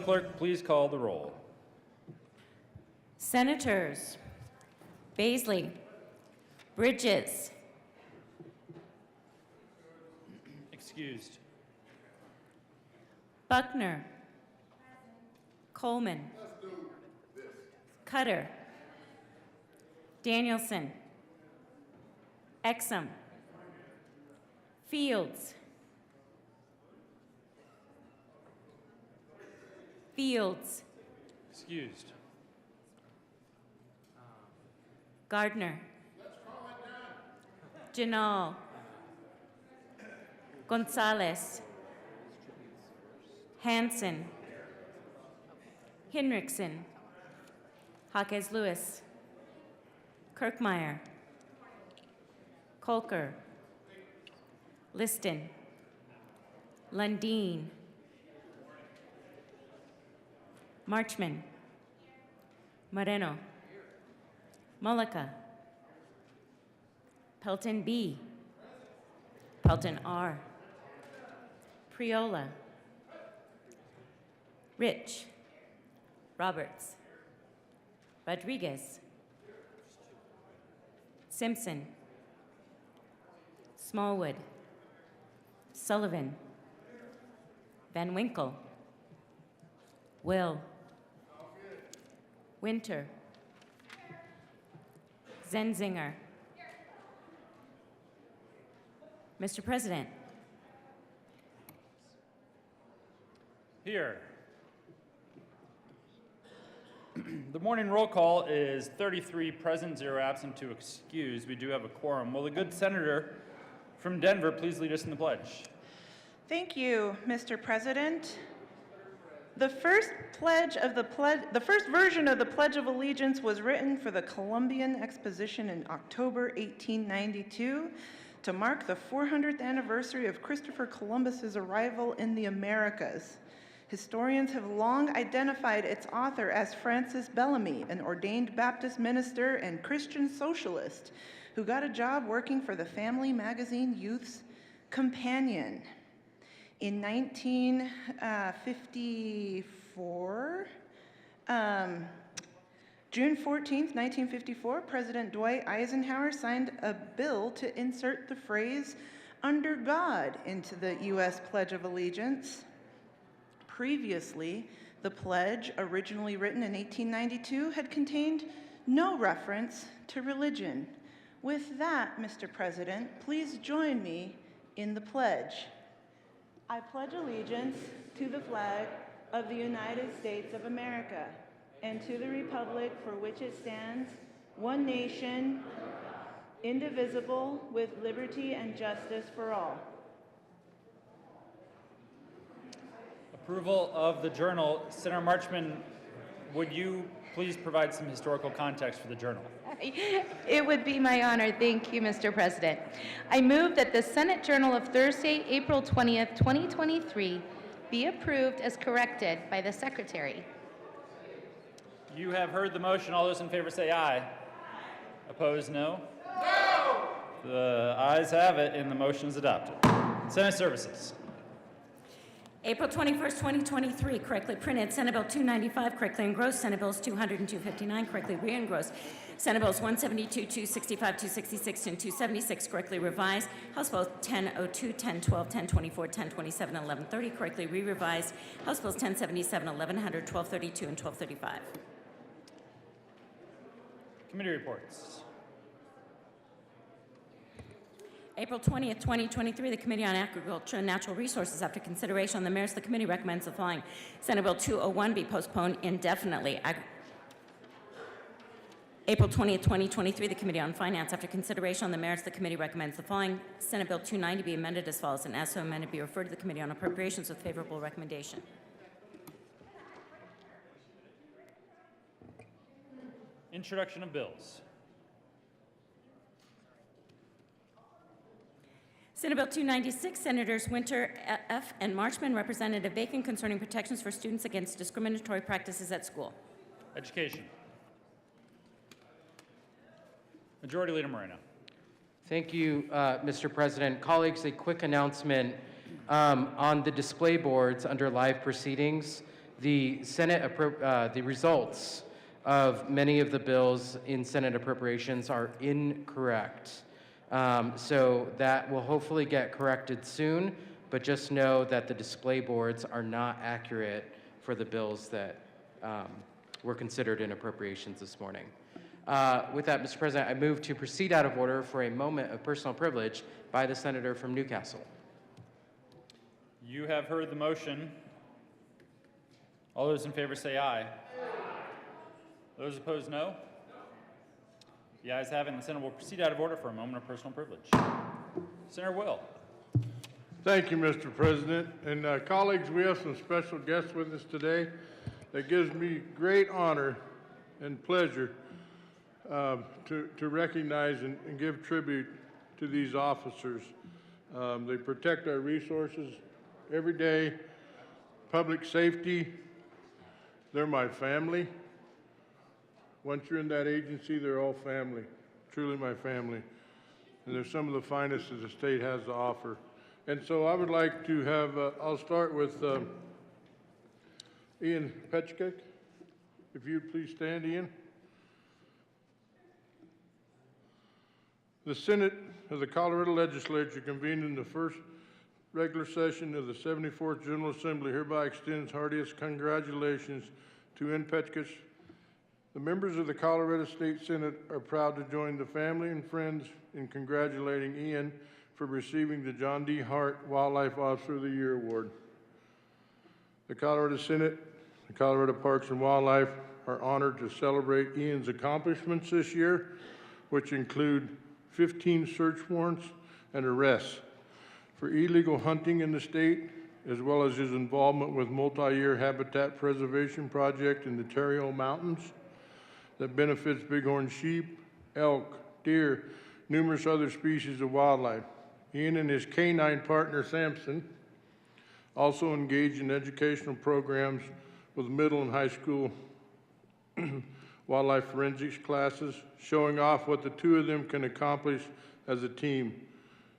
clerk please call the roll? Senators Baisley, Bridges, Excused. Buckner, Coleman, Cutter, Danielson, Exum, Fields, Excused. Gardner, Janal, Gonzalez, Hanson, Hinrichsen, Jaquez Lewis, Kirkmeyer, Kolker, Liston, Lundeen, Marchman, Moreno, Mullica, Pelton B, Pelton R, Priola, Rich, Roberts, Rodriguez, Simpson, Smallwood, Sullivan, Van Winkle, Will, Winter, Zenzinger. Mr. President. Here. The morning roll call is 33 present, 0 absent, 2 excused. We do have a quorum. Will the good senator from Denver please lead us in the pledge? Thank you, Mr. President. The first version of the Pledge of Allegiance was written for the Columbian Exposition in October 1892 to mark the 400th anniversary of Christopher Columbus's arrival in the Americas. Historians have long identified its author as Francis Bellamy, an ordained Baptist minister and Christian socialist who got a job working for the family magazine Youth's Companion. In 1954, June 14th, 1954, President Dwight Eisenhower signed a bill to insert the phrase "under God" into the U.S. Pledge of Allegiance. Previously, the pledge, originally written in 1892, had contained no reference to religion. With that, Mr. President, please join me in the pledge. I pledge allegiance to the flag of the United States of America and to the republic for which it stands, one nation, indivisible, with liberty and justice for all. Approval of the journal. Senator Marchman, would you please provide some historical context for the journal? It would be my honor. Thank you, Mr. President. I move that the Senate Journal of Thursday, April 20th, 2023 be approved as corrected by the Secretary. You have heard the motion. All those in favor say aye. Opposed, no? No! The ayes have it, and the motion is adopted. Senate Services. April 21st, 2023, correctly printed. Senate Bill 295, correctly engrossed. Senate Bills 200 and 259, correctly re-engrossed. Senate Bills 172, 265, 266, and 276, correctly revised. House Bills 1002, 1012, 1024, 1027, 1130, correctly re-revised. House Bills 1077, 1100, 1232, and 1235. Committee reports. April 20th, 2023, the Committee on Agriculture and Natural Resources, after consideration on the merits, the committee recommends the following. Senate Bill 201 be postponed indefinitely. April 20th, 2023, the Committee on Finance, after consideration on the merits, the committee recommends the following. Senate Bill 290 be amended as follows, and as so amended be referred to the Committee on Appropriations with favorable recommendation. Introduction of bills. Senate Bill 296, Senators Winter F. and Marchman, Representative Bacon, concerning protections for students against discriminatory practices at school. Education. Majority Leader Moreno. Thank you, Mr. President. Colleagues, a quick announcement on the display boards under live proceedings. the the results of many of the bills in Senate appropriations are incorrect. So that will hopefully get corrected soon, but just know that the display boards are not accurate for the bills that were considered in appropriations this morning. With that, Mr. President, I move to proceed out of order for a moment of personal privilege by the senator from Newcastle. You have heard the motion. All those in favor say aye. Those opposed, no. The ayes have it, and the Senate will proceed out of order for a moment of personal privilege. Senator Will. Thank you, Mr. President. And colleagues, we have some special guests with us today. It gives me great honor and pleasure to recognize and give tribute to these officers. They protect our resources every day. Public safety, they're my family. Once you're in that agency, they're all family, truly my family. And they're some of the finest that the state has to offer. And so I would like to have, I'll start with Ian Petchkick. If you'd please stand, Ian. The Senate of the Colorado Legislature convened in the first regular session of the 74th General Assembly hereby extends heartiest congratulations to Ian Petchkick. The members of the Colorado State Senate are proud to join the family and friends in congratulating Ian for receiving the John D. Hart Wildlife Officer of the Year Award. The Colorado Senate, the Colorado Parks and Wildlife are honored to celebrate Ian's accomplishments this year, which include 15 search warrants and arrests for illegal hunting in the state, as well as his involvement with multi-year habitat preservation project in the Terrio Mountains that benefits bighorn sheep, elk, deer, numerous other species of wildlife. Ian and his canine partner, Samson, also engage in educational programs with middle and high school wildlife forensics classes, showing off what the two of them can accomplish as a team.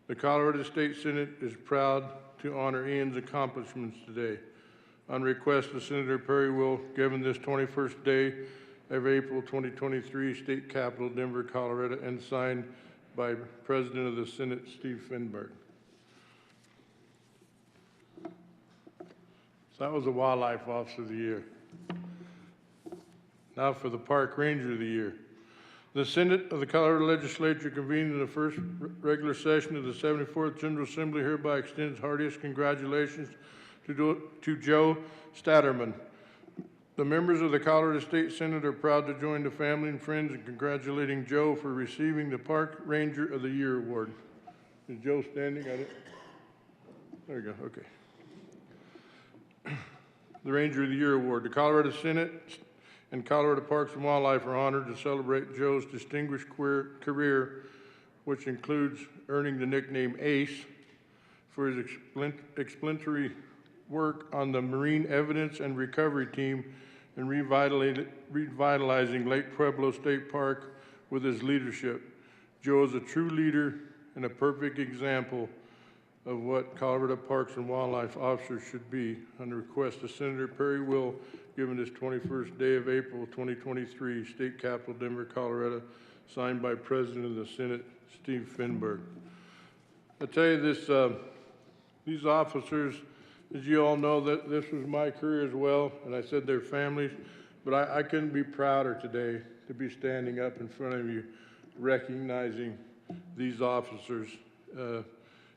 The Colorado State Senate is proud to honor Ian's accomplishments today. On request of Senator Perry will, given this 21st day of April 2023, State Capitol, Denver, Colorado, and signed by President of the Senate, Steve Finberg. So that was the Wildlife Officer of the Year. Now for the Park Ranger of the Year. The Senate of the Colorado Legislature convened in the first regular session of the 74th General Assembly hereby extends heartiest congratulations to Joe Statterman. The members of the Colorado State Senate are proud to join the family and friends in congratulating Joe for receiving the Park Ranger of the Year Award. Is Joe standing at it? There you go, okay. The Ranger of the Year Award. The Colorado Senate and Colorado Parks and Wildlife are honored to celebrate Joe's distinguished career, which includes earning the nickname Ace for his exemplary work on the Marine Evidence and Recovery Team and revitalizing Lake Pueblo State Park with his leadership. Joe is a true leader and a perfect example of what Colorado Parks and Wildlife officers should be. On the request of Senator Perry will, given this 21st day of April 2023, State Capitol, Denver, Colorado, signed by President of the Senate, Steve Finberg. I tell you, these officers, as you all know, that this was my career as well, and I said their families, but I couldn't be prouder today to be standing up in front of you recognizing these officers.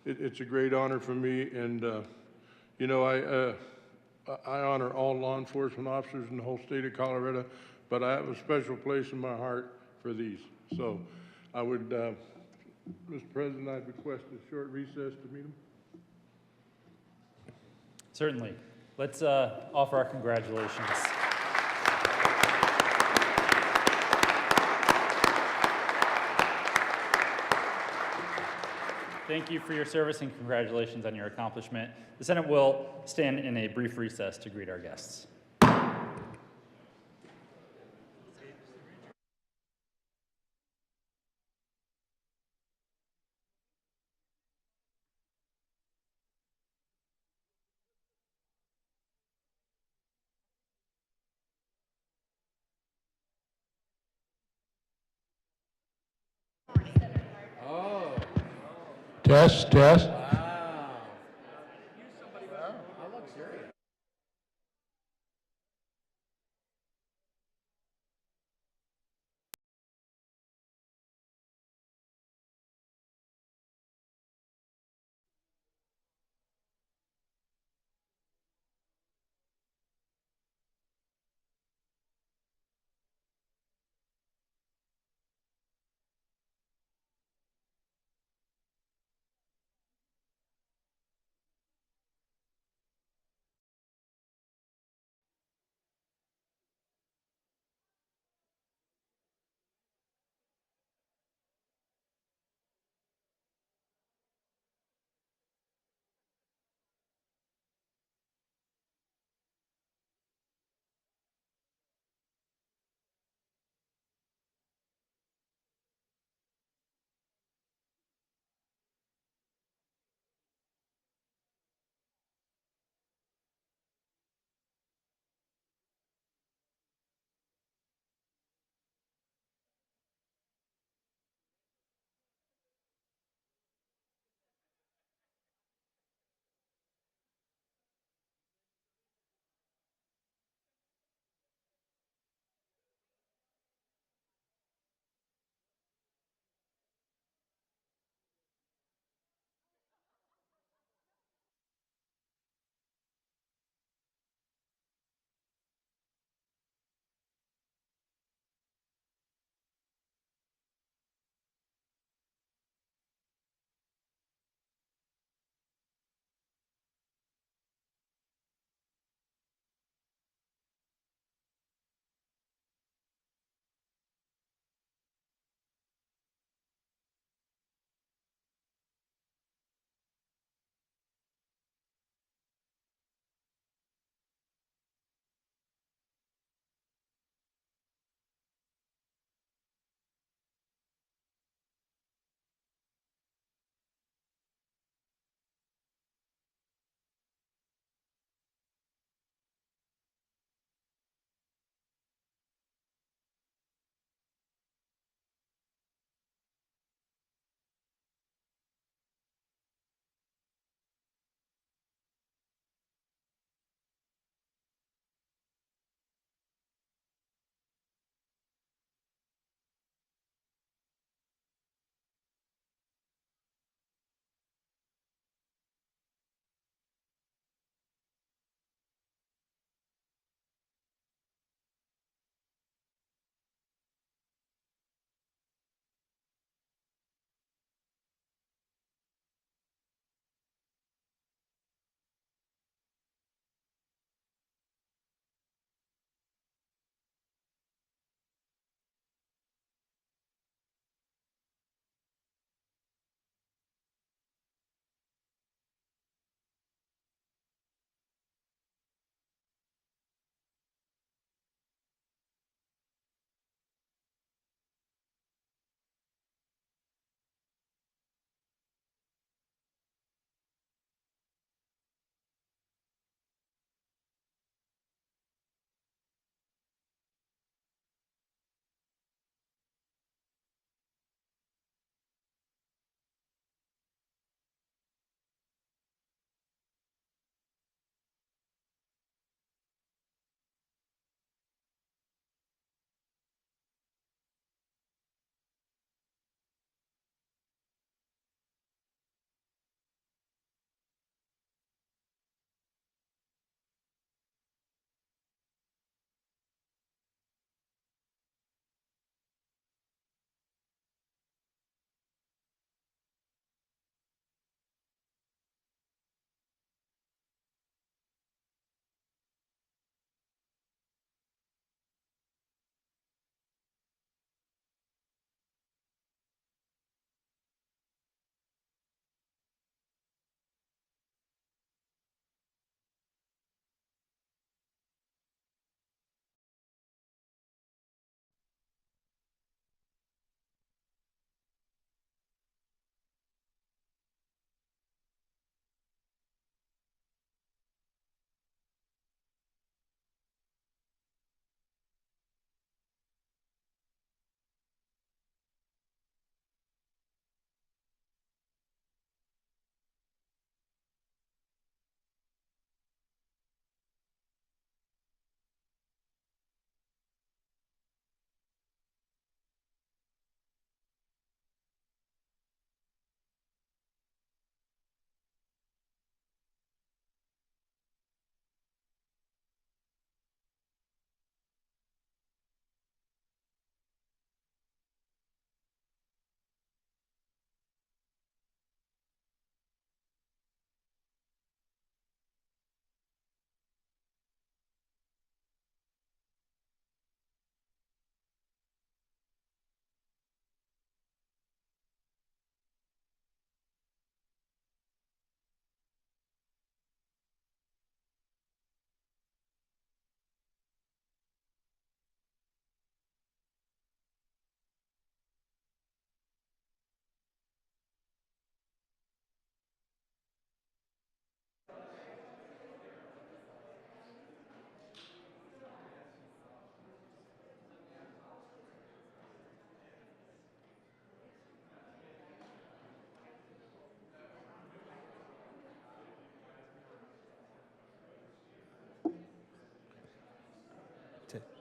It's a great honor for me, and you know, I honor all law enforcement officers in the whole state of Colorado, but I have a special place in my heart for these. So I would, Mr. President, I'd request a short recess to meet them. Certainly. Let's offer our congratulations. Thank you for your service and congratulations on your accomplishment. The Senate will stand in a brief recess to greet our guests. Test, test.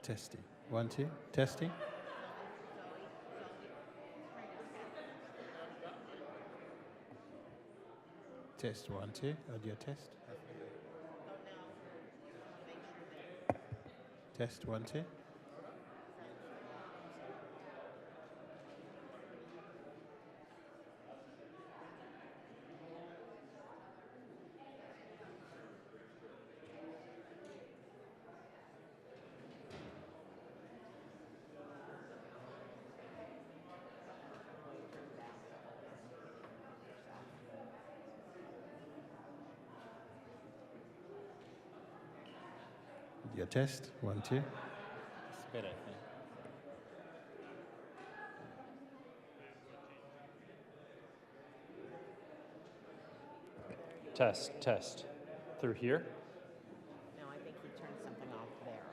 Testing. 1, 2. Testing. Test 1, 2. Audio test. Test 1, 2. Audio test 1, 2. It's a bit, I think. Test, test. Through here? No, I think he turned something off there.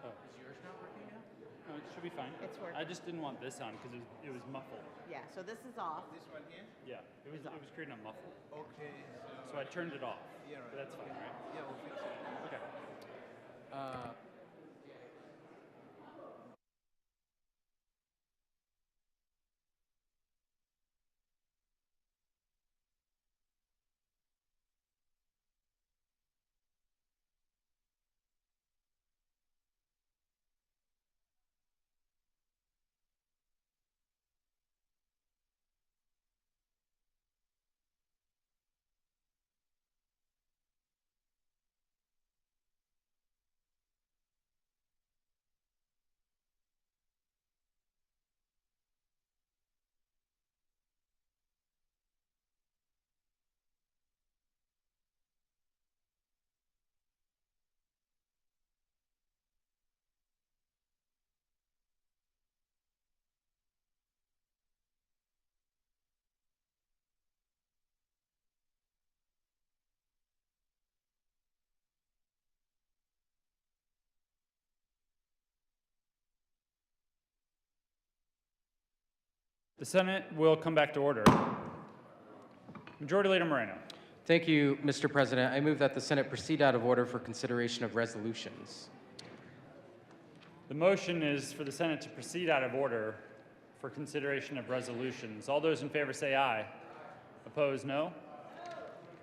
Oh. Is yours not working now? No, it should be fine. It's working. I just didn't want this on because it was muffled. Yeah, so this is off. This one here? Yeah, it was creating a muffle. Okay. So I turned it off. Yeah, right. But that's fine, right? Yeah, we'll fix it. Okay. The Senate will come back to order. Majority Leader Moreno. Thank you, Mr. President. I move that the Senate proceed out of order for consideration of resolutions. The motion is for the Senate to proceed out of order for consideration of resolutions. All those in favor say aye. Opposed, no.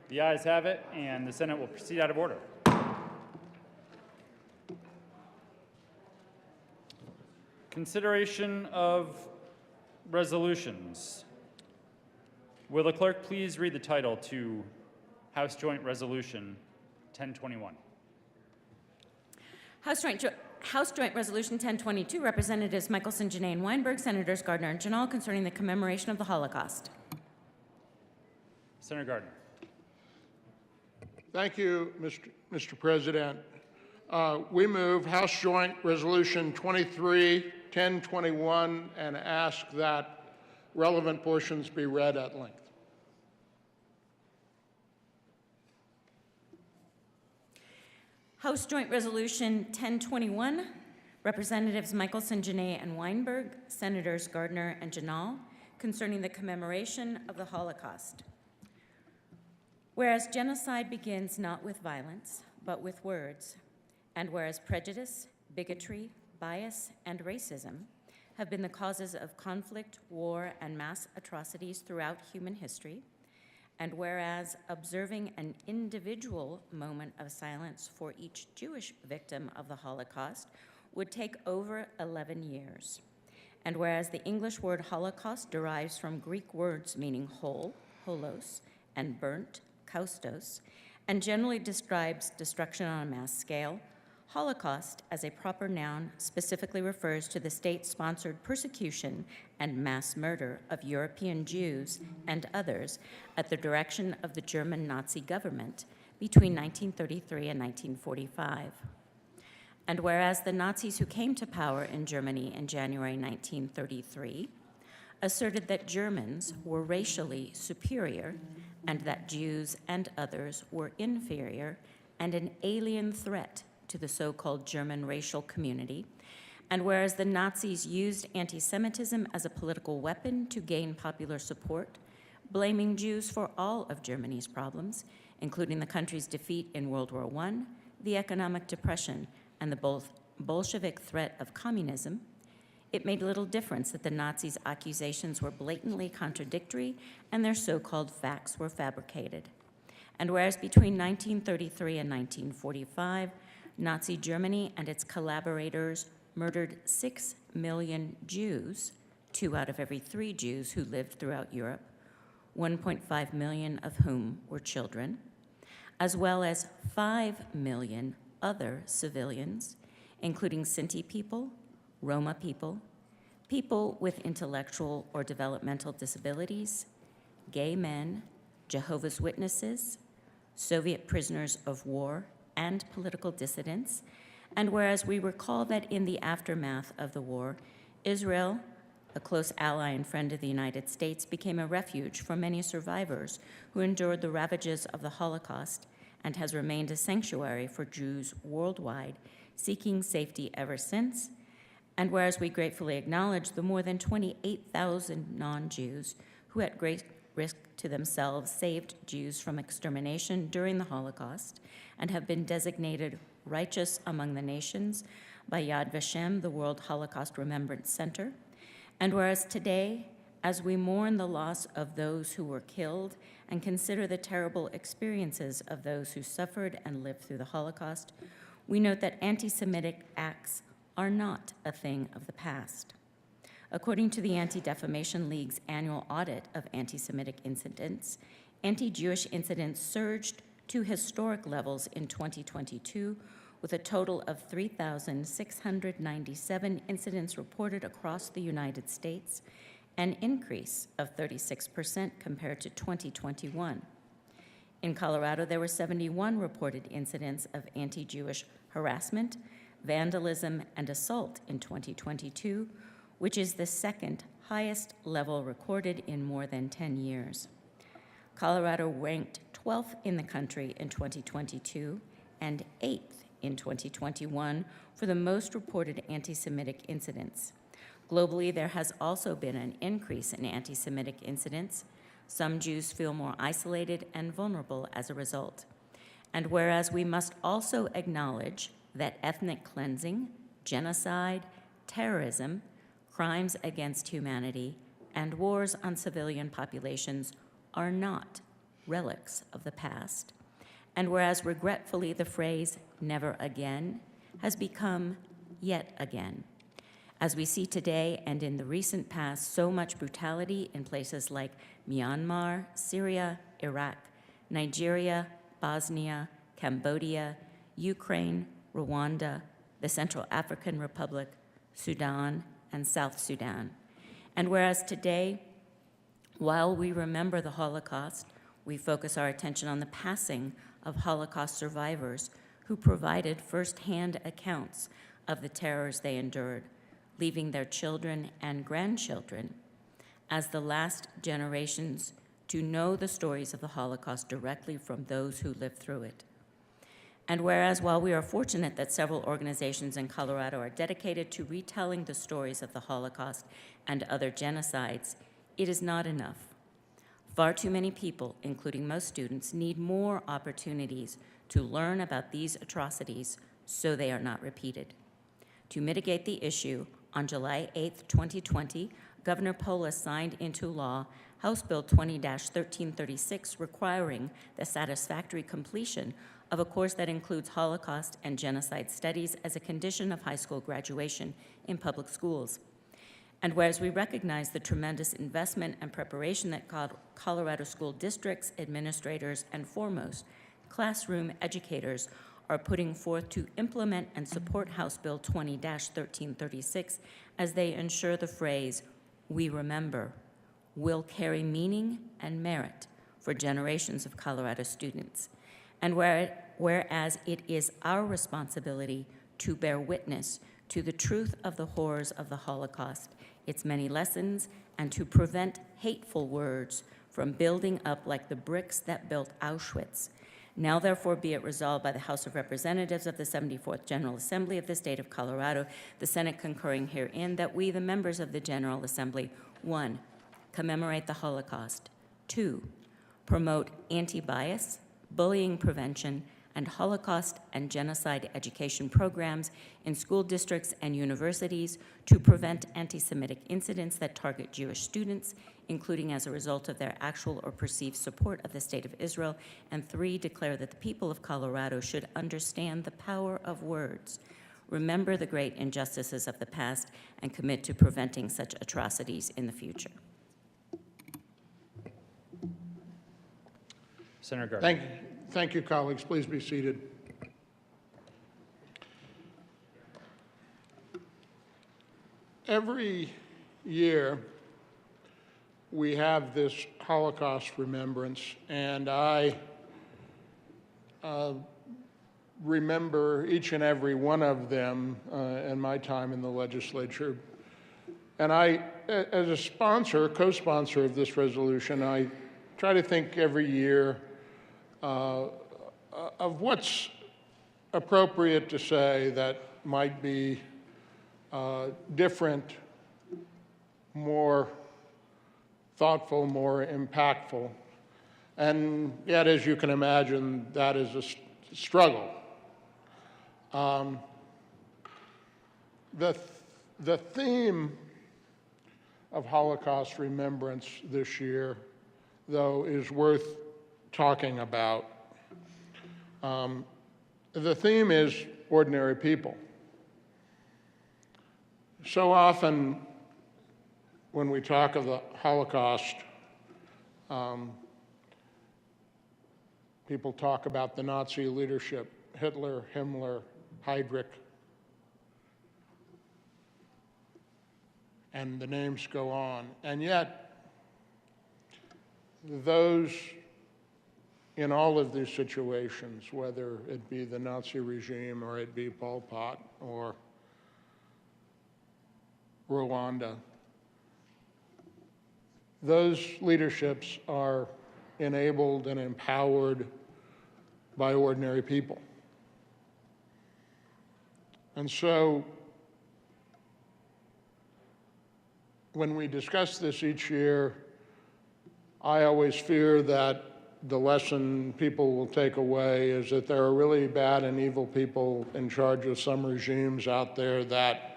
The ayes have it, and the Senate will proceed out of order. Consideration of resolutions. Will the clerk please read the title to House Joint Resolution 1021? House Joint Resolution 1022, Representatives Michelson, Janae, and Weinberg, Senators Gardner and Janal, concerning the commemoration of the Holocaust. Senator Gardner. Thank you, Mr. President. We move House Joint Resolution 23-1021 and ask that relevant portions be read at length. House Joint Resolution 1021, Representatives Michelson, Janae, and Weinberg, Senators Gardner and Janal, concerning the commemoration of the Holocaust. Whereas genocide begins not with violence, but with words, and whereas prejudice, bigotry, bias, and racism have been the causes of conflict, war, and mass atrocities throughout human history, and whereas observing an individual moment of silence for each Jewish victim of the Holocaust would take over 11 years, and whereas the English word Holocaust derives from Greek words meaning whole, holos, and burnt, kaustos, and generally describes destruction on a mass scale, Holocaust, as a proper noun, specifically refers to the state-sponsored persecution and mass murder of European Jews and others at the direction of the German Nazi government between 1933 and 1945. And whereas the Nazis who came to power in Germany in January 1933 asserted that Germans were racially superior and that Jews and others were inferior and an alien threat to the so-called German racial community, and whereas the Nazis used anti-Semitism as a political weapon to gain popular support, blaming Jews for all of Germany's problems, including the country's defeat in World War I, the economic depression, and the both Bolshevik threat of communism, it made little difference that the Nazis' accusations were blatantly contradictory and their so-called facts were fabricated. And whereas between 1933 and 1945, Nazi Germany and its collaborators murdered 6 million Jews, 2 out of every 3 Jews who lived throughout Europe, 1.5 million of whom were children, as well as 5 million other civilians, including Sinti people, Roma people, people with intellectual or developmental disabilities, gay men, Jehovah's Witnesses, Soviet prisoners of war, and political dissidents. And whereas we recall that in the aftermath of the war, Israel, a close ally and friend of the United States, became a refuge for many survivors who endured the ravages of the Holocaust and has remained a sanctuary for Jews worldwide, seeking safety ever since. And whereas we gratefully acknowledge the more than 28,000 non-Jews who at great risk to themselves saved Jews from extermination during the Holocaust and have been designated righteous among the nations by Yad Vashem, the World Holocaust Remembrance Center, and whereas today, as we mourn the loss of those who were killed and consider the terrible experiences of those who suffered and lived through the Holocaust, we note that anti-Semitic acts are not a thing of the past. According to the Anti-Defamation League's annual audit of anti-Semitic incidents, anti-Jewish incidents surged to historic levels in 2022, with a total of 3,697 incidents reported across the United States, an increase of 36% compared to 2021. In Colorado, there were 71 reported incidents of anti-Jewish harassment, vandalism, and assault in 2022, which is the second highest level recorded in more than 10 years. Colorado ranked 12th in the country in 2022 and 8th in 2021 for the most reported anti-Semitic incidents. Globally, there has also been an increase in anti-Semitic incidents. Some Jews feel more isolated and vulnerable as a result. And whereas we must also acknowledge that ethnic cleansing, genocide, terrorism, crimes against humanity, and wars on civilian populations are not relics of the past, and whereas regretfully the phrase "never again" has become "yet again," as we see today and in the recent past so much brutality in places like Myanmar, Syria, Iraq, Nigeria, Bosnia, Cambodia, Ukraine, Rwanda, the Central African Republic, Sudan, and South Sudan. And whereas today, while we remember the Holocaust, we focus our attention on the passing of Holocaust survivors who provided firsthand accounts of the terrors they endured, leaving their children and grandchildren as the last generations to know the stories of the Holocaust directly from those who lived through it. And whereas while we are fortunate that several organizations in Colorado are dedicated to retelling the stories of the Holocaust and other genocides, it is not enough. Far too many people, including most students, need more opportunities to learn about these atrocities so they are not repeated. To mitigate the issue, on July 8, 2020, Governor Polis signed into law House Bill 20-1336 requiring the satisfactory completion of a course that includes Holocaust and genocide studies as a condition of high school graduation in public schools. And whereas we recognize the tremendous investment and preparation that Colorado school districts, administrators, and foremost, classroom educators are putting forth to implement and support House Bill 20-1336 as they ensure the phrase, "we remember," will carry meaning and merit for generations of Colorado students. And whereas it is our responsibility to bear witness to the truth of the horrors of the Holocaust, its many lessons, and to prevent hateful words from building up like the bricks that built Auschwitz. Now therefore be it resolved by the House of Representatives of the 74th General Assembly of the State of Colorado, the Senate concurring herein, that we, the members of the General Assembly, 1, commemorate the Holocaust, 2, promote anti-bias, bullying prevention, and Holocaust and genocide education programs in school districts and universities to prevent anti-Semitic incidents that target Jewish students, including as a result of their actual or perceived support of the State of Israel. And 3, declare that the people of Colorado should understand the power of words, remember the great injustices of the past, and commit to preventing such atrocities in the future. Senator Gardner. Thank you, colleagues. Please be seated. Every year, we have this Holocaust remembrance, and I remember each and every one of them in my time in the legislature. And I, as a sponsor, co-sponsor of this resolution, I try to think every year of what's appropriate to say that might be different, more thoughtful, more impactful. And yet, as you can imagine, that is a struggle. The theme of Holocaust remembrance this year, though, is worth talking about. The theme is ordinary people. So often, when we talk of the Holocaust, people talk about the Nazi leadership, Hitler, Himmler, Heydrich, and the names go on. And yet, those in all of these situations, whether it be the Nazi regime or it be Pol Pot or Rwanda, those leaderships are enabled and empowered by ordinary people. And so, when we discuss this each year, I always fear that the lesson people will take away is that there are really bad and evil people in charge of some regimes out there that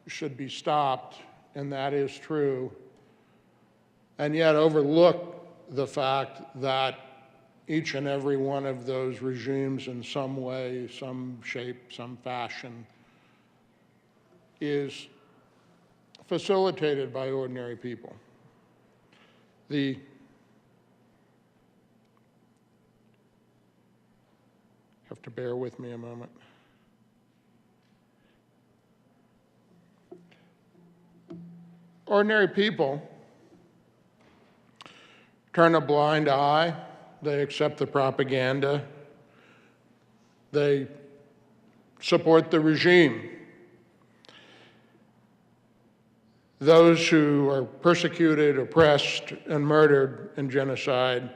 should be stopped, and that is true, and yet overlook the fact that each and every one of those regimes in some way, some shape, some fashion is facilitated by ordinary people. You have to bear with me a moment. Ordinary people turn a blind eye. They accept the propaganda. They support the regime. Those who are persecuted, oppressed, and murdered in genocide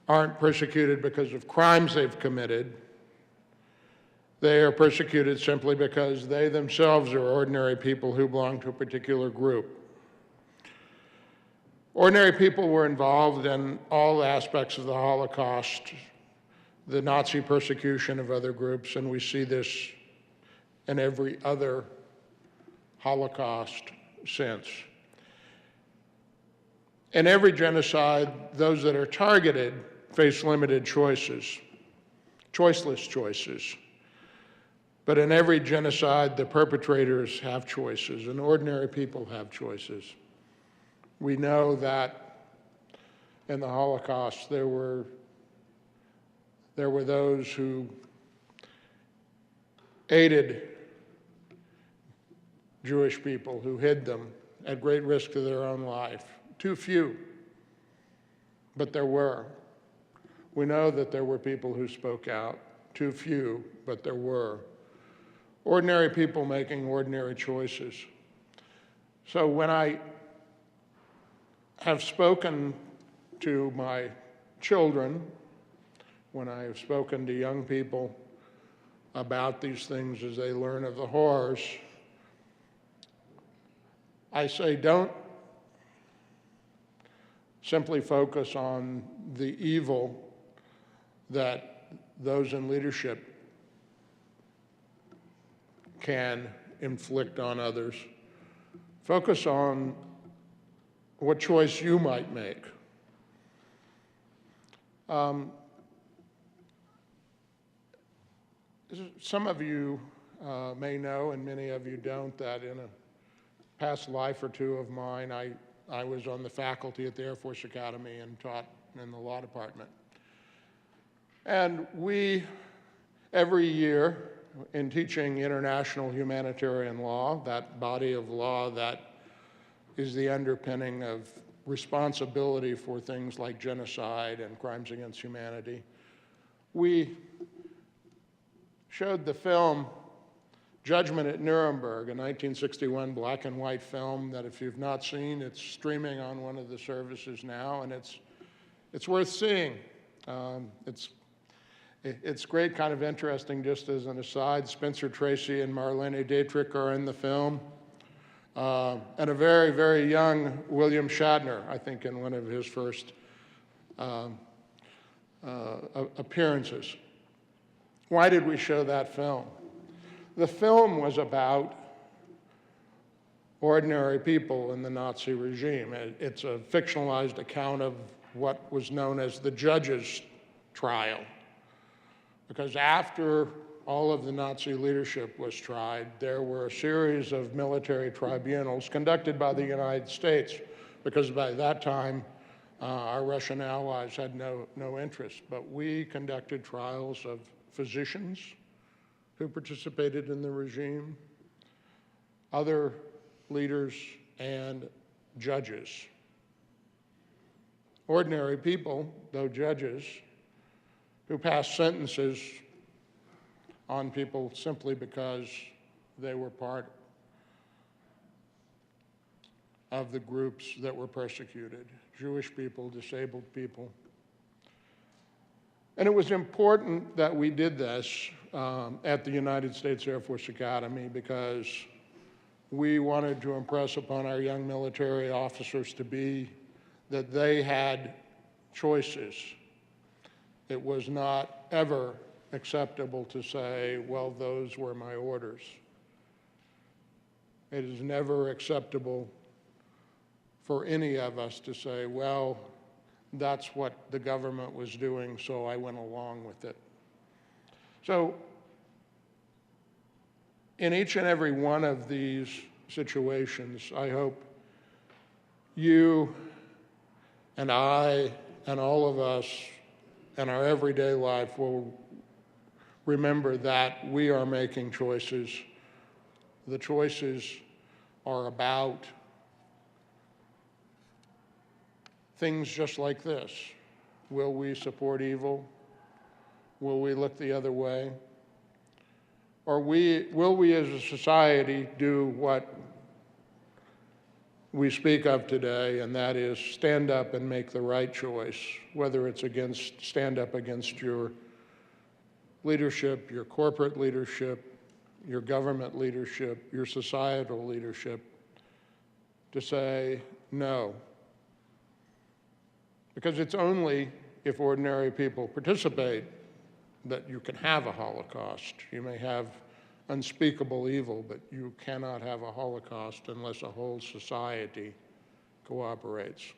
aren't persecuted because of crimes they've committed. They are persecuted simply because they themselves are ordinary people who belong to a particular group. Ordinary people were involved in all aspects of the Holocaust, the Nazi persecution of other groups, and we see this in every other Holocaust since. In every genocide, those that are targeted face limited choices, choiceless choices. But in every genocide, the perpetrators have choices, and ordinary people have choices. We know that in the Holocaust, there were those who aided Jewish people, who hid them at great risk to their own life. Too few, but there were. We know that there were people who spoke out. Too few, but there were. Ordinary people making ordinary choices. So when I have spoken to my children, when I have spoken to young people about these things as they learn of the horrors, I say don't simply focus on the evil that those in leadership can inflict on others. Focus on what choice you might make. Some of you may know, and many of you don't, that in a past life or two of mine, I was on the faculty at the Air Force Academy and taught in the law department. And we, every year, in teaching international humanitarian law, that body of law that is the underpinning of responsibility for things like genocide and crimes against humanity, we showed the film Judgment at Nuremberg, a 1961 black and white film that if you've not seen, it's streaming on one of the services now, and it's worth seeing. It's great, kind of interesting, just as an aside. Spencer Tracy and Marlene Dietrich are in the film. And a very, very young William Shatner, I think in one of his first appearances. Why did we show that film? The film was about ordinary people in the Nazi regime. It's a fictionalized account of what was known as the judge's trial. Because after all of the Nazi leadership was tried, there were a series of military tribunals conducted by the United States, because by that time, our Russian allies had no interest. But we conducted trials of physicians who participated in the regime, other leaders, and judges. Ordinary people, though judges, who passed sentences on people simply because they were part of the groups that were persecuted, Jewish people, disabled people. And it was important that we did this at the United States Air Force Academy because we wanted to impress upon our young military officers that they had choices. It was not ever acceptable to say, well, those were my orders. It is never acceptable for any of us to say, well, that's what the government was doing, so I went along with it. So in each and every one of these situations, I hope you and I and all of us in our everyday life will remember that we are making choices. The choices are about things just like this. Will we support evil? Will we look the other way? Or will we as a society do what we speak of today, and that is stand up and make the right choice, whether it's stand up against your leadership, your corporate leadership, your government leadership, your societal leadership, to say no. Because it's only if ordinary people participate that you can have a Holocaust. You may have unspeakable evil, but you cannot have a Holocaust unless a whole society cooperates.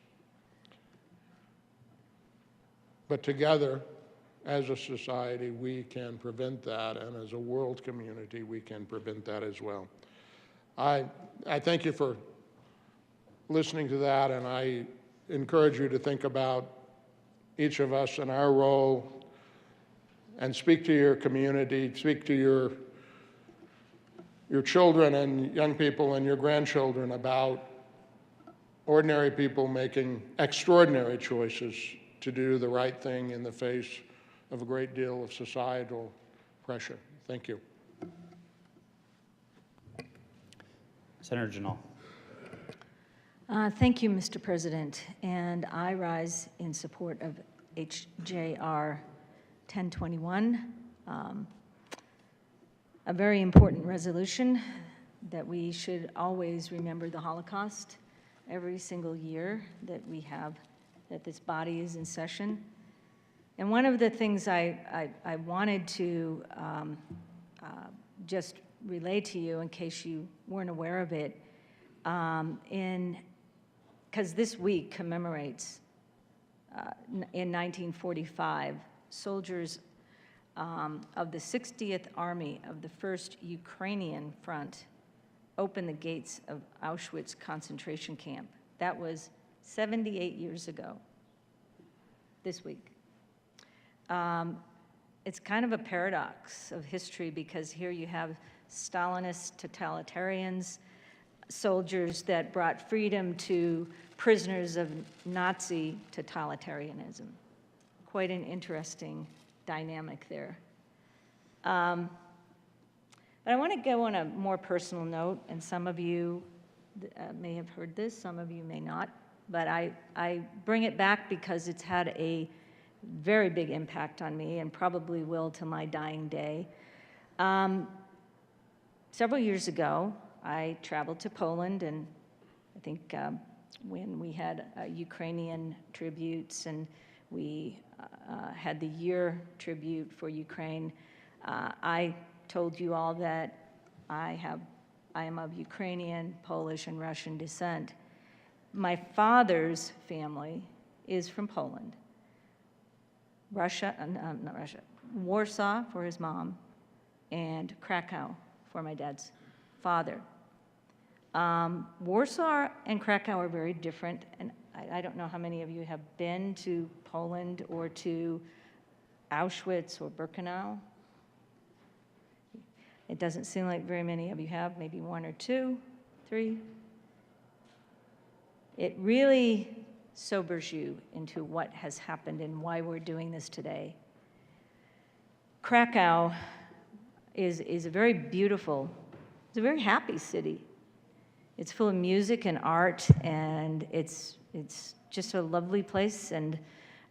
But together, as a society, we can prevent that, and as a world community, we can prevent that as well. I thank you for listening to that, and I encourage you to think about each of us and our role, and speak to your community, speak to your children and young people and your grandchildren about ordinary people making extraordinary choices to do the right thing in the face of a great deal of societal pressure. Thank you. Senator Janal. Thank you, Mr. President. And I rise in support of HJR 1021, a very important resolution that we should always remember the Holocaust every single year that this body is in session. And one of the things I wanted to just relay to you, in case you weren't aware of it, because this week commemorates in 1945, soldiers of the 60th Army of the 1st Ukrainian Front opened the gates of Auschwitz concentration camp. That was 78 years ago, this week. It's kind of a paradox of history, because here you have Stalinist totalitarians, soldiers that brought freedom to prisoners of Nazi totalitarianism. Quite an interesting dynamic there. But I want to go on a more personal note, and some of you may have heard this, some of you may not, but I bring it back because it's had a very big impact on me, and probably will till my dying day. Several years ago, I traveled to Poland, and I think when we had Ukrainian tributes, and we had the year tribute for Ukraine, I told you all that I am of Ukrainian, Polish, and Russian descent. My father's family is from Poland. Not Russia, Warsaw for his mom, and Krakow for my dad's father. Warsaw and Krakow are very different, and I don't know how many of you have been to Poland or to Auschwitz or Birkenau. It doesn't seem like very many of you have, maybe one or two, three. It really sobers you into what has happened and why we're doing this today. Krakow is a very beautiful, it's a very happy city. It's full of music and art, and it's just a lovely place, and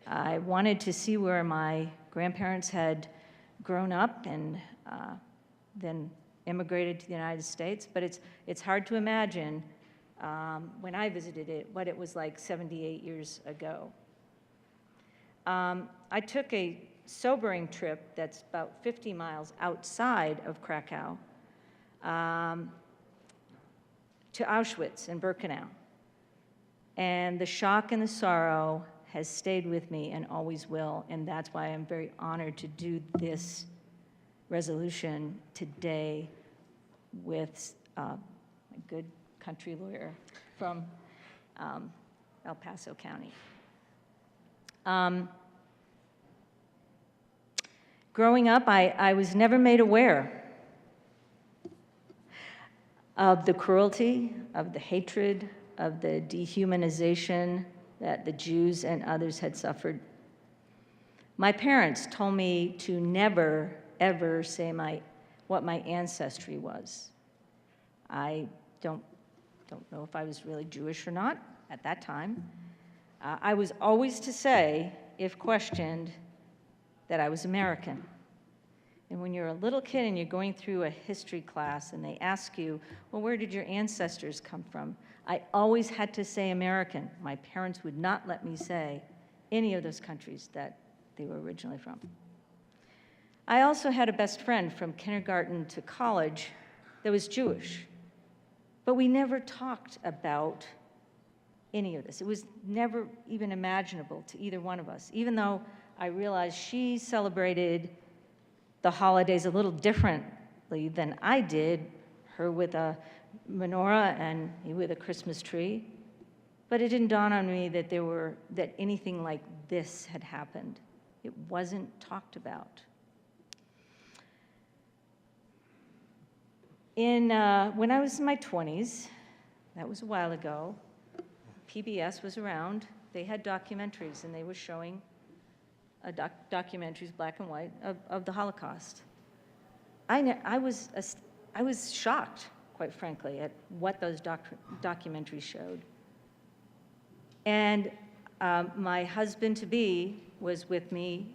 I wanted to see where my grandparents had grown up and then immigrated to the United States, but it's hard to imagine when I visited it what it was like 78 years ago. I took a sobering trip that's about 50 miles outside of Krakow to Auschwitz and Birkenau. And the shock and the sorrow has stayed with me and always will, and that's why I'm very honored to do this resolution today with a good country lawyer from El Paso County. Growing up, I was never made aware of the cruelty, of the hatred, of the dehumanization that the Jews and others had suffered. My parents told me to never, ever say what my ancestry was. I don't know if I was really Jewish or not at that time. I was always to say, if questioned, that I was American. And when you're a little kid and you're going through a history class and they ask you, well, where did your ancestors come from? I always had to say American. My parents would not let me say any of those countries that they were originally from. I also had a best friend from kindergarten to college that was Jewish, but we never talked about any of this. It was never even imaginable to either one of us, even though I realized she celebrated the holidays a little differently than I did, her with a menorah and me with a Christmas tree. But it didn't dawn on me that anything like this had happened. It wasn't talked about. When I was in my 20s, that was a while ago, PBS was around. They had documentaries, and they were showing documentaries, black and white, of the Holocaust. I was shocked, quite frankly, at what those documentaries showed. And my husband-to-be was with me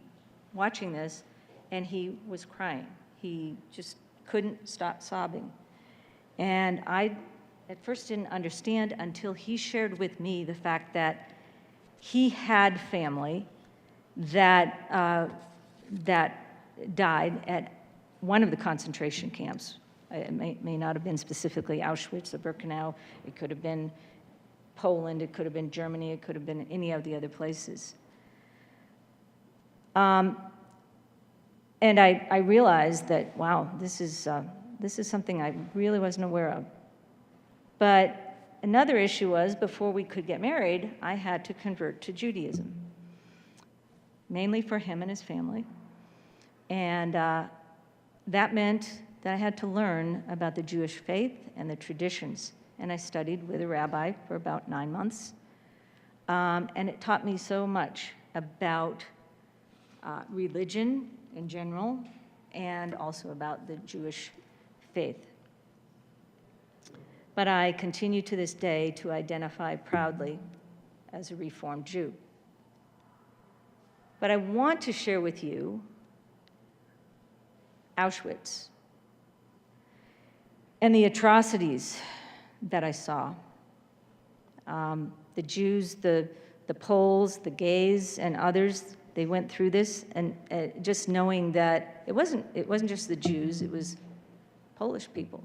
watching this, and he was crying. He just couldn't stop sobbing. And I, at first, didn't understand until he shared with me the fact that he had family that died at one of the concentration camps. It may not have been specifically Auschwitz or Birkenau. It could have been Poland. It could have been Germany. It could have been any of the other places. And I realized that, wow, this is something I really wasn't aware of. But another issue was, before we could get married, I had to convert to Judaism, mainly for him and his family. And that meant that I had to learn about the Jewish faith and the traditions. And I studied with a rabbi for about 9 months. And it taught me so much about religion in general, and also about the Jewish faith. But I continue to this day to identify proudly as a Reformed Jew. But I want to share with you Auschwitz and the atrocities that I saw. The Jews, the Poles, the gays, and others, they went through this, and just knowing that it wasn't just the Jews, it was Polish people,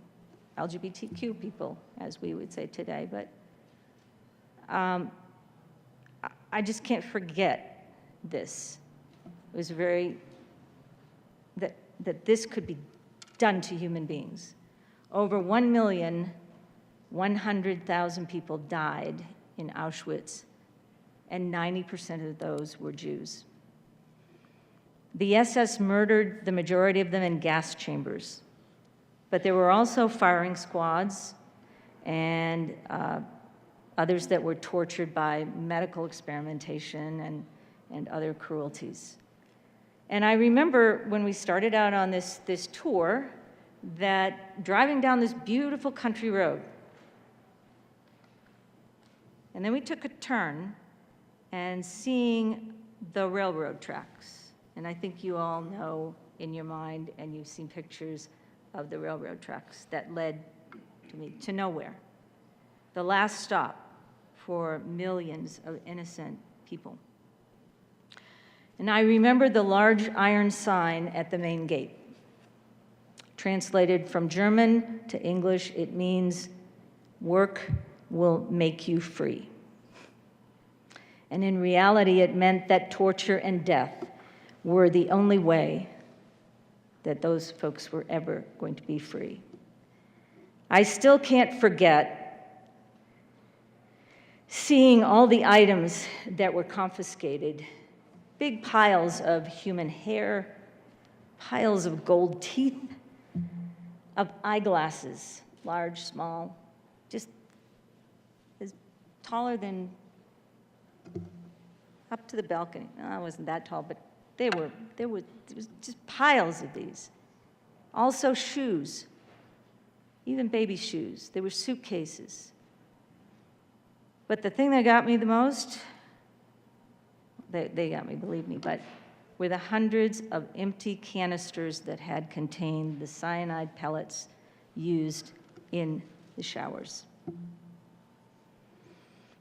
LGBTQ people, as we would say today. But I just can't forget this. It was that this could be done to human beings. Over 1,100,000 people died in Auschwitz, and 90% of those were Jews. The SS murdered the majority of them in gas chambers, but there were also firing squads and others that were tortured by medical experimentation and other cruelties. And I remember when we started out on this tour, that driving down this beautiful country road, and then we took a turn and seeing the railroad tracks. And I think you all know in your mind, and you've seen pictures of the railroad tracks that led to nowhere. The last stop for millions of innocent people. And I remember the large iron sign at the main gate. Translated from German to English, it means, "Work will make you free." And in reality, it meant that torture and death were the only way that those folks were ever going to be free. I still can't forget seeing all the items that were confiscated, big piles of human hair, piles of gold teeth, of eyeglasses, large, small, just as taller than up to the balcony. No, I wasn't that tall, but there was just piles of these. Also shoes, even baby shoes. There were suitcases. But the thing that got me the most, they got me, believe me, but were the hundreds of empty canisters that had contained the cyanide pellets used in the showers.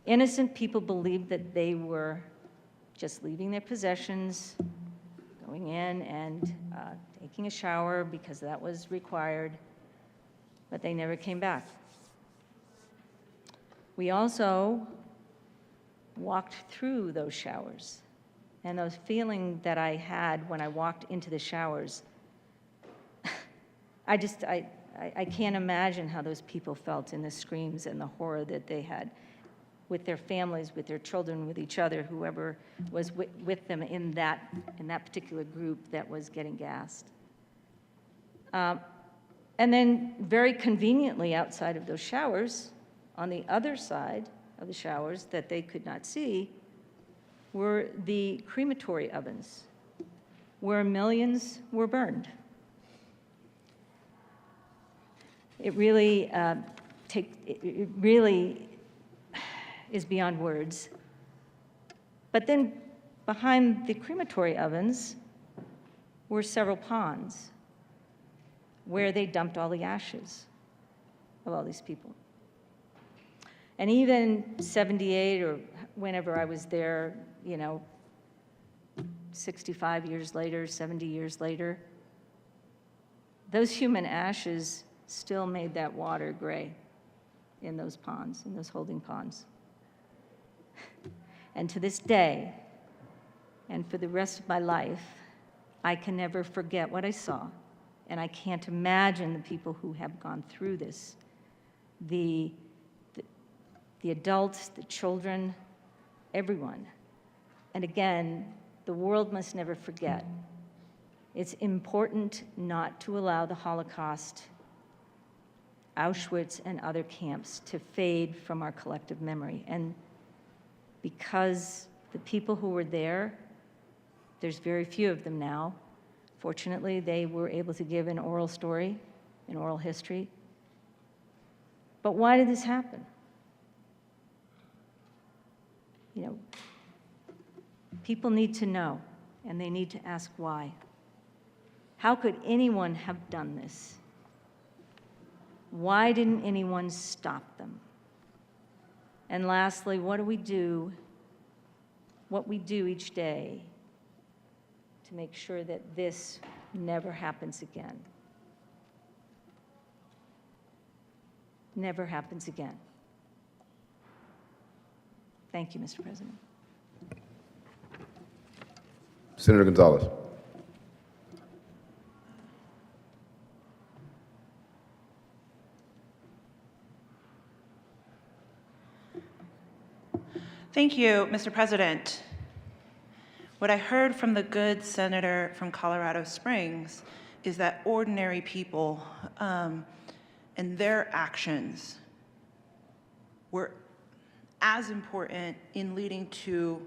Innocent people believed that they were just leaving their possessions, going in and taking a shower because that was required, but they never came back. We also walked through those showers, and those feeling that I had when I walked into the showers, I can't imagine how those people felt in the screams and the horror that they had with their families, with their children, with each other, whoever was with them in that particular group that was getting gassed. And then very conveniently outside of those showers, on the other side of the showers that they could not see, were the crematory ovens, where millions were burned. It really is beyond words. But then behind the crematory ovens were several ponds where they dumped all the ashes of all these people. And even 78 or whenever I was there, 65 years later, 70 years later, those human ashes still made that water gray in those ponds, in those holding ponds. And to this day, and for the rest of my life, I can never forget what I saw, and I can't imagine the people who have gone through this, the adults, the children, everyone. And again, the world must never forget. It's important not to allow the Holocaust, Auschwitz, and other camps to fade from our collective memory. And because the people who were there, there's very few of them now. Fortunately, they were able to give an oral story, an oral history. But why did this happen? You know, people need to know, and they need to ask why. How could anyone have done this? Why didn't anyone stop them? And lastly, what we do each day to make sure that this never happens again. Never happens again. Thank you, Mr. President. Senator Gonzalez. Thank you, Mr. President. What I heard from the good senator from Colorado Springs is that ordinary people and their actions were as important in leading to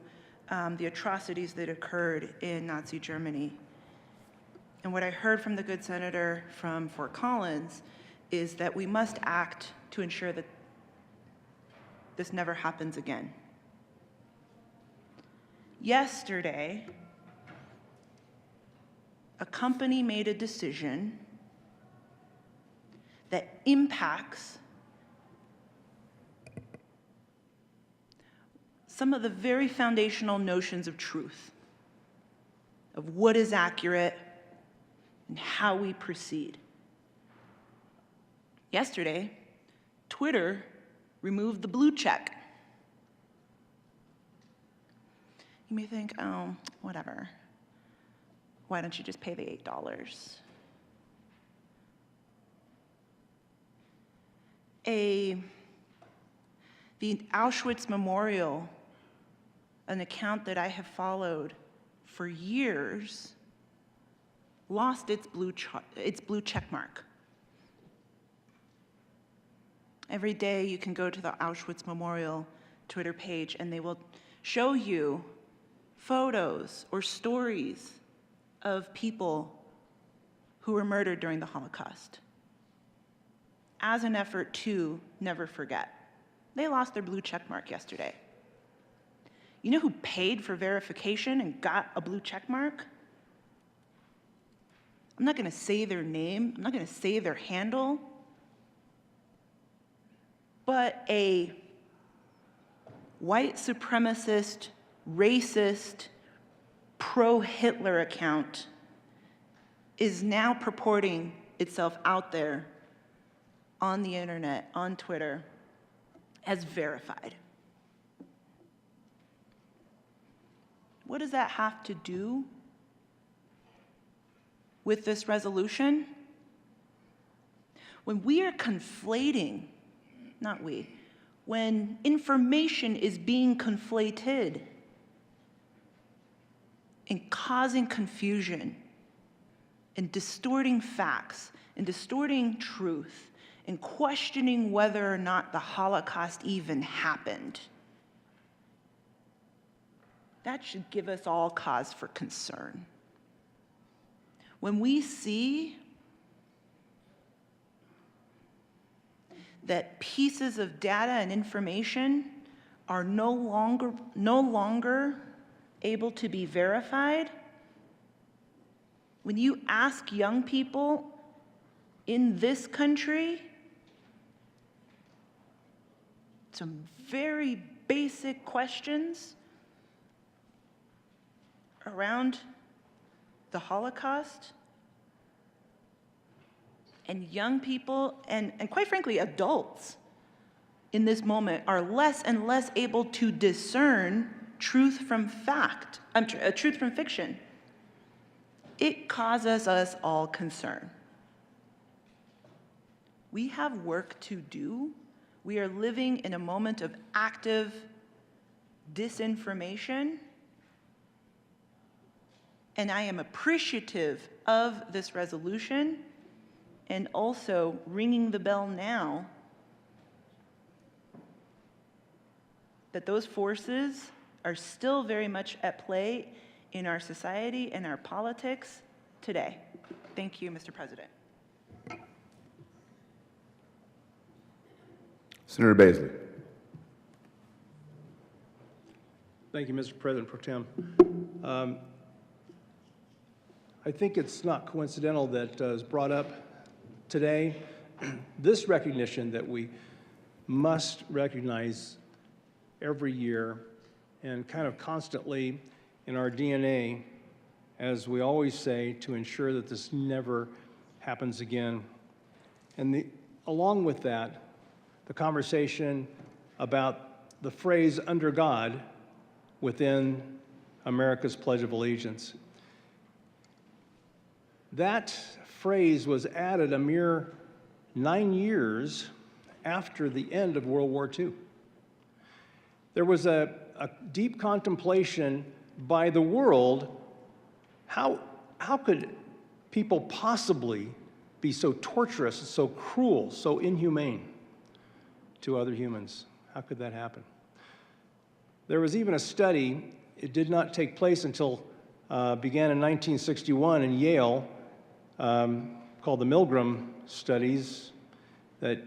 the atrocities that occurred in Nazi Germany. And what I heard from the good senator from Fort Collins is that we must act to ensure that this never happens again. Yesterday, a company made a decision that impacts some of the very foundational notions of truth, of what is accurate and how we proceed. Yesterday, Twitter removed the blue check. You may think, oh, whatever. Why don't you just pay the $8? The Auschwitz Memorial, an account that I have followed for years, lost its blue check mark. Every day you can go to the Auschwitz Memorial Twitter page and they will show you photos or stories of people who were murdered during the Holocaust as an effort to never forget. They lost their blue check mark yesterday. You know who paid for verification and got a blue check mark? I'm not going to say their name, I'm not going to say their handle, but a white supremacist, racist, pro-Hitler account is now purporting itself out there on the internet, on Twitter, as verified. What does that have to do with this resolution? When we are conflating, not we, when information is being conflated and causing confusion and distorting facts and distorting truth and questioning whether or not the Holocaust even happened, that should give us all cause for concern. When we see that pieces of data and information are no longer able to be verified, when you ask young people in this country some very basic questions, around the Holocaust, and young people, and quite frankly, adults in this moment are less and less able to discern truth from truth from fiction. It causes us all concern. We have work to do. We are living in a moment of active disinformation. And I am appreciative of this resolution and also ringing the bell now that those forces are still very much at play in our society and our politics today. Thank you, Mr. President. Senator Baisley. Thank you, Mr. President Pro Tem. I think it's not coincidental that is brought up today this recognition that we must recognize every year and kind of constantly in our DNA, as we always say, to ensure that this never happens again. And along with that, the conversation about the phrase "under God" within America's Pledge of Allegiance. That phrase was added a mere 9 years after the end of World War II. There was a deep contemplation by the world, how could people possibly be so torturous, so cruel, so inhumane to other humans? How could that happen? There was even a study, it did not take place until began in 1961 in Yale, called the Milgram studies, that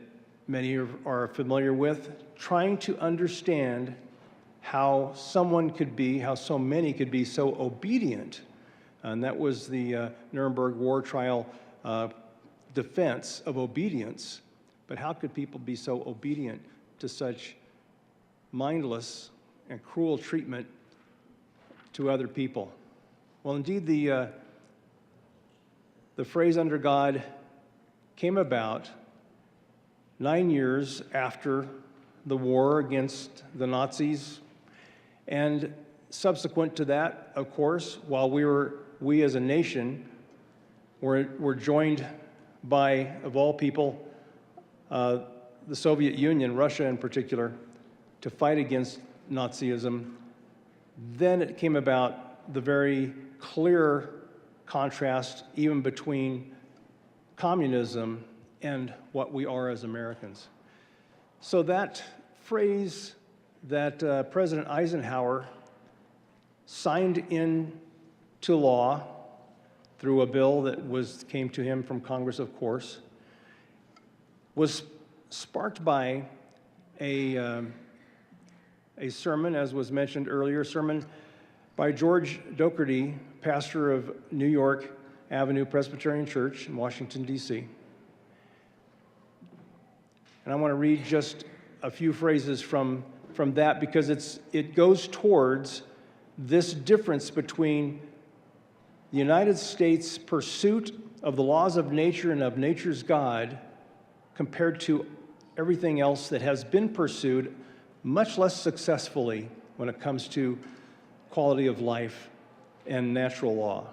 many are familiar with, trying to understand how someone could be, how so many could be so obedient. And that was the Nuremberg war trial defense of obedience. But how could people be so obedient to such mindless and cruel treatment to other people? Well, indeed, the phrase "under God" came about 9 years after the war against the Nazis, and subsequent to that, of course, while we as a nation were joined by, of all people, the Soviet Union, Russia in particular, to fight against Nazism, then it came about the very clear contrast even between communism and what we are as Americans. So that phrase that President Eisenhower signed into law through a bill that came to him from Congress, of course, was sparked by a sermon, as was mentioned earlier, a sermon by George Doherty, pastor of New York Avenue Presbyterian Church in Washington, D.C. And I want to read just a few phrases from that because it goes towards this difference between the United States' pursuit of the laws of nature and of nature's God compared to everything else that has been pursued much less successfully when it comes to quality of life and natural law.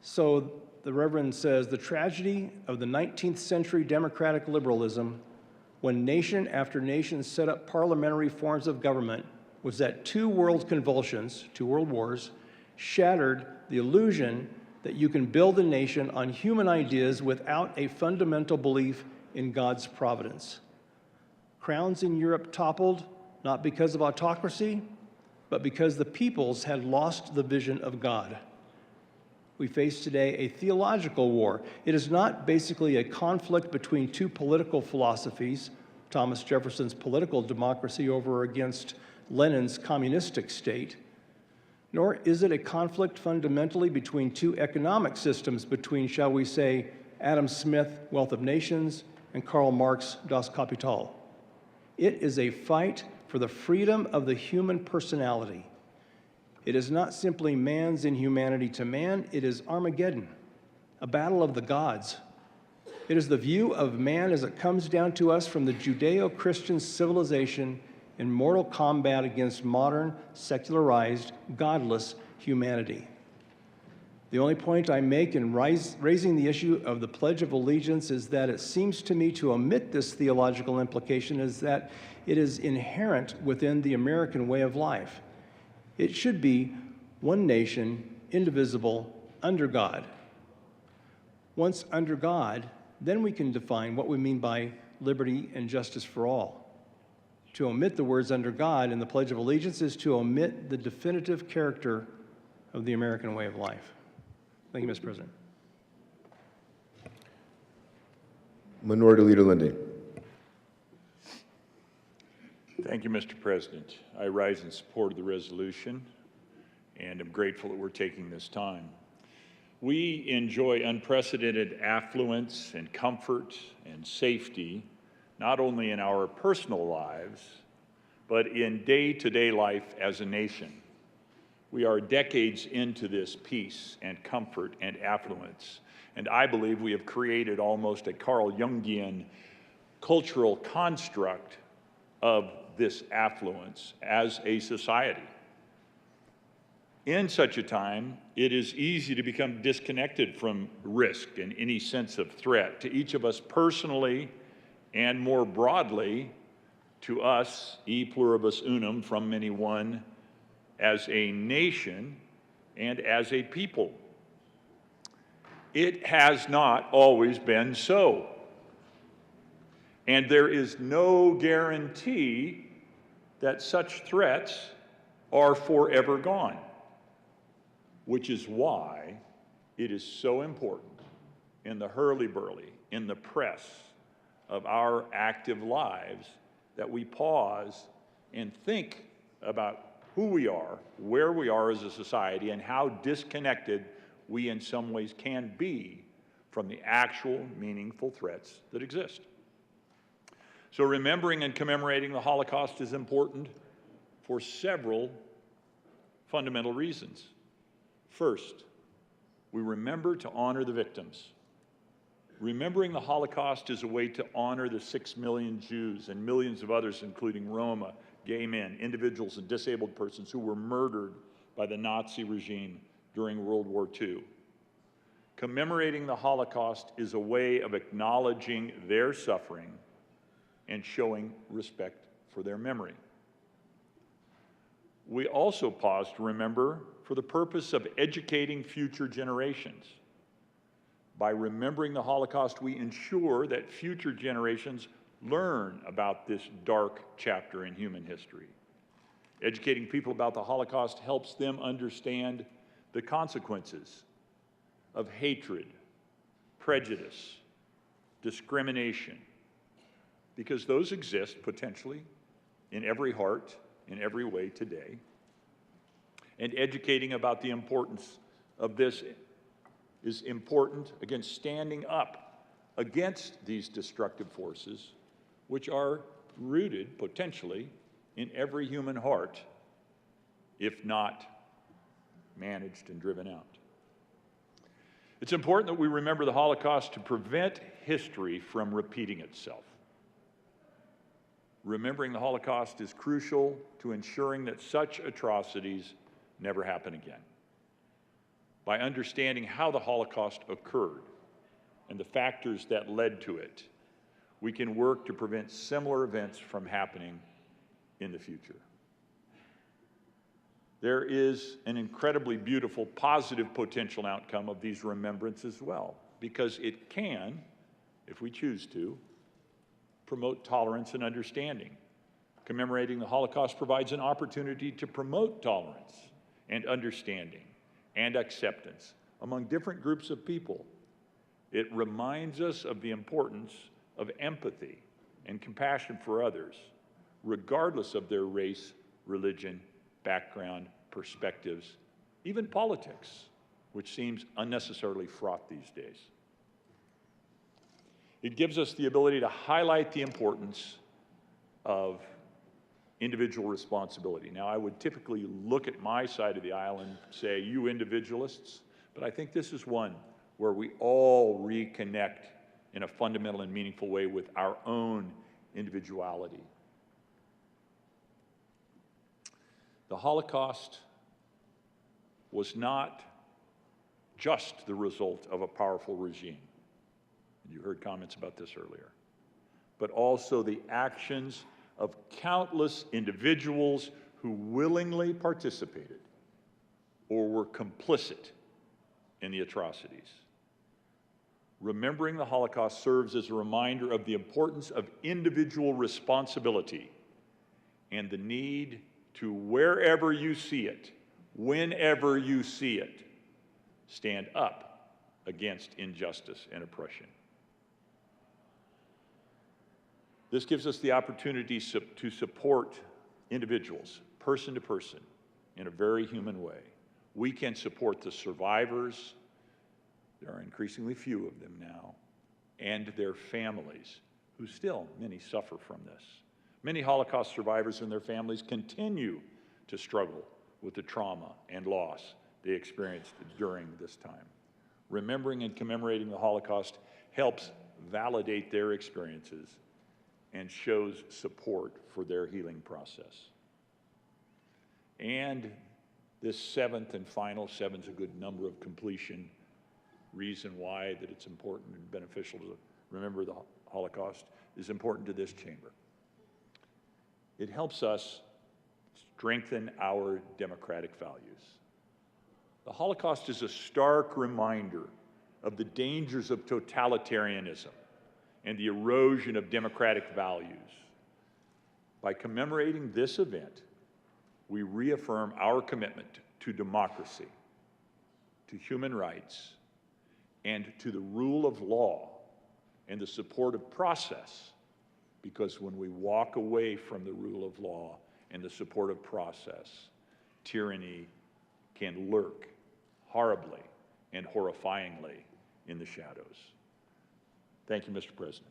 So the Reverend says, the tragedy of the 19th century democratic liberalism, when nation after nation set up parliamentary forms of government, was that two world convulsions, 2 world wars, shattered the illusion that you can build a nation on human ideas without a fundamental belief in God's providence. Crowns in Europe toppled, not because of autocracy, but because the peoples had lost the vision of God. We face today a theological war. It is not basically a conflict between two political philosophies, Thomas Jefferson's political democracy over against Lenin's communistic state, nor is it a conflict fundamentally between two economic systems, between, shall we say, Adam Smith, Wealth of Nations, and Karl Marx, Das Kapital. It is a fight for the freedom of the human personality. It is not simply man's inhumanity to man, it is Armageddon, a battle of the gods. It is the view of man as it comes down to us from the Judeo-Christian civilization in mortal combat against modern, secularized, godless humanity. The only point I make in raising the issue of the Pledge of Allegiance is that it seems to me to omit this theological implication is that it is inherent within the American way of life. It should be one nation, indivisible, under God. Once under God, then we can define what we mean by liberty and justice for all. To omit the words under God in the Pledge of Allegiance is to omit the definitive character of the American way of life. Thank you, Mr. President. Minority Leader Lindy. Thank you, Mr. President. I rise in support of the resolution and am grateful that we're taking this time. We enjoy unprecedented affluence and comfort and safety, not only in our personal lives, but in day-to-day life as a nation. We are decades into this peace and comfort and affluence, and I believe we have created almost a Carl Jungian cultural construct of this affluence as a society. In such a time, it is easy to become disconnected from risk and any sense of threat to each of us personally and more broadly to us, e pluribus unum, from many one, as a nation and as a people. It has not always been so. And there is no guarantee that such threats are forever gone, which is why it is so important in the hurly-burly, in the press of our active lives, that we pause and think about who we are, where we are as a society, and how disconnected we in some ways can be from the actual meaningful threats that exist. So remembering and commemorating the Holocaust is important for several fundamental reasons. First, we remember to honor the victims. Remembering the Holocaust is a way to honor the 6 million Jews and millions of others, including Roma, gay men, individuals, and disabled persons who were murdered by the Nazi regime during World War II. Commemorating the Holocaust is a way of acknowledging their suffering and showing respect for their memory. We also pause to remember for the purpose of educating future generations. By remembering the Holocaust, we ensure that future generations learn about this dark chapter in human history. Educating people about the Holocaust helps them understand the consequences of hatred, prejudice, discrimination, because those exist potentially in every heart, in every way today. And educating about the importance of this is important against standing up against these destructive forces, which are rooted potentially in every human heart, if not managed and driven out. It's important that we remember the Holocaust to prevent history from repeating itself. Remembering the Holocaust is crucial to ensuring that such atrocities never happen again. By understanding how the Holocaust occurred and the factors that led to it, we can work to prevent similar events from happening in the future. There is an incredibly beautiful, positive potential outcome of these remembrances as well, because it can, if we choose to, promote tolerance and understanding. Commemorating the Holocaust provides an opportunity to promote tolerance and understanding and acceptance among different groups of people. It reminds us of the importance of empathy and compassion for others, regardless of their race, religion, background, perspectives, even politics, which seems unnecessarily fraught these days. It gives us the ability to highlight the importance of individual responsibility. Now, I would typically look at my side of the aisle and say, you individualists, but I think this is one where we all reconnect in a fundamental and meaningful way with our own individuality. The Holocaust was not just the result of a powerful regime. You heard comments about this earlier. But also the actions of countless individuals who willingly participated or were complicit in the atrocities. Remembering the Holocaust serves as a reminder of the importance of individual responsibility and the need to, wherever you see it, whenever you see it, stand up against injustice and oppression. This gives us the opportunity to support individuals, person to person, in a very human way. We can support the survivors, there are increasingly few of them now, and their families, who still, many suffer from this. Many Holocaust survivors and their families continue to struggle with the trauma and loss they experienced during this time. Remembering and commemorating the Holocaust helps validate their experiences and shows support for their healing process. And this seventh and final, seven's a good number of completion, reason why that it's important and beneficial to remember the Holocaust is important to this chamber. It helps us strengthen our democratic values. The Holocaust is a stark reminder of the dangers of totalitarianism and the erosion of democratic values. By commemorating this event, we reaffirm our commitment to democracy, to human rights, and to the rule of law and the supportive process, because when we walk away from the rule of law and the supportive process, tyranny can lurk horribly and horrifyingly in the shadows. Thank you, Mr. President.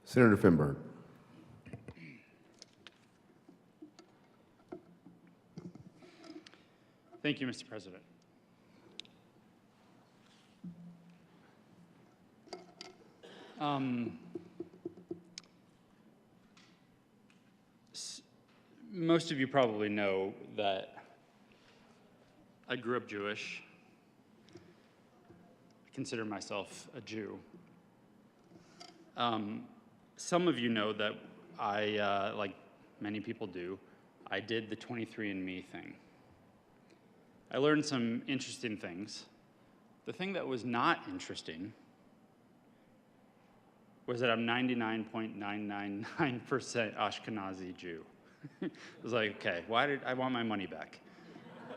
Senator Finberg. Thank you, Mr. President. Most of you probably know that I grew up Jewish. I consider myself a Jew. Some of you know that I, like many people do, I did the 23andMe thing. I learned some interesting things. The thing that was not interesting was that I'm 99.999% Ashkenazi Jew. I was like, okay, why did I want my money back?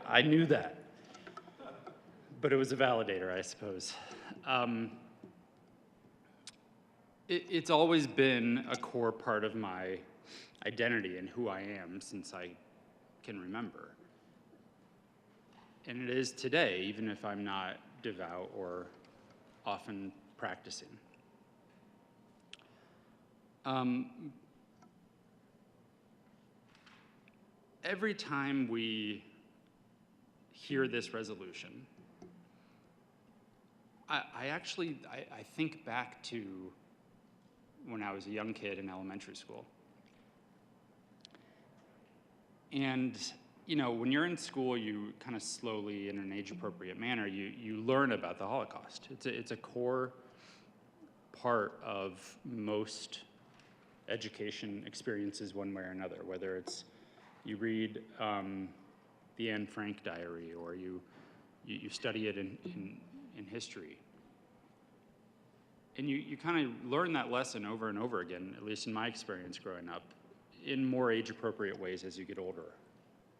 I knew that, but it was a validator, I suppose. It's always been a core part of my identity and who I am since I can remember. And it is today, even if I'm not devout or often practicing. Every time we hear this resolution, I think back to when I was a young kid in elementary school. And, you know, when you're in school, you kind of slowly, in an age-appropriate manner, you learn about the Holocaust. It's a core part of most education experiences one way or another, whether it's you read the Anne Frank diary or you study it in history. And you kind of learn that lesson over and over again, at least in my experience growing up, in more age-appropriate ways as you get older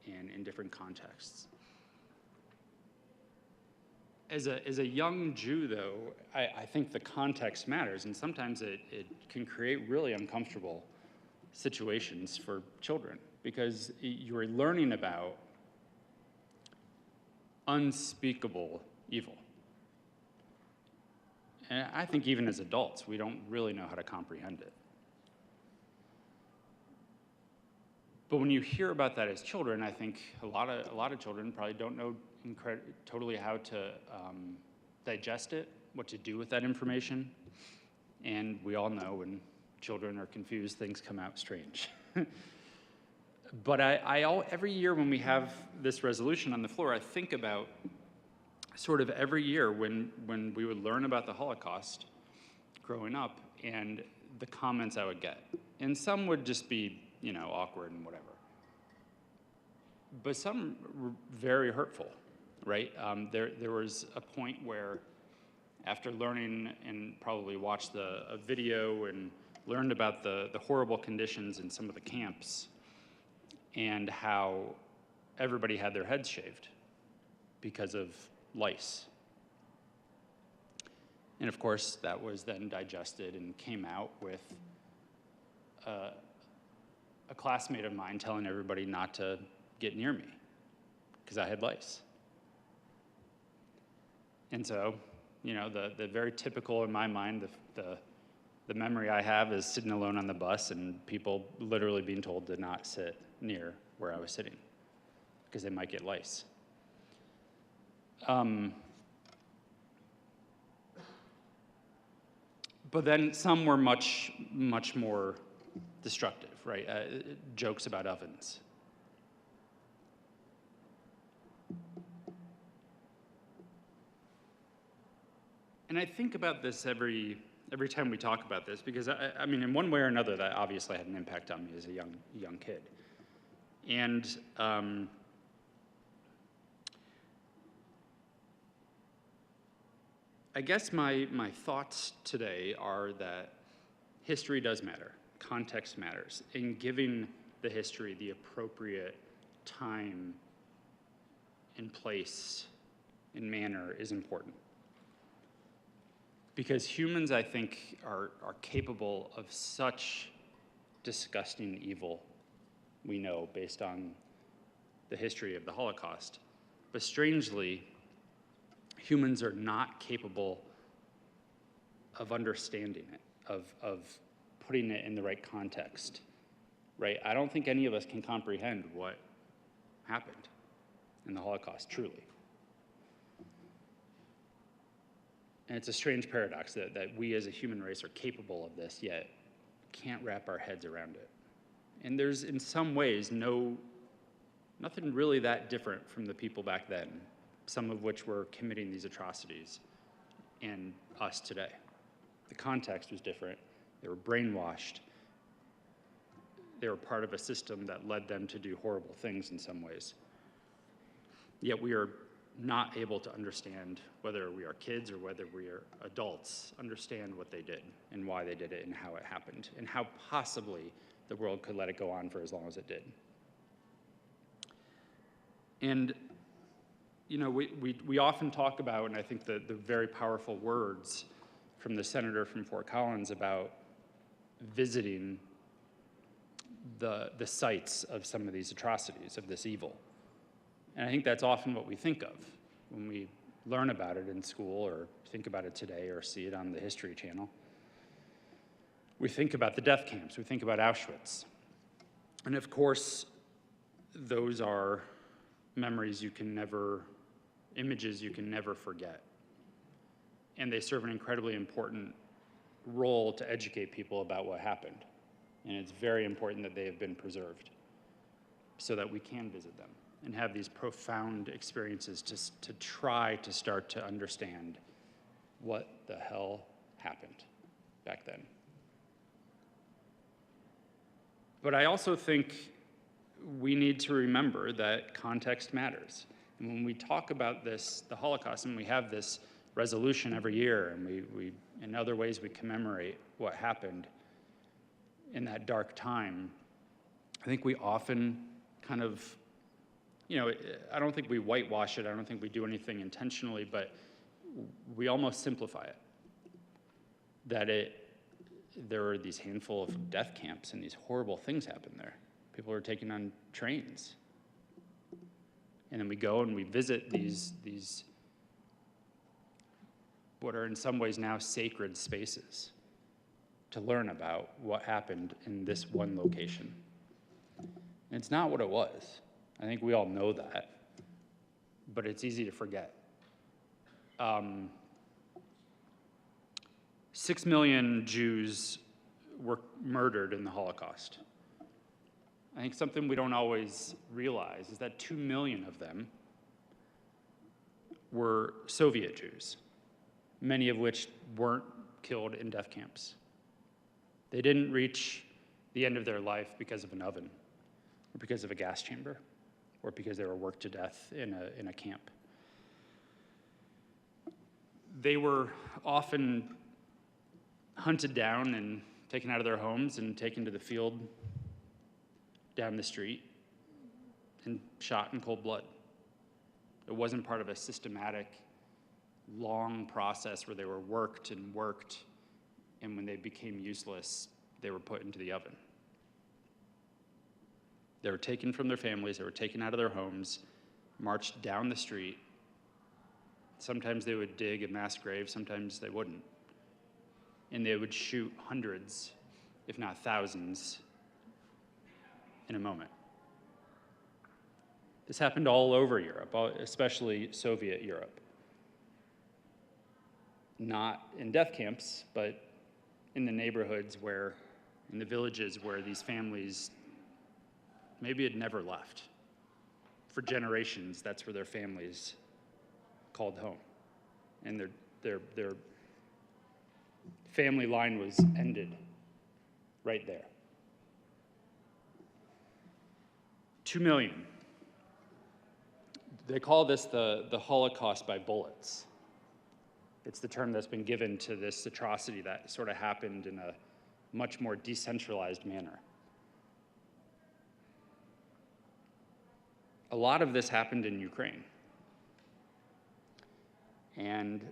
and in different contexts. As a young Jew, though, I think the context matters, and sometimes it can create really uncomfortable situations for children because you're learning about unspeakable evil. And I think even as adults, we don't really know how to comprehend it. But when you hear about that as children, I think a lot of children probably don't know totally how to digest it, what to do with that information. And we all know when children are confused, things come out strange. But every year when we have this resolution on the floor, I think about sort of every year when we would learn about the Holocaust growing up and the comments I would get. And some would just be, awkward and whatever. But some were very hurtful, right? There was a point where after learning and probably watched a video and learned about the horrible conditions in some of the camps and how everybody had their heads shaved because of lice. And of course, that was then digested and came out with a classmate of mine telling everybody not to get near me because I had lice. And so, the very typical in my mind, the memory I have is sitting alone on the bus and people literally being told to not sit near where I was sitting because they might get lice. But then some were much, much more destructive, right? Jokes about ovens. And I think about this every time we talk about this because, I mean, in one way or another, that obviously had an impact on me as a young kid. And I guess my thoughts today are that history does matter, context matters, and giving the history the appropriate time and place and manner is important. Because humans, I think, are capable of such disgusting evil, we know, based on the history of the Holocaust. But strangely, humans are not capable of understanding it, of putting it in the right context, right? I don't think any of us can comprehend what happened in the Holocaust, truly. And it's a strange paradox that we as a human race are capable of this, yet can't wrap our heads around it. And there's, in some ways, nothing really that different from the people back then, some of which were committing these atrocities, and us today. The context was different. They were brainwashed. They were part of a system that led them to do horrible things in some ways. Yet we are not able to understand, whether we are kids or whether we are adults, understand what they did and why they did it and how it happened and how possibly the world could let it go on for as long as it did. And we often talk about, and I think the very powerful words from the senator from Fort Collins about visiting the sites of some of these atrocities, of this evil. And I think that's often what we think of when we learn about it in school or think about it today or see it on the History Channel. We think about the death camps. We think about Auschwitz. And of course, those are memories images you can never forget. And they serve an incredibly important role to educate people about what happened. And it's very important that they have been preserved so that we can visit them and have these profound experiences to try to start to understand what the hell happened back then. But I also think we need to remember that context matters. And when we talk about this, the Holocaust, and we have this resolution every year, and we in other ways we commemorate what happened in that dark time, I think we often kind of, I don't think we whitewash it, I don't think we do anything intentionally, but we almost simplify it. That there were these handful of death camps and these horrible things happened there. People were taken on trains. And then we go and we visit these what are in some ways now sacred spaces to learn about what happened in this one location. It's not what it was. I think we all know that, but it's easy to forget. 6 million Jews were murdered in the Holocaust. I think something we don't always realize is that 2 million of them were Soviet Jews, many of which weren't killed in death camps. They didn't reach the end of their life because of an oven, or because of a gas chamber, or because they were worked to death in a camp. They were often hunted down and taken out of their homes and taken to the field down the street and shot in cold blood. It wasn't part of a systematic, long process where they were worked, and when they became useless, they were put into the oven. They were taken from their families, they were taken out of their homes, marched down the street. Sometimes they would dig a mass grave, sometimes they wouldn't. And they would shoot hundreds, if not thousands, in a moment. This happened all over Europe, especially Soviet Europe. Not in death camps, but in the neighborhoods in the villages where these families maybe had never left. For generations, that's where their families called home. And their family line was ended right there. 2 million. They call this the Holocaust by bullets. It's the term that's been given to this atrocity that sort of happened in a much more decentralized manner. A lot of this happened in Ukraine. And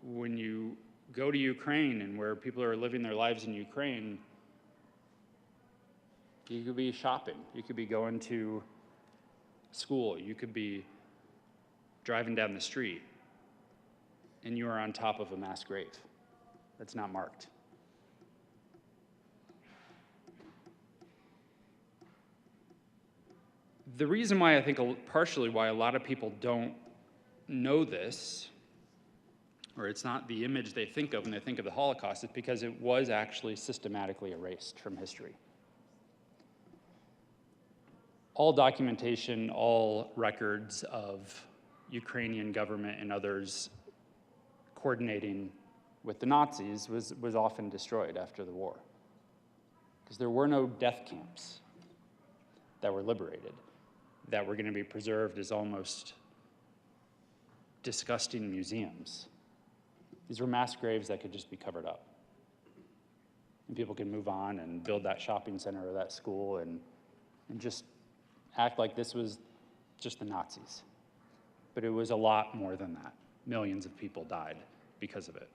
when you go to Ukraine and where people are living their lives in Ukraine, you could be shopping, you could be going to school, you could be driving down the street, and you are on top of a mass grave that's not marked. The reason why I think partially why a lot of people don't know this, or it's not the image they think of when they think of the Holocaust, is because it was actually systematically erased from history. All documentation, all records of Ukrainian government and others coordinating with the Nazis was often destroyed after the war. Because there were no death camps that were liberated, that were going to be preserved as almost disgusting museums. These were mass graves that could just be covered up. And people could move on and build that shopping center or that school and just act like this was just the Nazis. But it was a lot more than that. Millions of people died because of it.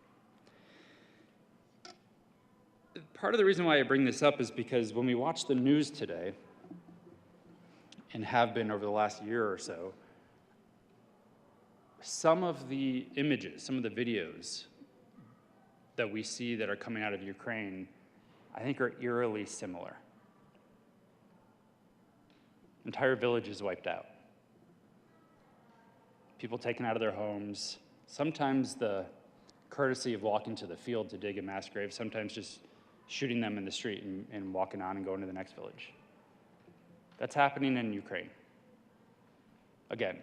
Part of the reason why I bring this up is because when we watch the news today, and have been over the last year or so, some of the images, some of the videos that we see that are coming out of Ukraine, I think are eerily similar. Entire villages wiped out. People taken out of their homes, sometimes the courtesy of walking to the field to dig a mass grave, sometimes just shooting them in the street and walking on and going to the next village. That's happening in Ukraine. Again.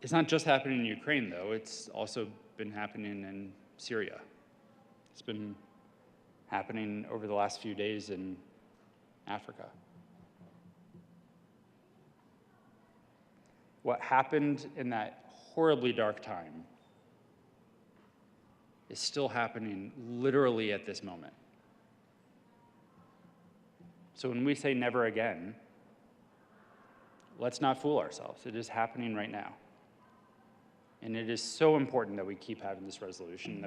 It's not just happening in Ukraine, though. It's also been happening in Syria. It's been happening over the last few days in Africa. What happened in that horribly dark time is still happening literally at this moment. So when we say never again, let's not fool ourselves. It is happening right now. And it is so important that we keep having this resolution,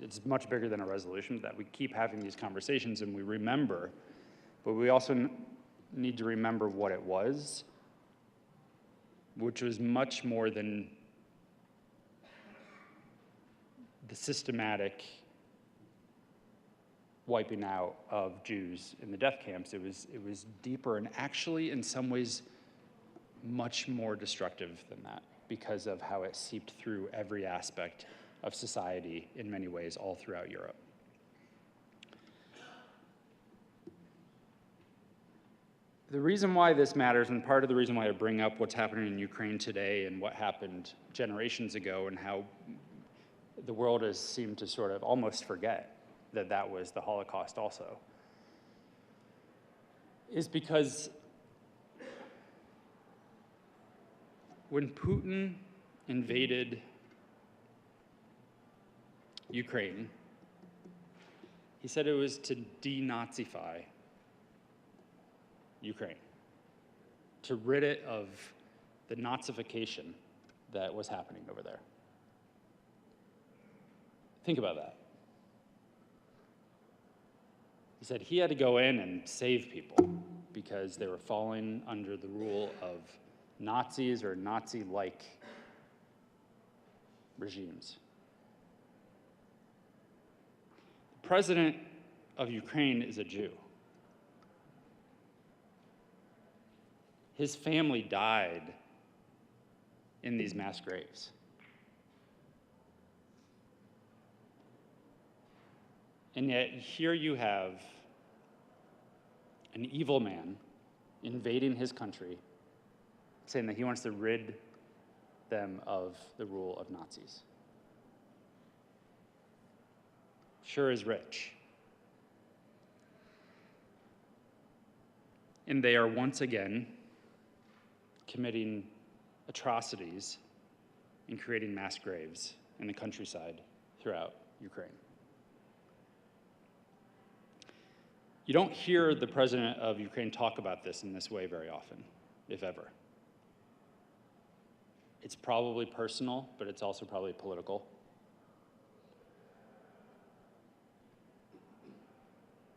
it's much bigger than a resolution, that we keep having these conversations and we remember, but we also need to remember what it was which was much more than the systematic wiping out of Jews in the death camps. It was deeper and actually, in some ways, much more destructive than that because of how it seeped through every aspect of society in many ways all throughout Europe. The reason why this matters, and part of the reason why I bring up what's happening in Ukraine today and what happened generations ago and how the world has seemed to sort of almost forget that that was the Holocaust also, is because when Putin invaded Ukraine, he said it was to denazify Ukraine, to rid it of the Nazification that was happening over there. Think about that. He said he had to go in and save people because they were falling under the rule of Nazis or Nazi-like regimes. The president of Ukraine is a Jew. His family died in these mass graves. And yet here you have an evil man invading his country, saying that he wants to rid them of the rule of Nazis. Sure is rich. And they are once again committing atrocities and creating mass graves in the countryside throughout Ukraine. You don't hear the president of Ukraine talk about this in this way very often, if ever. It's probably personal, but it's also probably political.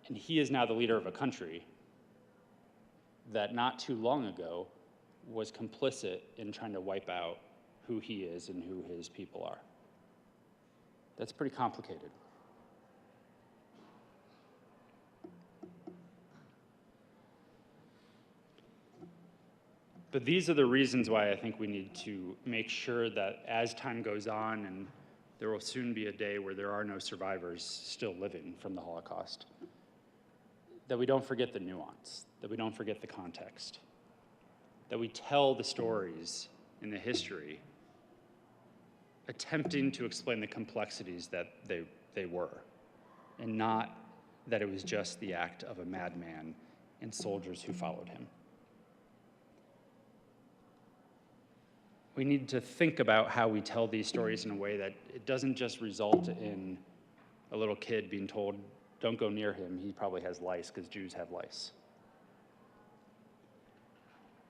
And he is now the leader of a country that not too long ago was complicit in trying to wipe out who he is and who his people are. That's pretty complicated. But these are the reasons why I think we need to make sure that as time goes on, and there will soon be a day where there are no survivors still living from the Holocaust, that we don't forget the nuance, that we don't forget the context, that we tell the stories in the history, attempting to explain the complexities that they were, and not that it was just the act of a madman and soldiers who followed him. We need to think about how we tell these stories in a way that it doesn't just result in a little kid being told, don't go near him, he probably has lice, because Jews have lice.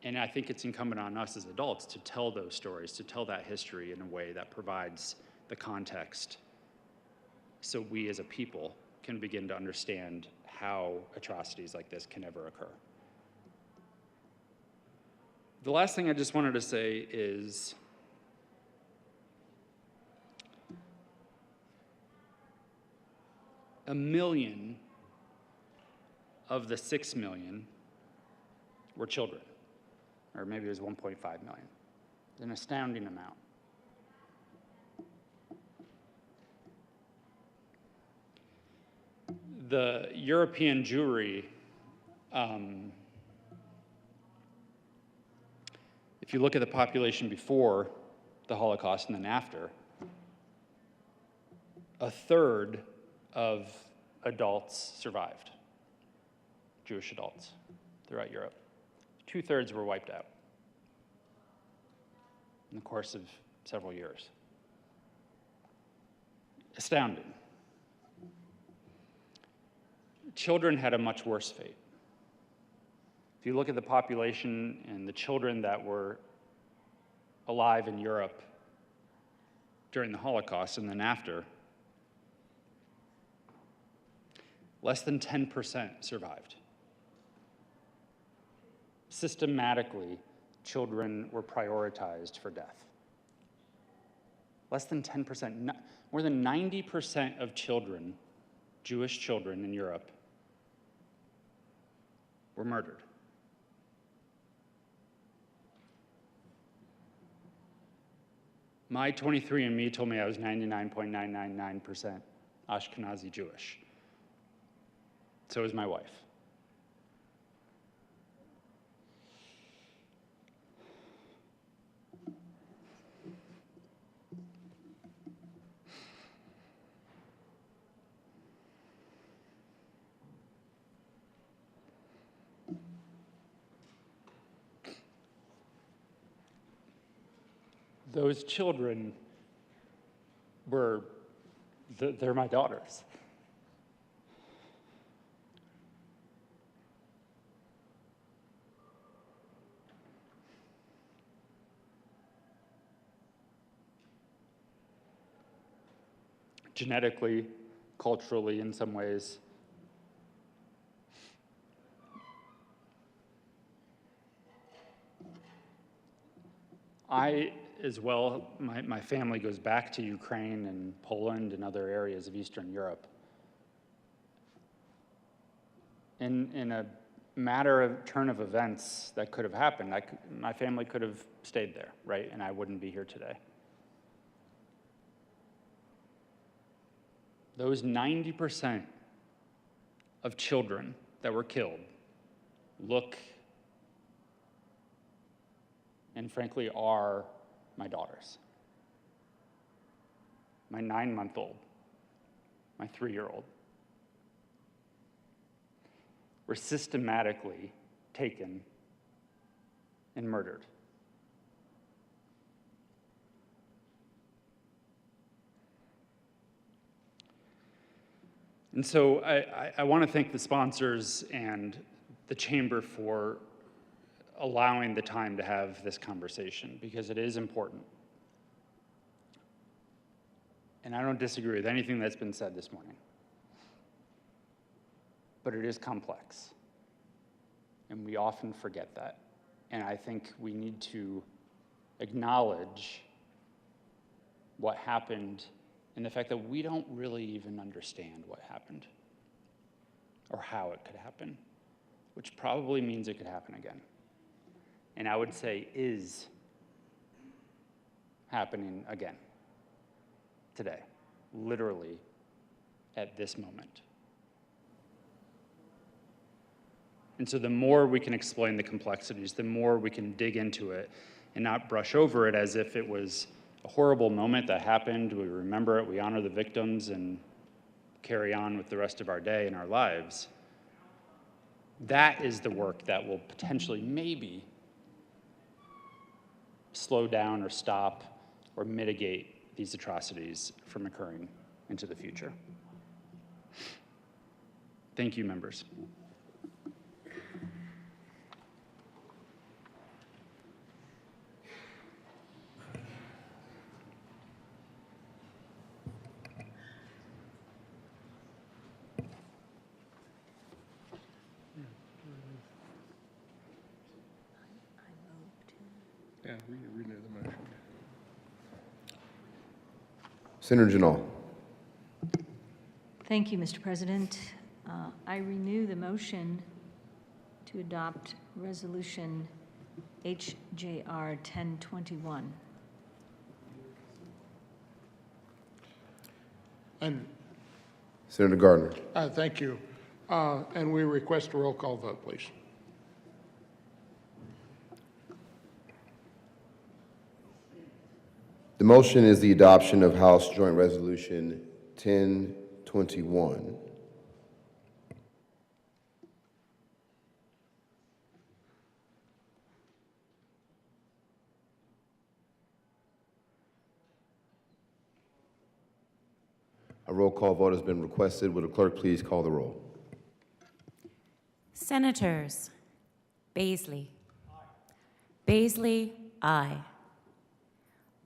And I think it's incumbent on us as adults to tell those stories, to tell that history in a way that provides the context so we as a people can begin to understand how atrocities like this can ever occur. The last thing I just wanted to say is a million of the 6 million were children, or maybe it was 1.5 million. An astounding amount. The European Jewry, if you look at the population before the Holocaust and then after, a third of adults survived, Jewish adults, throughout Europe. 2/3 were wiped out in the course of several years. Astounding. Children had a much worse fate. If you look at the population and the children that were alive in Europe during the Holocaust and then after, less than 10% survived. Systematically children were prioritized for death. Less than 10%, more than 90% of children, Jewish children in Europe, were murdered. My 23andMe told me I was 99.999% Ashkenazi Jewish. So is my wife. Those children they're my daughters. Genetically, culturally, in some ways, I, as well, my family goes back to Ukraine and Poland and other areas of Eastern Europe. In a turn of events that could have happened, my family could have stayed there, right? And I wouldn't be here today. Those 90% of children that were killed look and frankly are my daughters. My 9-month-old, my 3-year-old, were systematically taken and murdered. And so I want to thank the sponsors and the Chamber for allowing the time to have this conversation, because it is important. And I don't disagree with anything that's been said this morning. But it is complex. And we often forget that. And I think we need to acknowledge what happened and the fact that we don't really even understand what happened or how it could happen, which probably means it could happen again. And I would say is happening again today, literally at this moment. And so the more we can explain the complexities, the more we can dig into it and not brush over it as if it was a horrible moment that happened. We remember it, we honor the victims, and carry on with the rest of our day and our lives. That is the work that will potentially maybe slow down or stop or mitigate these atrocities from occurring into the future. Thank you, members. Yeah, renew the motion. Senator Janal. Thank you, Mr. President. I renew the motion to adopt Resolution HJR 1021. And Senator Gardner. thank you. And we request a roll call vote, please. The motion is the adoption of House Joint Resolution 1021. A roll call vote has been requested. Would the clerk please call the roll? Senators Baisley. Baisley, aye.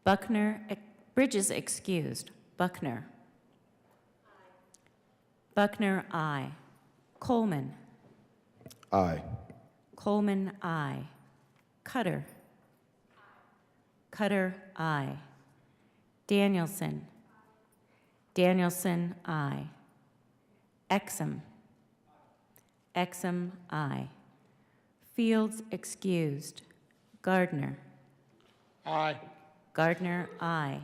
Buckner, Bridges excused. Buckner. Buckner, aye. Coleman. Aye. Coleman, aye. Cutter. Cutter, I. Danielson. Danielson, I. Exum. Exum, I. Fields excused. Gardner. Aye. Gardner, I.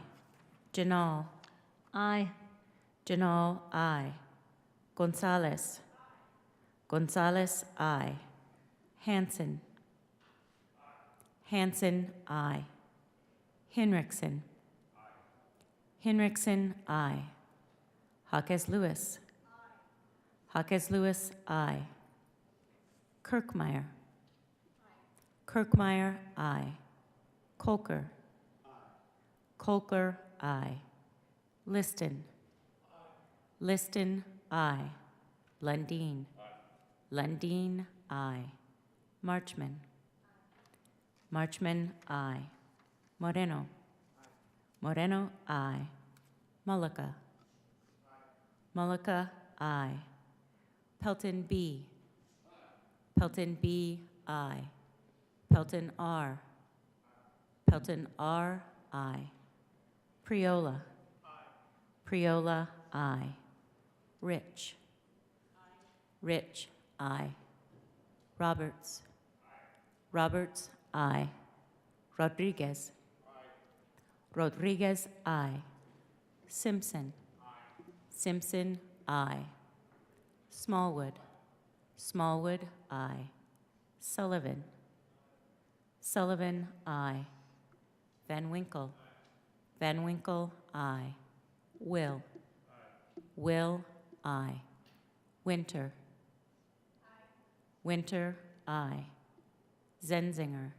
Janal. Aye. Janal, I. Gonzalez. Gonzalez, I. Hanson. Hanson, I. Hinrichsen. Hinrichsen, I. Hawkes Lewis. Hawkes Lewis, I. Kirkmeyer. Kirkmeyer, I. Kolker. Kolker, I. Liston. Liston, I. Lundeen. Lundeen, I. Marchman. Marchman, I. Moreno. Moreno, I. Mullica. Mullica, I. Pelton, B. Pelton, B, I. Pelton, R. Pelton, R, I. Priola. Priola, I. Rich. Rich, I. Roberts. Roberts, I. Rodriguez. Rodriguez, I. Simpson. Simpson, I. Smallwood. Smallwood, I. Sullivan. Sullivan, I. Van Winkle. Van Winkle, I. Will. Will, I. Winter. Winter, I. Zenzinger.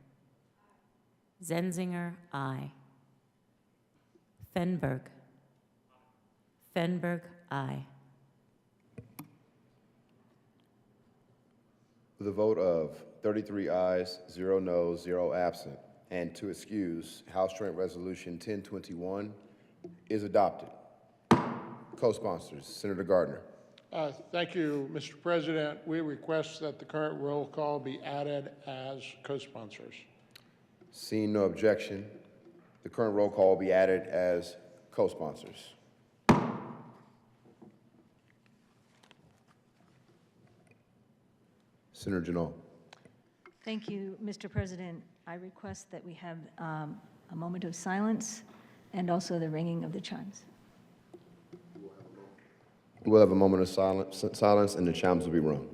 Zenzinger, I. Fenberg. Fenberg, I. With a vote of 33 ayes, 0 noes, 0 absent, and to excuse, House Joint Resolution 1021 is adopted. Co-sponsors, Senator Gardner. Thank you, Mr. President. We request that the current roll call be added as co-sponsors. Seeing no objection, the current roll call will be added as co-sponsors. Senator Janot. Thank you, Mr. President. I request that we have a moment of silence and also the ringing of the chimes. We'll have a moment of silence and the chimes will be rung.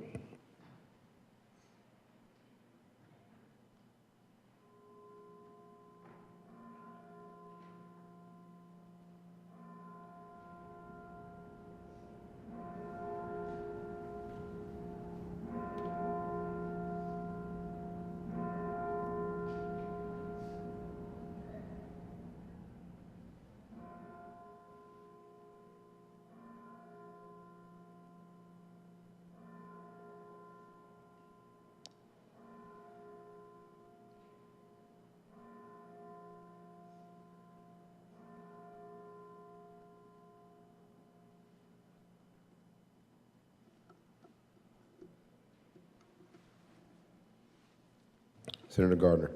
Senator Gardner.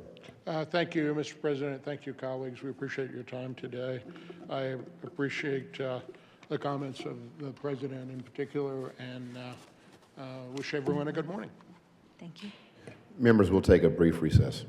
Thank you, Mr. President. Thank you, colleagues. We appreciate your time today. I appreciate the comments of the President in particular, and wish everyone a good morning. Thank you. Members will take a brief recess.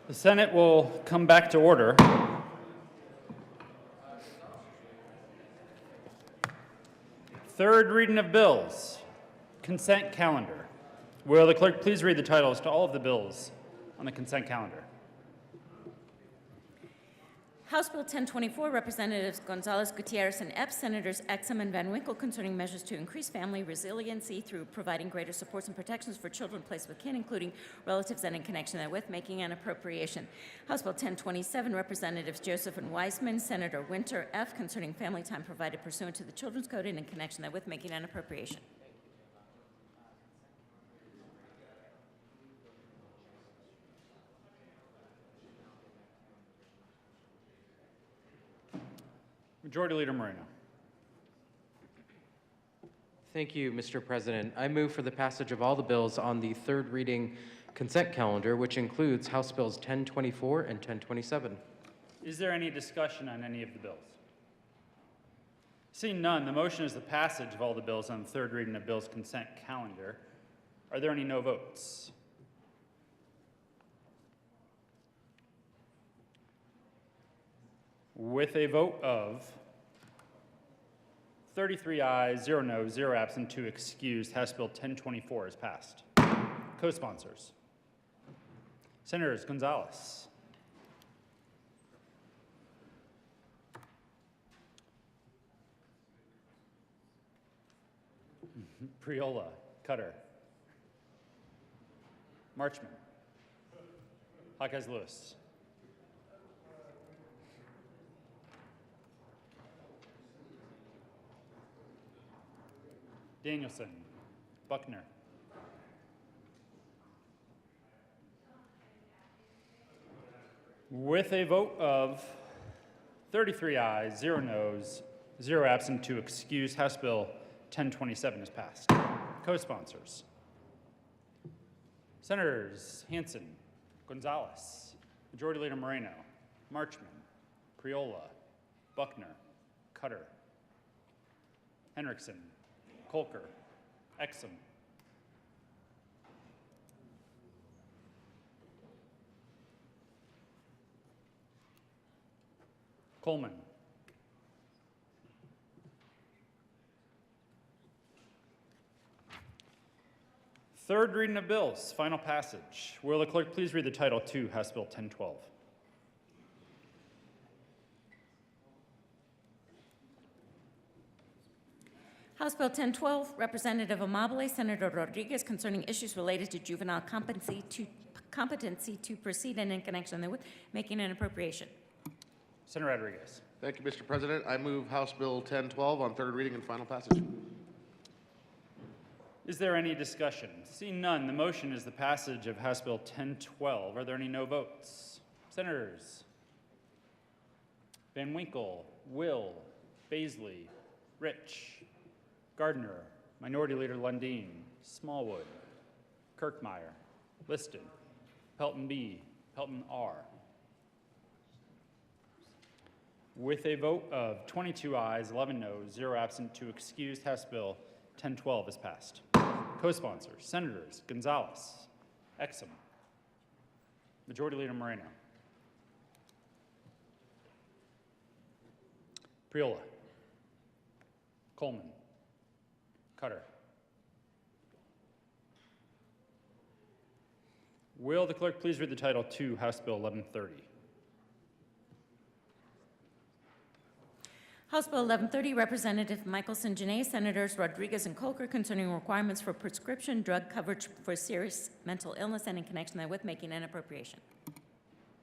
The Senate will come back to order. Third reading of bills. Consent calendar. Will the clerk please read the titles to all of the bills on the consent calendar? House Bill 1024, Representatives Gonzalez, Gutierrez, and Epps, Senators Exum and Van Winkle, concerning measures to increase family resiliency through providing greater supports and protections for children placed with kin, including relatives and in connection therewith, making an appropriation. House Bill 1027, Representatives Joseph and Weisman, Senator Winter, F, concerning family time provided pursuant to the Children's Code and in connection therewith, making an appropriation. Majority Leader Moreno. Thank you, Mr. President. I move for the passage of all the bills on the third reading consent calendar, which includes House Bills 1024 and 1027. Is there any discussion on any of the bills? Seeing none, the motion is the passage of all the bills on the third reading of bills consent calendar. Are there any no votes? With a vote of 33 ayes, 0 noes, 0 absent, 2 excused, House Bill 1024 is passed. Co-sponsors. Senators Gonzalez, Priola, Cutter, Marchman, Hawkes Lewis, Danielson, Buckner, with a vote of 33 ayes, 0 noes, 0 absent, 2 excused, House Bill 1027 is passed. Co-sponsors. Senators Hansen, Gonzalez, Majority Leader Moreno, Marchman, Priola, Buckner, Cutter, Henriksen, Kolker, Exum, Coleman, third reading of bills, final passage. Will the clerk please read the title to House Bill 1012? House Bill 1012, Representative Amabile, Senator Rodriguez, concerning issues related to juvenile competency to proceed and in connection therewith, making an appropriation. Senator Rodriguez. Thank you, Mr. President. I move House Bill 1012 on third reading and final passage. Is there any discussion? Seeing none, the motion is the passage of House Bill 1012. Are there any no votes? Senators Van Winkle, Will, Baisley, Rich, Gardner, Minority Leader Lundin, Smallwood, Kirkmeyer, Liston, Pelton B, Pelton R. With a vote of 22 ayes, 11 noes, 0 absent, 2 excused, House Bill 1012 is passed. Co-sponsors, Senators Gonzalez, Exum, Majority Leader Moreno, Priola, Coleman, Cutter. Will the clerk please read the title to House Bill 1130? House Bill 1130, Representative Michelson Janae, Senators Rodriguez and Kolker, concerning requirements for prescription drug coverage for serious mental illness and in connection therewith, making an appropriation.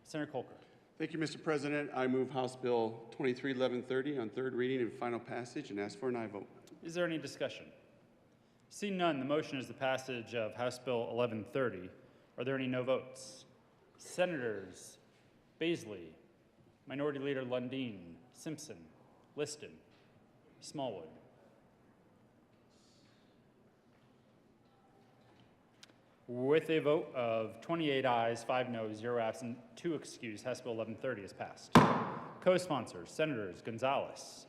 Senator Kolker. Thank you, Mr. President. I move House Bill 231130 on third reading and final passage and ask for an aye vote. Is there any discussion? Seeing none, the motion is the passage of House Bill 1130. Are there any no votes? Senators Baisley, Minority Leader Lundin, Simpson, Liston, Smallwood. With a vote of 28 ayes, 5 noes, 0 absent, 2 excused, House Bill 1130 is passed. Co-sponsors, Senators Gonzalez,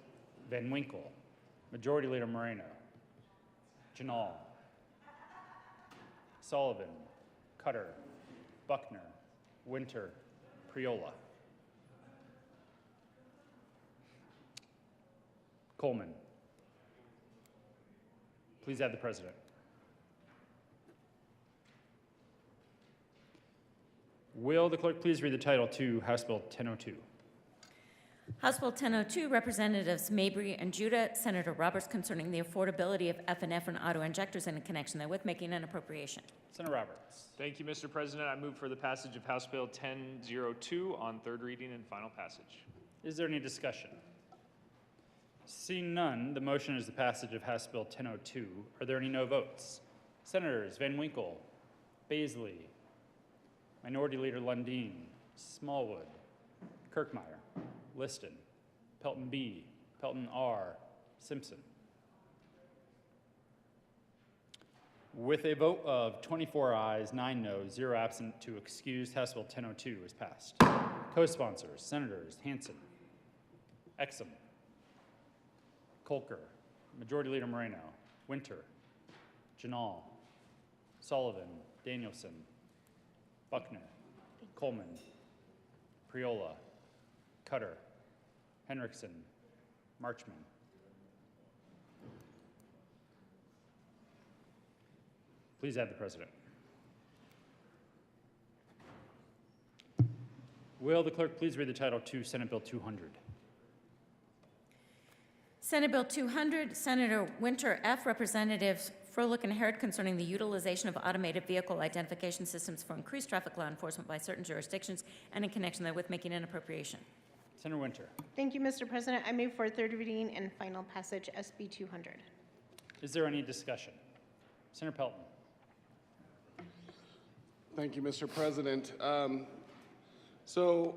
Van Winkle, Majority Leader Moreno, Janal, Sullivan, Cutter, Buckner, Winter, Priola. Coleman. Please add the president. Will the clerk please read the title to House Bill 1002? House Bill 1002, Representatives Mabry and Judah, Senator Roberts, concerning the affordability of F&F and auto injectors in connection therewith, making an appropriation. Senator Roberts. Thank you, Mr. President. I move for the passage of House Bill 1002 on third reading and final passage. Is there any discussion? Seeing none, the motion is the passage of House Bill 1002. Are there any no votes? Senators Van Winkle, Baisley, Minority Leader Lundin, Smallwood, Kirkmeyer, Liston, Pelton B, Pelton R, Simpson. With a vote of 24 ayes, 9 noes, 0 absent to excuse, House Bill 1002 is passed. Co-sponsors, Senators Hansen, Exum, Kolker, Majority Leader Moreno, Winter, Janal, Sullivan, Danielson, Buckner, Coleman, Priola, Cutter, Henriksen, Marchman. Please add the president. Will the clerk please read the title to Senate Bill 200? Senate Bill 200, Senator Winter F., Representatives Froelich and Herod, concerning the utilization of automated vehicle identification systems for increased traffic law enforcement by certain jurisdictions and in connection therewith making an appropriation. Senator Winter. Thank you, Mr. President. I move for third reading and final passage, SB 200. Is there any discussion? Senator Pelton. Thank you, Mr. President. So,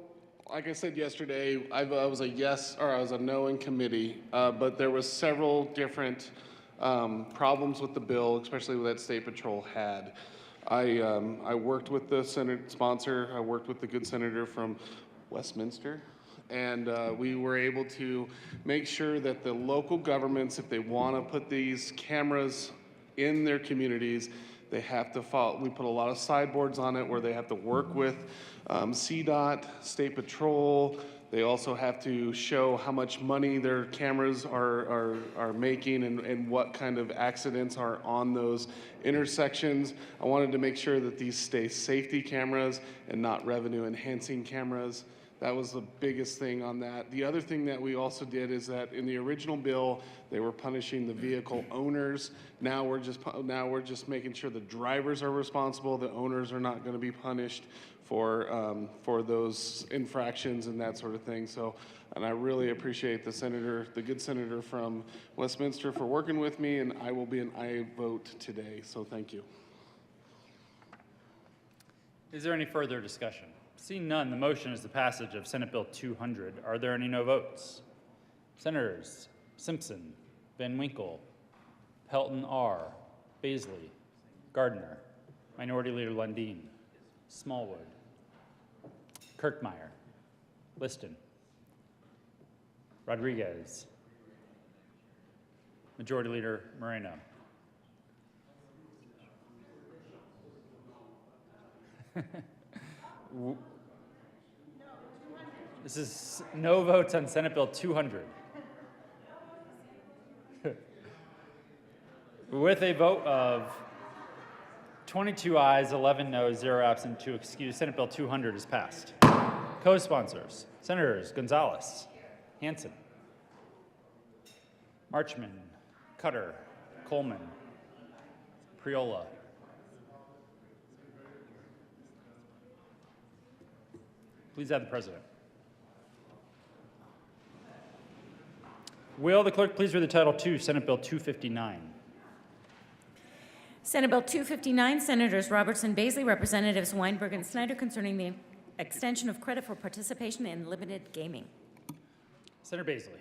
like I said yesterday, I was a yes or I was a no in committee, but there was several different problems with the bill, especially that State Patrol had. I worked with the Senate sponsor. I worked with the good senator from Westminster, and we were able to make sure that the local governments, if they want to put these cameras in their communities, they have to follow. We put a lot of sideboards on it where they have to work with CDOT, State Patrol. They also have to show how much money their cameras are making and what kind of accidents are on those intersections. I wanted to make sure that these stay safety cameras and not revenue enhancing cameras. That was the biggest thing on that. The other thing that we also did is that in the original bill, they were punishing the vehicle owners. Now we're just making sure the drivers are responsible. The owners are not going to be punished for those infractions and that sort of thing. So, and I really appreciate the good senator from Westminster for working with me, and I will be an aye vote today. So thank you. Is there any further discussion? Seeing none, the motion is the passage of Senate Bill 200. Are there any no votes? Senators Simpson, Van Winkle, Pelton R., Baisley, Gardner, Minority Leader Lundin, Smallwood, Kirkmeyer, Liston, Rodriguez, Majority Leader Moreno. This is no votes on Senate Bill 200. With a vote of 22 ayes, 11 noes, 0 absent to excuse, Senate Bill 200 is passed. Co-sponsors, Senators Gonzalez, Hansen, Marchman, Cutter, Coleman, Priola. Please add the president. Will the clerk please read the title to Senate Bill 259? Senate Bill 259, Senators Robertson, Baisley, Representatives Weinberg and Snyder, concerning the extension of credit for participation in limited gaming. Senator Baisley.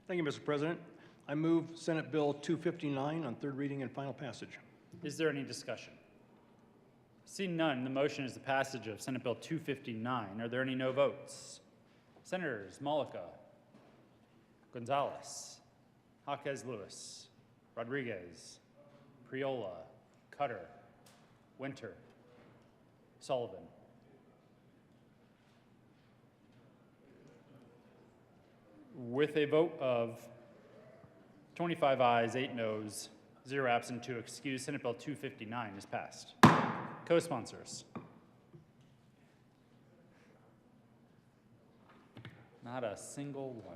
Thank you, Mr. President. I move Senate Bill 259 on third reading and final passage. Is there any discussion? Seeing none, the motion is the passage of Senate Bill 259. Are there any no votes? Senators Malika, Gonzalez, Jaquez Lewis, Rodriguez, Priola, Cutter, Winter, Sullivan. With a vote of 25 ayes, 8 noes, 0 absent, 2 excused, Senate Bill 259 is passed. Co-sponsors. Not a single one.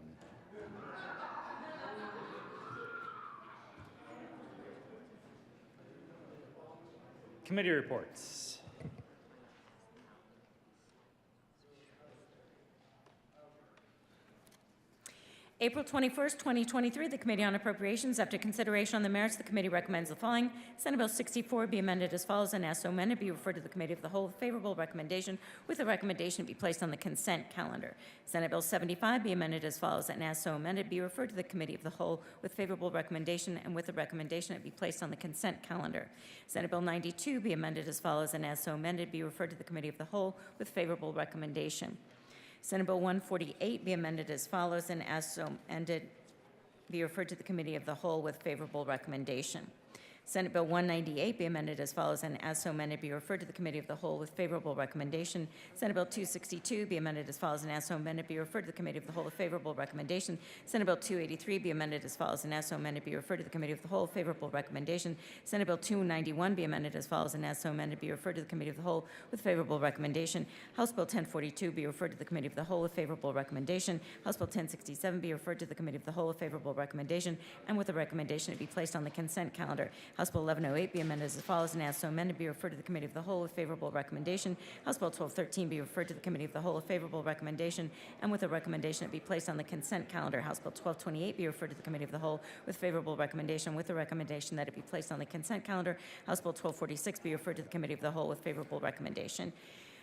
Committee reports. April 21st, 2023, the Committee on Appropriations, after consideration on the merits, the committee recommends the following. Senate Bill 64 be amended as follows, and as so amended, be referred to the Committee of the Whole with favorable recommendation, with a recommendation to be placed on the consent calendar. Senate Bill 75 be amended as follows, and as so amended, be referred to the Committee of the Whole with favorable recommendation and with a recommendation that be placed on the consent calendar. Senate Bill 92 be amended as follows, and as so amended, be referred to the Committee of the Whole with favorable recommendation. Senate Bill 148 be amended as follows, and as so amended, be referred to the Committee of the Whole with favorable recommendation. Senate Bill 198 be amended as follows, and as so amended, be referred to the Committee of the Whole with favorable recommendation. Senate Bill 262 be amended as follows, and as so amended, be referred to the Committee of the Whole with favorable recommendation. Senate Bill 283 be amended as follows, and as so amended, be referred to the Committee of the Whole with favorable recommendation. Senate Bill 291 be amended as follows, and as so amended, be referred to the Committee of the Whole with favorable recommendation. House Bill 1042 be referred to the Committee of the Whole with favorable recommendation. House Bill 1067 be referred to the Committee of the Whole with favorable recommendation, and with a recommendation to be placed on the consent calendar. House Bill 1108 be amended as follows, and as so amended, be referred to the Committee of the Whole with favorable recommendation. House Bill 1213 be referred to the Committee of the Whole with favorable recommendation, and with a recommendation to be placed on the consent calendar. House Bill 1228 be referred to the Committee of the Whole with favorable recommendation, with a recommendation that it be placed on the consent calendar. House Bill 1246 be referred to the Committee of the Whole with favorable recommendation.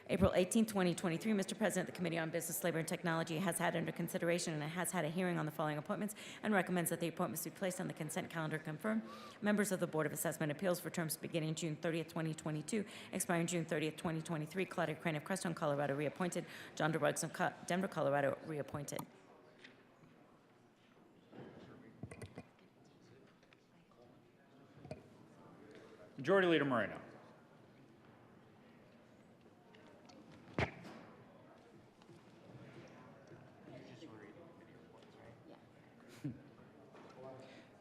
April 18, 2023, Mr. President, the Committee on Business, Labor, and Technology has had under consideration and has had a hearing on the following appointments and recommends that the appointments be placed on the consent calendar. Confirm members of the Board of Assessment Appeals for terms beginning June 30th, 2022, expiring June 30th, 2023. Claudia Crane of Crestone, Colorado, reappointed. John DeRuggs of Denver, Colorado, reappointed. Majority Leader Moreno.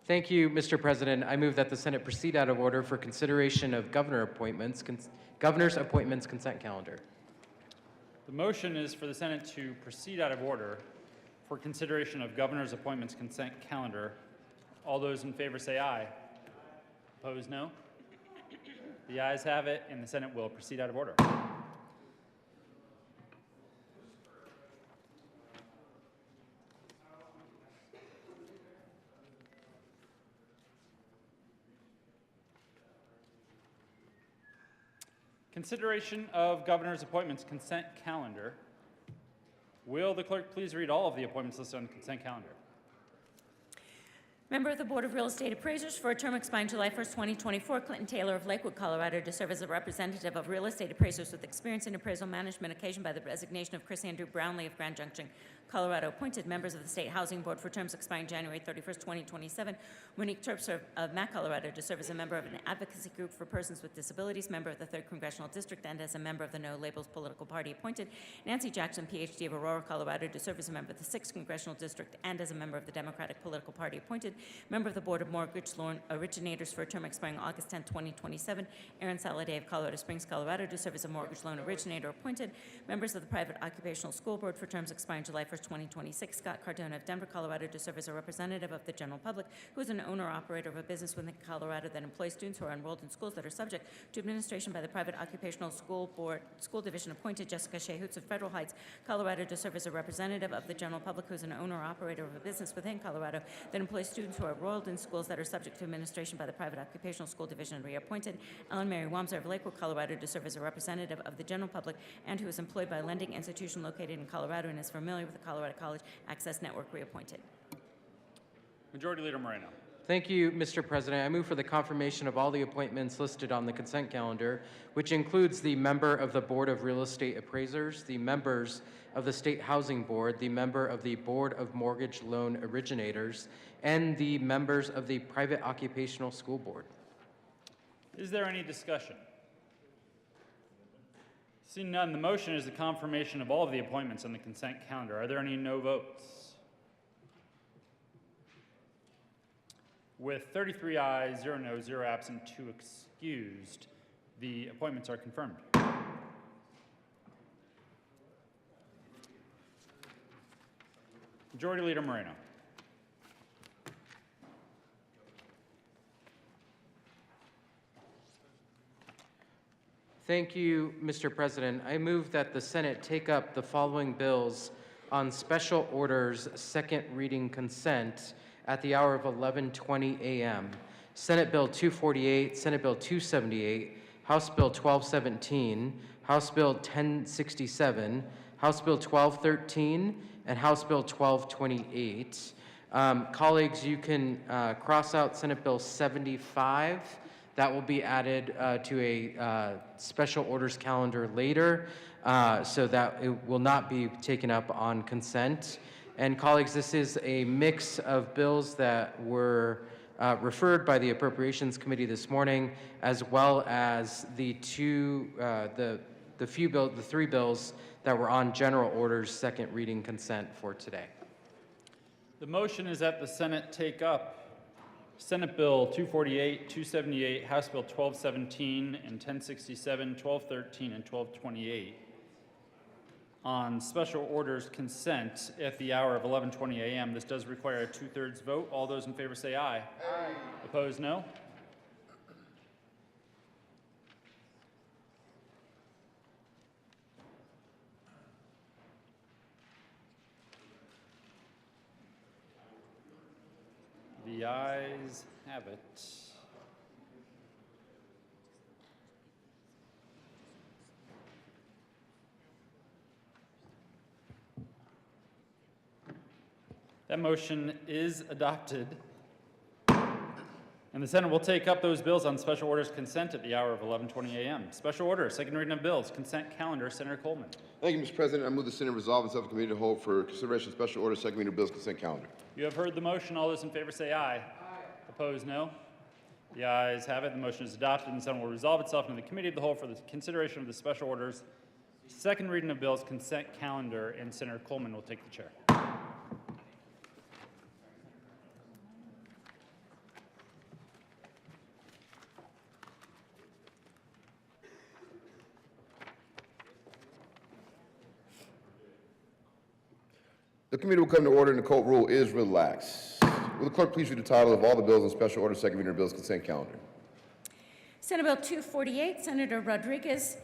Thank you, Mr. President. I move that the Senate proceed out of order for consideration of governor's appointments consent calendar. The motion is for the Senate to proceed out of order for consideration of governor's appointments consent calendar. All those in favor say aye. Opposed, no. The ayes have it, and the Senate will proceed out of order. Consideration of governor's appointments consent calendar. Will the clerk please read all of the appointments listed on the consent calendar? Member of the Board of Real Estate Appraisers for a term expiring July 1st, 2024, Clinton Taylor of Lakewood, Colorado, to serve as a representative of real estate appraisers with experience in appraisal management occasioned by the resignation of Chris Andrew Brownlee of Grand Junction, Colorado. Appointed members of the State Housing Board for terms expiring January 31st, 2027. Monique Terps of Mac, Colorado, to serve as a member of an advocacy group for persons with disabilities, member of the 3rd Congressional District, and as a member of the No Labels political party. Appointed Nancy Jackson, PhD of Aurora, Colorado, to serve as a member of the 6th Congressional District and as a member of the Democratic political party. Appointed member of the Board of Mortgage Loan Originators for a term expiring August 10, 2027. Aaron Saladay of Colorado Springs, Colorado, to serve as a mortgage loan originator. Appointed members of the Private Occupational School Board for terms expiring July 1st, 2026. Scott Cardona of Denver, Colorado, to serve as a representative of the general public who is an owner-operator of a business within Colorado that employs students who are enrolled in schools that are subject to administration by the Private Occupational School Board School Division. Appointed Jessica Shea Hoots of Federal Heights, Colorado, to serve as a representative of the general public who is an owner-operator of a business within Colorado that employs students who are enrolled in schools that are subject to administration by the Private Occupational School Division. Reappointed Ellen Mary Wamser of Lakewood, Colorado, to serve as a representative of the general public and who is employed by a lending institution located in Colorado and is familiar with the Colorado College Access Network. Reappointed. Majority Leader Moreno. Thank you, Mr. President. I move for the confirmation of all the appointments listed on the consent calendar, which includes the member of the Board of Real Estate Appraisers, the members of the State Housing Board, the member of the Board of Mortgage Loan Originators, and the members of the Private Occupational School Board. Is there any discussion? Seeing none, the motion is the confirmation of all of the appointments on the consent calendar. Are there any no votes? With 33 ayes, 0 noes, 0 absent, 2 excused, the appointments are confirmed. Majority Leader Moreno. Thank you, Mr. President. I move that the Senate take up the following bills on special orders, second reading consent at the hour of 11:20 a.m. Senate Bill 248, Senate Bill 278, House Bill 1217, House Bill 1067, House Bill 1213, and House Bill 1228. Colleagues, you can cross out Senate Bill 75. That will be added to a special orders calendar later, so that it will not be taken up on consent. And colleagues, this is a mix of bills that were referred by the Appropriations Committee this morning, as well as the three bills that were on general orders second reading consent for today. The motion is that the Senate take up Senate Bill 248, 278, House Bill 1217, and 1067, 1213, and 1228 on special orders consent at the hour of 11:20 a.m. This does require a 2/3 vote. All those in favor say aye. Aye. Opposed, no. The ayes have it. That motion is adopted. And the Senate will take up those bills on special orders consent at the hour of 11:20 a.m. Special order, second reading of bills, consent calendar, Senator Coleman. Thank you, Mr. President. I move the Senate resolve itself committee to hold for consideration of special order second reading of bills consent calendar. You have heard the motion. All those in favor say aye. Aye. Opposed, no. The ayes have it. The motion is adopted, and the Senate will resolve itself into the committee of the whole for the consideration of the special orders second reading of bills consent calendar, and Senator Coleman will take the chair. The committee will come to order and the court rule is relaxed. Will the clerk please read the title of all the bills on special order second reading of bills consent calendar? Senate Bill 248, Senator Rodriguez,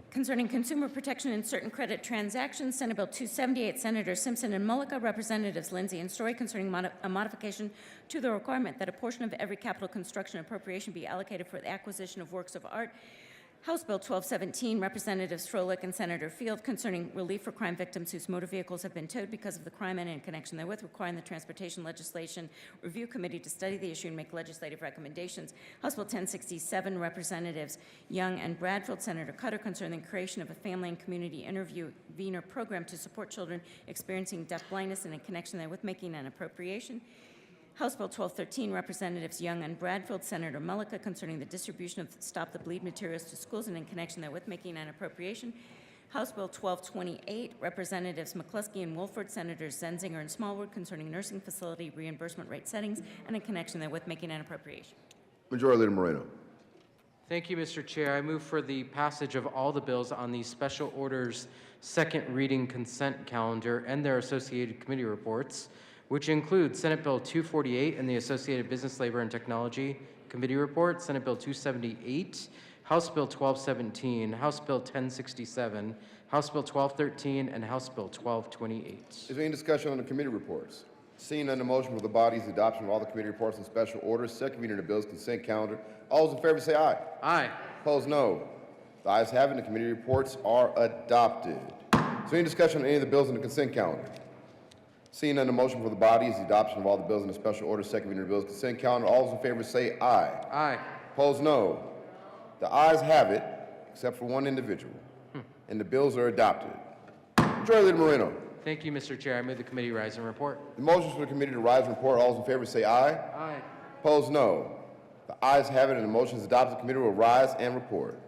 concerning consumer protection in certain credit transactions. Senate Bill 278, Senator Simpson and Mullica, Representatives Lindsay and Story, concerning a modification to the requirement that a portion of every capital construction appropriation be allocated for the acquisition of works of art. House Bill 1217, Representatives Froelich and Senator Field, concerning relief for crime victims whose motor vehicles have been towed because of the crime and in connection therewith, requiring the Transportation Legislation Review Committee to study the issue and make legislative recommendations. House Bill 1067, Representatives Young and Bradfield, Senator Cutter, concerning the creation of a family and community intervener program to support children experiencing deaf blindness and in connection therewith, making an appropriation. House Bill 1213, Representatives Young and Bradfield, Senator Mullica, concerning the distribution of Stop the Bleed materials to schools and in connection therewith making an appropriation. House Bill 1228, Representatives McCluskey and Wolford, Senators Zenzinger and Smallwood, concerning nursing facility reimbursement rate settings and in connection therewith making an appropriation. Majority Leader Moreno. Thank you, Mr. Chair. I move for the passage of all the bills on the special orders second reading consent calendar and their associated committee reports, which include Senate Bill 248 and the Associated Business, Labor, and Technology Committee Report, Senate Bill 278, House Bill 1217, House Bill 1067, House Bill 1213, and House Bill 1228. Is there any discussion on the committee reports? Seeing none, the motion for the body's adoption of all the committee reports and special orders, second reading of the bills consent calendar. All those in favor say aye. Aye. Opposed, no. The ayes have it, and the committee reports are adopted. Is there any discussion on any of the bills on the consent calendar? Seeing none, the motion for the body is the adoption of all the bills in the special order, second reading of the bills consent calendar. All those in favor say aye. Aye. Opposed, no. The ayes have it, except for one individual, and the bills are adopted. Majority Leader Moreno. Thank you, Mr. Chair. I move the committee rise and report. The motions for the committee to rise and report. All those in favor say aye. Aye. Opposed, no. The ayes have it, and the motion is adopted. The committee will rise and report.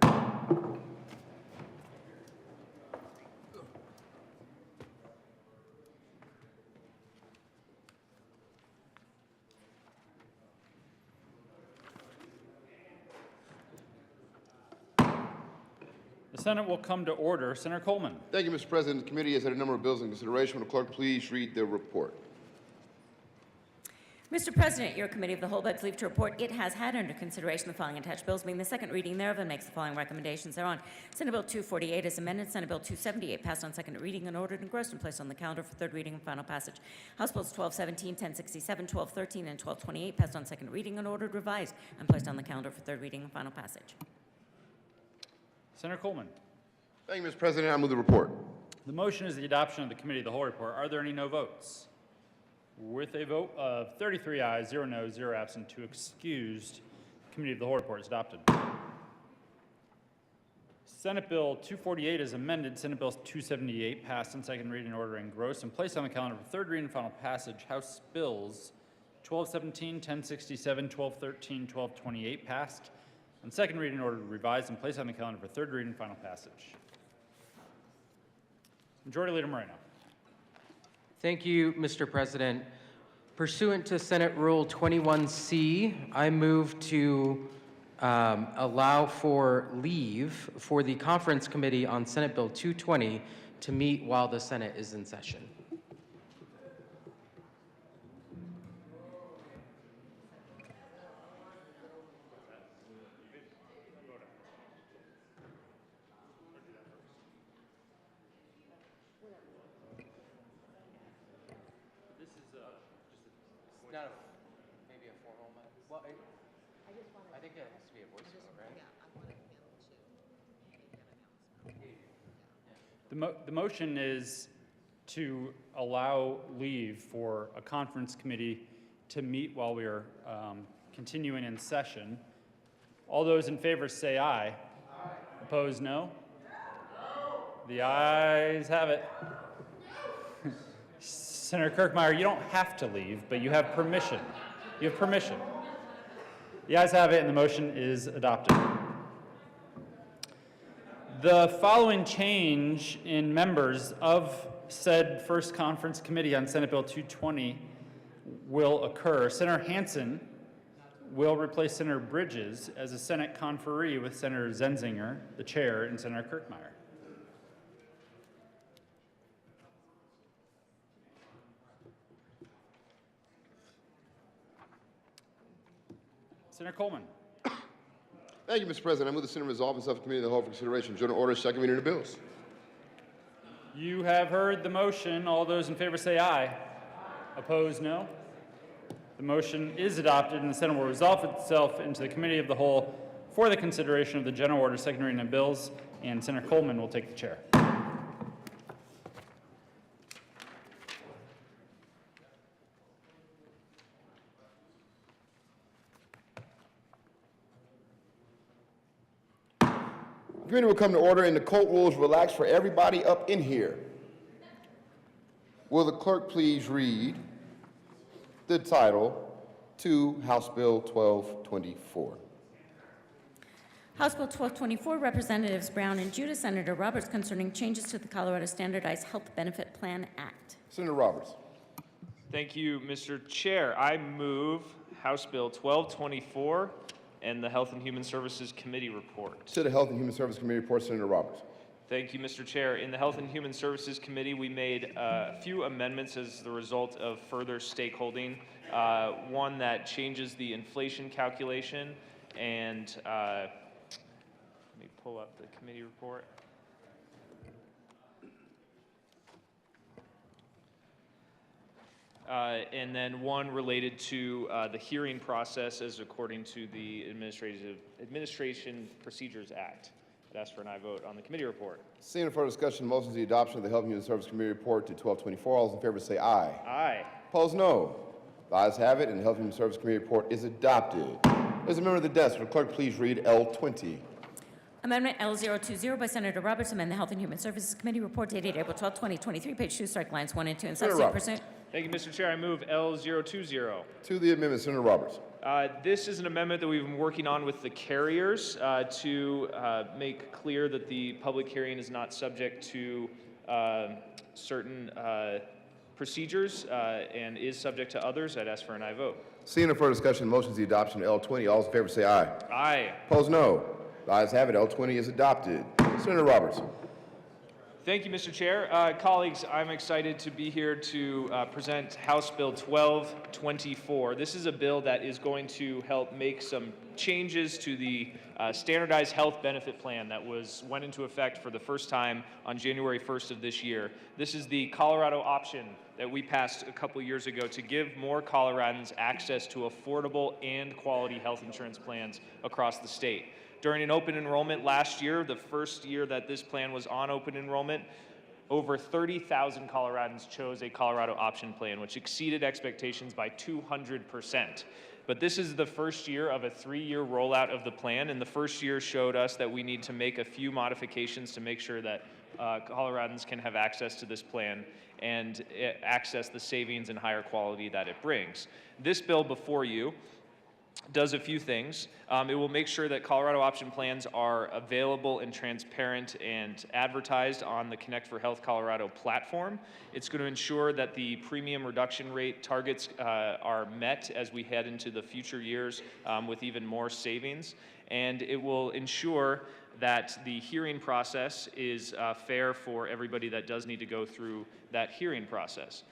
The Senate will come to order. Senator Coleman. Thank you, Mr. President. The committee has had a number of bills in consideration. Will the clerk please read the report? Mr. President, your committee of the whole begs leave to report it has had under consideration the following attached bills, being the second reading thereof, and makes the following recommendations thereon. Senate Bill 248 is amended. Senate Bill 278 passed on second reading and ordered, engrossed, and placed on the calendar for third reading and final passage. House Bills 1217, 1067, 1213, and 1228 passed on second reading and ordered, revised, and placed on the calendar for third reading and final passage. Senator Coleman. Thank you, Mr. President. I move the report. The motion is the adoption of the committee of the whole report. Are there any no votes? With a vote of 33 ayes, 0 noes, 0 absent, 2 excused, the committee of the whole report is adopted. Senate Bill 248 is amended. Senate Bill 278 passed on second reading and order engrossed and placed on the calendar for third reading and final passage. House Bills 1217, 1067, 1213, 1228 passed on second reading and order revised and placed on the calendar for third reading and final passage. Majority Leader Moreno. Thank you, Mr. President. Pursuant to Senate Rule 21C, I move to allow for leave for the Conference Committee on Senate Bill 220 to meet while the Senate is in session. Not maybe a formal, well, I think it has to be a voice vote, right? The motion is to allow leave for a conference committee to meet while we are continuing in session. All those in favor say aye. Aye. Opposed, no? The ayes have it. Senator Kirkmeyer, you don't have to leave, but you have permission. You have permission. The ayes have it, and the motion is adopted. The following change in members of said first conference committee on Senate Bill 220 will occur. Senator Hansen will replace Senator Bridges as a Senate conferee with Senator Zenzinger, the chair, and Senator Kirkmeyer. Senator Coleman. Thank you, Mr. President. I move the Senate resolve itself committee of the whole for consideration. Joint order, second reading of the bills. You have heard the motion. All those in favor say aye. Aye. Opposed, no. The motion is adopted, and the Senate will resolve itself into the committee of the whole for the consideration of the general order, second reading of bills, and Senator Coleman will take the chair. The committee will come to order and the court rules relax for everybody up in here. Will the clerk please read the title to House Bill 1224? House Bill 1224, Representatives Brown and Judah, Senator Roberts, concerning changes to the Colorado Standardized Health Benefit Plan Act. Senator Roberts. Thank you, Mr. Chair. I move House Bill 1224 and the Health and Human Services Committee report. To the Health and Human Services Committee report, Senator Roberts. Thank you, Mr. Chair. In the Health and Human Services Committee, we made a few amendments as the result of further stakeholding. One that changes the inflation calculation, and let me pull up the committee report. And then one related to the hearing process as according to the Administration Procedures Act. I'd ask for an aye vote on the committee report. Seeing no further discussion, motion to the adoption of the Health and Human Services Committee report to 1224. All those in favor say aye. Aye. Opposed, no. The ayes have it, and the Health and Human Services Committee report is adopted. There's a member of the desk. Will the clerk please read L20? Amendment L020 by Senator Roberts, amend the Health and Human Services Committee report dated April 12, 2023, page 2, strike lines 1 and 2, and Senator substitute Roberts. pursuant. Thank you, Mr. Chair. I move L020. To the amendment, Senator Roberts. This is an amendment that we've been working on with the carriers to make clear that the public hearing is not subject to certain procedures and is subject to others. I'd ask for an aye vote. Seeing no further discussion, motion to the adoption of L20. All those in favor say aye. Aye. Opposed, no. The ayes have it. L20 is adopted. Senator Roberts. Thank you, Mr. Chair. Colleagues, I'm excited to be here to present House Bill 1224. This is a bill that is going to help make some changes to the standardized health benefit plan that went into effect for the first time on January 1st of this year. This is the Colorado option that we passed a couple years ago to give more Coloradans access to affordable and quality health insurance plans across the state. During an open enrollment last year, the first year that this plan was on open enrollment, over 30,000 Coloradans chose a Colorado option plan, which exceeded expectations by 200%. But this is the first year of a 3-year rollout of the plan, and the first year showed us that we need to make a few modifications to make sure that Coloradans can have access to this plan and access the savings and higher quality that it brings. This bill before you does a few things. It will make sure that Colorado option plans are available and transparent and advertised on the Connect for Health Colorado platform. It's going to ensure that the premium reduction rate targets are met as we head into the future years with even more savings. And it will ensure that the hearing process is fair for everybody that does need to go through that hearing process.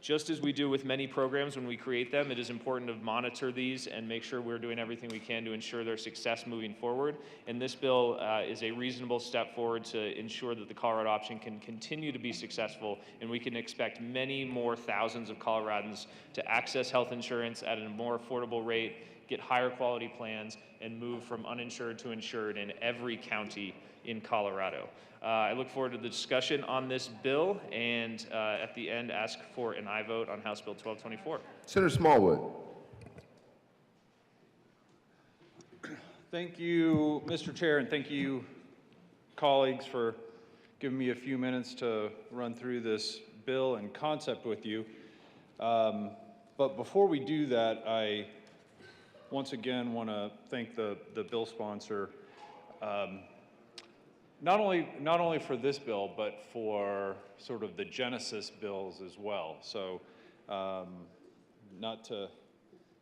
Just as we do with many programs when we create them, it is important to monitor these and make sure we're doing everything we can to ensure their success moving forward. And this bill is a reasonable step forward to ensure that the Colorado option can continue to be successful, and we can expect many more thousands of Coloradans to access health insurance at a more affordable rate, get higher quality plans, and move from uninsured to insured in every county in Colorado. I look forward to the discussion on this bill, and at the end, ask for an aye vote on House Bill 1224. Senator Smallwood. Thank you, Mr. Chair, and thank you, colleagues, for giving me a few minutes to run through this bill and concept with you. But before we do that, I once again want to thank the bill sponsor. Not only for this bill, but for sort of the Genesis bills as well. So not to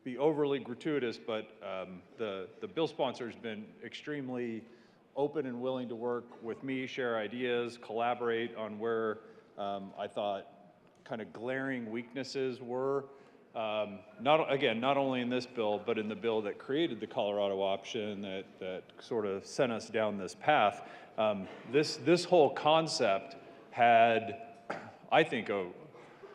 be overly gratuitous, but the bill sponsor has been extremely open and willing to work with me, share ideas, collaborate on where I thought kind of glaring weaknesses were. Not only in this bill, but in the bill that created the Colorado option that sort of sent us down this path. This whole concept had, I think,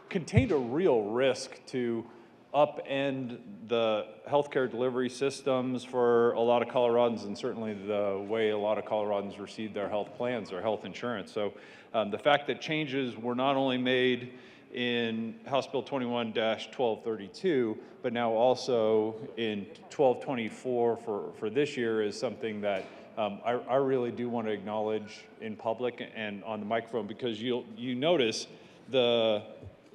contained a real risk to upend the healthcare delivery systems for a lot of Coloradans, and certainly the way a lot of Coloradans receive their health plans or health insurance. So the fact that changes were not only made in House Bill 21-1232, but now also in 1224 for this year is something that I really do want to acknowledge in public and on the microphone, because you notice the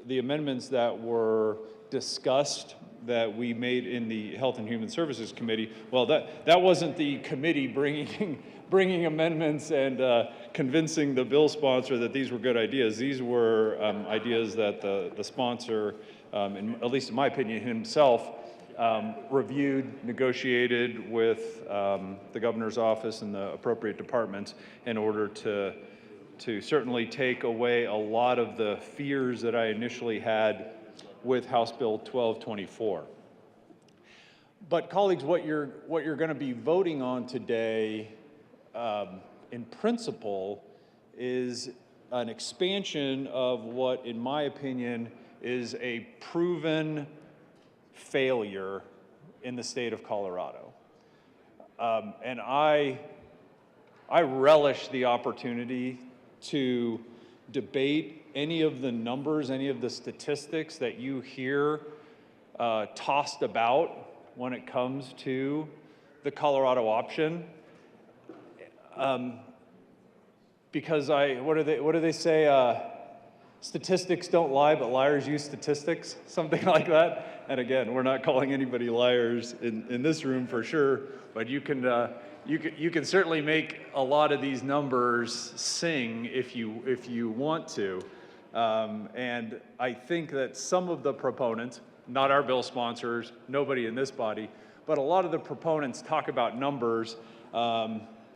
amendments that were discussed that we made in the Health and Human Services Committee. Well, that wasn't the committee bringing amendments and convincing the bill sponsor that these were good ideas. These were ideas that the sponsor, at least in my opinion, himself, reviewed, negotiated with the governor's office and the appropriate departments in order to certainly take away a lot of the fears that I initially had with House Bill 1224. But colleagues, what you're going to be voting on today, in principle, is an expansion of what, in my opinion, is a proven failure in the state of Colorado. And I relish the opportunity to debate any of the numbers, any of the statistics that you hear tossed about when it comes to the Colorado option. Because what do they say? Statistics don't lie, but liars use statistics, something like that. And again, we're not calling anybody liars in this room for sure, but you can certainly make a lot of these numbers sing if you want to. And I think that some of the proponents, not our bill sponsors, nobody in this body, but a lot of the proponents talk about numbers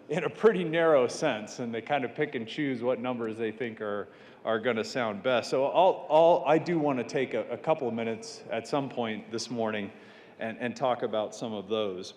in a pretty narrow sense, and they kind of pick and choose what numbers they think are going to sound best. So I do want to take a couple of minutes at some point this morning and talk about some of those.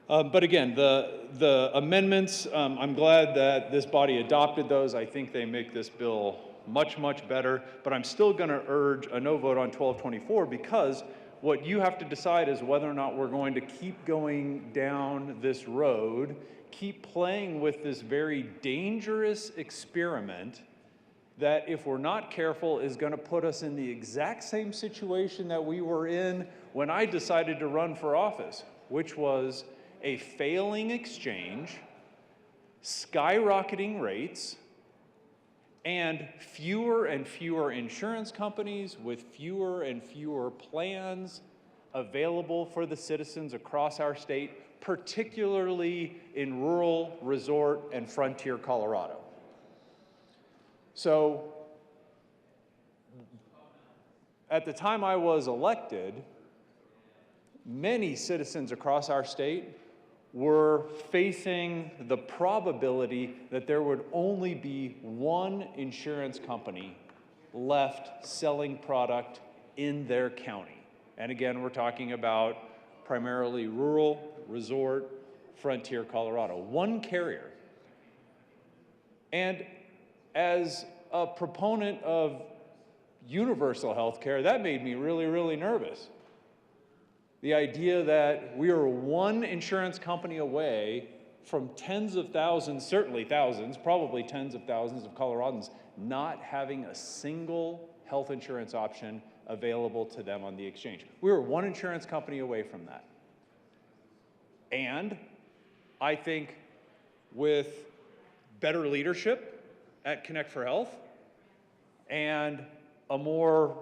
But again, the amendments, I'm glad that this body adopted those. I think they make this bill much, much better, but I'm still going to urge a no vote on 1224 because what you have to decide is whether or not we're going to keep going down this road, keep playing with this very dangerous experiment that, if we're not careful, is going to put us in the exact same situation that we were in when I decided to run for office, which was a failing exchange, skyrocketing rates, and fewer insurance companies with fewer and fewer plans available for the citizens across our state, particularly in rural, resort, and frontier Colorado. So, at the time I was elected, many citizens across our state were facing the probability that there would only be one insurance company left selling product in their county. And again, we're talking about primarily rural, resort, frontier Colorado. One carrier. And as a proponent of universal health care, that made me really, really nervous. The idea that we are one insurance company away from tens of thousands, certainly thousands, probably tens of thousands of Coloradans not having a single health insurance option available to them on the exchange. We were one insurance company away from that. And I think with better leadership at Connect for Health and a more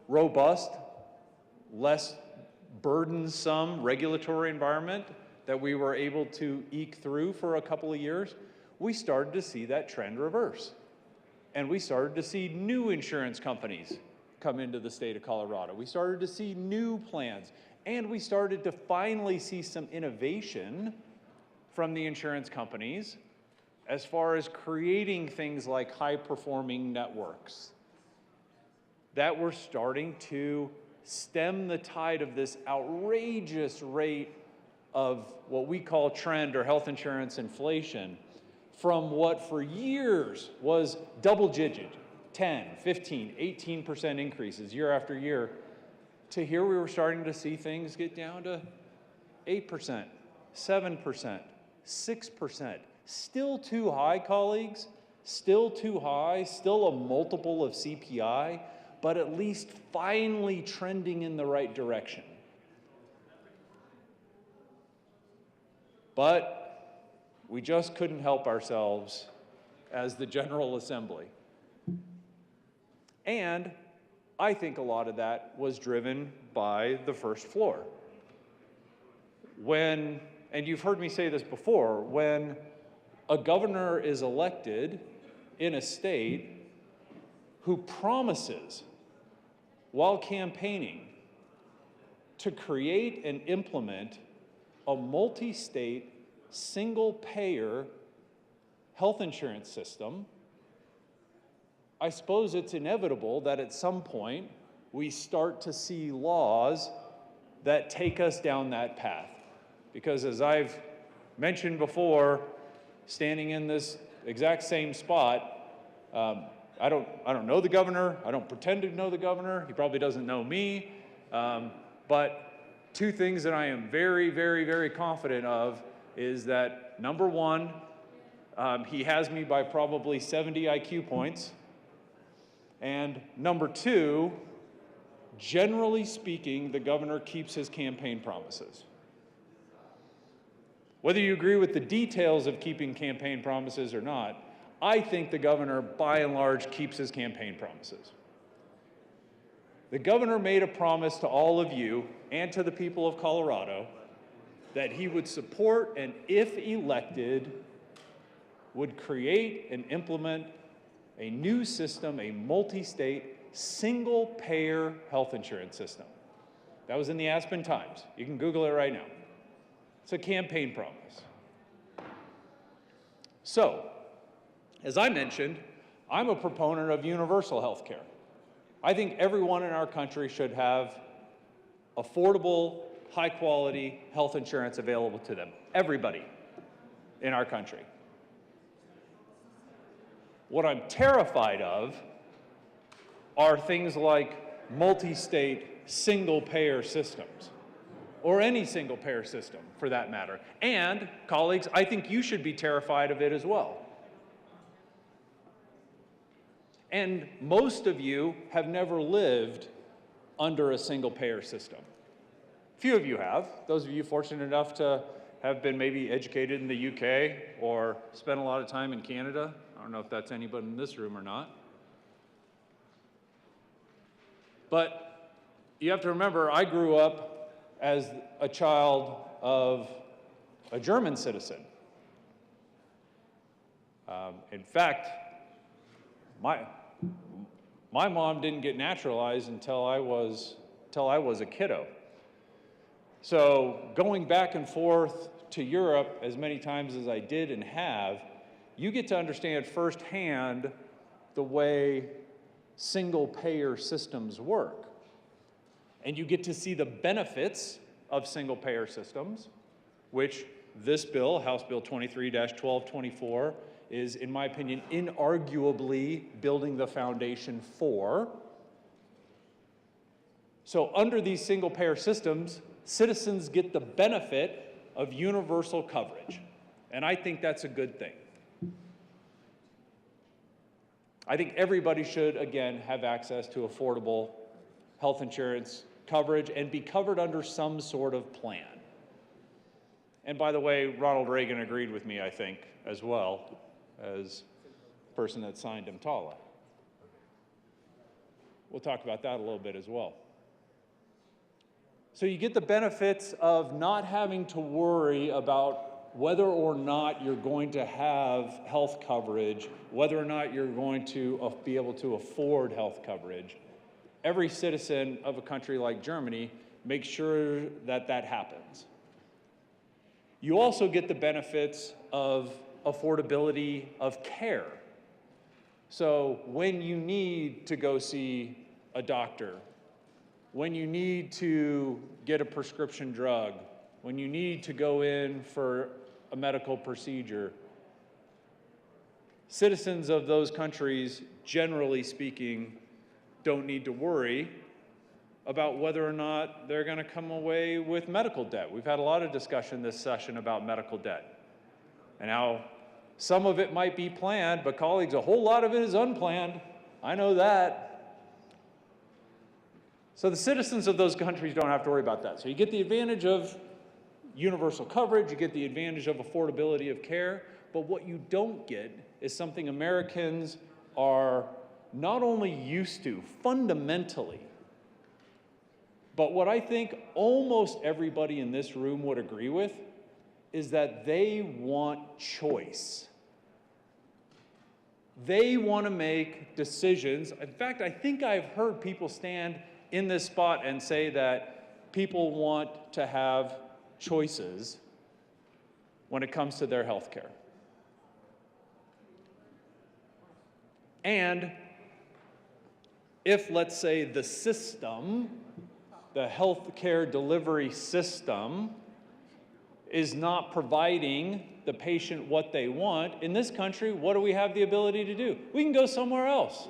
robust, less burdensome regulatory environment that we were able to eke through for a couple of years, we started to see that trend reverse. And we started to see new insurance companies come into the state of Colorado. We started to see new plans. And we started to finally see some innovation from the insurance companies as far as creating things like high-performing networks that were starting to stem the tide of this outrageous rate of what we call trend or health insurance inflation from what for years was double-digit, 10, 15, 18% increases year after year, to here we were starting to see things get down to 8%, 7%, 6%. Still too high, colleagues, still too high, still a multiple of CPI, but at least finally trending in the right direction. But we just couldn't help ourselves as the General Assembly. And I think a lot of that was driven by the first floor. And you've heard me say this before, when a governor is elected in a state who promises, while campaigning, to create and implement a multi-state, single-payer health insurance system, I suppose it's inevitable that at some point we start to see laws that take us down that path. Because as I've mentioned before, standing in this exact same spot, I don't know the governor. I don't pretend to know the governor. He probably doesn't know me. But two things that I am very, very, very confident of is that, number one, he has me by probably 70 IQ points. And number two, generally speaking, the governor keeps his campaign promises. Whether you agree with the details of keeping campaign promises or not, I think the governor, by and large, keeps his campaign promises. The governor made a promise to all of you and to the people of Colorado that he would support and, if elected, would create and implement a new system, a multi-state, single-payer health insurance system. That was in the Aspen Times. You can Google it right now. It's a campaign promise. So, as I mentioned, I'm a proponent of universal health care. I think everyone in our country should have affordable, high-quality health insurance available to them. Everybody in our country. What I'm terrified of are things like multi-state single-payer systems, or any single-payer system for that matter. And, colleagues, I think you should be terrified of it as well. And most of you have never lived under a single-payer system. Few of you have. Those of you fortunate enough to have been maybe educated in the UK or spent a lot of time in Canada. I don't know if that's anybody in this room or not. But you have to remember, I grew up as a child of a German citizen. In fact, my mom didn't get naturalized until I was a kiddo. So going back and forth to Europe as many times as I did and have, you get to understand firsthand the way single-payer systems work. And you get to see the benefits of single-payer systems, which this bill, House Bill 23-1224, is, in my opinion, inarguably building the foundation for. So under these single-payer systems, citizens get the benefit of universal coverage. And I think that's a good thing. I think everybody should, again, have access to affordable health insurance coverage and be covered under some sort of plan. And by the way, Ronald Reagan agreed with me, I think, as well, as the person that signed EMTALA. We'll talk about that a little bit as well. So you get the benefits of not having to worry about whether or not you're going to have health coverage, whether or not you're going to be able to afford health coverage. Every citizen of a country like Germany makes sure that that happens. You also get the benefits of affordability of care. So when you need to go see a doctor, when you need to get a prescription drug, when you need to go in for a medical procedure, citizens of those countries, generally speaking, don't need to worry about whether or not they're going to come away with medical debt. We've had a lot of discussion this session about medical debt and how some of it might be planned, but colleagues, a whole lot of it is unplanned. I know that. So the citizens of those countries don't have to worry about that. So you get the advantage of universal coverage, you get the advantage of affordability of care, but what you don't get is something Americans are not only used to fundamentally, but what I think almost everybody in this room would agree with is that they want choice. They want to make decisions. In fact, I think I've heard people stand in this spot and say that people want to have choices when it comes to their health care. And if, let's say, the system, the health care delivery system, is not providing the patient what they want, in this country, what do we have the ability to do? We can go somewhere else.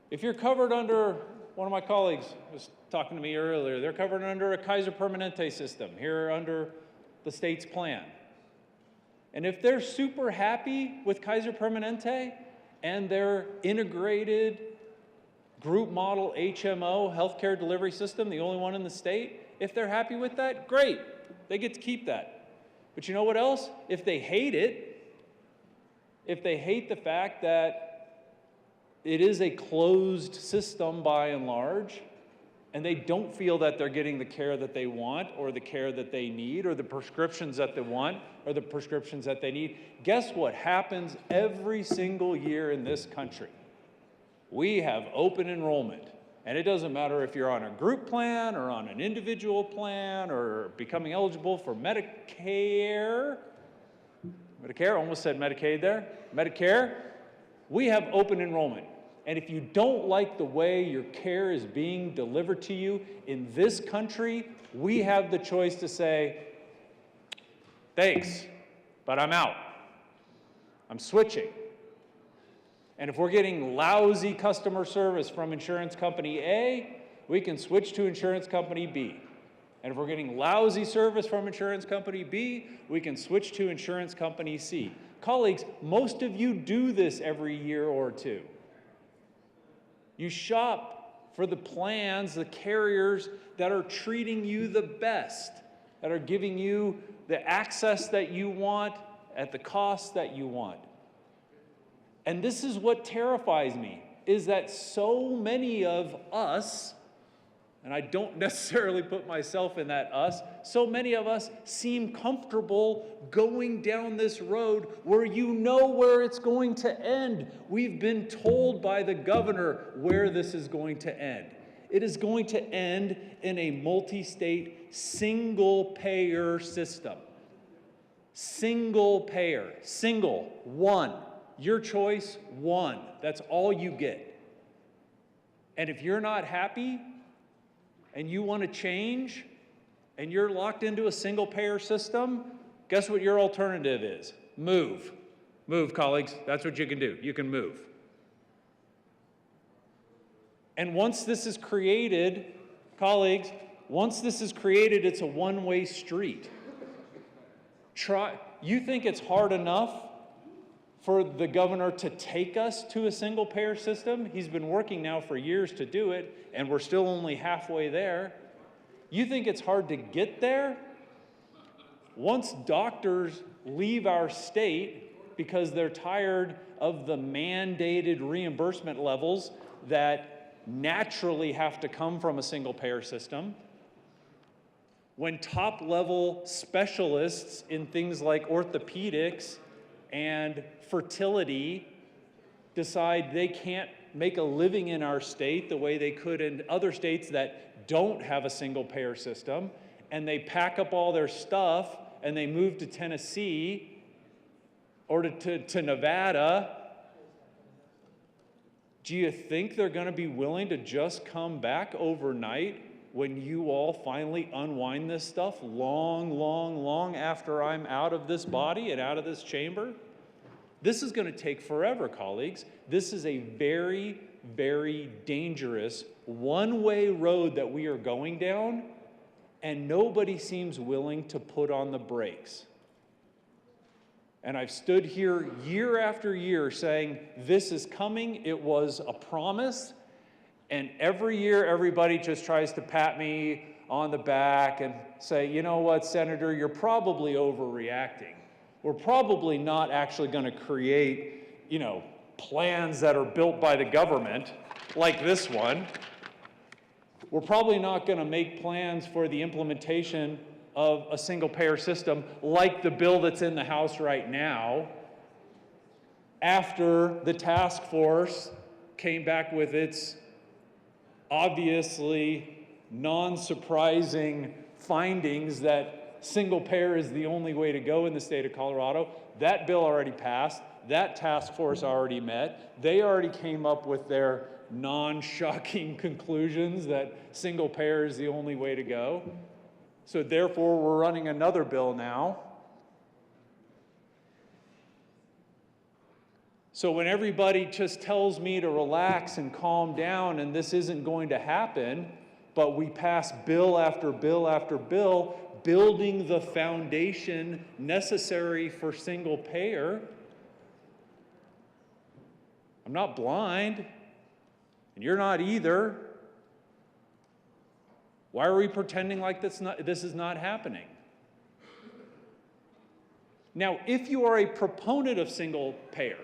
If you're covered under, one of my colleagues was talking to me earlier, they're covered under a Kaiser Permanente system, here under the state's plan. And if they're super happy with Kaiser Permanente and their integrated group model HMO, healthcare delivery system, the only one in the state, if they're happy with that, great, they get to keep that. But you know what else? If they hate it, if they hate the fact that it is a closed system by and large, and they don't feel that they're getting the care that they want or the care that they need or the prescriptions that they want or the prescriptions that they need, guess what happens every single year in this country? We have open enrollment. And it doesn't matter if you're on a group plan or on an individual plan or becoming eligible for Medicare. Medicare, almost said Medicaid there. Medicare, we have open enrollment. And if you don't like the way your care is being delivered to you in this country, we have the choice to say, thanks, but I'm out. I'm switching. And if we're getting lousy customer service from insurance company A, we can switch to insurance company B. And if we're getting lousy service from insurance company B, we can switch to insurance company C. Colleagues, most of you do this every year or two. You shop for the plans, the carriers that are treating you the best, that are giving you the access that you want at the cost that you want. And this is what terrifies me, is that so many of us, and I don't necessarily put myself in that us, so many of us seem comfortable going down this road where you know where it's going to end. We've been told by the governor where this is going to end. It is going to end in a multi-state, single-payer system. Single payer, single, one. Your choice, one. That's all you get. And if you're not happy, and you want to change, and you're locked into a single-payer system, guess what your alternative is? Move. Move, colleagues. That's what you can do. You can move. And once this is created, colleagues, once this is created, it's a one-way street. You think it's hard enough for the governor to take us to a single-payer system? He's been working now for years to do it, and we're still only halfway there. You think it's hard to get there? Once doctors leave our state because they're tired of the mandated reimbursement levels that naturally have to come from a single-payer system, when top-level specialists in things like orthopedics and fertility decide they can't make a living in our state the way they could in other states that don't have a single-payer system, and they pack up all their stuff and they move to Tennessee or to Nevada, do you think they're going to be willing to just come back overnight when you all finally unwind this stuff long after I'm out of this body and out of this chamber? This is going to take forever, colleagues. This is a very, very dangerous one-way road that we are going down, and nobody seems willing to put on the brakes. And I've stood here year after year saying, this is coming, it was a promise, and every year everybody just tries to pat me on the back and say, you know what, Senator, you're probably overreacting. We're probably not actually going to create, plans that are built by the government, like this one. We're probably not going to make plans for the implementation of a single-payer system like the bill that's in the House right now, after the task force came back with its obviously non-surprising findings that single-payer is the only way to go in the state of Colorado. That bill already passed. That task force already met. They already came up with their non-shocking conclusions that single-payer is the only way to go. So therefore, we're running another bill now. So when everybody just tells me to relax and calm down and this isn't going to happen, but we pass bill after bill after bill, building the foundation necessary for single payer, I'm not blind, and you're not either. Why are we pretending like this is not happening? Now, if you are a proponent of single payer,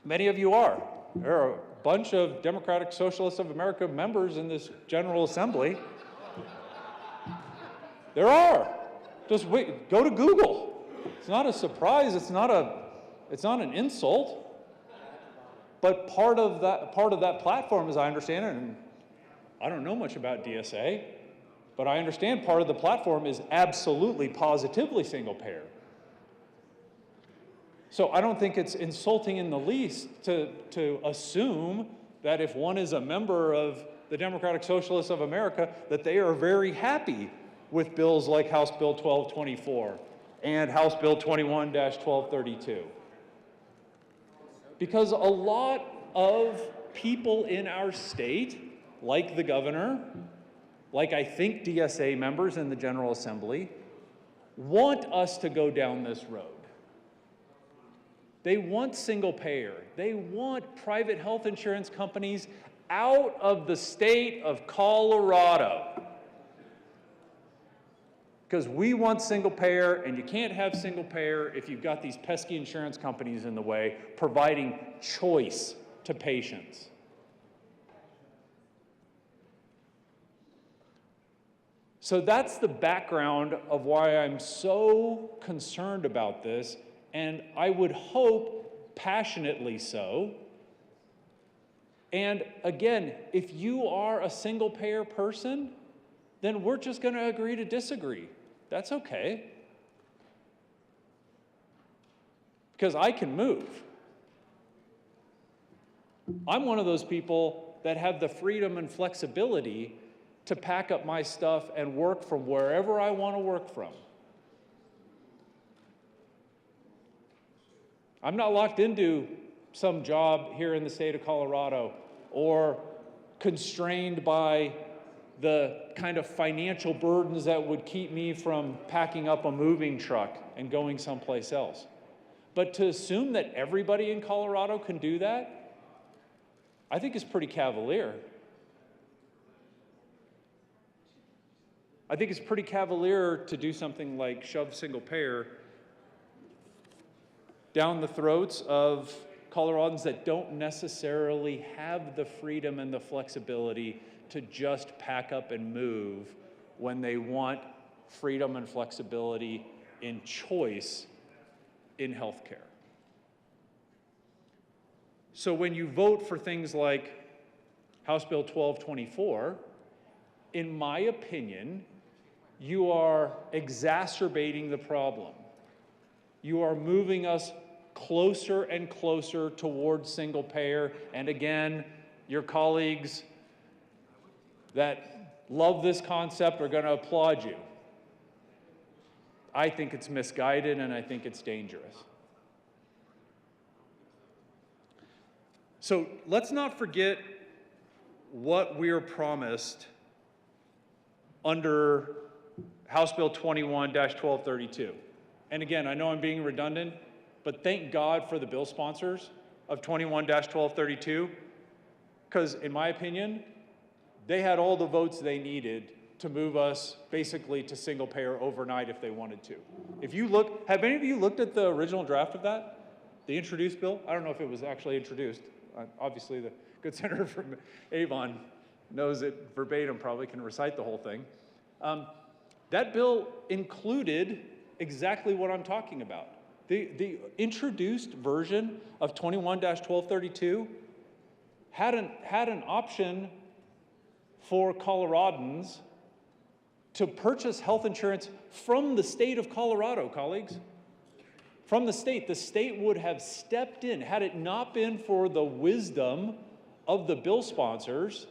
many of you are. There are a bunch of Democratic Socialists of America members in this General Assembly. There are. Just wait, go to Google. It's not a surprise, it's not an insult. But part of that platform, as I understand it, and I don't know much about DSA, but I understand part of the platform is absolutely, positively single payer. So I don't think it's insulting in the least to assume that if one is a member of the Democratic Socialists of America, that they are very happy with bills like House Bill 1224 and House Bill 21-1232. Because a lot of people in our state, like the governor, like I think DSA members in the General Assembly, want us to go down this road. They want single payer. They want private health insurance companies out of the state of Colorado. Because we want single payer, and you can't have single payer if you've got these pesky insurance companies in the way, providing choice to patients. So that's the background of why I'm so concerned about this, and I would hope passionately so. And again, if you are a single payer person, then we're just going to agree to disagree. That's okay. Because I can move. I'm one of those people that have the freedom and flexibility to pack up my stuff and work from wherever I want to work from. I'm not locked into some job here in the state of Colorado or constrained by the kind of financial burdens that would keep me from packing up a moving truck and going someplace else. But to assume that everybody in Colorado can do that, I think is pretty cavalier. I think it's pretty cavalier to do something like shove single payer down the throats of Coloradans that don't necessarily have the freedom and the flexibility to just pack up and move when they want freedom and flexibility in choice in healthcare. So when you vote for things like House Bill 1224, in my opinion, you are exacerbating the problem. You are moving us closer and closer towards single payer. And again, your colleagues that love this concept are going to applaud you. I think it's misguided and I think it's dangerous. So let's not forget what we're promised under House Bill 21-1232. And again, I know I'm being redundant, but thank God for the bill sponsors of 21-1232, because in my opinion, they had all the votes they needed to move us basically to single payer overnight if they wanted to. If you look, have any of you looked at the original draft of that? The introduced bill? I don't know if it was actually introduced. Obviously, the good senator from Avon knows it verbatim, probably can recite the whole thing. That bill included exactly what I'm talking about. The introduced version of 21-1232 had an option for Coloradans to purchase health insurance from the state of Colorado, colleagues. From the state. The state would have stepped in. Had it not been for the wisdom of the bill sponsors,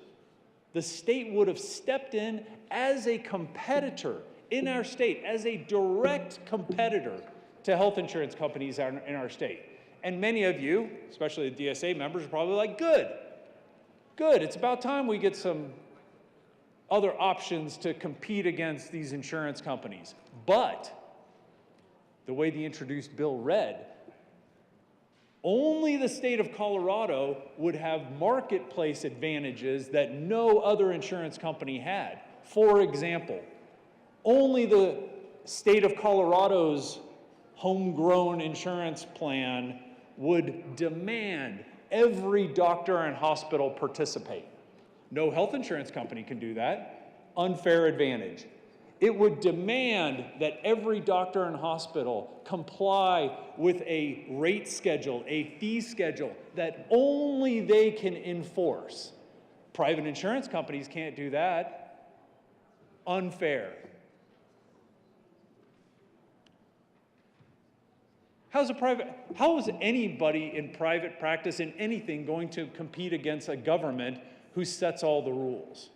the state would have stepped in as a competitor in our state, as a direct competitor to health insurance companies in our state. And many of you, especially the DSA members, are probably like, good, it's about time we get some other options to compete against these insurance companies. But the way the introduced bill read, only the state of Colorado would have marketplace advantages that no other insurance company had. For example, only the state of Colorado's homegrown insurance plan would demand every doctor and hospital participate. No health insurance company can do that. Unfair advantage. It would demand that every doctor and hospital comply with a rate schedule, a fee schedule that only they can enforce. Private insurance companies can't do that. Unfair. How is anybody in private practice in anything going to compete against a government who sets all the rules?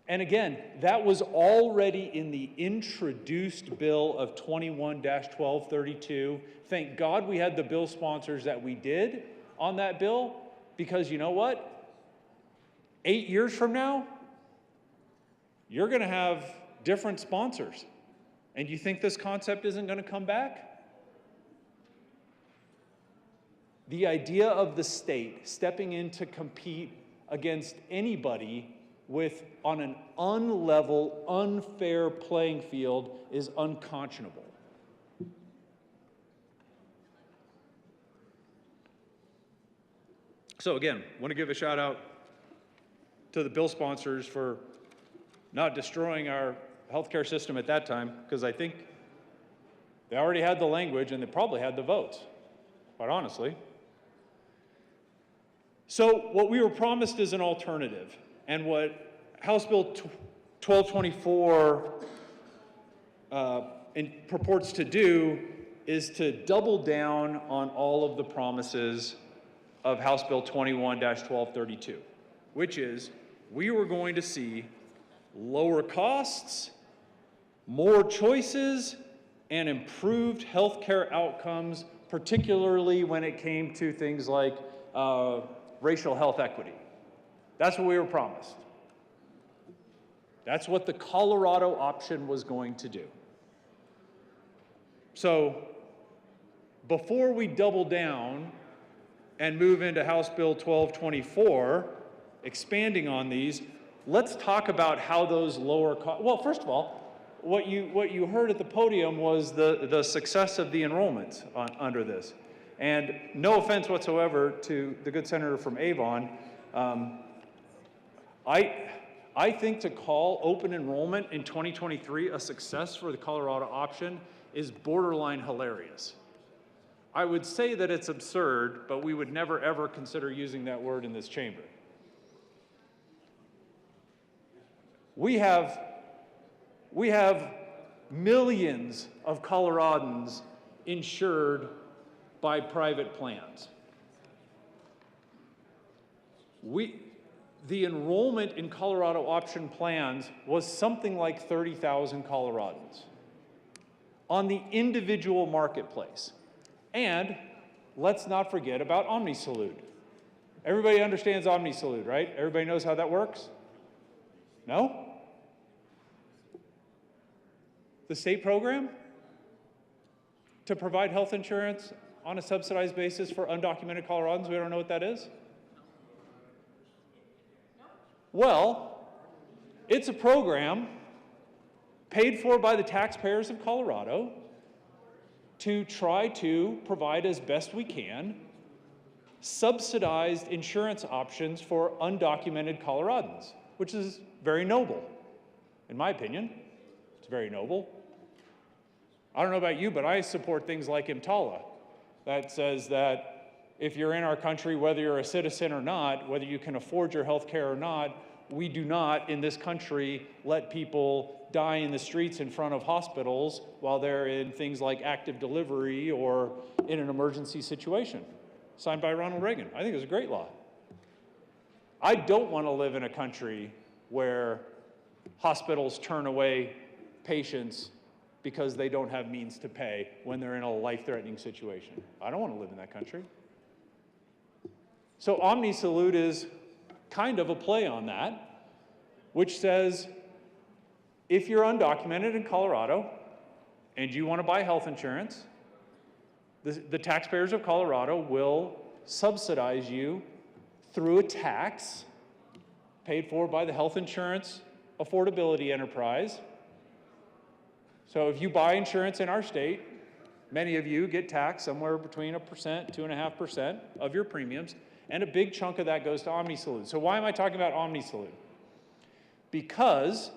And again, that was already in the introduced bill of 21-1232. Thank God we had the bill sponsors that we did on that bill, because you know what? 8 years from now, you're going to have different sponsors. And you think this concept isn't going to come back? The idea of the state stepping in to compete against anybody on an unlevel, unfair playing field is unconscionable. So again, I want to give a shout out to the bill sponsors for not destroying our healthcare system at that time, because I think they already had the language and they probably had the votes, quite honestly. So what we were promised is an alternative, and what House Bill 1224 purports to do is to double down on all of the promises of House Bill 21-1232, which is we were going to see lower costs, more choices, and improved healthcare outcomes, particularly when it came to things like racial health equity. That's what we were promised. That's what the Colorado option was going to do. So before we double down and move into House Bill 1224, expanding on these, let's talk about how those lower costs. Well, first of all, what you heard at the podium was the success of the enrollment under this. And no offense whatsoever to the good senator from Avon, I think to call open enrollment in 2023 a success for the Colorado option is borderline hilarious. I would say that it's absurd, but we would never ever consider using that word in this chamber. We have millions of Coloradans insured by private plans. The enrollment in Colorado option plans was something like 30,000 Coloradans on the individual marketplace. And let's not forget about OmniSalute. Everybody understands OmniSalute, right? Everybody knows how that works? No? The state program to provide health insurance on a subsidized basis for undocumented Coloradans, we don't know what that is? Well, it's a program paid for by the taxpayers of Colorado to try to provide as best we can subsidized insurance options for undocumented Coloradans, which is very noble, in my opinion. It's very noble. I don't know about you, but I support things like EMTALA that says that if you're in our country, whether you're a citizen or not, whether you can afford your health care or not, we do not, in this country, let people die in the streets in front of hospitals while they're in things like active delivery or in an emergency situation. Signed by Ronald Reagan. I think it was a great law. I don't want to live in a country where hospitals turn away patients because they don't have means to pay when they're in a life-threatening situation. I don't want to live in that country. So OmniSalute is kind of a play on that, which says if you're undocumented in Colorado and you want to buy health insurance, the taxpayers of Colorado will subsidize you through a tax paid for by the Health Insurance Affordability Enterprise. So if you buy insurance in our state, many of you get taxed somewhere between 1%, 2.5% of your premiums, and a big chunk of that goes to OmniSalute. So why am I talking about OmniSalute? Because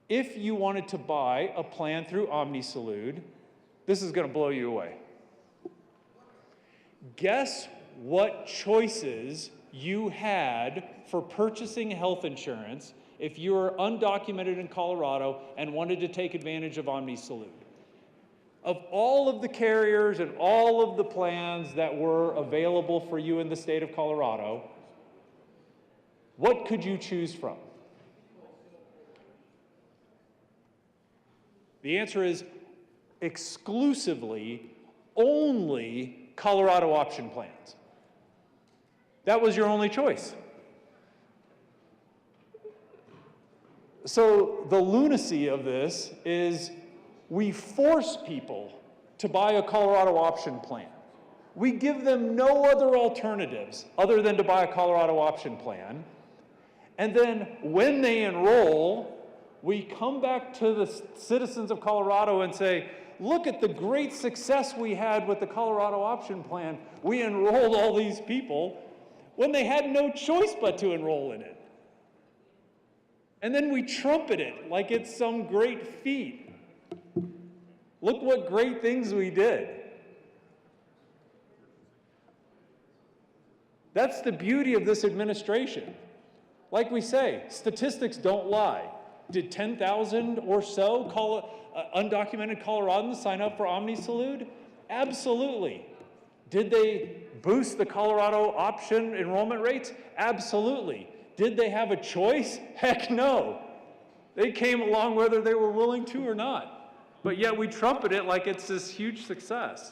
if you wanted to buy a plan through OmniSalute, this is going to blow you away. Guess what choices you had for purchasing health insurance if you were undocumented in Colorado and wanted to take advantage of OmniSalute? Of all of the carriers and all of the plans that were available for you in the state of Colorado, what could you choose from? The answer is exclusively only Colorado option plans. That was your only choice. So the lunacy of this is we force people to buy a Colorado option plan. We give them no other alternatives other than to buy a Colorado option plan. And then when they enroll, we come back to the citizens of Colorado and say, look at the great success we had with the Colorado option plan. We enrolled all these people when they had no choice but to enroll in it. And then we trumpet it like it's some great feat. Look what great things we did. That's the beauty of this administration. Like we say, statistics don't lie. Did 10,000 or so undocumented Coloradans sign up for Omni Salud? Absolutely. Did they boost the Colorado option enrollment rates? Absolutely. Did they have a choice? Heck no. They came along whether they were willing to or not. But yet we trumpet it like it's this huge success.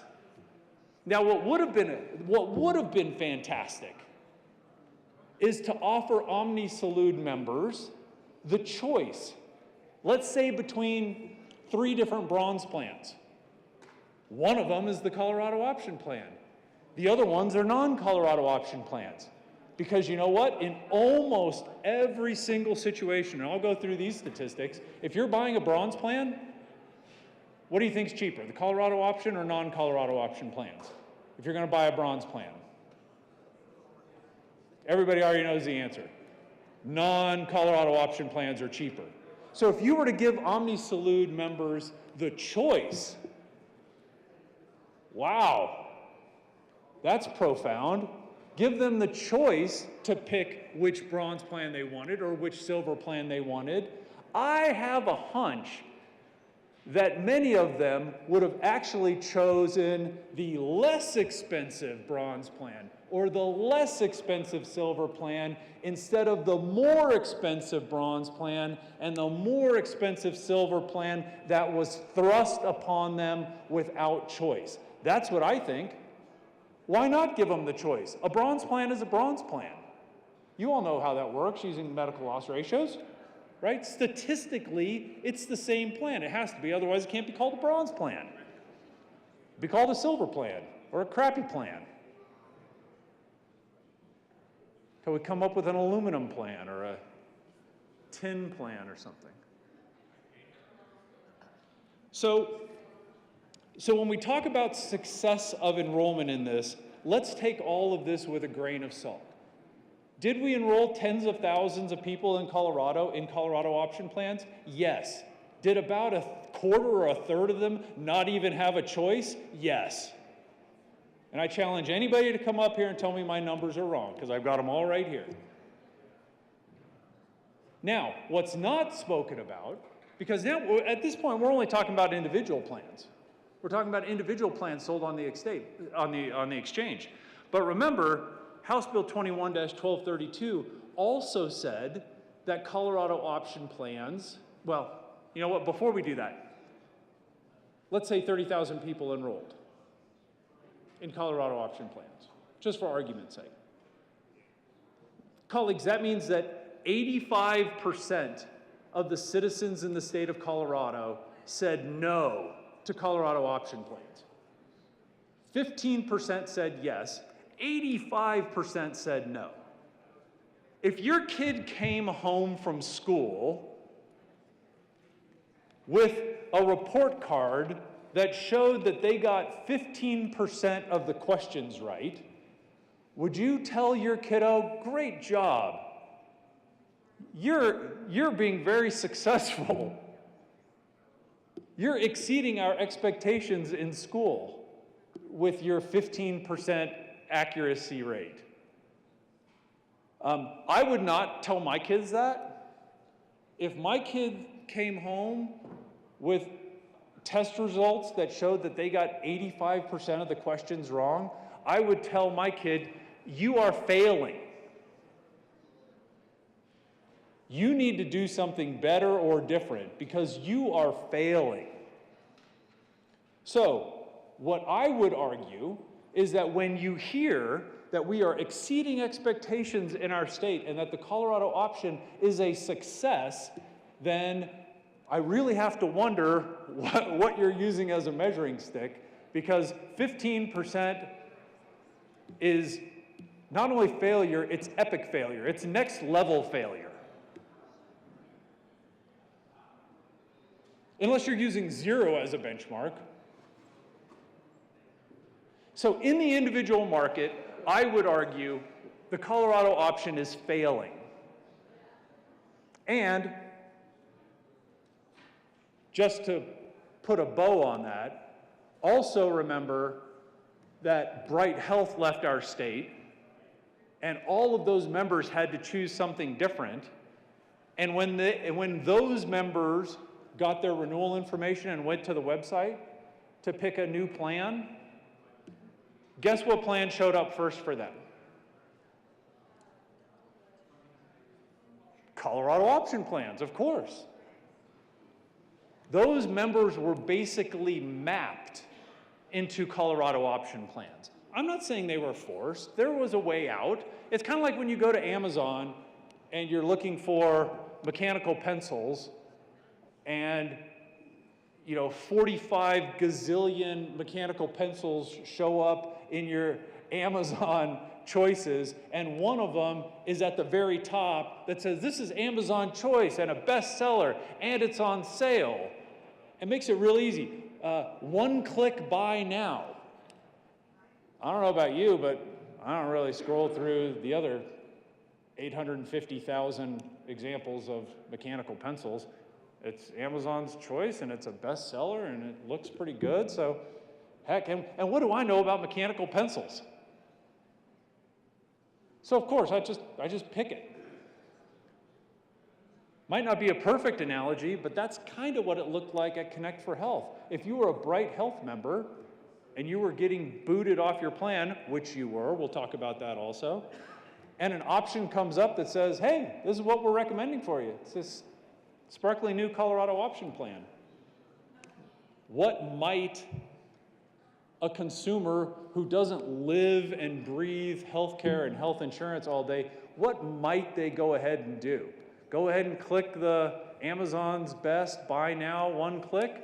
Now what would have been fantastic is to offer Omni Salud members the choice, let's say between 3 different bronze plans. One of them is the Colorado option plan. The other ones are non-Colorado option plans. Because you know what? In almost every single situation, and I'll go through these statistics, if you're buying a bronze plan, what do you think is cheaper, the Colorado option or non-Colorado option plans? If you're going to buy a bronze plan. Everybody already knows the answer. Non-Colorado option plans are cheaper. So if you were to give Omni Salud members the choice, wow, that's profound. Give them the choice to pick which bronze plan they wanted or which silver plan they wanted. I have a hunch that many of them would have actually chosen the less expensive bronze plan or the less expensive silver plan instead of the more expensive bronze plan and the more expensive silver plan that was thrust upon them without choice. That's what I think. Why not give them the choice? A bronze plan is a bronze plan. You all know how that works using medical loss ratios. Right? Statistically, it's the same plan. It has to be, otherwise it can't be called a bronze plan. It'd be called a silver plan or a crappy plan. Can we come up with an aluminum plan or a tin plan or something? So when we talk about success of enrollment in this, let's take all of this with a grain of salt. Did we enroll tens of thousands of people in Colorado option plans? Yes. Did about a quarter or a third of them not even have a choice? Yes. And I challenge anybody to come up here and tell me my numbers are wrong, because I've got them all right here. Now, what's not spoken about, because now at this point we're only talking about individual plans. We're talking about individual plans sold on the exchange. But remember, House Bill 21-1232 also said that Colorado option plans, well, you know what, before we do that, let's say 30,000 people enrolled in Colorado option plans, just for argument's sake. Colleagues, that means that 85% of the citizens in the state of Colorado said no to Colorado option plans. 15% said yes. 85% said no. If your kid came home from school with a report card that showed that they got 15% of the questions right, would you tell your kiddo, great job, you're being very successful, you're exceeding our expectations in school with your 15% accuracy rate? I would not tell my kids that. If my kid came home with test results that showed that they got 85% of the questions wrong, I would tell my kid, you are failing. You need to do something better or different because you are failing. So, what I would argue is that when you hear that we are exceeding expectations in our state and that the Colorado option is a success, then I really have to wonder what you're using as a measuring stick, because 15% is not only failure, it's epic failure. It's next level failure. Unless you're using 0 as a benchmark. So in the individual market, I would argue the Colorado option is failing. And just to put a bow on that, also remember that Bright Health left our state, and all of those members had to choose something different. And when those members got their renewal information and went to the website to pick a new plan, guess what plan showed up first for them? Colorado option plans, of course. Those members were basically mapped into Colorado option plans. I'm not saying they were forced. There was a way out. It's kind of like when you go to Amazon and you're looking for mechanical pencils and 45 gazillion mechanical pencils show up in your Amazon choices, and one of them is at the very top that says, this is Amazon choice and a bestseller, and it's on sale. It makes it real easy. One-click buy now. I don't know about you, but I don't really scroll through the other 850,000 examples of mechanical pencils. It's Amazon's choice, and it's a bestseller, and it looks pretty good, so heck, and what do I know about mechanical pencils? So of course, I just pick it. Might not be a perfect analogy, but that's kind of what it looked like at Connect for Health. If you were a Bright Health member and you were getting booted off your plan, which you were, we'll talk about that also, and an option comes up that says, hey, this is what we're recommending for you. It's this sparkly new Colorado option plan. What might a consumer who doesn't live and breathe healthcare and health insurance all day, what might they go ahead and do? Go ahead and click the Amazon's best buy now, one click?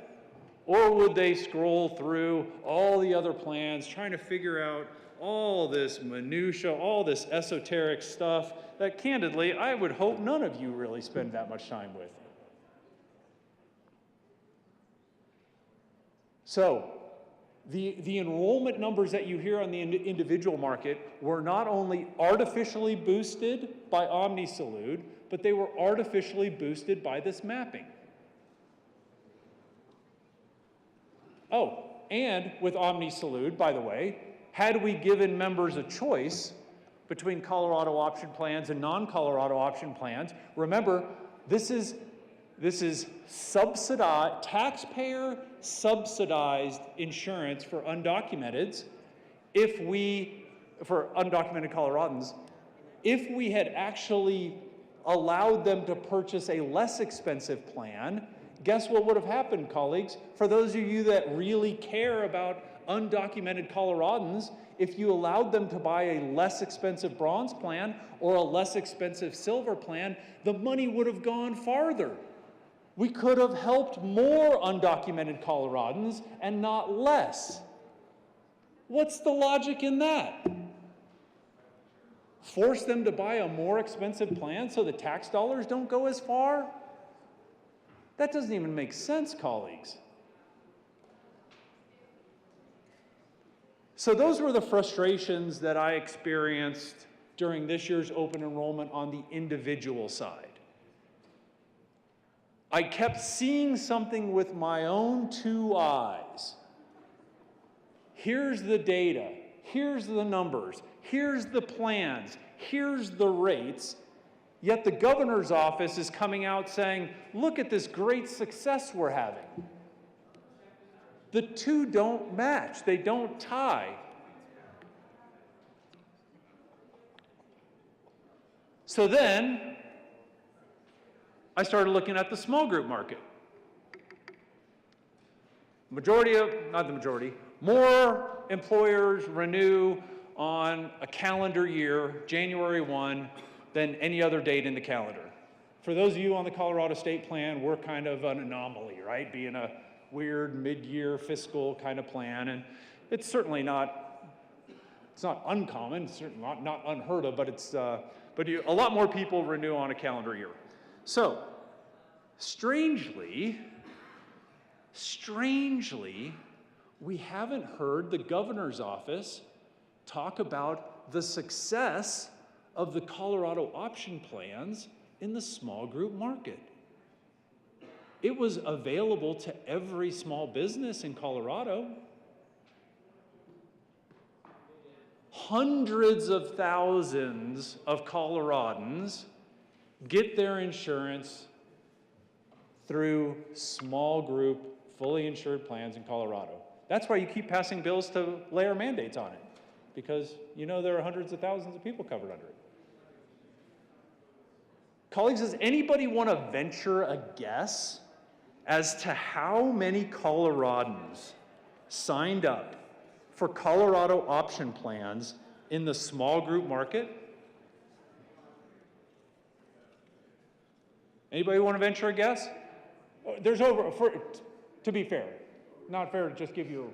Or would they scroll through all the other plans, trying to figure out all this minutia, all this esoteric stuff that candidly, I would hope none of you really spend that much time with. So, the enrollment numbers that you hear on the individual market were not only artificially boosted by OmniSalud, but they were artificially boosted by this mapping. Oh, and with OmniSalud, by the way, had we given members a choice between Colorado option plans and non-Colorado option plans, remember, this is subsidized, taxpayer subsidized insurance for undocumenteds. For undocumented Coloradans, if we had actually allowed them to purchase a less expensive plan, guess what would have happened, colleagues? For those of you that really care about undocumented Coloradans, if you allowed them to buy a less expensive bronze plan or a less expensive silver plan, the money would have gone farther. We could have helped more undocumented Coloradans and not less. What's the logic in that? Force them to buy a more expensive plan so the tax dollars don't go as far? That doesn't even make sense, colleagues. So those were the frustrations that I experienced during this year's open enrollment on the individual side. I kept seeing something with my own two eyes. Here's the data, here's the numbers, here's the plans, here's the rates, yet the governor's office is coming out saying, look at this great success we're having. The two don't match, they don't tie. So then, I started looking at the small group market. More employers renew on a calendar year, January 1, than any other date in the calendar. For those of you on the Colorado State Plan, we're kind of an anomaly, right? Being a weird mid-year fiscal kind of plan, and it's certainly not, it's not uncommon, it's certainly not unheard of, but a lot more people renew on a calendar year. So, strangely, we haven't heard the governor's office talk about the success of the Colorado option plans in the small group market. It was available to every small business in Colorado. Hundreds of thousands of Coloradans get their insurance through small group, fully insured plans in Colorado. That's why you keep passing bills to layer mandates on it, because you know there are hundreds of thousands of people covered under it. Colleagues, does anybody want to venture a guess as to how many Coloradans signed up for Colorado option plans in the small group market? Anybody want to venture a guess? There's to be fair, not fair to just give you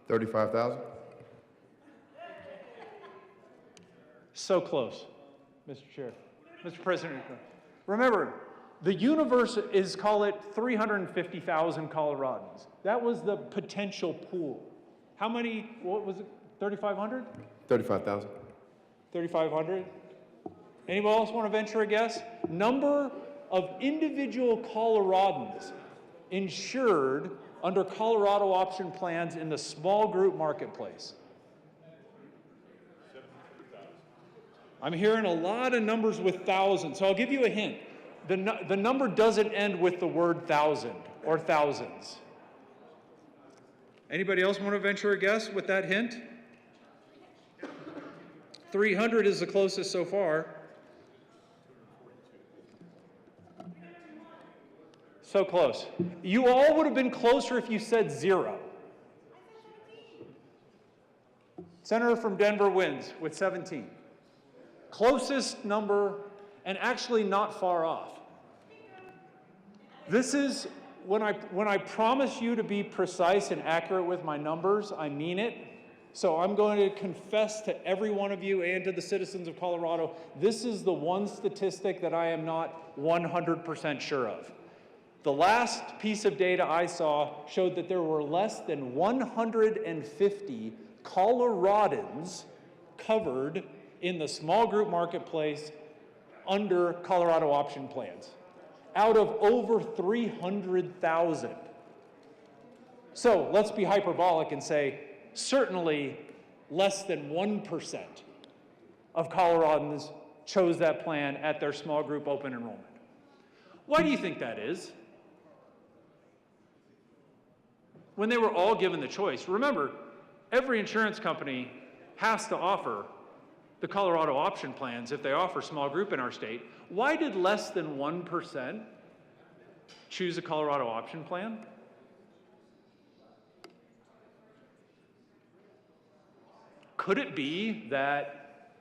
35,000? So close, Mr. Chair. Mr. President, remember, the universe is, call it 350,000 Coloradans. That was the potential pool. How many, what was it, 3,500? 35,000. 3,500? Anyone else want to venture a guess? Number of individual Coloradans insured under Colorado option plans in the small group marketplace. I'm hearing a lot of numbers with thousands, so I'll give you a hint. The number doesn't end with the word thousand or thousands. Anybody else want to venture a guess with that hint? 300 is the closest so far. So close. You all would have been closer if you said 0. Senator from Denver wins with 17. Closest number, and actually not far off. This is, when I promise you to be precise and accurate with my numbers, I mean it. So I'm going to confess to every one of you and to the citizens of Colorado, this is the one statistic that I am not 100% sure of. The last piece of data I saw showed that there were less than 150 Coloradans covered in the small group marketplace under Colorado option plans, out of over 300,000. So let's be hyperbolic and say, certainly less than 1% of Coloradans chose that plan at their small group open enrollment. Why do you think that is? When they were all given the choice, remember, every insurance company has to offer the Colorado option plans if they offer small group in our state. Why did less than 1% choose a Colorado option plan? Could it be that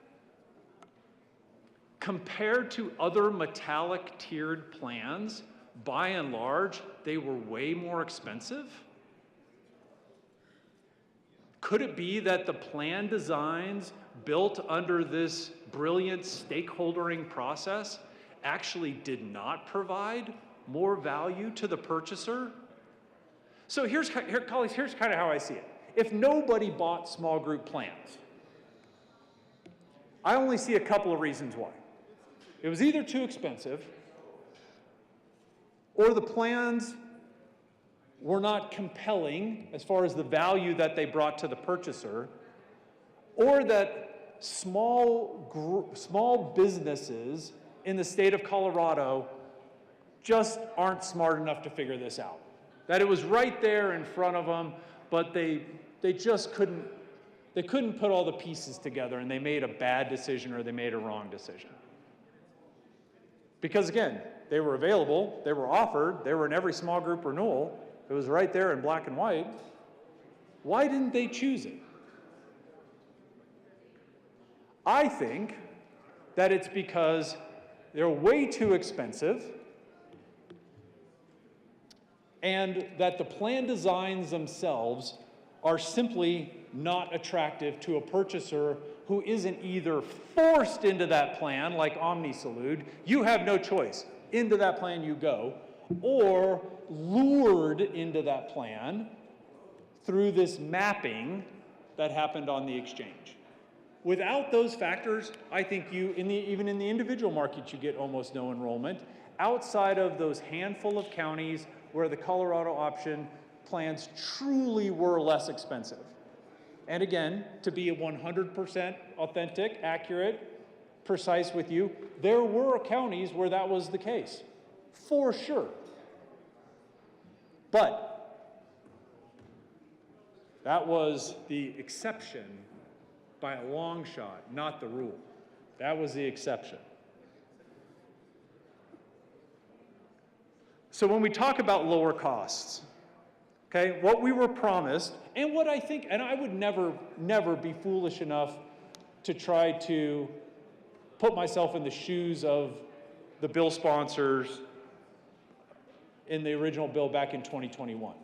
compared to other metallic tiered plans, by and large, they were way more expensive? Could it be that the plan designs built under this brilliant stakeholdering process actually did not provide more value to the purchaser? So colleagues, here's kind of how I see it. If nobody bought small group plans, I only see a couple of reasons why. It was either too expensive, or the plans were not compelling as far as the value that they brought to the purchaser, or that small businesses in the state of Colorado just aren't smart enough to figure this out. That it was right there in front of them, but they just couldn't put all the pieces together, and they made a bad decision or they made a wrong decision. Because again, they were available, they were offered, they were in every small group renewal, it was right there in black and white. Why didn't they choose it? I think that it's because they're way too expensive, and that the plan designs themselves are simply not attractive to a purchaser who isn't either forced into that plan, like OmniSalud, you have no choice, into that plan you go, or lured into that plan through this mapping that happened on the exchange. Without those factors, I think even in the individual market, you get almost no enrollment, outside of those handful of counties where the Colorado option plans truly were less expensive. And again, to be 100% authentic, accurate, precise with you, there were counties where that was the case, for sure. But that was the exception by a long shot, not the rule. That was the exception. So when we talk about lower costs, okay, what we were promised, and what I think, and I would never be foolish enough to try to put myself in the shoes of the bill sponsors in the original bill back in 2021.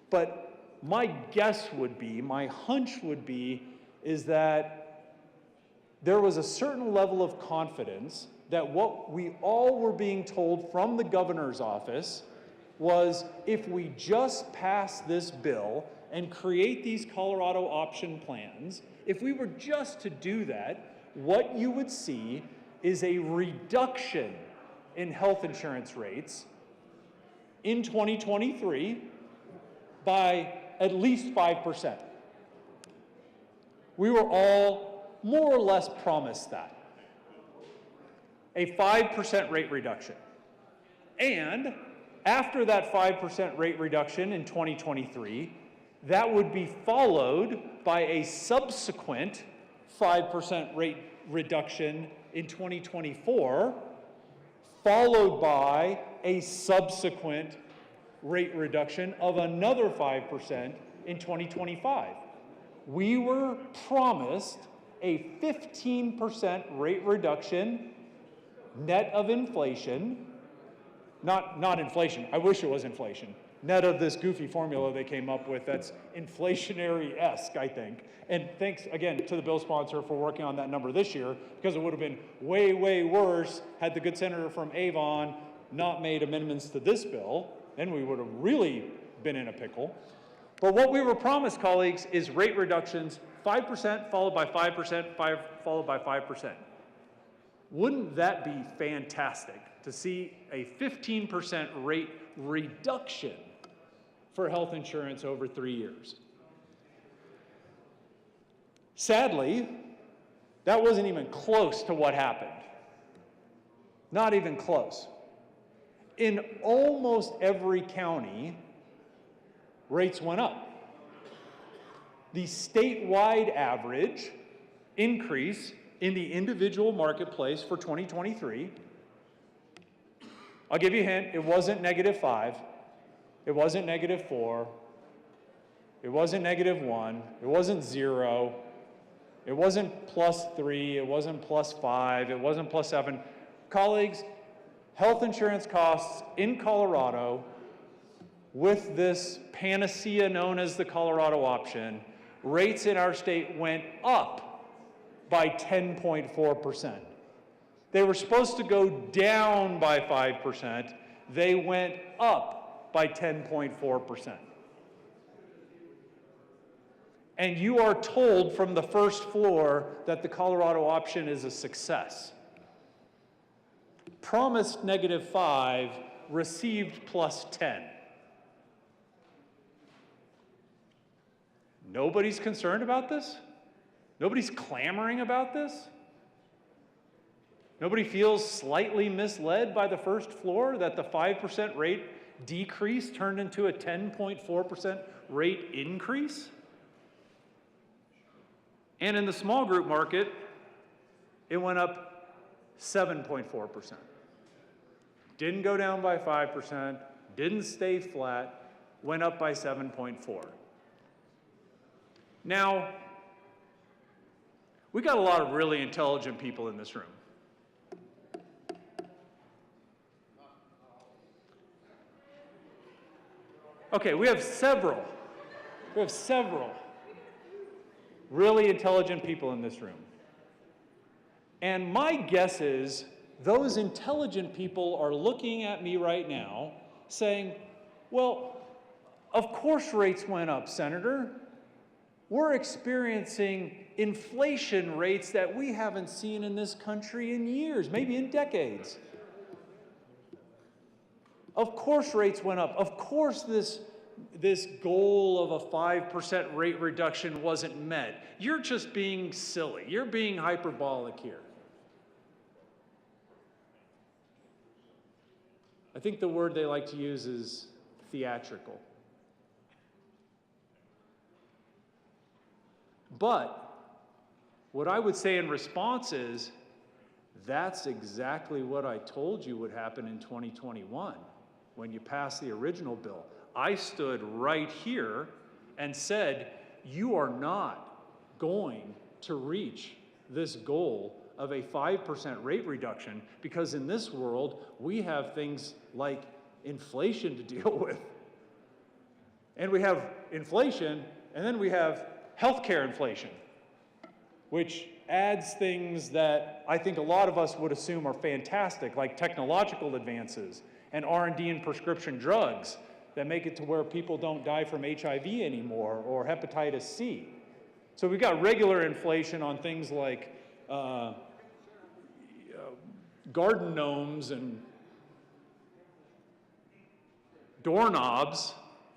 But my guess would be, my hunch would be, is that there was a certain level of confidence that what we all were being told from the governor's office was, if we just pass this bill and create these Colorado option plans, if we were just to do that, what you would see is a reduction in health insurance rates in 2023 by at least 5%. We were all more or less promised that. A 5% rate reduction. And after that 5% rate reduction in 2023, that would be followed by a subsequent 5% rate reduction in 2024, followed by a subsequent rate reduction of another 5% in 2025. We were promised a 15% rate reduction net of inflation, not inflation, I wish it was inflation, net of this goofy formula they came up with that's inflationary-esque, I think. And thanks again to the bill sponsor for working on that number this year, because it would have been way, way worse had the good senator from Avon not made amendments to this bill. Then we would have really been in a pickle. But what we were promised, colleagues, is rate reductions, 5% followed by 5%, followed by 5%. Wouldn't that be fantastic to see a 15% rate reduction for health insurance over 3 years? Sadly, that wasn't even close to what happened. Not even close. In almost every county, rates went up. The statewide average increase in the individual marketplace for 2023, I'll give you a hint, it wasn't -5, it wasn't -4, it wasn't -1, it wasn't 0, it wasn't +3, it wasn't +5, it wasn't +7. Colleagues, health insurance costs in Colorado with this panacea known as the Colorado option, rates in our state went up by 10.4%. They were supposed to go down by 5%. They went up by 10.4%. And you are told from the first floor that the Colorado option is a success. Promised -5, received +10. Nobody's concerned about this? Nobody's clamoring about this? Nobody feels slightly misled by the first floor that the 5% rate decrease turned into a 10.4% rate increase? And in the small group market, it went up 7.4%. Didn't go down by 5%, didn't stay flat, went up by 7.4. Now, we got a lot of really intelligent people in this room. Okay, we have several really intelligent people in this room. And my guess is those intelligent people are looking at me right now saying, well, of course rates went up, Senator. We're experiencing inflation rates that we haven't seen in this country in years, maybe in decades. Of course rates went up. Of course this goal of a 5% rate reduction wasn't met. You're just being silly. You're being hyperbolic here. I think the word they like to use is theatrical. But what I would say in response is, that's exactly what I told you would happen in 2021 when you passed the original bill. I stood right here and said, you are not going to reach this goal of a 5% rate reduction because in this world, we have things like inflation to deal with. And we have inflation, and then we have healthcare inflation, which adds things that I think a lot of us would assume are fantastic, like technological advances and R&D in prescription drugs that make it to where people don't die from HIV anymore or hepatitis C. So we've got regular inflation on things like garden gnomes and doorknobs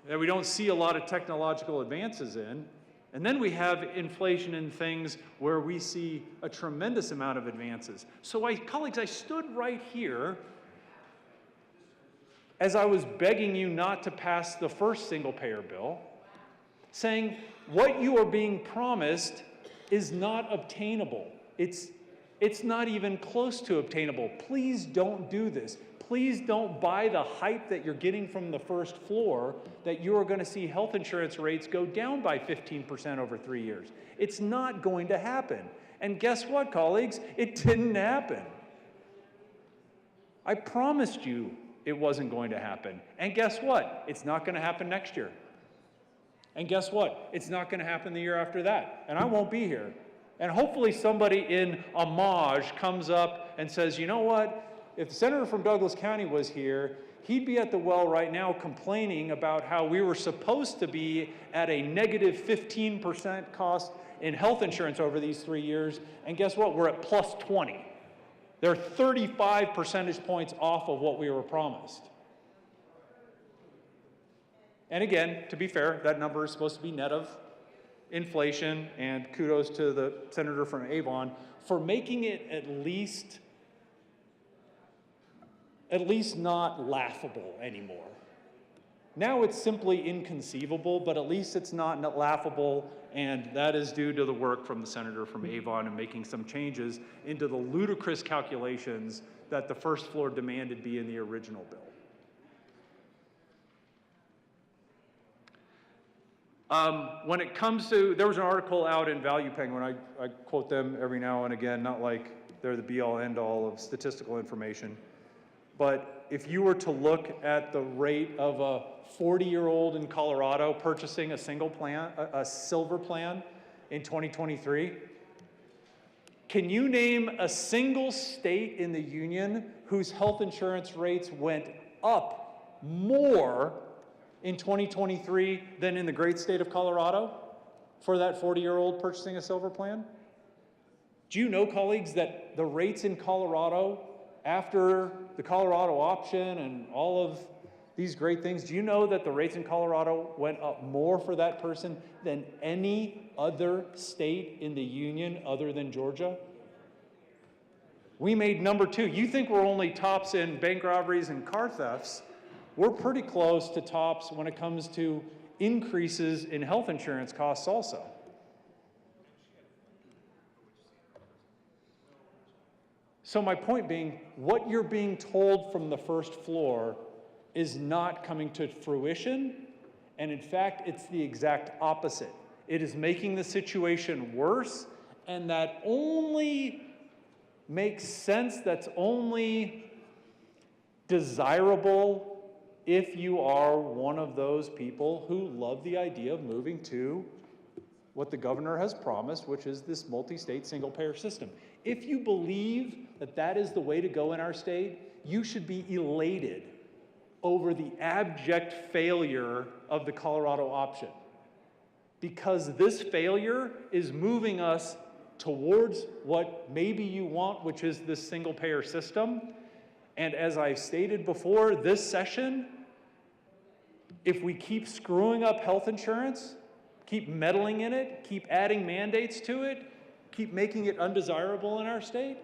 that we don't see a lot of technological advances in. And then we have inflation in things where we see a tremendous amount of advances. So colleagues, I stood right here as I was begging you not to pass the first single-payer bill, saying what you are being promised is not obtainable. It's not even close to obtainable. Please don't do this. Please don't buy the hype that you're getting from the first floor that you are going to see health insurance rates go down by 15% over 3 years. It's not going to happen. And guess what, colleagues? It didn't happen. I promised you it wasn't going to happen. And guess what? It's not going to happen next year. And guess what? It's not going to happen the year after that. And I won't be here. And hopefully somebody in homage comes up and says, you know what? If the senator from Douglas County was here, he'd be at the well right now complaining about how we were supposed to be at a negative 15% cost in health insurance over these 3 years. And guess what? We're at plus 20. They're 35 percentage points off of what we were promised. And again, to be fair, that number is supposed to be net of inflation, and kudos to the senator from Avon for making it at least not laughable anymore. Now it's simply inconceivable, but at least it's not laughable, and that is due to the work from the senator from Avon and making some changes into the ludicrous calculations that the first floor demanded be in the original bill. When it comes to, there was an article out in Value Penguin, I quote them every now and again, not like they're the be-all end-all of statistical information, but if you were to look at the rate of a 40-year-old in Colorado purchasing a single plan, a silver plan in 2023, can you name a single state in the union whose health insurance rates went up more in 2023 than in the great state of Colorado for that 40-year-old purchasing a silver plan? Do you know, colleagues, that the rates in Colorado after the Colorado option and all of these great things, do you know that the rates in Colorado went up more for that person than any other state in the union other than Georgia? We made number 2. You think we're only tops in bank robberies and car thefts. We're pretty close to tops when it comes to increases in health insurance costs also. So my point being, what you're being told from the first floor is not coming to fruition, and in fact, it's the exact opposite. It is making the situation worse, and that only makes sense, that's only desirable if you are one of those people who love the idea of moving to what the governor has promised, which is this multi-state single-payer system. If you believe that that is the way to go in our state, you should be elated over the abject failure of the Colorado option. Because this failure is moving us towards what maybe you want, which is this single-payer system. And as I've stated before, this session, if we keep screwing up health insurance, keep meddling in it, keep adding mandates to it, keep making it undesirable in our state,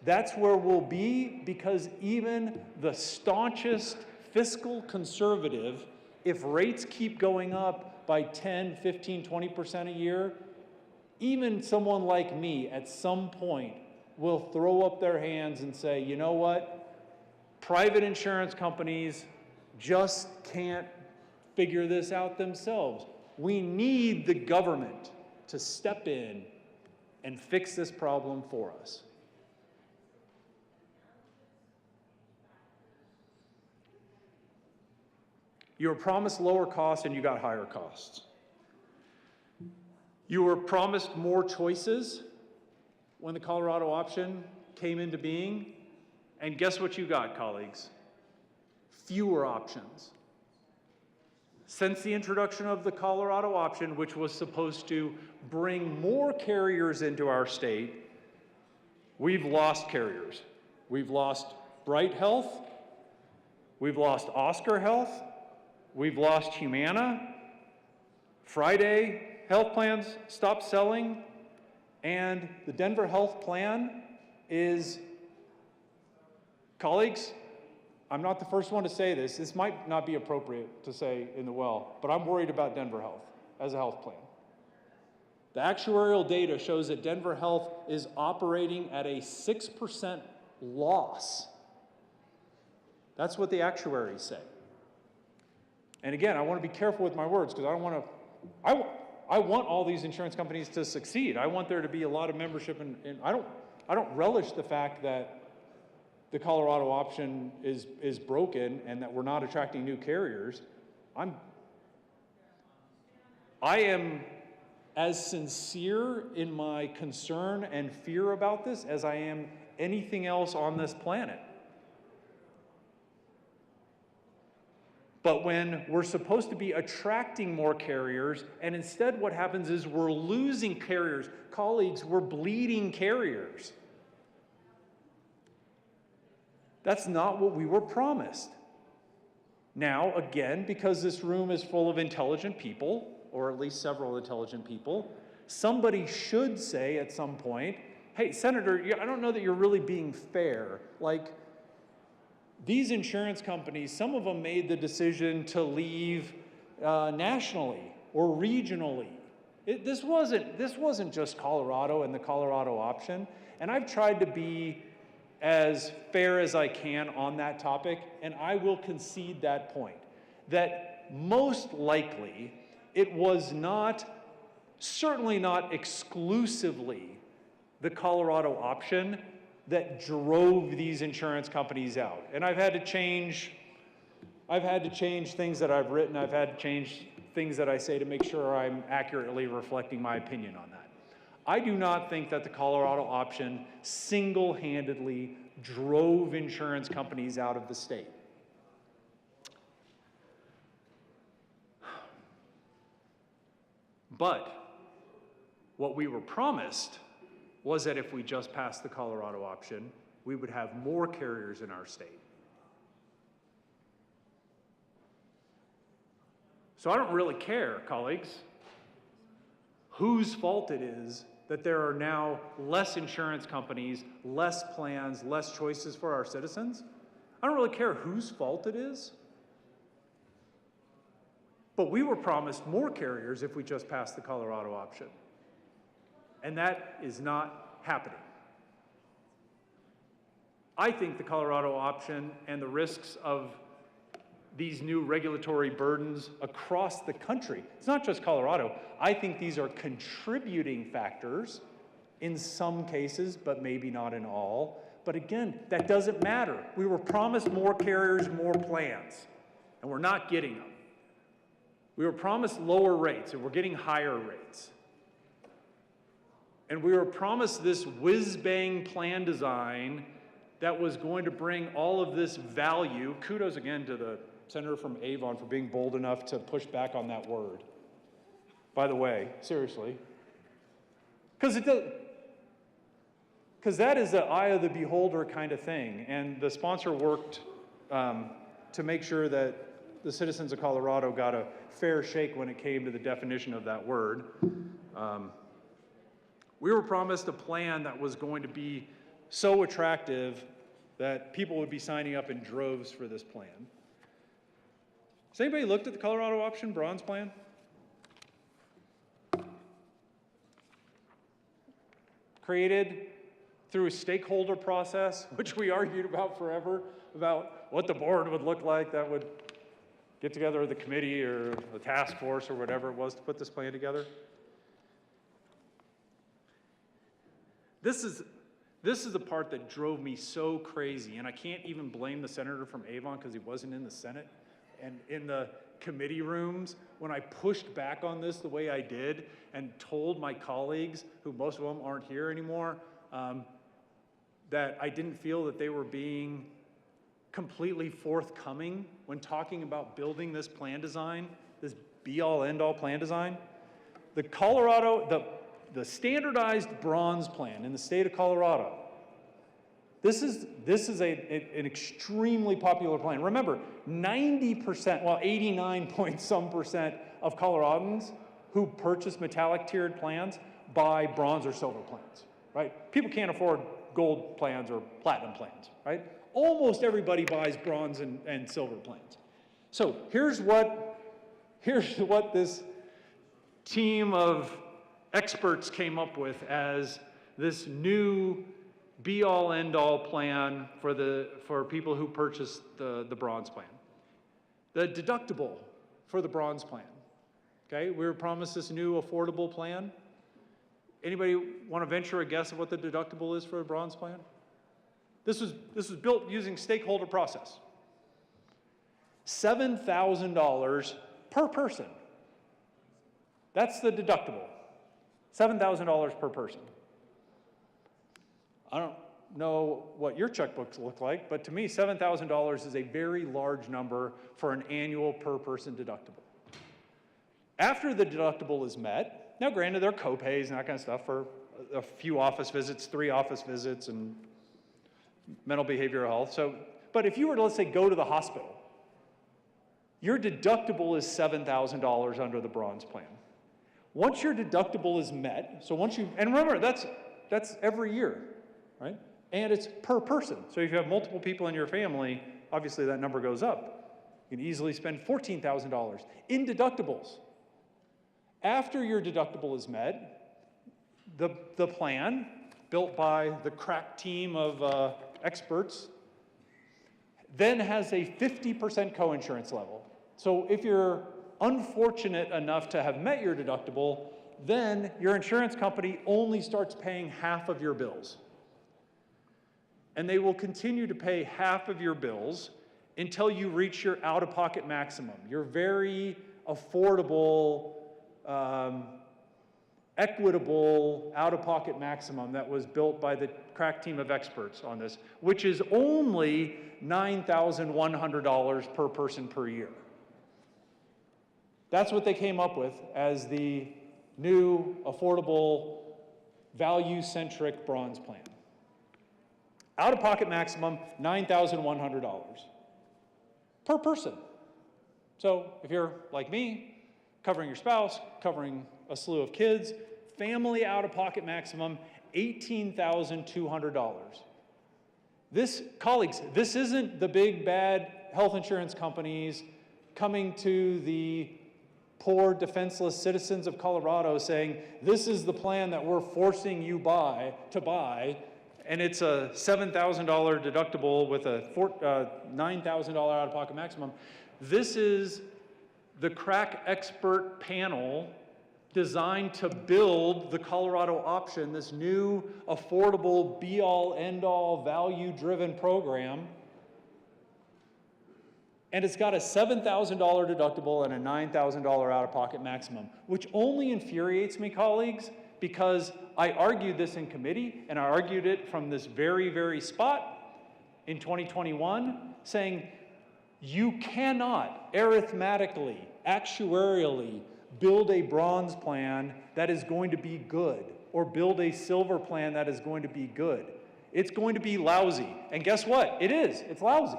that's where we'll be, because even the staunchest fiscal conservative, if rates keep going up by 10, 15, 20% a year, even someone like me at some point will throw up their hands and say, you know what? Private insurance companies just can't figure this out themselves. We need the government to step in and fix this problem for us. You were promised lower costs and you got higher costs. You were promised more choices when the Colorado option came into being, and guess what you got, colleagues? Fewer options. Since the introduction of the Colorado option, which was supposed to bring more carriers into our state, we've lost carriers. We've lost Bright Health, we've lost Oscar Health, we've lost Humana, Friday Health Plans stopped selling, and the Denver Health Plan is, colleagues, I'm not the first one to say this. This might not be appropriate to say in the well, but I'm worried about Denver Health as a health plan. The actuarial data shows that Denver Health is operating at a 6% loss. That's what the actuaries say. And again, I want to be careful with my words because I don't want to, I want all these insurance companies to succeed. I want there to be a lot of membership, and I don't relish the fact that the Colorado option is broken and that we're not attracting new carriers. I am as sincere in my concern and fear about this as I am anything else on this planet. But when we're supposed to be attracting more carriers, and instead what happens is we're losing carriers. Colleagues, we're bleeding carriers. That's not what we were promised. Now, again, because this room is full of intelligent people, or at least several intelligent people, somebody should say at some point, hey, Senator, I don't know that you're really being fair. Like, these insurance companies, some of them made the decision to leave nationally or regionally. This wasn't just Colorado and the Colorado option. And I've tried to be as fair as I can on that topic, and I will concede that point, that most likely it was certainly not exclusively the Colorado option that drove these insurance companies out. And I've had to change things that I've written, I've had to change things that I say to make sure I'm accurately reflecting my opinion on that. I do not think that the Colorado option single-handedly drove insurance companies out of the state. But what we were promised was that if we just passed the Colorado option, we would have more carriers in our state. So I don't really care, colleagues, whose fault it is that there are now less insurance companies, less plans, less choices for our citizens. I don't really care whose fault it is, but we were promised more carriers if we just passed the Colorado option. And that is not happening. I think the Colorado option and the risks of these new regulatory burdens across the country, it's not just Colorado, I think these are contributing factors in some cases, but maybe not in all. But again, that doesn't matter. We were promised more carriers, more plans, and we're not getting them. We were promised lower rates, and we're getting higher rates. And we were promised this whiz-bang plan design that was going to bring all of this value. Kudos again to the senator from Avon for being bold enough to push back on that word. By the way, seriously. Because that is the eye of the beholder kind of thing. And the sponsor worked to make sure that the citizens of Colorado got a fair shake when it came to the definition of that word. We were promised a plan that was going to be so attractive that people would be signing up in droves for this plan. Has anybody looked at the Colorado option bronze plan? Created through a stakeholder process, which we argued about forever, about what the board would look like that would get together the committee or the task force or whatever it was to put this plan together. This is the part that drove me so crazy, and I can't even blame the senator from Avon because he wasn't in the Senate. And in the committee rooms, when I pushed back on this the way I did and told my colleagues, who most of them aren't here anymore, that I didn't feel that they were being completely forthcoming when talking about building this plan design, this be-all, end-all plan design. The standardized bronze plan in the state of Colorado, this is an extremely popular plan. Remember, 90%, well, 89 point some percent of Coloradans who purchase metallic tiered plans buy bronze or silver plans, right? People can't afford gold plans or platinum plans, right? Almost everybody buys bronze and silver plans. So here's what this team of experts came up with as this new be-all, end-all plan for people who purchase the bronze plan. The deductible for the bronze plan. Okay, we were promised this new affordable plan. Anybody want to venture a guess of what the deductible is for a bronze plan? This was built using stakeholder process. $7,000 per person. That's the deductible. $7,000 per person. I don't know what your checkbooks look like, but to me, $7,000 is a very large number for an annual per person deductible. After the deductible is met, now granted there are co-pays and that kind of stuff for a few office visits, 3 office visits, and mental behavioral health. But if you were to, let's say, go to the hospital, your deductible is $7,000 under the bronze plan. Once your deductible is met, and remember, that's every year, right? And it's per person. So if you have multiple people in your family, obviously that number goes up. You can easily spend $14,000 in deductibles. After your deductible is met, the plan, built by the crack team of experts, then has a 50% coinsurance level. So if you're unfortunate enough to have met your deductible, then your insurance company only starts paying half of your bills. And they will continue to pay half of your bills until you reach your out-of-pocket maximum, your very affordable, equitable out-of-pocket maximum that was built by the crack team of experts on this, which is only $9,100 per person per year. That's what they came up with as the new, affordable, value-centric bronze plan. Out-of-pocket maximum, $9,100 per person. So if you're like me, covering your spouse, covering a slew of kids, family out-of-pocket maximum, $18,200. This, colleagues, this isn't the big bad health insurance companies coming to the poor defenseless citizens of Colorado saying, this is the plan that we're forcing you to buy, and it's a $7,000 deductible with a $9,000 out-of-pocket maximum. This is the crack expert panel designed to build the Colorado option, this new, affordable, be-all, end-all, value-driven program. And it's got a $7,000 deductible and a $9,000 out-of-pocket maximum, which only infuriates me, colleagues, because I argued this in committee, and I argued it from this very, very spot in 2021, saying you cannot arithmetically, actuarially, build a bronze plan that is going to be good, or build a silver plan that is going to be good. It's going to be lousy. And guess what? It is. It's lousy.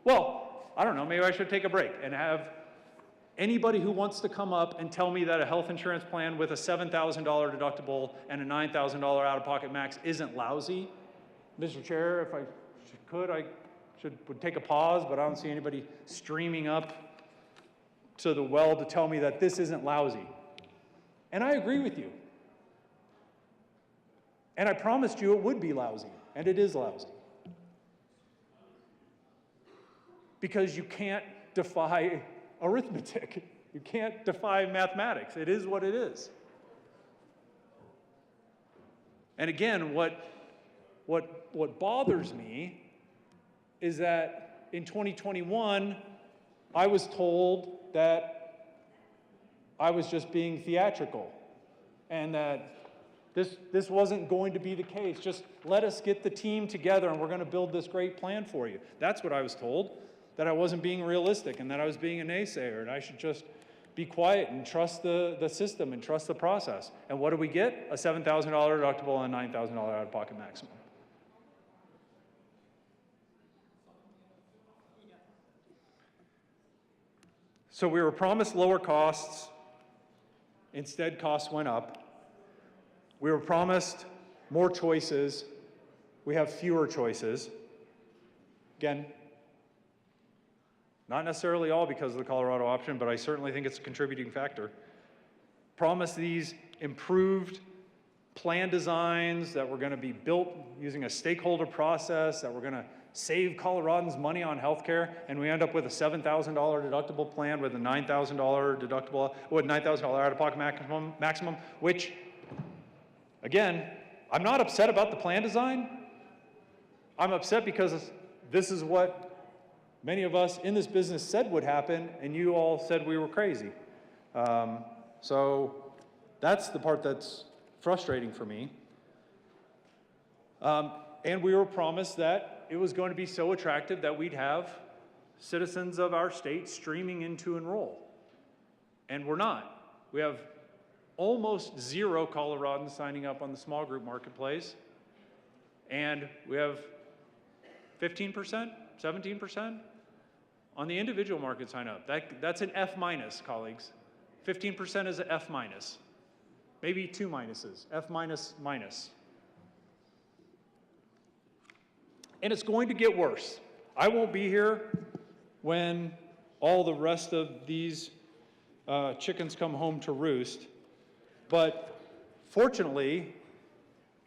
Well, I don't know, maybe I should take a break and have anybody who wants to come up and tell me that a health insurance plan with a $7,000 deductible and a $9,000 out-of-pocket max isn't lousy. Mr. Chair, if I could, would take a pause, but I don't see anybody streaming up to the well to tell me that this isn't lousy. And I agree with you. And I promised you it would be lousy, and it is lousy. Because you can't defy arithmetic. You can't defy mathematics. It is what it is. And again, what bothers me is that in 2021, I was told that I was just being theatrical and that this wasn't going to be the case. Just let us get the team together and we're going to build this great plan for you. That's what I was told, that I wasn't being realistic and that I was being a naysayer and I should just be quiet and trust the system and trust the process. And what do we get? A $7,000 deductible and a $9,000 out-of-pocket maximum. So we were promised lower costs. Instead, costs went up. We were promised more choices. We have fewer choices. Again, not necessarily all because of the Colorado option, but I certainly think it's a contributing factor. Promised these improved plan designs that were going to be built using a stakeholder process, that were going to save Coloradans money on healthcare, and we end up with a $7,000 deductible plan with a $9,000 deductible, with $9,000 out-of-pocket maximum, which, again, I'm not upset about the plan design. I'm upset because this is what many of us in this business said would happen, and you all said we were crazy. So that's the part that's frustrating for me. And we were promised that it was going to be so attractive that we'd have citizens of our state streaming in to enroll. And we're not. We have almost zero Coloradans signing up on the small group marketplace. And we have 15%, 17% on the individual market sign up. That's an F minus, colleagues. 15% is an F minus. Maybe two minuses, F minus, minus. And it's going to get worse. I won't be here when all the rest of these chickens come home to roost. But fortunately,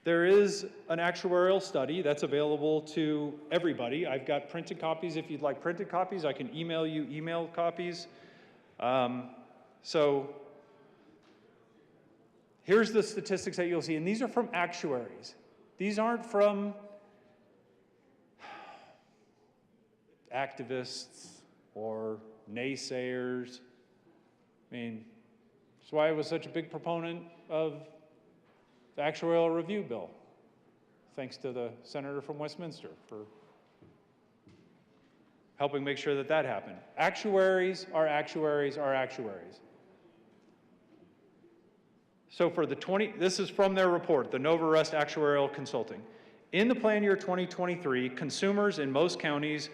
there is an actuarial study that's available to everybody. I've got printed copies. If you'd like printed copies, I can email you email copies. So here's the statistics that you'll see. And these are from actuaries. These aren't from activists or naysayers. I mean, that's why I was such a big proponent of the actuarial review bill. Thanks to the senator from Westminster for helping make sure that that happened. Actuaries are actuaries are actuaries. So for the this is from their report, the Novarest Actuarial Consulting. In the plan year 2023, consumers in most counties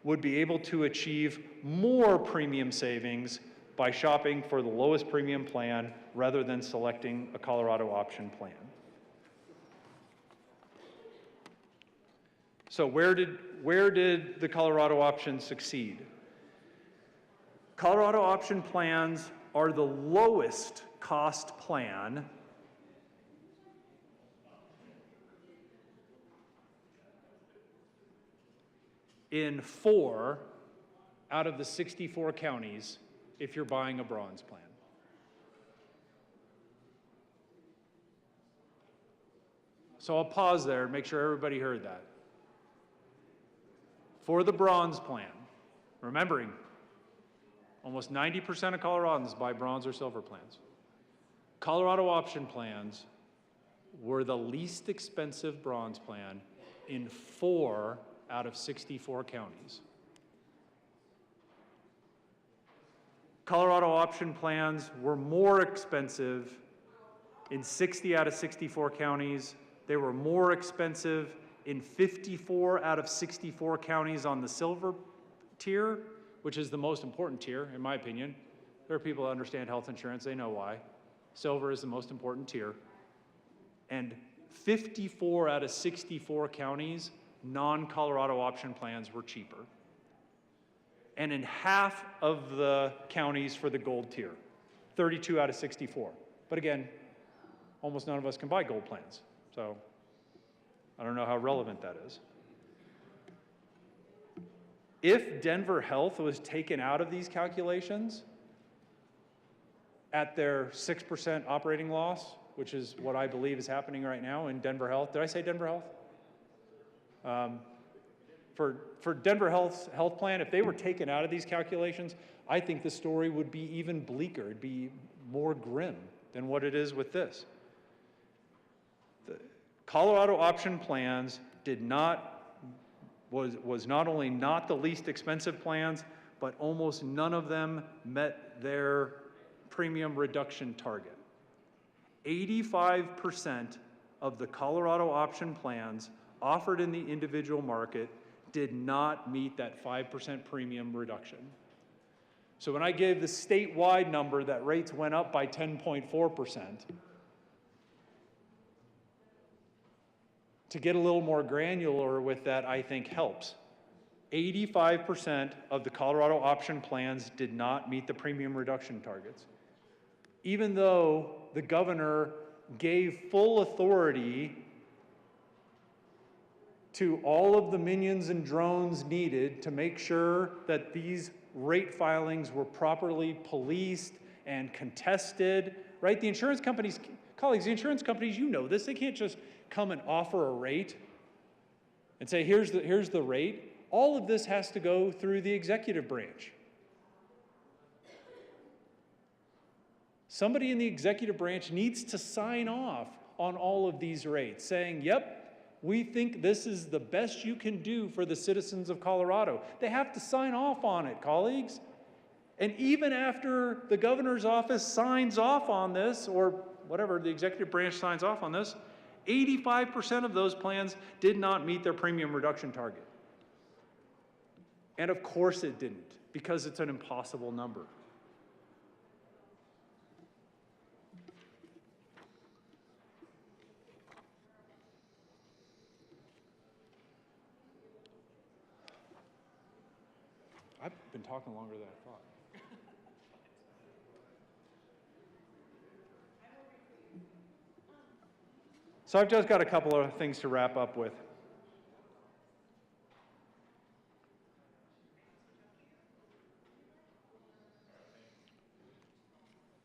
would be able to achieve more premium savings by shopping for the lowest premium plan rather than selecting a Colorado option plan. So where did the Colorado option succeed? Colorado option plans are the lowest cost plan in 4 out of the 64 counties if you're buying a bronze plan. So I'll pause there and make sure everybody heard that. For the bronze plan, remembering, almost 90% of Coloradans buy bronze or silver plans. Colorado option plans were the least expensive bronze plan in 4 out of 64 counties. Colorado option plans were more expensive in 60 out of 64 counties. They were more expensive in 54 out of 64 counties on the silver tier, which is the most important tier, in my opinion. There are people that understand health insurance, they know why. Silver is the most important tier. And 54 out of 64 counties, non-Colorado option plans were cheaper. And in half of the counties for the gold tier, 32 out of 64. But again, almost none of us can buy gold plans, so I don't know how relevant that is. If Denver Health was taken out of these calculations at their 6% operating loss, which is what I believe is happening right now in Denver Health. Did I say Denver Health? For Denver Health's health plan, if they were taken out of these calculations, I think the story would be even bleaker. It'd be more grim than what it is with this. The Colorado option plans was not only not the least expensive plans, but almost none of them met their premium reduction target. 85% of the Colorado option plans offered in the individual market did not meet that 5% premium reduction. So when I gave the statewide number that rates went up by 10.4%, to get a little more granular with that, I think helps. 85% of the Colorado option plans did not meet the premium reduction targets. Even though the governor gave full authority to all of the minions and drones needed to make sure that these rate filings were properly policed and contested, right? The insurance companies, colleagues, the insurance companies, you know this, they can't just come and offer a rate and say, here's the rate. All of this has to go through the executive branch. Somebody in the executive branch needs to sign off on all of these rates, saying, yep, we think this is the best you can do for the citizens of Colorado. They have to sign off on it, colleagues. And even after the governor's office signs off on this, or whatever, the executive branch signs off on this, 85% of those plans did not meet their premium reduction target. And of course it didn't, because it's an impossible number. I've been talking longer than I thought. So I've just got a couple of things to wrap up with.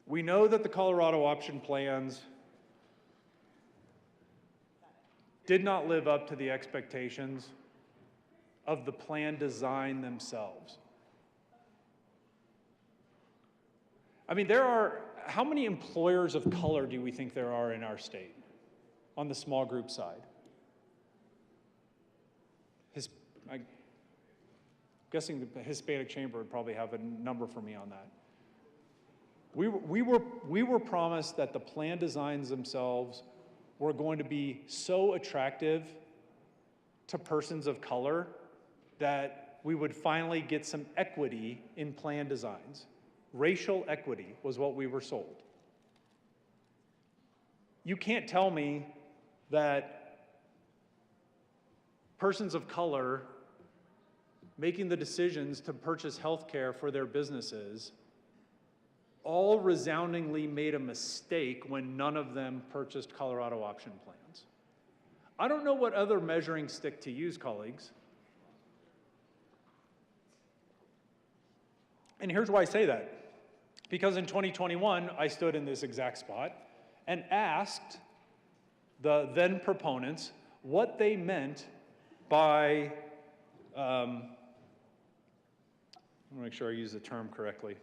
We know that the Colorado option plans did not live up to the expectations of the plan design themselves. I mean, how many employers of color do we think there are in our state on the small group side? I'm guessing the Hispanic Chamber would probably have a number for me on that. We were promised that the plan designs themselves were going to be so attractive to persons of color that we would finally get some equity in plan designs, Racial equity was what we were sold. You can't tell me that persons of color making the decisions to purchase health care for their businesses all resoundingly made a mistake when none of them purchased Colorado option plans. I don't know what other measuring stick to use, colleagues. And here's why I say that. Because in 2021, I stood in this exact spot and asked the then proponents what they meant by, I want to make sure I use the term correctly.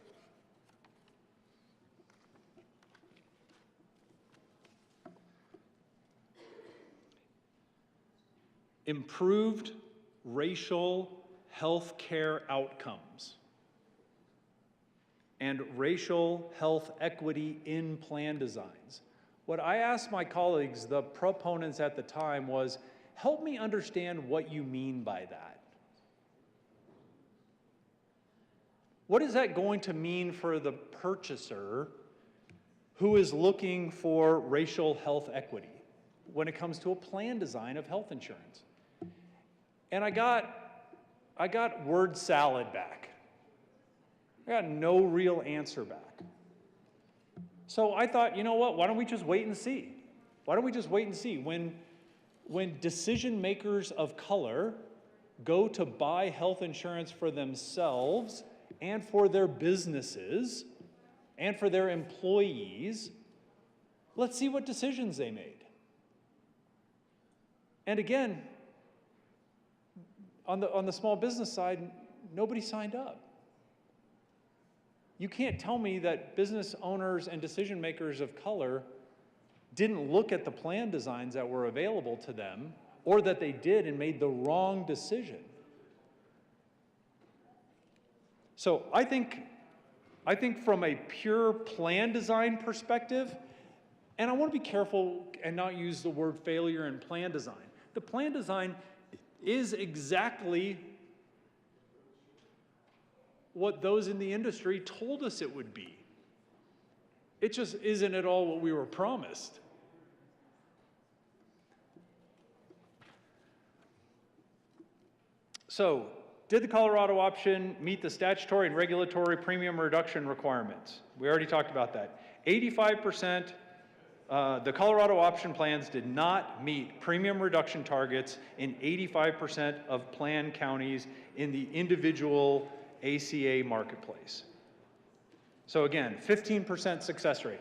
Improved racial health care outcomes and racial health equity in plan designs. What I asked my colleagues, the proponents at the time, was, help me understand what you mean by that. What is that going to mean for the purchaser who is looking for racial health equity when it comes to a plan design of health insurance? And I got word salad back. I got no real answer back. So I thought, you know what, why don't we just wait and see? Why don't we just wait and see? When decision makers of color go to buy health insurance for themselves and for their businesses and for their employees, let's see what decisions they made. And again, on the small business side, nobody signed up. You can't tell me that business owners and decision makers of color didn't look at the plan designs that were available to them, or that they did and made the wrong decision. So I think from a pure plan design perspective, and I want to be careful and not use the word failure in plan design. The plan design is exactly what those in the industry told us it would be. It just isn't at all what we were promised. So, did the Colorado option meet the statutory and regulatory premium reduction requirements? We already talked about that. 85%, the Colorado option plans did not meet premium reduction targets in 85% of plan counties in the individual ACA marketplace. So again, 15% success rate.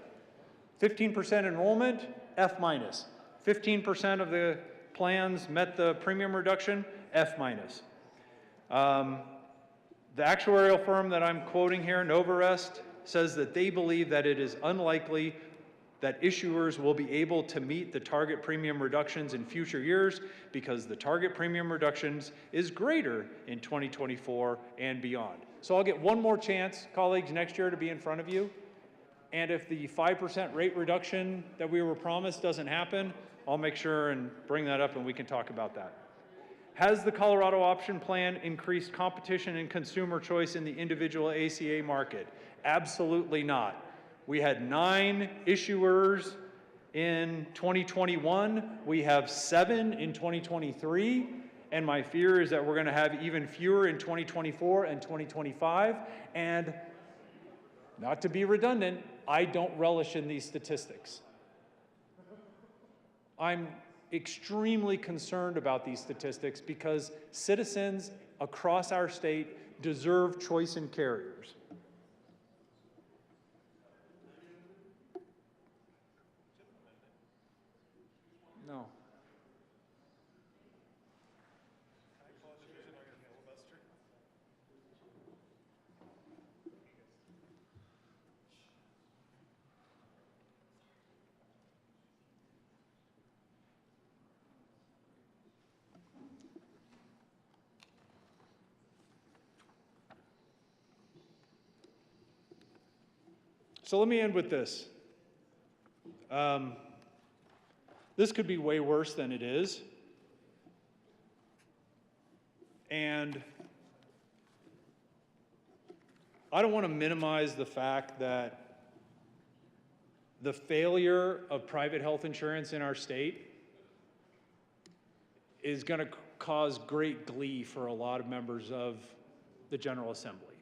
15% enrollment, F minus. 15% of the plans met the premium reduction, F minus. The actuarial firm that I'm quoting here, Novarest, says that they believe that it is unlikely that issuers will be able to meet the target premium reductions in future years because the target premium reductions is greater in 2024 and beyond. So I'll get one more chance, colleagues, next year to be in front of you. And if the 5% rate reduction that we were promised doesn't happen, I'll make sure and bring that up and we can talk about that. Has the Colorado option plan increased competition and consumer choice in the individual ACA market? Absolutely not. We had 9 issuers in 2021. We have 7 in 2023. And my fear is that we're going to have even fewer in 2024 and 2025. And not to be redundant, I don't relish in these statistics. I'm extremely concerned about these statistics because citizens across our state deserve choice in carriers. No. So let me end with this. This could be way worse than it is. And I don't want to minimize the fact that the failure of private health insurance in our state is going to cause great glee for a lot of members of the General Assembly.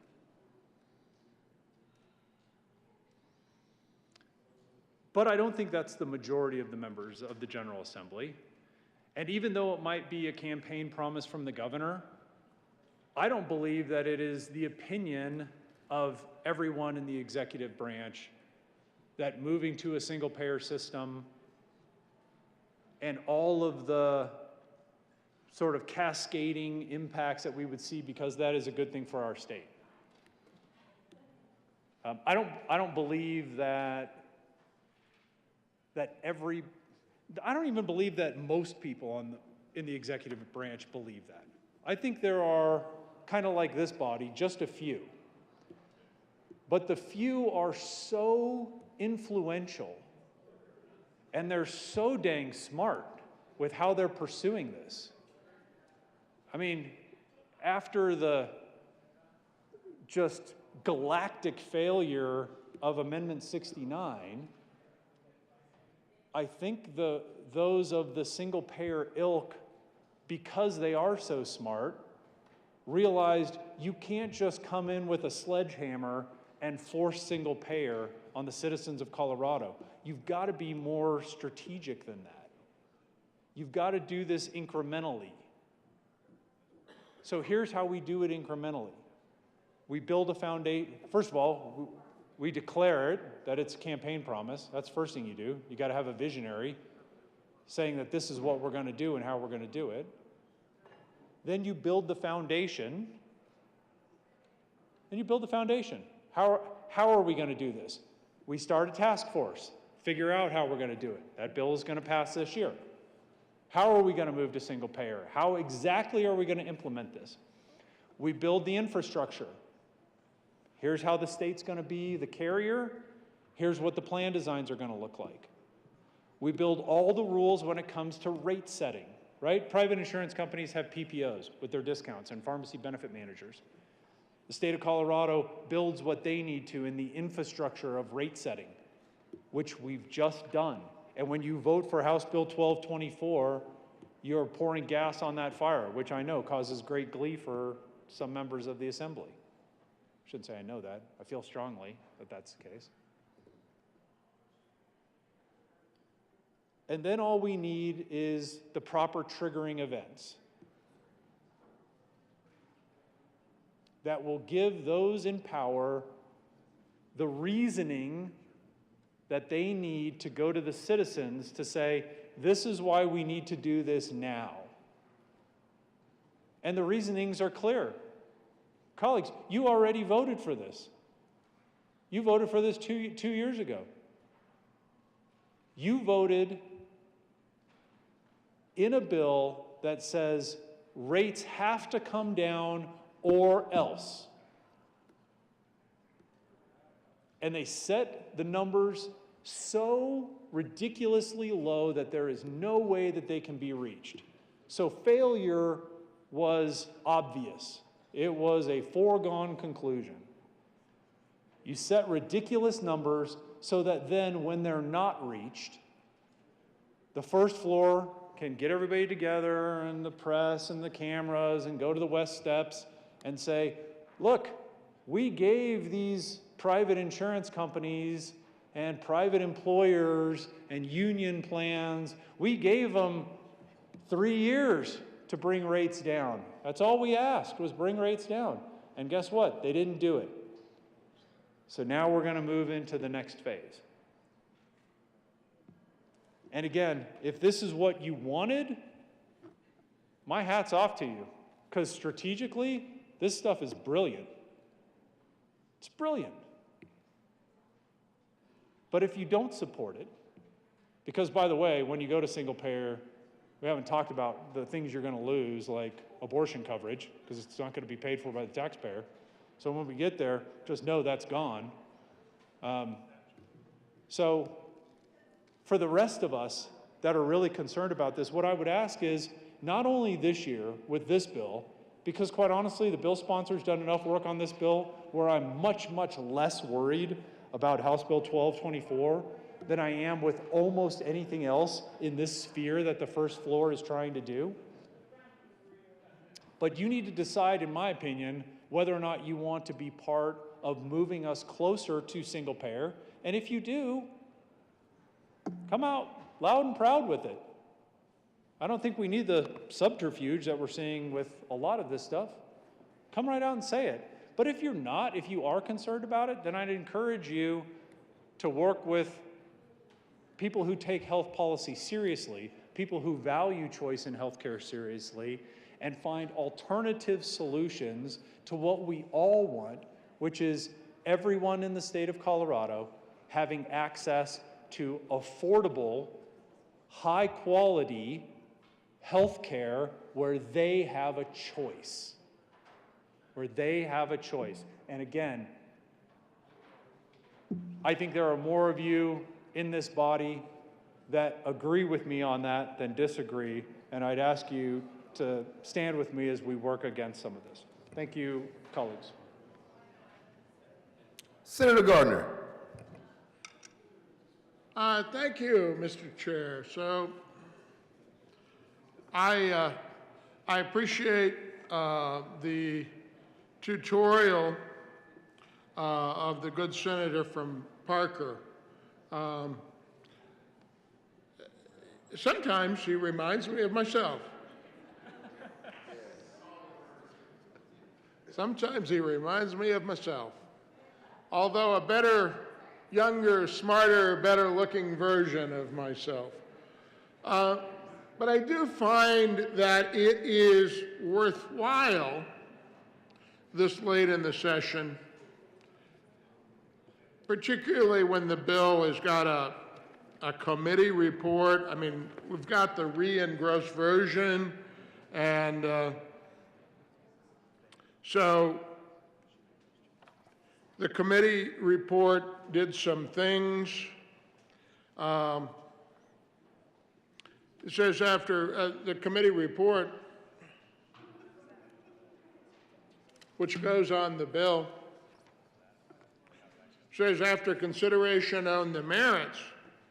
But I don't think that's the majority of the members of the General Assembly. And even though it might be a campaign promise from the governor, I don't believe that it is the opinion of everyone in the executive branch that moving to a single-payer system and all of the sort of cascading impacts that we would see, because that is a good thing for our state. I don't believe that I don't even believe that most people in the executive branch believe that. I think there are, kind of like this body, just a few. But the few are so influential and they're so dang smart with how they're pursuing this. I mean, after the just galactic failure of Amendment 69, I think those of the single-payer ilk, because they are so smart, realized you can't just come in with a sledgehammer and force single-payer on the citizens of Colorado. You've got to be more strategic than that. You've got to do this incrementally. So here's how we do it incrementally. We build a foundation. First of all, we declare it, that it's a campaign promise. That's the first thing you do. You got to have a visionary saying that this is what we're going to do and how we're going to do it. Then you build the foundation. How are we going to do this? We start a task force, figure out how we're going to do it. That bill is going to pass this year. How are we going to move to single payer? How exactly are we going to implement this? We build the infrastructure. Here's how the state's going to be the carrier. Here's what the plan designs are going to look like. We build all the rules when it comes to rate setting, right? Private insurance companies have PPOs with their discounts and pharmacy benefit managers. The state of Colorado builds what they need to in the infrastructure of rate setting, which we've just done. And when you vote for House Bill 1224, you're pouring gas on that fire, which I know causes great glee for some members of the Assembly. I shouldn't say I know that. I feel strongly that that's the case. And then all we need is the proper triggering events that will give those in power the reasoning that they need to go to the citizens to say, this is why we need to do this now. And the reasonings are clear. Colleagues, you already voted for this. You voted for this two years ago. You voted in a bill that says rates have to come down or else. And they set the numbers so ridiculously low that there is no way that they can be reached. So failure was obvious. It was a foregone conclusion. You set ridiculous numbers so that then when they're not reached, the first floor can get everybody together and the press and the cameras and go to the West Steps and say, look, we gave these private insurance companies and private employers and union plans, we gave them 3 years to bring rates down. That's all we asked, was bring rates down. And guess what? They didn't do it. So now we're going to move into the next phase. And again, if this is what you wanted, my hat's off to you. Because strategically, this stuff is brilliant. It's brilliant. But if you don't support it, because by the way, when you go to single payer, we haven't talked about the things you're going to lose, like abortion coverage, because it's not going to be paid for by the taxpayer. So when we get there, just know that's gone. So for the rest of us that are really concerned about this, what I would ask is, not only this year with this bill, because quite honestly, the bill sponsor's done enough work on this bill where I'm much, much less worried about House Bill 1224 than I am with almost anything else in this sphere that the first floor is trying to do. But you need to decide, in my opinion, whether or not you want to be part of moving us closer to single payer. And if you do, come out loud and proud with it. I don't think we need the subterfuge that we're seeing with a lot of this stuff. Come right out and say it. But if you're not, if you are concerned about it, then I'd encourage you to work with people who take health policy seriously, people who value choice in healthcare seriously, and find alternative solutions to what we all want, which is everyone in the state of Colorado having access to affordable, high-quality healthcare where they have a choice. Where they have a choice. And again, I think there are more of you in this body that agree with me on that than disagree, and I'd ask you to stand with me as we work against some of this. Thank you, colleagues. Senator Gardner. Thank you, Mr. Chair. So I appreciate the tutorial of the good senator from Parker. Sometimes he reminds me of myself. Sometimes he reminds me of myself. Although a better, younger, smarter, better-looking version of myself. But I do find that it is worthwhile this late in the session, particularly when the bill has got a committee report. I mean, we've got the re-engrossed version, and so the committee report did some things. It says after the committee report, which goes on the bill, says after consideration on the merits,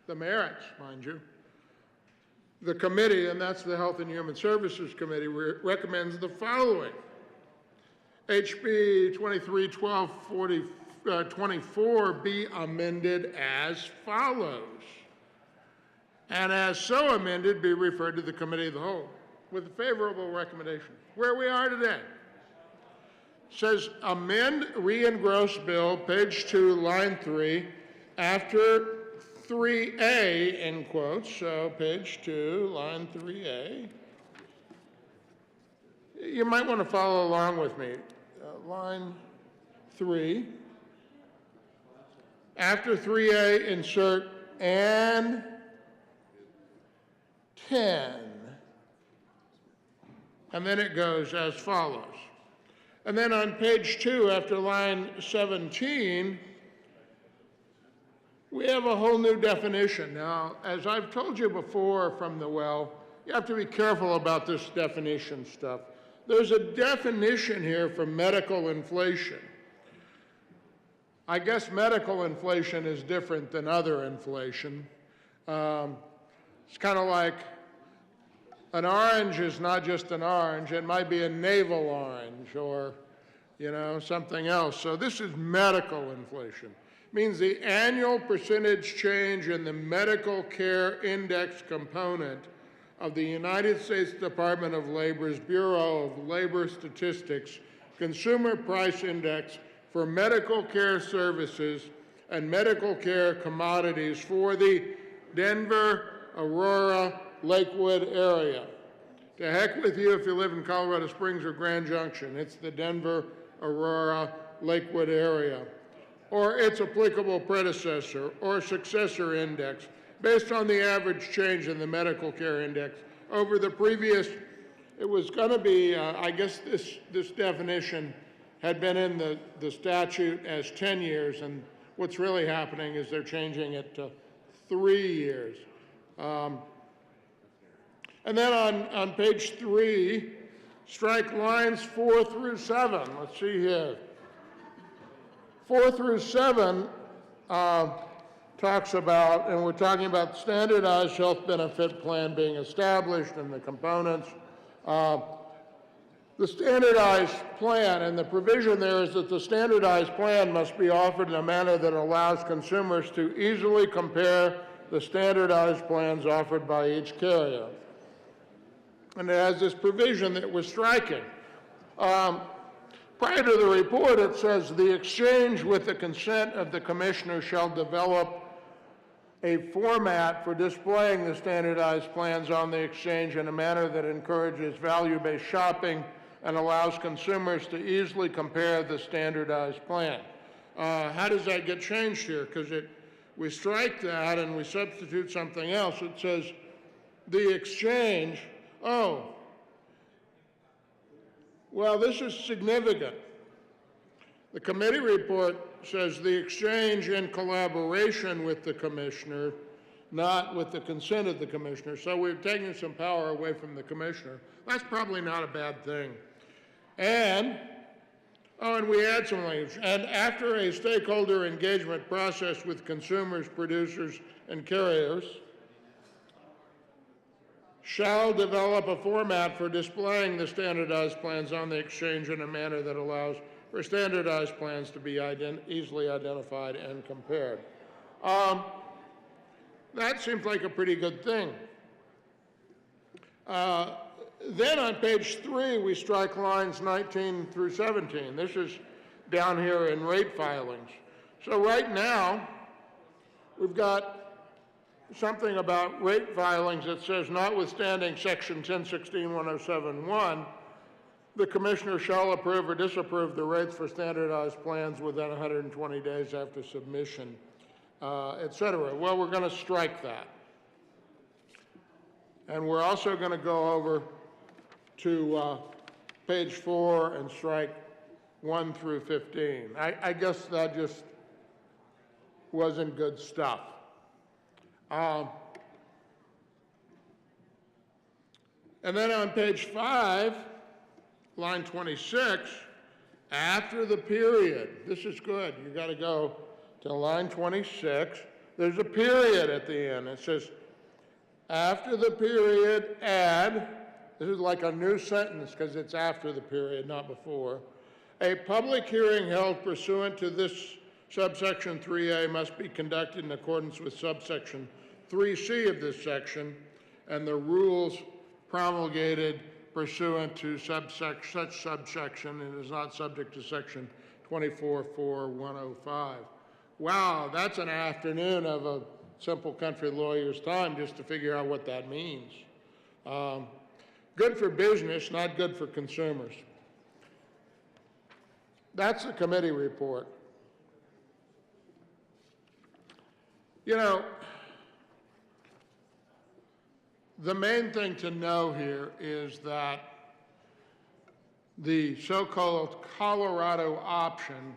mind you, the committee, and that's the Health and Human Services Committee, recommends the following. HB 23-1224 be amended as follows. And as so amended, be referred to the Committee of the Whole with a favorable recommendation. Where we are today. Says amend re-engross bill, page 2, line 3, after 3A, in quotes, so page 2, line 3A. You might want to follow along with me. Line 3. After 3A, insert and 10. And then it goes as follows. And then on page 2, after line 17, we have a whole new definition. Now, as I've told you before from the well, you have to be careful about this definition stuff. There's a definition here for medical inflation. I guess medical inflation is different than other inflation. It's kind of like an orange is not just an orange, it might be a navel orange or, something else. So this is medical inflation. It means the annual percentage change in the medical care index component of the United States Department of Labor's Bureau of Labor Statistics Consumer Price Index for medical care services and medical care commodities for the Denver, Aurora, Lakewood area. To heck with you if you live in Colorado Springs or Grand Junction. It's the Denver, Aurora, Lakewood area. Or its applicable predecessor or successor index based on the average change in the medical care index over the previous, it was going to be, I guess this definition had been in the statute as 10 years, and what's really happening is they're changing it to 3 years. And then on page 3, Strike lines 4 through 7. Let's see here. 4 through 7 talks about, and we're talking about standardized health benefit plan being established and the components. The standardized plan, and the provision there is that the standardized plan must be offered in a manner that allows consumers to easily compare the standardized plans offered by each carrier. And it has this provision that we're striking. Prior to the report, it says the exchange with the consent of the commissioner shall develop a format for displaying the standardized plans on the exchange in a manner that encourages value-based shopping and allows consumers to easily compare the standardized plan. How does that get changed here? Because we strike that and we substitute something else. It says the exchange, oh, well, this is significant. The committee report says the exchange in collaboration with the commissioner, not with the consent of the commissioner. So we're taking some power away from the commissioner. That's probably not a bad thing. And we add some language. And after a stakeholder engagement process with consumers, producers, and carriers, shall develop a format for displaying the standardized plans on the exchange in a manner that allows for standardized plans to be easily identified and compared. That seems like a pretty good thing. Then on page 3, we strike lines 19 through 17. This is down here in rate filings. So right now, we've got something about rate filings that says, notwithstanding section 1016-1071, the commissioner shall approve or disapprove the rates for standardized plans within 120 days after submission, et cetera. Well, we're going to strike that. And we're also going to go over to page 4 and strike 1 through 15. I guess that just wasn't good stuff. And then on page 5, line 26, after the period, this is good, you got to go to line 26, there's a period at the end. It says, after the period, add, this is like a new sentence because it's after the period, not before, a public hearing held pursuant to this subsection 3A must be conducted in accordance with subsection 3C of this section and the rules promulgated pursuant to such subsection and is not subject to section 24.4.105. Wow, that's an afternoon of a simple country lawyer's time just to figure out what that means. Good for business, not good for consumers. That's the committee report. You know, the main thing to know here is that the so-called Colorado option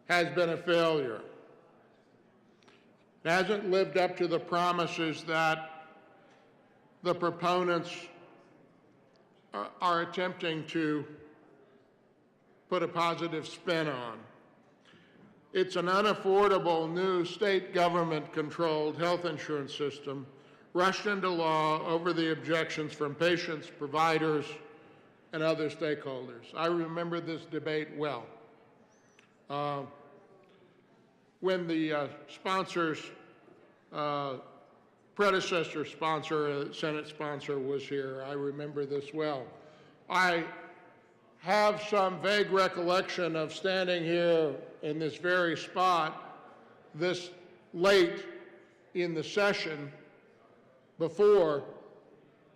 has been a failure. It hasn't lived up to the promises that the proponents are attempting to put a positive spin on. It's an unaffordable new state government-controlled health insurance system rushed into law over the objections from patients, providers, and other stakeholders. I remember this debate well. When the sponsor's predecessor sponsor, Senate sponsor, was here, I remember this well. I have some vague recollection of standing here in this very spot this late in the session before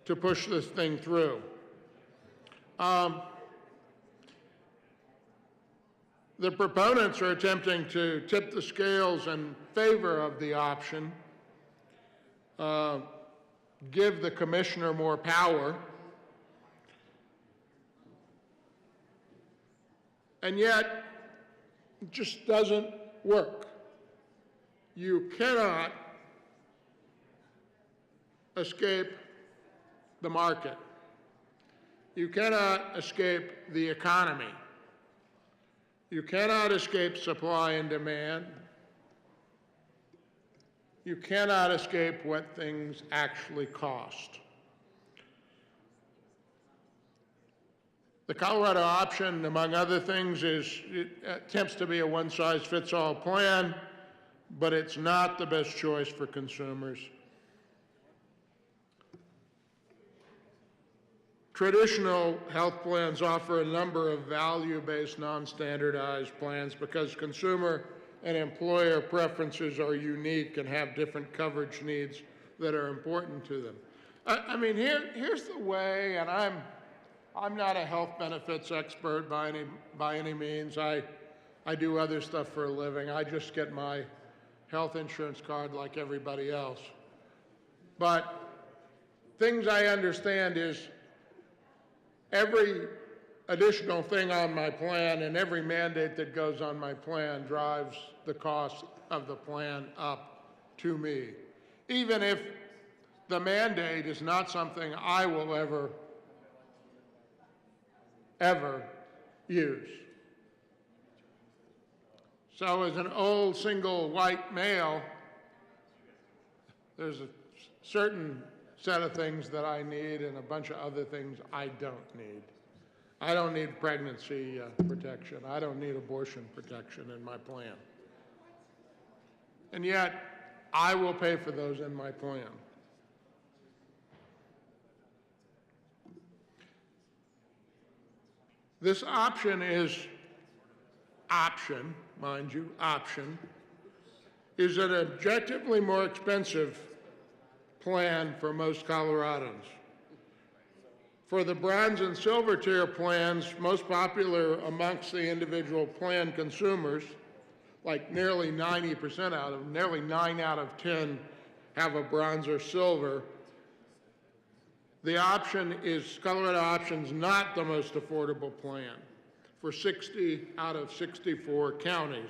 to push this thing through. The proponents are attempting to tip the scales in favor of the option, give the commissioner more power, and yet it just doesn't work. You cannot escape the market. You cannot escape the economy. You cannot escape supply and demand. You cannot escape what things actually cost. The Colorado option, among other things, it attempts to be a one-size-fits-all plan, but it's not the best choice for consumers. Traditional health plans offer a number of value-based, non-standardized plans because consumer and employer preferences are unique and have different coverage needs that are important to them. I mean, here's the way, and I'm not a health benefits expert by any means. I do other stuff for a living. I just get my health insurance card like everybody else. But things I understand is every additional thing on my plan and every mandate that goes on my plan drives the cost of the plan up to me, even if the mandate is not something I will ever use. So as an old single white male, there's a certain set of things that I need and a bunch of other things I don't need. I don't need pregnancy protection. I don't need abortion protection in my plan. And yet, I will pay for those in my plan. This option, mind you, is an objectively more expensive plan for most Coloradans. For the bronze and silver tier plans, most popular amongst the individual plan consumers, like nearly 90% out of them, nearly 9 out of 10 have a bronze or silver. The option is, Colorado Option's not the most affordable plan for 60 out of 64 counties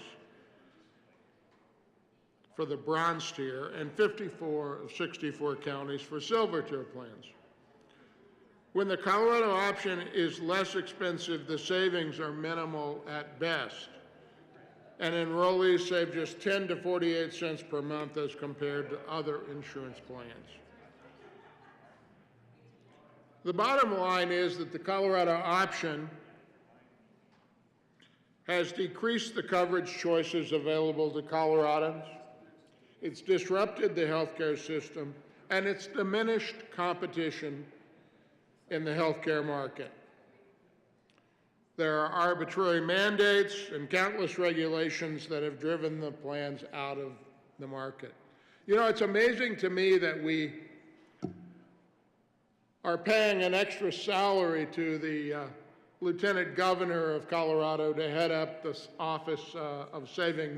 for the bronze tier and 54 of 64 counties for silver tier plans. When the Colorado option is less expensive, the savings are minimal at best, and enrollees save just 10 to 48 cents per month as compared to other insurance plans. The bottom line is that the Colorado option has decreased the coverage choices available to Coloradans. It's disrupted the healthcare system, and it's diminished competition in the healthcare market. There are arbitrary mandates and countless regulations that have driven the plans out of the market. You know, it's amazing to me that we are paying an extra salary to the Lieutenant Governor of Colorado to head up this office of saving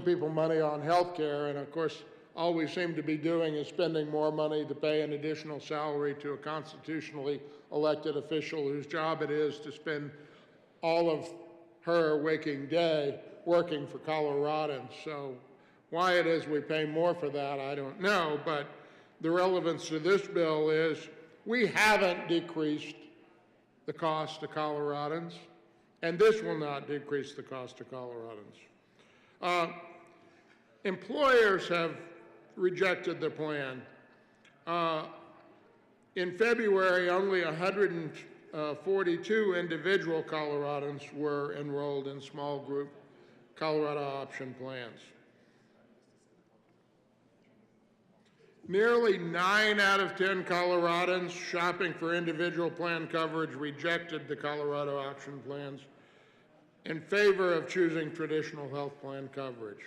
people money on health care, and of course, all we seem to be doing is spending more money to pay an additional salary to a constitutionally elected official whose job it is to spend all of her waking day working for Coloradans. So why it is we pay more for that, I don't know, but the relevance to this bill is we haven't decreased the cost to Coloradans, and this will not decrease the cost to Coloradans. Employers have rejected the plan. In February, only 142 individual Coloradans were enrolled in small group Colorado option plans. Nearly 9 out of 10 Coloradans shopping for individual plan coverage rejected the Colorado option plans in favor of choosing traditional health plan coverage.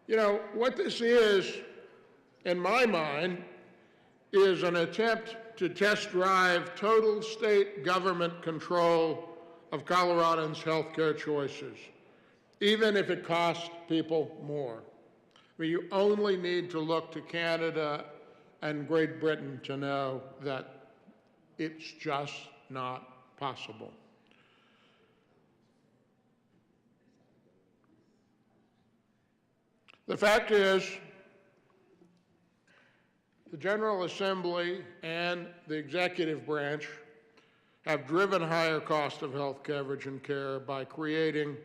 You know, what this is, in my mind, is an attempt to test drive total state government control of Coloradans' health care choices, even if it costs people more. I mean, you only need to look to Canada and Great Britain to know that it's just not possible. The fact is the General Assembly and the executive branch have driven higher cost of health coverage and care by creating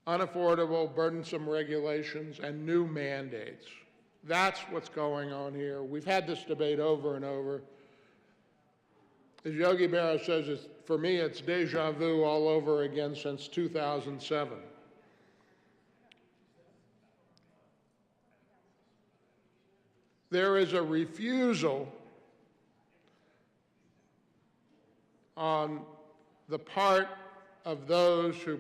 unaffordable, burdensome regulations and new mandates. That's what's going on here. We've had this debate over and over. As Yogi Berra says, for me, it's deja vu all over again since 2007. There is a refusal on the part of those who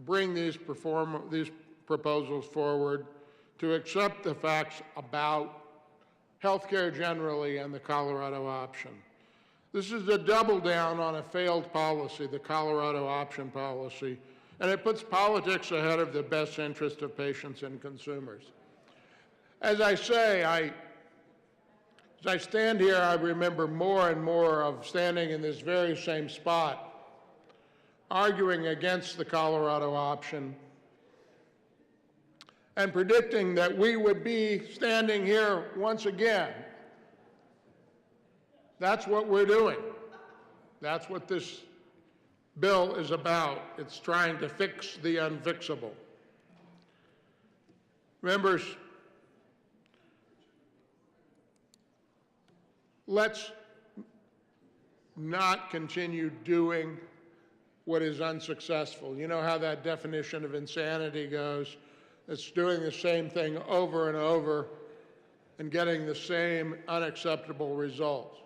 bring these proposals forward to accept the facts about healthcare generally and the Colorado option. This is a double down on a failed policy, the Colorado option policy, and it puts politics ahead of the best interest of patients and consumers. As I say, as I stand here, I remember more and more of standing in this very same spot, arguing against the Colorado option, and predicting that we would be standing here once again. That's what we're doing. That's what this bill is about. It's trying to fix the unfixable. Members, let's not continue doing what is unsuccessful. You know how that definition of insanity goes. It's doing the same thing over and over and getting the same unacceptable results.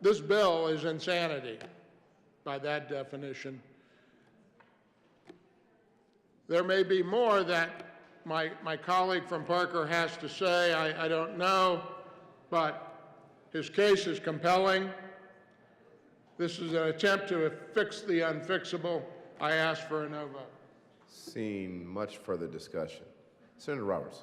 This bill is insanity by that definition. There may be more that my colleague from Parker has to say, I don't know, but his case is compelling. This is an attempt to fix the unfixable. I ask for a no vote. Seeing much further discussion. Senator Roberts.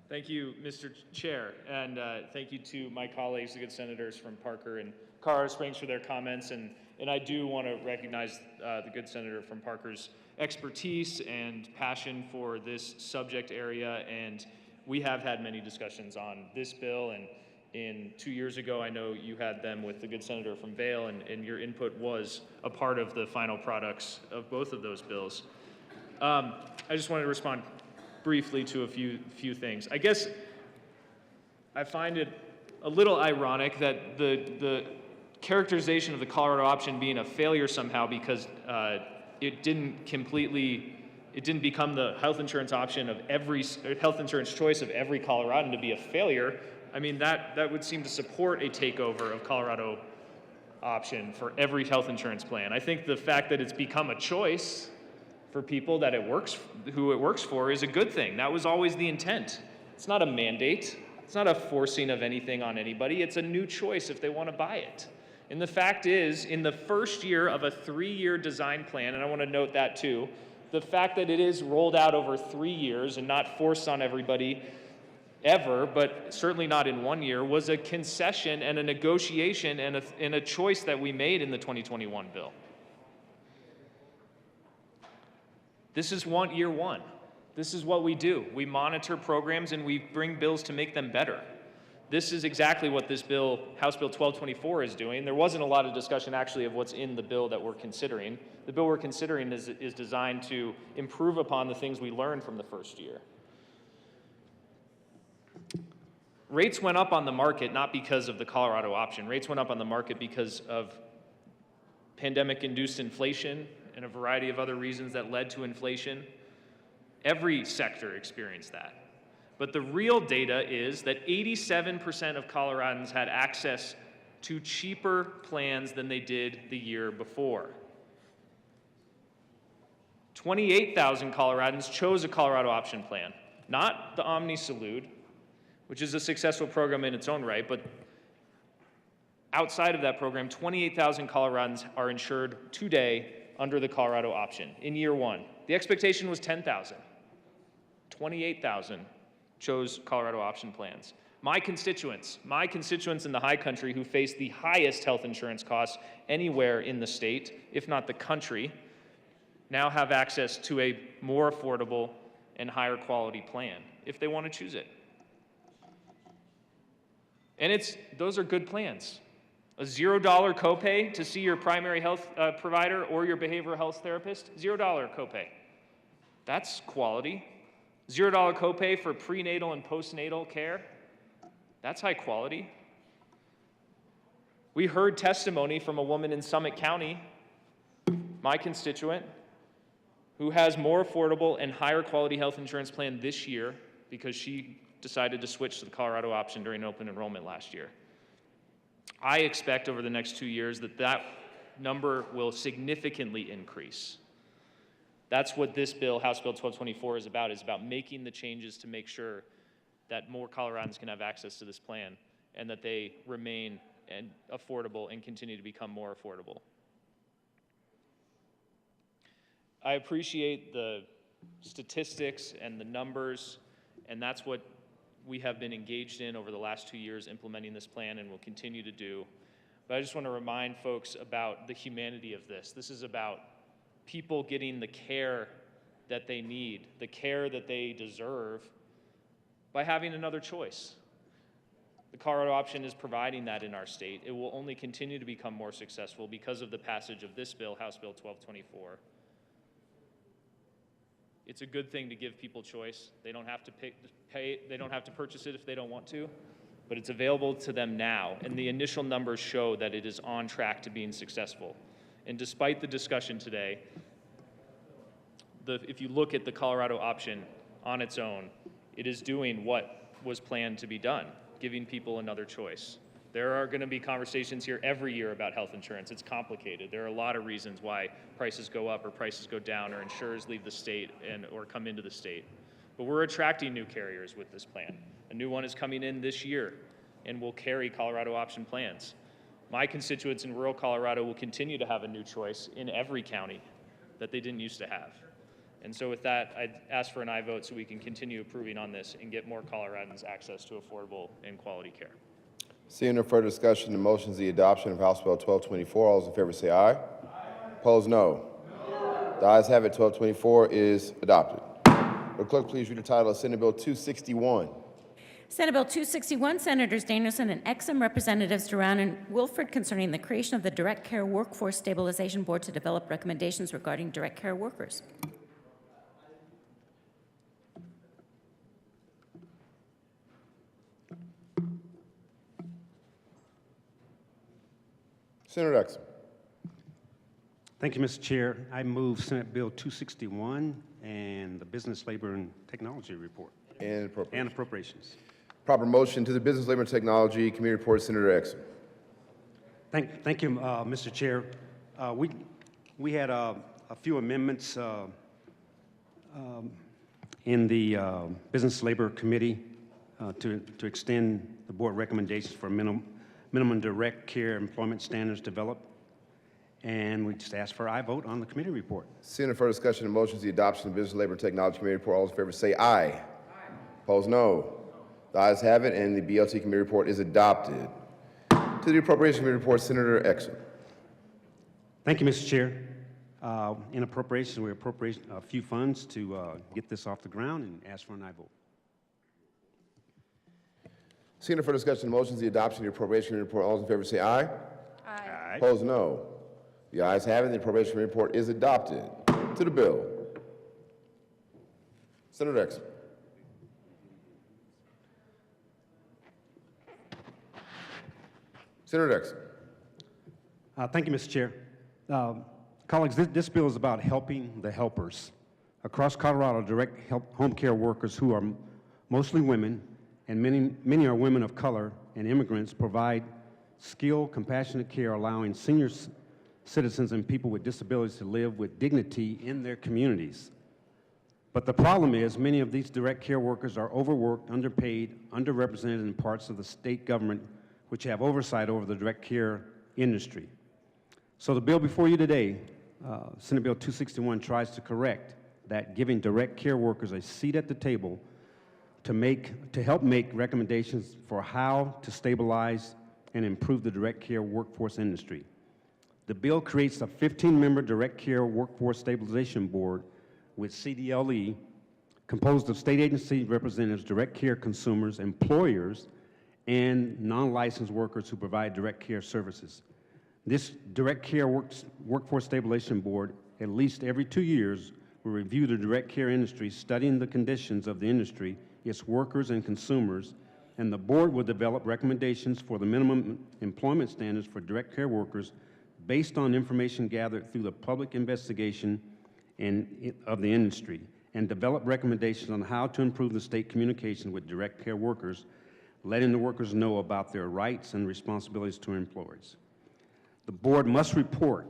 Thank you, Mr. Chair, and thank you to my colleagues, the good senators from Parker and Colorado Springs, for their comments, and I do want to recognize the good senator from Parker's expertise and passion for this subject area, and we have had many discussions on this bill, and in 2 years ago, I know you had them with the good senator from Vail, and your input was a part of the final products of both of those bills. I just wanted to respond briefly to a few things. I guess I find it a little ironic that the characterization of the Colorado option being a failure somehow because it didn't become the health insurance option of every health insurance choice of every Coloradan to be a failure. I mean, that would seem to support a takeover of Colorado option for every health insurance plan. I think the fact that it's become a choice for people that who it works for is a good thing. That was always the intent. It's not a mandate. It's not a forcing of anything on anybody. It's a new choice if they want to buy it. And the fact is, in the first year of a 3-year design plan, and I want to note that too, the fact that it is rolled out over 3 years and not forced on everybody ever, but certainly not in 1 year, was a concession and a negotiation and a choice that we made in the 2021 bill. This is year one. This is what we do. We monitor programs and we bring bills to make them better. This is exactly what this bill, House Bill 1224, is doing. There wasn't a lot of discussion actually of what's in the bill that we're considering. The bill we're considering is designed to improve upon the things we learned from the first year. Rates went up on the market not because of the Colorado option. Rates went up on the market because of pandemic-induced inflation and a variety of other reasons that led to inflation. Every sector experienced that. But the real data is that 87% of Coloradans had access to cheaper plans than they did the year before. 28,000 Coloradans chose a Colorado option plan, not the Omni Salud, which is a successful program in its own right, but outside of that program, 28,000 Coloradans are insured today under the Colorado option in year one. The expectation was 10,000. 28,000 chose Colorado option plans. My constituents in the high country who face the highest health insurance costs anywhere in the state, if not the country, now have access to a more affordable and higher quality plan if they want to choose it. And those are good plans. A $0 copay to see your primary health provider or your behavioral health therapist, $0 copay. That's quality. $0 copay for prenatal and postnatal care, that's high quality. We heard testimony from a woman in Summit County, my constituent, who has more affordable and higher quality health insurance plan this year because she decided to switch to the Colorado option during open enrollment last year. I expect over the next 2 years that number will significantly increase. That's what this bill, House Bill 1224, is about making the changes to make sure that more Coloradans can have access to this plan and that they remain affordable and continue to become more affordable. I appreciate the statistics and the numbers, and that's what we have been engaged in over the last 2 years implementing this plan and will continue to do. But I just want to remind folks about the humanity of this. This is about people getting the care that they need, the care that they deserve by having another choice. The Colorado option is providing that in our state. It will only continue to become more successful because of the passage of this bill, House Bill 1224. It's a good thing to give people choice. They don't have to they don't have to purchase it if they don't want to, but it's available to them now. And the initial numbers show that it is on track to being successful. And despite the discussion today, if you look at the Colorado option on its own, it is doing what was planned to be done, giving people another choice. There are going to be conversations here every year about health insurance. It's complicated. There are a lot of reasons why prices go up or prices go down or insurers leave the state or come into the state. But we're attracting new carriers with this plan. A new one is coming in this year and will carry Colorado option plans. My constituents in rural Colorado will continue to have a new choice in every county that they didn't used to have. And so with that, I'd ask for an aye vote so we can continue approving on this and get more Coloradans access to affordable and quality care. Seeing no further discussion, the motion is the adoption of House Bill 1224. All those in favor say aye. Aye. Opposed, no. The ayes have it. 1224 is adopted. Will clerk please read the title of Senate Bill 261? Senate Bill 261, Senators Danielson and Exum, Representatives Duran and Wilford, concerning the creation of the Direct Care Workforce Stabilization Board to develop recommendations regarding direct care workers. Senator Exum. Thank you, Mr. Chair. I move Senate Bill 261 and the Business, Labor, and Technology Report. And appropriations. And appropriations. Proper motion to the Business, Labor, and Technology Committee report, Senator Exum. Thank you, Mr. Chair. We had a few amendments in the Business, Labor Committee to extend the board recommendations for minimum direct care employment standards developed. And we just ask for aye vote on the committee report. Seeing no further discussion, the motion is the adoption of the Business, Labor, and Technology Committee report. All those in favor say aye. Aye. Opposed, no. The ayes have it, and the BLT Committee report is adopted. To the Appropriations Committee report, Senator Exum. Thank you, Mr. Chair. In appropriations, we appropriate a few funds to get this off the ground and ask for an aye vote. Seeing no further discussion, the motion is the adoption of the Appropriations Committee report. All those in favor say aye. Aye. Opposed, no. The ayes have it, and the Appropriations Committee report is adopted. To the bill. Senator Exum. Senator Exum. Thank you, Mr. Chair. Colleagues, this bill is about helping the helpers. Across Colorado, direct home care workers who are mostly women, and many are women of color and immigrants, provide skilled, compassionate care, allowing senior citizens and people with disabilities to live with dignity in their communities. But the problem is many of these direct care workers are overworked, underpaid, underrepresented in parts of the state government which have oversight over the direct care industry. So the bill before you today, Senate Bill 261, tries to correct that, giving direct care workers a seat at the table to help make recommendations for how to stabilize and improve the direct care workforce industry. The bill creates a 15-member direct care workforce stabilization board with CDLE, composed of state agency representatives, direct care consumers, employers, and non-licensed workers who provide direct care services. This Direct Care Workforce Stabilization Board, at least every 2 years, will review the direct care industry, studying the conditions of the industry, its workers and consumers, and the board will develop recommendations for the minimum employment standards for direct care workers based on information gathered through the public investigation of the industry, and develop recommendations on how to improve the state communication with direct care workers, letting the workers know about their rights and responsibilities to employers. The board must report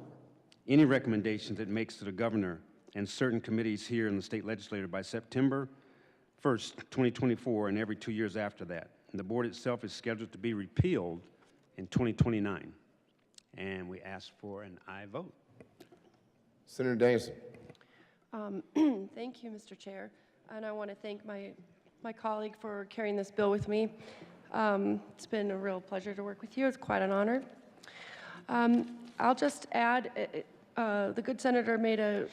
any recommendations it makes to the governor and certain committees here in the state legislature by September 1st, 2024, and every 2 years after that. And the board itself is scheduled to be repealed in 2029. And we ask for an aye vote. Senator Danielson. Thank you, Mr. Chair. And I want to thank my colleague for carrying this bill with me. It's been a real pleasure to work with you. It's quite an honor. I'll just add, the good senator made a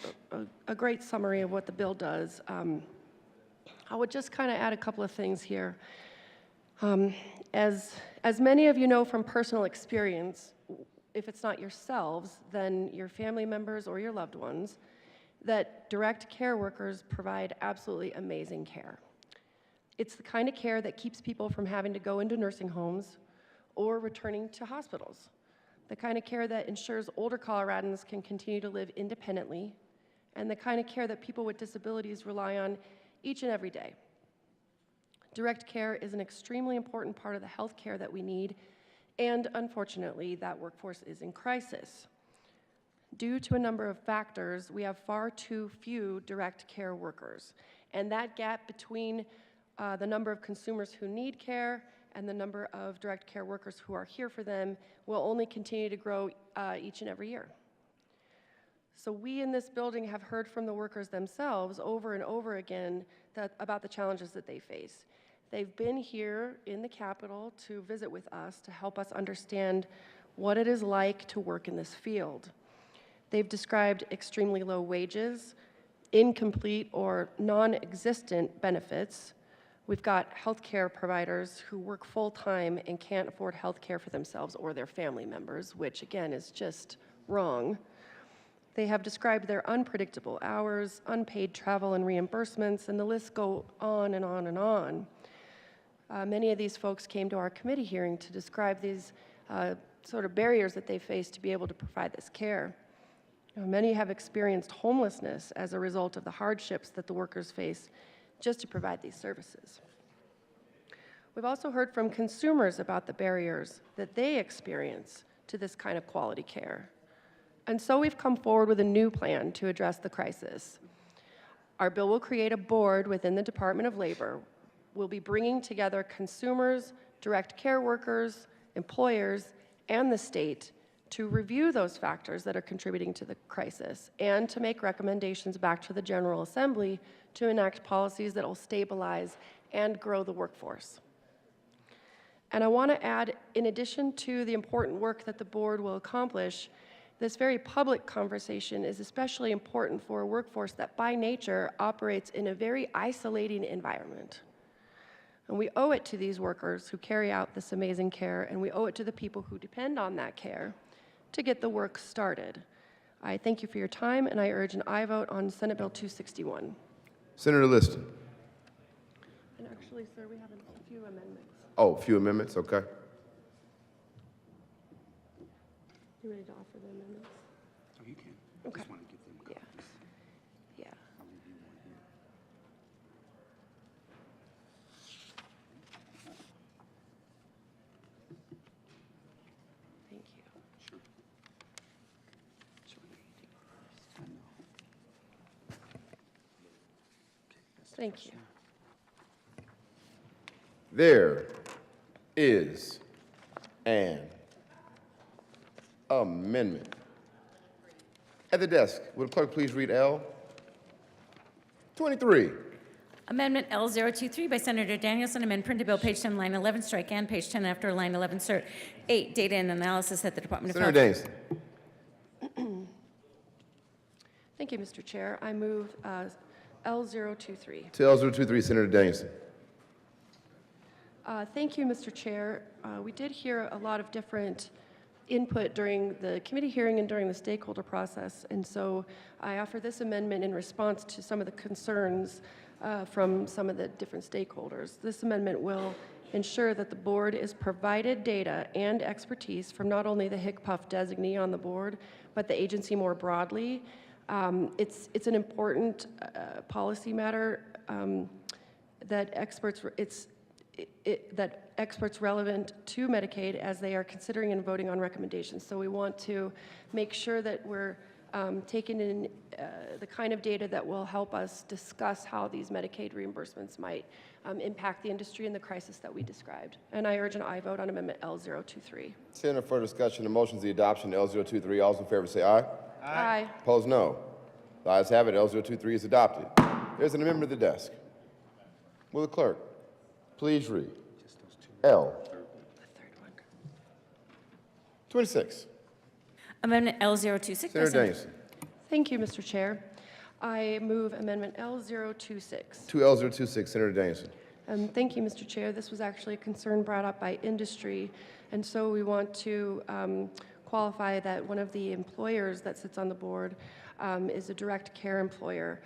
great summary of what the bill does. I would just kind of add a couple of things here. As many of you know from personal experience, if it's not yourselves, then your family members or your loved ones, that direct care workers provide absolutely amazing care. It's the kind of care that keeps people from having to go into nursing homes or returning to hospitals. The kind of care that ensures older Coloradans can continue to live independently, and the kind of care that people with disabilities rely on each and every day. Direct care is an extremely important part of the health care that we need, and unfortunately, that workforce is in crisis. Due to a number of factors, we have far too few direct care workers, and that gap between the number of consumers who need care and the number of direct care workers who are here for them will only continue to grow each and every year. So we in this building have heard from the workers themselves over and over again about the challenges that they face. They've been here in the Capitol to visit with us to help us understand what it is like to work in this field. They've described extremely low wages, incomplete or non-existent benefits. We've got healthcare providers who work full-time and can't afford healthcare for themselves or their family members, which again is just wrong. They have described their unpredictable hours, unpaid travel and reimbursements, and the list goes on and on and on. Many of these folks came to our committee hearing to describe these sort of barriers that they face to be able to provide this care. Many have experienced homelessness as a result of the hardships that the workers face just to provide these services. We've also heard from consumers about the barriers that they experience to this kind of quality care. And so we've come forward with a new plan to address the crisis. Our bill will create a board within the Department of Labor. We'll be bringing together consumers, direct care workers, employers, and the state to review those factors that are contributing to the crisis and to make recommendations back to the General Assembly to enact policies that will stabilize and grow the workforce. And I want to add, in addition to the important work that the board will accomplish, this very public conversation is especially important for a workforce that by nature operates in a very isolating environment. And we owe it to these workers who carry out this amazing care, and we owe it to the people who depend on that care to get the work started. I thank you for your time, and I urge an aye vote on Senate Bill 261. Senator Liston. And actually, sir, we have a few amendments. Oh, a few amendments, okay. You ready to offer the amendments? Oh, you can. Okay. Just want to get them copies. Yeah. I'll leave you one here. Thank you. Sure. I know. Thank you. There is an amendment. At the desk, would the clerk please read L? 23. Amendment L023 by Senator Danielson, amend printed bill, page 10, line 11, strike and page 10 after line 11, cert. 8, data and analysis at the Department of Senator Health. Danielson. Thank you, Mr. Chair. I move L023. To L023, Senator Danielson. Thank you, Mr. Chair. We did hear a lot of different input during the committee hearing and during the stakeholder process, and so I offer this amendment in response to some of the concerns from some of the different stakeholders. This amendment will ensure that the board is provided data and expertise from not only the HICPUF designee on the board, but the agency more broadly. It's an important policy matter that experts relevant to Medicaid as they are considering and voting on recommendations. So we want to make sure that we're taking in the kind of data that will help us discuss how these Medicaid reimbursements might impact the industry and the crisis that we described. And I urge an aye vote on Amendment L023. Seeing no further discussion, the motion is the adoption of L023. All those in favor say aye. Aye. Opposed, no. The ayes have it. L023 is adopted. There's an amendment at the desk. Will the clerk please read L 26. Amendment L026 by Senator Senator Danielson. Thank you, Mr. Chair. I move Amendment L026. To L026, Senator Danielson. Thank you, Mr. Chair. This was actually a concern brought up by industry, and so we want to qualify that one of the employers that sits on the board is a direct care employer,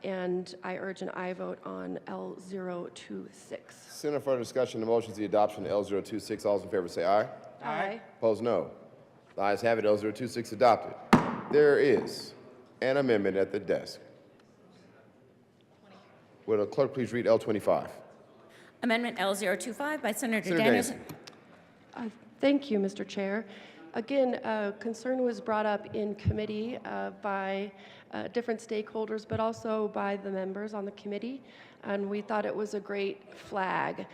and I urge an aye vote on L026. Seeing no further discussion, the motion is the adoption of L026. All those in favor say aye. Aye. Opposed, no. The ayes have it. L026 adopted. There is an amendment at the desk. Will the clerk please read L25? Amendment L025 by Senator Senator Danielson. Thank you, Mr. Chair. Again, concern was brought up in committee by different stakeholders, but also by the members on the committee, and we thought it was a great flag.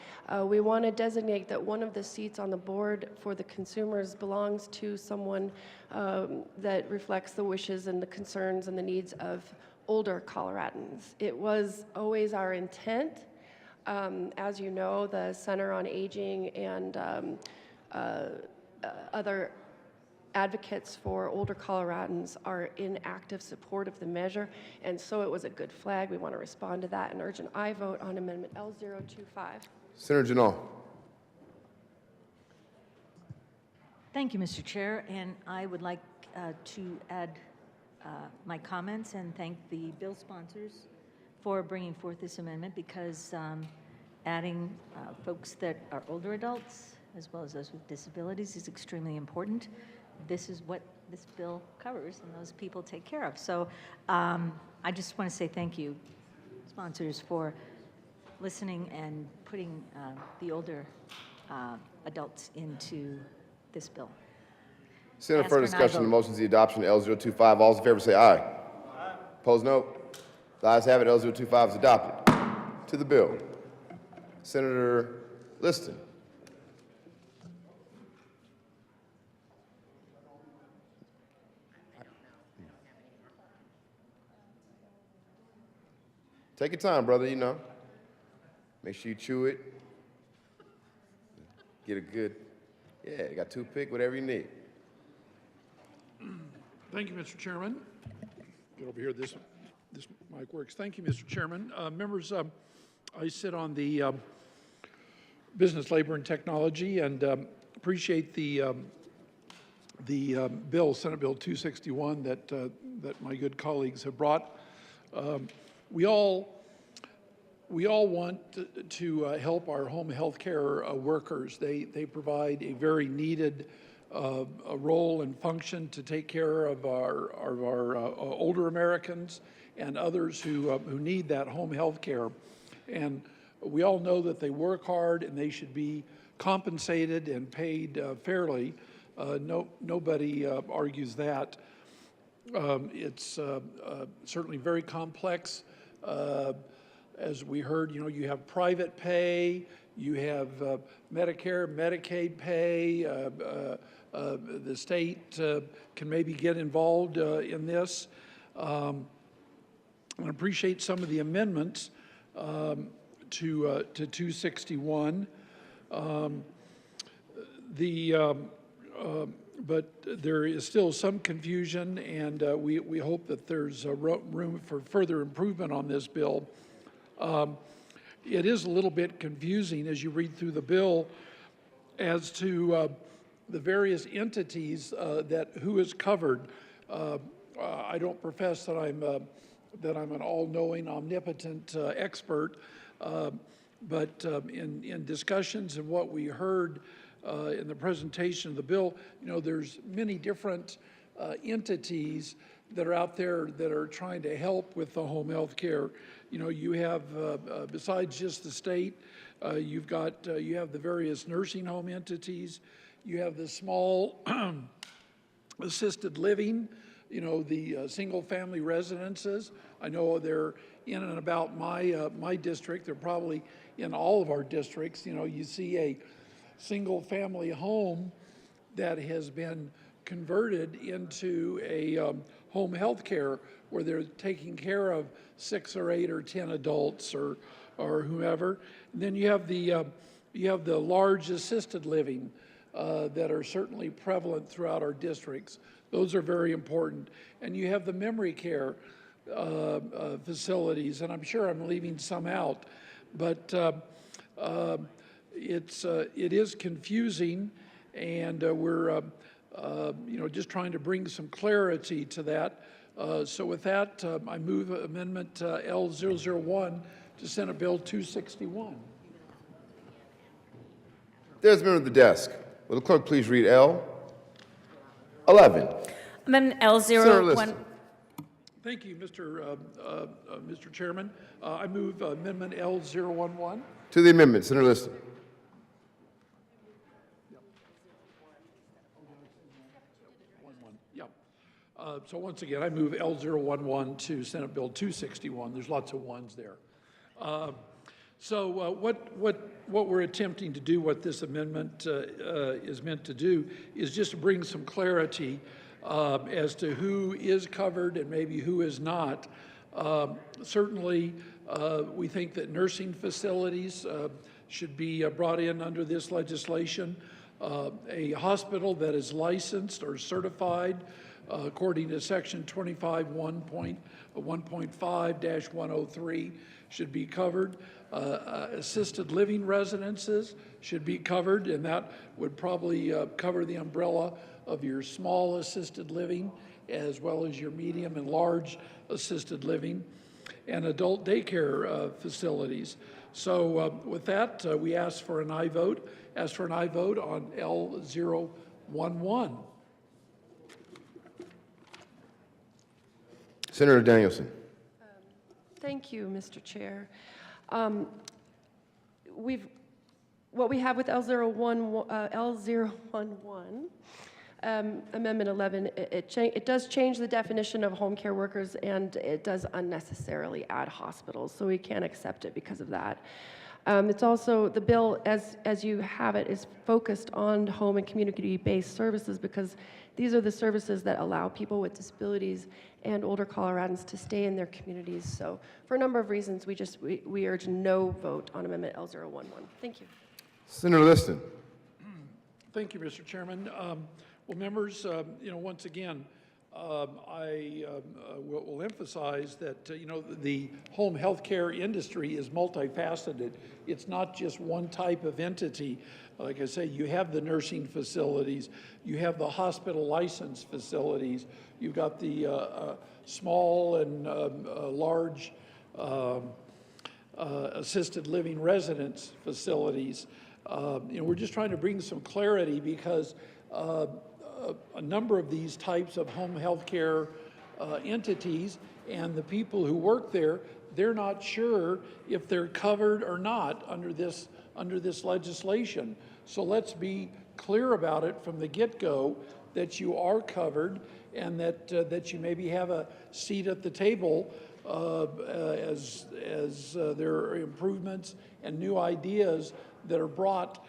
We want to designate that one of the seats on the board for the consumers belongs to someone that reflects the wishes and the concerns and the needs of older Coloradans. It was always our intent. As you know, the Center on Aging and other advocates for older Coloradans are in active support of the measure, and so it was a good flag. We want to respond to that and urge an aye vote on Amendment L025. Senator Janal. Thank you, Mr. Chair, and I would like to add my comments and thank the bill sponsors for bringing forth this amendment, because adding folks that are older adults as well as those with disabilities is extremely important. This is what this bill covers, and those people take care of. So I just want to say thank you, sponsors, for listening and putting the older adults into this bill. Seeing no further discussion, the motion is the adoption of L025. All those in favor say aye. Aye. Opposed, no. The ayes have it. L025 is adopted. To the bill, Senator Liston. Take your time, brother, you know. Make sure you chew it. Get a good, yeah, you got a toothpick, whatever you need. Thank you, Mr. Chairman. Get over here, this mic works. Thank you, Mr. Chairman. Members, I sit on the Business, Labor, and Technology, and appreciate the bill, Senate Bill 261, that my good colleagues have brought. We all want to help our home health care workers. They provide a very needed a role and function to take care of our older Americans and others who need that home health care. And we all know that they work hard and they should be compensated and paid fairly. Nobody argues that. It's certainly very complex. As we heard, you know, you have private pay, you have Medicare, Medicaid pay. The state can maybe get involved in this. I appreciate some of the amendments to 261. But there is still some confusion, and we hope that there's room for further improvement on this bill. it is a little bit confusing as you read through the bill as to the various entities who is covered. I don't profess that I'm an all-knowing, omnipotent expert, but in discussions and what we heard in the presentation of the bill, there's many different entities that are out there that are trying to help with the home health care. You have, besides just the state, you have the various nursing home entities, you have the small assisted living, the single-family residences. I know they're in and about my district. They're probably in all of our districts. You see a single-family home that has been converted into a home health care where they're taking care of 6 or 8 or 10 adults or whomever. And then you have the large assisted living that are certainly prevalent throughout our districts. Those are very important. And you have the memory care facilities, and I'm sure I'm leaving some out, but it is confusing, and we're just trying to bring some clarity to that. So with that, I move Amendment L001 to Senate Bill 261. There's a member at the desk. Will the clerk please read L11? Amendment Senator L01. Liston. Thank you, Mr. Chairman. I move Amendment L011. To the amendment, Senator Liston. So once again, I move L011 to Senate Bill 261. There's lots of ones there. So what we're attempting to do, what this amendment is meant to do, is just to bring some clarity as to who is covered and maybe who is not. Certainly, we think that nursing facilities should be brought in under this legislation. A hospital that is licensed or certified according to Section 25.1.5-103 should be covered. Assisted living residences should be covered, and that would probably cover the umbrella of your small assisted living as well as your medium and large assisted living, and adult daycare facilities. So with that, we ask for an aye vote. Ask for an aye vote on L011. Senator Danielson. Thank you, Mr. Chair. What we have with L011, Amendment 11, it does change the definition of home care workers, and it does unnecessarily add hospitals, so we can't accept it because of that. It's also, the bill, as you have it, is focused on home and community-based services because these are the services that allow people with disabilities and older Coloradans to stay in their communities. So for a number of reasons, we urge no vote on Amendment L011. Thank you. Senator Liston. Thank you, Mr. Chairman. Well, members, once again, I will emphasize that, the home health care industry is multifaceted. It's not just one type of entity. Like I say, you have the nursing facilities, you have the hospital license facilities, you've got the small and large assisted living residence facilities. We're just trying to bring some clarity because a number of these types of home health care entities and the people who work there, they're not sure if they're covered or not under this legislation. So let's be clear about it from the get-go that you are covered and that you maybe have a seat at the table as there are improvements and new ideas that are brought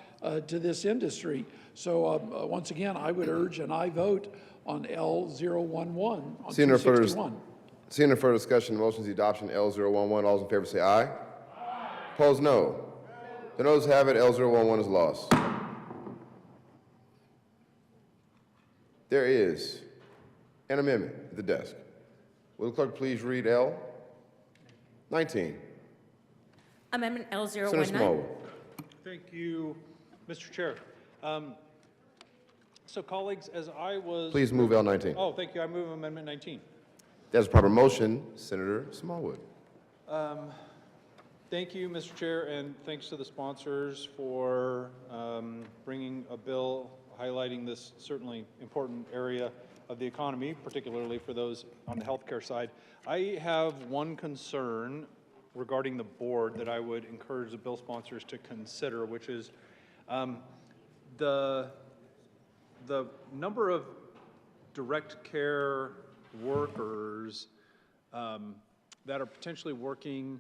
to this industry. So once again, I would urge an aye vote on L011 on 261. Seeing no further discussion, the motion is the adoption of L011. All those in favor say aye. Opposed, no. The noes have it. L011 is lost. There is an amendment at the desk. Will the clerk please read L19? Amendment Senator L019. Smallwood. Thank you, Mr. Chair. So colleagues, as I was... Please move L19. Oh, thank you. I move Amendment 19. There's a proper motion. Senator Smallwood. Thank you, Mr. Chair, and thanks to the sponsors for bringing a bill highlighting this certainly important area of the economy, particularly for those on the healthcare side. I have one concern regarding the board that I would encourage the bill sponsors to consider, which is the number of direct care workers that are potentially working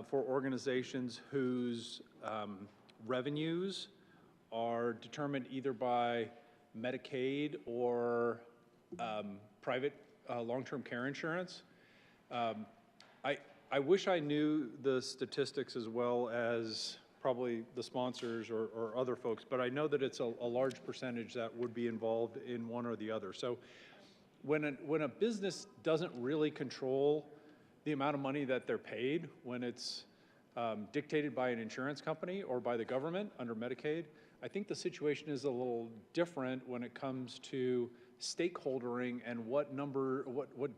for organizations whose revenues are determined either by Medicaid or private long-term care insurance. I wish I knew the statistics as well as probably the sponsors or other folks, but I know that it's a large percentage that would be involved in one or the other. So when a business doesn't really control the amount of money that they're paid, when it's dictated by an insurance company or by the government under Medicaid, I think the situation is a little different when it comes to stakeholdering and what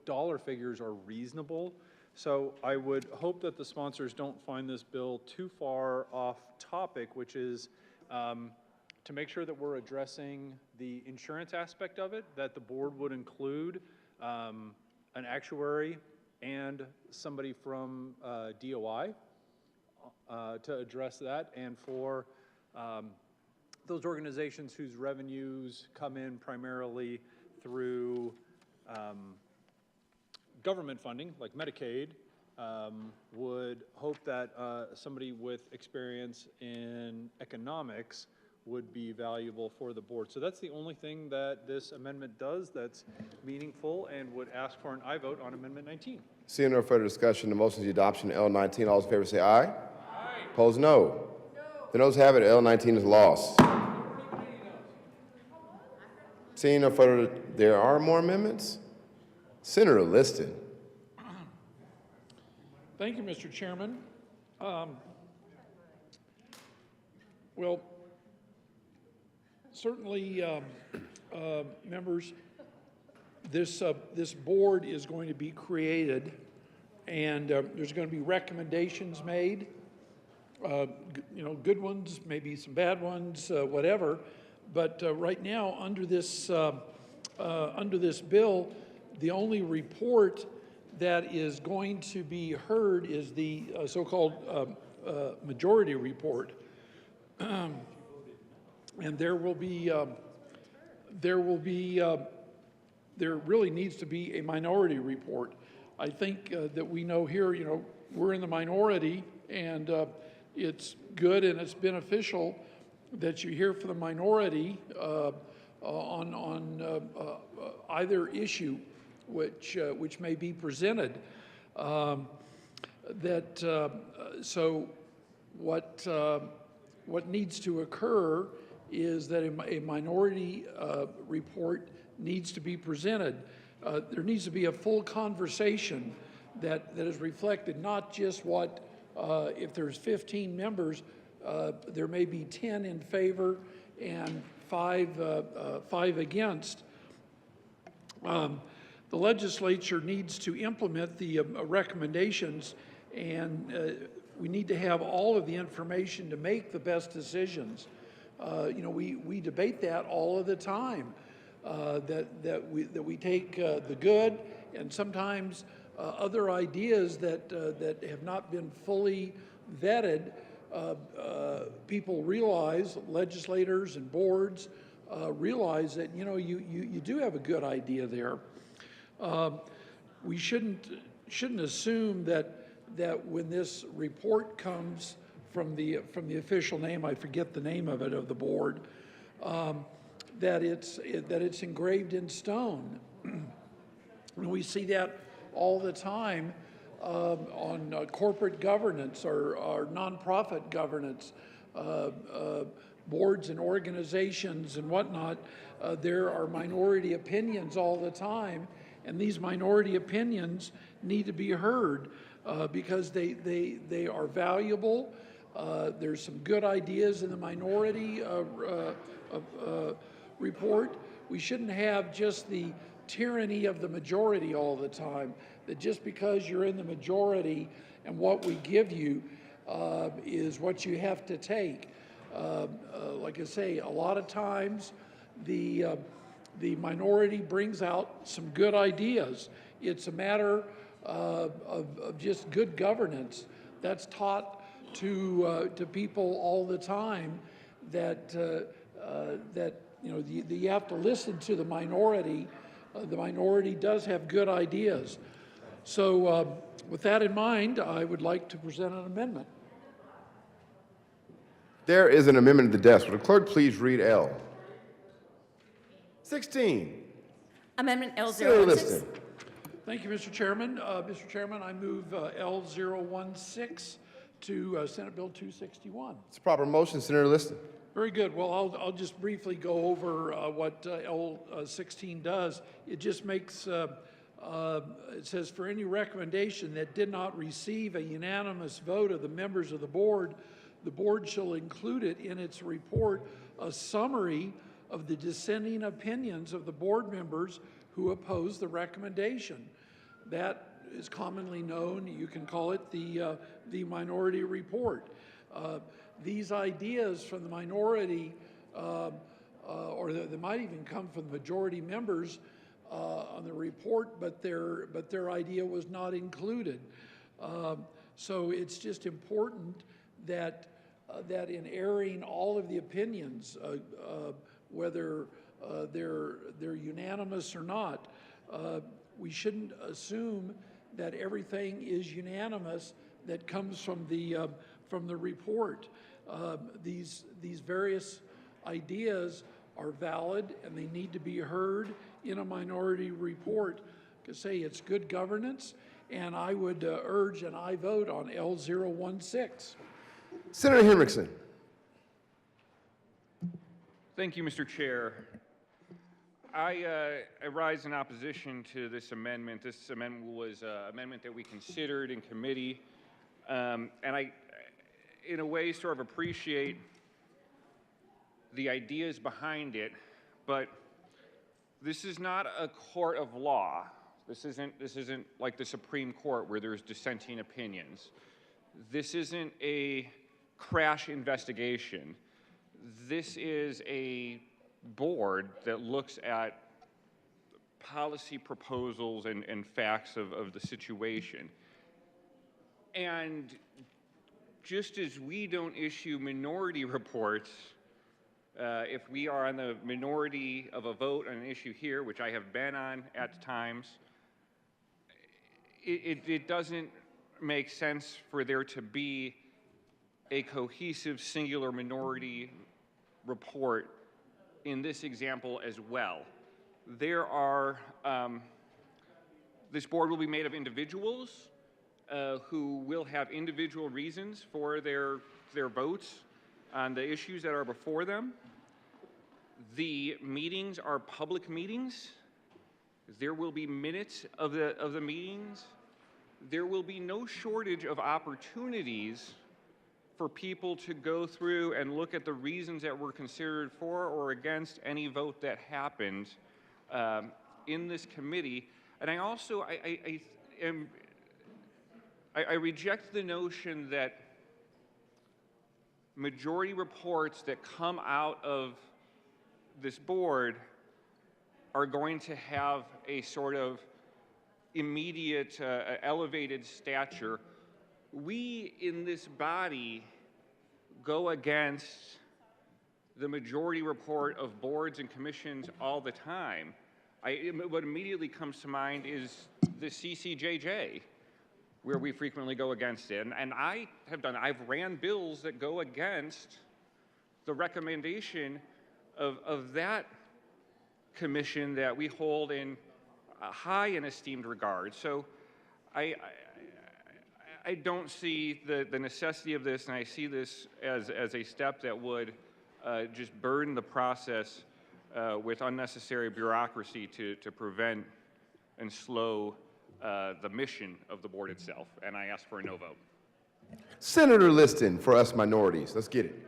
dollar figures are reasonable. So I would hope that the sponsors don't find this bill too far off topic, which is to make sure that we're addressing the insurance aspect of it, that the board would include an actuary and somebody from DOI to address that, and for those organizations whose revenues come in primarily through government funding, like Medicaid, would hope that somebody with experience in economics would be valuable for the board. So that's the only thing that this amendment does that's meaningful, and would ask for an aye vote on Amendment 19. Seeing no further discussion, the motion is the adoption of L19. All those in favor say aye. Aye. Opposed, no. The noes have it. L19 is lost. Seeing no further, there are more amendments. Senator Liston. Thank you, Mr. Chairman. Well, certainly, members, this board is going to be created, and there's going to be recommendations made. Good ones, maybe some bad ones, whatever. But right now, under this bill, the only report that is going to be heard is the so-called majority report. And there really needs to be a minority report. I think that we know here, we're in the minority, and it's good and it's beneficial that you hear from the minority on either issue which may be presented. So what needs to occur is that a minority report needs to be presented. There needs to be a full conversation that is reflected, not just what, if there's 15 members, there may be 10 in favor and 5 against. The legislature needs to implement the recommendations, and we need to have all of the information to make the best decisions. We debate that all of the time, that we take the good and sometimes other ideas that have not been fully vetted. People realize, legislators and boards realize that you do have a good idea there. We shouldn't assume that when this report comes from the official name, I forget the name of it, of the board, that it's engraved in stone. And we see that all the time on corporate governance or nonprofit governance, boards and organizations and whatnot. There are minority opinions all the time, and these minority opinions need to be heard. because they are valuable. There's some good ideas in the minority report. We shouldn't have just the tyranny of the majority all the time, that just because you're in the majority and what we give you is what you have to take. Like I say, a lot of times the minority brings out some good ideas. It's a matter of just good governance. That's taught to people all the time, that you have to listen to the minority. The minority does have good ideas. So with that in mind, I would like to present an amendment. There is an amendment at the desk. Will the clerk please read L? 16. Amendment Senator L016. Liston. Thank you, Mr. Chairman. Mr. Chairman, I move L016 to Senate Bill 261. It's a proper motion, Senator Liston. Very good. Well, I'll just briefly go over what L16 does. It just makes, it says, for any recommendation that did not receive a unanimous vote of the members of the board shall include it in its report, a summary of the dissenting opinions of the board members who oppose the recommendation. That is commonly known, you can call it the minority report. These ideas from the minority, or they might even come from the majority members on the report, but their idea was not included. So it's just important that in airing all of the opinions, whether they're unanimous or not, we shouldn't assume that everything is unanimous that comes from the report. These various ideas are valid and they need to be heard in a minority report. To say it's good governance, and I would urge an aye vote on L016. Senator Henriksen. Thank you, Mr. Chair. I rise in opposition to this amendment. This amendment was an amendment that we considered in committee, and I, in a way, sort of appreciate the ideas behind it, but this is not a court of law. This isn't like the Supreme Court where there's dissenting opinions. This isn't a crash investigation. This is a board that looks at policy proposals and facts of the situation. And just as we don't issue minority reports, if we are on the minority of a vote on an issue here, which I have been on at times, it doesn't make sense for there to be a cohesive singular minority report in this example as well. There are, this board will be made of individuals who will have individual reasons for their votes on the issues that are before them. The meetings are public meetings. There will be minutes of the meetings. There will be no shortage of opportunities for people to go through and look at the reasons that were considered for or against any vote that happened in this committee. And I also, I reject the notion that majority reports that come out of this board are going to have a sort of immediate elevated stature. We in this body go against the majority report of boards and commissions all the time. What immediately comes to mind is the CCJJ, where we frequently go against it. And I've ran bills that go against the recommendation of that commission that we hold in high and esteemed regard. So I don't see the necessity of this, and I see this as a step that would just burden the process with unnecessary bureaucracy to prevent and slow the mission of the board itself, and I ask for a no vote. Senator Liston for us minorities. Let's get it.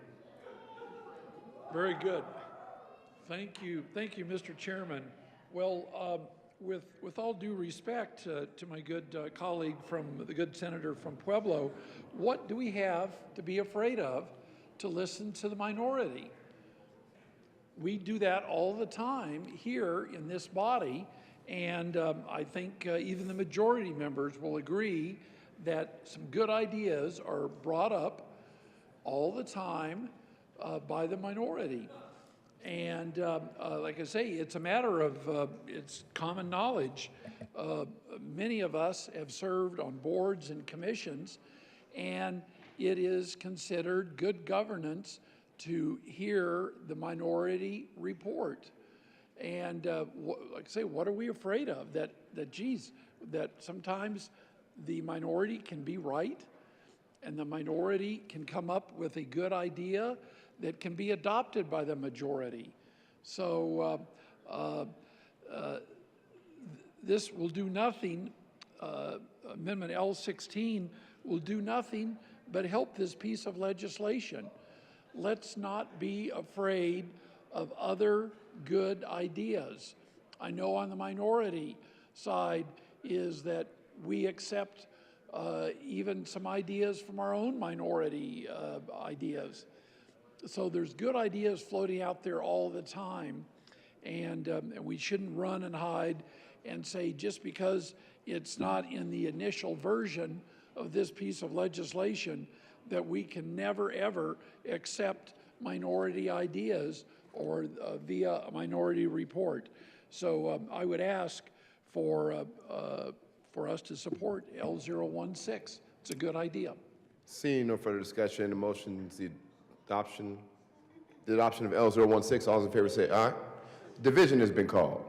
Very good. Thank you, Mr. Chairman. Well, with all due respect to my good colleague the good senator from Pueblo, what do we have to be afraid of to listen to the minority? We do that all the time here in this body, and I think even the majority members will agree that some good ideas are brought up all the time by the minority. And like I say, it's a matter of, it's common knowledge. Many of us have served on boards and commissions, and it is considered good governance to hear the minority report. And like I say, what are we afraid of? That sometimes the minority can be right, and the minority can come up with a good idea that can be adopted by the majority. So this will do nothing, Amendment L16 will do nothing but help this piece of legislation. Let's not be afraid of other good ideas. I know on the minority side is that we accept even some ideas from our own minority ideas. So there's good ideas floating out there all the time, and we shouldn't run and hide and say just because it's not in the initial version of this piece of legislation that we can never ever accept minority ideas or via a minority report. So I would ask for us to support L016. It's a good idea. Seeing no further discussion, the motion is the adoption of L016. All those in favor say aye. Division has been called.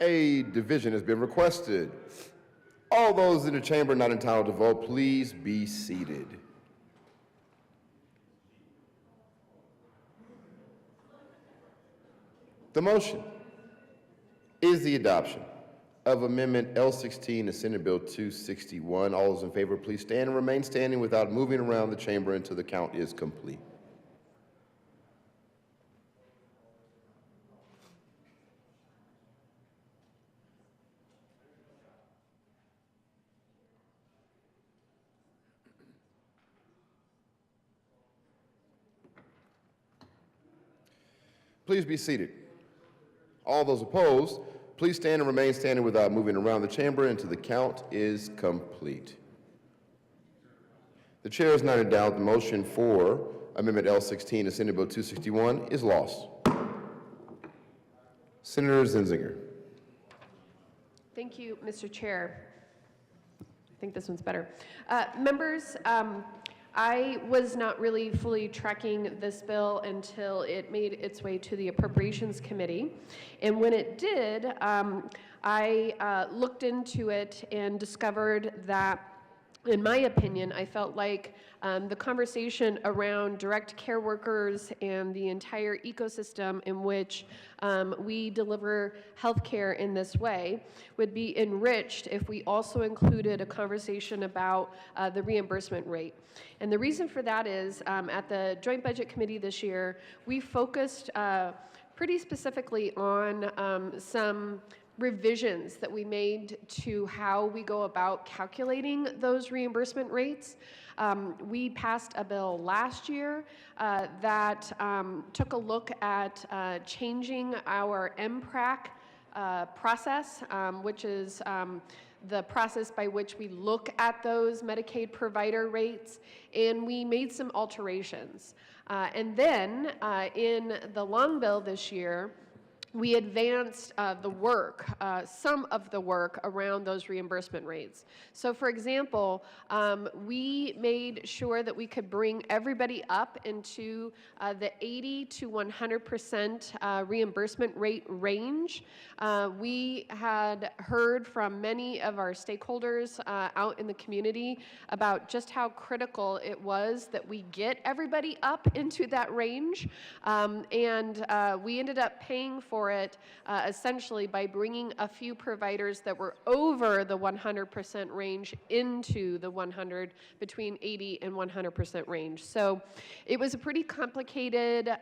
A division has been requested. All those in the chamber not entitled to vote, please be seated. The motion is the adoption of Amendment L16 to Senate Bill 261. All those in favor, please stand and remain standing without moving around the chamber until the count is complete. Please be seated. All those opposed, please stand and remain standing without moving around the chamber until the count is complete. The chair is now in doubt. The motion for Amendment L16 to Senate Bill 261 is lost. Senator Zenzinger. Thank you, Mr. Chair. I think this one's better. Members, I was not really fully tracking this bill until it made its way to the Appropriations Committee. And when it did, I looked into it and discovered that, in my opinion, I felt like the conversation around direct care workers and the entire ecosystem in which we deliver healthcare in this way would be enriched if we also included a conversation about the reimbursement rate. And the reason for that is at the Joint Budget Committee this year, we focused pretty specifically on some revisions that we made to how we go about calculating those reimbursement rates. We passed a bill last year that took a look at changing our MPRAC process, which is the process by which we look at those Medicaid provider rates, and we made some alterations. And then in the long bill this year, we advanced the work, some of the work around those reimbursement rates. So for example, we made sure that we could bring everybody up into the 80 to 100% reimbursement rate range. We had heard from many of our stakeholders out in the community about just how critical it was that we get everybody up into that range. And we ended up paying for it essentially by bringing a few providers that were over the 100% range into the between 80 and 100% range. So it was a pretty complicated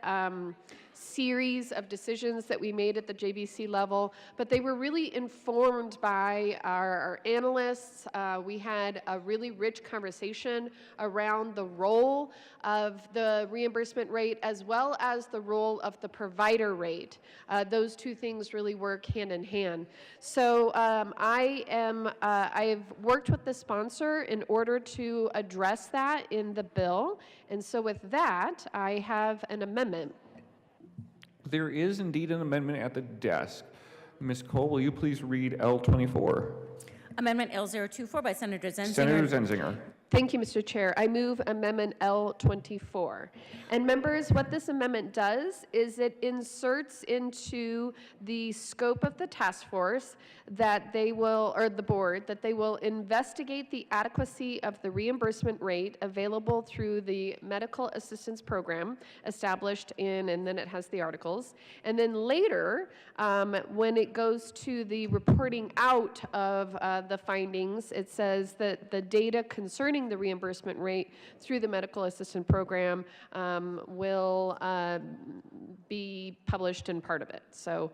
series of decisions that we made at the JBC level, but they were really informed by our analysts. We had a really rich conversation around the role of the reimbursement rate as well as the role of the provider rate. Those two things really work hand in hand. So I've worked with the sponsor in order to address that in the bill. And so with that, I have an amendment. There is indeed an amendment at the desk. Ms. Cole, will you please read L24? Amendment L024 by Senator Zenzinger. Senator Zenzinger. Thank you, Mr. Chair. I move Amendment L24. And members, what this amendment does is it inserts into the scope of the task force that they will, or the board, that they will investigate the adequacy of the reimbursement rate available through the medical assistance program established in, and then it has the articles. And then later, when it goes to the reporting out of the findings, it says that the data concerning the reimbursement rate through the medical assistant program will be published in part of it. So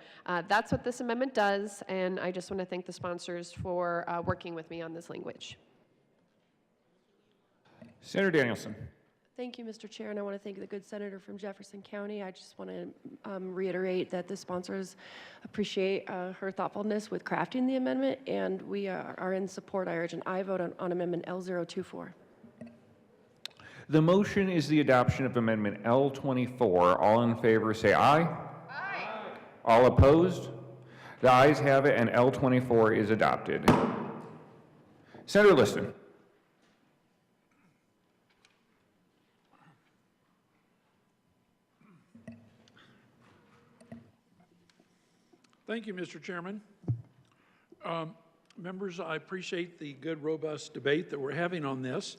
that's what this amendment does, and I just want to thank the sponsors for working with me on this language. Senator Danielson. Thank you, Mr. Chair, and I want to thank the good senator from Jefferson County. I just want to reiterate that the sponsors appreciate her thoughtfulness with crafting the amendment, and we are in support. I urge an aye vote on Amendment L024. The motion is the adoption of Amendment L24. All in favor say aye. Aye. All opposed? The ayes have it, and L24 is adopted. Senator Liston. Thank you, Mr. Chairman. Members, I appreciate the good, robust debate that we're having on this.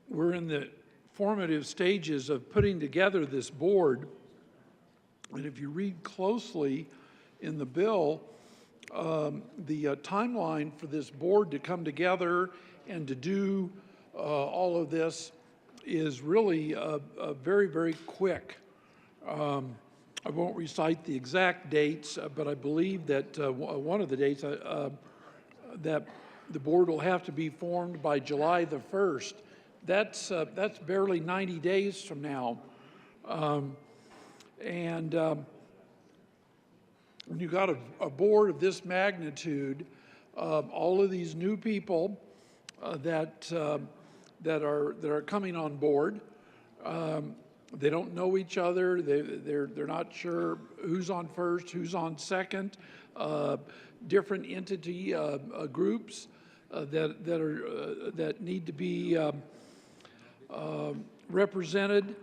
We're in the formative stages of putting together this board, And if you read closely in the bill, the timeline for this board to come together and to do all of this is really very, very quick. I won't recite the exact dates, but I believe that one of the dates that the board will have to be formed by July the 1st. That's barely 90 days from now. When you got a board of this magnitude, all of these new people that are coming on board, they don't know each other. They're not sure who's on first, who's on second. Different entity groups that need to be represented.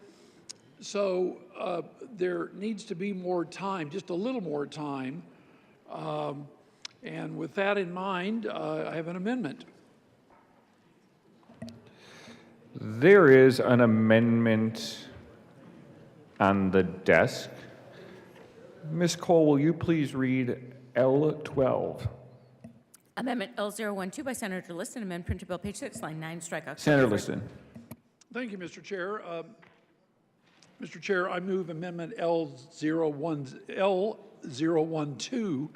So there needs to be more time, just a little more time. And with that in mind, I have an amendment. There is an amendment on the desk. Ms. Cole, will you please read L12? Amendment L012 by Senator Liston, amend printed bill, page 6, line 9, strike out. Senator Liston. Thank you, Mr. Chair. Mr. Chair, I move amendment L012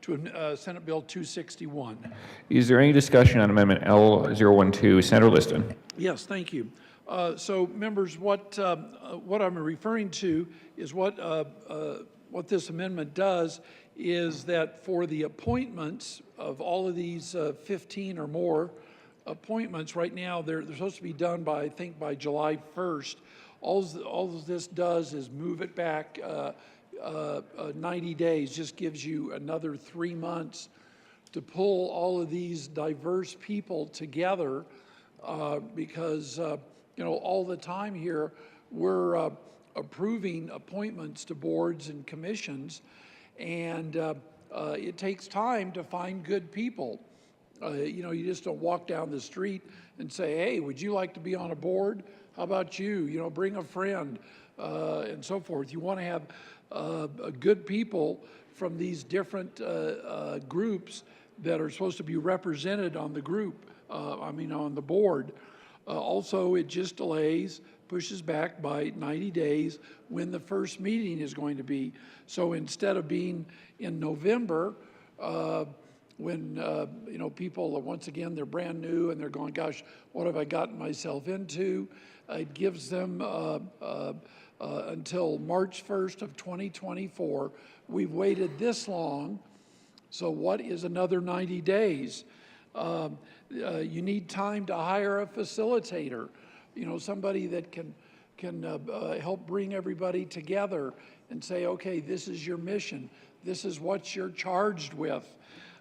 to Senate Bill 261. Is there any discussion on Amendment L012? Senator Liston. Yes, thank you. So, members, what I'm referring to is what this amendment does is that for the appointments of all of these 15 or more appointments, right now they're supposed to be done by, I think, by July 1st. All this does is move it back 90 days, just gives you another 3 months to pull all of these diverse people together because, you know, all the time here we're approving appointments to boards and commissions, and it takes time to find good people. You know, you just don't walk down the street and say, hey, would you like to be on a board? How about you? You know, bring a friend and so forth. You want to have good people from these different groups that are supposed to be represented on the group, on the board. Also, it just pushes back by 90 days when the first meeting is going to be. So instead of being in November, when you know, people once again, they're brand new and they're going, gosh, what have I gotten myself into? It gives them until March 1st of 2024. We've waited this long, so what is another 90 days? You need time to hire a facilitator, you know, somebody that can help bring everybody together and say, okay, this is your mission, this is what you're charged with,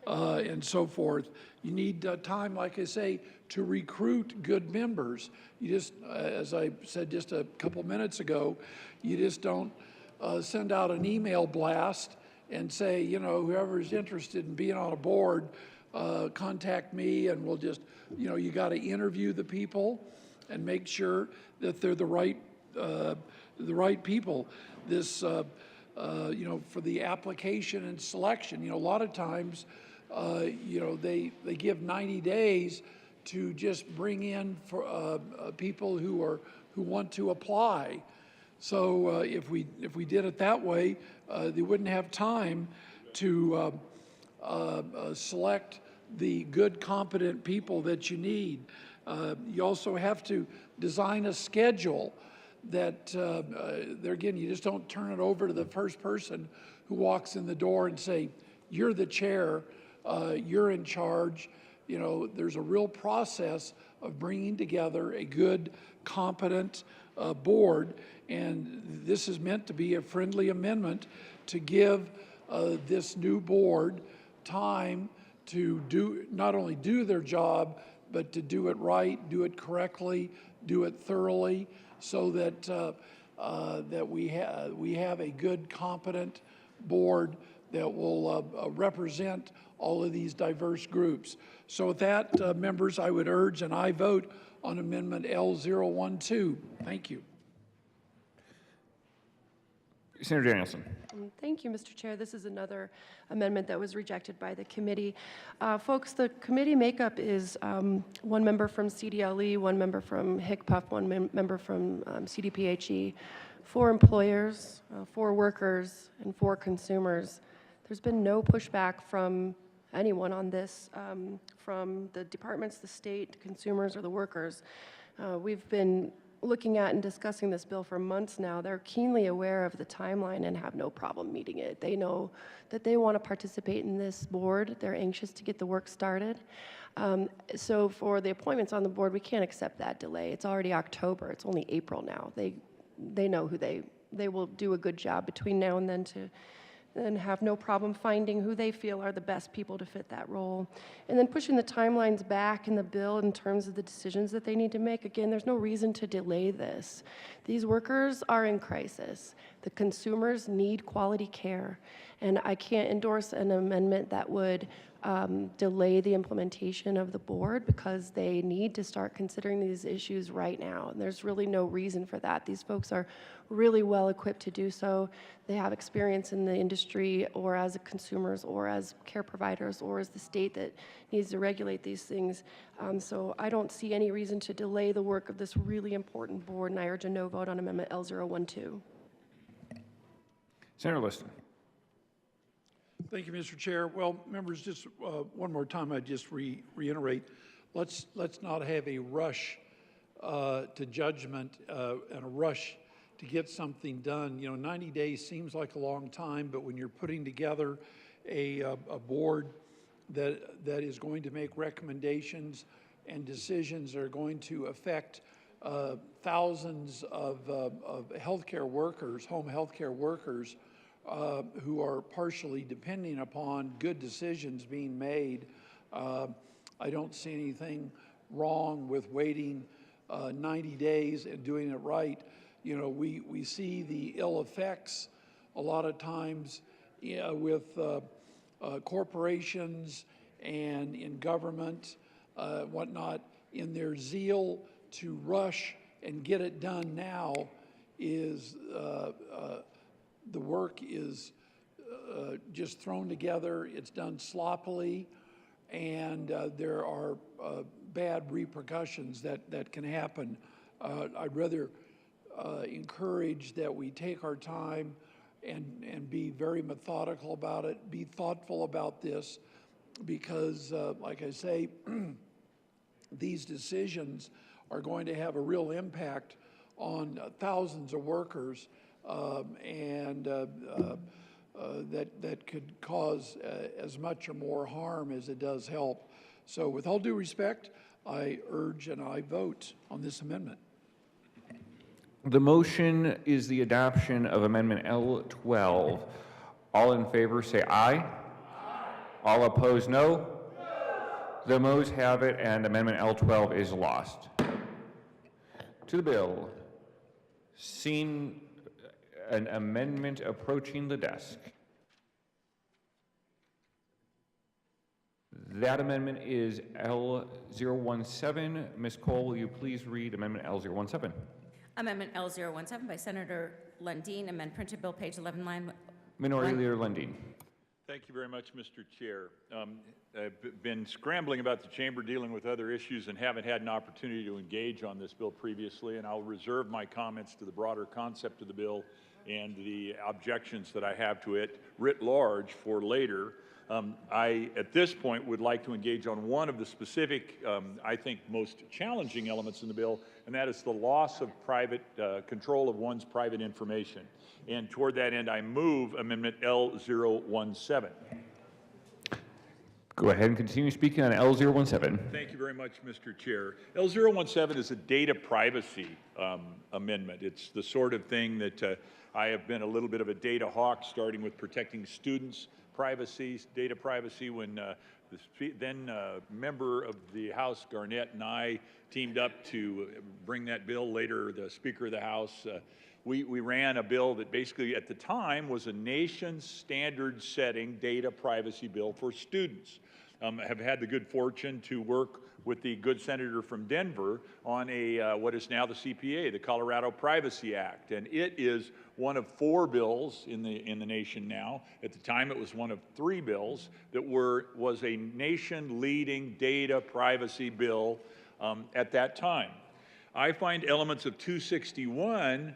and so forth. You need time, like I say, to recruit good members. You just, as I said just a couple minutes ago, you just don't send out an email blast and say, you know, whoever's interested in being on a board, contact me, and we'll just, you know, you got to interview the people and make sure that they're the right people. This, you know, for the application and selection, you know, a lot of times, you know, they give 90 days to just bring in for people who want to apply. So if we did it that way, they wouldn't have time to select the good, competent people that you need. You also have to design a schedule that, there again, you just don't turn it over to the first person who walks in the door and say, you're the chair, you're in charge. You know, there's a real process of bringing together a good, competent board, and this is meant to be a friendly amendment to give this new board time to not only do their job, but to do it right, do it correctly, do it thoroughly, so that that we have a good, competent board that will represent all of these diverse groups. So with that, members, I would urge an aye vote on Amendment L012. Thank you. Senator Danielson. Thank you, Mr. Chair. This is another amendment that was rejected by the committee. Folks, the committee makeup is one member from CDLE, one member from HICPUF, one member from CDPHE, 4 employers, 4 workers, and 4 consumers. There's been no pushback from anyone on this, from the departments, the state, the consumers, or the workers. We've been looking at and discussing this bill for months now. They're keenly aware of the timeline and have no problem meeting it. They know that they want to participate in this board. They're anxious to get the work started. So for the appointments on the board, we can't accept that delay. It's already October. It's only April now. They know who they will do a good job between now and then and have no problem finding who they feel are the best people to fit that role. And then pushing the timelines back in the bill in terms of the decisions that they need to make. Again, there's no reason to delay this. These workers are in crisis. The consumers need quality care. And I can't endorse an amendment that would delay the implementation of the board because they need to start considering these issues right now. And there's really no reason for that. These folks are really well equipped to do so. They have experience in the industry or as consumers or as care providers or as the state that needs to regulate these things. So I don't see any reason to delay the work of this really important board, and I urge a no vote on Amendment L012. Senator Liston. Thank you, Mr. Chair. Well, members, just one more time, I just reiterate, let's not have a rush to judgment and a rush to get something done. You know, 90 days seems like a long time, but when you're putting together a board that is going to make recommendations and decisions that are going to affect thousands of healthcare workers, home healthcare workers, who are partially depending upon good decisions being made. I don't see anything wrong with waiting 90 days and doing it right. You know, we see the ill effects a lot of times with corporations and in government, whatnot, in their zeal to rush and get it done now is the work is just thrown together, it's done sloppily, and there are bad repercussions that can happen. I'd rather encourage that we take our time and be very methodical about it, be thoughtful about this, because like I say, these decisions are going to have a real impact on thousands of workers, and that could cause as much or more harm as it does help. So with all due respect, I urge and I vote on this amendment. The motion is the adoption of Amendment L12. All in favor say aye. Aye. All opposed, no. The moes have it, and Amendment L12 is lost. To the bill. Seen an amendment approaching the desk. That amendment is L017. Ms. Cole, will you please read Amendment L017? Amendment L017 by Senator Lundin, amend printed bill page 11, line Minority Leader Lundin. Thank you very much, Mr. Chair. I've been scrambling about the chamber dealing with other issues and haven't had an opportunity to engage on this bill previously, and I'll reserve my comments to the broader concept of the bill and the objections that I have to it writ large for later. I, at this point, would like to engage on one of the specific, I think, most challenging elements in the bill, and that is the loss of private control of one's private information. And toward that end, I move Amendment L017. Go ahead and continue speaking on L017. Thank you very much, Mr. Chair. L017 is a data privacy amendment. It's the sort of thing that I have been a little bit of a data hawk, starting with protecting students' privacy, data privacy, when the then member of the House, Garnett, and I teamed up to bring that bill. Later, the Speaker of the House, we ran a bill that basically at the time was a nation standard setting data privacy bill for students. Have had the good fortune to work with the good senator from Denver on a what is now the CPA, the Colorado Privacy Act, and it is one of 4 bills in the nation now. At the time, it was one of 3 bills that was a nation-leading data privacy bill at that time. I find elements of 261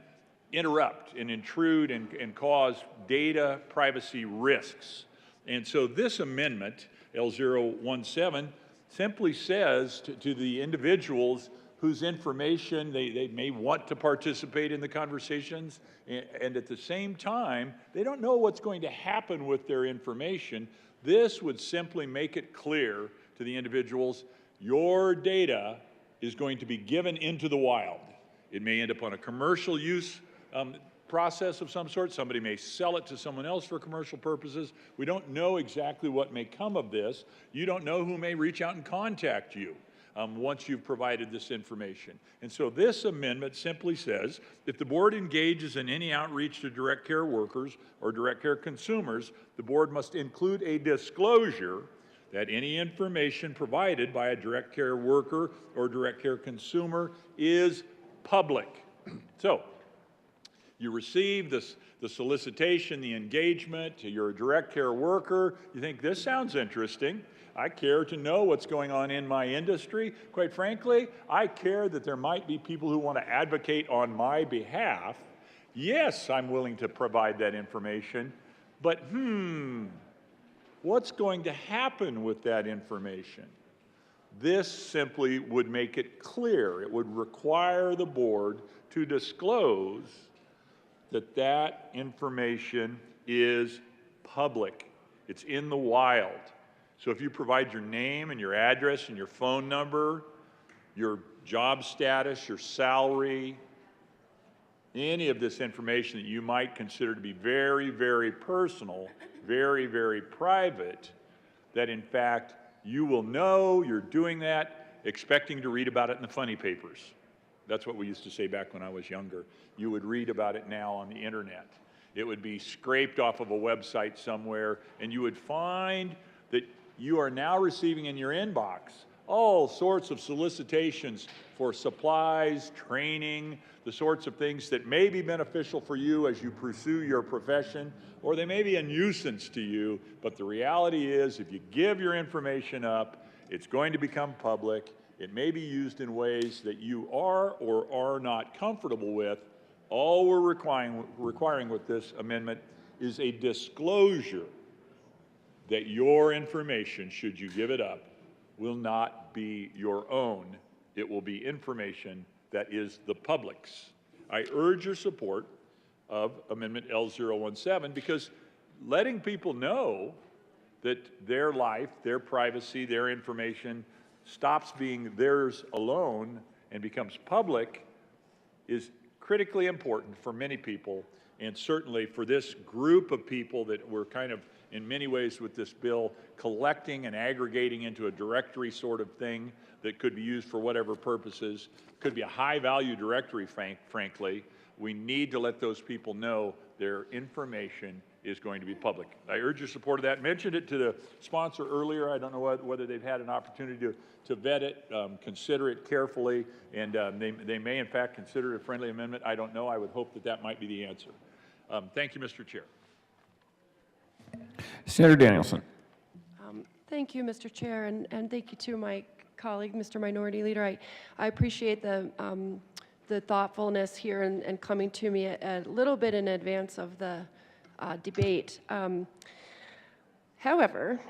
interrupt and intrude and cause data privacy risks. And so this amendment, L017, simply says to the individuals whose information they may want to participate in the conversations, and at the same time, they don't know what's going to happen with their information. This would simply make it clear to the individuals, your data is going to be given into the wild. It may end up on a commercial use process of some sort. Somebody may sell it to someone else for commercial purposes. We don't know exactly what may come of this. You don't know who may reach out and contact you once you've provided this information. And so this amendment simply says, if the board engages in any outreach to direct care workers or direct care consumers, the board must include a disclosure that any information provided by a direct care worker or direct care consumer is public. So, you receive the solicitation, the engagement, you're a direct care worker, you think this sounds interesting. I care to know what's going on in my industry. Quite frankly, I care that there might be people who want to advocate on my behalf. Yes, I'm willing to provide that information, but what's going to happen with that information? This simply would make it clear. It would require the board to disclose that information is public. It's in the wild. So if you provide your name and your address and your phone number, your job status, your salary, any of this information that you might consider to be very, very personal, very, very private, that in fact you will know you're doing that, expecting to read about it in the funny papers. That's what we used to say back when I was younger. You would read about it now on the internet. It would be scraped off of a website somewhere, and you would find that you are now receiving in your inbox all sorts of solicitations for supplies, training, the sorts of things that may be beneficial for you as you pursue your profession, or they may be a nuisance to you, but the reality is if you give your information up, it's going to become public. It may be used in ways that you are or are not comfortable with. All we're requiring with this amendment is a disclosure that your information, should you give it up, will not be your own. It will be information that is the public's. I urge your support of Amendment L017 because letting people know that their life, their privacy, their information stops being theirs alone and becomes public is critically important for many people, and certainly for this group of people that we're kind of, in many ways with this bill, collecting and aggregating into a directory sort of thing that could be used for whatever purposes, could be a high-value directory, frankly. We need to let those people know their information is going to be public. I urge your support of that. Mentioned it to the sponsor earlier. I don't know whether they've had an opportunity to vet it, consider it carefully, and they may in fact consider it a friendly amendment. I don't know. I would hope that might be the answer. Thank you, Mr. Chair. Senator Danielson. Thank you, Mr. Chair, and thank you to my colleague, Mr. Minority Leader. I appreciate the thoughtfulness here and coming to me a little bit in advance of the debate. However,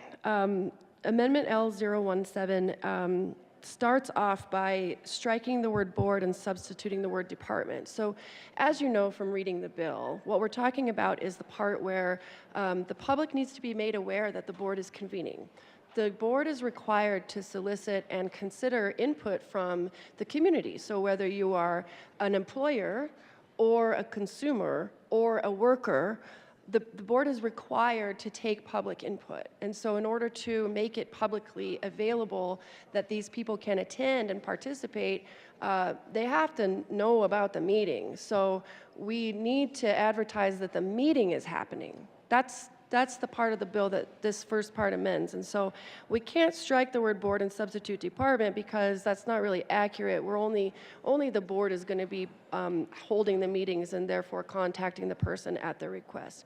Amendment L017 starts off by striking the word board and substituting the word department. So as you know from reading the bill, what we're talking about is the part where the public needs to be made aware that the board is convening. The board is required to solicit and consider input from the community. So whether you are an employer or a consumer or a worker, the board is required to take public input. And so in order to make it publicly available that these people can attend and participate, they have to know about the meeting. So we need to advertise that the meeting is happening. That's that's the part of the bill that this first part amends. And so we can't strike the word board and substitute department because that's not really accurate. We're only the board is going to be holding the meetings and therefore contacting the person at their request.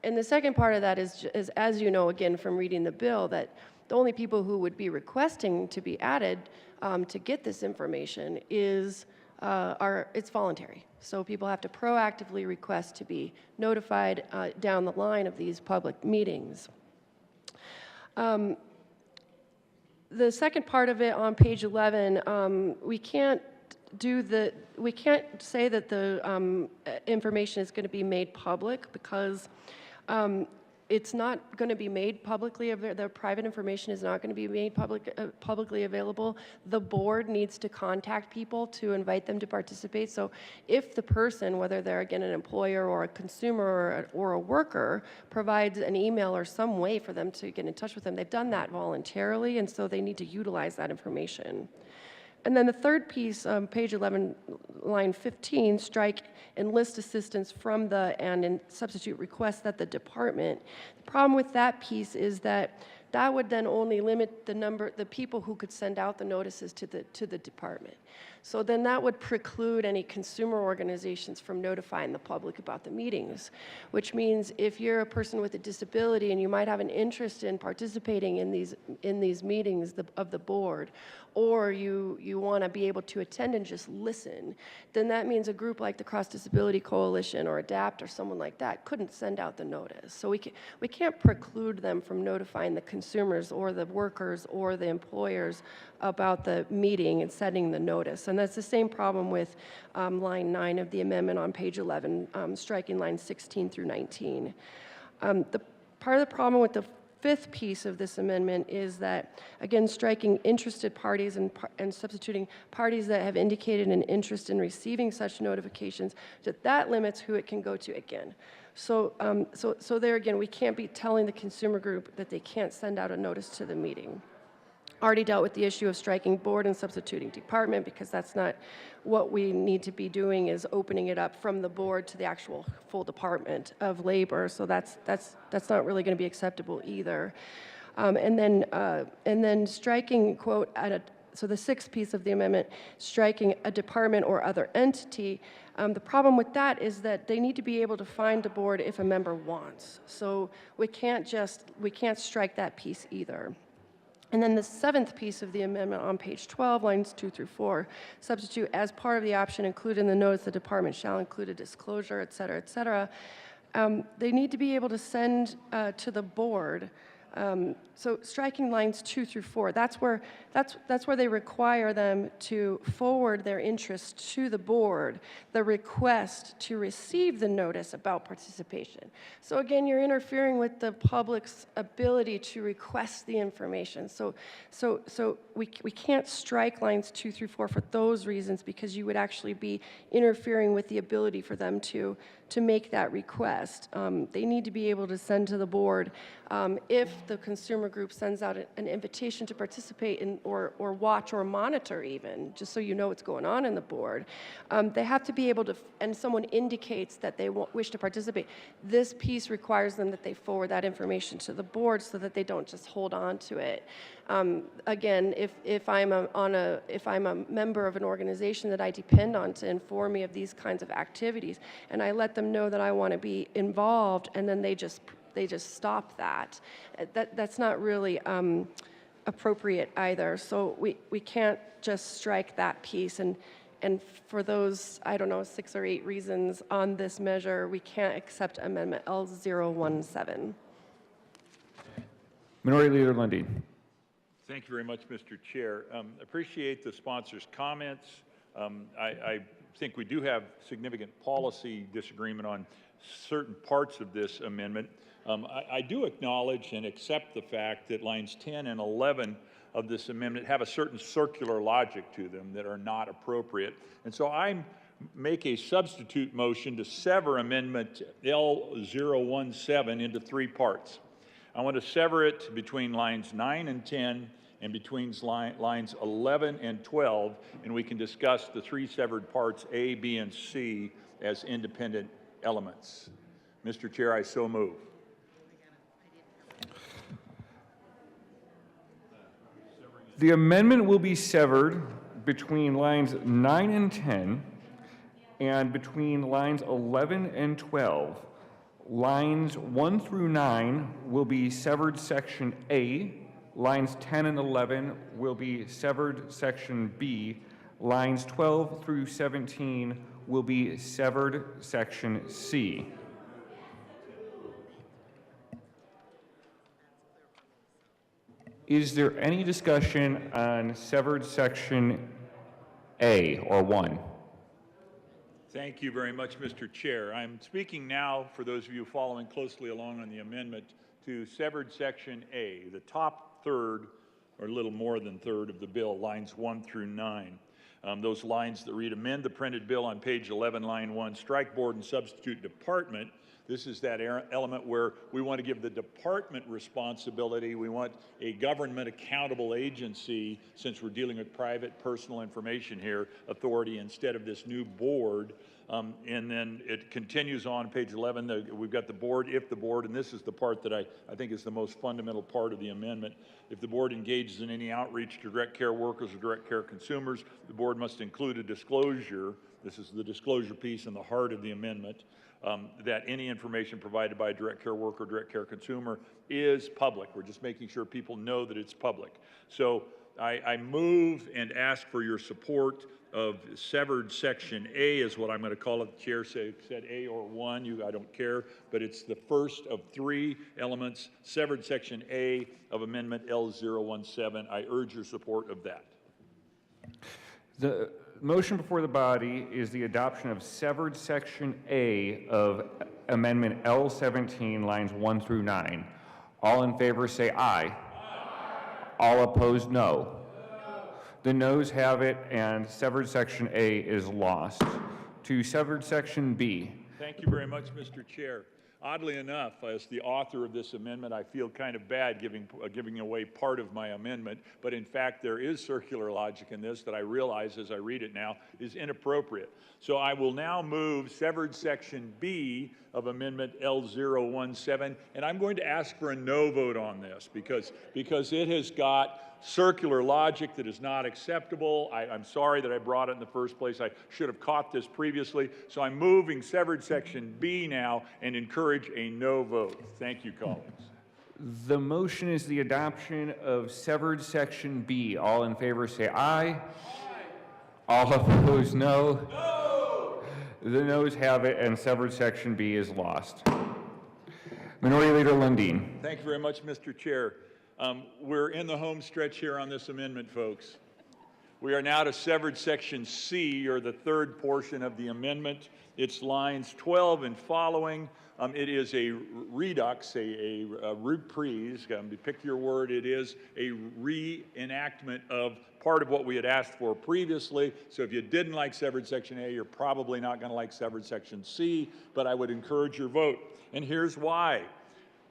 And the second part of that is, as you know, again, from reading the bill, that the only people who would be requesting to be added to get this information is it's voluntary. So people have to proactively request to be notified down the line of these public meetings. The second part of it on page 11, we can't say that the information is going to be made public because it's not going to be made publicly. The private information is not going to be made publicly available. The board needs to contact people to invite them to participate. So if the person, whether they're again an employer or a consumer or a worker, provides an email or some way for them to get in touch with them, they've done that voluntarily, and so they need to utilize that information. And then the third piece, page 11, line 15, strike enlist assistance from and substitute request at the department. The problem with that piece is that would then only limit the people who could send out the notices to the department. So then that would preclude any consumer organizations from notifying the public about the meetings, which means if you're a person with a disability and you might have an interest in participating in these meetings of the board, or you want to be able to attend and just listen, then that means a group like the Cross Disability Coalition or ADAPT or someone like that couldn't send out the notice. So we can't preclude them from notifying the consumers or the workers or the employers about the meeting and sending the notice. And that's the same problem with line 9 of the amendment on page 11, striking lines 16 through 19. The part of the problem with the fifth piece of this amendment is that, again, striking interested parties and substituting parties that have indicated an interest in receiving such notifications, that limits who it can go to again. So there again, we can't be telling the consumer group that they can't send out a notice to the meeting. Already dealt with the issue of striking board and substituting department because that's not what we need to be doing, is opening it up from the board to the actual full Department of Labor. So that's not really going to be acceptable either. And then striking, quote, so the sixth piece of the amendment, striking a department or other entity. The problem with that is that they need to be able to find the board if a member wants. So we can't strike that piece either. And then the seventh piece of the amendment on page 12, lines 2 through 4, substitute as part of the option included in the notice the department shall include a disclosure, et cetera, et cetera. They need to be able to send to the board. So striking lines 2 through 4, that's where they require them to forward their interest to the board, the request to receive the notice about participation. So again, you're interfering with the public's ability to request the information. So we can't strike lines 2 through 4 for those reasons, because you would actually be interfering with the ability for them to make that request. They need to be able to send to the board if the consumer group sends out an invitation to participate in or watch or monitor even, just so you know what's going on in the board. They have to be able to, and someone indicates that they wish to participate, this piece requires them that they forward that information to the board so that they don't just hold on to it. Again, if I'm a member of an organization that I depend on to inform me of these kinds of activities, and I let them know that I want to be involved, and then they just stop that. That's not really appropriate either. So we can't just strike that piece. And for those, 6 or 8 reasons on this measure, we can't accept Amendment L017. Minority Leader Lundy. Thank you very much, Mr. Chair. Appreciate the sponsor's comments. I think we do have significant policy disagreement on certain parts of this amendment. I do acknowledge and accept the fact that lines 10 and 11 of this amendment have a certain circular logic to them that are not appropriate. And so I make a substitute motion to sever Amendment L017 into 3 parts. I want to sever it between lines 9 and 10 and between lines 11 and 12, and we can discuss the 3 severed parts A, B, and C as independent elements. Mr. Chair, I so move. The amendment will be severed between lines 9 and 10 and between lines 11 and 12. Lines 1 through 9 will be severed section A. Lines 10 and 11 will be severed section B. Lines 12 through 17 will be severed section C. Is there any discussion on severed section A or 1? Thank you very much, Mr. Chair. I'm speaking now, for those of you following closely along on the amendment, to severed section A, the top third, or a little more than third of the bill, lines 1 through 9. Those lines that read, amend the printed bill on page 11, line 1, strike board and substitute department. This is that element where we want to give the department responsibility. We want a government accountable agency, since we're dealing with private personal information here, authority instead of this new board. And then it continues on page 11. We've got the board, if the board, and this is the part that I think is the most fundamental part of the amendment. If the board engages in any outreach to direct care workers or direct care consumers, the board must include a disclosure. This is the disclosure piece in the heart of the amendment. That any information provided by a direct care worker or direct care consumer is public. We're just making sure people know that it's public. So I move and ask for your support of severed section A is what I'm going to call it. The chair said A or 1, I don't care, but it's the first of 3 elements, severed section A of Amendment L017. I urge your support of that. The motion before the body is the adoption of severed section A of Amendment L17, lines 1 through 9. All in favor say aye. Aye. All opposed, no. The noes have it, and severed section A is lost. To severed section B. Thank you very much, Mr. Chair. Oddly enough, as the author of this amendment, I feel kind of bad giving away part of my amendment, but in fact there is circular logic in this that I realize as I read it now is inappropriate. So I will now move severed section B of Amendment L017, and I'm going to ask for a no vote on this because it has got circular logic that is not acceptable. I'm sorry that I brought it in the first place. I should have caught this previously. So I'm moving severed section B now and encourage a no vote. Thank you, colleagues. The motion is the adoption of severed section B. All in favor say aye. Aye. All opposed no. No. The noes have it, and severed section B is lost. Minority Leader Lundin. Thank you very much, Mr. Chair. We're in the home stretch here on this amendment, folks. We are now to severed section C, or the third portion of the amendment. It's lines 12 and following. It is a redux, a reprise, pick your word. It is a reenactment of part of what we had asked for previously. So if you didn't like severed section A, you're probably not going to like severed section C, but I would encourage your vote. And here's why.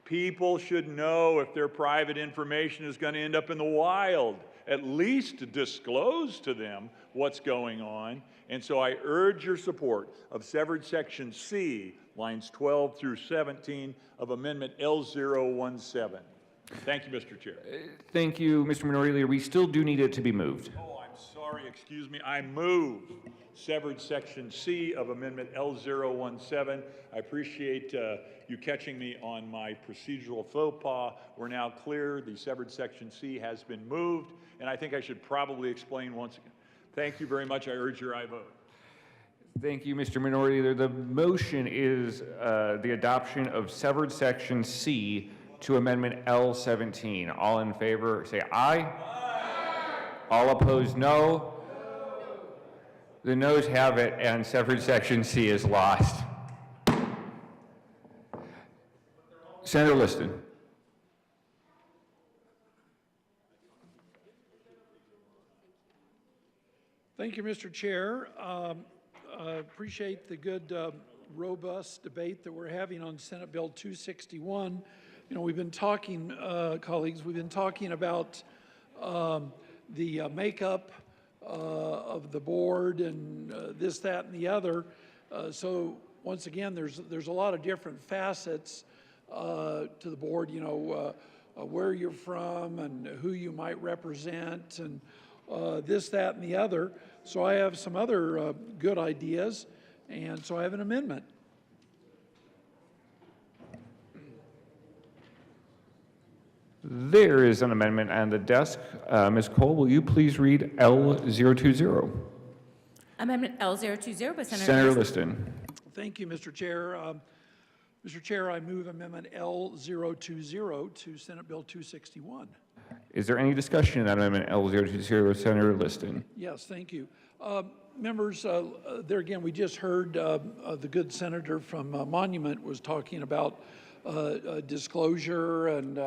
People should know if their private information is going to end up in the wild, at least disclose to them what's going on. And so I urge your support of severed section C, lines 12 through 17 of Amendment L017. Thank you, Mr. Chair. Thank you, Mr. Minority Leader. We still do need it to be moved. Oh, I'm sorry, excuse me. I move severed section C of Amendment L017. I appreciate you catching me on my procedural faux pas. We're now clear. The severed section C has been moved, and I think I should probably explain once again. Thank you very much. I urge your aye vote. Thank you, Mr. Minority Leader. The motion is the adoption of severed section C to Amendment L17. All in favor say aye. Aye. All opposed no. The noes have it, and severed section C is lost. Senator Liston. Thank you, Mr. Chair. Appreciate the good, robust debate that we're having on Senate Bill 261. You know, we've been talking, colleagues, we've been talking about the makeup of the board and this, that, and the other. So once again, there's a lot of different facets to the board. You know, where you're from and who you might represent and this, that, and the other. So I have some other good ideas, and so I have an amendment. There is an amendment on the desk. Ms. Cole, will you please read L020? Amendment L020 by Senator Liston. Thank you, Mr. Chair. Mr. Chair, I move Amendment L020 to Senate Bill 261. Is there any discussion on Amendment L020, Senator Liston? Yes, thank you. Members, there again, we just heard the good senator from Monument was talking about disclosure and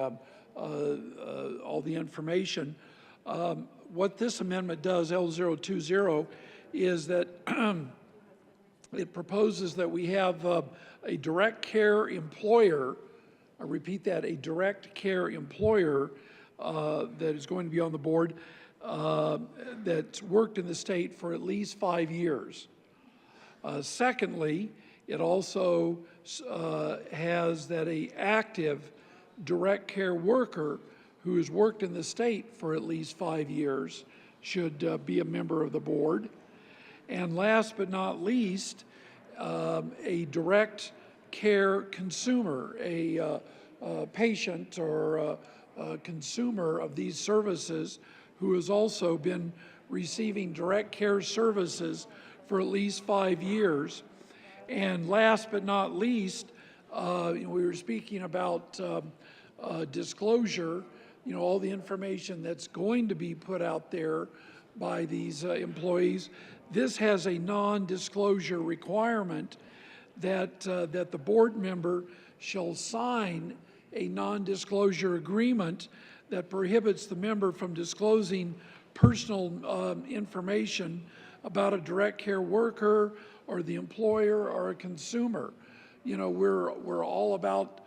all the information. What this amendment does, L020, is that it proposes that we have a direct care employer, I repeat that, a direct care employer that is going to be on the board that's worked in the state for at least 5 years. Secondly, it also has that an active direct care worker who has worked in the state for at least 5 years should be a member of the board. And last but not least, a direct care consumer, a patient or a consumer of these services who has also been receiving direct care services for at least 5 years. And last but not least, we were speaking about disclosure, all the information that's going to be put out there by these employees. This has a non-disclosure requirement that the board member shall sign a non-disclosure agreement that prohibits the member from disclosing personal information about a direct care worker or the employer or a consumer. We're all about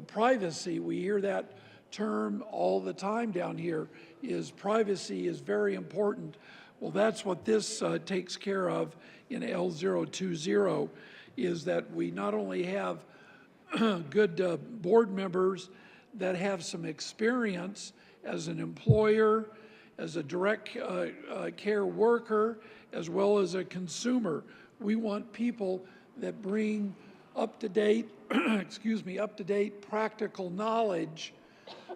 privacy. We hear that term all the time down here. Privacy is very important. Well, that's what this takes care of in L020, is that we not only have good board members that have some experience as an employer, as a direct care worker, as well as a consumer. We want people that bring up-to-date, up-to-date practical knowledge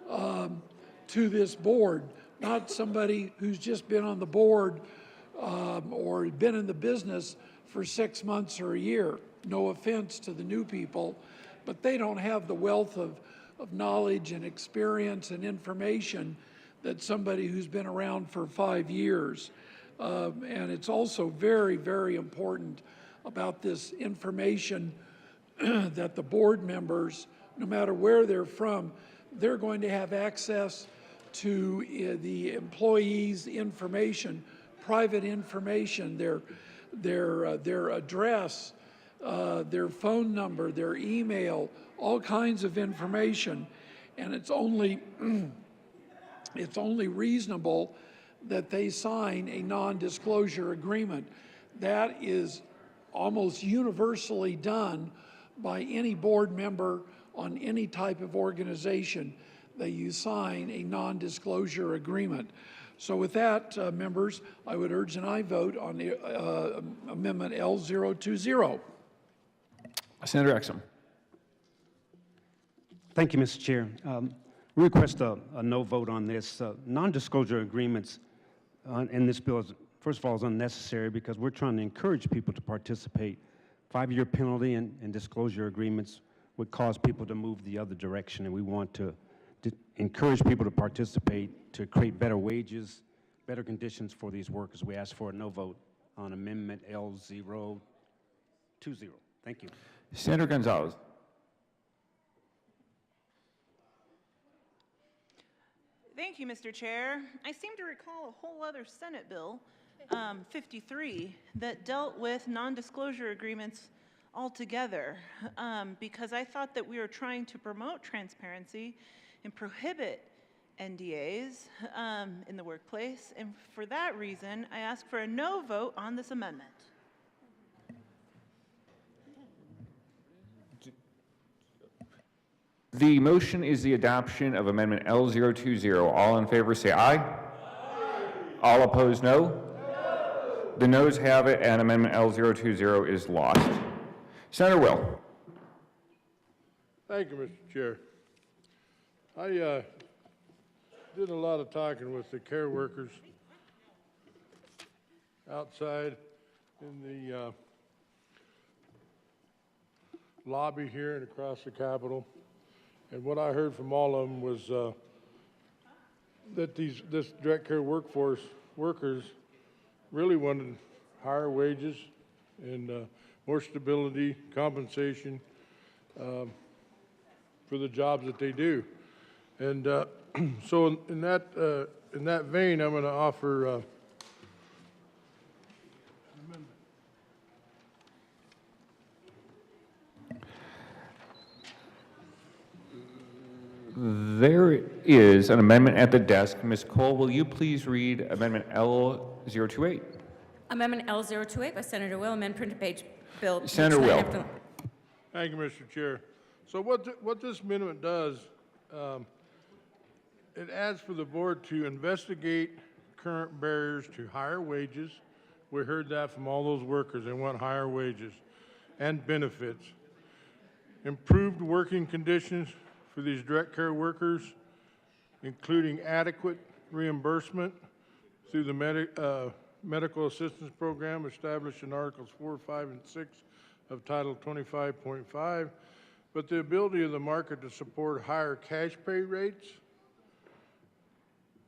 to this board, not somebody who's just been on the board or been in the business for 6 months or a year. No offense to the new people, but they don't have the wealth of knowledge and experience and information that somebody who's been around for 5 years. And it's also very, very important about this information that the board members, no matter where they're from, they're going to have access to the employees' information, private information, their address, their phone number, their email, all kinds of information. And it's only reasonable that they sign a non-disclosure agreement. That is almost universally done by any board member on any type of organization, that you sign a non-disclosure agreement. So with that, members, I would urge an aye vote on the amendment L020. Senator Exum. Thank you, Mr. Chair. We request a no vote on this. Non-disclosure agreements in this bill, first of all, is unnecessary because we're trying to encourage people to participate. 5-year penalty and disclosure agreements would cause people to move the other direction, and we want to encourage people to participate, to create better wages, better conditions for these workers. We ask for a no vote on Amendment L020. Thank you. Senator Gonzalez. Thank you, Mr. Chair. I seem to recall a whole other Senate bill, 53, that dealt with non-disclosure agreements altogether, because I thought that we were trying to promote transparency and prohibit NDAs in the workplace, and for that reason, I ask for a no vote on this amendment. The motion is the adoption of Amendment L020. All in favor say aye. All opposed, no. The noes have it, and Amendment L020 is lost. Senator Will. Thank you, Mr. Chair. I did a lot of talking with the care workers outside in the lobby here and across the Capitol. And what I heard from all of them was that this direct care workforce workers really wanted higher wages and more stability, compensation for the jobs that they do. And so in that vein, I'm going to offer There is an amendment at the desk. Ms. Cole, will you please read Amendment L028? Amendment L028 by Senator Will, amend printed page bill. Senator Will. Thank you, Mr. Chair. So what this amendment does, it adds for the board to investigate current barriers to higher wages. We heard that from all those workers. They want higher wages and benefits. Improved working conditions for these direct care workers, including adequate reimbursement through the medical assistance program established in Articles 4, 5, and 6 of Title 25.5, but the ability of the market to support higher cash pay rates,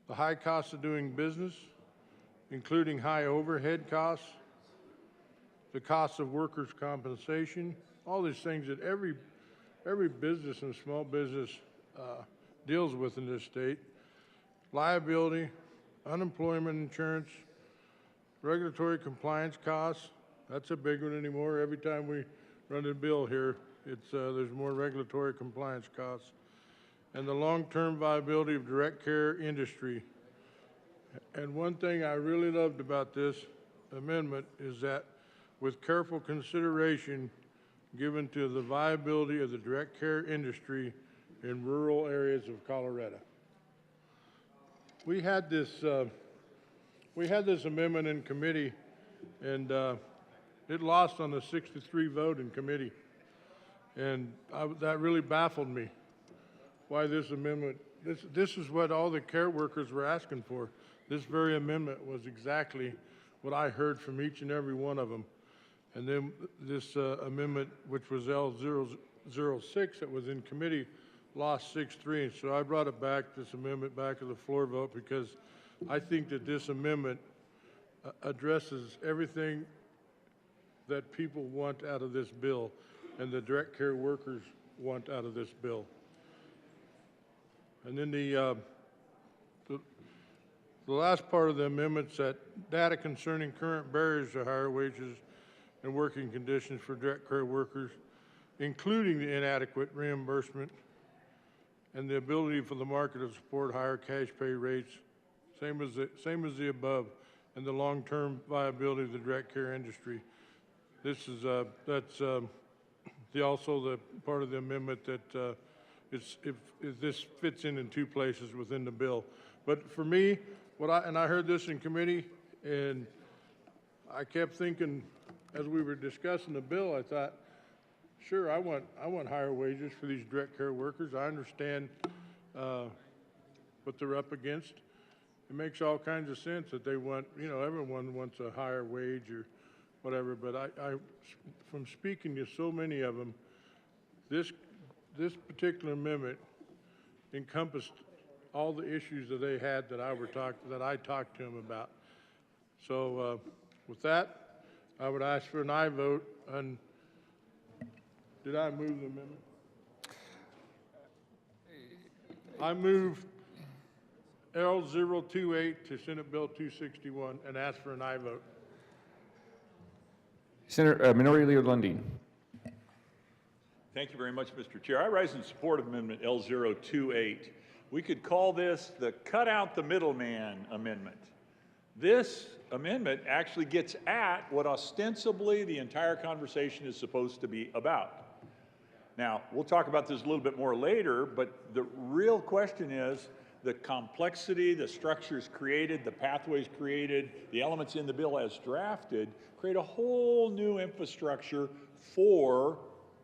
the high cost of doing business, including high overhead costs, the cost of workers' compensation, all these things that every business and small business deals with in this state, liability, unemployment insurance, regulatory compliance costs. That's a big one anymore. Every time we run a bill here, there's more regulatory compliance costs. And the long-term viability of direct care industry. And one thing I really loved about this amendment is that with careful consideration given to the viability of the direct care industry in rural areas of Colorado. We had this amendment in committee, and it lost on a 6-3 vote in committee. And that really baffled me, why this amendment, this is what all the care workers were asking for. This very amendment was exactly what I heard from each and every one of them. And then this amendment, which was L006 that was in committee, lost 6-3. And so I brought it back, this amendment back to the floor vote, because I think that this amendment addresses everything that people want out of this bill and the direct care workers want out of this bill. And then the last part of the amendment's that data concerning current barriers to higher wages and working conditions for direct care workers, including the inadequate reimbursement and the ability for the market to support higher cash pay rates, same as the above, and the long-term viability of the direct care industry. This is also the part of the amendment that if this fits in two places within the bill. But for me, I heard this in committee, and I kept thinking, as we were discussing the bill, I thought, sure, I want higher wages for these direct care workers. I understand what they're up against. It makes all kinds of sense that they want, everyone wants a higher wage or whatever. But I from speaking to so many of them, this particular amendment encompassed all the issues that they had that I talked to them about. So with that, I would ask for an aye vote on, did I move the amendment? I move L028 to Senate Bill 261 and ask for an aye vote. Senator Minority Leader Lundin. Thank you very much, Mr. Chair. I rise in support of Amendment L028. We could call this the cut out the middleman amendment. This amendment actually gets at what ostensibly the entire conversation is supposed to be about. Now, we'll talk about this a little bit more later, but the real question is the complexity, the structures created, the pathways created, the elements in the bill as drafted create a whole new infrastructure for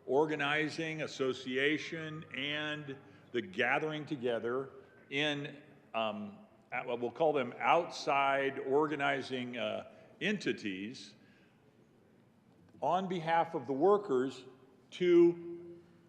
organizing, association, and the gathering together in, we'll call them outside organizing entities on behalf of the workers to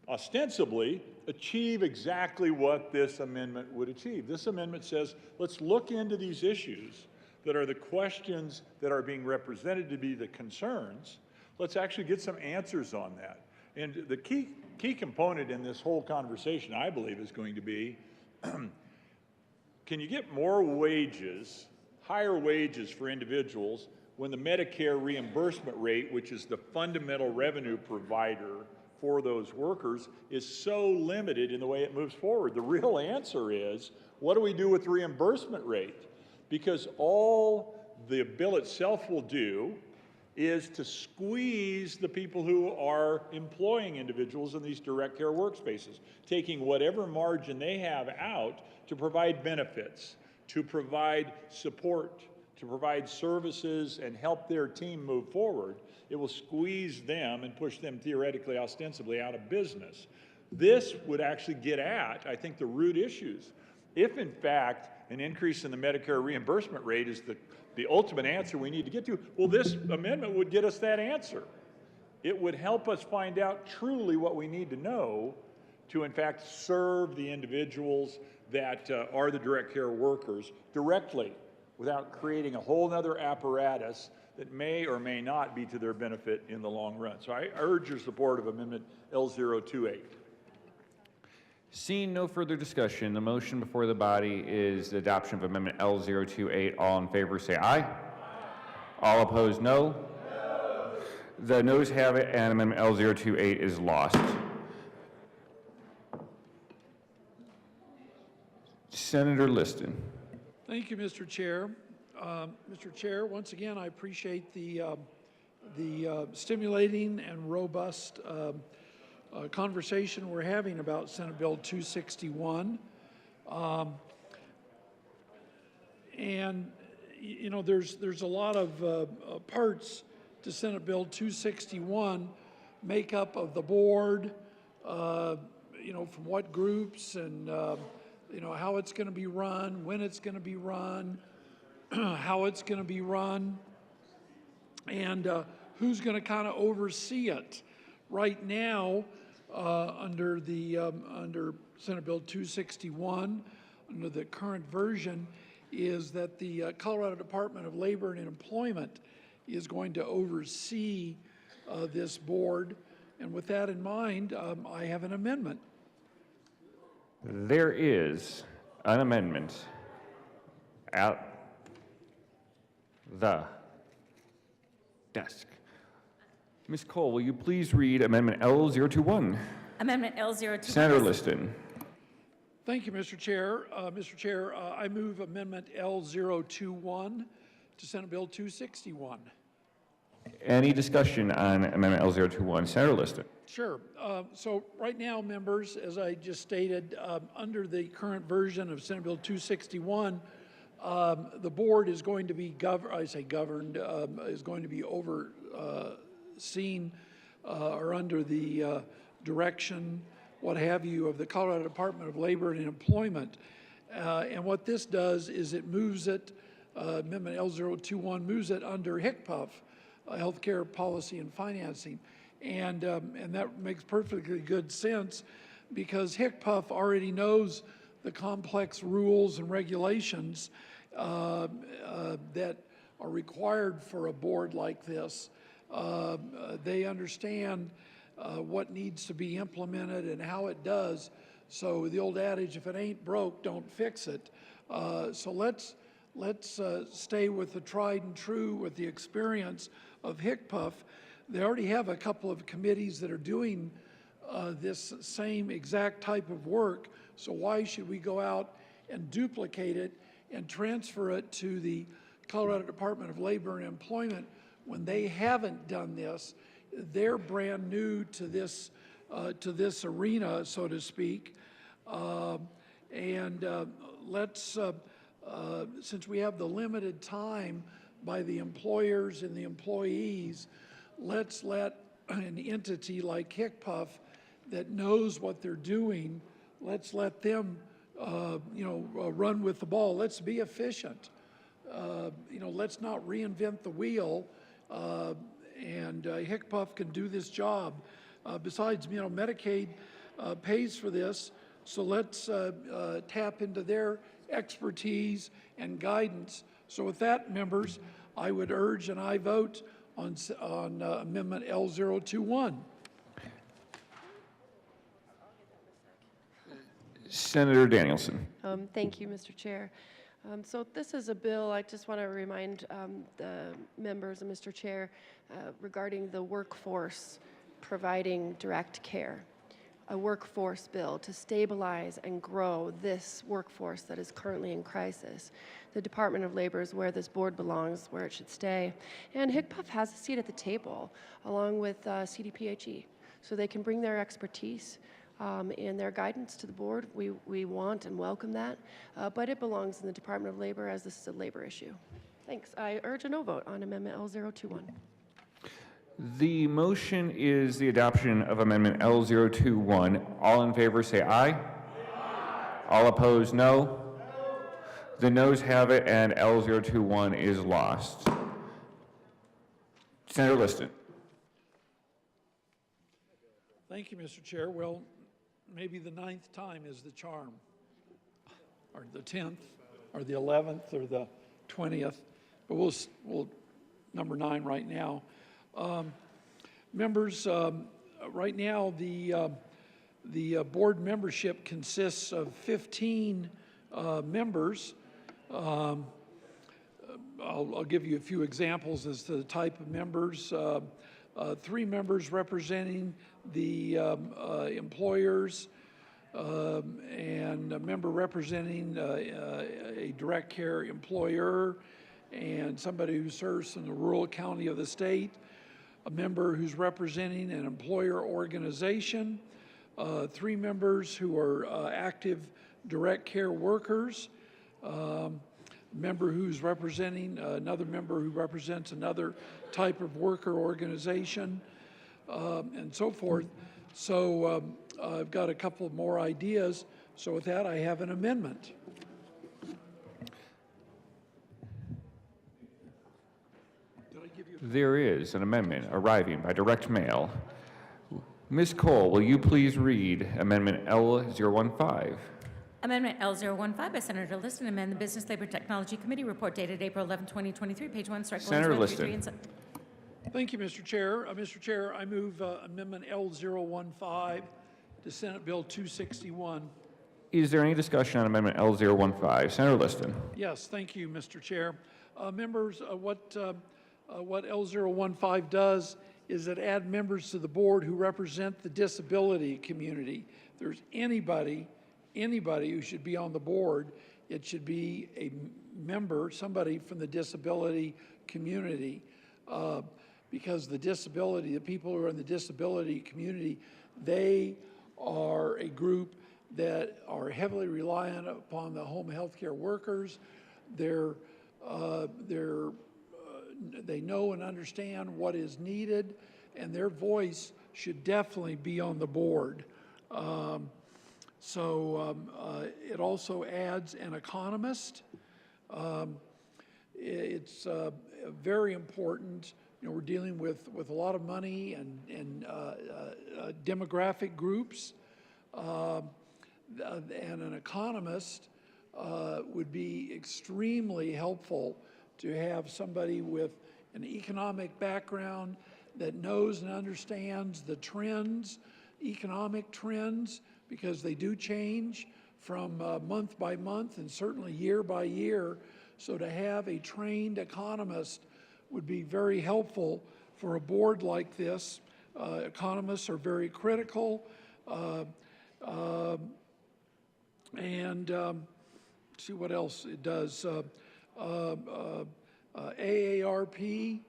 ostensibly achieve exactly what this amendment would achieve. This amendment says, let's look into these issues that are the questions that are being represented to be the concerns. Let's actually get some answers on that. And the key component in this whole conversation, I believe, is going to be, can you get more wages, higher wages for individuals when the Medicare reimbursement rate, which is the fundamental revenue provider for those workers, is so limited in the way it moves forward? The real answer is, what do we do with the reimbursement rate? Because all the bill itself will do is to squeeze the people who are employing individuals in these direct care workspaces, taking whatever margin they have out to provide benefits, to provide support, to provide services and help their team move forward. It will squeeze them and push them theoretically, ostensibly out of business. This would actually get at, I think, the root issues. If in fact an increase in the Medicare reimbursement rate is the ultimate answer we need to get to, well, this amendment would get us that answer. It would help us find out truly what we need to know to in fact serve the individuals that are the direct care workers directly, without creating a whole nother apparatus that may or may not be to their benefit in the long run. So I urge your support of Amendment L028. Seeing no further discussion, the motion before the body is the adoption of Amendment L028. All in favor say aye. All opposed, no. The noes have it, and Amendment L028 is lost. Senator Liston. Thank you, Mr. Chair. Mr. Chair, once again, I appreciate the stimulating and robust conversation we're having about Senate Bill 261. And, you know, there's a lot of parts to Senate Bill 261, makeup of the board, you know, from what groups and, you know, how it's going to be run, when it's going to be run, how it's going to be run, and who's going to kind of oversee it. Right now, under Senate Bill 261, under the current version, is that the Colorado Department of Labor and Employment is going to oversee this board. And with that in mind, I have an amendment. There is an amendment at the desk. Ms. Cole, will you please read Amendment L021? Amendment L021. Senator Liston. Thank you, Mr. Chair. Mr. Chair, I move Amendment L021 to Senate Bill 261. Any discussion on Amendment L021? Senator Liston. Sure. So right now, members, as I just stated, under the current version of Senate Bill 261, the board is going to be is going to be overseen or under the direction, what have you, of the Colorado Department of Labor and Employment. And what this does is it moves it, Amendment L021 moves it under HCPF, Healthcare Policy and Financing. And that makes perfectly good sense because HCPF already knows the complex rules and regulations that are required for a board like this. They understand what needs to be implemented and how it does. So the old adage, if it ain't broke, don't fix it. So let's stay with the tried and true, with the experience of HCPF. They already have a couple of committees that are doing this same exact type of work. So why should we go out and duplicate it and transfer it to the Colorado Department of Labor and Employment when they haven't done this? They're brand new to this to this arena, so to speak. And let's, since we have the limited time by the employers and the employees, let's let an entity like HICPUF that knows what they're doing, let's let them, run with the ball. Let's be efficient. Let's not reinvent the wheel. And HICPUF can do this job. Besides, Medicaid pays for this, so let's tap into their expertise and guidance. So with that, members, I would urge and I vote on Amendment L021. Senator Danielson. Thank you, Mr. Chair. So this is a bill, I just want to remind the members and Mr. Chair regarding the workforce providing direct care. A workforce bill to stabilize and grow this workforce that is currently in crisis. The Department of Labor is where this board belongs, where it should stay. And HICPUF has a seat at the table, along with CDPHE, so they can bring their expertise and their guidance to the board. We want and welcome that, but it belongs in the Department of Labor as this is a labor issue. Thanks. I urge a no vote on Amendment L021. The motion is the adoption of Amendment L021. All in favor say aye. Aye. All opposed, no. The noes have it, and L021 is lost. Senator Liston. Thank you, Mr. Chair. Well, maybe the 9th time is the charm, or the 10th, or the 11th, or the 20th, but we'll number 9 right now. Members, right now the board membership consists of 15 members. I'll give you a few examples as to the type of members. 3 members representing the employers, and a member representing a direct care employer, and somebody who serves in the rural county of the state, a member who's representing an employer organization, 3 members who are active direct care workers, member who's representing another member who represents another type of worker organization, and so forth. So I've got a couple of more ideas. So with that, I have an amendment. There is an amendment arriving by direct mail. Ms. Cole, will you please read Amendment L015? Amendment L015 by Senator Liston, amend the Business Labor Technology Committee report dated April 11, 2023, page 1, strike Senator lines 1 through 3 Liston. Thank you, Mr. Chair. Mr. Chair, I move Amendment L015 to Senate Bill 261. Is there any discussion on Amendment L015? Senator Liston. Yes, thank you, Mr. Chair. Members, what L015 does is it add members to the board who represent the disability community. If there's anybody who should be on the board, it should be a member, somebody from the disability community. Because the people who are in the disability community, they are a group that are heavily reliant upon the home health care workers. They know and understand what is needed, and their voice should definitely be on the board. It also adds an economist. It's very important. We're dealing with a lot of money and demographic groups, and an economist would be extremely helpful to have somebody with an economic background that knows and understands the trends, economic trends, because they do change from month by month and certainly year by year. So to have a trained economist would be very helpful for a board like this. Economists are very critical. See what else it does. AARP,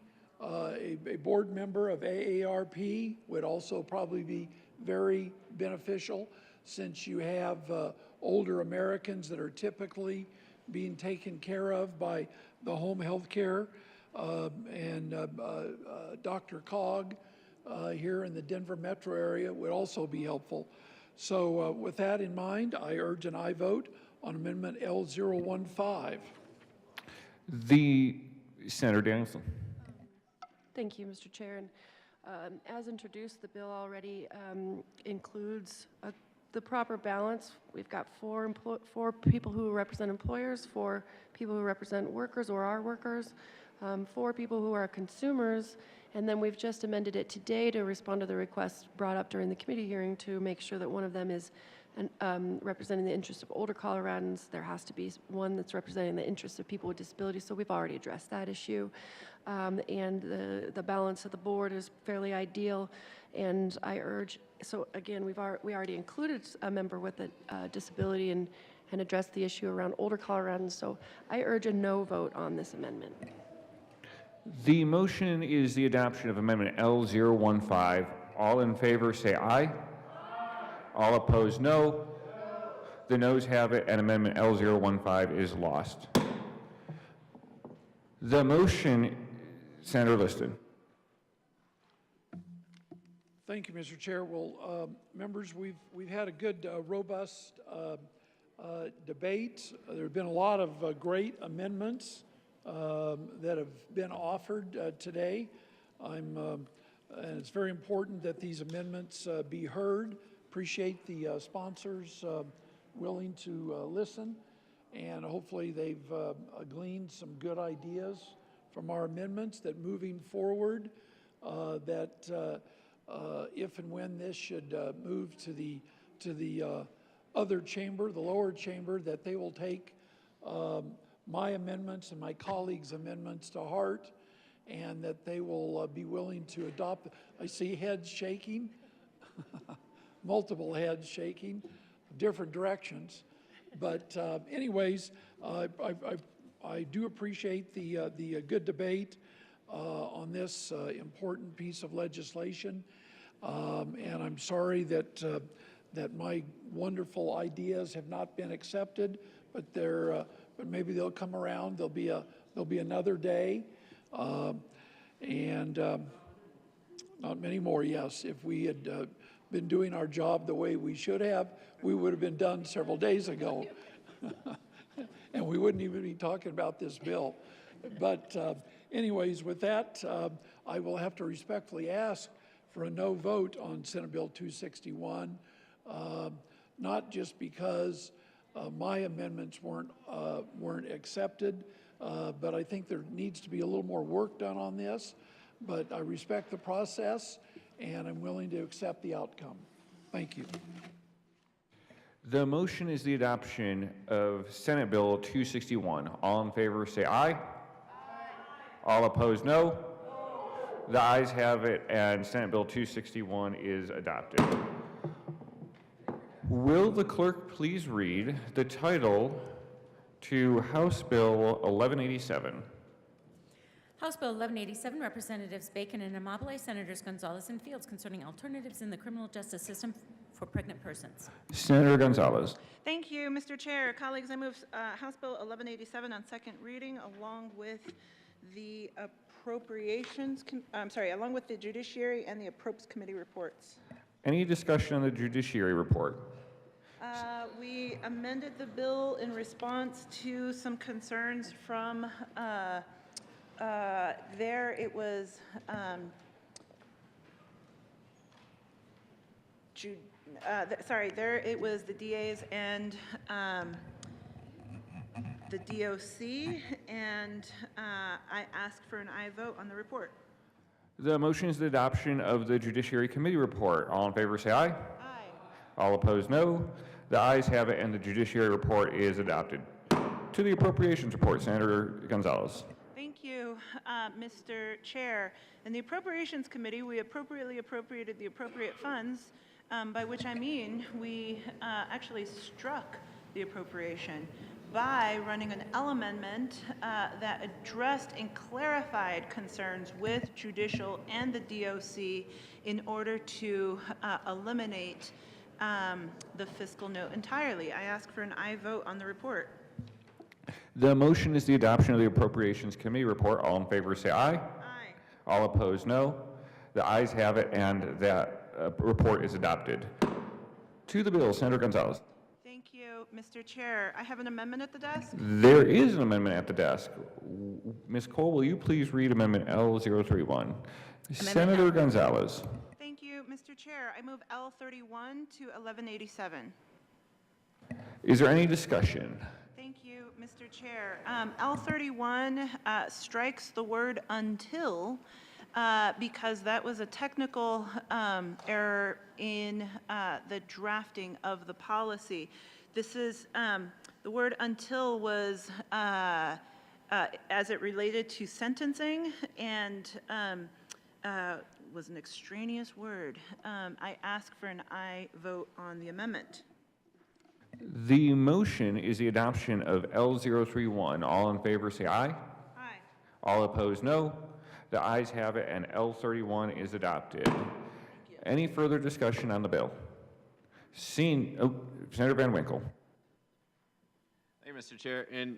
a board member of AARP would also probably be very beneficial since you have older Americans that are typically being taken care of by the home health care. And Dr. Cog here in the Denver metro area would also be helpful. So with that in mind, I urge an aye vote on Amendment L015. Senator Danielson. Thank you, Mr. Chair. And as introduced, the bill already includes the proper balance. We've got four people who represent employers, 4 people who represent workers or are workers, 4 people who are consumers, and then we've just amended it today to respond to the request brought up during the committee hearing to make sure that one of them is representing the interests of older Coloradans. There has to be one that's representing the interests of people with disabilities, so we've already addressed that issue. And the balance of the board is fairly ideal, and I urge, so again, we already included a member with a disability and addressed the issue around older Coloradans, so I urge a no vote on this amendment. The motion is the adoption of Amendment L015. All in favor say aye. All opposed, no. The noes have it, and Amendment L015 is lost. The motion, Senator Liston. Thank you, Mr. Chair. Well, members, we've had a good, robust debate. There have been a lot of great amendments that have been offered today. And it's very important that these amendments be heard. Appreciate the sponsors willing to listen, and hopefully they've gleaned some good ideas from our amendments that moving forward, that if and when this should move to the other chamber, the lower chamber, that they will take my amendments and my colleagues' amendments to heart, and that they will be willing to adopt. I see heads shaking. Multiple heads shaking, different directions. But anyways, I do appreciate the good debate on this important piece of legislation. And I'm sorry that my wonderful ideas have not been accepted, but but maybe they'll come around. There'll be another day, and not many more. Yes, if we had been doing our job the way we should have, we would have been done several days ago. And we wouldn't even be talking about this bill. But anyways, with that, I will have to respectfully ask for a no vote on Senate Bill 261, not just because my amendments weren't accepted, but I think there needs to be a little more work done on this. But I respect the process, and I'm willing to accept the outcome. Thank you. The motion is the adoption of Senate Bill 261. All in favor say aye. Aye. All opposed, no. The ayes have it, and Senate Bill 261 is adopted. Will the clerk please read the title to House Bill 1187? House Bill 1187, Representatives Bacon and Amabile, Senators Gonzalez and Fields, concerning alternatives in the criminal justice system for pregnant persons. Senator Gonzalez. Thank you, Mr. Chair. Colleagues, I move House Bill 1187 on second reading along with the appropriations, along with the Judiciary and the Approps Committee reports. Any discussion on the Judiciary report? We amended the bill in response to some concerns from there it was there it was the DAs and the DOC, and I asked for an aye vote on the report. The motion is the adoption of the Judiciary Committee report. All in favor say aye. Aye. All opposed, no. The ayes have it, and the Judiciary report is adopted. To the Appropriations report, Senator Gonzalez. Thank you, Mr. Chair. In the Appropriations Committee, we appropriately appropriated the appropriate funds, by which I mean we actually struck the appropriation. by running an L amendment that addressed and clarified concerns with judicial and the DOC in order to eliminate the fiscal note entirely. I ask for an aye vote on the report. The motion is the adoption of the Appropriations Committee report. All in favor say aye. Aye. All opposed, no. The ayes have it, and that report is adopted. To the bill, Senator Gonzalez. Thank you, Mr. Chair. I have an amendment at the desk. There is an amendment at the desk. Ms. Cole, will you please read Amendment L031? Senator Gonzalez. Thank you, Mr. Chair. I move L31 to 1187. Is there any discussion? Thank you, Mr. Chair. L31 strikes the word until because that was a technical error in the drafting of the policy. This is, the word until was as it related to sentencing and was an extraneous word. I ask for an aye vote on the amendment. The motion is the adoption of L031. All in favor say aye. Aye. All opposed, no. The ayes have it, and L31 is adopted. Any further discussion on the bill? Senator Van Winkle. Thank you, Mr. Chair. And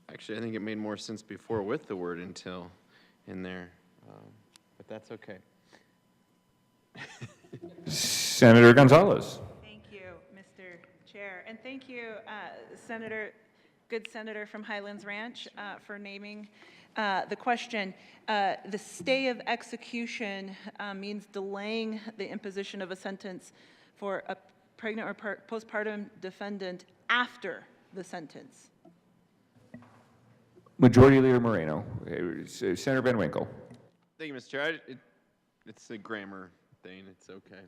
actually, I think it made more sense before with the word until in there, but that's okay. Senator Gonzalez. Thank you, Mr. Chair. And thank you, good Senator from Highlands Ranch, for naming the question. The stay of execution means delaying the imposition of a sentence for a pregnant or postpartum defendant after the sentence. Majority Leader Moreno. Senator Van Winkle. Thank you, Mr. Chair. It's a grammar thing. It's okay.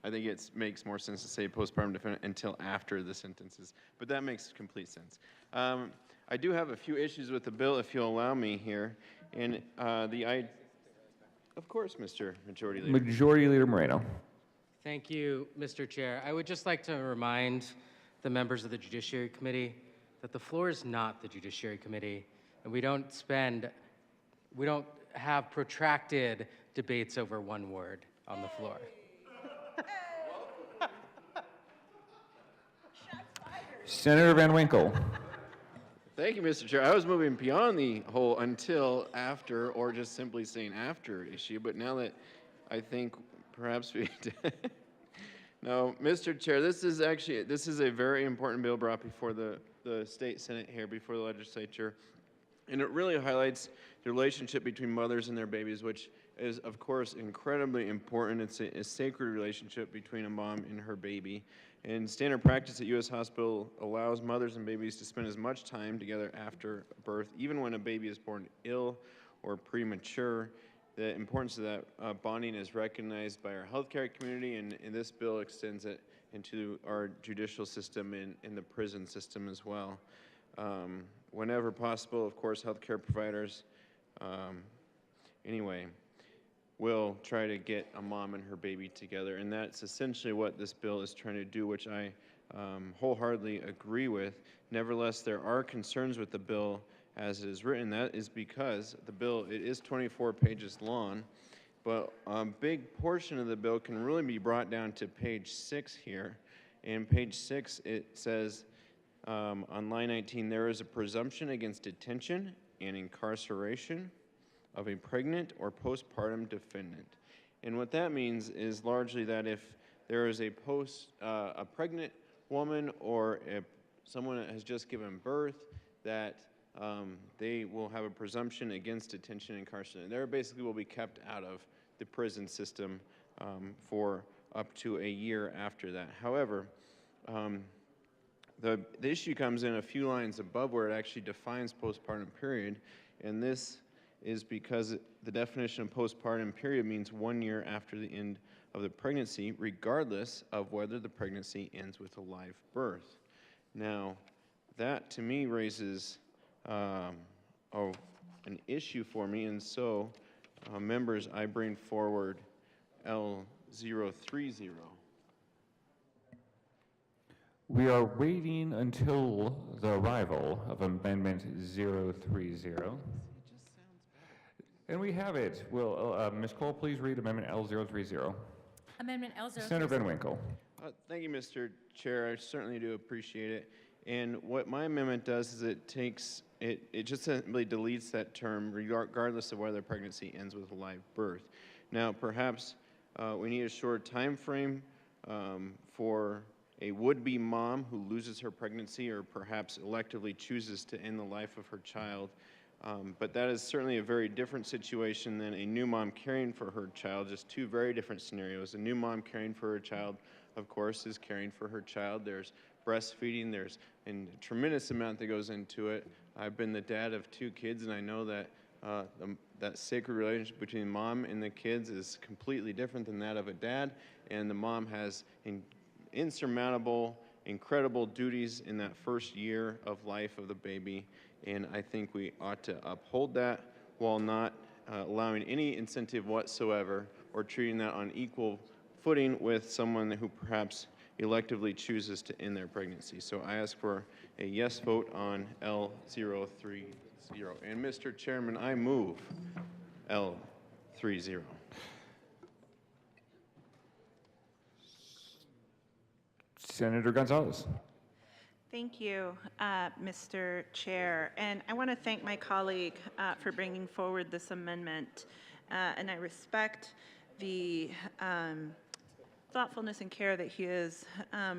I think it makes more sense to say postpartum defendant until after the sentences, but that makes complete sense. I do have a few issues with the bill, if you'll allow me here, and of course, Mr. Majority Leader. Majority Leader Moreno. Thank you, Mr. Chair. I would just like to remind the members of the Judiciary Committee that the floor is not the Judiciary Committee, and we don't have protracted debates over one word on the floor. Senator Van Winkle. Thank you, Mr. Chair. I was moving beyond the whole until, after, or just simply saying after issue, but now that I think perhaps we no, Mr. Chair, this is a very important bill brought before the state Senate here, before the legislature, and it really highlights the relationship between mothers and their babies, which is, of course, incredibly important. It's a sacred relationship between a mom and her baby. And standard practice at U.S. Hospital allows mothers and babies to spend as much time together after birth, even when a baby is born ill or premature. The importance of that bonding is recognized by our healthcare community, and this bill extends it into our judicial system and the prison system as well. Whenever possible, of course, healthcare providers, will try to get a mom and her baby together, and that's essentially what this bill is trying to do, which I wholeheartedly agree with. Nevertheless, there are concerns with the bill as it is written. That is because the bill, it is 24 pages long, but a big portion of the bill can really be brought down to page 6 here. In page 6, it says on line 19, there is a presumption against detention and incarceration of a pregnant or postpartum defendant. And what that means is largely that if there is a pregnant woman or someone that has just given birth, that they will have a presumption against detention and incarceration. They basically will be kept out of the prison system for up to a year after that. However, the issue comes in a few lines above where it actually defines postpartum period, and this is because the definition of postpartum period means 1 year after the end of the pregnancy, regardless of whether the pregnancy ends with a live birth. Now, that to me raises an issue for me, and so members, I bring forward L030. We are waiting until the arrival of Amendment 030. And we have it. Will Ms. Cole please read Amendment L030? Amendment L030. Senator Van Winkle. Thank you, Mr. Chair. I certainly do appreciate it. And what my amendment does is it just simply deletes that term regardless of whether pregnancy ends with a live birth. Now, perhaps we need a short time frame for a would-be mom who loses her pregnancy or perhaps electively chooses to end the life of her child. But that is certainly a very different situation than a new mom caring for her child, just two very different scenarios. A new mom caring for her child, of course, is caring for her child. There's breastfeeding, there's a tremendous amount that goes into it. I've been the dad of 2 kids, and I know that that sacred relationship between mom and the kids is completely different than that of a dad, and the mom has insurmountable, incredible duties in that first year of life of the baby, and I think we ought to uphold that while not allowing any incentive whatsoever or treating that on equal footing with someone who perhaps electively chooses to end their pregnancy. So I ask for a yes vote on L030. And Mr. Chairman, I move L30. Senator Gonzalez. Thank you, Mr. Chair. And I want to thank my colleague for bringing forward this amendment. And I respect the thoughtfulness and care that he is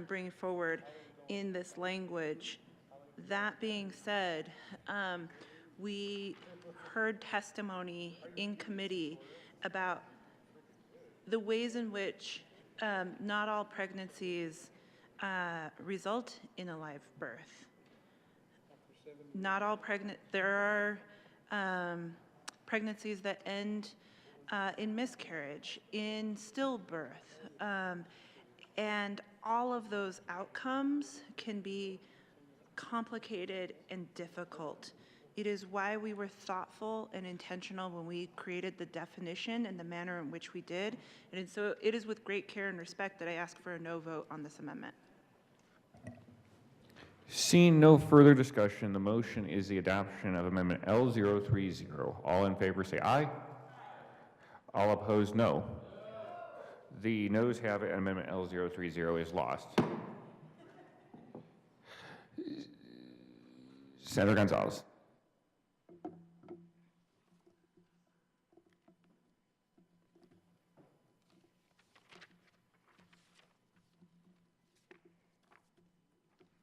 bringing forward in this language. That being said, we heard testimony in committee about the ways in which not all pregnancies result in a live birth. Not all there are pregnancies that end in miscarriage, in stillbirth, and all of those outcomes can be complicated and difficult. It is why we were thoughtful and intentional when we created the definition and the manner in which we did. And so it is with great care and respect that I ask for a no vote on this amendment. Seeing no further discussion, the motion is the adoption of Amendment L030. All in favor say aye. All opposed, no. The noes have it, and Amendment L030 is lost. Senator Gonzalez.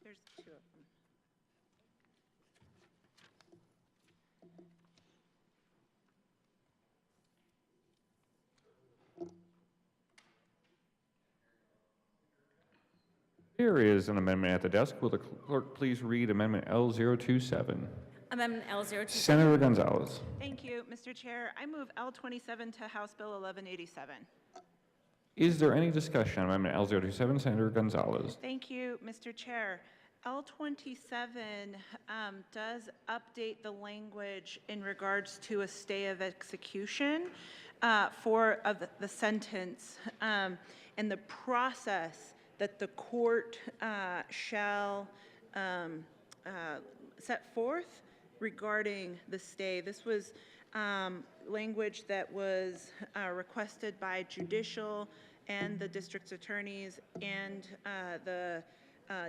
There's 2 of them. There is an amendment at the desk. Will the clerk please read Amendment L027? Amendment L027. Senator Gonzalez. Thank you, Mr. Chair. I move L27 to House Bill 1187. Is there any discussion on Amendment L027? Senator Gonzalez. Thank you, Mr. Chair. L27 does update the language in regards to a stay of execution for the sentence and the process that the court shall set forth regarding the stay. This was language that was requested by judicial and the district's attorneys and the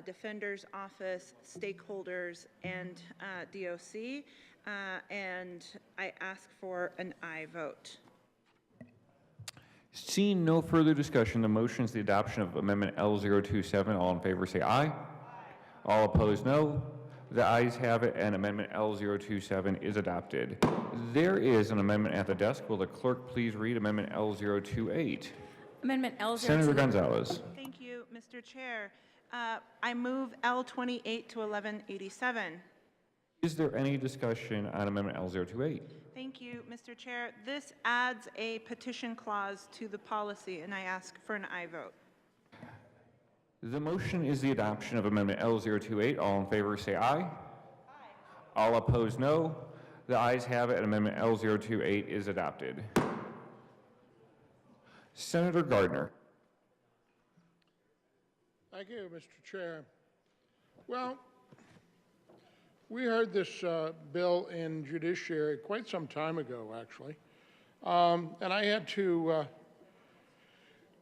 Defender's Office, stakeholders, and DOC, and I ask for an aye vote. Seeing no further discussion, the motion is the adoption of Amendment L027. All in favor say aye. All opposed, no. The ayes have it, and Amendment L027 is adopted. There is an amendment at the desk. Will the clerk please read Amendment L028? Amendment L028. Senator Gonzalez. Thank you, Mr. Chair. I move L28 to 1187. Is there any discussion on Amendment L028? Thank you, Mr. Chair. This adds a petition clause to the policy, and I ask for an aye vote. The motion is the adoption of Amendment L028. All in favor say aye. Aye. All opposed, no. The ayes have it, and Amendment L028 is adopted. Senator Gardner. Thank you, Mr. Chair. Well, we heard this bill in judiciary quite some time ago, actually. And I had to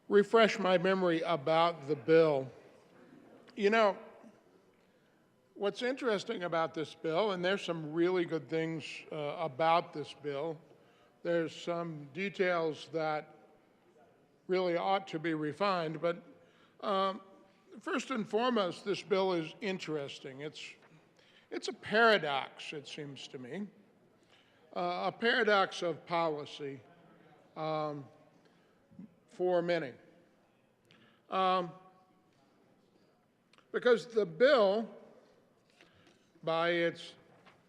refresh my memory about the bill. You know, what's interesting about this bill, and there's some really good things about this bill, there's some details that really ought to be refined, but first and foremost, this bill is interesting. It's a paradox, it seems to me, a paradox of policy for many. Because the bill, by its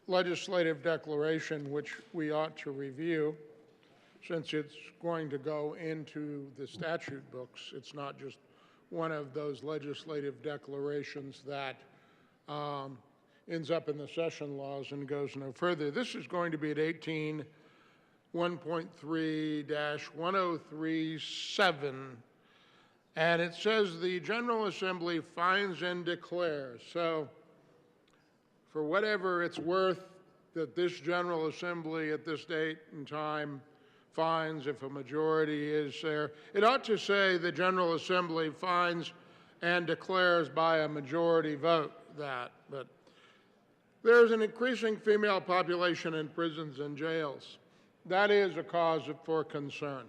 legislative declaration, which we ought to review, since it's going to go into the statute books, it's not just one of those legislative declarations that ends up in the session laws and goes no further. This is going to be at 18 1.3-1037, and it says the General Assembly finds and declares. So for whatever it's worth that this General Assembly at this date and time finds, if a majority is there, it ought to say the General Assembly finds and declares by a majority vote that. But there's an increasing female population in prisons and jails. That is a cause for concern.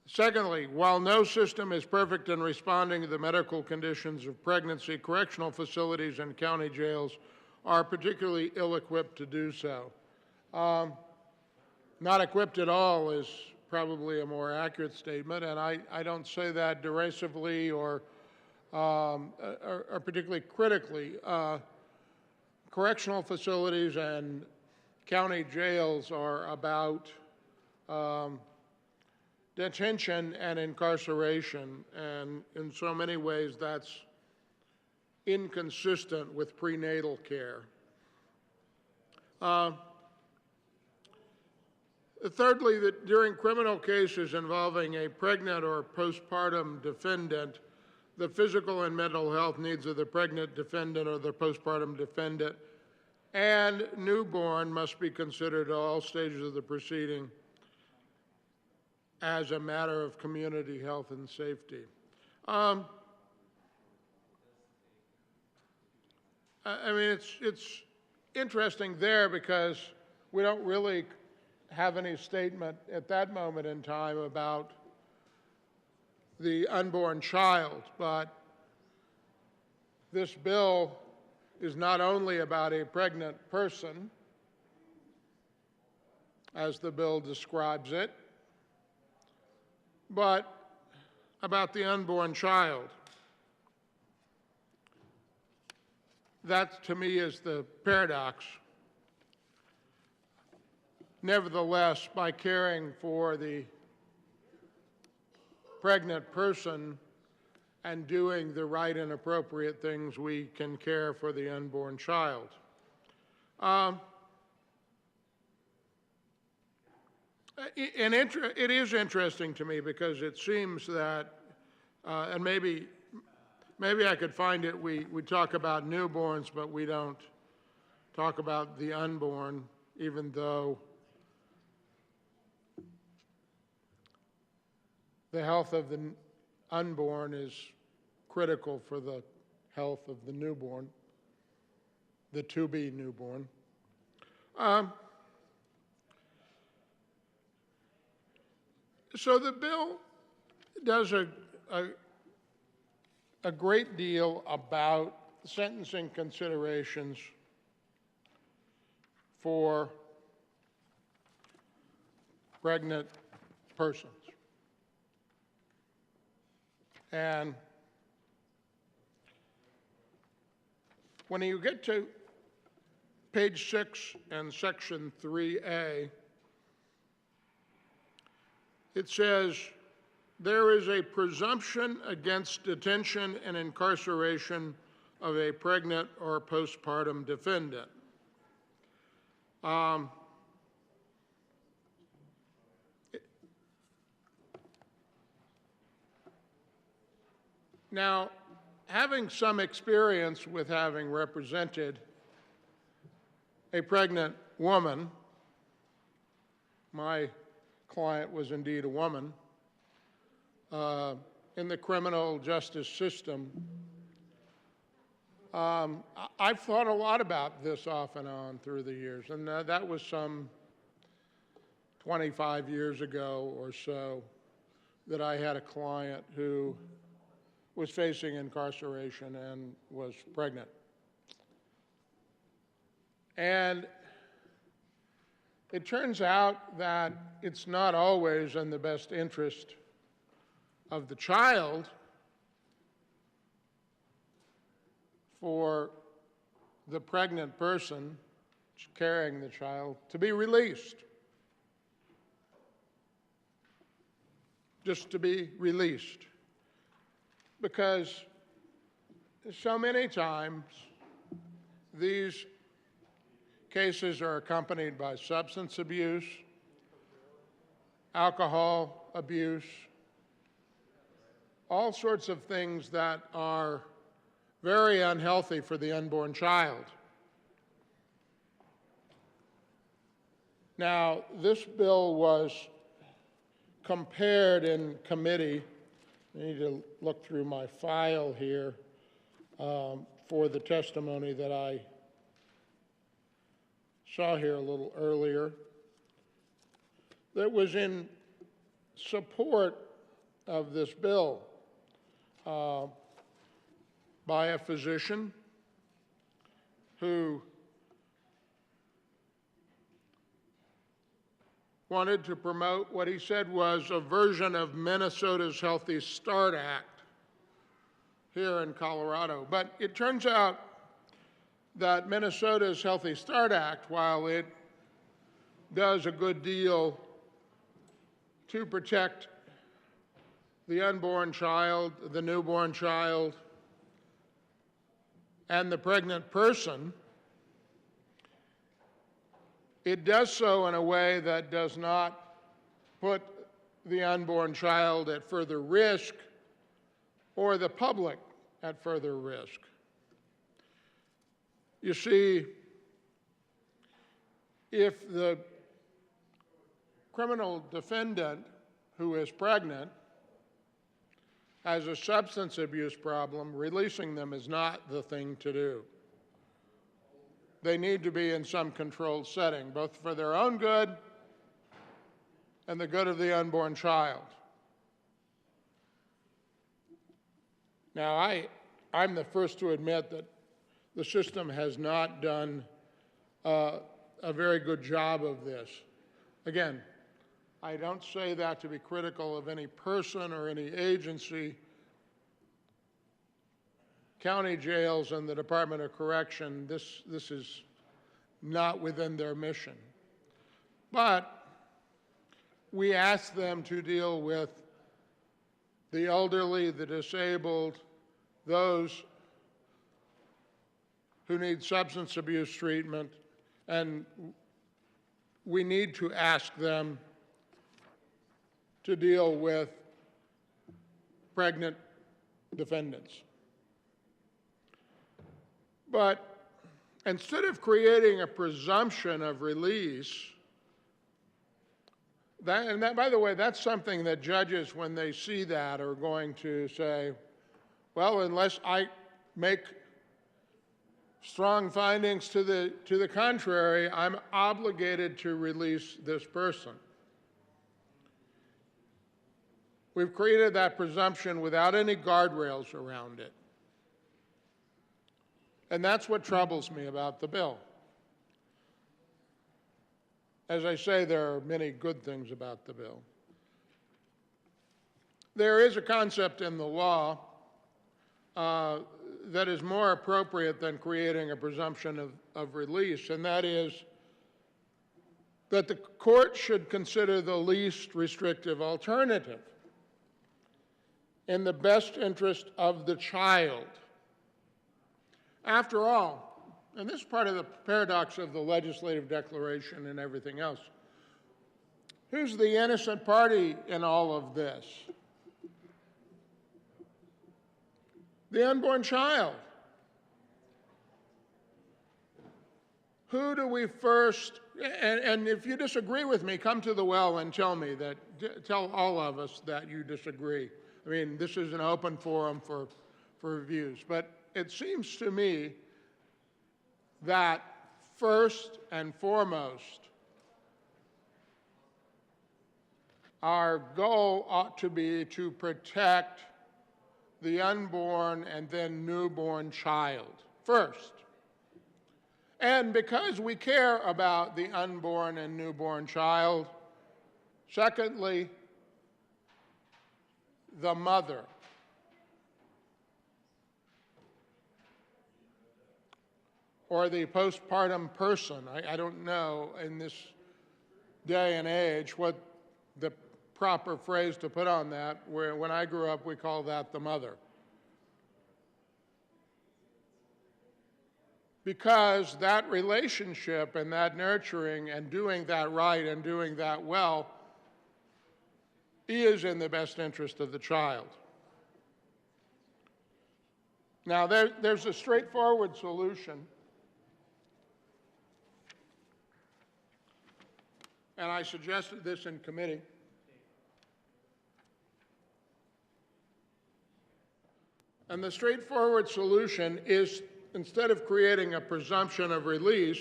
Secondly, while no system is perfect in responding to the medical conditions of pregnancy, correctional facilities and county jails are particularly ill-equipped to do so. Not equipped at all is probably a more accurate statement, and I don't say that derisively or particularly critically. Correctional facilities and county jails are about detention and incarceration, and in so many ways that's inconsistent with prenatal care. Thirdly, that during criminal cases involving a pregnant or postpartum defendant, the physical and mental health needs of the pregnant defendant or the postpartum defendant and newborn must be considered at all stages of the proceeding as a matter of community health and safety. I mean, it's interesting there because we don't really have any statement at that moment in time about the unborn child, but this bill is not only about a pregnant person, as the bill describes it, but about the unborn child. That, to me, is the paradox. Nevertheless, by caring for the pregnant person and doing the right and appropriate things, we can care for the unborn child. It is interesting to me because it seems that, and maybe I could find it, we talk about newborns, but we don't talk about the unborn, even though the health of the unborn is critical for the health of the newborn, the to-be newborn. So the bill does a great deal about sentencing considerations for pregnant persons. And when you get to page 6 and section 3A, it says, there is a presumption against detention and incarceration of a pregnant or postpartum defendant. Now, having some experience with having represented a pregnant woman, my client was indeed a woman, in the criminal justice system, I've thought a lot about this off and on through the years, and that was some 25 years ago or so that I had a client who was facing incarceration and was pregnant. And it turns out that it's not always in the best interest of the child for the pregnant person carrying the child to be released. Just to be released. Because so many times these cases are accompanied by substance abuse, alcohol abuse, all sorts of things that are very unhealthy for the unborn child. Now, this bill was compared in committee. I need to look through my file here for the testimony that I saw here a little earlier, that was in support of this bill by a physician who wanted to promote what he said was a version of Minnesota's Healthy Start Act here in Colorado. But it turns out that Minnesota's Healthy Start Act, while it does a good deal to protect the unborn child, the newborn child, and the pregnant person, it does so in a way that does not put the unborn child at further risk or the public at further risk. You see, if the criminal defendant who is pregnant has a substance abuse problem, releasing them is not the thing to do. They need to be in some controlled setting, both for their own good and the good of the unborn child. Now, I'm the first to admit that the system has not done a very good job of this. Again, I don't say that to be critical of any person or any agency. County jails and the Department of Correction, this is not within their mission. But we ask them to deal with the elderly, the disabled, those who need substance abuse treatment, and we need to ask them to deal with pregnant defendants. But instead of creating a presumption of release, by the way, that's something that judges, when they see that, are going to say, well, unless I make strong findings to the contrary, I'm obligated to release this person. We've created that presumption without any guardrails around it. And that's what troubles me about the bill. As I say, there are many good things about the bill. There is a concept in the law that is more appropriate than creating a presumption of release, and that is that the court should consider the least restrictive alternative in the best interest of the child. After all, and this is part of the paradox of the legislative declaration and everything else, who's the innocent party in all of this? the unborn child. Who do we first, and if you disagree with me, come to the well and tell me that, tell all of us that you disagree. I mean, this is an open forum for reviews, but it seems to me that first and foremost, our goal ought to be to protect the unborn and then newborn child first. And because we care about the unborn and newborn child, secondly, the mother. Or the postpartum person. I don't know in this day and age what the proper phrase to put on that, where when I grew up we called that the mother. Because that relationship and that nurturing and doing that right and doing that well is in the best interest of the child. Now, there's a straightforward solution, and I suggested this in committee. And the straightforward solution is, instead of creating a presumption of release,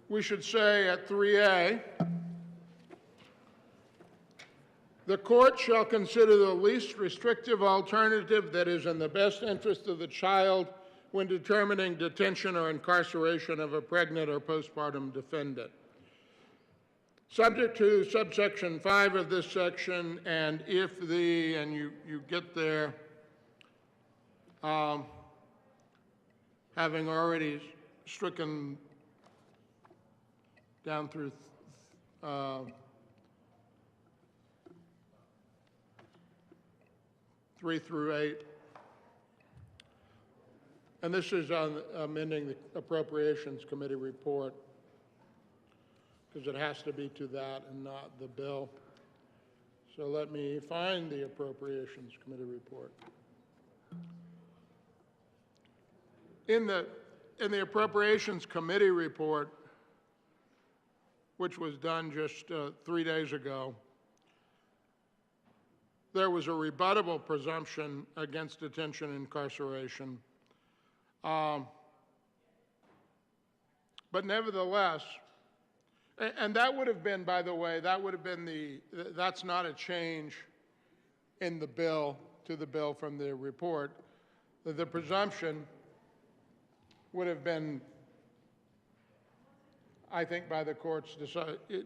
we should say at 3A, the court shall consider the least restrictive alternative that is in the best interest of the child when determining detention or incarceration of a pregnant or postpartum defendant. Subject to subsection 5 of this section, and if the, and you get there, having already stricken down through 3 through 8. And this is on amending the Appropriations Committee report, because it has to be to that and not the bill. So let me find the Appropriations Committee report. In the Appropriations Committee report, which was done just 3 days ago, there was a rebuttable presumption against detention and incarceration. But nevertheless, and that would have been, by the way, that would have been that's not a change in the bill, to the bill from the report. The presumption would have been, I think, by the courts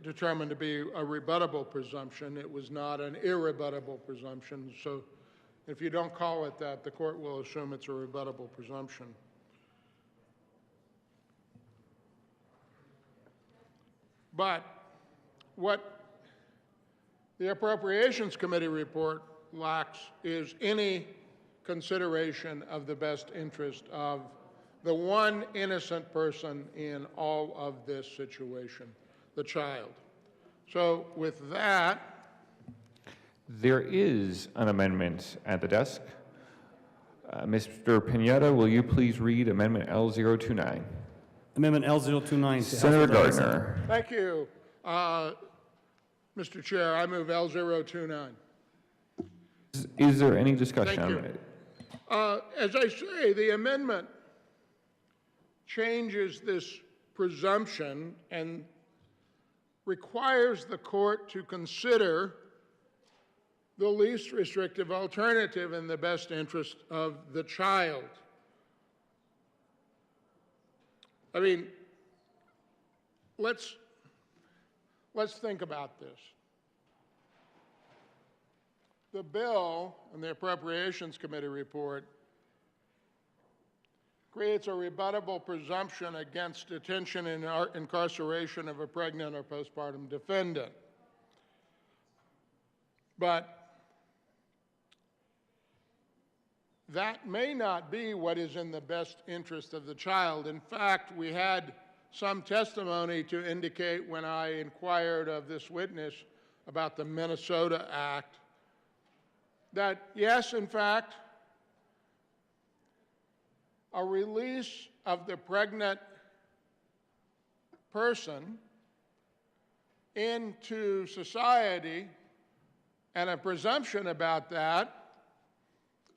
determined to be a rebuttable presumption. It was not an irrebuttable presumption. So if you don't call it that, the court will assume it's a rebuttable presumption. But what the Appropriations Committee report lacks is any consideration of the best interest of the one innocent person in all of this situation, the child. So with that, there is an amendment at the desk. Mr. Pineda, will you please read Amendment L029? Amendment L029. Senator Gardner. thank you, Mr. Chair. I move L029. Is there any discussion Thank on you. it? As I say, the amendment changes this presumption and requires the court to consider the least restrictive alternative in the best interest of the child. I mean, let's think about this. The bill and the Appropriations Committee report creates a rebuttable presumption against detention and incarceration of a pregnant or postpartum defendant. But that may not be what is in the best interest of the child. In fact, we had some testimony to indicate when I inquired of this witness about the Minnesota Act that, yes, in fact, a release of the pregnant person into society and a presumption about that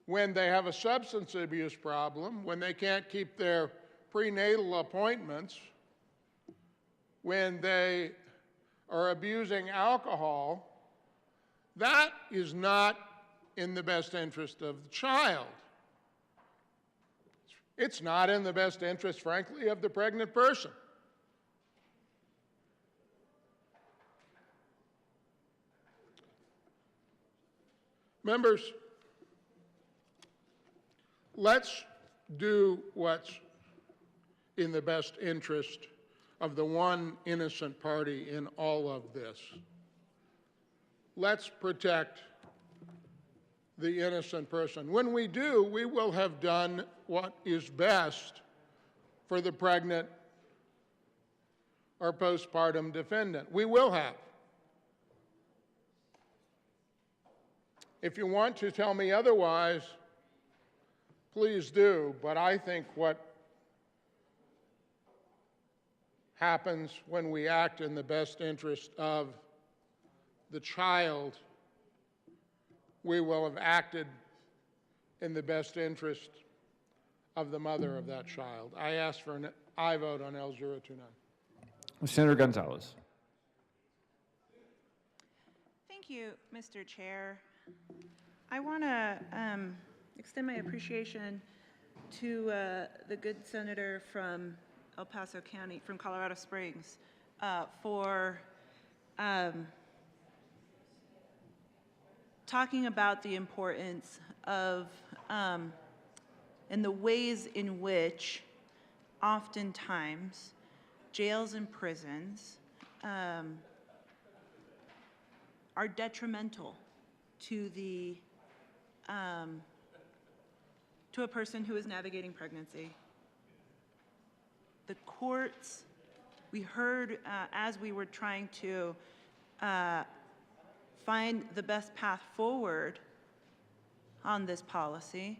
when they have a substance abuse problem, when they can't keep their prenatal appointments, when they are abusing alcohol, that is not in the best interest of the child. It's not in the best interest, frankly, of the pregnant person. Members, let's do what's in the best interest of the one innocent party in all of this. Let's protect the innocent person. When we do, we will have done what is best for the pregnant or postpartum defendant. We will have. If you want to tell me otherwise, please do, but I think what happens when we act in the best interest of the child, we will have acted in the best interest of the mother of that child. I ask for an aye vote on L029. Senator Gonzalez. Thank you, Mr. Chair. I want to extend my appreciation to the good senator from El Paso County, from Colorado Springs, for talking about the importance of and the ways in which oftentimes jails and prisons are detrimental to the to a person who is navigating pregnancy. The courts, we heard as we were trying to find the best path forward on this policy,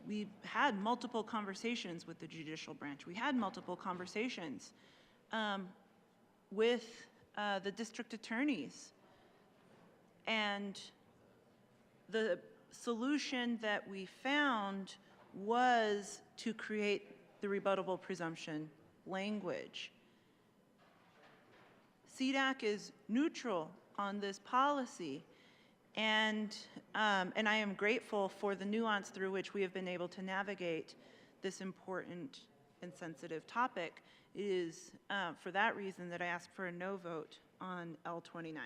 we had multiple conversations with the judicial branch. We had multiple conversations with the district attorneys. And the solution that we found was to create the rebuttable presumption language. CDAC is neutral on this policy, and I am grateful for the nuance through which we have been able to navigate this important and sensitive topic. It is for that reason that I ask for a no vote on L29.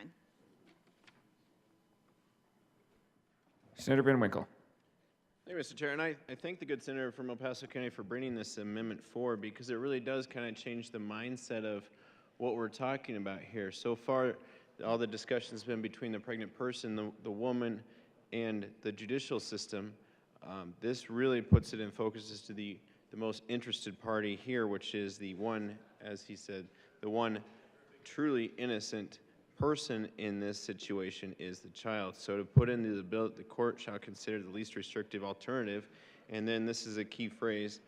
Senator Van Winkle. Thank you, Mr. Chair, and I thank the good senator from El Paso County for bringing this amendment forward, because it really does kind of change the mindset of what we're talking about here. So far, all the discussion has been between the pregnant person, the woman, and the judicial system. This really puts it in focus as to the most interested party here, which is the one, as he said, the one truly innocent person in this situation is the child. So to put into the bill, the court shall consider the least restrictive alternative, and then this is a key phrase,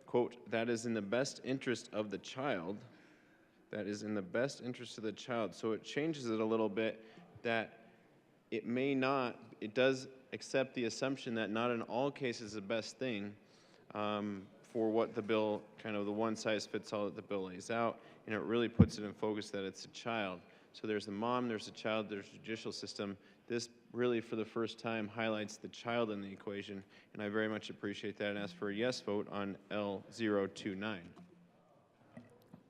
quote, that is in the best interest of the child. That is in the best interest of the child. So it changes it a little bit, that it may not, it does accept the assumption that not in all cases the best thing for what the bill, kind of the one size fits all that the bill lays out, and it really puts it in focus that it's a child. So there's the mom, there's the child, there's the judicial system. This really, for the first time, highlights the child in the equation, and I very much appreciate that and ask for a yes vote on L029.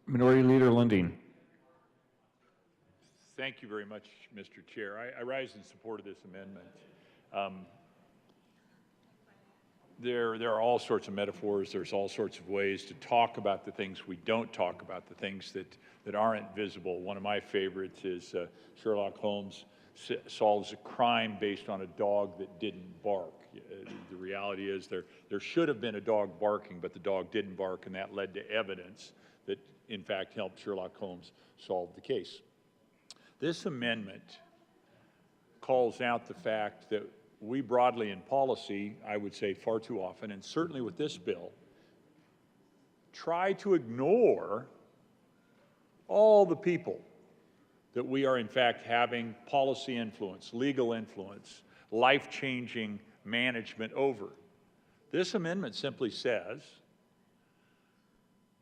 Minority Leader Lundin. Thank you very much, Mr. Chair. I rise in support of this amendment. There are all sorts of metaphors. There's all sorts of ways to talk about the things we don't talk about, the things that aren't visible. One of my favorites is Sherlock Holmes solves a crime based on a dog that didn't bark. The reality is there should have been a dog barking, but the dog didn't bark, and that led to evidence that, in fact, helped Sherlock Holmes solve the case. This amendment calls out the fact that we broadly in policy, I would say far too often, and certainly with this bill, try to ignore all the people that we are in fact having policy influence, legal influence, life-changing management over. This amendment simply says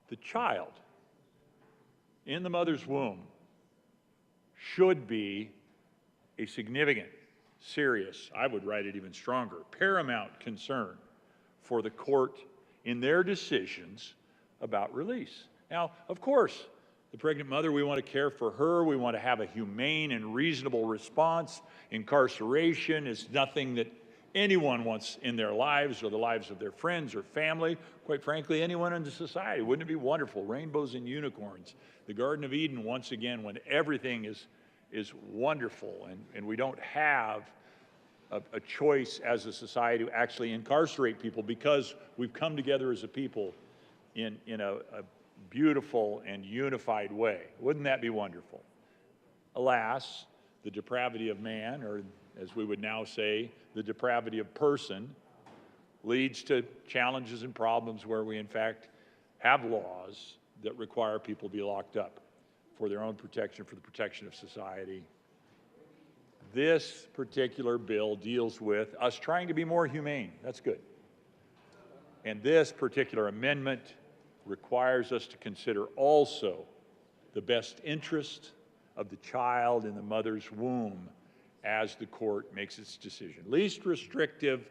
the child in the mother's womb should be a significant, serious, I would write it even stronger, paramount concern for the court in their decisions about release. Now, of course, the pregnant mother, we want to care for her. We want to have a humane and reasonable response. Incarceration is nothing that anyone wants in their lives or the lives of their friends or family. Quite frankly, anyone in the society. Wouldn't it be wonderful? Rainbows and unicorns. The Garden of Eden, once again, when everything is wonderful and we don't have a choice as a society to actually incarcerate people because we've come together as a people in a beautiful and unified way. Wouldn't that be wonderful? Alas, the depravity of man, or as we would now say, the depravity of person, leads to challenges and problems where we in fact have laws that require people to be locked up for their own protection, for the protection of society. This particular bill deals with us trying to be more humane. That's good. And this particular amendment requires us to consider also the best interest of the child in the mother's womb as the court makes its decision. Least restrictive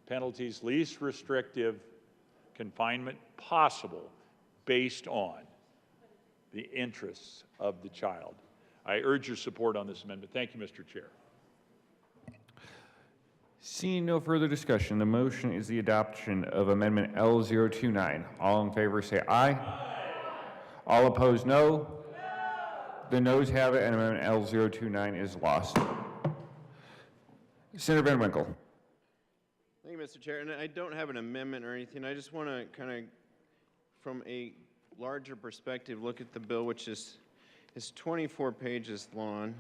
penalties, least restrictive confinement possible based on the interests of the child. I urge your support on this amendment. Thank you, Mr. Chair. Seeing no further discussion, the motion is the adoption of Amendment L029. All in favor say aye. Aye. All opposed, no. The noes have it, and Amendment L029 is lost. Senator Van Winkle. Thank you, Mr. Chair. And I don't have an amendment or anything. I just want to kind of, from a larger perspective, look at the bill, which is 24 pages long,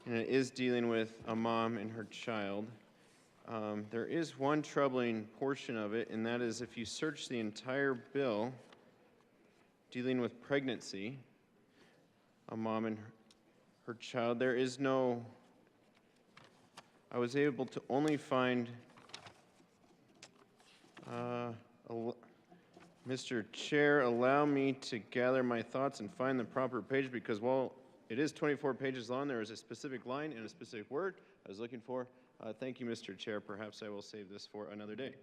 and it is dealing with a mom and her child. There is one troubling portion of it, and that is if you search the entire bill dealing with pregnancy, a mom and her child, there is no, I was able to only find, Mr. Chair, allow me to gather my thoughts and find the proper page, because while it is 24 pages long, there is a specific line and a specific word I was looking for. Thank you, Mr. Chair. Perhaps I will save this for another day.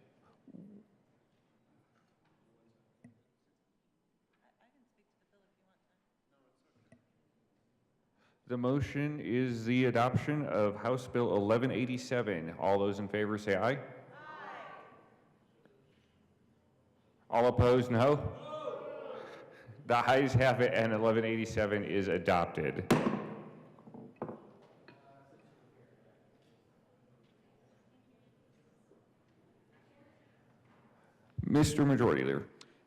The motion is the adoption of House Bill 1187. All those in favor say aye. Aye. All opposed, no. The ayes have it, and 1187 is adopted. Mr. Majority Leader.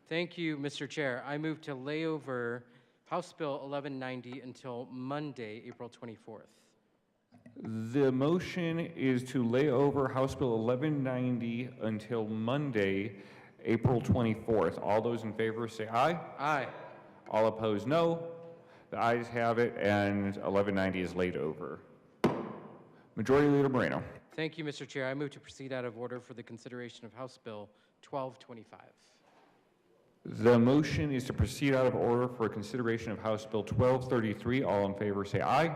Thank you, Mr. Chair. I move to lay over House Bill 1190 until Monday, April 24th. The motion is to lay over House Bill 1190 until Monday, April 24th. All those in favor say aye. Aye. All opposed, no. The ayes have it, and 1190 is laid over. Majority Leader Moreno. Thank you, Mr. Chair. I move to proceed out of order for the consideration of House Bill 1225. The motion is to proceed out of order for consideration of House Bill 1233. All in favor say aye.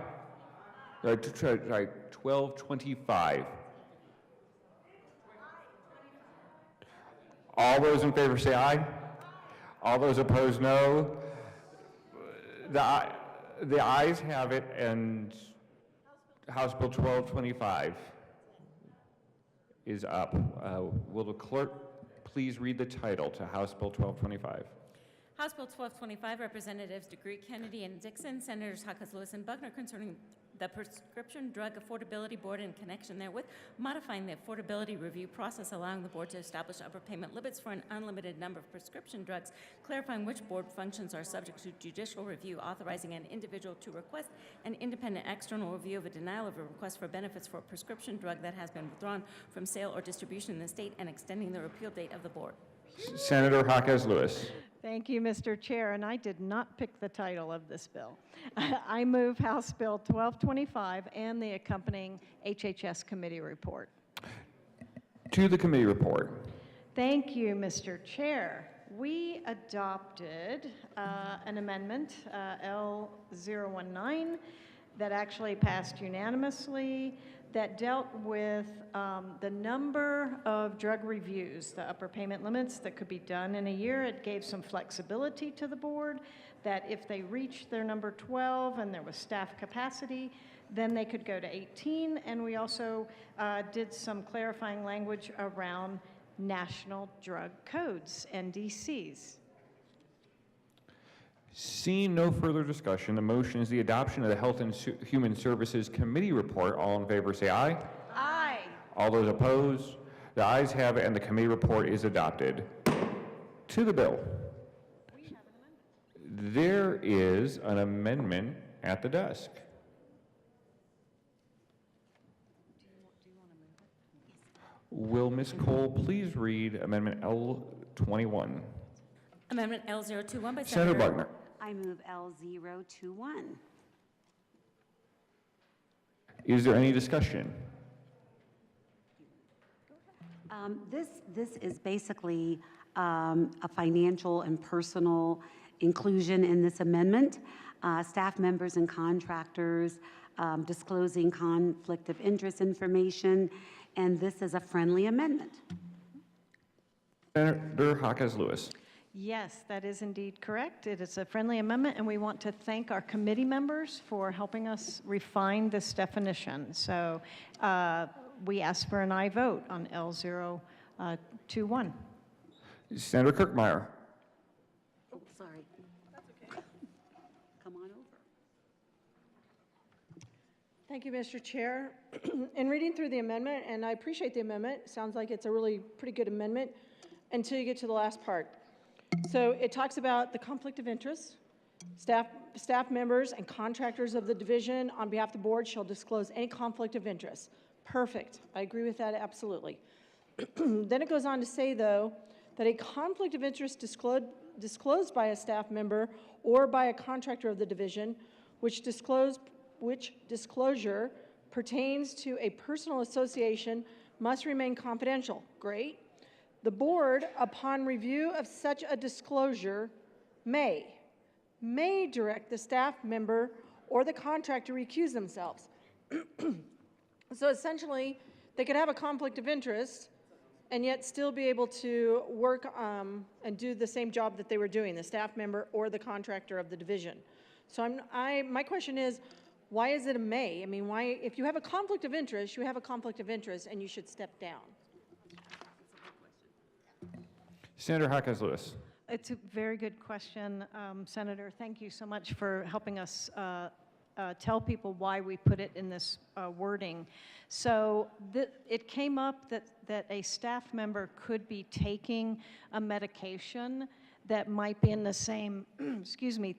1225. All those in favor say aye. All those opposed, no. The ayes have it, and House Bill 1225 is up. Will the clerk please read the title to House Bill 1225? House Bill 1225, Representatives DeGroote, Kennedy, and Dixon, Senators Hawkins, Lewis, and Buckner, concerning the Prescription Drug Affordability Board in connection therewith, modifying the affordability review process, allowing the board to establish upper payment limits for an unlimited number of prescription drugs, clarifying which board functions are subject to judicial review, authorizing an individual to request an independent external review of a denial of a request for benefits for a prescription drug that has been withdrawn from sale or distribution in the state, and extending the repeal date of the board. Senator Jaquez Lewis. Thank you, Mr. Chair, and I did not pick the title of this bill. I move House Bill 1225 and the accompanying HHS committee report. To the committee report. Thank you, Mr. Chair. We adopted an amendment, L019, that actually passed unanimously, that dealt with the number of drug reviews, the upper payment limits that could be done in a year. It gave some flexibility to the board that if they reached their number 12 and there was staff capacity, then they could go to 18. And we also did some clarifying language around national drug codes, NDCs. Seeing no further discussion, the motion is the adoption of the Health and Human Services Committee report. All in favor say aye. Aye. All those opposed? The ayes have it, and the committee report is adopted. To the bill. There is an amendment at the desk. Will Ms. Cole please read Amendment L21? Amendment L021 by Senator Buckner. I move L021. Is there any discussion? This is basically a financial and personal inclusion in this amendment. Staff members and contractors disclosing conflict of interest information, and this is a friendly amendment. Senator Jaquez Lewis. Yes, that is indeed correct. It is a friendly amendment, and we want to thank our committee members for helping us refine this definition. So we ask for an aye vote on L021. Senator Kirkmeyer. Oh, sorry. That's okay. Come on over. Thank you, Mr. Chair. In reading through the amendment, and I appreciate the amendment, sounds like it's a really pretty good amendment until you get to the last part. So it talks about the conflict of interest. Staff members and contractors of the division on behalf of the board shall disclose any conflict of interest. Perfect. I agree with that absolutely. Then it goes on to say, though, that a conflict of interest disclosed by a staff member or by a contractor of the division, which disclosure pertains to a personal association, must remain confidential. Great. The board, upon review of such a disclosure, may direct the staff member or the contractor to recuse themselves. So essentially, they could have a conflict of interest and yet still be able to work and do the same job that they were doing, the staff member or the contractor of the division. So my question is, why is it a may? I mean, why, if you have a conflict of interest, you have a conflict of interest and you should step down. Senator Jaquez Lewis. It's a very good question, Senator. Thank you so much for helping us tell people why we put it in this wording. So it came up that a staff member could be taking a medication that might be in the same,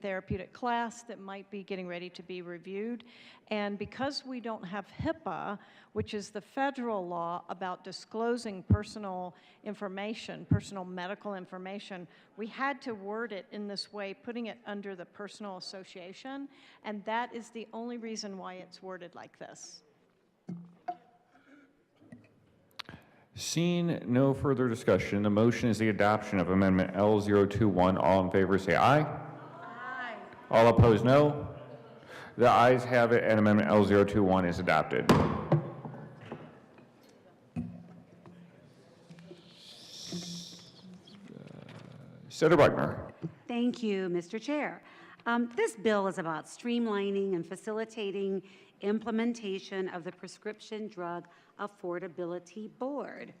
therapeutic class, that might be getting ready to be reviewed. And because we don't have HIPAA, which is the federal law about disclosing personal information, personal medical information, we had to word it in this way, putting it under the personal association, and that is the only reason why it's worded like this. Seeing no further discussion, the motion is the adoption of Amendment L021. All in favor say aye. Aye. All opposed, no. The ayes have it, and Amendment L021 is adopted. Senator Buckner. Thank you, Mr. Chair. This bill is about streamlining and facilitating implementation of the Prescription Drug Affordability Board.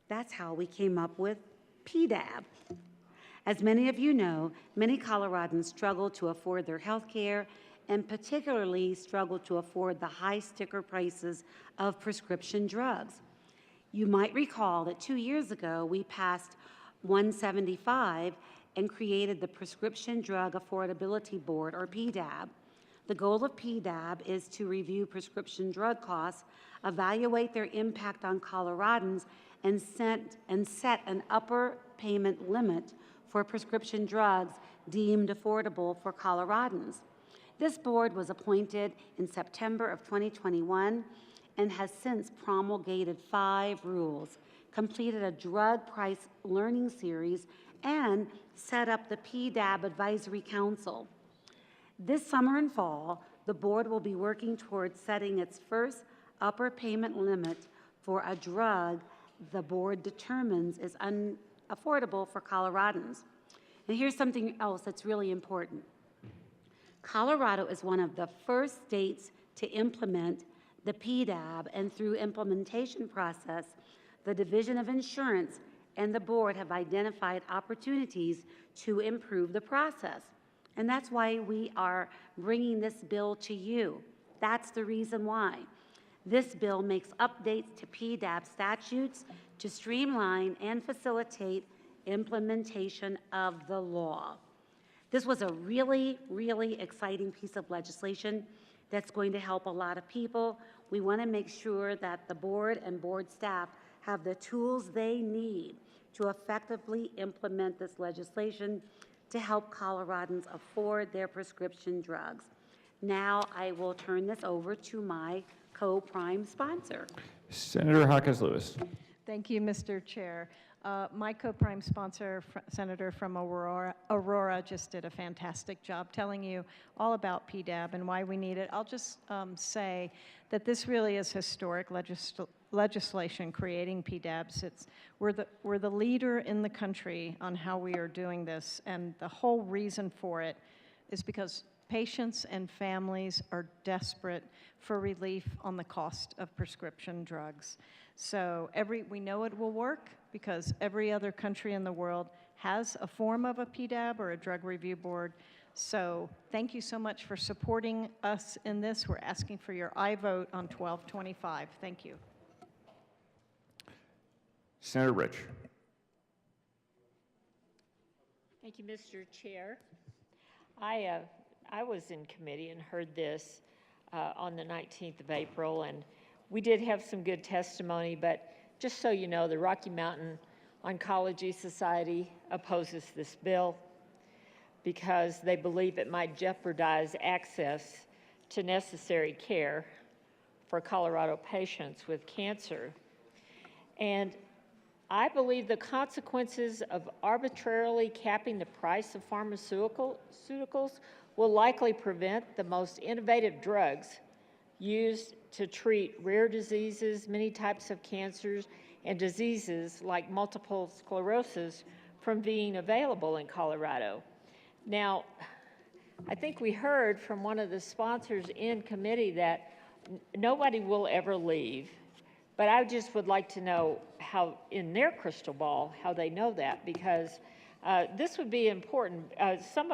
That's how we came up with PDAB. As many of you know, many Coloradans struggle to afford their health care and particularly struggle to afford the high sticker prices of prescription drugs. You might recall that 2 years ago, we passed 175 and created the Prescription Drug Affordability Board, or PDAB. The goal of PDAB is to review prescription drug costs, evaluate their impact on Coloradans, and set an upper payment limit for prescription drugs deemed affordable for Coloradans. This board was appointed in September of 2021 and has since promulgated 5 rules, completed a drug price learning series, and set up the PDAB Advisory Council. This summer and fall, the board will be working towards setting its first upper payment limit for a drug the board determines is unaffordable for Coloradans. And here's something else that's really important. Colorado is one of the first states to implement the PDAB, and through implementation process, the Division of Insurance and the board have identified opportunities to improve the process. And that's why we are bringing this bill to you. That's the reason why. This bill makes updates to PDAB statutes to streamline and facilitate implementation of the law. This was a really, really exciting piece of legislation that's going to help a lot of people. We want to make sure that the board and board staff have the tools they need to effectively implement this legislation to help Coloradans afford their prescription drugs. Now I will turn this over to my co-prime sponsor. Senator Hawkins Lewis. Thank you, Mr. Chair. My co-prime sponsor, Senator from Aurora, just did a fantastic job telling you all about PDAB and why we need it. I'll just say that this really is historic legislation creating PDABs. We're the leader in the country on how we are doing this, and the whole reason for it is because patients and families are desperate for relief on the cost of prescription drugs. So we know it will work because every other country in the world has a form of a PDAB or a drug review board. So thank you so much for supporting us in this. We're asking for your aye vote on 1225. Thank you. Senator Rich. Thank you, Mr. Chair. I was in committee and heard this on the 19th of April, and we did have some good testimony, but just so you know, the Rocky Mountain Oncology Society opposes this bill because they believe it might jeopardize access to necessary care for Colorado patients with cancer. And I believe the consequences of arbitrarily capping the price of pharmaceuticals will likely prevent the most innovative drugs used to treat rare diseases, many types of cancers, and diseases like multiple sclerosis from being available in Colorado. Now, I think we heard from one of the sponsors in committee that nobody will ever leave, but I just would like to know how, in their crystal ball, how they know that, because this would be important. Some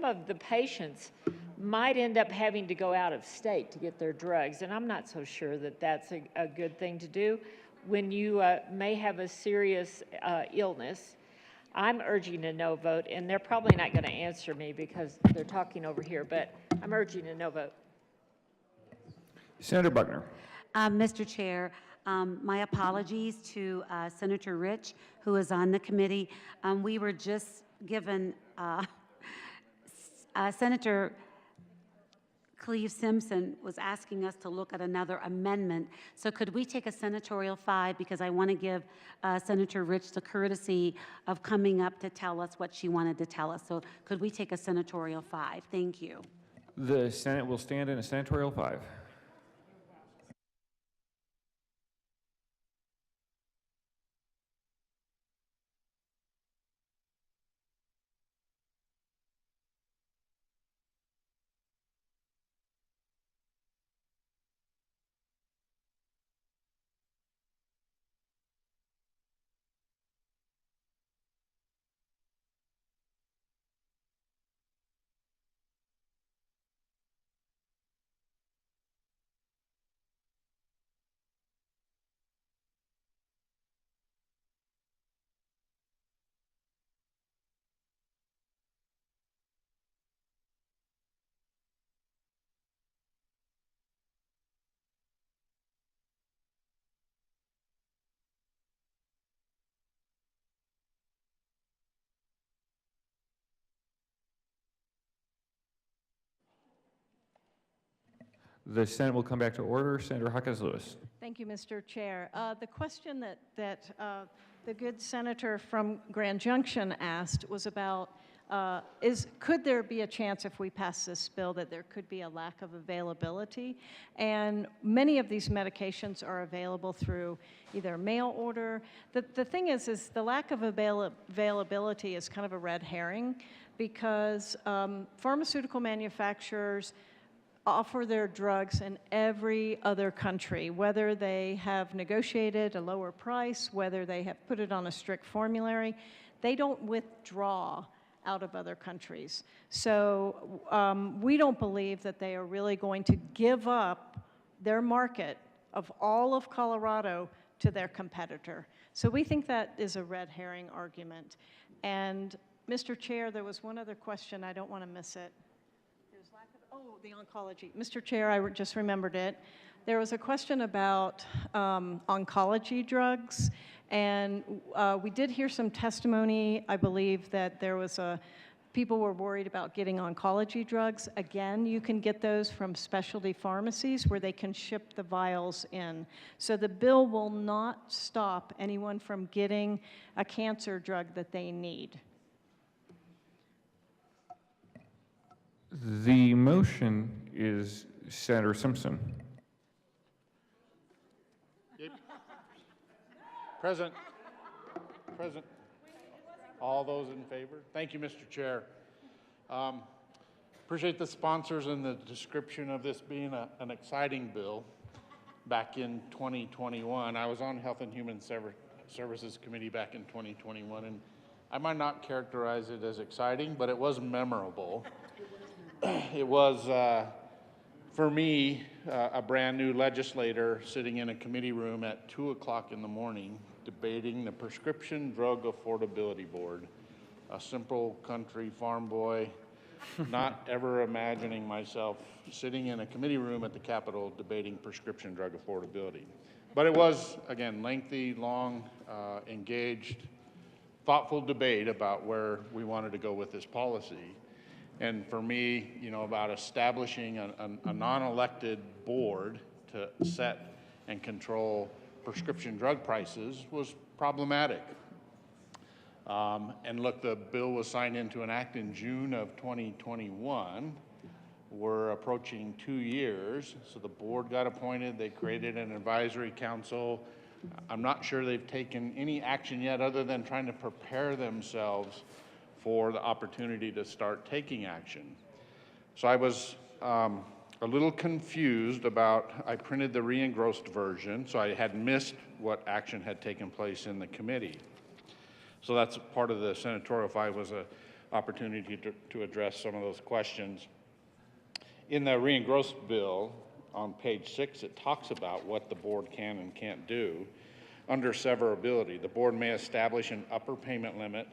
of the patients might end up having to go out of state to get their drugs, and I'm not so sure that that's a good thing to do when you may have a serious illness. I'm urging a no vote, and they're probably not going to answer me because they're talking over here, but I'm urging a no vote. Senator Buckner. Mr. Chair, my apologies to Senator Rich, who is on the committee. We were just given Senator Cleve Simpson was asking us to look at another amendment. So could we take a senatorial 5, because I want to give Senator Rich the courtesy of coming up to tell us what she wanted to tell us. So could we take a senatorial 5? Thank you. The Senate will stand in a senatorial 5. The Senate will come back to order. Senator Hawkins Lewis. Thank you, Mr. Chair. The question that the good senator from Grand Junction asked was about could there be a chance if we pass this bill that there could be a lack of availability? And many of these medications are available through either mail order. The thing is the lack of availability is kind of a red herring because pharmaceutical manufacturers offer their drugs in every other country, whether they have negotiated a lower price, whether they have put it on a strict formulary. They don't withdraw out of other countries. So we don't believe that they are really going to give up their market of all of Colorado to their competitor. So we think that is a red herring argument. And Mr. Chair, there was one other question. I don't want to miss it. The oncology. Mr. Chair, I just remembered it. There was a question about oncology drugs, and we did hear some testimony, I believe, that there was people were worried about getting oncology drugs. Again, you can get those from specialty pharmacies where they can ship the vials in. So the bill will not stop anyone from getting a cancer drug that they need. The motion is Senator Simpson. Present. Present. All those in favor? Thank you, Mr. Chair. Appreciate the sponsors and the description of this being an exciting bill. Back in 2021, I was on Health and Human Services Committee back in 2021, and I might not characterize it as exciting, but it was memorable. It was, for me, a brand new legislator sitting in a committee room at 2 o'clock in the morning debating the Prescription Drug Affordability Board. A simple country farm boy, not ever imagining myself sitting in a committee room at the Capitol debating prescription drug affordability. But it was, again, lengthy, long, engaged, thoughtful debate about where we wanted to go with this policy. And for me, about establishing a non-elected board to set and control prescription drug prices was problematic. And look, the bill was signed into an act in June of 2021. We're approaching 2 years, so the board got appointed. They created an advisory council. I'm not sure they've taken any action yet other than trying to prepare themselves for the opportunity to start taking action. So I was a little confused about, I printed the re-engrossed version, so I had missed what action had taken place in the committee. So that's part of the senatorial file, was an opportunity to address some of those questions. In the re-engrossed bill, on page 6, it talks about what the board can and can't do. Under severability, the board may establish an upper payment limit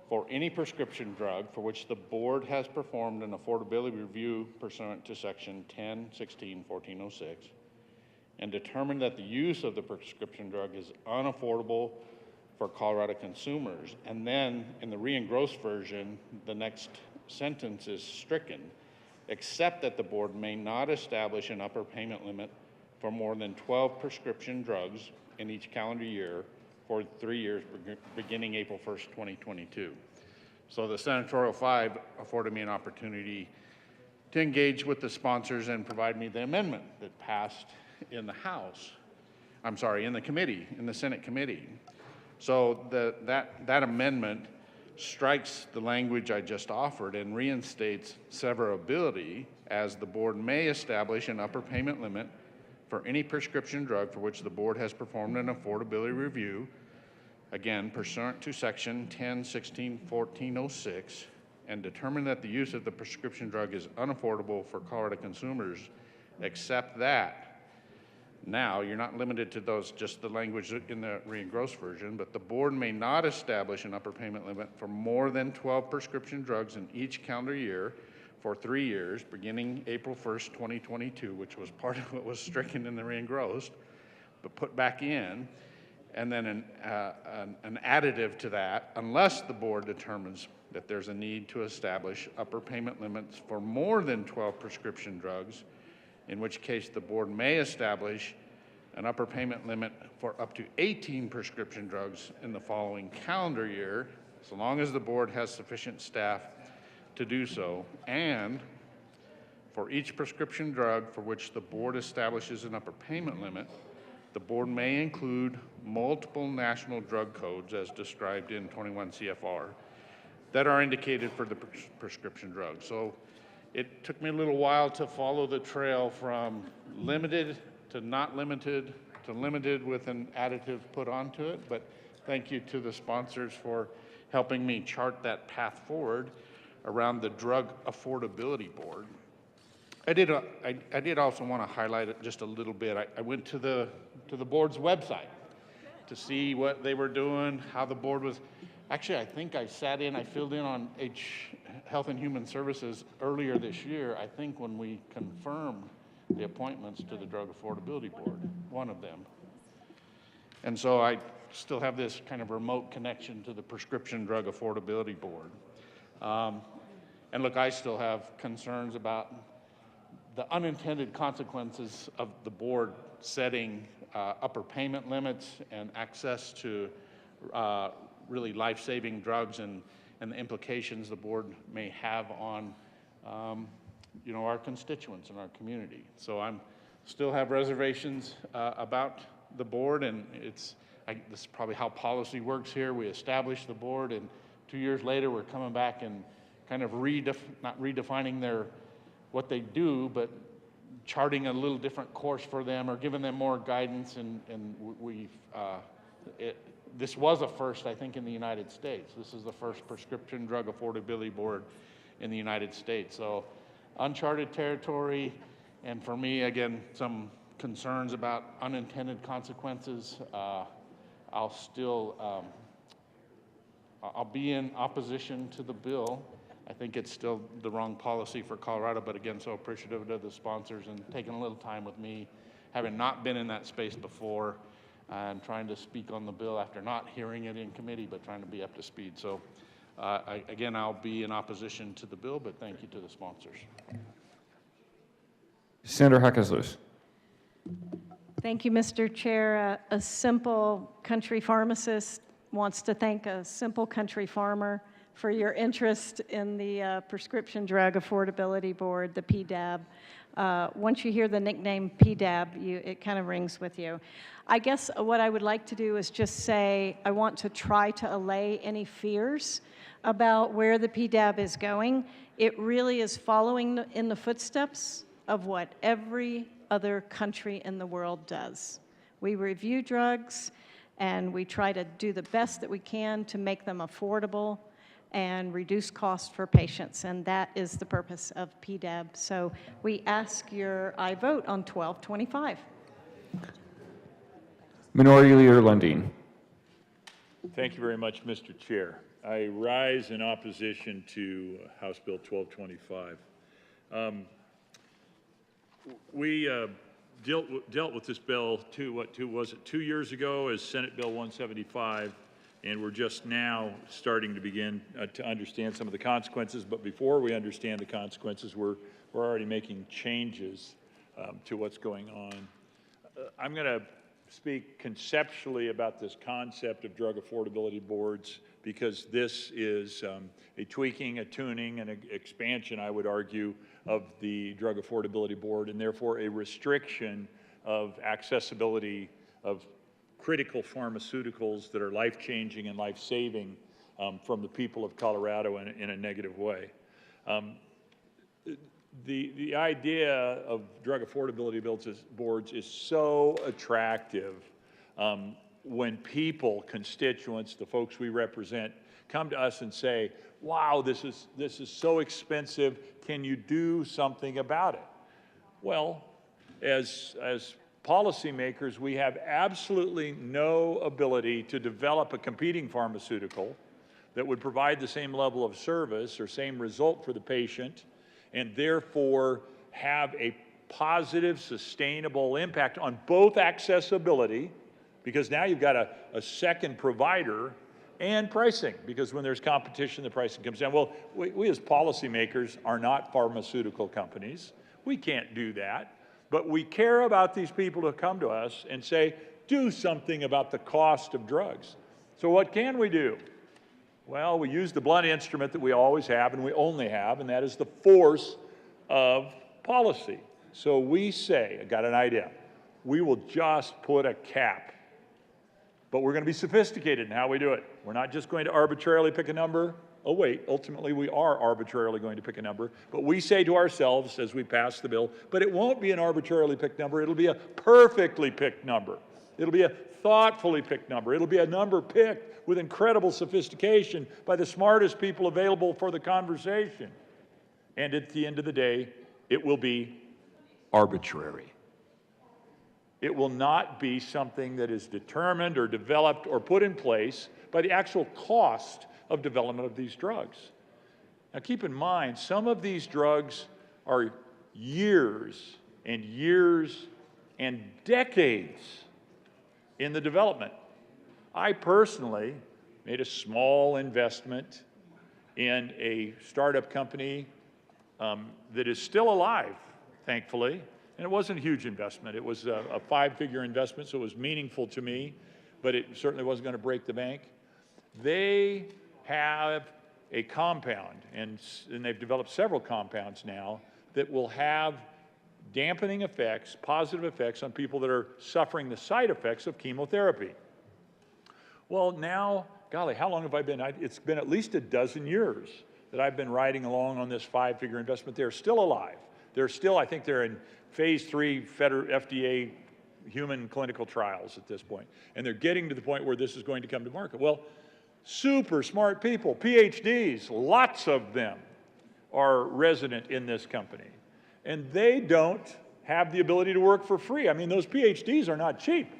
for any prescription drug for which the board has performed an affordability review pursuant to section 1016-1406 and determined that the use of the prescription drug is unaffordable for Colorado consumers. And then in the re-engrossed version, the next sentence is stricken, except that the board may not establish an upper payment limit for more than 12 prescription drugs in each calendar year for 3 years beginning April 1st, 2022. So the senatorial 5 afforded me an opportunity to engage with the sponsors and provide me the amendment that passed in the House. I'm sorry, in the committee, in the Senate committee. So that amendment strikes the language I just offered and reinstates severability as the board may establish an upper payment limit for any prescription drug for which the board has performed an affordability review, again, pursuant to section 1016-1406, and determine that the use of the prescription drug is unaffordable for Colorado consumers, except that. Now, you're not limited to those, just the language in the re-engrossed version, but the board may not establish an upper payment limit for more than 12 prescription drugs in each calendar year for 3 years, beginning April 1st, 2022, which was part of what was stricken in the re-engrossed, but put back in, and then an additive to that, unless the board determines that there's a need to establish upper payment limits for more than 12 prescription drugs in which case the board may establish an upper payment limit for up to 18 prescription drugs in the following calendar year, so long as the board has sufficient staff to do so, and for each prescription drug for which the board establishes an upper payment limit, the board may include multiple national drug codes as described in 21 CFR that are indicated for the prescription drug. So it took me a little while to follow the trail from limited to not limited to limited with an additive put onto it, but thank you to the sponsors for helping me chart that path forward around the Drug Affordability Board. I did also want to highlight it just a little bit. I went to the board's website to see what they were doing, how the board was. Actually, I think I filled in on Health and Human Services earlier this year, I think when we confirmed the appointments to the Drug Affordability Board, one of them. And so I still have this kind of remote connection to the Prescription Drug Affordability Board. And look, I still have concerns about the unintended consequences of the board setting upper payment limits and access to really life-saving drugs and the implications the board may have on our constituents in our community. So I'm still have reservations about the board, and this is probably how policy works here. We establish the board, and 2 years later we're coming back and kind of not redefining what they do, but charting a little different course for them or giving them more guidance. This was a first, I think, in the United States. This is the first Prescription Drug Affordability Board in the United States. So uncharted territory, and for me, again, some concerns about unintended consequences. I'll be in opposition to the bill. I think it's still the wrong policy for Colorado, but again, so appreciative of the sponsors and taking a little time with me, having not been in that space before, and trying to speak on the bill after not hearing it in committee, but trying to be up to speed. So again, I'll be in opposition to the bill, but thank you to the sponsors. Senator Hakaslus. Thank you, Mr. Chair. A simple country pharmacist wants to thank a simple country farmer for your interest in the Prescription Drug Affordability Board, the PDAB. Once you hear the nickname PDAB, it kind of rings with you. I guess what I would like to do is just say I want to try to allay any fears about where the PDAB is going. It really is following in the footsteps of what every other country in the world does. We review drugs, and we try to do the best that we can to make them affordable and reduce costs for patients, and that is the purpose of PDAB. So we ask your aye vote on 1225. Minority Leader Lundin. Thank you very much, Mr. Chair. I rise in opposition to House Bill 1225. We dealt with this bill 2 years ago as Senate Bill 175, and we're just now starting to begin to understand some of the consequences. But before we understand the consequences, we're already making changes to what's going on. I'm going to speak conceptually about this concept of drug affordability boards, because this is a tweaking, a tuning, and an expansion, I would argue, of the Drug Affordability Board, and therefore a restriction of accessibility of critical pharmaceuticals that are life-changing and life-saving from the people of Colorado in a negative way. The idea of drug affordability boards is so attractive when people, constituents, the folks we represent, come to us and say, wow, this is so expensive, can you do something about it? Well, as policymakers, we have absolutely no ability to develop a competing pharmaceutical that would provide the same level of service or same result for the patient, and therefore have a positive, sustainable impact on both accessibility, because now you've got a second provider, and pricing, because when there's competition, the pricing comes down. Well, we as policymakers are not pharmaceutical companies. We can't do that. But we care about these people who come to us and say, do something about the cost of drugs. So what can we do? Well, we use the blunt instrument that we always have and we only have, and that is the force of policy. So we say, I got an idea, we will just put a cap. But we're going to be sophisticated in how we do it. We're not just going to arbitrarily pick a number. Oh wait, ultimately we are arbitrarily going to pick a number. But we say to ourselves as we pass the bill, but it won't be an arbitrarily picked number. It'll be a perfectly picked number. It'll be a thoughtfully picked number. It'll be a number picked with incredible sophistication by the smartest people available for the conversation. And at the end of the day, it will be arbitrary. It will not be something that is determined or developed or put in place by the actual cost of development of these drugs. Now keep in mind, some of these drugs are years and years and decades in the development. I personally made a small investment in a startup company that is still alive, thankfully. And it wasn't a huge investment. It was a five-figure investment, so it was meaningful to me, but it certainly wasn't going to break the bank. They have a compound, and they've developed several compounds now that will have dampening effects, positive effects on people that are suffering the side effects of chemotherapy. Well, now, golly, how long have I been? It's been at least a dozen years that I've been riding along on this five-figure investment. They're still alive. They're still, I think they're in phase 3 FDA human clinical trials at this point. And they're getting to the point where this is going to come to market. Well, super smart people, PhDs, lots of them are resident in this company. And they don't have the ability to work for free. I mean, those PhDs are not cheap.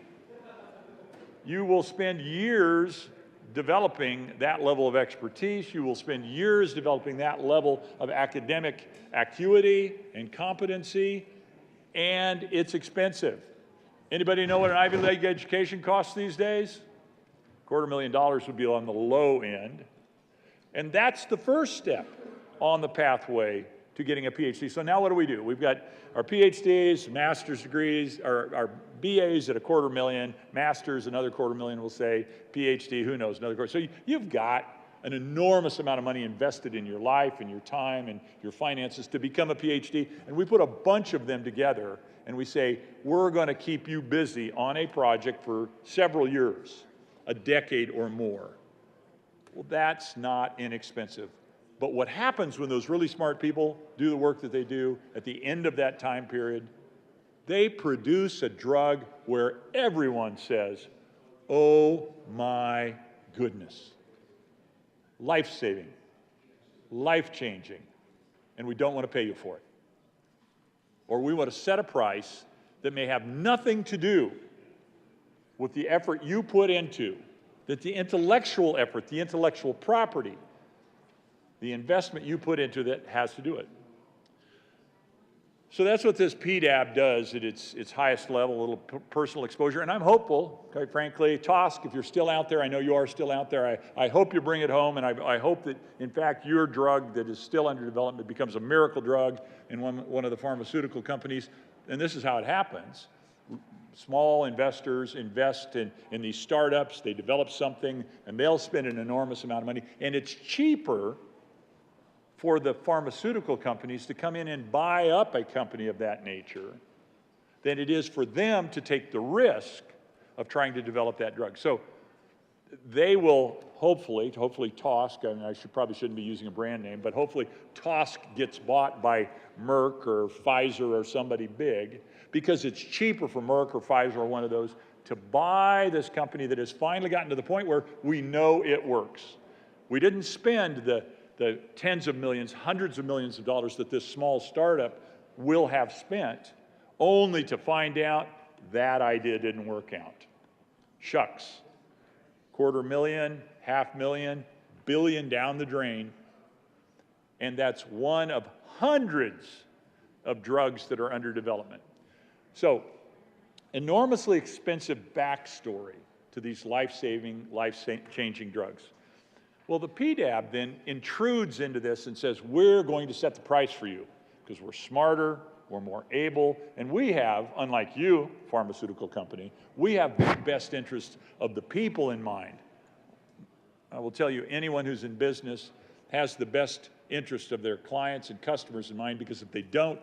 You will spend years developing that level of expertise. You will spend years developing that level of academic acuity and competency, and it's expensive. Anybody know what an Ivy League education costs these days? $250,000 would be on the low end. And that's the first step on the pathway to getting a PhD. So now what do? We've got our PhDs, master's degrees, our BAs at $250,000, masters another $250,000, we'll say, PhD, who knows, another quarter. So you've got an enormous amount of money invested in your life and your time and your finances to become a PhD. And we put a bunch of them together and we say, we're going to keep you busy on a project for several years, a decade or more. Well, that's not inexpensive. But what happens when those really smart people do the work that they do at the end of that time period, they produce a drug where everyone says, oh my goodness, life-saving, life-changing, and we don't want to pay you for it. Or we want to set a price that may have nothing to do with the effort you put into, that the intellectual effort, the intellectual property, the investment you put into that has to do it. So that's what this PDAB does at its highest level, a little personal exposure. And I'm hopeful, quite frankly, Tosk, if you're still out there, I know you are still out there, I hope you bring it home, and I hope that, in fact, your drug that is still under development becomes a miracle drug in one of the pharmaceutical companies. And this is how it happens. Small investors invest in these startups, they develop something, and they'll spend an enormous amount of money. And it's cheaper for the pharmaceutical companies to come in and buy up a company of that nature than it is for them to take the risk of trying to develop that drug. So they will hopefully Tosk, and I probably shouldn't be using a brand name, but hopefully Tosk gets bought by Merck or Pfizer or somebody big, because it's cheaper for Merck or Pfizer or one of those to buy this company that has finally gotten to the point where we know it works. We didn't spend the tens of millions, hundreds of millions of dollars that this small startup will have spent, only to find out that idea didn't work out. Shucks. $250,000, $500,000, billion down the drain, and that's one of hundreds of drugs that are under development. So, enormously expensive backstory to these life-saving, life-changing drugs. Well, the PDAB then intrudes into this and says, we're going to set the price for you because we're smarter, we're more able, and we have, unlike you, pharmaceutical company, we have the best interests of the people in mind. I will tell you, anyone who's in business has the best interest of their clients and customers in mind, because if they don't,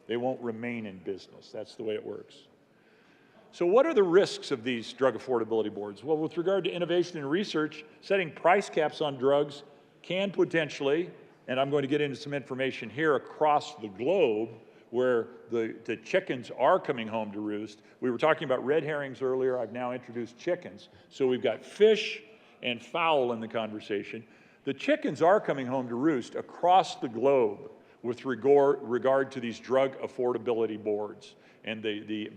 they won't remain in business. That's the way it works. So what are the risks of these drug affordability boards? Well, with regard to innovation and research, setting price caps on drugs can potentially, and I'm going to get into some information here across the globe where the chickens are coming home to roost. We were talking about red herrings earlier. I've now introduced chickens. So we've got fish and fowl in the conversation. The chickens are coming home to roost across the globe with regard to these drug affordability boards and the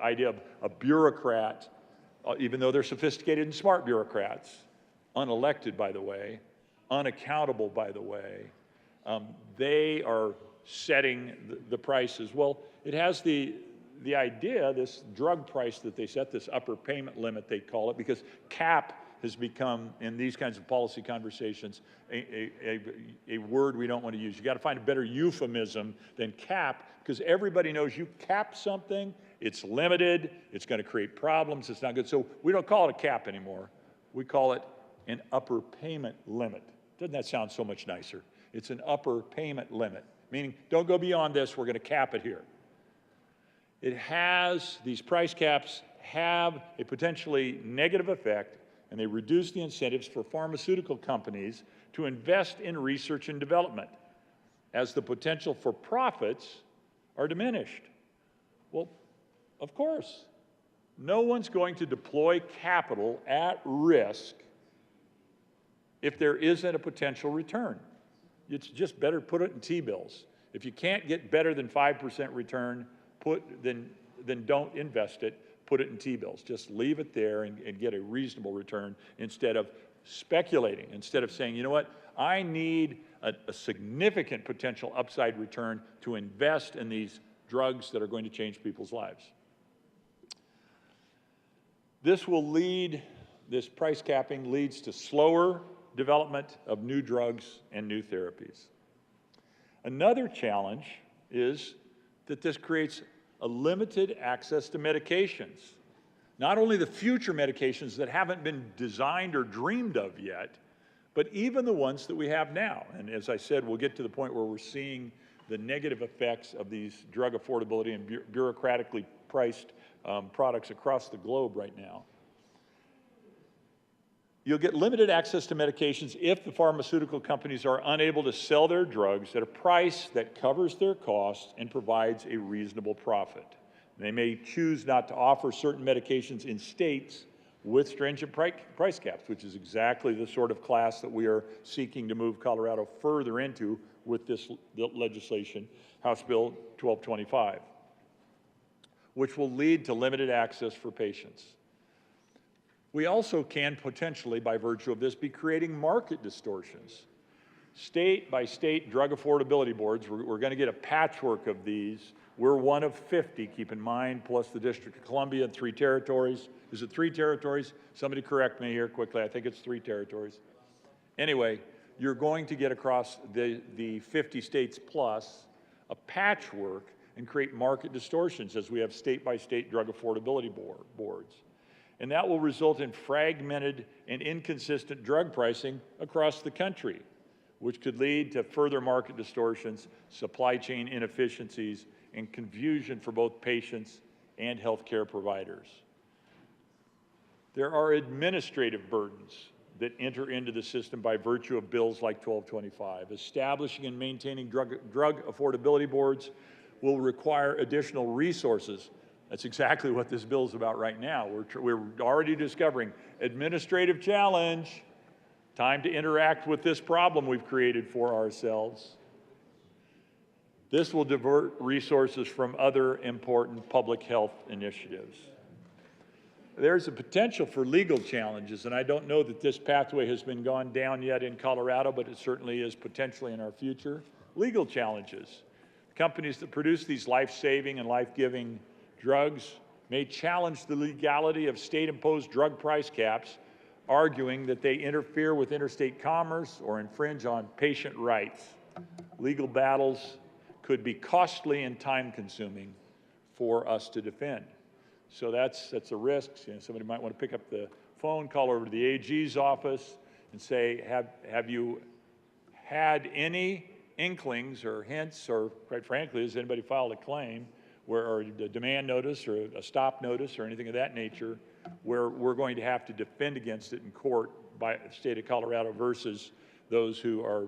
idea of a bureaucrat, even though they're sophisticated and smart bureaucrats, unelected, by the way, unaccountable, by the way, they are setting the prices. Well, it has the idea, this drug price that they set, this upper payment limit, they call it, because cap has become, in these kinds of policy conversations, a word we don't want to use. You got to find a better euphemism than cap, because everybody knows you cap something, it's limited, it's going to create problems, it's not good. So we don't call it a cap anymore. We call it an upper payment limit. Doesn't that sound so much nicer? It's an upper payment limit, meaning don't go beyond this, we're going to cap it here. It has, these price caps have a potentially negative effect, and they reduce the incentives for pharmaceutical companies to invest in research and development, as the potential for profits are diminished. Well, of course, no one's going to deploy capital at risk if there isn't a potential return. It's just better put it in T-bills. If you can't get better than 5% return, then don't invest it. Put it in T-bills. Just leave it there and get a reasonable return instead of speculating, instead of saying, you know what, I need a significant potential upside return to invest in these drugs that are going to change people's lives. This price capping leads to slower development of new drugs and new therapies. Another challenge is that this creates a limited access to medications. Not only the future medications that haven't been designed or dreamed of yet, but even the ones that we have now. And as I said, we'll get to the point where we're seeing the negative effects of these drug affordability and bureaucratically priced products across the globe right now. You'll get limited access to medications if the pharmaceutical companies are unable to sell their drugs at a price that covers their costs and provides a reasonable profit. They may choose not to offer certain medications in states with stringent price caps, which is exactly the sort of class that we are seeking to move Colorado further into with this legislation, House Bill 1225, which will lead to limited access for patients. We also can potentially, by virtue of this, be creating market distortions. State by state drug affordability boards, we're going to get a patchwork of these. We're one of 50, keep in mind, plus the District of Columbia and 3 territories. Is it 3 territories? Somebody correct me here quickly. I think it's 3 territories. Anyway, you're going to get across the 50 states plus a patchwork and create market distortions as we have state by state drug affordability boards. And that will result in fragmented and inconsistent drug pricing across the country, which could lead to further market distortions, supply chain inefficiencies, and confusion for both patients and healthcare providers. There are administrative burdens that enter into the system by virtue of bills like 1225. Establishing and maintaining drug affordability boards will require additional resources. That's exactly what this bill is about right now. We're already discovering administrative challenge, time to interact with this problem we've created for ourselves. This will divert resources from other important public health initiatives. There's a potential for legal challenges, and I don't know that this pathway has been gone down yet in Colorado, but it certainly is potentially in our future. Legal challenges. Companies that produce these life-saving and life-giving drugs may challenge the legality of state-imposed drug price caps, arguing that they interfere with interstate commerce or infringe on patient rights. Legal battles could be costly and time-consuming for us to defend. So that's a risk. You know, somebody might want to pick up the phone, call over to the AG's office, and say, have you had any inklings or hints, or quite frankly, has anybody filed a claim or a demand notice or a stop notice or anything of that nature where we're going to have to defend against it in court by the state of Colorado versus those who are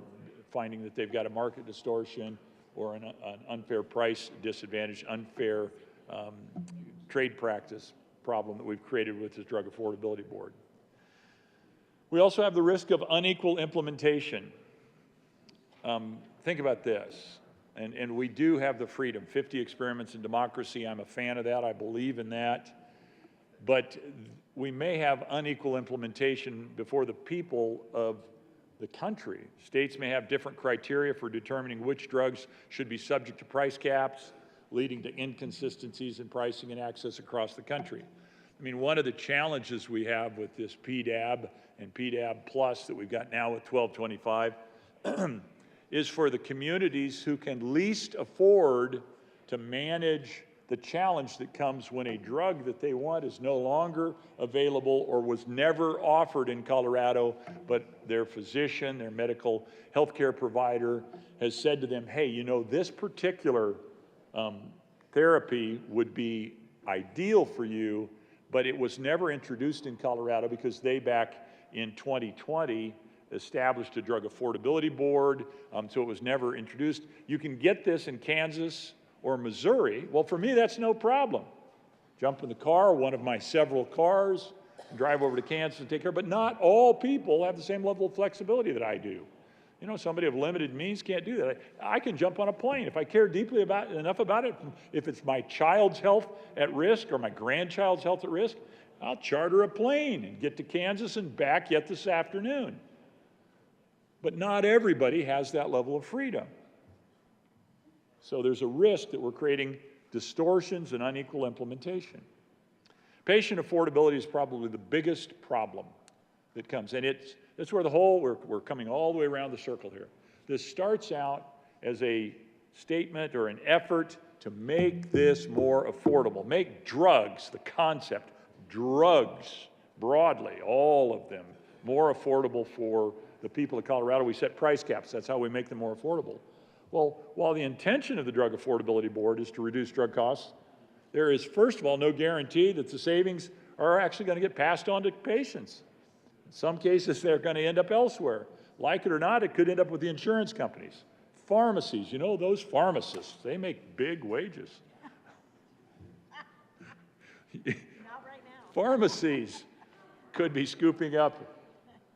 finding that they've got a market distortion or an unfair price disadvantage, unfair trade practice problem that we've created with this Drug Affordability Board. We also have the risk of unequal implementation. Think about this, and we do have the freedom. 50 experiments in democracy, I'm a fan of that, I believe in that. But we may have unequal implementation before the people of the country. States may have different criteria for determining which drugs should be subject to price caps, leading to inconsistencies in pricing and access across the country. I mean, one of the challenges we have with this PDAB and PDAB Plus that we've got now with 1225 is for the communities who can least afford to manage the challenge that comes when a drug that they want is no longer available or was never offered in Colorado, but their physician, their medical healthcare provider has said to them, hey, you know, this particular therapy would be ideal for you, but it was never introduced in Colorado because they, back in 2020, established a drug affordability board, so it was never introduced. You can get this in Kansas or Missouri. Well, for me, that's no problem. Jump in the car, one of my several cars, drive over to Kansas and take care. But not all people have the same level of flexibility that I do. You know, somebody of limited means can't do that. I can jump on a plane if I care deeply enough about it. If it's my child's health at risk or my grandchild's health at risk, I'll charter a plane and get to Kansas and back yet this afternoon. But not everybody has that level of freedom. So there's a risk that we're creating distortions and unequal implementation. Patient affordability is probably the biggest problem that comes, and that's where we're coming all the way around the circle here. This starts out as a statement or an effort to make this more affordable, make drugs, the concept, drugs broadly, all of them, more affordable for the people of Colorado. We set price caps, that's how we make them more affordable. Well, while the intention of the Drug Affordability Board is to reduce drug costs, there is, first of all, no guarantee that the savings are actually going to get passed on to patients. In some cases, they're going to end up elsewhere. Like it or not, it could end up with the insurance companies. Pharmacies, you know, those pharmacists, they make big wages. Not right now. Pharmacies could be scooping up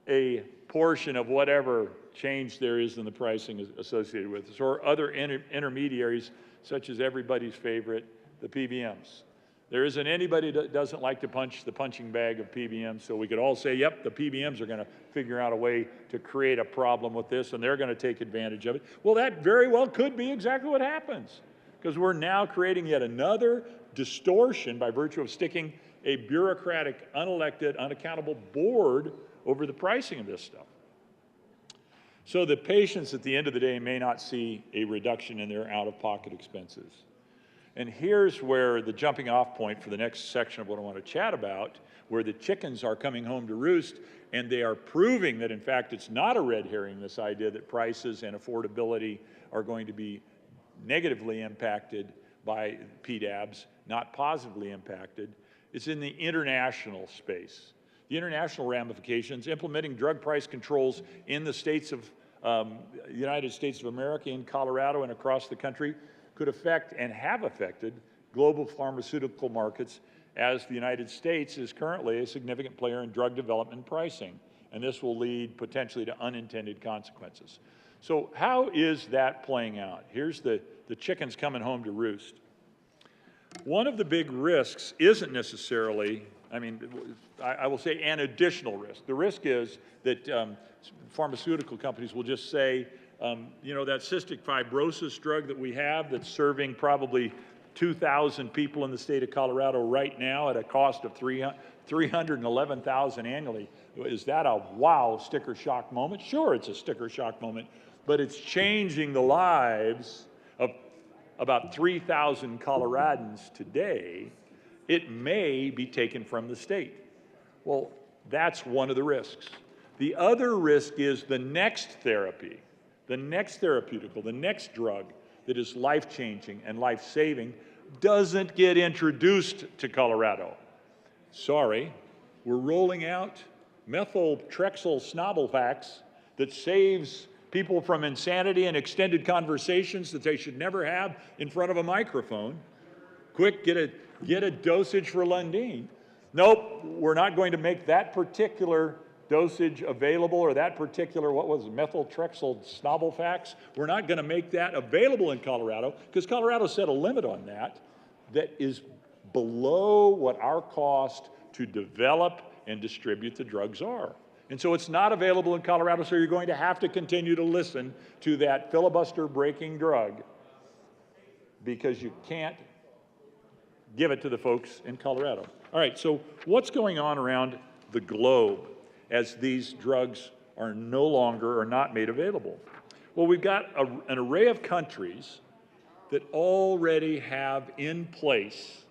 a portion of whatever change there is in the pricing associated with this, or other intermediaries, such as everybody's favorite, the PBMs. There isn't anybody that doesn't like to punch the punching bag of PBMs, so we could all say, yep, the PBMs are going to figure out a way to create a problem with this, and they're going to take advantage of it. Well, that very well could be exactly what happens, because we're now creating yet another distortion by virtue of sticking a bureaucratic, unelected, unaccountable board over the pricing of this stuff. So the patients at the end of the day may not see a reduction in their out-of-pocket expenses. And here's where the jumping off point for the next section of what I want to chat about, where the chickens are coming home to roost, and they are proving that in fact it's not a red herring, this idea that prices and affordability are going to be negatively impacted by PDABs, not positively impacted. It's in the international space. The international ramifications, implementing drug price controls in the states of United States of America, in Colorado and across the country, could affect and have affected global pharmaceutical markets, as the United States is currently a significant player in drug development and pricing, and this will lead potentially to unintended consequences. So how is that playing out? Here's the chickens coming home to roost. One of the big risks isn't necessarily, I will say, an additional risk. The risk is that pharmaceutical companies will just say, you know, that cystic fibrosis drug that we have that's serving probably 2,000 people in the state of Colorado right now at a cost of $311,000 annually. Is that a wow sticker shock moment? Sure, it's a sticker shock moment, but it's changing the lives of about 3,000 Coloradans today, it may be taken from the state. Well, that's one of the risks. The other risk is the next therapy, the next therapeutical, the next drug that is life-changing and life-saving doesn't get introduced to Colorado. Sorry, we're rolling out methyltrexyl snobelvax that saves people from insanity and extended conversations that they should never have in front of a microphone. Quick, get a dosage for Lundin. Nope, we're not going to make that particular dosage available, or that particular, what was it, methyltrexyl snobelvax? We're not going to make that available in Colorado because Colorado set a limit on that is below what our cost to develop and distribute the drugs are. And so it's not available in Colorado, so you're going to have to continue to listen to that filibuster-breaking drug because you can't give it to the folks in Colorado. All right, so what's going on around the globe as these drugs are no longer or not made available? Well, we've got an array of countries that already have in place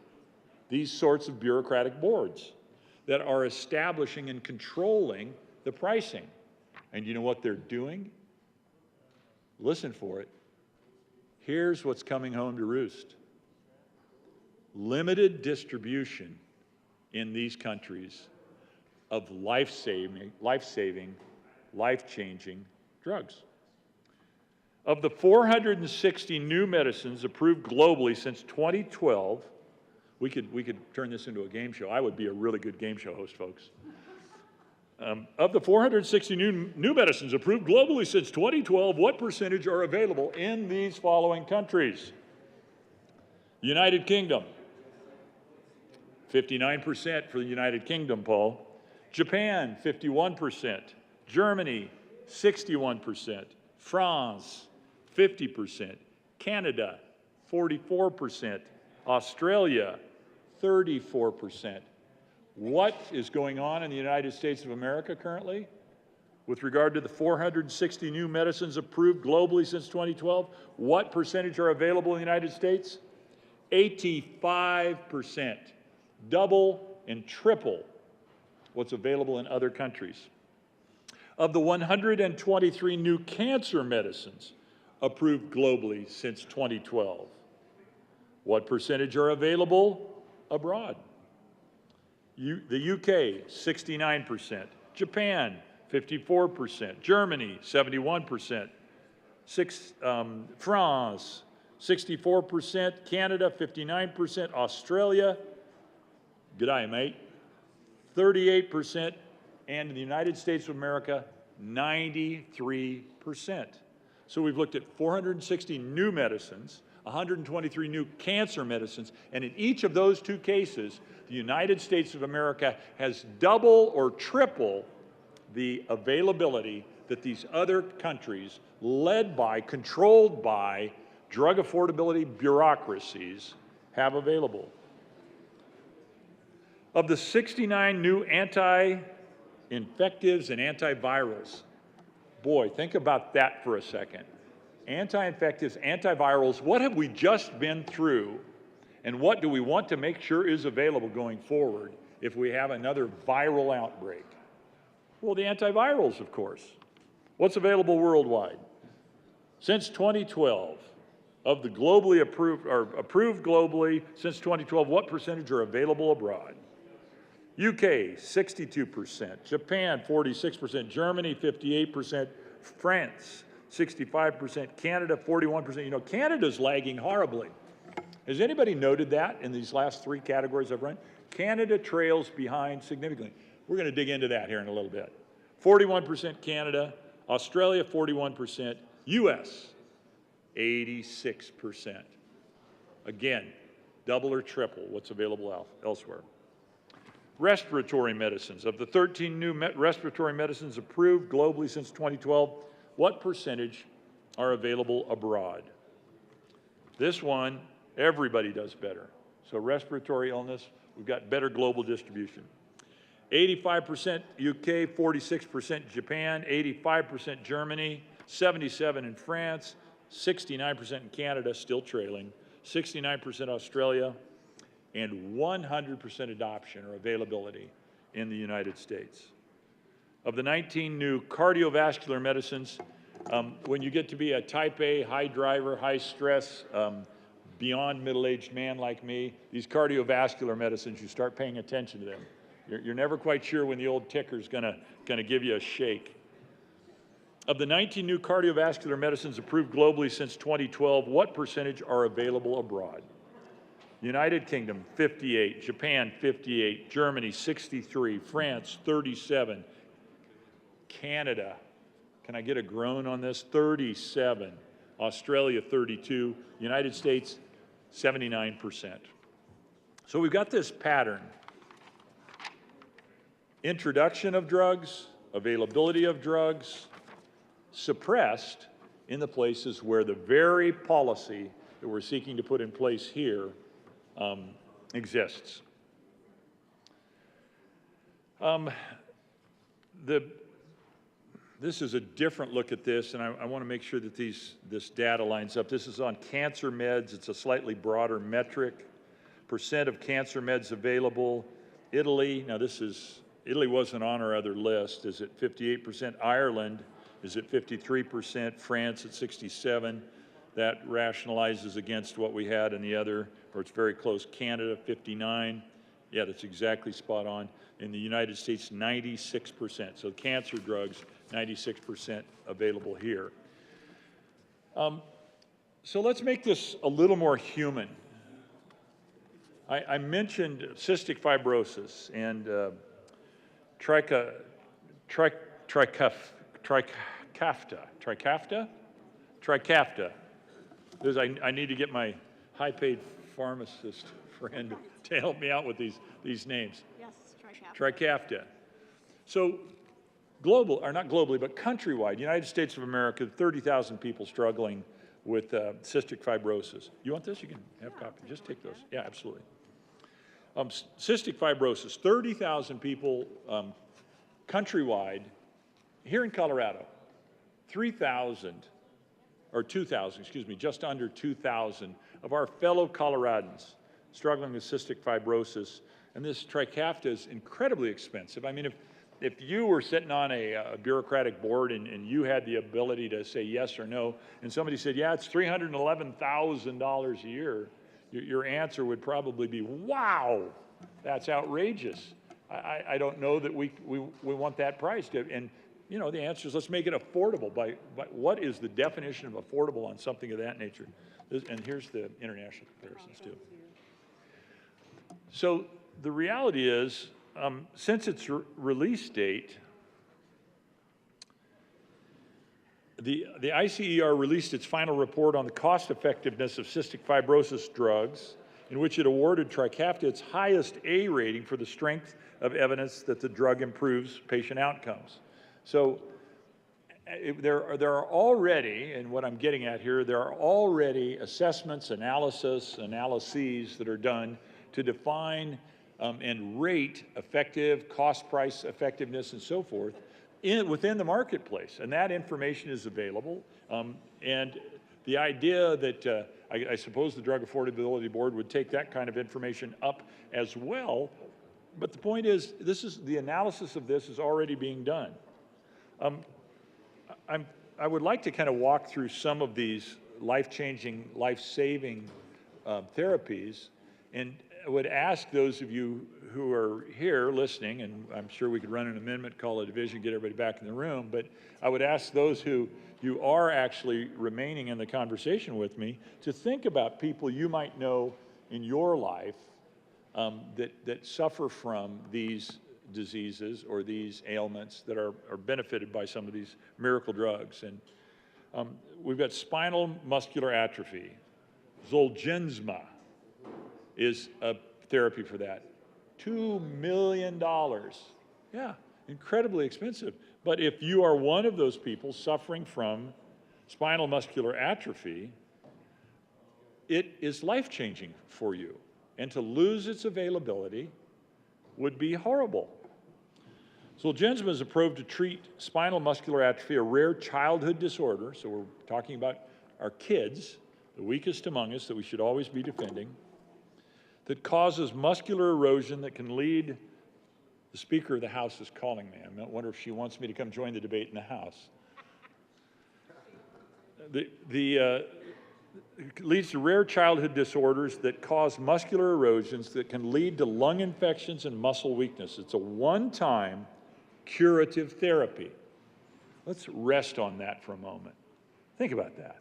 these sorts of bureaucratic boards that are establishing and controlling the pricing. And you know what they're doing? Listen for it. Here's what's coming home to roost. Limited distribution in these countries of life-saving, life-changing drugs. Of the 460 new medicines approved globally since 2012, we could turn this into a game show. I would be a really good game show host, folks. Of the 460 new medicines approved globally since 2012, what percentage are available in these following countries? United Kingdom, 59% for the United Kingdom, Paul. Japan, 51%. Germany, 61%. France, 50%. Canada, 44%. Australia, 34%. What is going on in the United States of America currently with regard to the 460 new medicines approved globally since 2012? What percentage are available in the United States? 85%. Double and triple what's available in other countries. Of the 123 new cancer medicines approved globally since 2012, what percentage are available abroad? The UK, 69%. Japan, 54%. Germany, 71%. France, 64%. Canada, 59%. Australia, good eye, mate, 38%. And in the United States of America, 93%. So we've looked at 460 new medicines, 123 new cancer medicines, and in each of those two cases, the United States of America has double or triple the availability that these other countries, led by, controlled by drug affordability bureaucracies, have available. Of the 69 new anti-infectives and antivirals, boy, think about that for a second. Anti-infectives, antivirals, what have we just been through, and what do we want to make sure is available going forward if we have another viral outbreak? Well, the antivirals, of course. What's available worldwide? Since 2012, of the globally approved, or approved globally since 2012, what percentage are available abroad? UK, 62%, Japan, 46%, Germany, 58%, France, 65%, Canada, 41%. You know, Canada's lagging horribly. Has anybody noted that in these last three categories I've run? Canada trails behind significantly. We're going to dig into that here in a little bit. 41% Canada, Australia, 41%, US, 86%. Again, double or triple what's available elsewhere. Respiratory medicines. Of the 13 new respiratory medicines approved globally since 2012, what percentage are available abroad? This one, everybody does better. So respiratory illness, we've got better global distribution. 85% UK, 46% Japan, 85% Germany, 77% in France, 69% in Canada, still trailing, 69% Australia, and 100% adoption or availability in the United States. Of the 19 new cardiovascular medicines, when you get to be a type A, high driver, high stress, beyond middle-aged man like me, these cardiovascular medicines, you start paying attention to them. You're never quite sure when the old ticker's gonna give you a shake. Of the 19 new cardiovascular medicines approved globally since 2012, what percentage are available abroad? United Kingdom, 58, Japan, 58, Germany, 63, France, 37, Canada, can I get a groan on this? 37, Australia, 32, United States, 79%. So we've got this pattern. Introduction of drugs, availability of drugs, suppressed in the places where the very policy that we're seeking to put in place here exists. This is a different look at this, and I want to make sure that this data lines up. This is on cancer meds. It's a slightly broader metric. Percent of cancer meds available. Italy, now Italy wasn't on our other list. Is it 58%? Ireland is at 53%. France at 67%. That rationalizes against what we had in the other, or it's very close. Canada, 59%. Yeah, that's exactly spot on. In the United States, 96%. So cancer drugs, 96% available here. So let's make this a little more human. I mentioned cystic fibrosis and Trikafta. I need to get my high-paid pharmacist friend to help me out with these names. Yes, Trikafta. So global, or not globally, but countrywide, United States of America, 30,000 people struggling with cystic fibrosis. You want this? You can have a copy. Just take those. Yeah, absolutely. Cystic fibrosis, 30,000 people countrywide. Here in Colorado, 3,000, or 2,000, excuse me, just under 2,000 of our fellow Coloradans struggling with cystic fibrosis. And this Trikafta is incredibly expensive. I mean, if you were sitting on a bureaucratic board and you had the ability to say yes or no, and somebody said, yeah, it's $311,000 a year, your answer would probably be, wow, that's outrageous. I don't know that we want that price. And you know, the answer is let's make it affordable. By what is the definition of affordable on something of that nature? And here's the international comparisons too. So the reality is, since its release date, the ICER released its final report on the cost effectiveness of cystic fibrosis drugs, in which it awarded Trikafta its highest A rating for the strength of evidence that the drug improves patient outcomes. So there are already, and what I'm getting at here, there are already assessments, analyses that are done to define and rate effective, cost price effectiveness and so forth within the marketplace. And that information is available. And the idea that I suppose the Drug Affordability Board would take that kind of information up as well. But the point is, the analysis of this is already being done. I would like to kind of walk through some of these life-changing, life-saving therapies, and I would ask those of you who are here listening, and I'm sure we could run an amendment, call a division, get everybody back in the room, but I would ask those who you are actually remaining in the conversation with me to think about people you might know in your life that suffer from these diseases or these ailments that are benefited by some of these miracle drugs. And we've got spinal muscular atrophy. Zolgensma is a therapy for that. $2 million. Yeah, incredibly expensive. But if you are one of those people suffering from spinal muscular atrophy, it is life-changing for you. And to lose its availability would be horrible. Zolgensma is approved to treat spinal muscular atrophy, a rare childhood disorder. So we're talking about our kids, the weakest among us that we should always be defending, that causes muscular erosion that can lead, the Speaker of the House is calling me. I wonder if she wants me to come join the debate in the House. It leads to rare childhood disorders that cause muscular erosions that can lead to lung infections and muscle weakness. It's a one-time curative therapy. Let's rest on that for a moment. Think about that.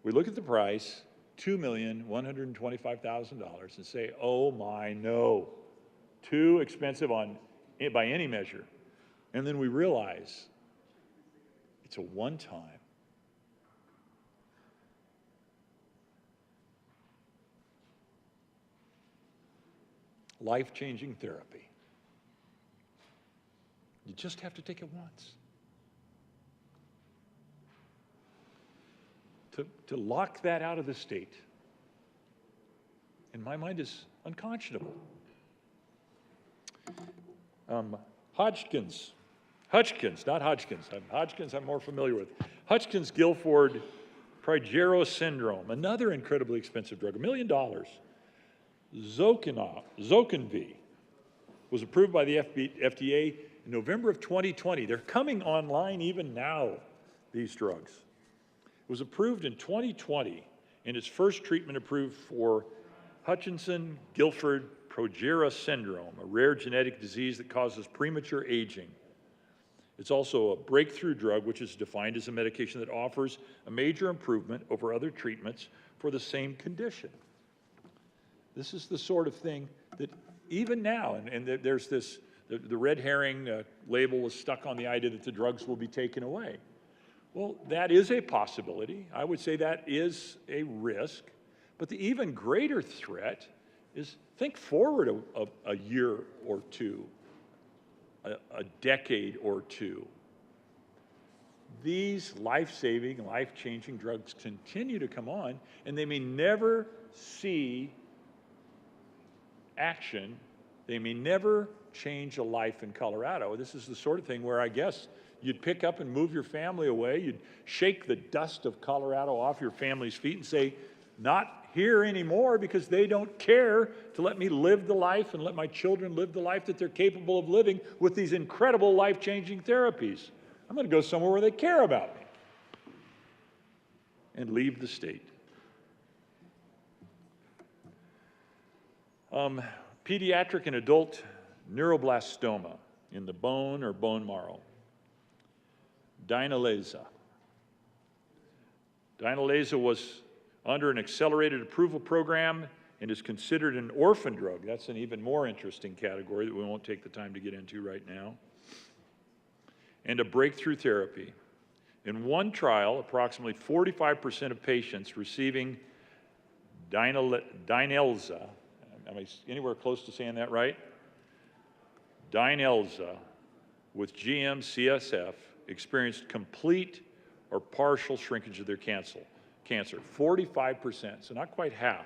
We look at the price, $2,125,000, and say, oh my, no, too expensive by any measure. And then we realize it's a one-time. Life-changing therapy. You just have to take it once. To lock that out of the state, in my mind, is unconscionable. Hodgkin's, not Hodgkin's. Hodgkin's I'm more familiar with. Hodgkin's-Gilford Progeria syndrome, another incredibly expensive drug, $1 million. Zokinvy was approved by the FDA in November of 2020. They're coming online even now, these drugs. It was approved in 2020, and its first treatment approved for Hutchinson-Gilford Progeria syndrome, a rare genetic disease that causes premature aging. It's also a breakthrough drug, which is defined as a medication that offers a major improvement over other treatments for the same condition. This is the sort of thing that even now, and there's this, the red herring label was stuck on the idea that the drugs will be taken away. Well, that is a possibility. I would say that is a risk. But the even greater threat is think forward a year or two, a decade or two. These life-saving, life-changing drugs continue to come on, and they may never see action. They may never change a life in Colorado. This is the sort of thing where I guess you'd pick up and move your family away. You'd shake the dust of Colorado off your family's feet and say, not here anymore, because they don't care to let me live the life and let my children live the life that they're capable of living with these incredible life-changing therapies. I'm going to go somewhere where they care about me and leave the state. Pediatric and adult neuroblastoma in the bone or bone marrow. Dynalase. Dynalase was under an accelerated approval program and is considered an orphan drug. That's an even more interesting category that we won't take the time to get into right now. And a breakthrough therapy. In one trial, approximately 45% of patients receiving Dynalase, am I anywhere close to saying that right? Dynalase with GM-CSF experienced complete or partial shrinkage of their cancer, 45%, so not quite half.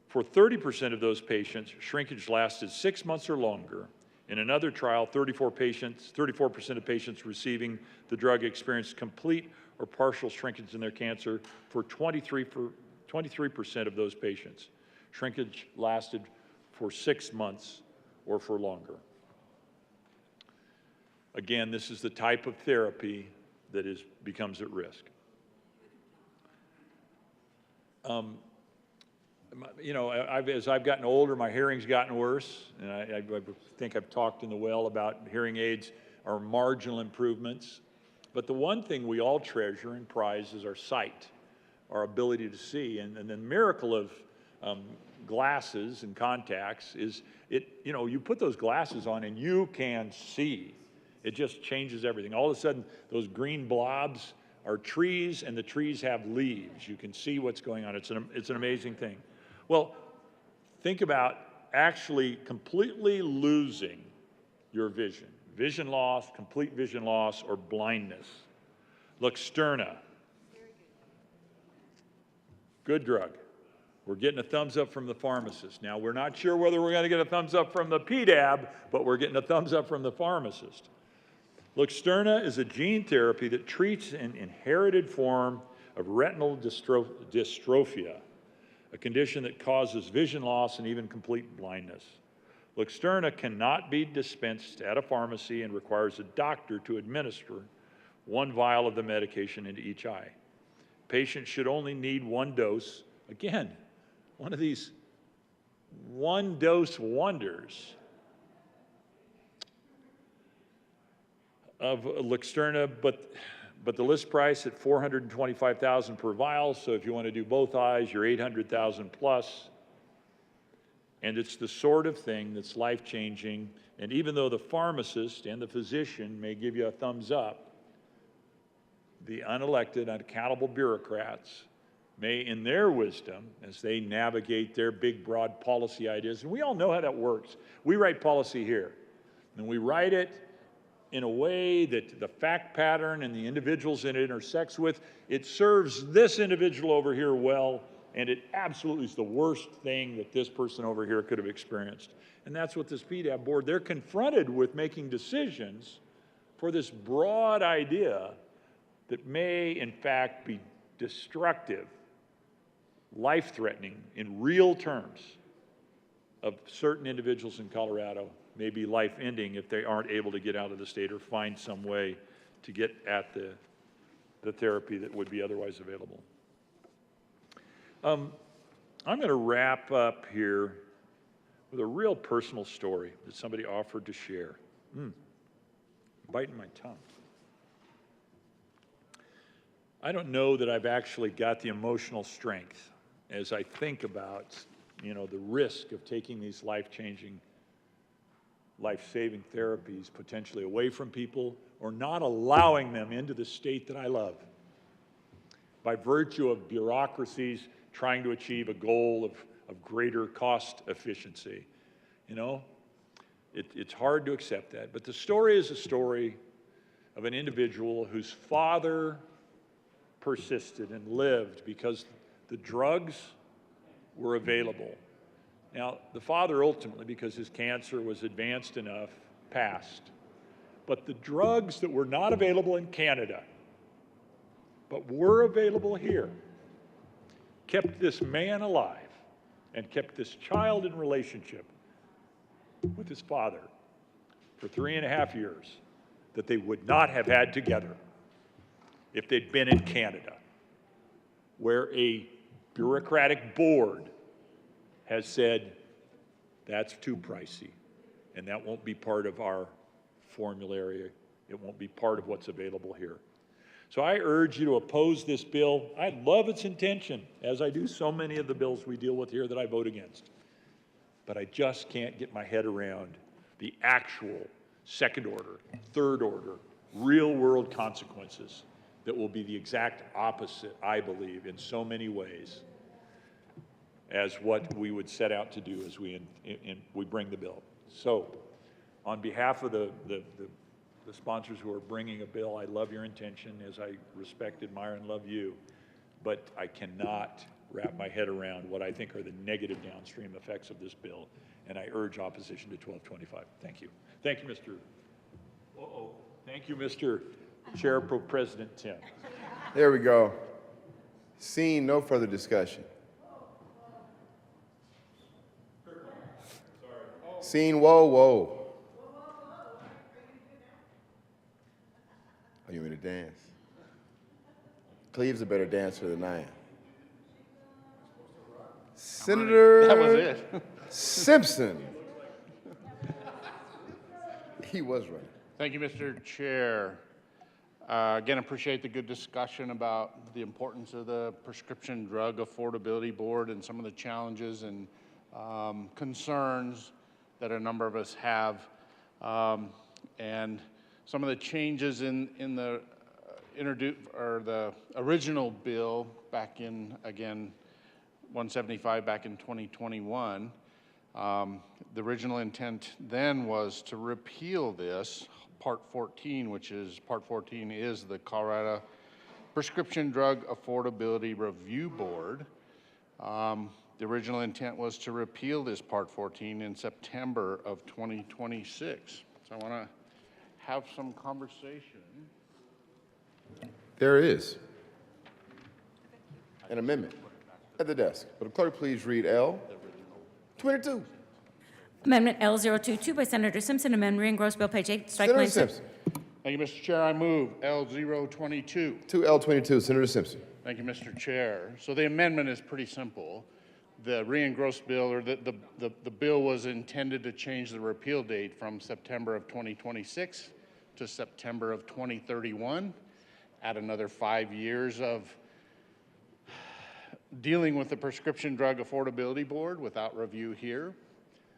For 30% of those patients, shrinkage lasted 6 months or longer. In another trial, 34% of patients receiving the drug experienced complete or partial shrinkage in their cancer. For 23% of those patients, shrinkage lasted for 6 months or for longer. Again, this is the type of therapy that becomes at risk. You know, as I've gotten older, my hearing's gotten worse, and I think I've talked in the well about hearing aids are marginal improvements. But the one thing we all treasure and prize is our sight, our ability to see. And the miracle of glasses and contacts is you know, you put those glasses on and you can see. It just changes everything. All of a sudden, those green blobs are trees, and the trees have leaves. You can see what's going on. It's an amazing thing. Well, think about actually completely losing your vision. Vision loss, complete vision loss, or blindness. Luxturna. Good drug. We're getting a thumbs up from the pharmacist. Now, we're not sure whether we're going to get a thumbs up from the PDAB, but we're getting a thumbs up from the pharmacist. Luxturna is a gene therapy that treats an inherited form of retinal dystrophia, a condition that causes vision loss and even complete blindness. Luxturna cannot be dispensed at a pharmacy and requires a doctor to administer 1 vial of the medication into each eye. Patients should only need 1 dose. Again, one of these one-dose wonders of Luxturna, but the list price at $425,000 per vial, so if you want to do both eyes, you're $800,000 plus. And it's the sort of thing that's life-changing, and even though the pharmacist and the physician may give you a thumbs up, the unelected, unaccountable bureaucrats may, in their wisdom, as they navigate their big, broad policy ideas, and we all know how that works. We write policy here, and we write it in a way that the fact pattern and the individuals it intersects with, it serves this individual over here well, and it absolutely is the worst thing that this person over here could have experienced. And that's what this PDAB board, they're confronted with making decisions for this broad idea that may, in fact, be destructive, life-threatening in real terms of certain individuals in Colorado, may be life-ending if they aren't able to get out of the state or find some way to get at the therapy that would be otherwise available. I'm going to wrap up here with a real personal story that somebody offered to share. Biting my tongue. I don't know that I've actually got the emotional strength as I think about, the risk of taking these life-changing, life-saving therapies potentially away from people or not allowing them into the state that I love by virtue of bureaucracies trying to achieve a goal of greater cost efficiency. It's hard to accept that. But the story is a story of an individual whose father persisted and lived because the drugs were available. Now, the father ultimately, because his cancer was advanced enough, passed. But the drugs that were not available in Canada, but were available here, kept this man alive and kept this child in relationship with his father for 3.5 years that they would not have had together if they'd been in Canada, where a bureaucratic board has said, that's too pricey, and that won't be part of our formulary. It won't be part of what's available here. So I urge you to oppose this bill. I love its intention, as I do so many of the bills we deal with here that I vote against. But I just can't get my head around the actual second order, third order, real world consequences that will be the exact opposite, I believe, in so many ways, as what we would set out to do as we bring the bill. So, on behalf of the sponsors who are bringing a bill, I love your intention, as I respect, admire, and love you, but I cannot wrap my head around what I think are the negative downstream effects of this bill, and I urge opposition to 1225. Thank you. Thank you, Mr. Thank you, Mr. Chair Pro President Tim. There we go. Seeing no further discussion. Seeing, whoa. Oh, you want me to dance? Cleve's a better dancer than I am. Senator That was it. Simpson. He was running. Thank you, Mr. Chair. Again, appreciate the good discussion about the importance of the Prescription Drug Affordability Board and some of the challenges and concerns that a number of us have, and some of the changes in the the original bill back in, again, 175 back in 2021. The original intent then was to repeal this, Part 14, which is, Part 14 is the Colorado Prescription Drug Affordability Review Board. The original intent was to repeal this Part 14 in September of 2026. So I want to have some conversation. There is. an amendment at the desk. Will the clerk please read L 22? Amendment L022 by Senator Simpson, amend re-engross bill, page 8, strike Senator line 6. Simpson. Thank you, Mr. Chair. I move L022. To L22, Senator Simpson. Thank you, Mr. Chair. So the amendment is pretty simple. The re-engrossed bill, or the bill was intended to change the repeal date from September of 2026 to September of 2031, add another 5 years of dealing with the Prescription Drug Affordability Board without review here,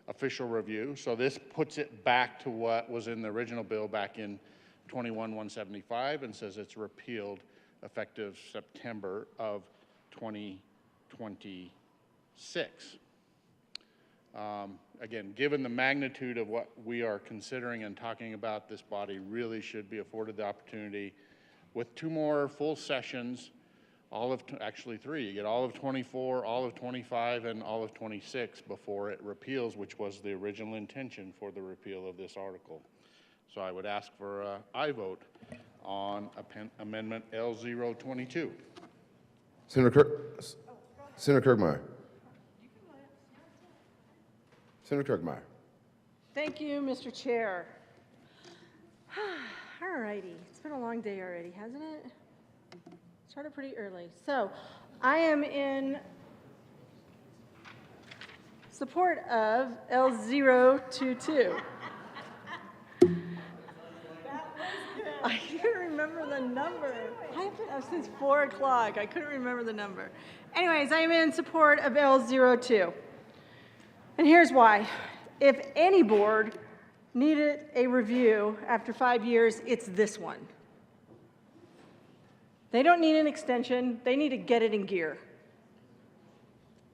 official review. So this puts it back to what was in the original bill back in 21-175 and says it's repealed effective September of 2026. Again, given the magnitude of what we are considering and talking about, this body really should be afforded the opportunity with 2 more full sessions, actually 3. You get all of 24, all of 25, and all of 26 before it repeals, which was the original intention for the repeal of this article. So I would ask for an aye vote on Amendment L022. Senator Kirkmeyer. Senator Kirkmeyer. Thank you, Mr. Chair. All righty, it's been a long day already, hasn't it? Started pretty early. So I am in support of L022. I couldn't remember the number. I've been up since 4 o'clock. I couldn't remember the number. Anyways, I am in support of L02. And here's why. If any board needed a review after 5 years, it's this one. They don't need an extension. They need to get it in gear.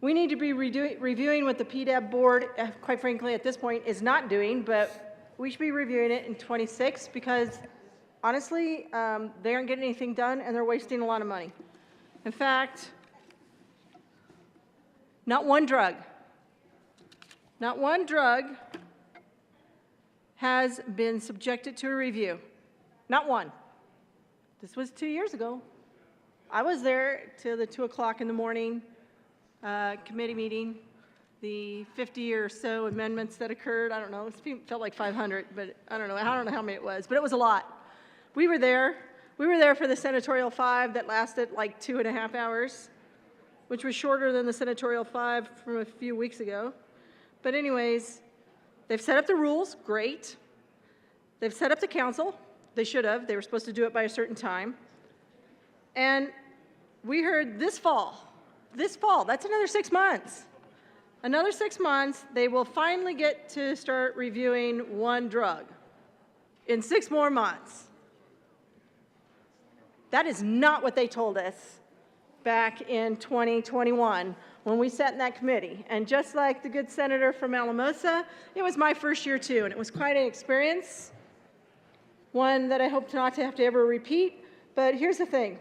We need to be reviewing what the PDAB board, quite frankly, at this point is not doing, but we should be reviewing it in 26 because honestly, they aren't getting anything done and they're wasting a lot of money. In fact, not one drug has been subjected to a review. Not one. This was 2 years ago. I was there till the 2 o'clock in the morning committee meeting, the 50 or so amendments that occurred. I don't know, it felt like 500, but I don't know how many it was, but it was a lot. We were there for the senatorial 5 that lasted like 2.5 hours, which was shorter than the senatorial 5 from a few weeks ago. But anyways, they've set up the rules, great. They've set up the council, they should have, they were supposed to do it by a certain time. And we heard this fall, that's another 6 months. Another 6 months, they will finally get to start reviewing one drug in 6 more months. That is not what they told us back in 2021 when we sat in that committee. And just like the good senator from Alamosa, it was my first year too, and it was quite an experience, one that I hope not to have to ever repeat. But here's the thing.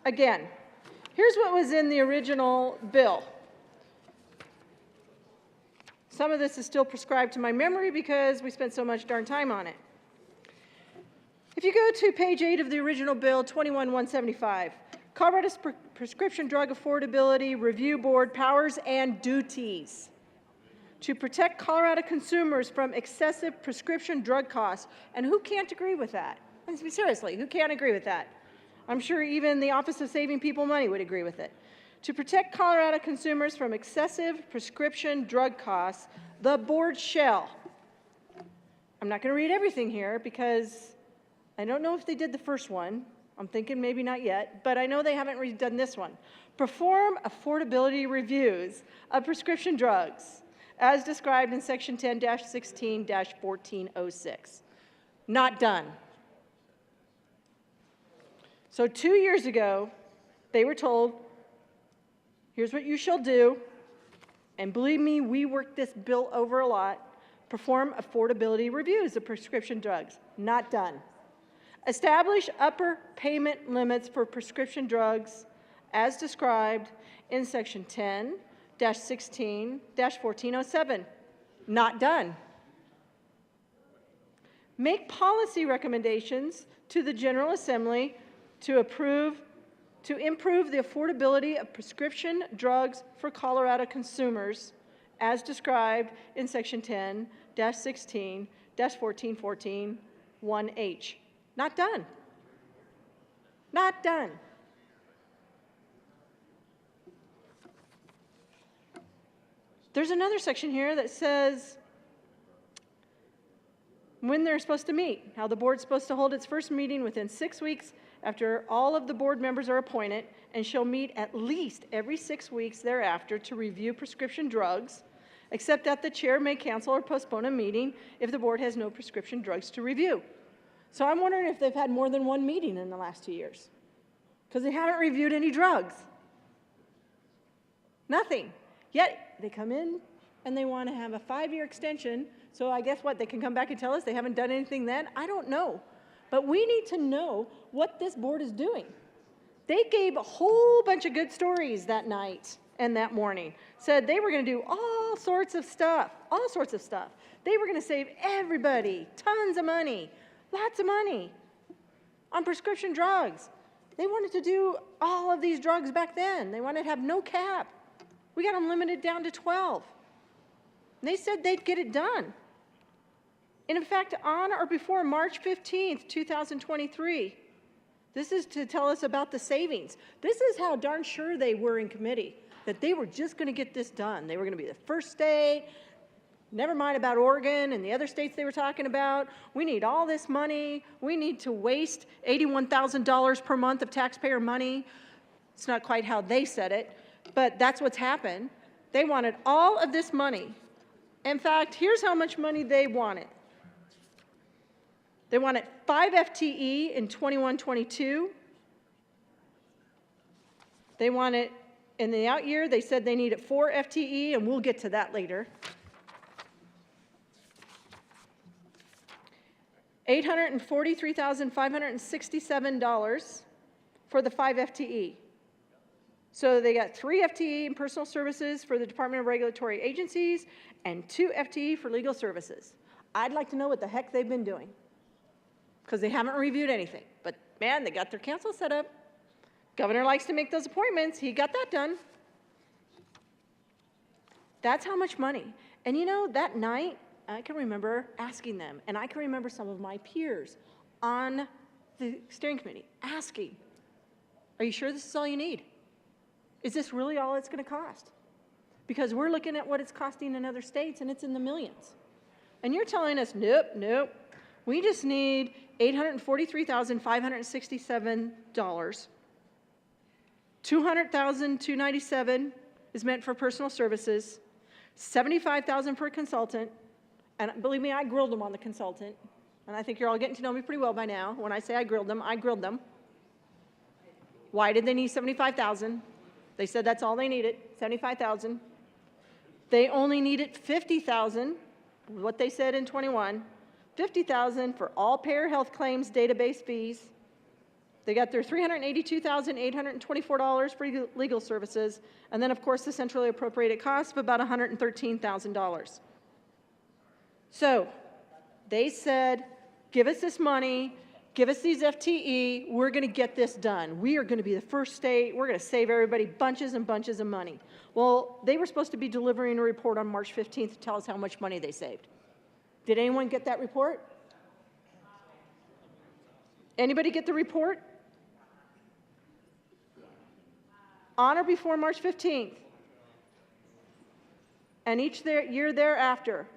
Again, here's what was in the original bill. Some of this is still prescribed to my memory because we spent so much darn time on it. If you go to page 8 of the original bill, 21-175, Colorado's Prescription Drug Affordability Review Board powers and duties to protect Colorado consumers from excessive prescription drug costs. And who can't agree with that? Seriously, who can't agree with that? I'm sure even the Office of Saving People Money would agree with it. To protect Colorado consumers from excessive prescription drug costs, the board shall. I'm not going to read everything here because I don't know if they did the first one. I'm thinking maybe not yet, but I know they haven't redone this one. Perform affordability reviews of prescription drugs as described in section 10-16-1406. Not done. So 2 years ago, they were told, here's what you shall do, and believe me, we worked this bill over a lot. Perform affordability reviews of prescription drugs. Not done. Establish upper payment limits for prescription drugs as described in section 10-16-1407. Not done. Make policy recommendations to the General Assembly to approve to improve the affordability of prescription drugs for Colorado consumers as described in Section 10-16-1414-1H. Not done. Not done. There's another section here that says when they're supposed to meet, how the board's supposed to hold its first meeting within 6 weeks after all of the board members are appointed, and shall meet at least every 6 weeks thereafter to review prescription drugs, except that the chair may cancel or postpone a meeting if the board has no prescription drugs to review. So I'm wondering if they've had more than one meeting in the last 2 years, because they haven't reviewed any drugs. Nothing. Yet they come in and they want to have a 5-year extension. So I guess what, they can come back and tell us they haven't done anything then? I don't know. But we need to know what this board is doing. They gave a whole bunch of good stories that night and that morning. Said they were going to do all sorts of stuff. They were going to save everybody tons of money, lots of money on prescription drugs. They wanted to do all of these drugs back then. They wanted to have no cap. We got them limited down to 12. And they said they'd get it done. And in fact, on or before March 15th, 2023, this is to tell us about the savings. This is how darn sure they were in committee, that they were just going to get this done. They were going to be the first state. Never mind about Oregon and the other states they were talking about. We need all this money. We need to waste $81,000 per month of taxpayer money. It's not quite how they said it, but that's what's happened. They wanted all of this money. In fact, here's how much money they wanted. They wanted 5 FTE in 21-22. They wanted, in the out year, they said they needed 4 FTE, and we'll get to that later. $843,567 for the 5 FTE. So they got 3 FTE in personal services for the Department of Regulatory Agencies and 2 FTE for legal services. I'd like to know what the heck they've been doing, because they haven't reviewed anything. But man, they got their council set up. Governor likes to make those appointments. He got that done. That's how much money. And you know, that night, I can remember asking them, and I can remember some of my peers on the steering committee asking, are you sure this is all you need? Is this really all it's going to cost? Because we're looking at what it's costing in other states, and it's in the millions. And you're telling us, nope, nope. We just need $843,567. $200,297 is meant for personal services, $75,000 per consultant. And believe me, I grilled them on the consultant. And I think you're all getting to know me pretty well by now. When I say I grilled them, I grilled them. Why did they need $75,000? They said that's all they needed, $75,000. They only needed $50,000, what they said in 21, $50,000 for all payer health claims database fees. They got their $382,824 for legal services, and then of course the centrally appropriated costs of about $113,000. So they said, give us this money, give us these FTE, we're going to get this done. We are going to be the first state, we're going to save everybody bunches and bunches of money. Well, they were supposed to be delivering a report on March 15th to tell us how much money they saved. Did anyone get that report? Anybody get the report? On or before March 15th, and each year thereafter,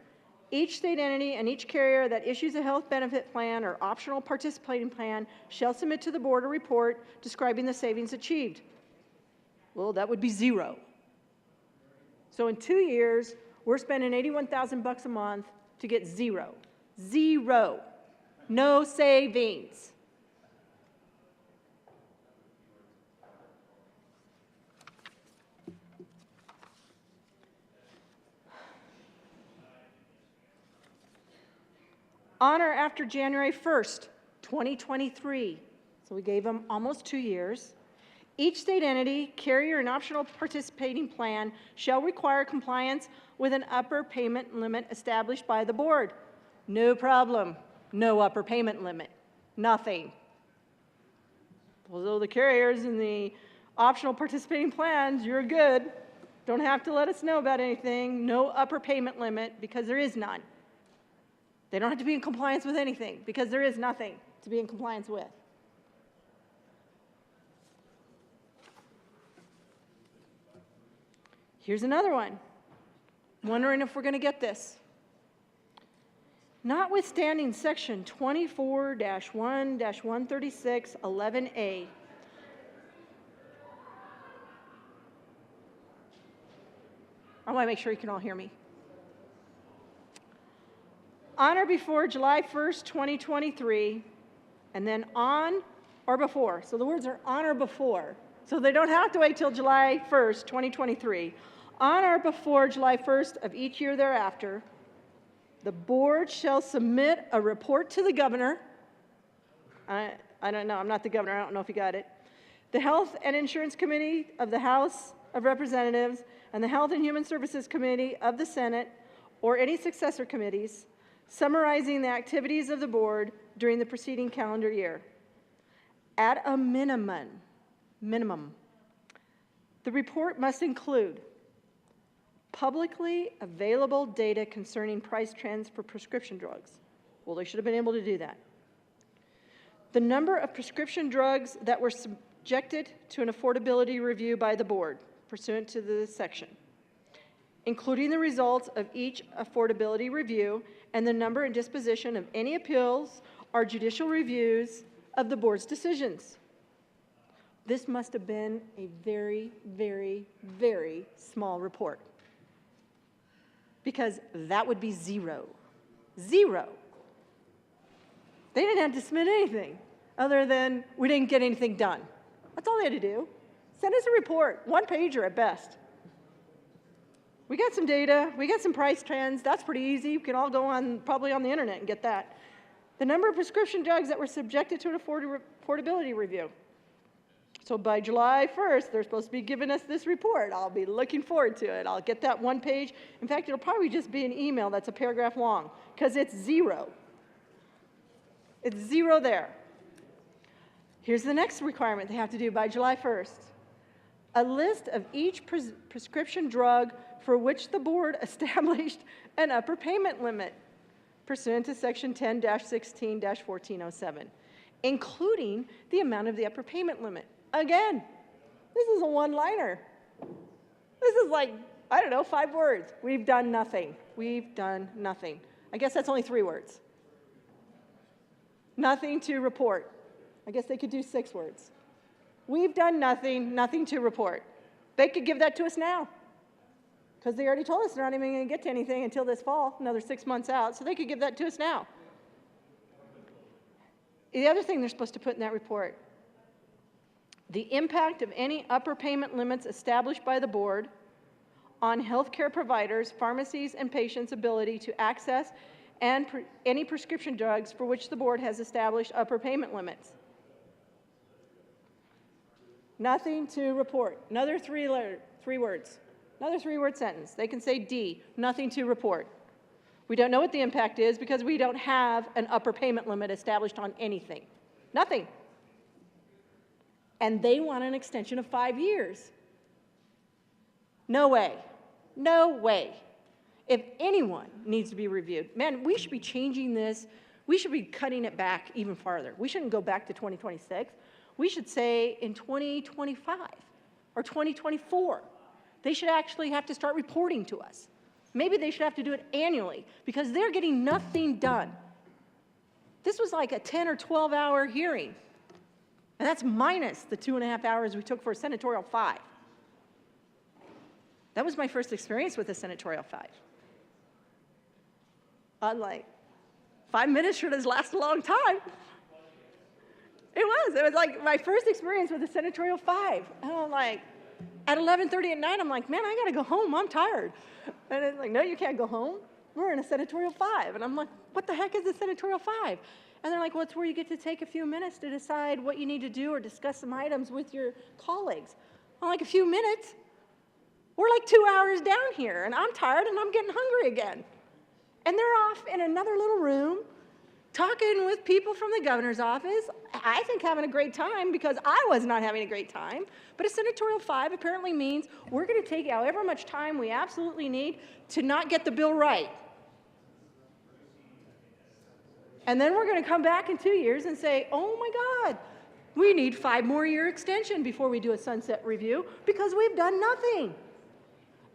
each state entity and each carrier that issues a health benefit plan or optional participating plan shall submit to the board a report describing the savings achieved. Well, that would be 0. So in 2 years, we're spending $81,000 a month to get 0. 0. No savings. On or after January 1st, 2023, so we gave them almost 2 years, each state entity, carrier, and optional participating plan shall require compliance with an upper payment limit established by the board. No problem. No upper payment limit. Nothing. Although the carriers and the optional participating plans, you're good. Don't have to let us know about anything. No upper payment limit because there is none. They don't have to be in compliance with anything because there is nothing to be in compliance with. Here's another one. Wondering if we're going to get this. Notwithstanding section 24-1-136-11A, I want to make sure you can all hear me. On or before July 1st, 2023, and then on or before. So the words are on or before. So they don't have to wait till July 1st, 2023. On or before July 1st of each year thereafter, the board shall submit a report to the governor. I don't know, I'm not the governor, I don't know if you got it. The Health and Insurance Committee of the House of Representatives and the Health and Human Services Committee of the Senate or any successor committees, summarizing the activities of the board during the preceding calendar year. At a minimum, the report must include publicly available data concerning price trends for prescription drugs. Well, they should have been able to do that. The number of prescription drugs that were subjected to an affordability review by the board, pursuant to this section, including the results of each affordability review and the number and disposition of any appeals or judicial reviews of the board's decisions. This must have been a very, very, very small report, because that would be zero. Zero. They didn't have to submit anything other than we didn't get anything done. That's all they had to do. Send us a report, one pager at best. We got some data, we got some price trends, that's pretty easy. You can all go on, probably on the internet and get that. The number of prescription drugs that were subjected to an affordability review. So by July 1st, they're supposed to be giving us this report. I'll be looking forward to it. I'll get that one page. In fact, it'll probably just be an email that's a paragraph long, because it's zero. It's zero there. Here's the next requirement they have to do by July 1st. A list of each prescription drug for which the board established an upper payment limit, pursuant to section 10-16-1407, including the amount of the upper payment limit. Again, this is a one-liner. This is like, I don't know, 5 words. We've done nothing. We've done nothing. I guess that's only 3 words. Nothing to report. I guess they could do 6 words. We've done nothing, nothing to report. They could give that to us now, because they already told us they're not even going to get to anything until this fall, another 6 months out, so they could give that to us now. The other thing they're supposed to put in that report, the impact of any upper payment limits established by the board on healthcare providers, pharmacies, and patients' ability to access and any prescription drugs for which the board has established upper payment limits. Nothing to report. Another 3 words. Another 3-word sentence. They can say D, nothing to report. We don't know what the impact is because we don't have an upper payment limit established on anything. Nothing. And they want an extension of 5 years. No way. No way. If anyone needs to be reviewed, man, we should be changing this. We should be cutting it back even farther. We shouldn't go back to 2026. We should say in 2025 or 2024. They should actually have to start reporting to us. Maybe they should have to do it annually because they're getting nothing done. This was like a 10 or 12-hour hearing, and that's minus the 2.5 hours we took for a senatorial 5. That was my first experience with a senatorial 5. I'm like, 5 minutes sure does last a long time. It was like my first experience with a senatorial 5. And I'm like, at 11:30 at night, I'm like, man, I gotta go home, I'm tired. And it's like, no, you can't go home. We're in a senatorial 5. And I'm like, what the heck is a senatorial 5? And they're like, well, it's where you get to take a few minutes to decide what you need to do or discuss some items with your colleagues. I'm like, a few minutes? We're like 2 hours down here, and I'm tired, and I'm getting hungry again. And they're off in another little room talking with people from the governor's office, I think having a great time because I was not having a great time. But a senatorial 5 apparently means we're going to take however much time we absolutely need to not get the bill right. And then we're going to come back in 2 years and say, oh my God, we need 5 more year extension before we do a sunset review because we've done nothing.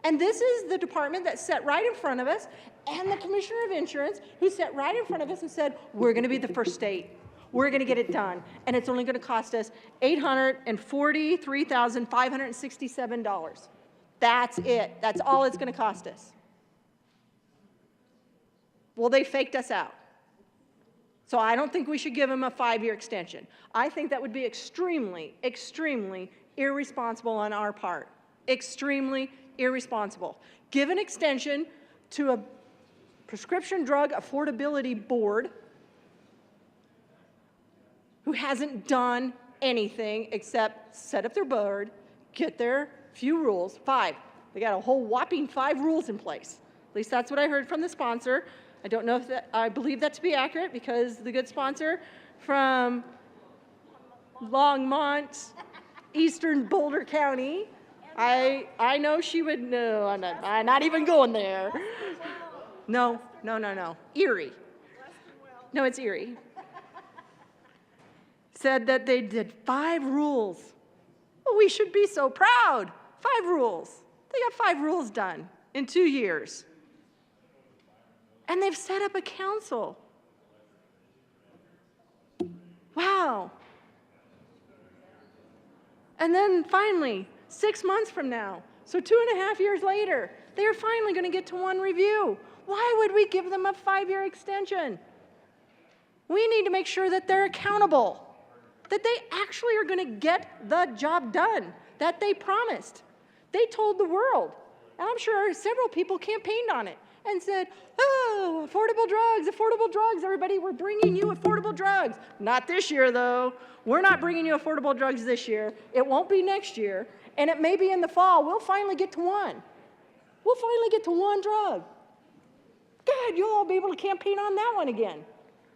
And this is the department that sat right in front of us and the commissioner of insurance who sat right in front of us and said, we're going to be the first state. We're going to get it done. And it's only going to cost us $843,567. That's it. That's all it's going to cost us. Well, they faked us out. So I don't think we should give them a 5-year extension. I think that would be extremely, extremely irresponsible on our part. Extremely irresponsible. Give an extension to a prescription drug affordability board who hasn't done anything except set up their board, get their few rules, 5. They got a whole whopping 5 rules in place. At least that's what I heard from the sponsor. I don't know if that, I believe that to be accurate because the good sponsor from Longmont, Eastern Boulder County, I know she would, no, I'm not even going there. No. Erie. No, it's Erie. Said that they did 5 rules. Well, we should be so proud. 5 rules. They got 5 rules done in 2 years. And they've set up a council. Wow. And then finally, 6 months from now, so 2.5 years later, they are finally going to get to 1 review. Why would we give them a 5-year extension? We need to make sure that they're accountable, that they actually are going to get the job done that they promised. They told the world, and I'm sure several people campaigned on it and said, oh, affordable drugs, everybody, we're bringing you affordable drugs. Not this year, though. We're not bringing you affordable drugs this year. It won't be next year, and it may be in the fall. We'll finally get to 1. We'll finally get to 1 drug. God, you'll all be able to campaign on that one again.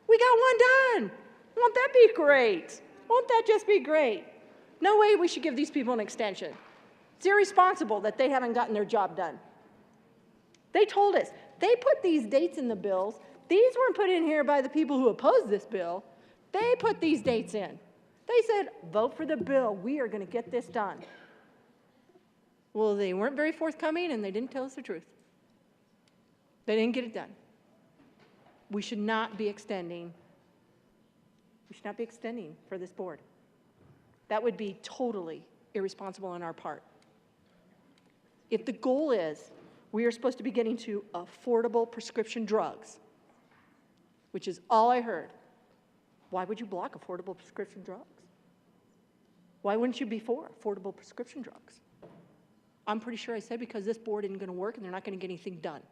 We got 1 done. Won't that be great? Won't that just be great? No way we should give these people an extension. It's irresponsible that they haven't gotten their job done. They told us. They put these dates in the bills. These weren't put in here by the people who opposed this bill. They put these dates in. They said, vote for the bill. We are going to get this done. Well, they weren't very forthcoming, and they didn't tell us the truth. They didn't get it done. We should not be extending. We should not be extending for this board. That would be totally irresponsible on our part. If the goal is we are supposed to be getting to affordable prescription drugs, which is all I heard, why would you block affordable prescription drugs? Why wouldn't you be for affordable prescription drugs? I'm pretty sure I said because this board isn't going to work and they're not going to get anything done.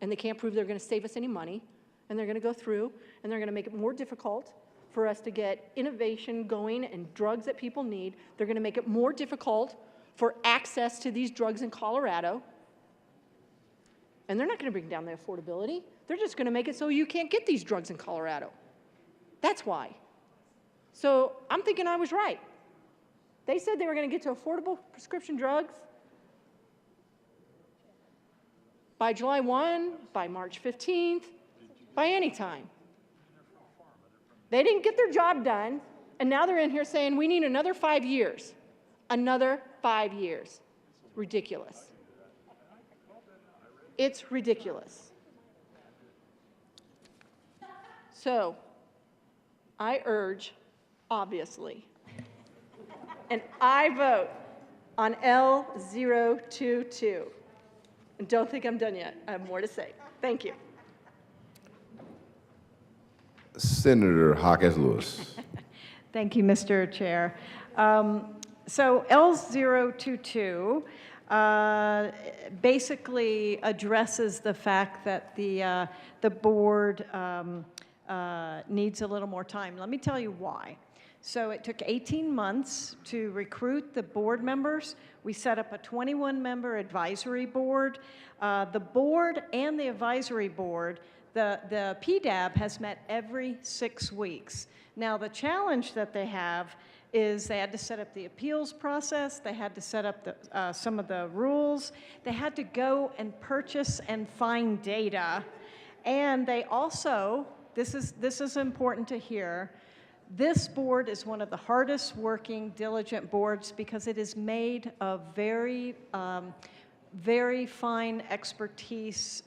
And they can't prove they're going to save us any money, and they're going to go through and they're going to make it more difficult for us to get innovation going and drugs that people need. They're going to make it more difficult for access to these drugs in Colorado. And they're not going to bring down the affordability. They're just going to make it so you can't get these drugs in Colorado. That's why. So I'm thinking I was right. They said they were going to get to affordable prescription drugs by July 1, by March 15th, by any time. They didn't get their job done, and now they're in here saying we need another 5 years. Another 5 years. Ridiculous. It's ridiculous. So, I urge, obviously, and I vote on L022. And don't think I'm done yet. I have more to say. Thank you. Senator Hawkins Lewis. Thank you, Mr. Chair. So L022 basically addresses the fact that the board needs a little more time. Let me tell you why. So it took 18 months to recruit the board members. We set up a 21-member advisory board. The board and the advisory board, The PDAB has met every 6 weeks. Now, the challenge that they have is they had to set up the appeals process, they had to set up some of the rules, they had to go and purchase and find data, and they also, this is important to hear, this board is one of the hardest working, diligent boards because it is made of very fine expertise.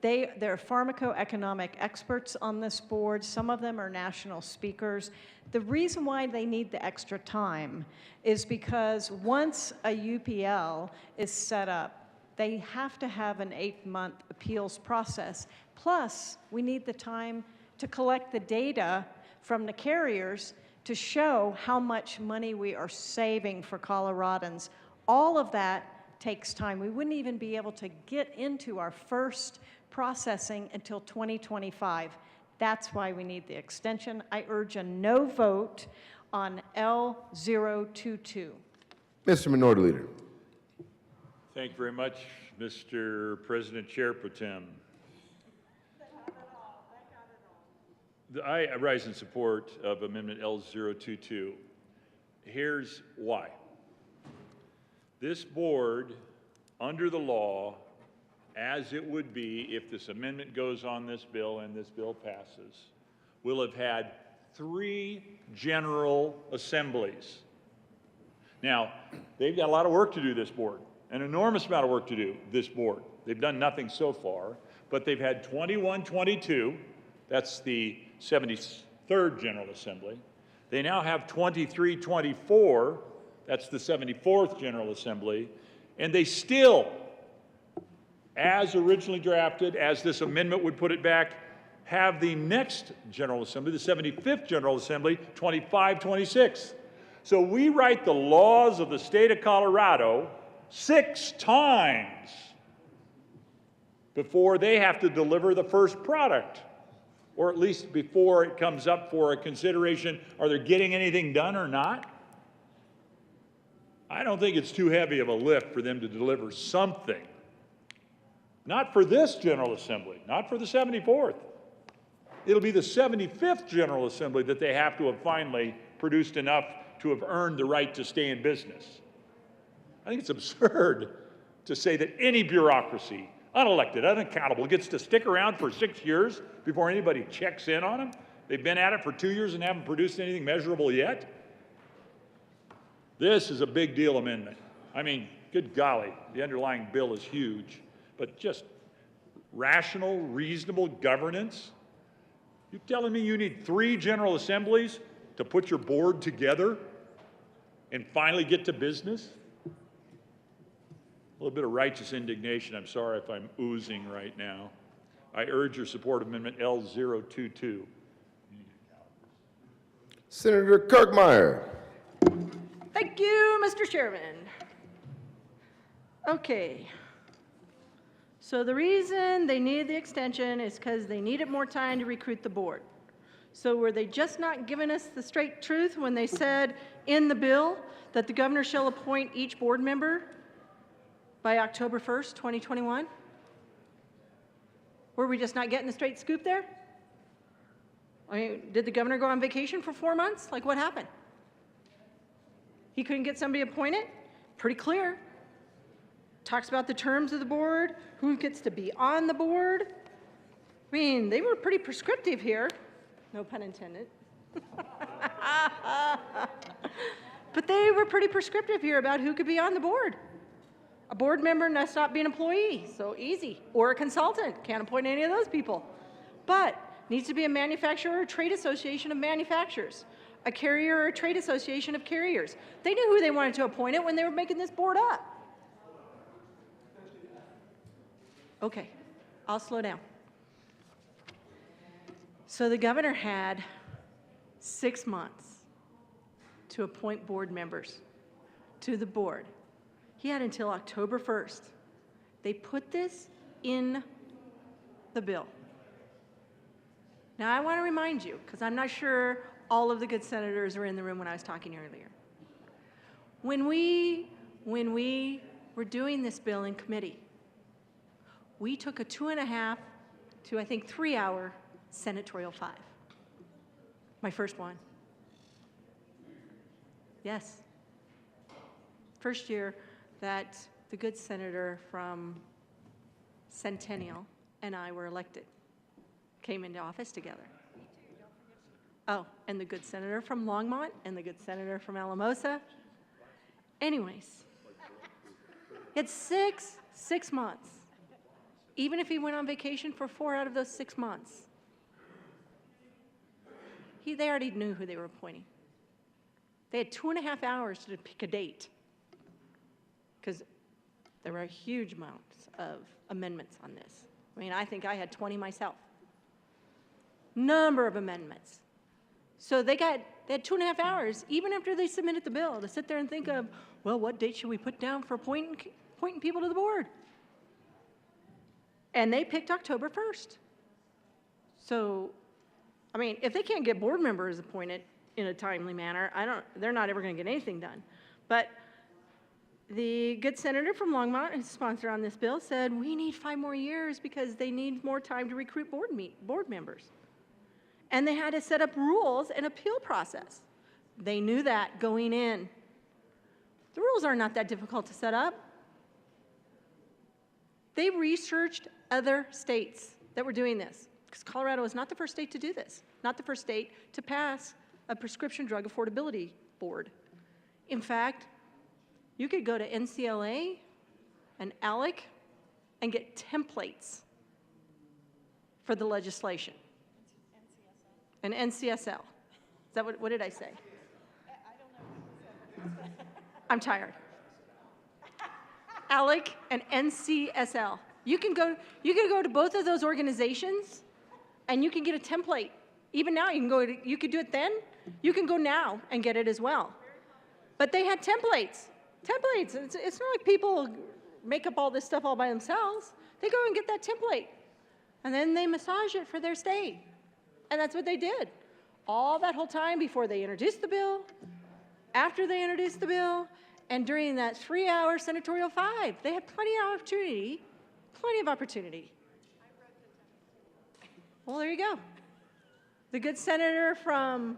They're pharmacoeconomic experts on this board. Some of them are national speakers. The reason why they need the extra time is because once a UPL is set up, they have to have an 8-month appeals process. Plus, we need the time to collect the data from the carriers to show how much money we are saving for Coloradans. All of that takes time. We wouldn't even be able to get into our first processing until 2025. That's why we need the extension. I urge a no vote on L022. Mr. Minority Leader. Thank you very much, Mr. President Chair Pro Tem. I rise in support of Amendment L022. Here's why. This board, under the law, as it would be if this amendment goes on this bill and this bill passes, will have had 3 general assemblies. Now, they've got a lot of work to do, this board, an enormous amount of work to do, this board. They've done nothing so far, but they've had 21-22, that's the 73rd General Assembly. They now have 23-24, that's the 74th General Assembly, and they still, as originally drafted, as this amendment would put it back, have the next General Assembly, the 75th General Assembly, 25-26. So we write the laws of the state of Colorado 6 times before they have to deliver the first product, or at least before it comes up for a consideration, are they getting anything done or not? I don't think it's too heavy of a lift for them to deliver something. Not for this General Assembly, not for the 74th. It'll be the 75th General Assembly that they have to have finally produced enough to have earned the right to stay in business. I think it's absurd to say that any bureaucracy, unelected, unaccountable, gets to stick around for 6 years before anybody checks in on them. They've been at it for 2 years and haven't produced anything measurable yet. This is a big deal amendment. I mean, good golly, the underlying bill is huge, but just rational, reasonable governance? You telling me you need 3 General Assemblies to put your board together and finally get to business? A little bit of righteous indignation. I'm sorry if I'm oozing right now. I urge your support of Amendment L022. Senator Kirkmeyer. Thank you, Mr. Chairman. Okay. So the reason they needed the extension is because they needed more time to recruit the board. So were they just not giving us the straight truth when they said in the bill that the governor shall appoint each board member by October 1st, 2021? Were we just not getting the straight scoop there? I mean, did the governor go on vacation for 4 months? Like, what happened? He couldn't get somebody appointed? Pretty clear. Talks about the terms of the board, who gets to be on the board. I mean, they were pretty prescriptive here. No pun intended. But they were pretty prescriptive here about who could be on the board. A board member must not be an employee, so easy. Or a consultant, can't appoint any of those people. But needs to be a manufacturer or trade association of manufacturers. A carrier or a trade association of carriers. They knew who they wanted to appoint it when they were making this board up. Okay, I'll slow down. So the governor had 6 months to appoint board members to the board. He had until October 1st. They put this in the bill. Now I want to remind you, because I'm not sure all of the good senators were in the room when I was talking earlier. When we were doing this bill in committee, we took a 2.5 to, I think, 3-hour senatorial 5. My first one. Yes. First year that the good senator from Centennial and I were elected, came into office together. Oh, and the good senator from Longmont and the good senator from Alamosa. Anyways, it's six months. Even if he went on vacation for 4 out of those 6 months, they already knew who they were appointing. They had 2.5 hours to pick a date because there were huge amounts of amendments on this. I mean, I think I had 20 myself. Number of amendments. So they had 2.5 hours, even after they submitted the bill, to sit there and think of, well, what date should we put down for appointing people to the board? And they picked October 1st. So, I mean, if they can't get board members appointed in a timely manner, they're not ever going to get anything done. But the good senator from Longmont, his sponsor on this bill, said we need 5 more years because they need more time to recruit board members. And they had to set up rules and appeal process. They knew that going in. The rules are not that difficult to set up. They researched other states that were doing this, because Colorado is not the first state to do this, not the first state to pass a prescription drug affordability board. In fact, you could go to NCLA and ALEC and get templates for the legislation. And NCSL. Is that what did I say? I'm tired. ALEC and NCSL. You can go to both of those organizations and you can get a template. Even now, you could do it then. You can go now and get it as well. But they had templates. Templates. It's not like people make up all this stuff all by themselves. They go and get that template. And then they massage it for their state. And that's what they did. All that whole time before they introduced the bill, after they introduced the bill, and during that 3-hour senatorial 5, they had plenty of opportunity. Well, there you go. The good senator from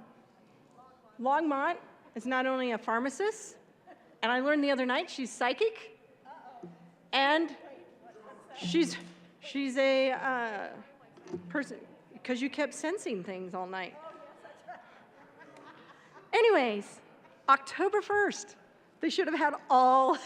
Longmont is not only a pharmacist, and I learned the other night she's psychic, and she's a person, because you kept sensing things all night. Anyways, October 1st, they should have had all.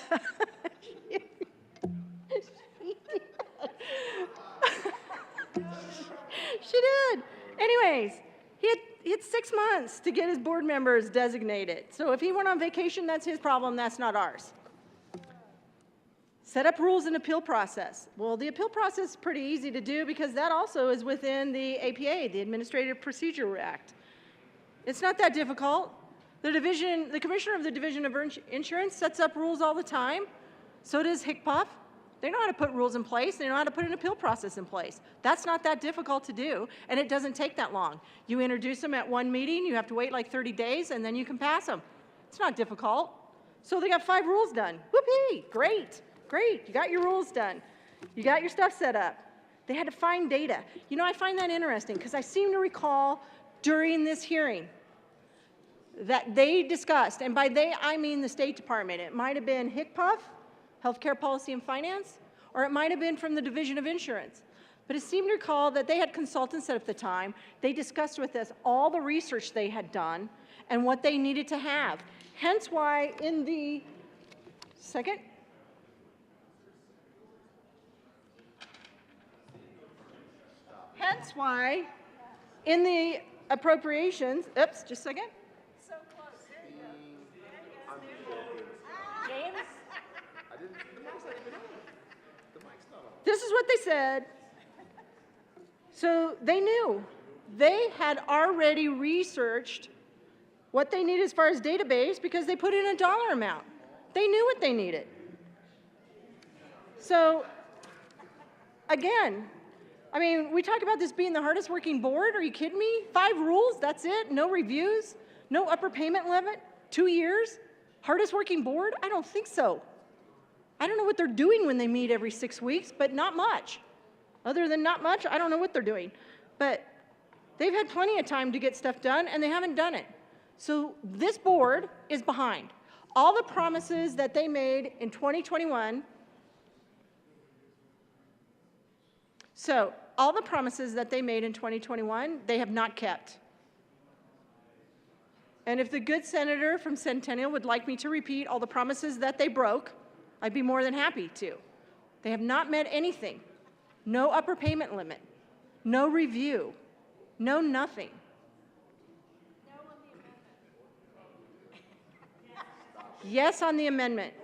She did. Anyways, he had 6 months to get his board members designated. So if he went on vacation, that's his problem, that's not ours. Set up rules and appeal process. Well, the appeal process is pretty easy to do because that also is within the APA, the Administrative Procedure Act. It's not that difficult. The commissioner of the Division of Insurance sets up rules all the time. So does HCPF. They know how to put rules in place. They know how to put an appeal process in place. That's not that difficult to do, and it doesn't take that long. You introduce them at one meeting, you have to wait like 30 days, and then you can pass them. It's not difficult. So they got 5 rules done. Whoopee, great. Great, you got your rules done. You got your stuff set up. They had to find data. You know, I find that interesting because I seem to recall during this hearing that they discussed, and by they I mean the State Department. It might have been HCPF, Healthcare Policy and Finance, or it might have been from the Division of Insurance. But it seemed to recall that they had consultants at the time. They discussed with us all the research they had done and what they needed to have. Hence why in the second, hence why in the appropriations, oops, just a second. So close, there you go. James? This is what they said. So they knew. They had already researched what they needed as far as database because they put in a dollar amount. They knew what they needed. So, again, I mean, we talk about this being the hardest working board. Are you kidding me? 5 rules, that's it? No reviews? No upper payment limit? 2 years? Hardest working board? I don't think so. I don't know what they're doing when they meet every 6 weeks, but not much. Other than not much, I don't know what they're doing. But they've had plenty of time to get stuff done, and they haven't done it. So this board is behind. All the promises that they made in 2021, all the promises that they made in 2021, they have not kept. And if the good senator from Centennial would like me to repeat all the promises that they broke, I'd be more than happy to. They have not met anything. No upper payment limit, no review, no nothing. Yes on the amendment.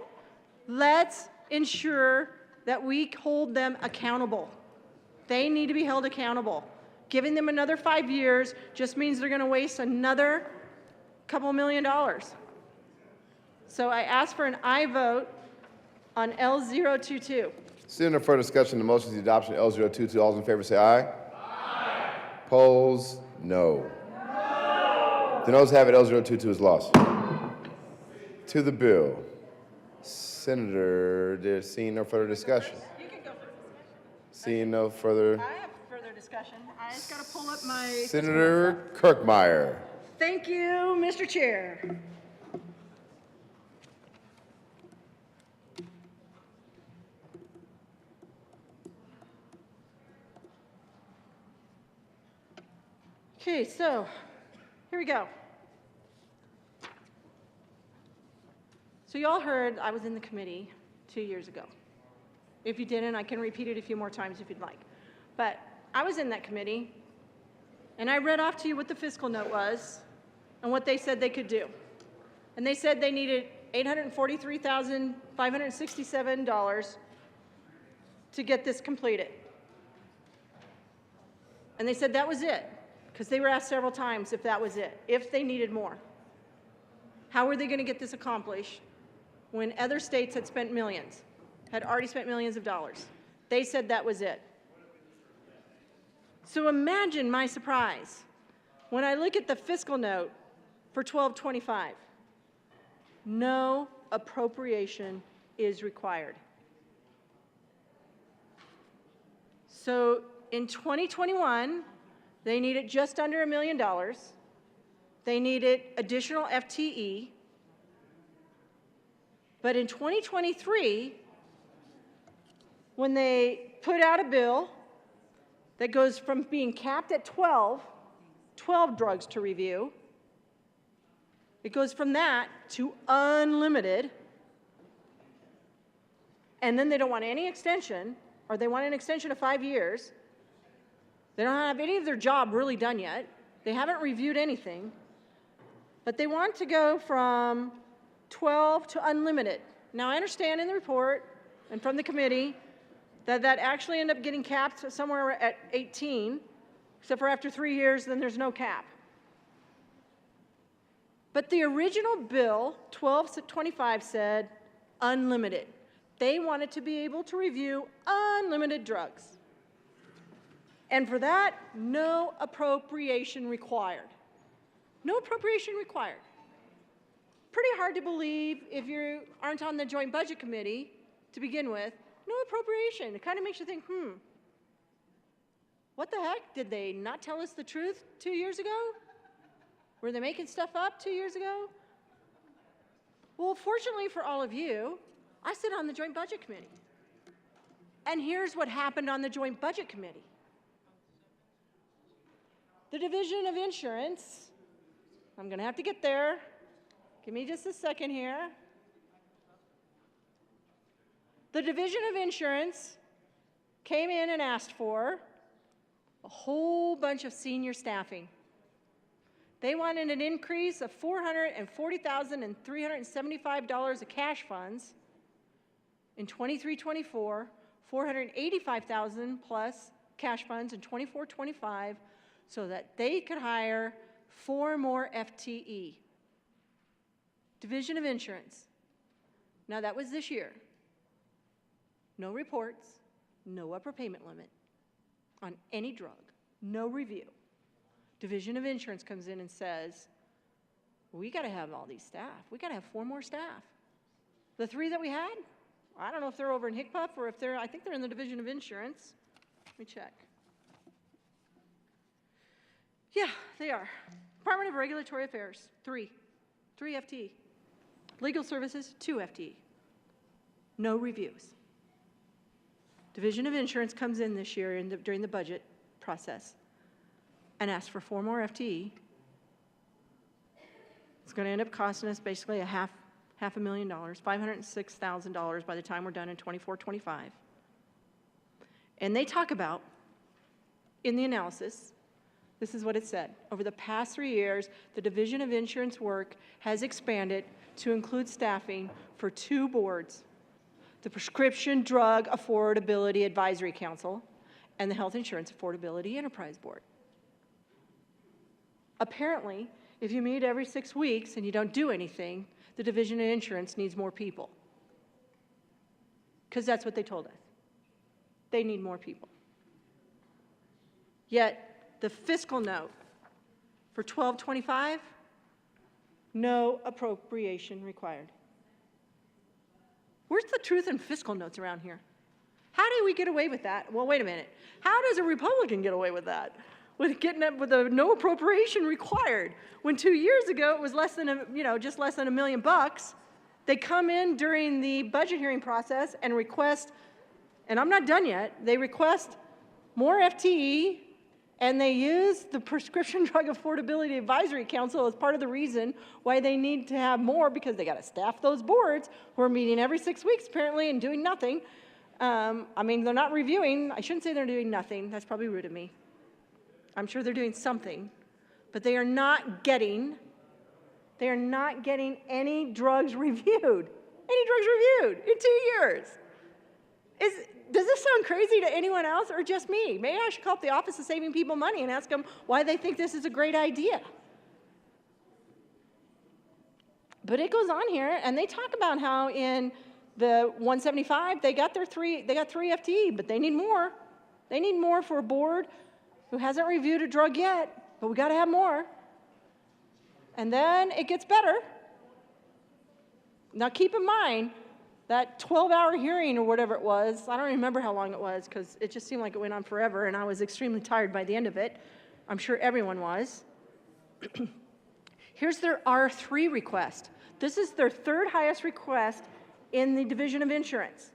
Let's ensure that we hold them accountable. They need to be held accountable. Giving them another 5 years just means they're going to waste another couple $1 million. So I ask for an aye vote on L022. Seeing no further discussion, the motion is the adoption of L022. All those in favor say aye. Aye. Opposed? No. The noes have it. L022 is lost. To the bill. Senator, there's seeing no further discussion. You can go first. Seeing no further. I have further discussion. I just got to pull up my. Senator Kirkmeyer. Thank you, Mr. Chair. Okay, so here we go. So you all heard I was in the committee 2 years ago. If you didn't, I can repeat it a few more times if you'd like. But I was in that committee, and I read off to you what the fiscal note was and what they said they could do. And they said they needed $843,567 to get this completed. And they said that was it, because they were asked several times if that was it, if they needed more. How were they going to get this accomplished when other states had spent millions, had already spent millions of dollars? They said that was it. So imagine my surprise when I look at the fiscal note for 1225. No appropriation is required. So in 2021, they needed just under $1 million. They needed additional FTE. But in 2023, when they put out a bill that goes from being capped at 12 drugs to review, it goes from that to unlimited, and then they don't want any extension, or they want an extension of 5 years. They don't have any of their job really done yet. They haven't reviewed anything, but they want to go from 12 to unlimited. Now, I understand in the report and from the committee that actually ended up getting capped somewhere at 18, except for after 3 years, then there's no cap. But the original bill, 1225, said unlimited. They wanted to be able to review unlimited drugs. And for that, no appropriation required. No appropriation required. Pretty hard to believe if you aren't on the Joint Budget Committee to begin with. No appropriation. It kind of makes you think, what the heck? Did they not tell us the truth 2 years ago? Were they making stuff up 2 years ago? Well, fortunately for all of you, I sit on the Joint Budget Committee. And here's what happened on the Joint Budget Committee. The Division of Insurance, I'm going to have to get there. Give me just a second here. The Division of Insurance came in and asked for a whole bunch of senior staffing. They wanted an increase of $440,375 of cash funds in 23-24, $485,000 plus cash funds in 24-25, so that they could hire 4 more FTE. Division of Insurance. Now that was this year. No reports, no upper payment limit on any drug, no review. Division of Insurance comes in and says, we got to have all these staff. We got to have 4 more staff. The 3 that we had, I don't know if they're over in HICPUF or if I think they're in the Division of Insurance. me check. Yeah, they are. Department of Regulatory Affairs, 3 FTE. Legal Services, 2 FTE. No reviews. Division of Insurance comes in this year during the budget process and asks for 4 more FTE. It's going to end up costing us basically $500,000, $506,000 by the time we're done in 24-25. And they talk about, in the analysis, this is what it said. Over the past 3 years, the Division of Insurance work has expanded to include staffing for 2 boards, the Prescription Drug Affordability Advisory Council and the Health Insurance Affordability Enterprise Board. Apparently, if you meet every 6 weeks and you don't do anything, the Division of Insurance needs more people. Because that's what they told us. They need more people. Yet, the fiscal note for 12-25, no appropriation required. Where's the truth in fiscal notes around here? How do we get away with that? Well, wait a minute. How does a Republican get away with that? With getting up with a no appropriation required, when 2 years ago it was less than just less than $1 million. They come in during the budget hearing process and request, and I'm not done yet, they request more FTE, and they use the Prescription Drug Affordability Advisory Council as part of the reason why they need to have more, because they got to staff those boards who are meeting every 6 weeks apparently and doing nothing. I mean, they're not reviewing. I shouldn't say they're doing nothing. That's probably rude of me. I'm sure they're doing something, but they are not getting any drugs reviewed. Any drugs reviewed in 2 years. Does this sound crazy to anyone else or just me? Maybe I should call up the Office of Saving People Money and ask them why they think this is a great idea. But it goes on here, and they talk about how in the 175 they got 3 FTE, but they need more. They need more for a board who hasn't reviewed a drug yet, but we got to have more. And then it gets better. Now keep in mind that 12-hour hearing or whatever it was, I don't remember how long it was because it just seemed like it went on forever and I was extremely tired by the end of it. I'm sure everyone was. Here's their R3 request. This is their 3rd highest request in the Division of Insurance.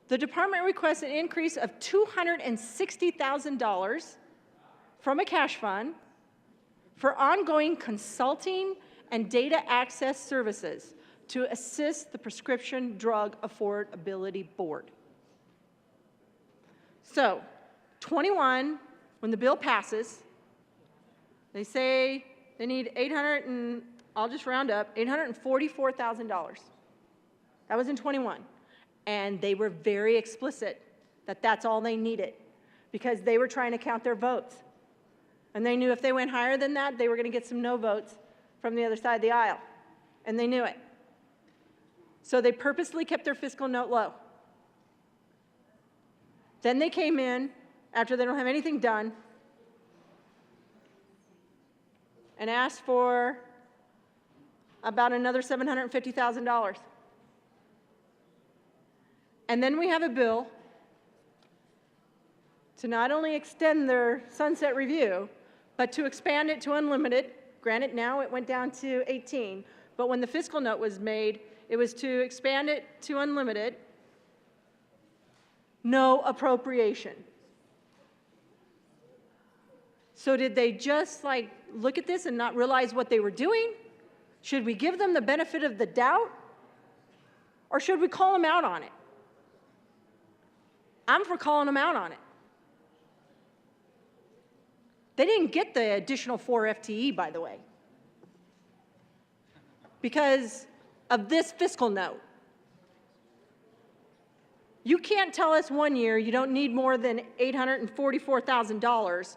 The department requests an increase of $260,000 from a cash fund for ongoing consulting and data access services to assist the Prescription Drug Affordability Board. So, 21, when the bill passes, they say they need I'll just round up, $844,000. That was in 21. And they were very explicit that that's all they needed because they were trying to count their votes. And they knew if they went higher than that, they were going to get some no votes from the other side of the aisle. And they knew it. So they purposely kept their fiscal note low. Then they came in, after they don't have anything done, and asked for about another $750,000. And then we have a bill to not only extend their sunset review, but to expand it to unlimited. Granted, now it went down to 18, but when the fiscal note was made, it was to expand it to unlimited. No appropriation. So did they just look at this and not realize what they were doing? Should we give them the benefit of the doubt? Or should we call them out on it? I'm for calling them out on it. They didn't get the additional 4 FTE, by the way, because of this fiscal note. You can't tell us 1 year you don't need more than $844,000,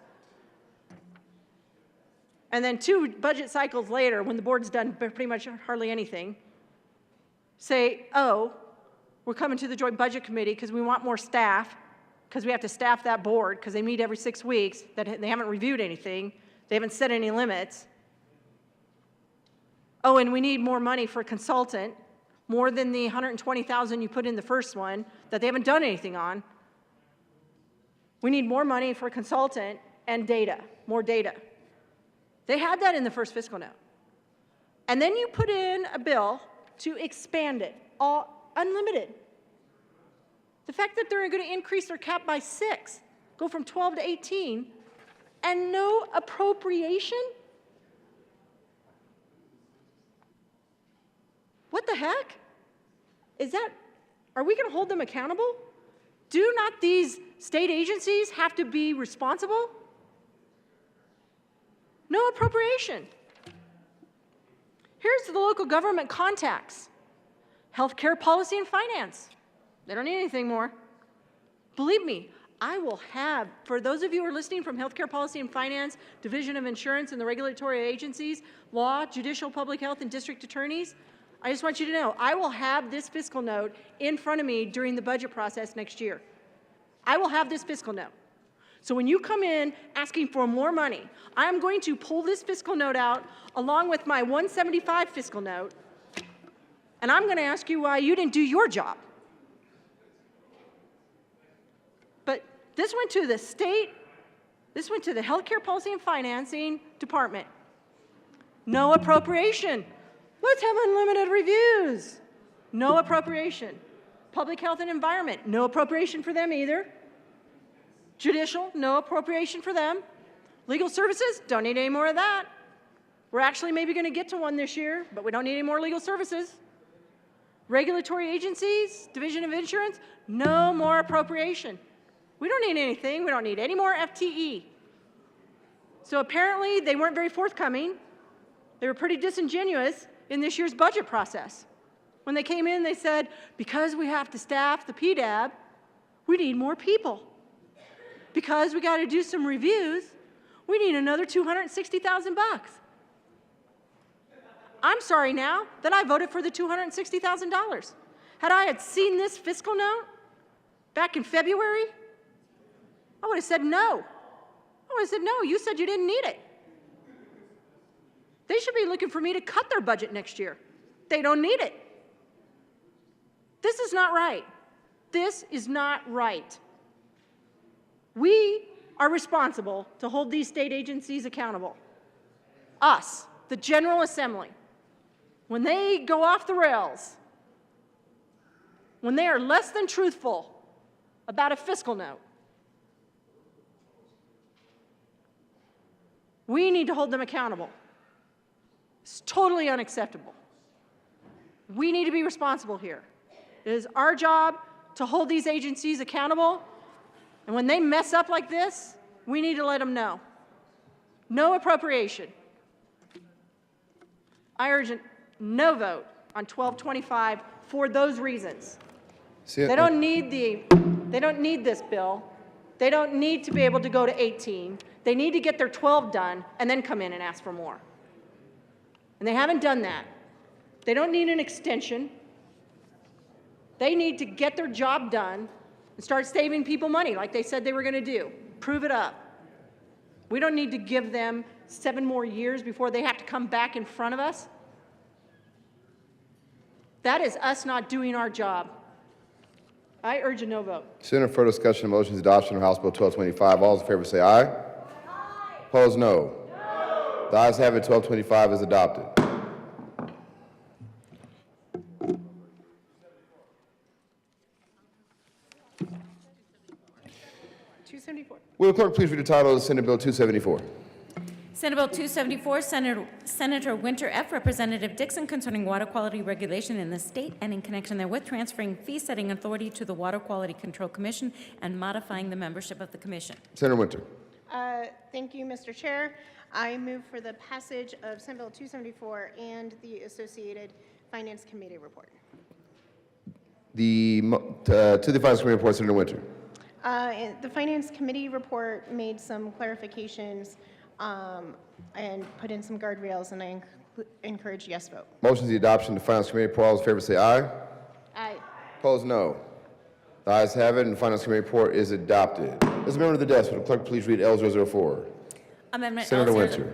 and then 2 budget cycles later, when the board's done pretty much hardly anything, say, oh, we're coming to the Joint Budget Committee because we want more staff, because we have to staff that board because they meet every 6 weeks, that they haven't reviewed anything, they haven't set any limits. Oh, and we need more money for a consultant, more than the $120,000 you put in the first one that they haven't done anything on. We need more money for consultant and data, more data. They had that in the first fiscal note. And then you put in a bill to expand it, all unlimited. The fact that they're going to increase their cap by 6, go from 12 to 18, and no appropriation? What the heck? Are we going to hold them accountable? Do not these state agencies have to be responsible? No appropriation. Here's the local government contacts. Healthcare policy and finance. They don't need anything more. Believe me, I will have, for those of you who are listening from Healthcare Policy and Finance, Division of Insurance and the regulatory agencies, law, judicial, public health, and district attorneys, I just want you to know, I will have this fiscal note in front of me during the budget process next year. I will have this fiscal note. So when you come in asking for more money, I'm going to pull this fiscal note out along with my 175 fiscal note, and I'm going to ask you why you didn't do your job. But this went to the state, this went to the Healthcare Policy and Financing Department. No appropriation. Let's have unlimited reviews. No appropriation. Public Health and Environment, no appropriation for them either. Judicial, no appropriation for them. Legal Services, don't need any more of that. We're actually maybe going to get to one this year, but we don't need any more legal services. Regulatory agencies, Division of Insurance, no more appropriation. We don't need anything. We don't need any more FTE. So apparently they weren't very forthcoming. They were pretty disingenuous in this year's budget process. When they came in, they said, because we have to staff the PDAB, we need more people. Because we got to do some reviews, we need another $260,000 bucks. I'm sorry now that I voted for the $260,000. Had I had seen this fiscal note back in February, I would have said no. I would have said, no, you said you didn't need it. They should be looking for me to cut their budget next year. They don't need it. This is not right. This is not right. We are responsible to hold these state agencies accountable. Us, the General Assembly. When they go off the rails, when they are less than truthful about a fiscal note, we need to hold them accountable. It's totally unacceptable. We need to be responsible here. It is our job to hold these agencies accountable, and when they mess up like this, we need to let them know. No appropriation. I urge a no vote on 1225 for those reasons. They don't need this bill. They don't need to be able to go to 18. They need to get their 12 done and then come in and ask for more. And they haven't done that. They don't need an extension. They need to get their job done and start saving people money like they said they were going to do. Prove it up. We don't need to give them 7 more years before they have to come back in front of us. That is us not doing our job. I urge a no vote. Consider further discussion of motions adoption of House Bill 1225. All those in favor say aye. Aye. Opposed, no. No. The ayes have it. 1225 is adopted. Will the clerk please read the title of Senate Bill 274? Senate Bill 274, Senator Winter F., Representative Dixon, concerning water quality regulation in the state and in connection therewith transferring fee-setting authority to the Water Quality Control Commission and modifying the membership of the commission. Senator Winter. Thank you, Mr. Chair. I move for the passage of Senate Bill 274 and the associated Finance Committee report. To the Finance Committee report, Senator Winter. The Finance Committee report made some clarifications and put in some guardrails, and I encourage yes vote. Motion is the adoption of the Finance Committee report. All those in favor say aye. Aye. Opposed, no. The ayes have it, and the Finance Committee report is adopted. As a member of the desk, will the clerk please read L004? Amendment Senator L0. Winter.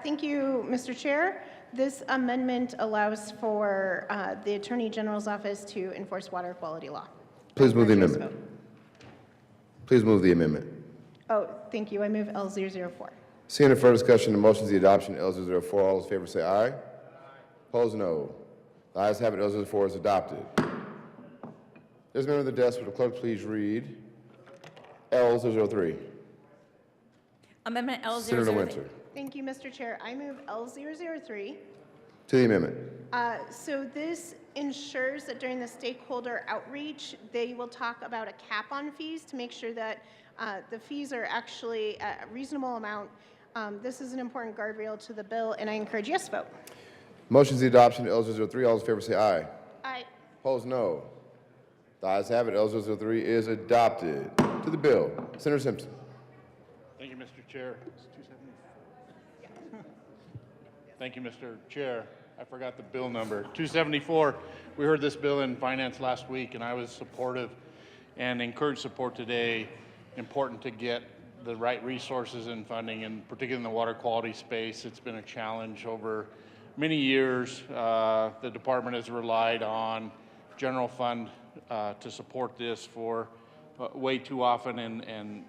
Thank you, Mr. Chair. This amendment allows for the Attorney General's office to enforce water quality law. Please move the amendment. Please move the amendment. Oh, thank you. I move L004. Seeing no further discussion, the motion is the adoption of L004. All those in favor say aye. Opposed, no. The ayes have it. L004 is adopted. There's a member of the desk. Would the clerk please read L003? Amendment L003. Senator Winter. Thank you, Mr. Chair. I move L003. To the amendment. So this ensures that during the stakeholder outreach, they will talk about a cap on fees to make sure that the fees are actually a reasonable amount. This is an important guardrail to the bill, and I encourage yes vote. Motion is the adoption of L003. All those in favor say aye. Aye. Opposed, no. The ayes have it. L003 is adopted. To the bill. Senator Simpson. Thank you, Mr. Chair. It's 274. Thank you, Mr. Chair. I forgot the bill number. 274. We heard this bill in finance last week, and I was supportive and encourage support today. Important to get the right resources and funding, and particularly in the water quality space. It's been a challenge over many years. The department has relied on general fund to support this for way too often and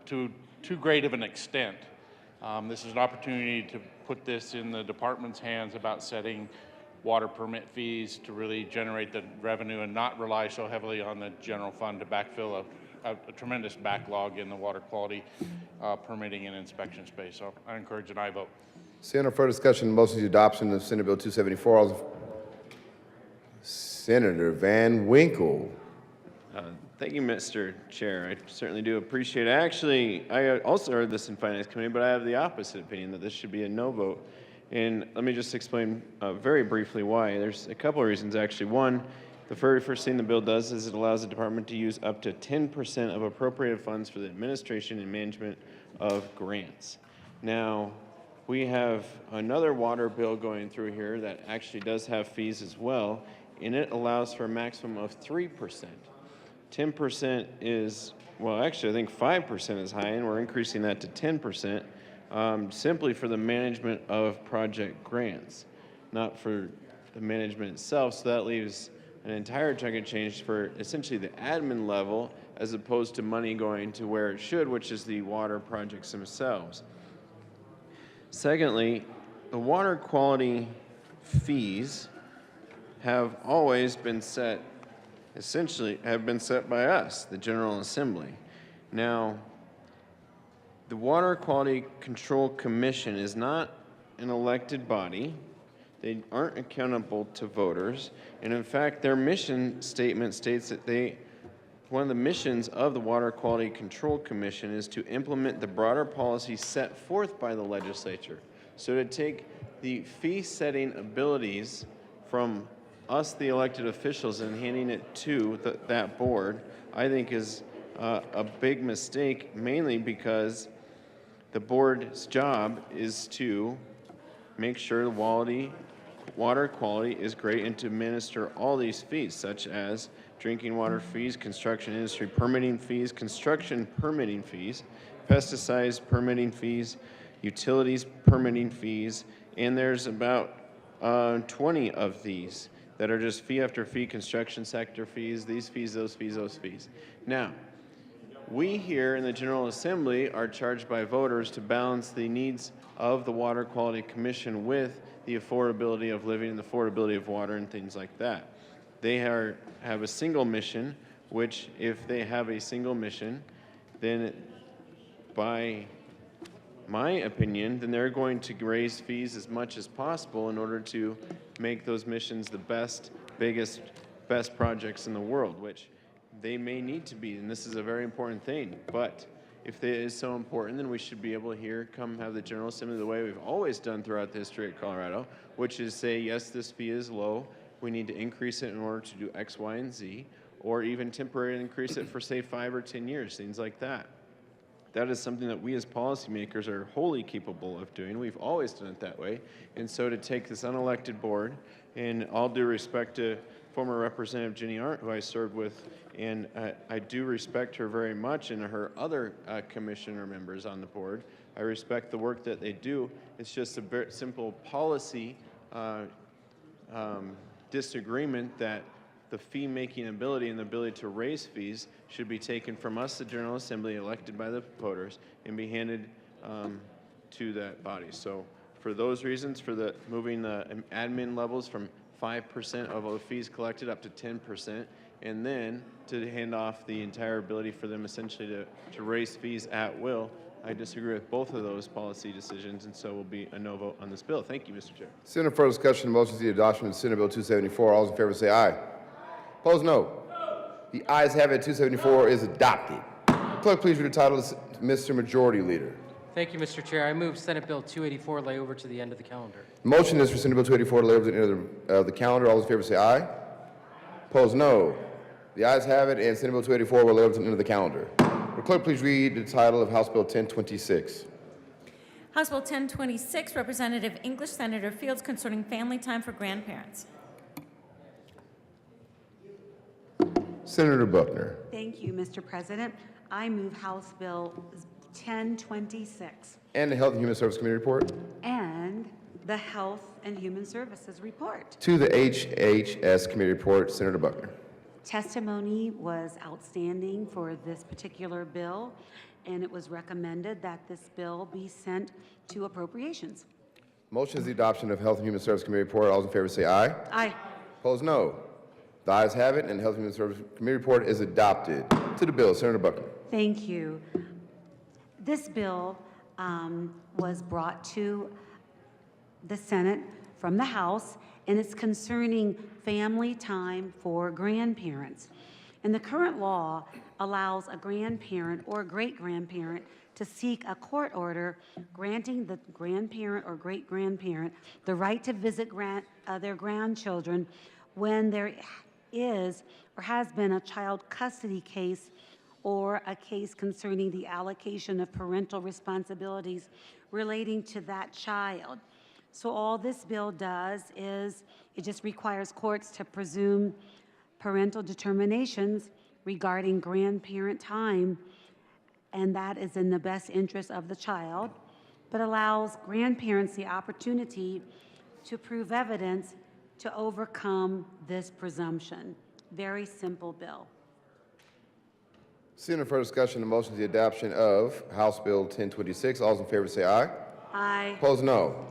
to too great of an extent. This is an opportunity to put this in the department's hands about setting water permit fees to really generate the revenue and not rely so heavily on the general fund to backfill a tremendous backlog in the water quality permitting and inspection space. So I encourage an aye vote. Seeing no further discussion, the motion is the adoption of Senate Bill 274. All those Senator Van Winkle. Thank you, Mr. Chair. I certainly do appreciate it. Actually, I also heard this in Finance Committee, but I have the opposite opinion, that this should be a no vote. And let me just explain very briefly why. There's a couple of reasons, actually. One, the very first thing the bill does is it allows the department to use up to 10% of appropriated funds for the administration and management of grants. Now, we have another water bill going through here that actually does have fees as well, and it allows for a maximum of 3%. 10% is, well, actually, I think 5% is high, and we're increasing that to 10%, simply for the management of project grants, not for the management itself. So that leaves an entire chunk of change for essentially the admin level, as opposed to money going to where it should, which is the water projects themselves. Secondly, the water quality fees have always been set, essentially have been set by us, the General Assembly. Now, the Water Quality Control Commission is not an elected body. They aren't accountable to voters. And in fact, their mission statement states that one of the missions of the Water Quality Control Commission is to implement the broader policies set forth by the legislature. So to take the fee-setting abilities from us, the elected officials, and handing it to that board, I think is a big mistake, mainly because the board's job is to make sure the water quality is great and to administer all these fees, such as drinking water fees, construction industry permitting fees, construction permitting fees, pesticides permitting fees, utilities permitting fees, and there's about 20 of these that are just fee after fee, construction sector fees, these fees, those fees, those fees. Now, we here in the General Assembly are charged by voters to balance the needs of the Water Quality Commission with the affordability of living and the affordability of water and things like that. They have a single mission, which if they have a single mission, then by my opinion, then they're going to raise fees as much as possible in order to make those missions the best, biggest, best projects in the world, which they may need to be, and this is a very important thing. But if it is so important, then we should be able to come have the General Assembly the way we've always done throughout the history of Colorado, which is say, yes, this fee is low, we need to increase it in order to do X, Y, and Z, or even temporarily increase it for, say, 5 or 10 years, things like that. That is something that we as policymakers are wholly capable of doing. We've always done it that way. And so to take this unelected board, and all due respect to former Representative Jenny Arndt, who I served with, and I do respect her very much, and her other commissioner members on the board. I respect the work that they do. It's just a very simple policy disagreement that the fee-making ability and the ability to raise fees should be taken from us, the General Assembly, elected by the voters, and be handed to that body. So for those reasons, for the moving the admin levels from 5% of all the fees collected up to 10%, and then to hand off the entire ability for them essentially to raise fees at will, I disagree with both of those policy decisions, and so will be a no vote on this bill. Thank you, Mr. Chair. Seeing no further discussion, the motion is the adoption of Senate Bill 274. All those in favor say aye. Opposed, no. The ayes have it. 274 is adopted. Clerk, please read the title, Mr. Majority Leader. Thank you, Mr. Chair. I move Senate Bill 284 lay over to the end of the calendar. The motion is for Senate Bill 284 to lay over to the end of the calendar. All those in favor say aye. Opposed, no. The ayes have it, and Senate Bill 284 will lay over to the end of the calendar. Will clerk please read the title of House Bill 1026? House Bill 1026, Representative English Senator Fields, concerning family time for grandparents. Senator Buckner. Thank you, Mr. President. I move House Bill 1026. And the Health and Human Services Committee report? And the Health and Human Services report. To the HHS Committee report, Senator Buckner. Testimony was outstanding for this particular bill, and it was recommended that this bill be sent to appropriations. Motion is the adoption of Health and Human Services Committee report. All those in favor say aye. Aye. Opposed, no. The ayes have it, and the Health and Human Services Committee report is adopted. To the bill, Senator Buckner. Thank you. This bill was brought to the Senate from the House, and it's concerning family time for grandparents. And the current law allows a grandparent or great-grandparent to seek a court order granting the grandparent or great-grandparent the right to visit their grandchildren when there is or has been a child custody case or a case concerning the allocation of parental responsibilities relating to that child. So all this bill does is it just requires courts to presume parental determinations regarding grandparent time, and that is in the best interest of the child, but allows grandparents the opportunity to prove evidence to overcome this presumption. Very simple bill. Seeing no further discussion, the motion is the adoption of House Bill 1026. All those in favor say aye. Aye. Opposed, no.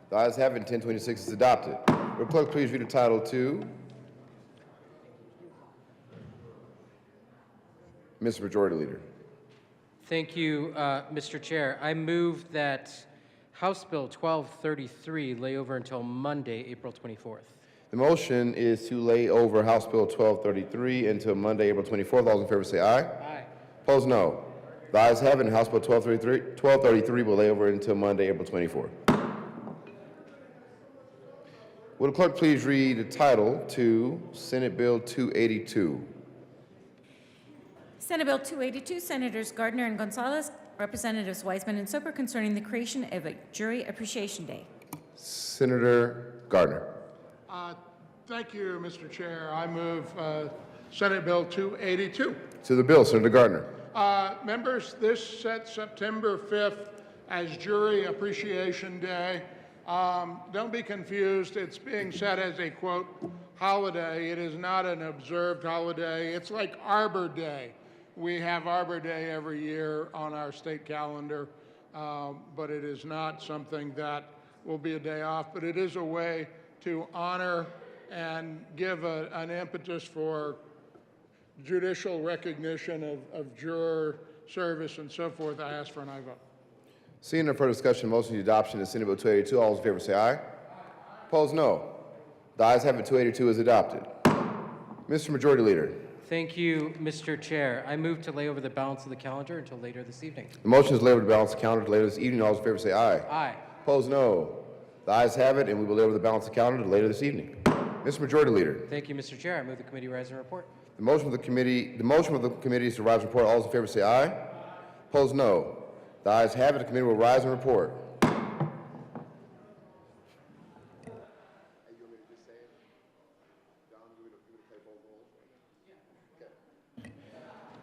The ayes have it, and 1026 is adopted. Will clerk please read the title to Mr. Majority Leader. Thank you, Mr. Chair. I move that House Bill 1233 lay over until Monday, April 24th. The motion is to lay over House Bill 1233 until Monday, April 24th. All those in favor say aye. Aye. Opposed, no. The ayes have it, and House Bill 1233 will lay over until Monday, April 24th. Will the clerk please read the title to Senate Bill 282? Senate Bill 282, Senators Gardner and Gonzalez, Representatives Wiseman and Soper, concerning the creation of a Jury Appreciation Day. Senator Gardner. Thank you, Mr. Chair. I move Senate Bill 282. To the bill, Senator Gardner. Members, this sets September 5th as Jury Appreciation Day. Don't be confused. It's being set as a, quote, holiday. It is not an observed holiday. It's like Arbor Day. We have Arbor Day every year on our state calendar, but it is not something that will be a day off, but it is a way to honor and give an impetus for judicial recognition of juror service and so forth. I ask for an aye vote. Seeing no further discussion, motion to adoption of Senate Bill 282. All those in favor say aye. Opposed, no. The ayes have it. 282 is adopted. Mr. Majority Leader. Thank you, Mr. Chair. I move to lay over the balance of the calendar until later this evening. The motion is laid over the balance of the calendar to later this evening. All those in favor say aye. Aye. Opposed, no. The ayes have it, and we will lay over the balance of the calendar to later this evening. Mr. Majority Leader. Thank you, Mr. Chair. I move the committee rise and report. The motion of the committee is to rise and report. All those in favor say aye. Opposed, no. The ayes have it. The committee will rise and report.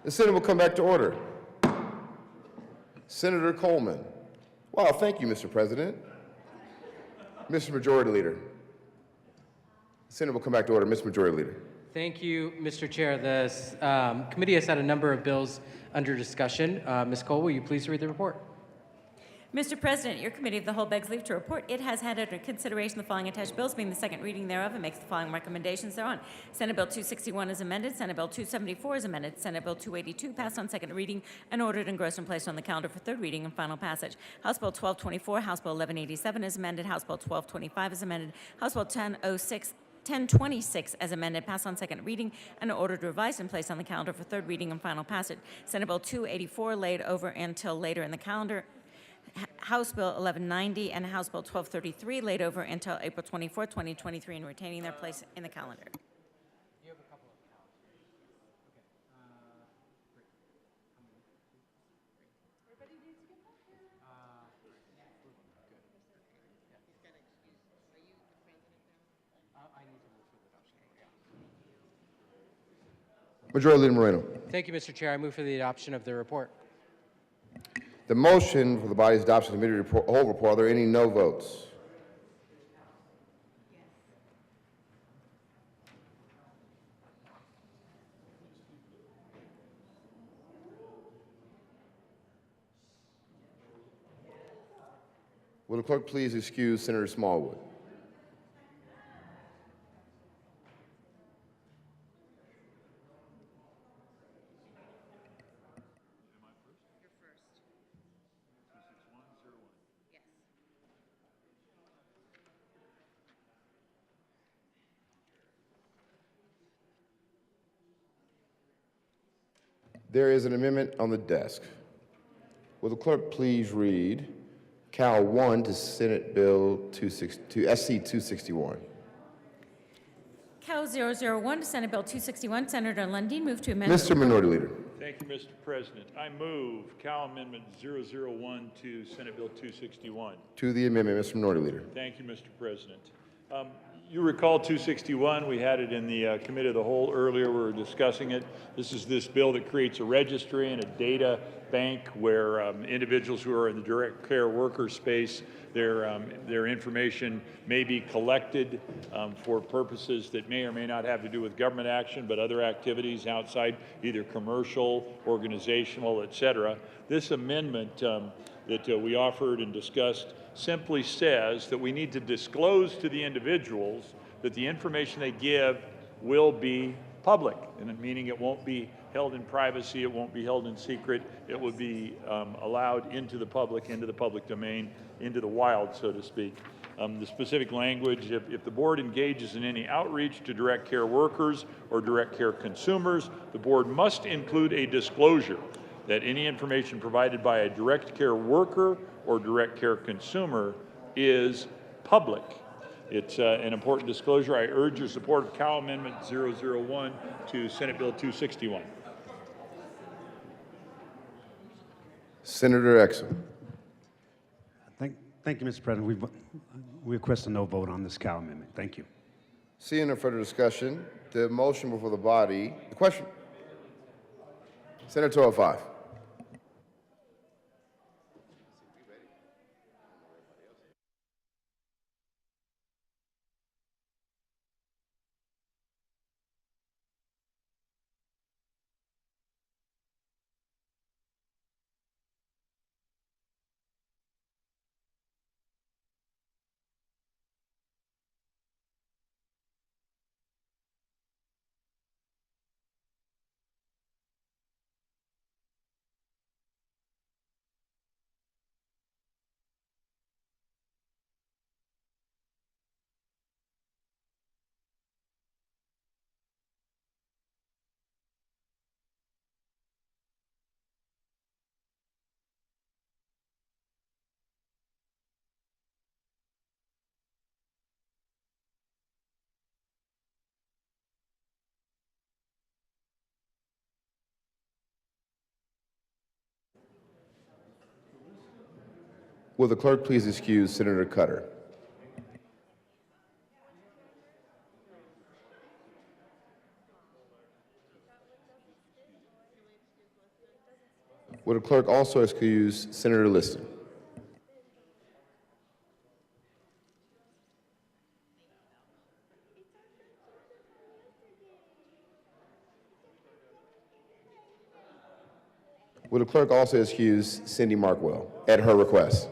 The Senate will come back to order. Senator Coleman. Wow, thank you, Mr. President. Mr. Majority Leader. The Senate will come back to order. Mr. Majority Leader. Thank you, Mr. Chair. The committee has had a number of bills under discussion. Ms. Cole, will you please read the report? Mr. President, your committee of the whole begs leave to report it has had under consideration the following attached bills, being the second reading thereof, and makes the following recommendations thereon. Senate Bill 261 is amended. Senate Bill 274 is amended. Senate Bill 282 passed on second reading and ordered engrossed and placed on the calendar for third reading and final passage. House Bill 1224, House Bill 1187 is amended. House Bill 1225 is amended. House Bill 1026 as amended, passed on second reading and ordered revised and placed on the calendar for third reading and final passage. Senate Bill 284 laid over until later in the calendar. House Bill 1190 and House Bill 1233 laid over until April 24, 2023, and retaining their place in the calendar. Majority Leader Moreno. Thank you, Mr. Chair. I move for the adoption of the report. The motion for the body's adoption of the committee report, whole report, are there any no votes? Will the clerk please excuse Senator Smallwood? There is an amendment on the desk. Will the clerk please read Cal 1 to Senate Bill to SC 261? Cal 001 to Senate Bill 261. Senator Lundin moved to amend. Mr. Minority Leader. Thank you, Mr. President. I move Cal Amendment 001 to Senate Bill 261. To the amendment, Mr. Minority Leader. Thank you, Mr. President. You recall 261, we had it in the Committee of the Whole earlier, we were discussing it. This is this bill that creates a registry and a data bank where individuals who are in the direct care worker space, their information may be collected for purposes that may or may not have to do with government action, but other activities outside, either commercial, organizational, et cetera. This amendment that we offered and discussed simply says that we need to disclose to the individuals that the information they give will be public, and meaning it won't be held in privacy, it won't be held in secret, it would be allowed into the public domain, into the wild, so to speak. The specific language, if the board engages in any outreach to direct care workers or direct care consumers, the board must include a disclosure that any information provided by a direct care worker or direct care consumer is public. It's an important disclosure. I urge your support of Cal Amendment 001 to Senate Bill 261. Senator Exum. Thank you, Mr. President. We request a no vote on this Cal amendment. Thank you. Seeing no further discussion, the motion before the body, the question. Senator 205. Will the clerk please excuse Senator Cutter? Will the clerk also excuse Senator Liston? Will the clerk also excuse Cindy Markwell at her request?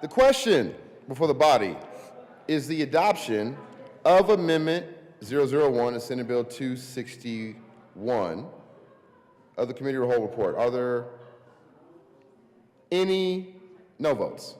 The question before the body is the adoption of Amendment 001 to Senate Bill 261 of the Committee of the Whole report. Are there any no votes?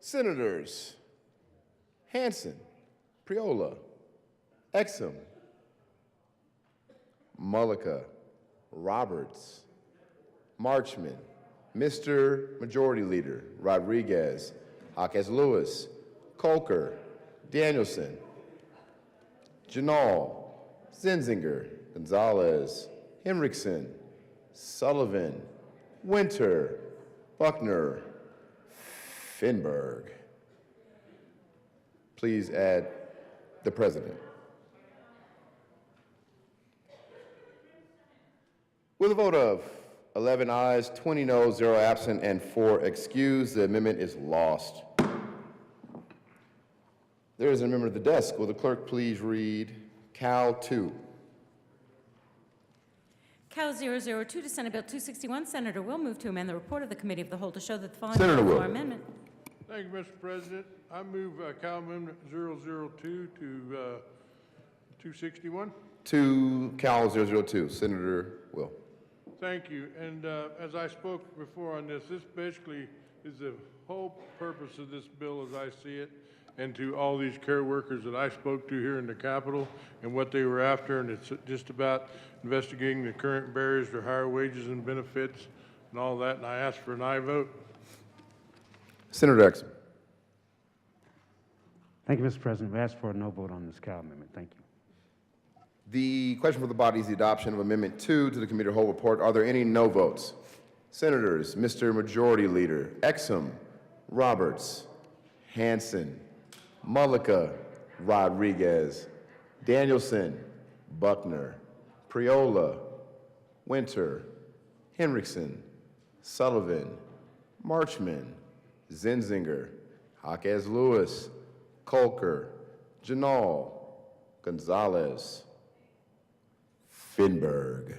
Senators Hanson, Priola, Exum, Mullica, Roberts, Marchman, Mr. Majority Leader Rodriguez, Jaquez Lewis, Colker, Danielson, Janal, Zenzinger, Gonzalez, Henriksen, Sullivan, Winter, Buckner, Finberg. Please add the president. With a vote of 11 ayes, 20 noes, 0 absent, and 4 excused, the amendment is lost. There is an amendment at the desk. Will the clerk please read Cal 2? Cal 002 to Senate Bill 261. Senator Will move to amend the report of the Committee of the Whole to show that the following Senator bills Will. are amendment. Thank you, Mr. President. I move Cal Amendment 002 to 261. To Cal 002. Senator Will. Thank you. And as I spoke before on this, this basically is the whole purpose of this bill as I see it, and to all these care workers that I spoke to here in the Capitol and what they were after, and it's just about investigating the current barriers to higher wages and benefits and all that, and I ask for an aye vote. Senator Exum. Thank you, Mr. President. We ask for a no vote on this Cal amendment. Thank you. The question for the body is the adoption of Amendment 2 to the Committee of the Whole report. Are there any no votes? Senators, Mr. Majority Leader, Exum, Roberts, Hanson, Mullica, Rodriguez, Danielson, Buckner, Priola, Winter, Henriksen, Sullivan, Marchman, Zenzinger, Jaquez Lewis, Colker, Janal, Gonzalez, Finberg.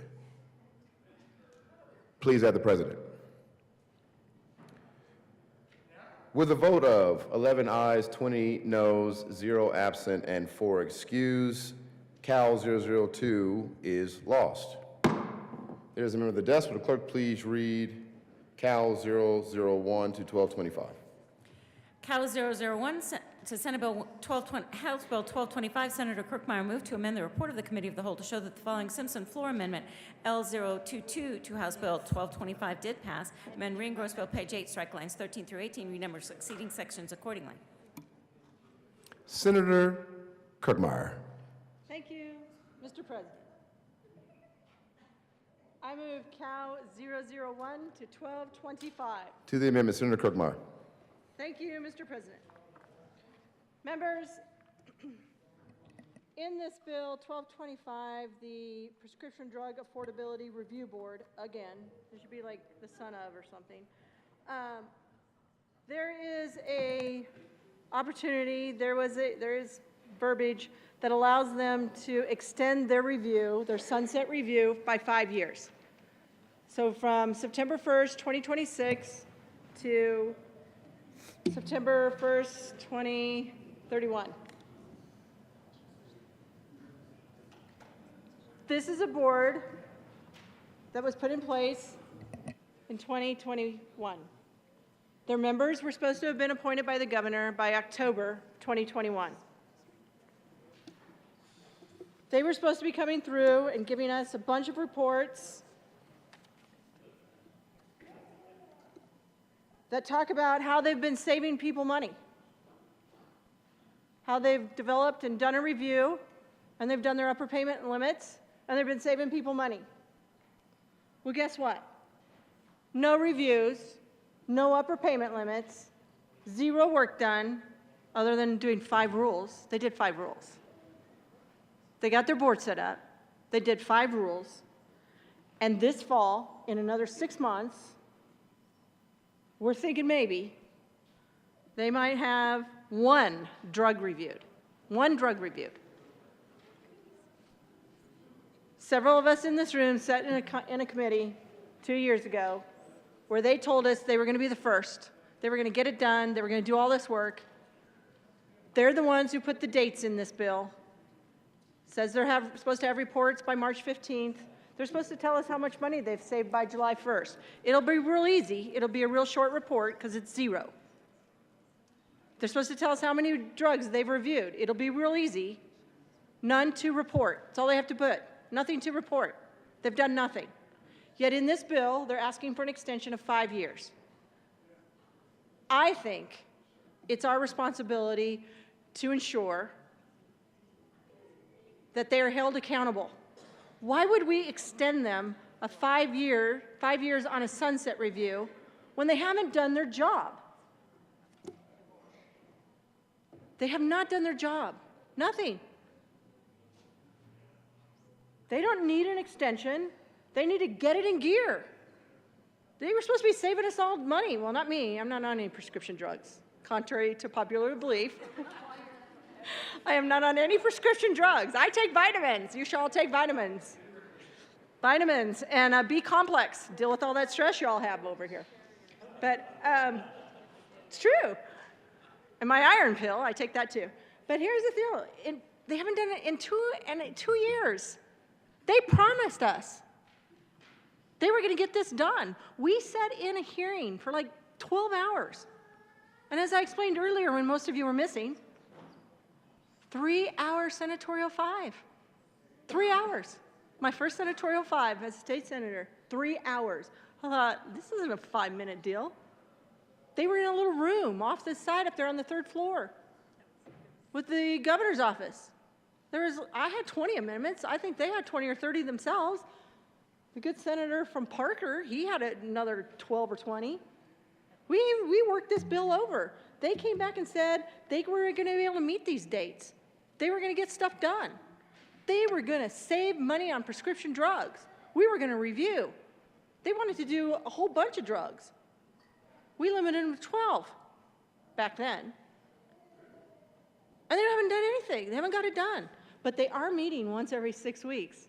Please add the president. With a vote of 11 ayes, 20 noes, 0 absent, and 4 excused, Cal 002 is lost. There is a member of the desk. Will the clerk please read Cal 001 to 1225? Cal 001 to Senate Bill 1220, House Bill 1225. Senator Kirkmeyer moved to amend the report of the Committee of the Whole to show that the following Simpson floor amendment L022 to House Bill 1225 did pass. Amend re-engross bill page 8, strike lines 13 through 18, renumber succeeding sections accordingly. Senator Kirkmeyer. Thank you, Mr. President. I move Cal 001 to 1225. To the amendment, Senator Kirkmeyer. Thank you, Mr. President. Members, in this bill 1225, the Prescription Drug Affordability Review Board, again, it should be like the son of or something. There is a opportunity, there is verbiage that allows them to extend their review, their sunset review, by 5 years. So from September 1st, 2026 to September 1st, 2031. This is a board that was put in place in 2021. Their members were supposed to have been appointed by the governor by October 2021. They were supposed to be coming through and giving us a bunch of reports that talk about how they've been saving people money, how they've developed and done a review, and they've done their upper payment limits, and they've been saving people money. Well, guess what? No reviews, no upper payment limits, 0 work done, other than doing 5 rules. They did 5 rules. They got their board set up. They did 5 rules. And this fall, in another 6 months, we're thinking maybe they might have 1 drug reviewed. 1 drug reviewed. Several of us in this room sat in a committee 2 years ago where they told us they were going to be the first. They were going to get it done. They were going to do all this work. They're the ones who put the dates in this bill. It says they're supposed to have reports by March 15th. They're supposed to tell us how much money they've saved by July 1st. It'll be real easy. It'll be a real short report because it's 0. They're supposed to tell us how many drugs they've reviewed. It'll be real easy. None to report. That's all they have to put. Nothing to report. They've done nothing. Yet in this bill, they're asking for an extension of 5 years. I think it's our responsibility to ensure that they are held accountable. Why would we extend them a 5 years on a sunset review when they haven't done their job? They have not done their job. Nothing. They don't need an extension. They need to get it in gear. They were supposed to be saving us all money. Well, not me. I'm not on any prescription drugs, contrary to popular belief. I am not on any prescription drugs. I take vitamins. You should all take vitamins. Vitamins and B complex. Deal with all that stress you all have over here. But it's true. And my iron pill, I take that too. But here's the deal. They haven't done it in 2 years. They promised us they were going to get this done. We sat in a hearing for like 12 hours. And as I explained earlier when most of you were missing, 3-hour senatorial 5. 3 hours. My first senatorial 5 as a state senator, 3 hours. I thought, this isn't a 5-minute deal. They were in a little room off the side up there on the 3rd floor with the governor's office. I had 20 amendments. I think they had 20 or 30 themselves. The good senator from Parker, he had another 12 or 20. We worked this bill over. They came back and said they were going to be able to meet these dates. They were going to get stuff done. They were going to save money on prescription drugs. We were going to review. They wanted to do a whole bunch of drugs. We limited them to 12 back then. And they haven't done anything. They haven't got it done. But they are meeting once every 6 weeks,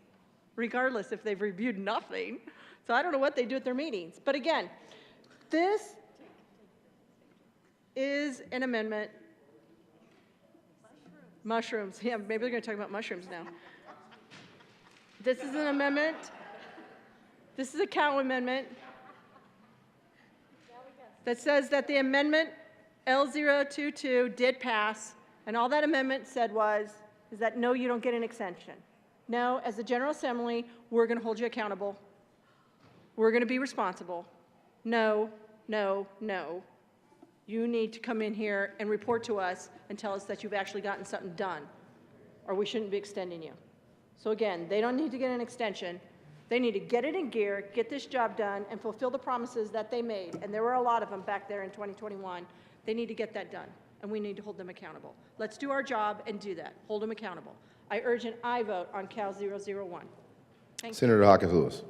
regardless if they've reviewed nothing. So I don't know what they do at their meetings. But again, this is an amendment. Mushrooms. Yeah, maybe they're going to talk about mushrooms now. This is an amendment. This is a cow amendment that says that the amendment L022 did pass, and all that amendment said is that no, you don't get an extension. No, as the General Assembly, we're going to hold you accountable. We're going to be responsible. No, no, no. You need to come in here and report to us and tell us that you've actually gotten something done, or we shouldn't be extending you. So again, they don't need to get an extension. They need to get it in gear, get this job done, and fulfill the promises that they made. And there were a lot of them back there in 2021. They need to get that done, and we need to hold them accountable. Let's do our job and do that. Hold them accountable. I urge an aye vote on Cal 001. Thank you. Senator Hawkins-Lewis.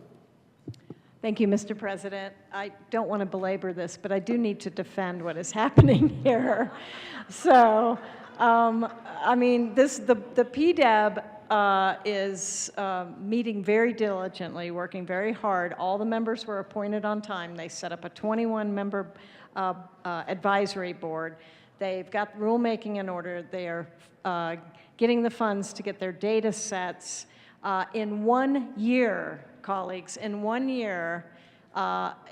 Thank you, Mr. President. I don't want to belabor this, but I do need to defend what is happening here. So, I mean, the PDAB is meeting very diligently, working very hard. All the members were appointed on time. They set up a 21-member advisory board. They've got rulemaking in order. They are getting the funds to get their data sets. In 1 year, colleagues, in 1 year,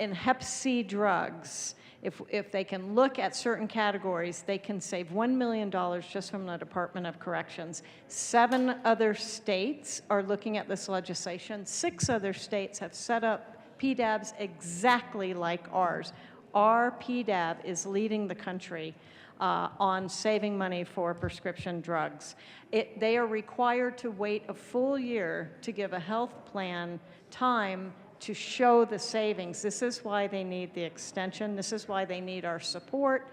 in Hep C drugs, if they can look at certain categories, they can save $1 million just from the Department of Corrections. 7 other states are looking at this legislation. 6 other states have set up PDABs exactly like ours. Our PDAB is leading the country on saving money for prescription drugs. They are required to wait a full year to give a health plan time to show the savings. This is why they need the extension. This is why they need our support.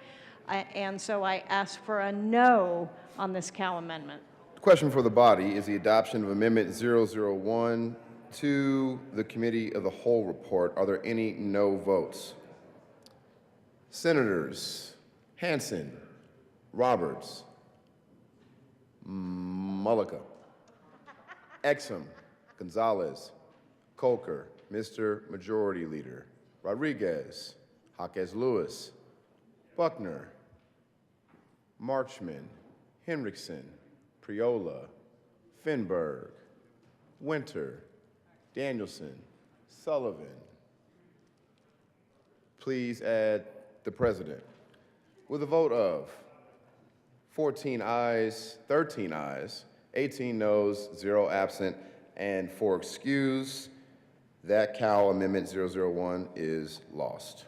And so I ask for a no on this Cal amendment. The question for the body is the adoption of Amendment 001 to the Committee of the Whole report. Are there any no votes? Senators Hansen, Roberts, Mullica, Exum, Gonzalez, Colker, Mr. Majority Leader, Rodriguez, Jaquez Lewis, Buckner, Marchman, Henriksen, Priola, Finberg, Winter, Danielson, Sullivan. Please add the president. With a vote of 14 ayes, 13 ayes, 18 noes, 0 absent, and 4 excused, that Cal Amendment 001 is lost.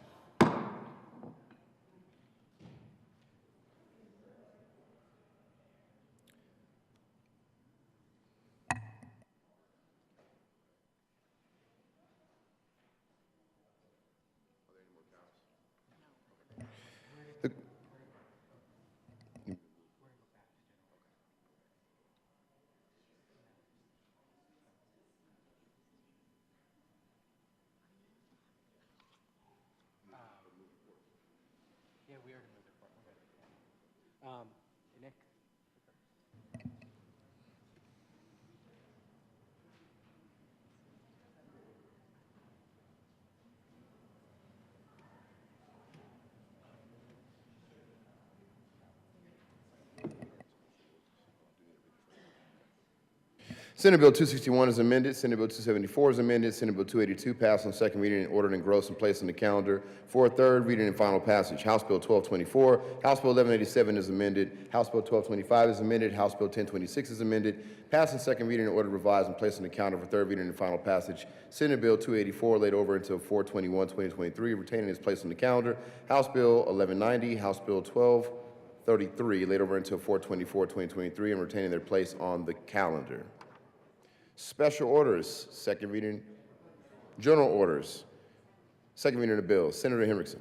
Yeah, we already moved it forward. Nick? Senate Bill 261 is amended. Senate Bill 274 is amended. Senate Bill 282 passed on second reading and ordered engrossed and placed on the calendar for a third reading and final passage. House Bill 1224, House Bill 1187 is amended. House Bill 1225 is amended. House Bill 1026 is amended. Passed on second reading and ordered revised and placed on the calendar for third reading and final passage. Senate Bill 284 laid over until 4/21/2023, retaining its place on the calendar. House Bill 1190, House Bill 1233 laid over until 4/24/2023 and retaining their place on the calendar. Special orders, second reading. General orders, second reading of the bill. Senator Henriksen.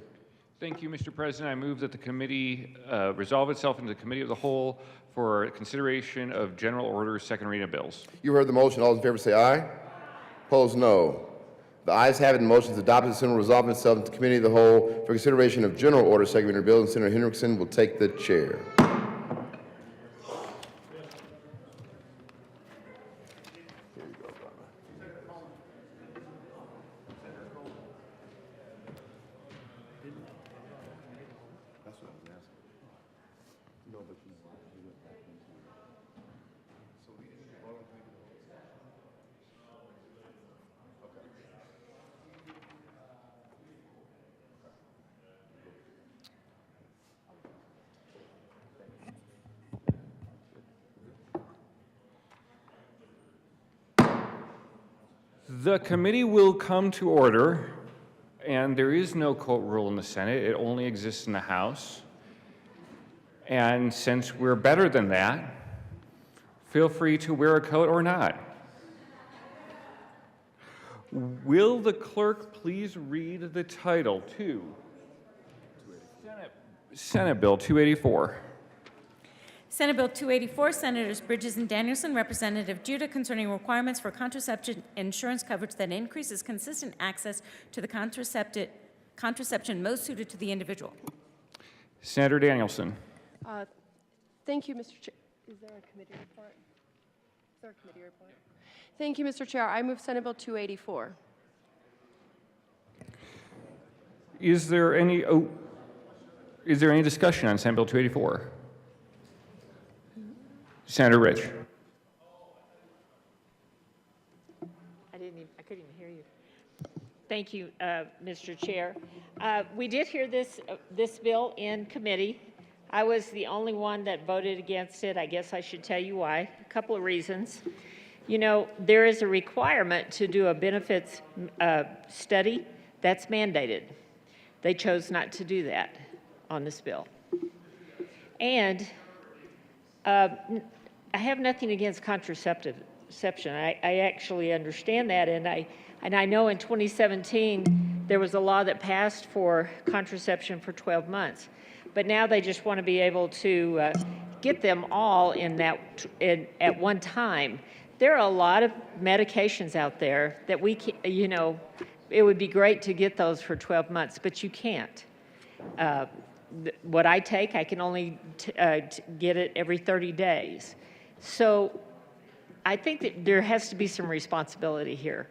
Thank you, Mr. President. I move that the committee resolve itself into the Committee of the Whole for consideration of general orders, second reading of bills. You heard the motion. All those in favor say aye. Opposed, no. The ayes have it. The motion is adopted. The Senate will resolve itself into the Committee of the Whole for consideration of general orders, second reading of bills, and Senator Henriksen will take the chair. The committee will come to order, and there is no court rule in the Senate. It only exists in the House. And since we're better than that, feel free to wear a coat or not. Will the clerk please read the title to Senate Bill 284? Senate Bill 284, Senators Bridges and Danielson, Representative Judah, concerning requirements for contraception insurance coverage that increases consistent access to the contraception most suited to the individual. Senator Danielson. Thank you, Mr. Chair. Is there a committee report? Is there a committee report? Thank you, Mr. Chair. I move Senate Bill 284. Is there any discussion on Senate Bill 284? Senator Rich. I couldn't even hear you. Thank you, Mr. Chair. We did hear this bill in committee. I was the only one that voted against it. I guess I should tell you why. A couple of reasons. You know, there is a requirement to do a benefits study that's mandated. They chose not to do that on this bill. And I have nothing against contraception. I actually understand that, and I know in 2017 there was a law that passed for contraception for 12 months. but now they just want to be able to get them all at one time. There are a lot of medications out there that we can, it would be great to get those for 12 months, but you can't. What I take, I can only get it every 30 days. So I think that there has to be some responsibility here.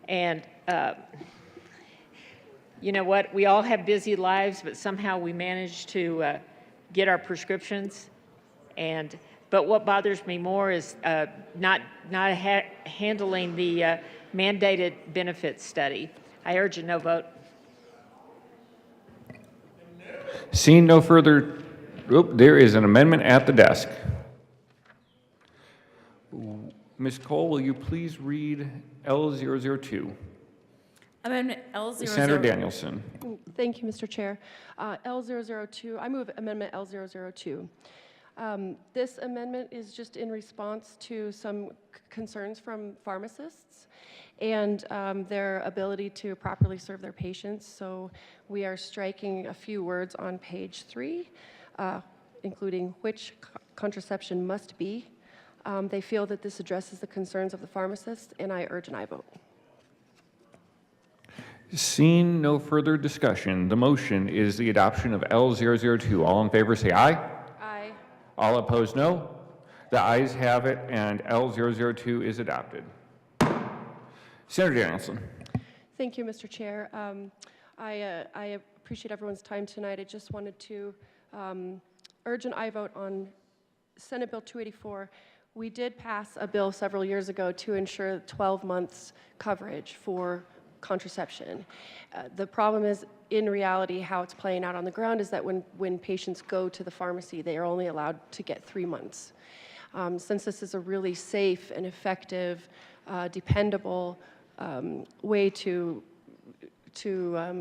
And you know what? We all have busy lives, but somehow we manage to get our prescriptions. But what bothers me more is not handling the mandated benefits study. I urge a no vote. Seeing no further, there is an amendment at the desk. Ms. Cole, will you please read L002? Amendment L00. Senator Danielson. Thank you, Mr. Chair. L002, I move Amendment L002. This amendment is just in response to some concerns from pharmacists and their ability to properly serve their patients. So we are striking a few words on page 3, including which contraception must be. They feel that this addresses the concerns of the pharmacists, and I urge an aye vote. Seeing no further discussion, the motion is the adoption of L002. All in favor say aye. Aye. All opposed, no. The ayes have it, and L002 is adopted. Senator Danielson. Thank you, Mr. Chair. I appreciate everyone's time tonight. I just wanted to urge an aye vote on Senate Bill 284. We did pass a bill several years ago to ensure 12 months coverage for contraception. The problem is, in reality, how it's playing out on the ground is that when patients go to the pharmacy, they are only allowed to get 3 months. Since this is a really safe and effective, dependable way to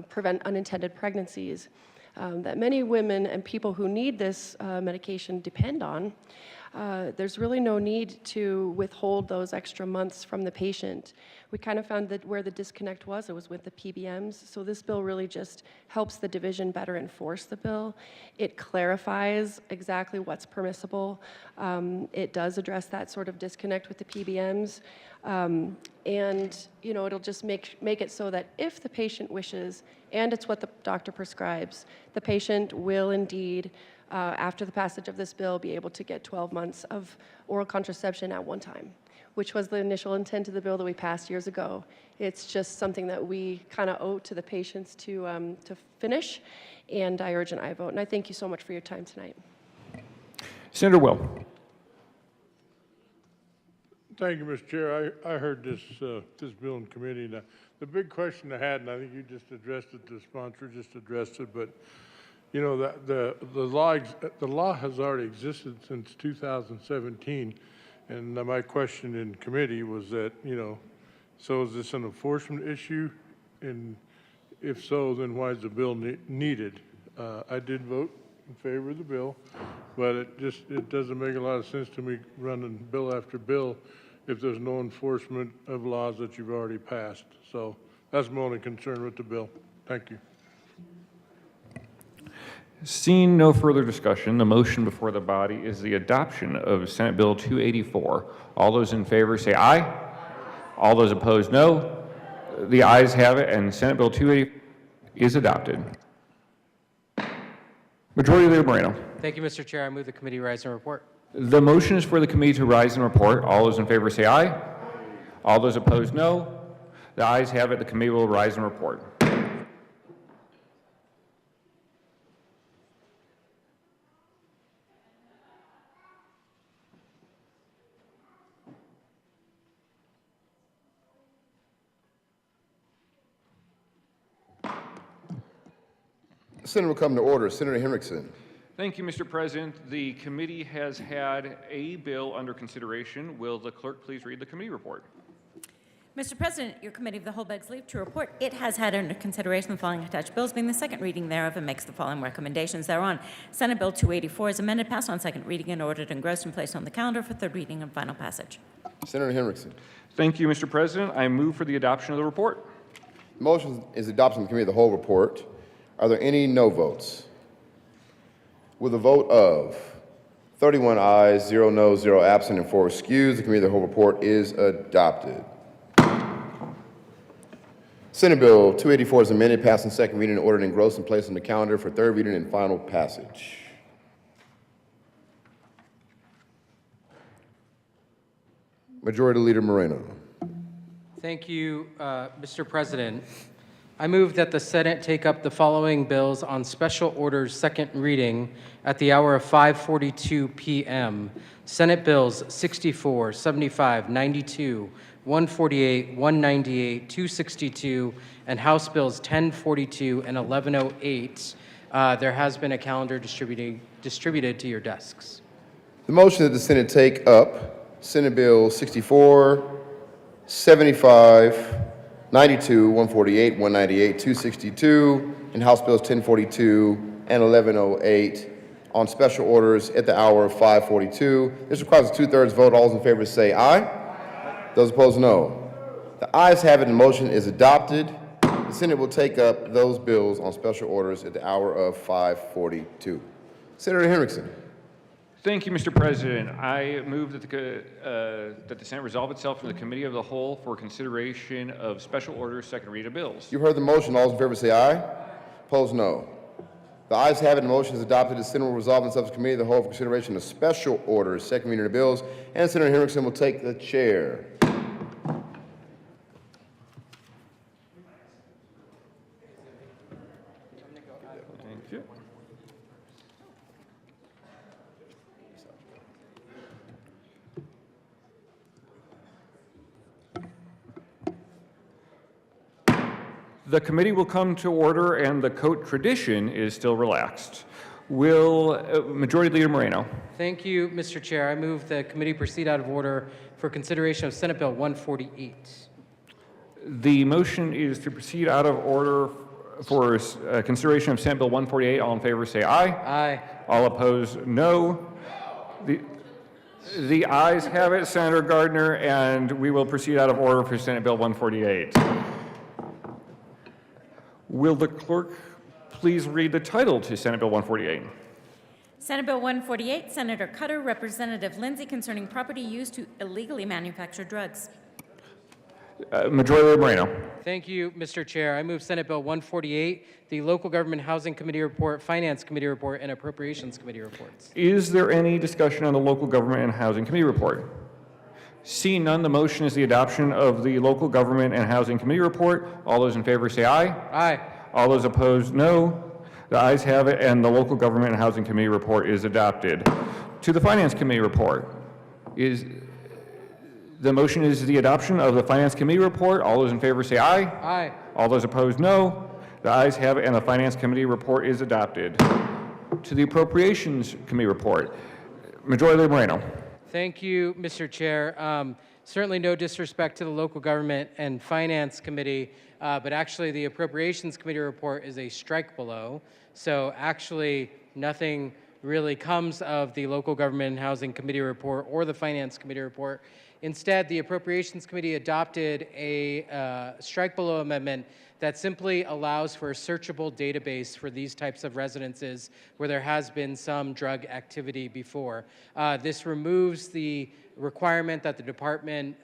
prevent unintended pregnancies that many women and people who need this medication depend on, there's really no need to withhold those extra months from the patient. We kind of found that where the disconnect was, it was with the PBMs. So this bill really just helps the division better enforce the bill. It clarifies exactly what's permissible. It does address that sort of disconnect with the PBMs. And it'll just make it so that if the patient wishes, and it's what the doctor prescribes, the patient will indeed, after the passage of this bill, be able to get 12 months of oral contraception at one time, which was the initial intent of the bill that we passed years ago. It's just something that we kind of owe to the patients to finish, and I urge an aye vote. And I thank you so much for your time tonight. Senator Will. Thank you, Mr. Chair. I heard this bill in committee. Now, the big question I had, and I think you just addressed it, the sponsor just addressed it, but the law has already existed since 2017, and my question in committee was that so is this an enforcement issue, and if so, then why is the bill needed? I did vote in favor of the bill, but it doesn't make a lot of sense to me running bill after bill if there's no enforcement of laws that you've already passed. So that's my only concern with the bill. Thank you. Seeing no further discussion, the motion before the body is the adoption of Senate Bill 284. All those in favor say aye. All those opposed, no. The ayes have it, and Senate Bill 280 is adopted. Majority Leader Moreno. Thank you, Mr. Chair. I move the committee rise and report. The motion is for the committee to rise and report. All those in favor say aye. All those opposed, no. The ayes have it. The committee will rise and report. The Senate will come to order. Senator Henriksen. Thank you, Mr. President. The committee has had a bill under consideration. Will the clerk please read the committee report? Mr. President, your committee of the whole begs leave to report it has had under consideration the following attached bills, being the second reading thereof, and makes the following recommendations thereon. Senate Bill 284 is amended, passed on second reading, and ordered engrossed and placed on the calendar for third reading and final passage. Senator Henriksen. Thank you, Mr. President. I move for the adoption of the report. The motion is adoption of the committee of the whole report. Are there any no votes? With a vote of 31 ayes, 0 noes, 0 absent, and 4 excused, the committee of the whole report is adopted. Senate Bill 284 is amended, passed in second reading, and ordered engrossed and placed on the calendar for third reading and final passage. Majority Leader Moreno. Thank you, Mr. President. I move that the Senate take up the following bills on special orders second reading at the hour of 5:42 p.m. Senate Bills 64, 75, 92, 148, 198, 262, and House Bills 1042 and 1108. There has been a calendar distributed to your desks. The motion that the Senate take up Senate Bill 64, 75, 92, 148, 198, 262, and House Bills 1042 and 1108 on special orders at the hour of 5:42. This requires a 2/3 vote. All those in favor say aye. Those opposed, no. The ayes have it, and the motion is adopted. The Senate will take up those bills on special orders at the hour of 5:42. Senator Henriksen. Thank you, Mr. President. I move that the Senate resolve itself in the Committee of the Whole for consideration of special orders, second read of bills. You heard the motion. All those in favor say aye. Opposed, no. The ayes have it, and the motion is adopted. The Senate will resolve itself as Committee of the Whole for consideration of special orders, second reading of bills, and Senator Henriksen will take the chair. Thank you. The committee will come to order, and the court tradition is still relaxed. Will Majority Leader Moreno? Thank you, Mr. Chair. I move the committee proceed out of order for consideration of Senate Bill 148. The motion is to proceed out of order for consideration of Senate Bill 148. All in favor say aye. Aye. All opposed, no. The ayes have it, Senator Gardner, and we will proceed out of order for Senate Bill 148. Will the clerk please read the title to Senate Bill 148? Senate Bill 148, Senator Cutter, Representative Lindsay, concerning property used to illegally manufacture drugs. Majority Leader Moreno. Thank you, Mr. Chair. I move Senate Bill 148, the Local Government Housing Committee report, Finance Committee report, and Appropriations Committee reports. Is there any discussion on the Local Government and Housing Committee report? Seeing none, the motion is the adoption of the Local Government and Housing Committee report. All those in favor say aye. Aye. All those opposed, no. The ayes have it, and the Local Government and Housing Committee report is adopted. To the Finance Committee report, the motion is the adoption of the Finance Committee report. All those in favor say aye. Aye. All those opposed, no. The ayes have it, and the Finance Committee report is adopted. To the Appropriations Committee report, Majority Leader Moreno. Thank you, Mr. Chair. Certainly no disrespect to the Local Government and Finance Committee, but actually the Appropriations Committee report is a strike below. So actually nothing really comes of the Local Government and Housing Committee report or the Finance Committee report. Instead, the Appropriations Committee adopted a strike below amendment that simply allows for a searchable database for these types of residences where there has been some drug activity before. This removes the requirement that the department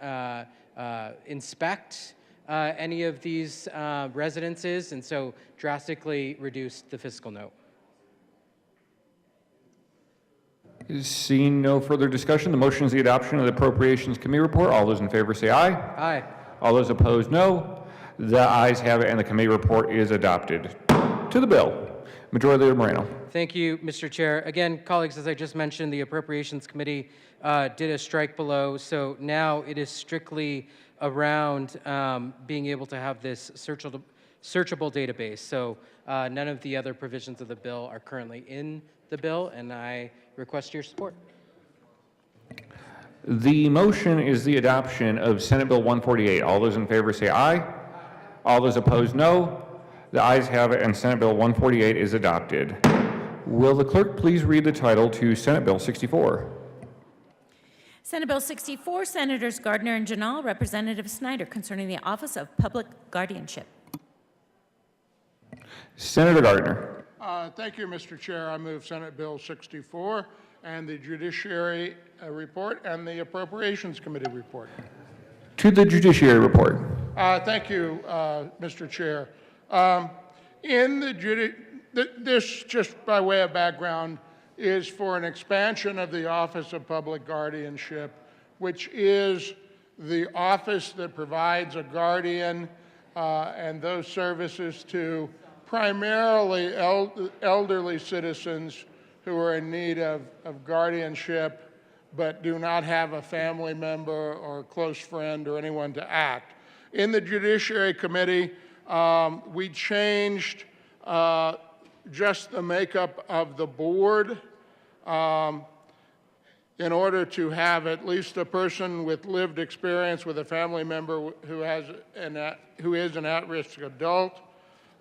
inspect any of these residences, and so drastically reduced the fiscal note. Seeing no further discussion, the motion is the adoption of the Appropriations Committee report. All those in favor say aye. Aye. All those opposed, no. The ayes have it, and the committee report is adopted. To the bill, Majority Leader Moreno. Thank you, Mr. Chair. Again, colleagues, as I just mentioned, the Appropriations Committee did a strike below, so now it is strictly around being able to have this searchable database. So none of the other provisions of the bill are currently in the bill, and I request your support. The motion is the adoption of Senate Bill 148. All those in favor say aye. All those opposed, no. The ayes have it, and Senate Bill 148 is adopted. Will the clerk please read the title to Senate Bill 64? Senate Bill 64, Senators Gardner and Janal, Representative Snyder, concerning the Office of Public Guardianship. Senator Gardner. Thank you, Mr. Chair. I move Senate Bill 64 and the Judiciary Report and the Appropriations Committee report. To the Judiciary Report. Thank you, Mr. Chair. This, just by way of background, is for an expansion of the Office of Public Guardianship, which is the office that provides a guardian and those services to primarily elderly citizens who are in need of guardianship but do not have a family member or a close friend or anyone to act. In the Judiciary Committee, we changed just the makeup of the board in order to have at least a person with lived experience with a family member who is an at-risk adult.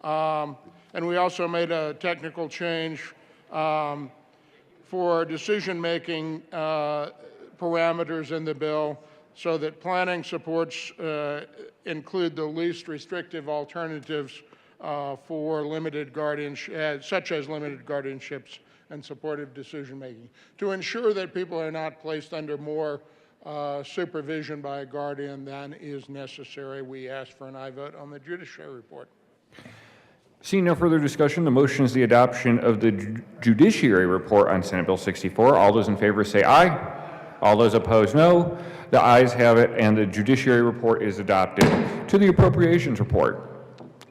And we also made a technical change for decision-making parameters in the bill so that planning supports include the least restrictive alternatives for limited guardianship, such as limited guardianships and supportive decision-making. To ensure that people are not placed under more supervision by a guardian than is necessary, we ask for an aye vote on the Judiciary Report. Seeing no further discussion, the motion is the adoption of the Judiciary Report on Senate Bill 64. All those in favor say aye. All those opposed, no. The ayes have it, and the Judiciary Report is adopted. To the Appropriations Report.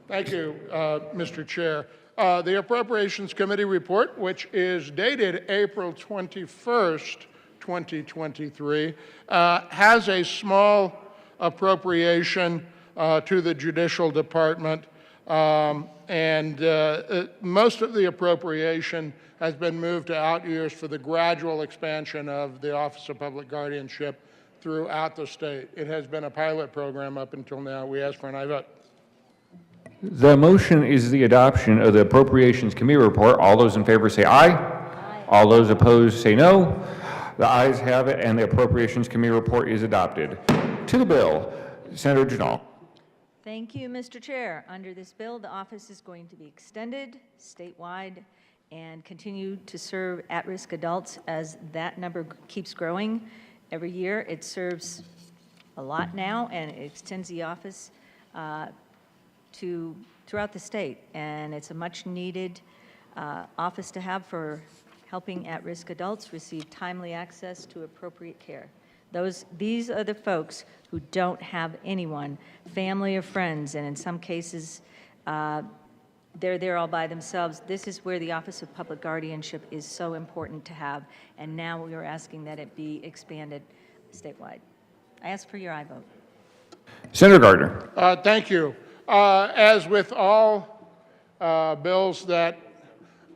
Thank you, Mr. Chair. The Appropriations Committee report, which is dated April 21st, 2023, has a small appropriation to the Judicial Department. And most of the appropriation has been moved to out years for the gradual expansion of the Office of Public Guardianship throughout the state. It has been a pilot program up until now. We ask for an aye vote. The motion is the adoption of the Appropriations Committee report. All those in favor say aye. Aye. All those opposed say no. The ayes have it, and the Appropriations Committee report is adopted. To the bill, Senator Janal. Thank you, Mr. Chair. Under this bill, the office is going to be extended statewide and continue to serve at-risk adults as that number keeps growing every year. It serves a lot now, and it extends the office throughout the state, and it's a much-needed office to have for helping at-risk adults receive timely access to appropriate care. These are the folks who don't have anyone, family or friends, and in some cases, they're there all by themselves. This is where the Office of Public Guardianship is so important to have, and now we are asking that it be expanded statewide. I ask for your aye vote. Senator Gardner. Thank you. As with all bills that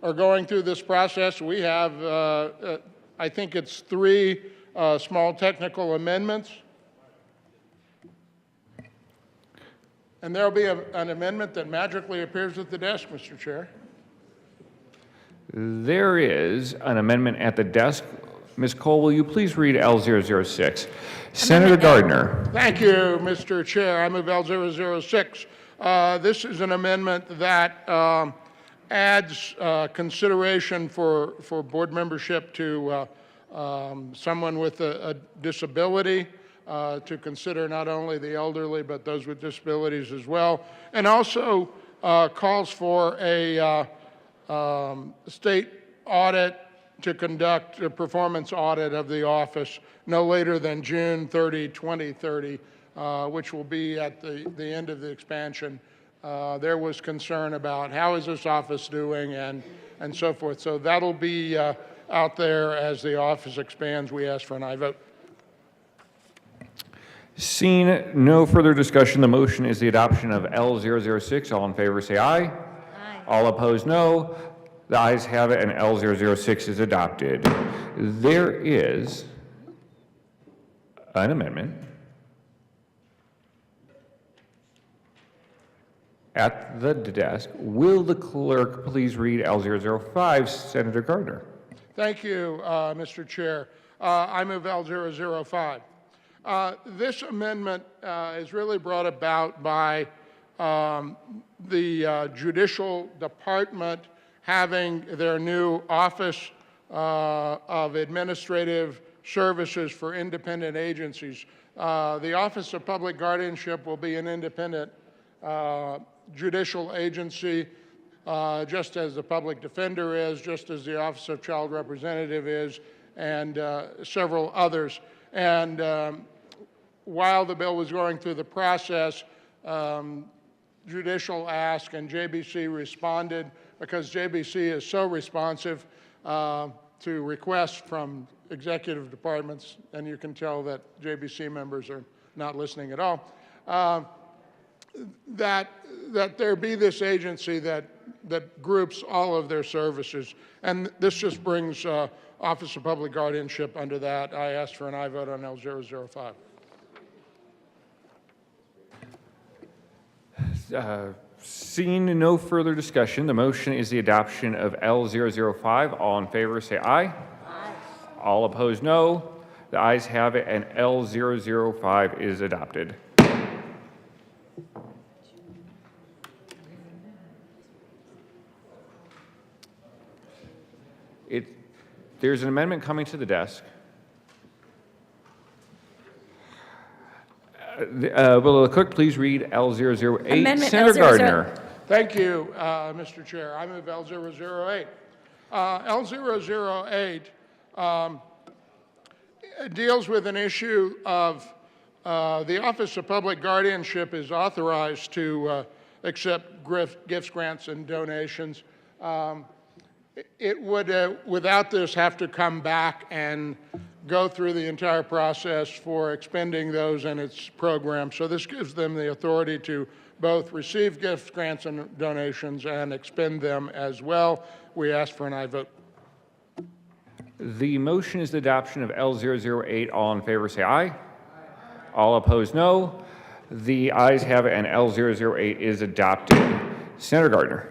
are going through this process, we have, I think it's 3 small technical amendments. And there will be an amendment that magically appears at the desk, Mr. Chair. There is an amendment at the desk. Ms. Cole, will you please read L006? Senator Gardner. Thank you, Mr. Chair. I move L006. This is an amendment that adds consideration for board membership to someone with a disability, to consider not only the elderly but those with disabilities as well, and also calls for a state audit to conduct a performance audit of the office no later than June 30, 2030, which will be at the end of the expansion. There was concern about how is this office doing and so forth. So that'll be out there as the office expands. We ask for an aye vote. Seeing no further discussion, the motion is the adoption of L006. All in favor say aye. Aye. All opposed, no. The ayes have it, and L006 is adopted. There is an amendment at the desk. Will the clerk please read L005, Senator Gardner? Thank you, Mr. Chair. I move L005. This amendment is really brought about by the Judicial Department having their new Office of Administrative Services for Independent Agencies. The Office of Public Guardianship will be an independent judicial agency, just as the Public Defender is, just as the Office of Child Representative is, and several others. And while the bill was going through the process, Judicial asked and JBC responded, because JBC is so responsive to requests from executive departments, and you can tell that JBC members are not listening at all, that there be this agency that groups all of their services. And this just brings Office of Public Guardianship under that. I asked for an aye vote on L005. Seeing no further discussion, the motion is the adoption of L005. All in favor say aye. Aye. All opposed, no. The ayes have it, and L005 is adopted. There's an amendment coming to the desk. Will the clerk please read L008? Amendment Senator L008. Gardner. Thank you, Mr. Chair. I move L008. L008 deals with an issue of the Office of Public Guardianship is authorized to accept gifts, grants, and donations. It would, without this, have to come back and go through the entire process for expending those in its program. So this gives them the authority to both receive gifts, grants, and donations and expend them as well. We ask for an aye vote. The motion is the adoption of L008. All in favor say aye. Aye. All opposed, no. The ayes have it, and L008 is adopted. Senator Gardner.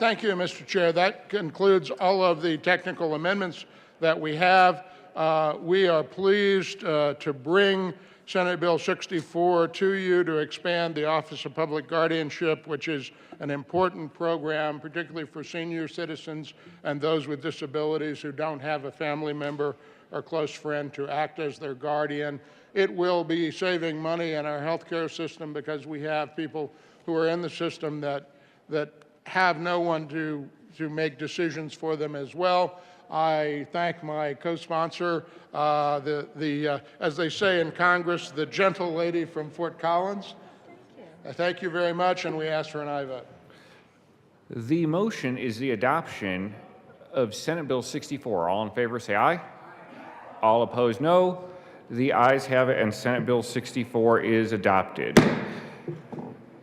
Thank you, Mr. Chair. That concludes all of the technical amendments that we have. We are pleased to bring Senate Bill 64 to you to expand the Office of Public Guardianship, which is an important program, particularly for senior citizens and those with disabilities who don't have a family member or close friend to act as their guardian. It will be saving money in our healthcare system because we have people who are in the system that have no one to make decisions for them as well. I thank my co-sponsor, as they say in Congress, the gentle lady from Fort Collins. Thank you very much, and we ask for an aye vote. The motion is the adoption of Senate Bill 64. All in favor say aye. All opposed, no. The ayes have it, and Senate Bill 64 is adopted.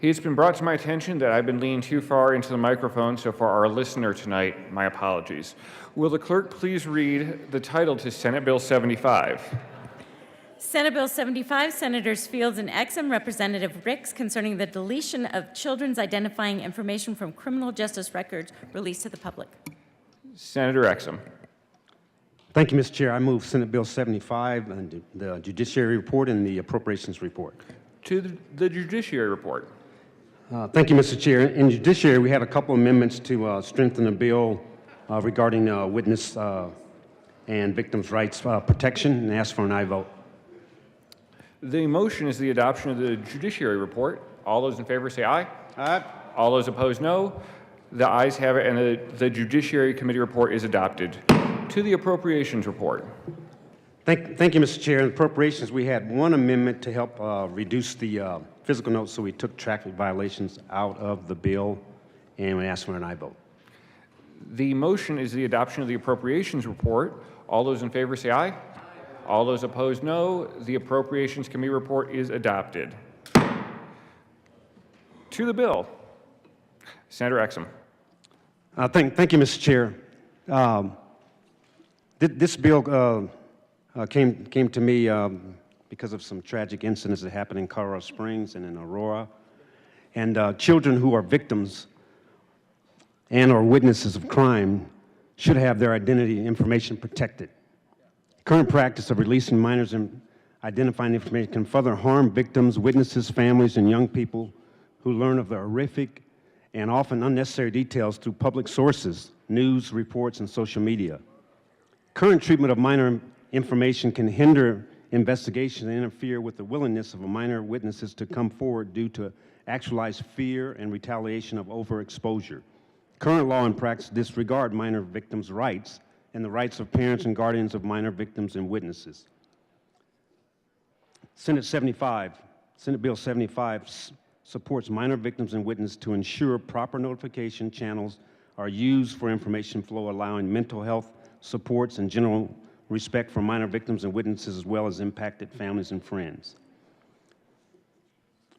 It's been brought to my attention that I've been leaning too far into the microphone, so for our listener tonight, my apologies. Will the clerk please read the title to Senate Bill 75? Senate Bill 75, Senators Fields and Exum, Representative Ricks, concerning the deletion of children's identifying information from criminal justice records released to the public. Senator Exum. Thank you, Mr. Chair. I move Senate Bill 75 and the Judiciary Report and the Appropriations Report. To the Judiciary Report. Thank you, Mr. Chair. In Judiciary, we had a couple amendments to strengthen the bill regarding witness and victims' rights protection, and ask for an aye vote. The motion is the adoption of the Judiciary Report. All those in favor say aye. Aye. All those opposed, no. The ayes have it, and the Judiciary Committee report is adopted. To the Appropriations Report. Thank you, Mr. Chair. In appropriations, we had one amendment to help reduce the physical notes, so we took traffic violations out of the bill, and we asked for an aye vote. The motion is the adoption of the Appropriations Report. All those in favor say aye. Aye. All those opposed, no. The Appropriations Committee report is adopted. To the bill. Senator Exum. Thank you, Mr. Chair. This bill came to me because of some tragic incidents that happened in Colorado Springs and in Aurora. And children who are victims and or witnesses of crime should have their identity information protected. Current practice of releasing minors and identifying information can further harm victims, witnesses, families, and young people who learn of the horrific and often unnecessary details through public sources, news, reports, and social media. Current treatment of minor information can hinder investigation and interfere with the willingness of minor witnesses to come forward due to actualized fear and retaliation of overexposure. Current law and practice disregard minor victims' rights and the rights of parents and guardians of minor victims and witnesses. Senate Bill 75 supports minor victims and witnesses to ensure proper notification channels are used for information flow, allowing mental health supports and general respect for minor victims and witnesses, as well as impacted families and friends.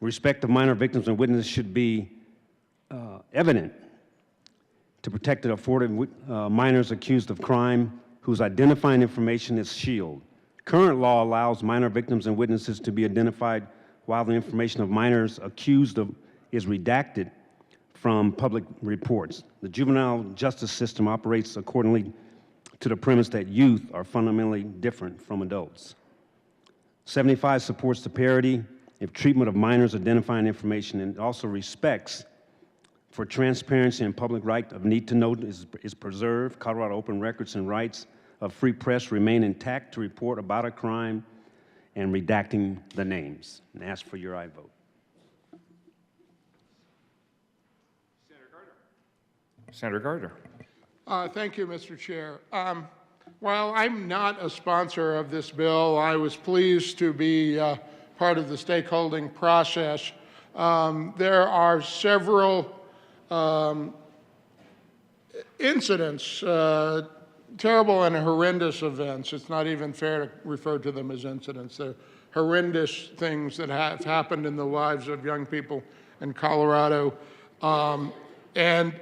Respect of minor victims and witnesses should be evident to protect and afford minors accused of crime whose identifying information is shielded. Current law allows minor victims and witnesses to be identified while the information of minors accused of is redacted from public reports. The juvenile justice system operates accordingly to the premise that youth are fundamentally different from adults. 75 supports the parity of treatment of minors identifying information, and also respects for transparency and public right of need to know is preserved. Colorado open records and rights of free press remain intact to report about a crime, and redacting the names. And ask for your aye vote. Senator Gardner. Thank you, Mr. Chair. While I'm not a sponsor of this bill, I was pleased to be part of the stakeholding process. There are several incidents, terrible and horrendous events. It's not even fair to refer to them as incidents. They're horrendous things that have happened in the lives of young people in Colorado. And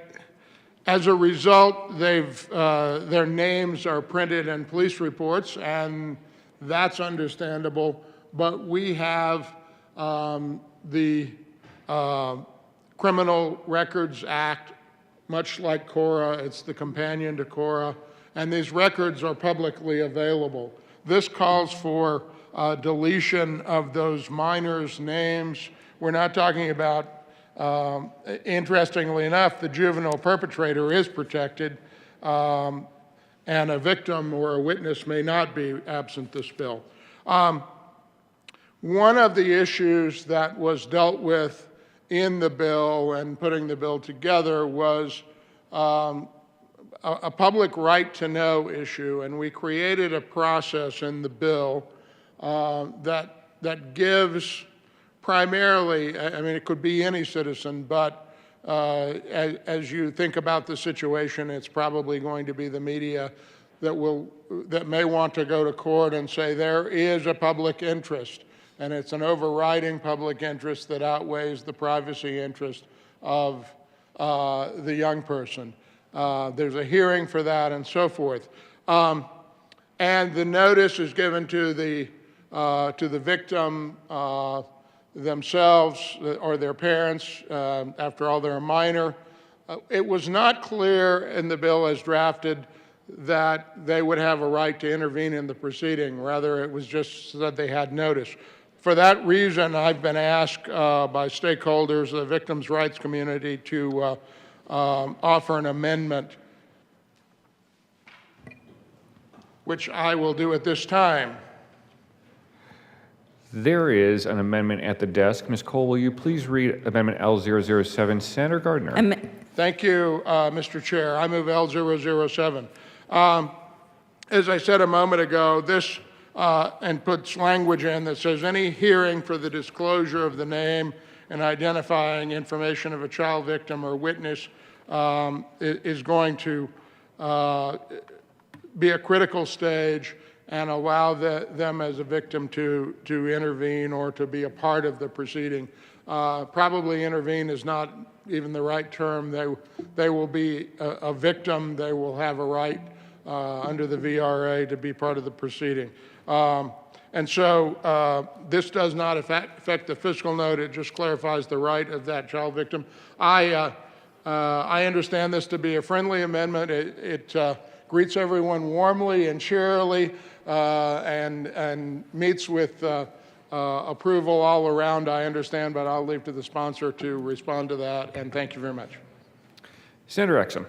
as a result, their names are printed in police reports, and that's understandable. But we have the Criminal Records Act, much like CORA. It's the companion to CORA, and these records are publicly available. This calls for deletion of those minors' names. We're not talking about, interestingly enough, the juvenile perpetrator is protected, and a victim or a witness may not be absent this bill. One of the issues that was dealt with in the bill and putting the bill together was a public right to know issue, and we created a process in the bill that gives primarily, I mean, it could be any citizen, but as you think about the situation, it's probably going to be the media that may want to go to court and say there is a public interest, and it's an overriding public interest that outweighs the privacy interest of the young person. There's a hearing for that and so forth. And the notice is given to the victim themselves or their parents. After all, they're a minor. It was not clear in the bill as drafted that they would have a right to intervene in the proceeding. Rather, it was just that they had notice. For that reason, I've been asked by stakeholders, the victims' rights community, to offer an amendment, which I will do at this time. There is an amendment at the desk. Ms. Cole, will you please read Amendment L007? Senator Gardner. Thank you, Mr. Chair. I move L007. As I said a moment ago, this and puts language in that says any hearing for the disclosure of the name and identifying information of a child victim or witness is going to be a critical stage and allow them as a victim to intervene or to be a part of the proceeding. Probably intervene is not even the right term. They will be a victim. They will have a right under the VRA to be part of the proceeding. And so this does not affect the fiscal note. It just clarifies the right of that child victim. I understand this to be a friendly amendment. It greets everyone warmly and cheerily and meets with approval all around, I understand, but I'll leave to the sponsor to respond to that, and thank you very much. Senator Exum.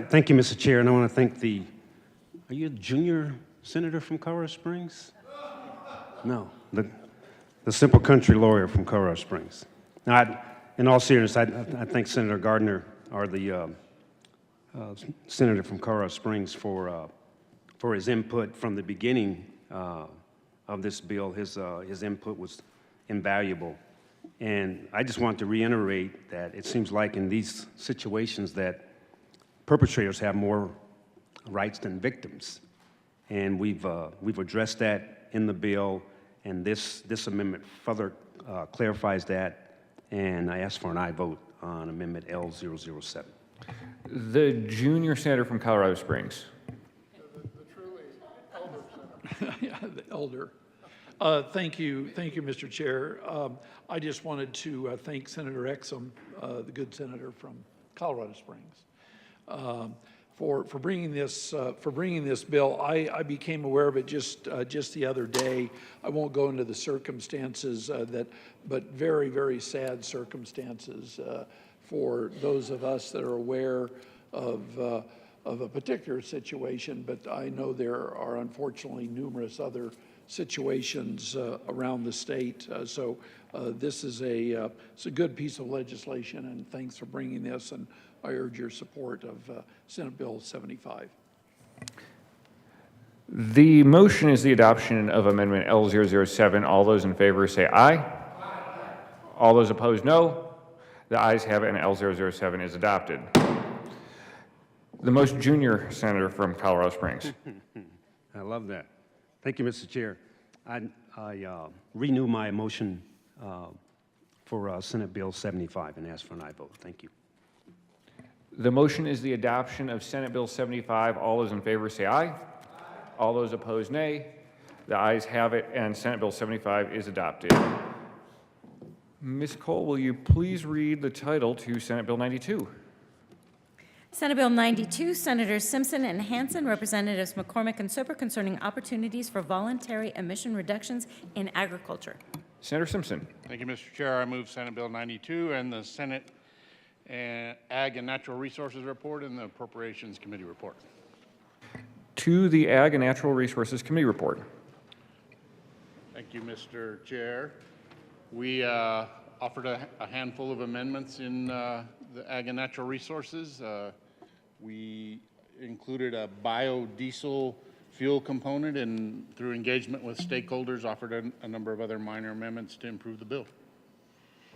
Thank you, Mr. Chair, and I want to thank are you a junior senator from Colorado Springs? No, the simple country lawyer from Colorado Springs. Now, in all seriousness, I thank Senator Gardner, or the senator from Colorado Springs, for his input from the beginning of this bill. His input was invaluable. And I just want to reiterate that it seems like in these situations that perpetrators have more rights than victims. And we've addressed that in the bill, and this amendment further clarifies that, and I ask for an aye vote on Amendment L007. The junior senator from Colorado Springs. The truly elder senator. Yeah, the elder. Thank you, Mr. Chair. I just wanted to thank Senator Exum, the good senator from Colorado Springs, for bringing this bill. I became aware of it just the other day. I won't go into the circumstances but very, very sad circumstances for those of us that are aware of a particular situation. But I know there are unfortunately numerous other situations around the state. So this is it's a good piece of legislation, and thanks for bringing this, and I urge your support of Senate Bill 75. The motion is the adoption of Amendment L007. All those in favor say aye. Aye. All those opposed, no. The ayes have it, and L007 is adopted. The most junior senator from Colorado Springs. I love that. Thank you, Mr. Chair. I renew my motion for Senate Bill 75 and ask for an aye vote. Thank you. The motion is the adoption of Senate Bill 75. All those in favor say aye. Aye. All those opposed, nay. The ayes have it, and Senate Bill 75 is adopted. Ms. Cole, will you please read the title to Senate Bill 92? Senate Bill 92, Senators Simpson and Hansen, Representatives McCormick and Soper, concerning opportunities for voluntary emission reductions in agriculture. Senator Simpson. Thank you, Mr. Chair. I move Senate Bill 92 and the Senate Ag and Natural Resources Report and the Appropriations Committee report. To the Ag and Natural Resources Committee report. Thank you, Mr. Chair. We offered a handful of amendments in the Ag and Natural Resources. We included a biodiesel fuel component, and through engagement with stakeholders, offered a number of other minor amendments to improve the bill.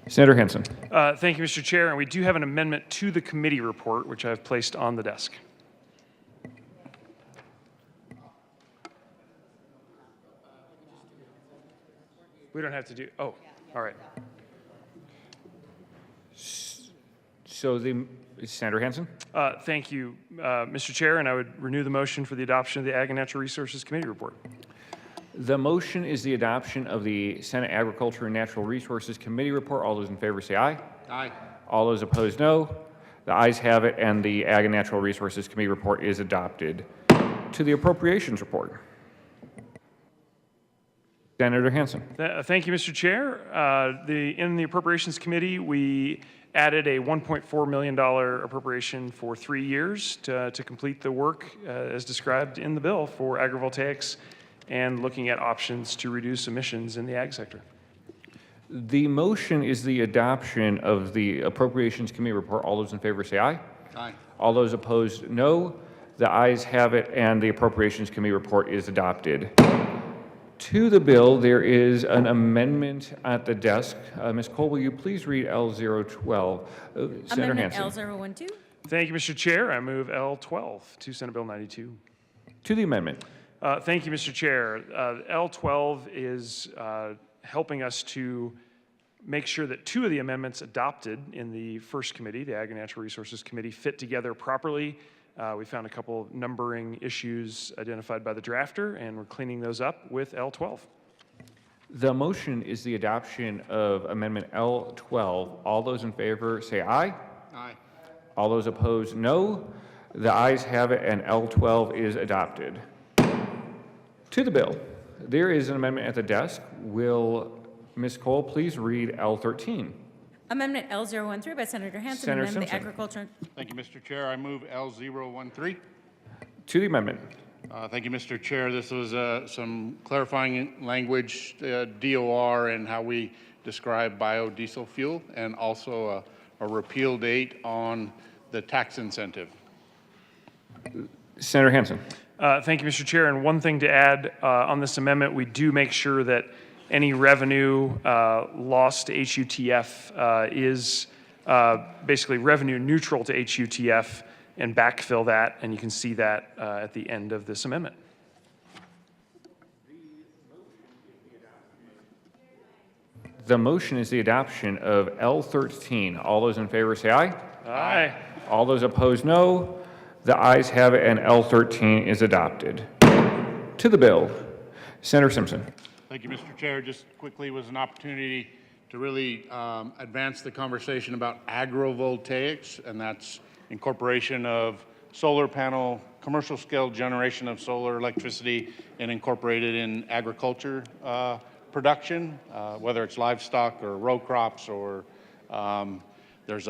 Senator Hansen. Thank you, Mr. Chair. And we do have an amendment to the committee report, which I've placed on the desk. We don't have to do, oh, all right. So Senator Hansen? Thank you, Mr. Chair, and I would renew the motion for the adoption of the Ag and Natural Resources Committee report. The motion is the adoption of the Senate Agriculture and Natural Resources Committee report. All those in favor say aye. Aye. All those opposed, no. The ayes have it, and the Ag and Natural Resources Committee report is adopted. To the Appropriations report. Senator Hansen. Thank you, Mr. Chair. In the Appropriations Committee, we added a $1.4 million appropriation for 3 years to complete the work as described in the bill for agrivoltaics and looking at options to reduce emissions in the ag sector. The motion is the adoption of the Appropriations Committee report. All those in favor say aye. Aye. All those opposed, no. The ayes have it, and the Appropriations Committee report is adopted. To the bill, there is an amendment at the desk. Ms. Cole, will you please read L012? Senator Amendment Hansen. L012. Thank you, Mr. Chair. I move L12 to Senate Bill 92. To the amendment. Thank you, Mr. Chair. L12 is helping us to make sure that 2 of the amendments adopted in the first committee, the Ag and Natural Resources Committee, fit together properly. We found a couple of numbering issues identified by the drafter, and we're cleaning those up with L12. The motion is the adoption of Amendment L12. All those in favor say aye. Aye. All those opposed, no. The ayes have it, and L12 is adopted. To the bill, there is an amendment at the desk. Will Ms. Cole please read L13? Amendment L013 by Senator Hanson. Senator amend the Simpson. agriculture. Thank you, Mr. Chair. I move L013. To the amendment. Thank you, Mr. Chair. This was some clarifying language, DOR, and how we describe biodiesel fuel, and also a repeal date on the tax incentive. Senator Hanson. Thank you, Mr. Chair. And one thing to add on this amendment, we do make sure that any revenue lost to HUTF is basically revenue neutral to HUTF and backfill that, and you can see that at the end of this amendment. The motion is the adoption of L13. All those in favor say aye. Aye. All those opposed, no. The ayes have it, and L13 is adopted. To the bill, Senator Simpson. Thank you, Mr. Chair. Just quickly, was an opportunity to really advance the conversation about agrovoltaics, and that's incorporation of solar panel, commercial scale generation of solar electricity, and incorporated in agriculture production, whether it's livestock or row crops, or there's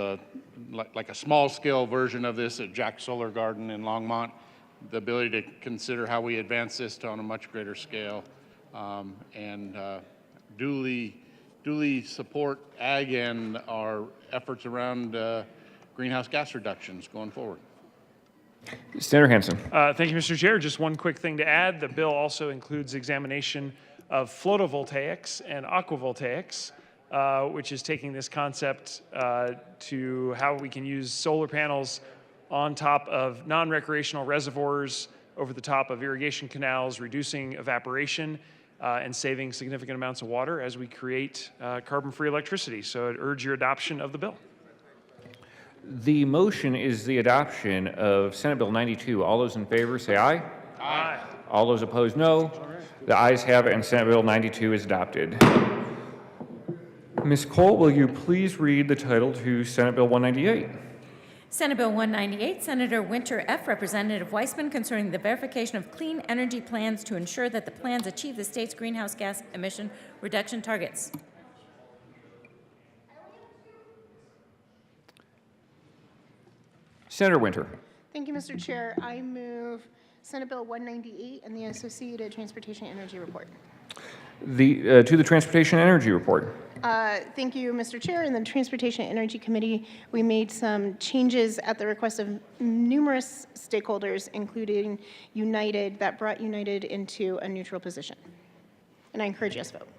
like a small scale version of this at Jack's Solar Garden in Longmont. The ability to consider how we advance this to on a much greater scale, and duly support ag and our efforts around greenhouse gas reductions going forward. Senator Hanson. Thank you, Mr. Chair. Just one quick thing to add. The bill also includes examination of photovoltaics and aquavoltaics, which is taking this concept to how we can use solar panels on top of non-recreational reservoirs, over the top of irrigation canals, reducing evaporation and saving significant amounts of water as we create carbon-free electricity. So I'd urge your adoption of the bill. The motion is the adoption of Senate Bill 92. All those in favor say aye. Aye. All those opposed, no. The ayes have it, and Senate Bill 92 is adopted. Ms. Cole, will you please read the title to Senate Bill 198? Senate Bill 198, Senator Winter F., Representative Weissman, concerning the verification of clean energy plans to ensure that the plans achieve the state's greenhouse gas emission reduction targets. Senator Winter. Thank you, Mr. Chair. I move Senate Bill 198 and the associated Transportation Energy Report. To the Transportation Energy Report. Thank you, Mr. Chair. In the Transportation Energy Committee, we made some changes at the request of numerous stakeholders, including United, that brought United into a neutral position. And I encourage yes vote.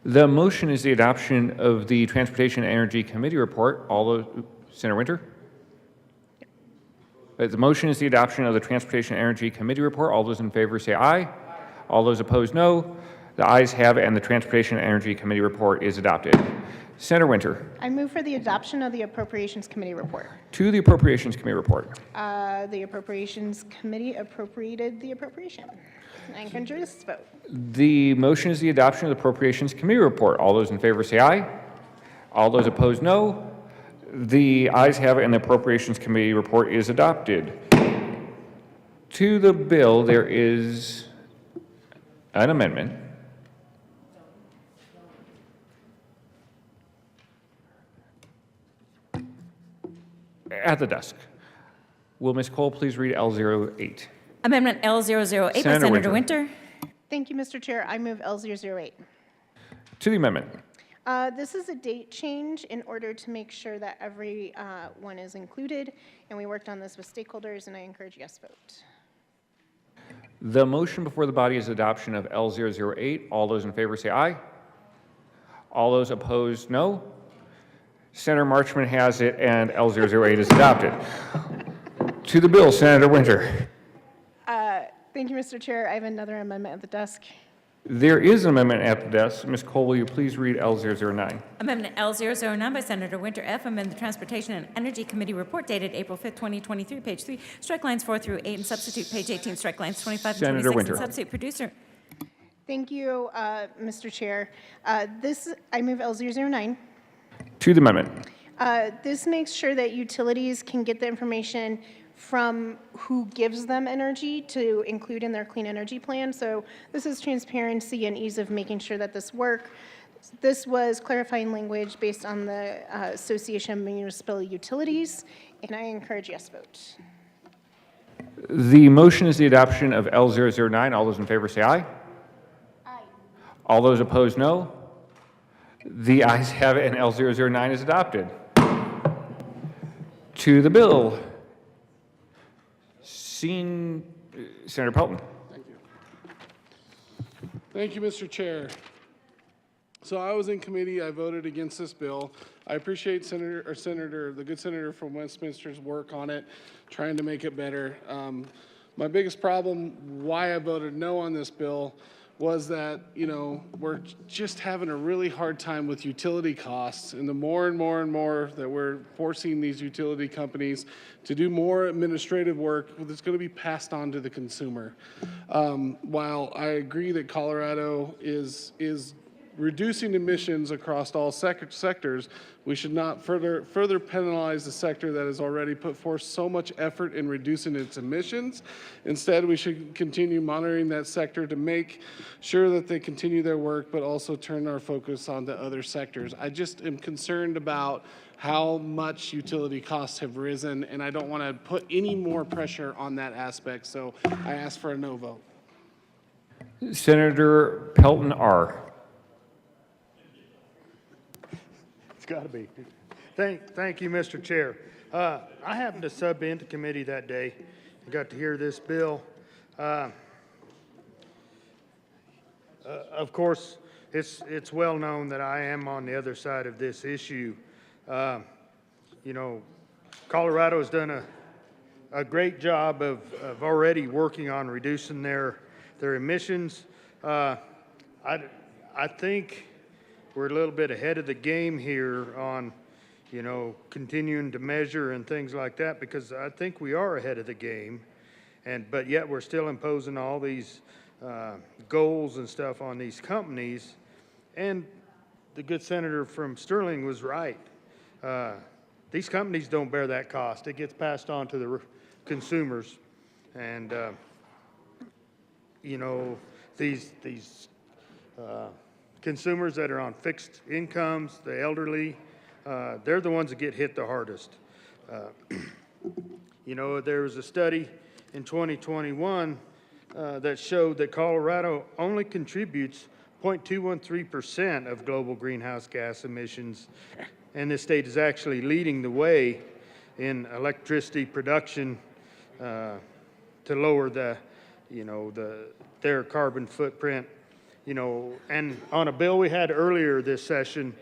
The motion is the adoption of the Transportation Energy Committee Report. All those, Senator Winter? The motion is the adoption of the Transportation Energy Committee Report. All those in favor say aye. All those opposed, no. The ayes have it, and the Transportation Energy Committee Report is adopted. Senator Winter. I move for the adoption of the Appropriations Committee Report. To the Appropriations Committee Report. The Appropriations Committee appropriated the appropriation. I encourage yes vote. The motion is the adoption of the Appropriations Committee Report. All those in favor say aye. All those opposed, no. The ayes have it, and the Appropriations Committee Report is adopted. To the bill, there is an amendment. At the desk. Will Ms. Cole please read L08? Amendment L008 by Senator Senator Winter. Winter. Thank you, Mr. Chair. I move L008. To the amendment. This is a date change in order to make sure that everyone is included, and we worked on this with stakeholders, and I encourage yes vote. The motion before the body is adoption of L008. All those in favor say aye. All those opposed, no. Senator Marchman has it, and L008 is adopted. To the bill, Senator Winter. Thank you, Mr. Chair. I have another amendment at the desk. There is an amendment at the desk. Ms. Cole, will you please read L009? Amendment L009 by Senator Winter F. Amend the Transportation and Energy Committee Report dated April 5th, 2023, page 3, strike lines 4 through 8, and substitute page 18, strike lines 25 and Senator 26, Winter. and substitute producer. Thank you, Mr. Chair. I move L009. To the amendment. This makes sure that utilities can get the information from who gives them energy to include in their clean energy plan. So this is transparency and ease of making sure that this works. This was clarifying language based on the Association of Municipal Utilities, and I encourage yes vote. The motion is the adoption of L009. All those in favor say aye. Aye. All those opposed, no. The ayes have it, and L009 is adopted. To the bill. Senator Pelton. Thank you, Mr. Chair. So I was in committee. I voted against this bill. I appreciate the good senator from Westminster's work on it, trying to make it better. My biggest problem, why I voted no on this bill, was that, we're just having a really hard time with utility costs, and the more and more and more that we're forcing these utility companies to do more administrative work that's going to be passed on to the consumer. While I agree that Colorado is reducing emissions across all sectors, we should not further penalize the sector that has already put forth so much effort in reducing its emissions. Instead, we should continue monitoring that sector to make sure that they continue their work, but also turn our focus on the other sectors. I just am concerned about how much utility costs have risen, and I don't want to put any more pressure on that aspect, so I ask for a no vote. Senator Pelton R. Got to be. Thank you, Mr. Chair. I happened to sub into committee that day and got to hear this bill. Of course, it's well known that I am on the other side of this issue. Colorado has done a great job of already working on reducing their emissions. I think we're a little bit ahead of the game here on, continuing to measure and things like that, because I think we are ahead of the game, but yet we're still imposing all these goals and stuff on these companies. And the good senator from Sterling was right. These companies don't bear that cost. It gets passed on to the consumers, and these consumers that are on fixed incomes, the elderly, they're the ones that get hit the hardest. There was a study in 2021 that showed that Colorado only contributes 0.213% of global greenhouse gas emissions, and this state is actually leading the way in electricity production to lower their carbon footprint. And on a bill we had earlier this session,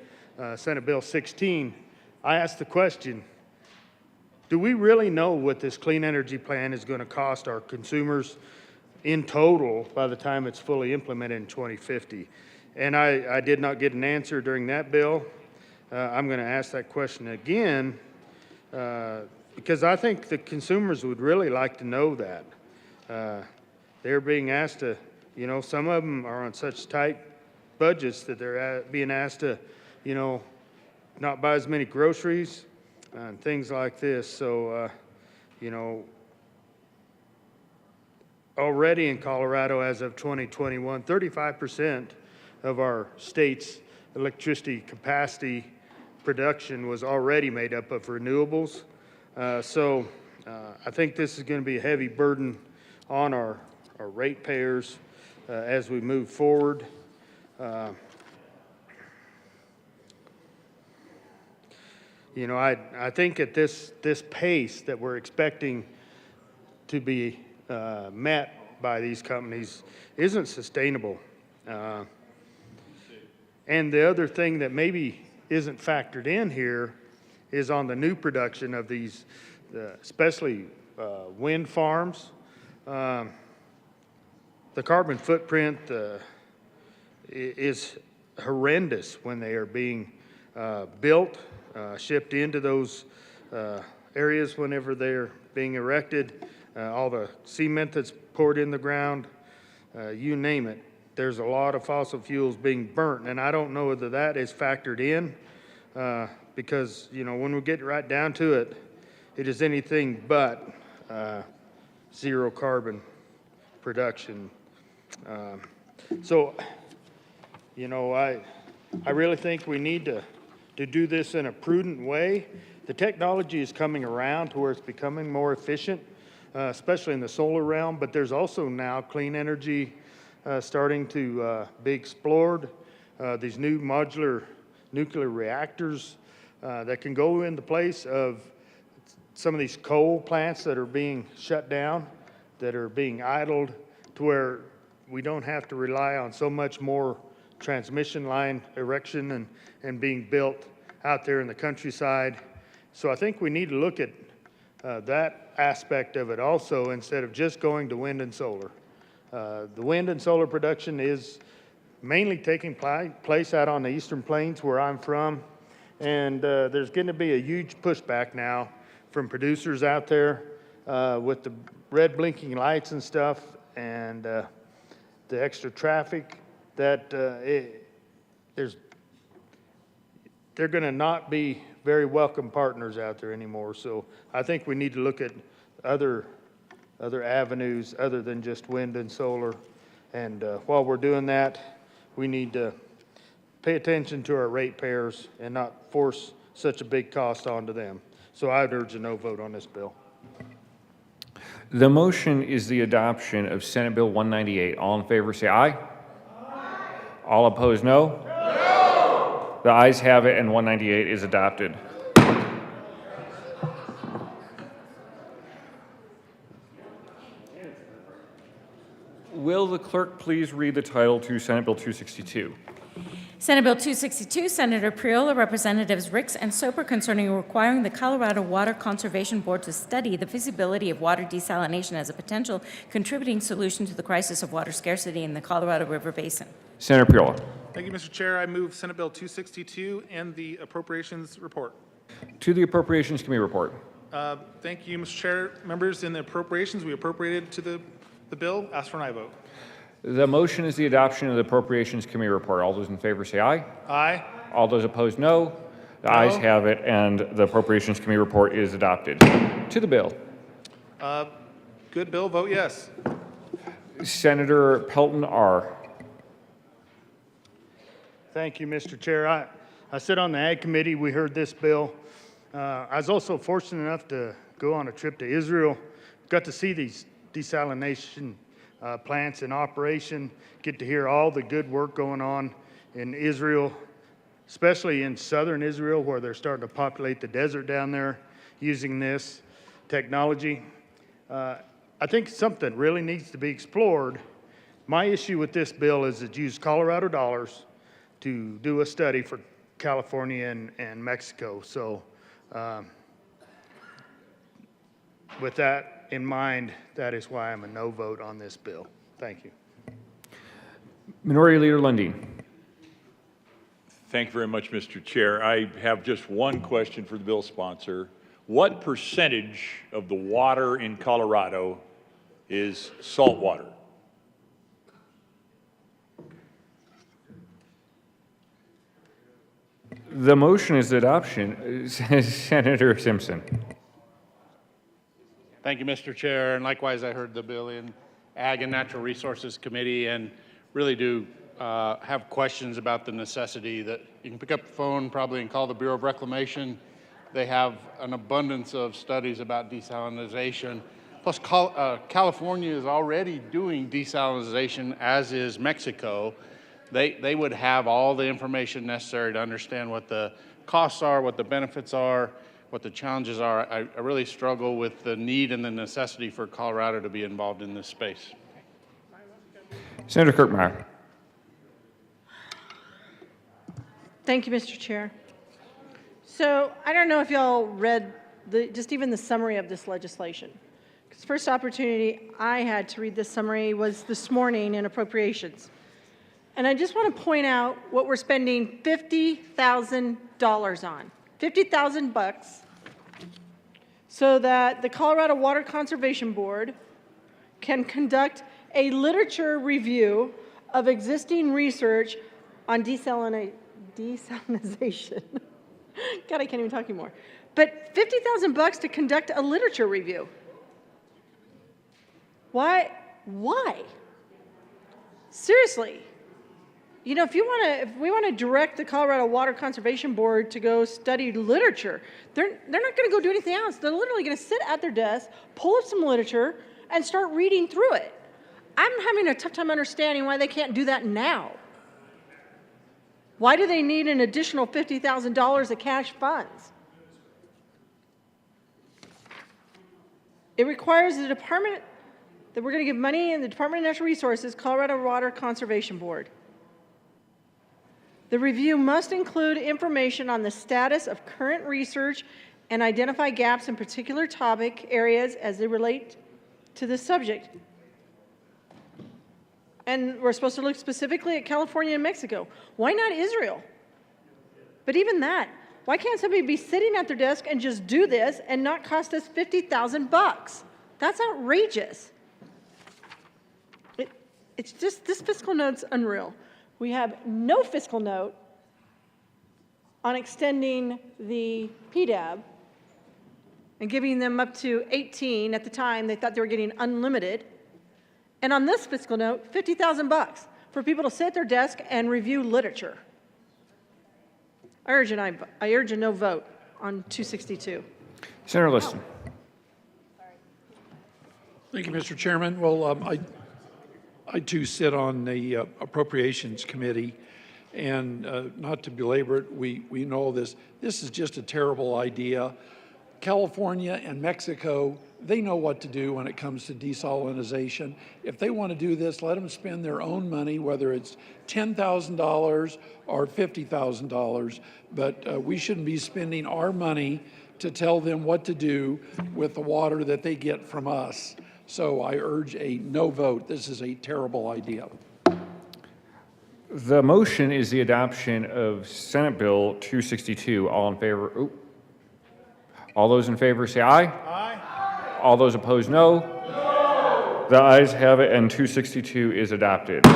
Senate Bill 16, I asked the question, do we really know what this clean energy plan is going to cost our consumers in total by the time it's fully implemented in 2050? And I did not get an answer during that bill. I'm going to ask that question again because I think the consumers would really like to know that. They're being asked to, some of them are on such tight budgets that they're being asked to, not buy as many groceries and things like this. So, already in Colorado as of 2021, 35% of our state's electricity capacity production was already made up of renewables. So I think this is going to be a heavy burden on our ratepayers as we move forward. I think at this pace that we're expecting to be met by these companies isn't sustainable. And the other thing that maybe isn't factored in here is on the new production of these, especially wind farms. The carbon footprint is horrendous when they are being built, shipped into those areas whenever they're being erected. All the cement that's poured in the ground, you name it. There's a lot of fossil fuels being burnt, and I don't know whether that is factored in because, when we get right down to it, it is anything but zero carbon production. So, I really think we need to do this in a prudent way. The technology is coming around to where it's becoming more efficient, especially in the solar realm, but there's also now clean energy starting to be explored. These new modular nuclear reactors that can go in the place of some of these coal plants that are being shut down, that are being idled, to where we don't have to rely on so much more transmission line erection and being built out there in the countryside. So I think we need to look at that aspect of it also, instead of just going to wind and solar. The wind and solar production is mainly taking place out on the Eastern Plains where I'm from, and there's going to be a huge pushback now from producers out there with the red blinking lights and stuff, and the extra traffic that they're going to not be very welcome partners out there anymore. So I think we need to look at other avenues other than just wind and solar. And while we're doing that, we need to pay attention to our ratepayers and not force such a big cost onto them. So I would urge a no vote on this bill. The motion is the adoption of Senate Bill 198. All in favor say aye. Aye. All opposed, no? No. The ayes have it, and 198 is adopted. Will the clerk please read the title to Senate Bill 262? Senate Bill 262, Senator Priola, Representatives Ricks and Soper, concerning requiring the Colorado Water Conservation Board to study the feasibility of water desalination as a potential contributing solution to the crisis of water scarcity in the Colorado River Basin. Senator Priola. Thank you, Mr. Chair. I move Senate Bill 262 and the Appropriations Report. To the Appropriations Committee report. Thank you, Mr. Chair. Members, in the appropriations, we appropriated to the bill. Ask for an aye vote. The motion is the adoption of the Appropriations Committee report. All those in favor say aye. Aye. All those opposed, no. The ayes have it, and the Appropriations Committee report is adopted. To the bill. Good bill, vote yes. Senator Pelton R. Thank you, Mr. Chair. I sit on the Ag Committee. We heard this bill. I was also fortunate enough to go on a trip to Israel. Got to see these desalination plants in operation, get to hear all the good work going on in Israel, especially in southern Israel, where they're starting to populate the desert down there using this technology. I think something really needs to be explored. My issue with this bill is it used Colorado dollars to do a study for California and Mexico. So with that in mind, that is why I'm a no vote on this bill. Thank you. Minority Leader Lundeen. Thank you very much, Mr. Chair. I have just one question for the bill sponsor. What percentage of the water in Colorado is salt water? The motion is adoption. Senator Simpson. Thank you, Mr. Chair, and likewise, I heard the bill in Ag and Natural Resources Committee, and really do have questions about the necessity that you can pick up the phone probably and call the Bureau of Reclamation. They have an abundance of studies about desalination. Plus, California is already doing desalination, as is Mexico. They would have all the information necessary to understand what the costs are, what the benefits are, what the challenges are. I really struggle with the need and the necessity for Colorado to be involved in this space. Senator Kirkmeyer. Thank you, Mr. Chair. So I don't know if y'all read just even the summary of this legislation. Because the first opportunity I had to read this summary was this morning in appropriations. And I just want to point out what we're spending $50,000 on. 50,000 bucks, so that the Colorado Water Conservation Board can conduct a literature review of existing research on desalination. God, I can't even talk anymore. But 50,000 bucks to conduct a literature review. Why? Seriously. You know, if we want to direct the Colorado Water Conservation Board to go study literature, they're not going to go do anything else. They're literally going to sit at their desk, pull up some literature, and start reading through it. I'm having a tough time understanding why they can't do that now. Why do they need an additional $50,000 of cash funds? It requires the department that we're going to give money in the Department of Natural Resources, Colorado Water Conservation Board. The review must include information on the status of current research and identify gaps in particular topic areas as they relate to this subject. And we're supposed to look specifically at California and Mexico. Why not Israel? But even that, why can't somebody be sitting at their desk and just do this and not cost us $50,000? That's outrageous. It's just, this fiscal note's unreal. We have no fiscal note on extending the PDAB and giving them up to 18. At the time, they thought they were getting unlimited. And on this fiscal note, $50,000 for people to sit at their desk and review literature. I urge a no vote on 262. Senator Liston. Thank you, Mr. Chairman. Well, I too sit on the Appropriations Committee, and not to belabor it, we know this. This is just a terrible idea. California and Mexico, they know what to do when it comes to desalinization. If they want to do this, let them spend their own money, whether it's $10,000 or $50,000. But we shouldn't be spending our money to tell them what to do with the water that they get from us. So I urge a no vote. This is a terrible idea. The motion is the adoption of Senate Bill 262. All in favor? All those in favor say aye. Aye. All those opposed, no. No. The ayes have it, and 262 is adopted.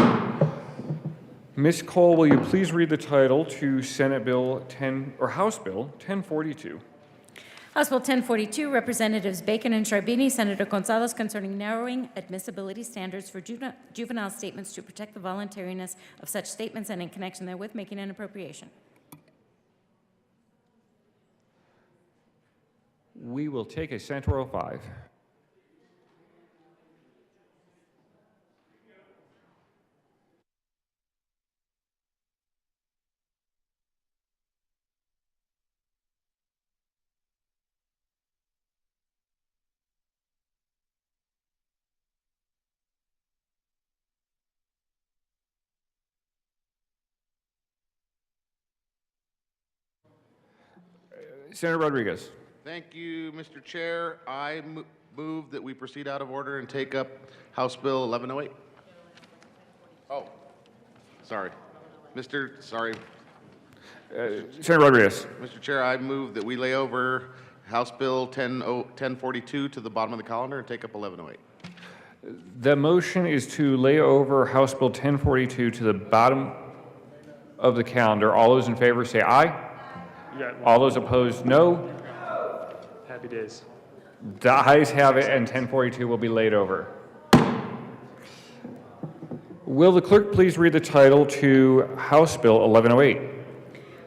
Ms. Cole, will you please read the title to Senate Bill 10 or House Bill 1042? House Bill 1042, Representatives Bacon and Charbini, Senator Gonzalez, concerning narrowing admissibility standards for juvenile statements to protect the voluntariness of such statements and in connection therewith making an appropriation. We will take a Senate 405. Senator Rodriguez. Thank you, Mr. Chair. I move that we proceed out of order and take up House Bill 1108. Oh, sorry. Senator Rodriguez. Mr. Chair, I move that we lay over House Bill 1042 to the bottom of the calendar and take up 1108. The motion is to lay over House Bill 1042 to the bottom of the calendar. All those in favor say aye. All those opposed, no. Happy days. The ayes have it, and 1042 will be laid over. Will the clerk please read the title to House Bill 1108?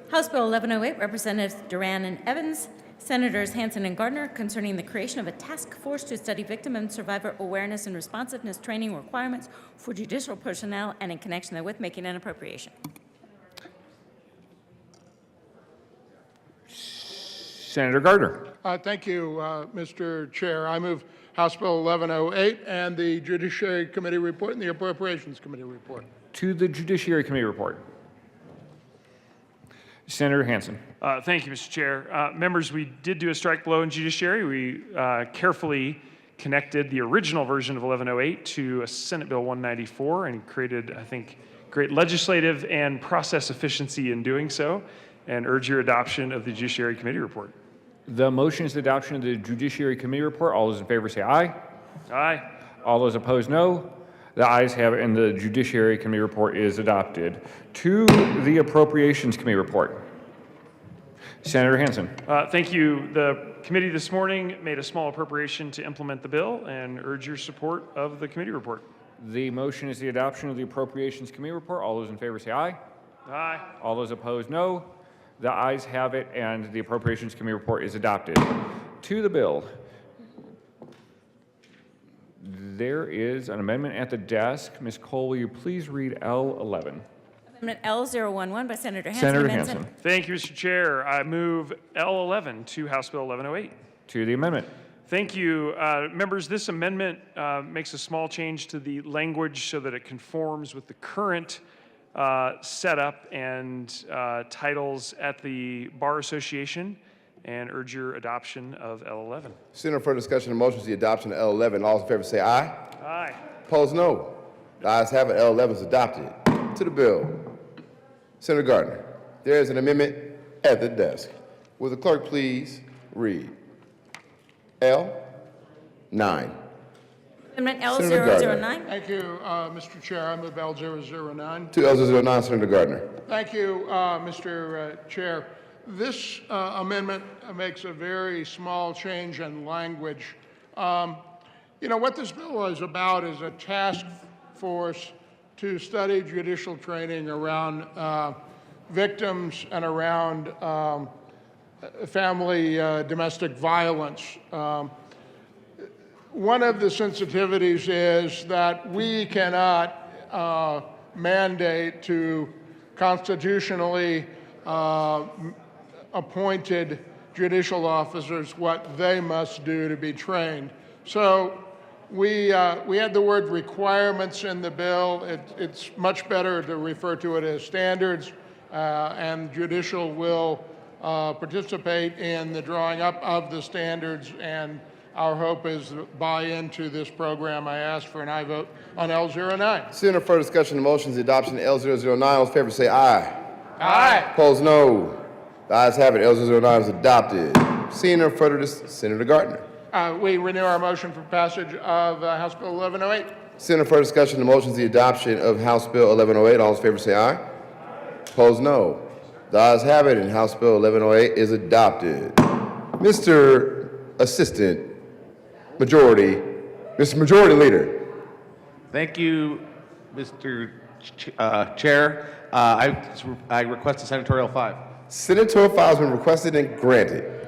House Bill 1108, Representatives Duran and Evans, Senators Hansen and Gardner, concerning the creation of a task force to study victim and survivor awareness and responsiveness training requirements for judicial personnel and in connection therewith making an appropriation. Senator Gardner. Thank you, Mr. Chair. I move House Bill 1108 and the Judiciary Committee report and the Appropriations Committee report. To the Judiciary Committee report. Senator Hansen. Thank you, Mr. Chair. Members, we did do a strike blow in Judiciary. We carefully connected the original version of 1108 to a Senate Bill 194 and created, I think, great legislative and process efficiency in doing so, and urge your adoption of the Judiciary Committee report. The motion is the adoption of the Judiciary Committee report. All those in favor say aye. Aye. All those opposed, no. The ayes have it, and the Judiciary Committee report is adopted. To the Appropriations Committee report. Senator Hansen. Thank you. The committee this morning made a small appropriation to implement the bill and urge your support of the committee report. The motion is the adoption of the Appropriations Committee report. All those in favor say aye. Aye. All those opposed, no. The ayes have it, and the Appropriations Committee report is adopted. To the bill. There is an amendment at the desk. Ms. Cole, will you please read L11? Amendment L011 by Senator Hanson. Senator amends Hanson. Thank you, Mr. Chair. I move L11 to House Bill 1108. To the amendment. Thank you. Members, this amendment makes a small change to the language so that it conforms with the current setup and titles at the Bar Association, and urge your adoption of L11. Seeing no further discussion of motions, the adoption of L11, all those in favor say aye. Aye. Opposed, no. The ayes have it, L11 is adopted. To the bill. Senator Gardner, there is an amendment at the desk. Will the clerk please read L9? Amendment Senator Gardner. L009. Thank you, Mr. Chair. I move L009. To L009, Senator Gardner. Thank you, Mr. Chair. This amendment makes a very small change in language. You know, what this bill is about is a task force to study judicial training around victims and around family domestic violence. One of the sensitivities is that we cannot mandate to constitutionally appointed judicial officers what they must do to be trained. So we had the word requirements in the bill. It's much better to refer to it as standards, and judicial will participate in the drawing up of the standards, and our hope is buy into this program. I ask for an aye vote on L09. Seeing no further discussion of motions, the adoption of L009, all those in favor say aye. Aye. Opposed, no. The ayes have it, L009 is adopted. Seeing no further, Senator Gardner. We renew our motion for passage of House Bill 1108. Seeing no further discussion of motions, the adoption of House Bill 1108, all those in favor say aye. Opposed, no. The ayes have it, and House Bill 1108 is adopted. Mr. Assistant Majority, Mr. Majority Leader. Thank you, Mr. Chair. I request a senatorial 5. Senatorial 5 has been requested and granted.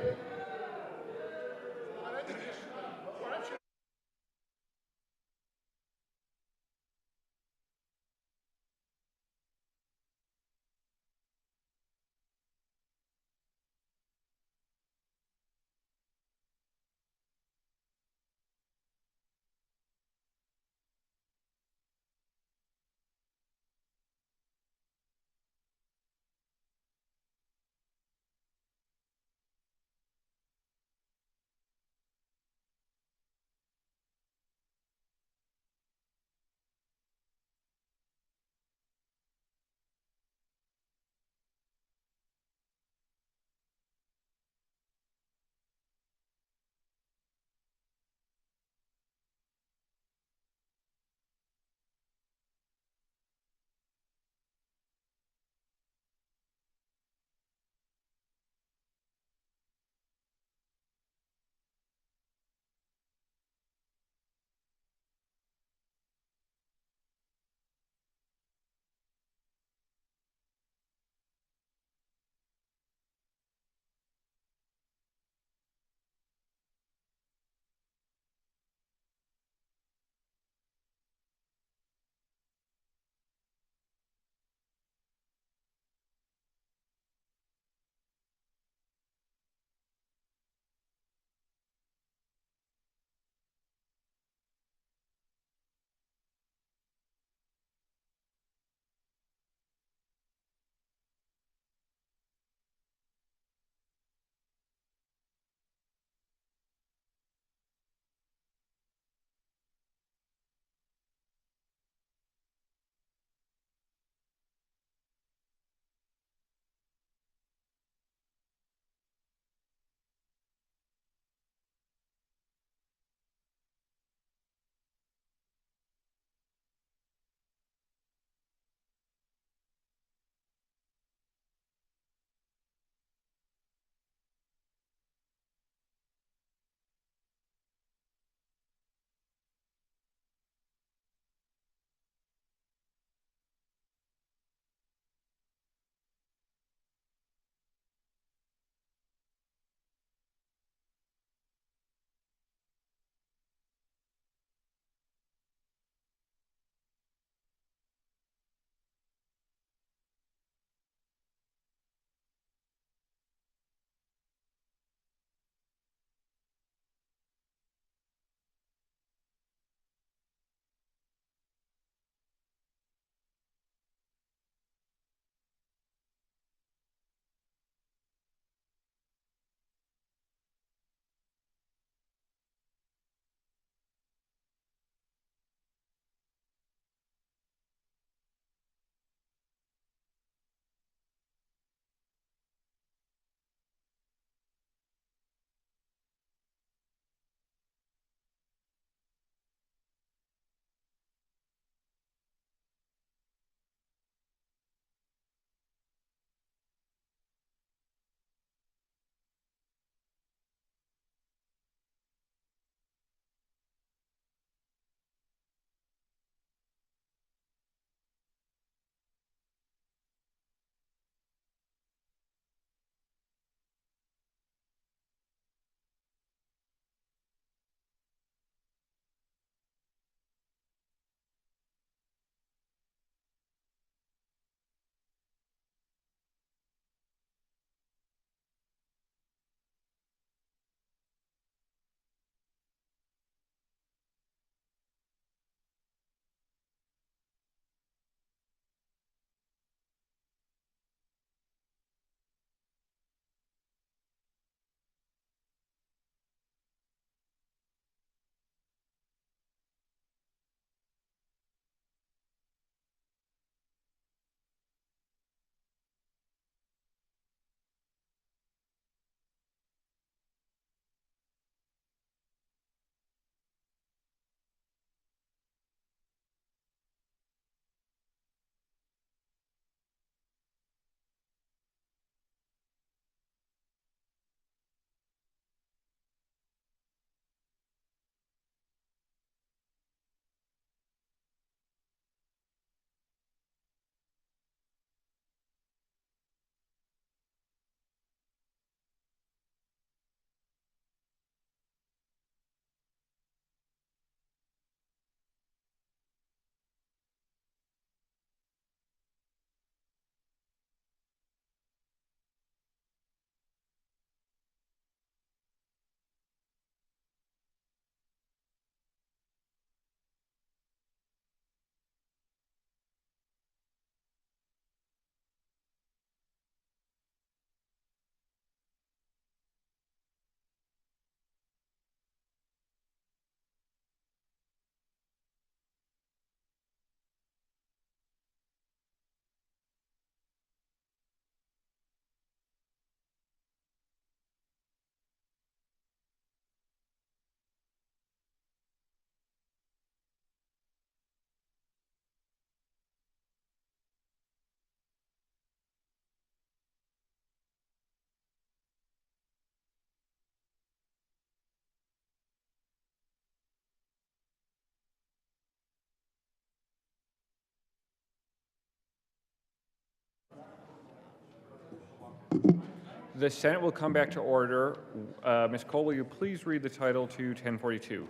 The Senate will come back to order. Ms. Cole, will you please read the title to 1042?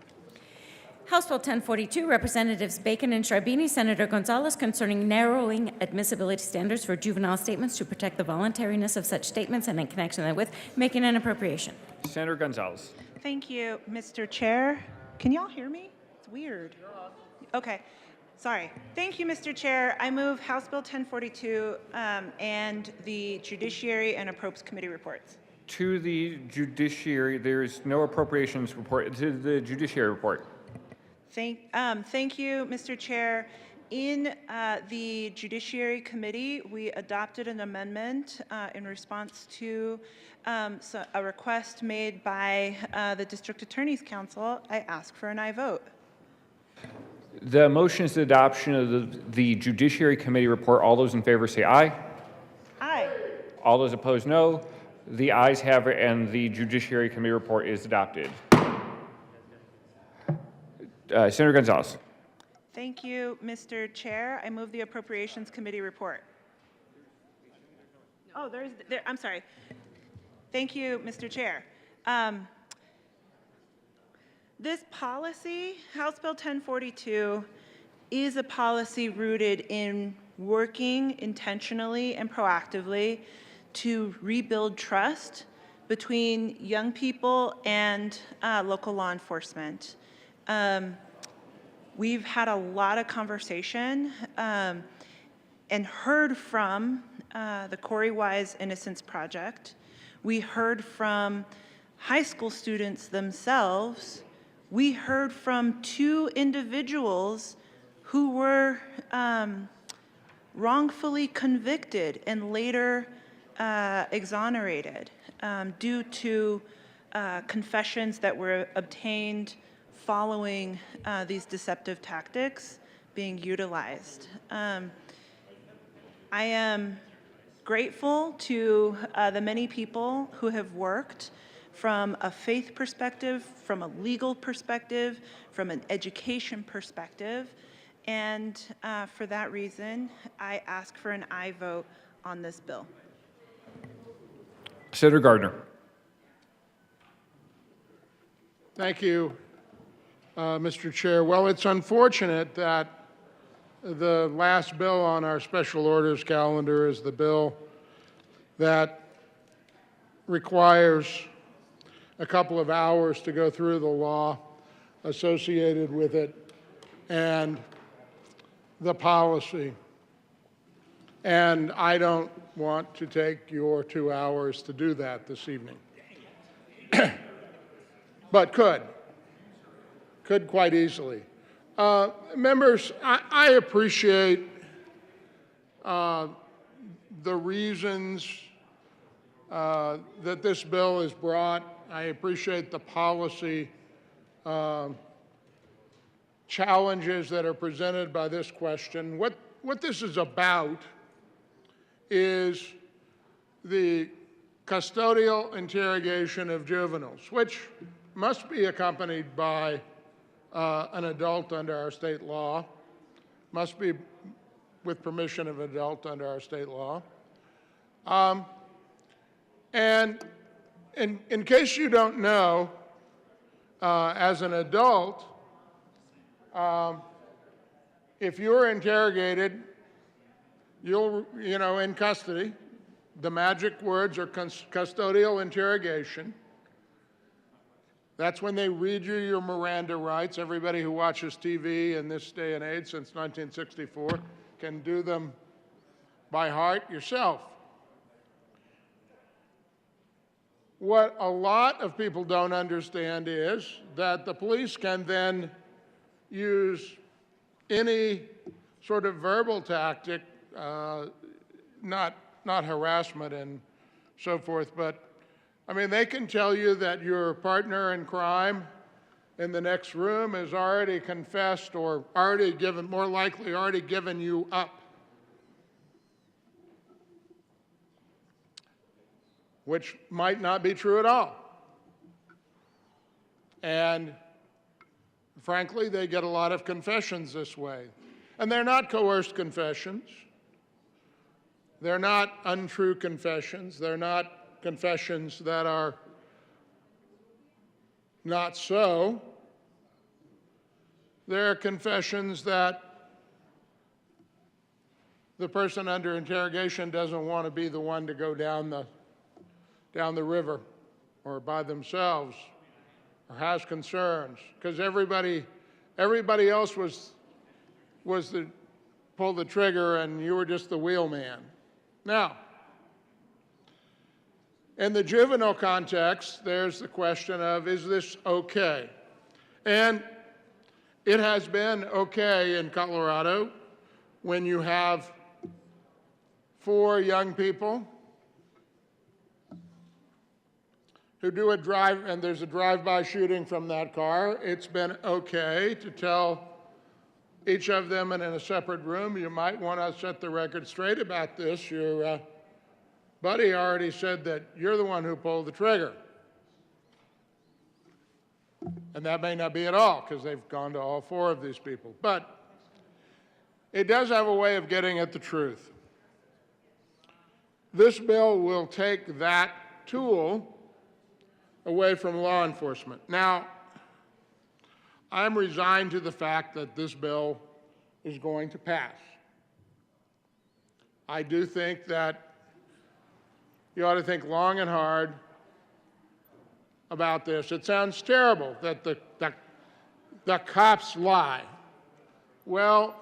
House Bill 1042, Representatives Bacon and Sharbini, Senator Gonzalez, concerning narrowing admissibility standards for juvenile statements to protect the voluntariness of such statements and in connection therewith, making an appropriation. Senator Gonzalez. Thank you, Mr. Chair. Can y'all hear me? It's weird. Okay, sorry. Thank you, Mr. Chair. I move House Bill 1042 and the Judiciary and Appropriations Committee reports. To the Judiciary, there is no appropriations report. To the Judiciary report. Thank you, Mr. Chair. In the Judiciary Committee, we adopted an amendment in response to a request made by the District Attorney's Council. I ask for an aye vote. The motion is the adoption of the Judiciary Committee report. All those in favor say aye. Aye. All those opposed, no. The ayes have it, and the Judiciary Committee report is adopted. Senator Gonzalez. Thank you, Mr. Chair. I move the Appropriations Committee report. Oh, I'm sorry. Thank you, Mr. Chair. This policy, House Bill 1042, is a policy rooted in working intentionally and proactively to rebuild trust between young people and local law enforcement. We've had a lot of conversation and heard from the Corey Wise Innocence Project. We heard from high school students themselves. We heard from 2 individuals who were wrongfully convicted and later exonerated due to confessions that were obtained following these deceptive tactics being utilized. I am grateful to the many people who have worked from a faith perspective, from a legal perspective, from an education perspective, and for that reason, I ask for an aye vote on this bill. Senator Gardner. Thank you, Mr. Chair. Well, it's unfortunate that the last bill on our special orders calendar is the bill that requires a couple of hours to go through the law associated with it and the policy. And I don't want to take your 2 hours to do that this evening. But could quite easily. Members, I appreciate the reasons that this bill is brought. I appreciate the policy challenges that are presented by this question. What this is about is the custodial interrogation of juveniles, which must be accompanied by an adult under our state law, must be with permission of an adult under our state law. And in case you don't know, as an adult, if you're interrogated, in custody, the magic words are custodial interrogation. That's when they read you your Miranda rights. Everybody who watches TV in this day and age since 1964 can do them by heart yourself. What a lot of people don't understand is that the police can then use any sort of verbal tactic, not harassment and so forth, but I mean, they can tell you that your partner in crime in the next room has already confessed or more likely already given you up, which might not be true at all. And frankly, they get a lot of confessions this way. And they're not coerced confessions. They're not untrue confessions. They're not confessions that are not so. They're confessions that the person under interrogation doesn't want to be the one to go down the river or by themselves or has concerns, because everybody else was the pull the trigger and you were just the wheelman. Now, in the juvenile context, there's the question of, is this okay? And it has been okay in Colorado when you have 4 young people who do a drive, and there's a drive-by shooting from that car. It's been okay to tell each of them in a separate room, you might want to set the record straight about this. Your buddy already said that you're the one who pulled the trigger. And that may not be at all, because they've gone to all 4 of these people. But it does have a way of getting at the truth. This bill will take that tool away from law enforcement. Now, I'm resigned to the fact that this bill is going to pass. I do think that you ought to think long and hard about this. It sounds terrible that the cops lie. Well,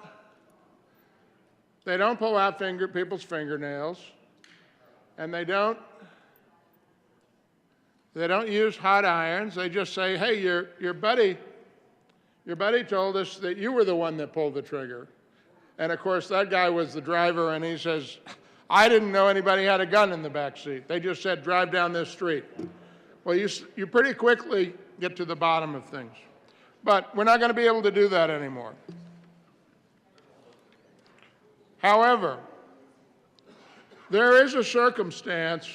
they don't pull out people's fingernails, and they don't use hot irons. They just say, hey, your buddy told us that you were the one that pulled the trigger. And of course, that guy was the driver, and he says, I didn't know anybody had a gun in the back seat. They just said, drive down this street. Well, you pretty quickly get to the bottom of things. But we're not going to be able to do that anymore. However, there is a circumstance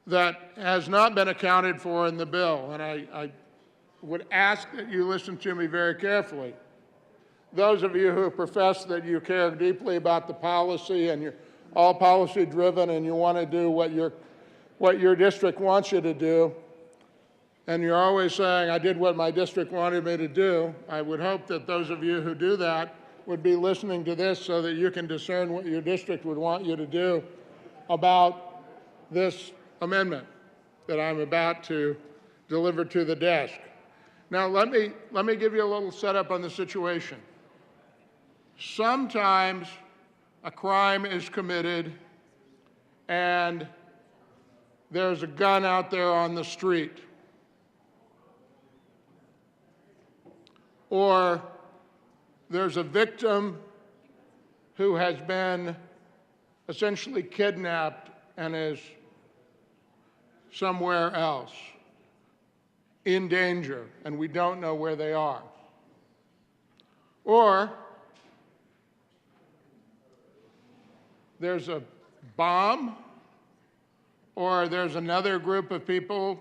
that has not been accounted for in the bill, and I would ask that you listen to me very carefully. Those of you who profess that you care deeply about the policy and you're all policy driven and you want to do what your district wants you to do, and you're always saying, I did what my district wanted me to do, I would hope that those of you who do that would be listening to this so that you can discern what your district would want you to do about this amendment that I'm about to deliver to the desk. Now, let me give you a little setup on the situation. Sometimes a crime is committed and there's a gun out there on the street. Or there's a victim who has been essentially kidnapped and is somewhere else in danger, and we don't know where they are. Or there's a bomb, or there's another group of people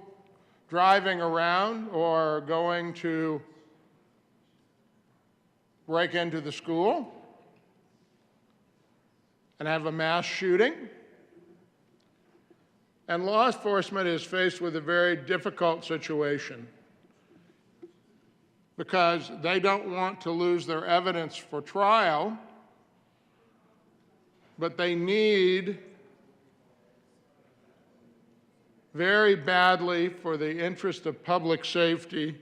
driving around or going to break into the school and have a mass shooting. And law enforcement is faced with a very difficult situation because they don't want to lose their evidence for trial, but they need very badly, for the interest of public safety,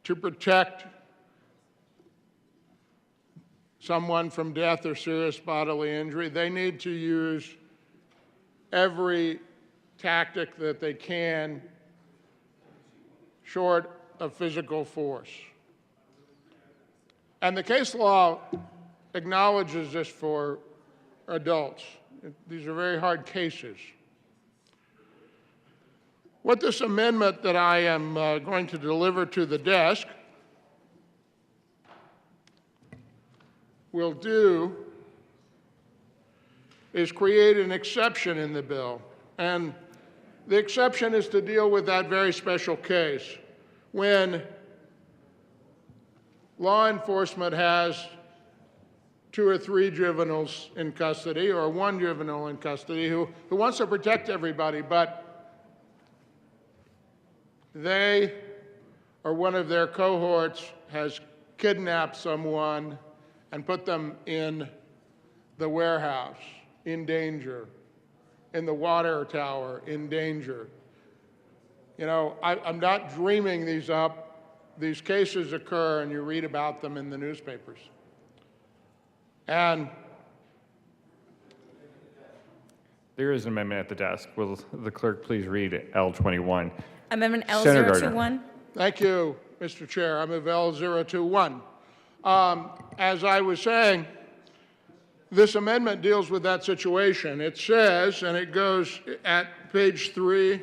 to protect someone from death or serious bodily injury. They need to use every tactic that they can short of physical force. And the case law acknowledges this for adults. These are very hard cases. What this amendment that I am going to deliver to the desk will do is create an exception in the bill. And the exception is to deal with that very special case when law enforcement has 2 or 3 juveniles in custody or 1 juvenile in custody who wants to protect everybody, but they or one of their cohorts has kidnapped someone and put them in the warehouse in danger, in the water tower in danger. You know, I'm not dreaming these up. These cases occur and you read about them in the newspapers. And There is an amendment at the desk. Will the clerk please read L21? Amendment Senator Gardner. L021. thank you, Mr. Chair. I move L021. As I was saying, this amendment deals with that situation. It says, and it goes at page 3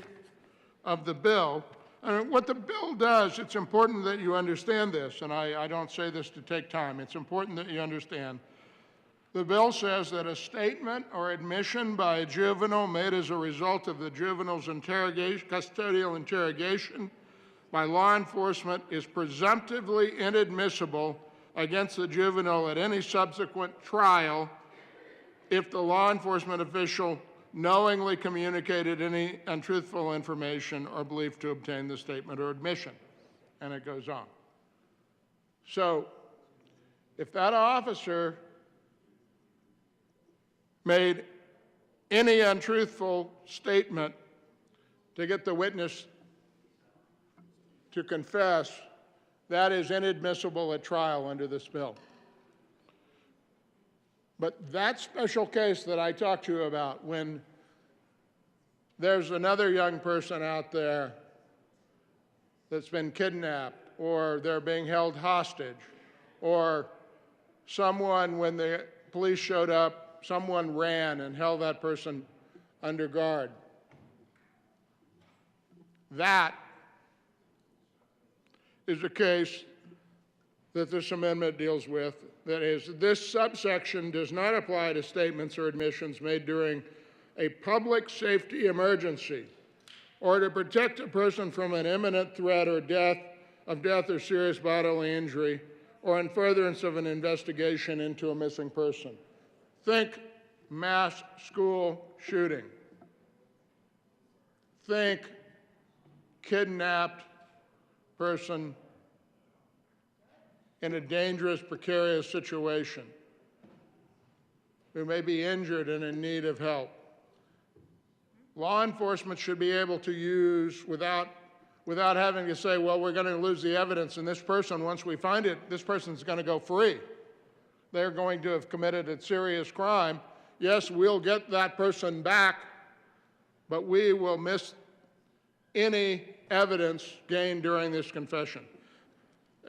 of the bill, and what the bill does, it's important that you understand this, and I don't say this to take time. It's important that you understand. The bill says that a statement or admission by a juvenile made as a result of the juvenile's custodial interrogation by law enforcement is presumptively inadmissible against the juvenile at any subsequent trial if the law enforcement official knowingly communicated any untruthful information or belief to obtain the statement or admission. And it goes on. So, if that officer made any untruthful statement to get the witness to confess, that is inadmissible at trial under this bill. But that special case that I talked to you about, when there's another young person out there that's been kidnapped, or they're being held hostage, or someone, when the police showed up, someone ran and held that person under guard. That is a case that this amendment deals with. That is, this subsection does not apply to statements or admissions made during a public safety emergency or to protect a person from an imminent threat or death or serious bodily injury or in furtherance of an investigation into a missing person. Think mass school shooting. Think kidnapped person in a dangerous, precarious situation who may be injured and in need of help. Law enforcement should be able to use, without having to say, well, we're going to lose the evidence, and this person, once we find it, this person's going to go free. They're going to have committed a serious crime. Yes, we'll get that person back, but we will miss any evidence gained during this confession.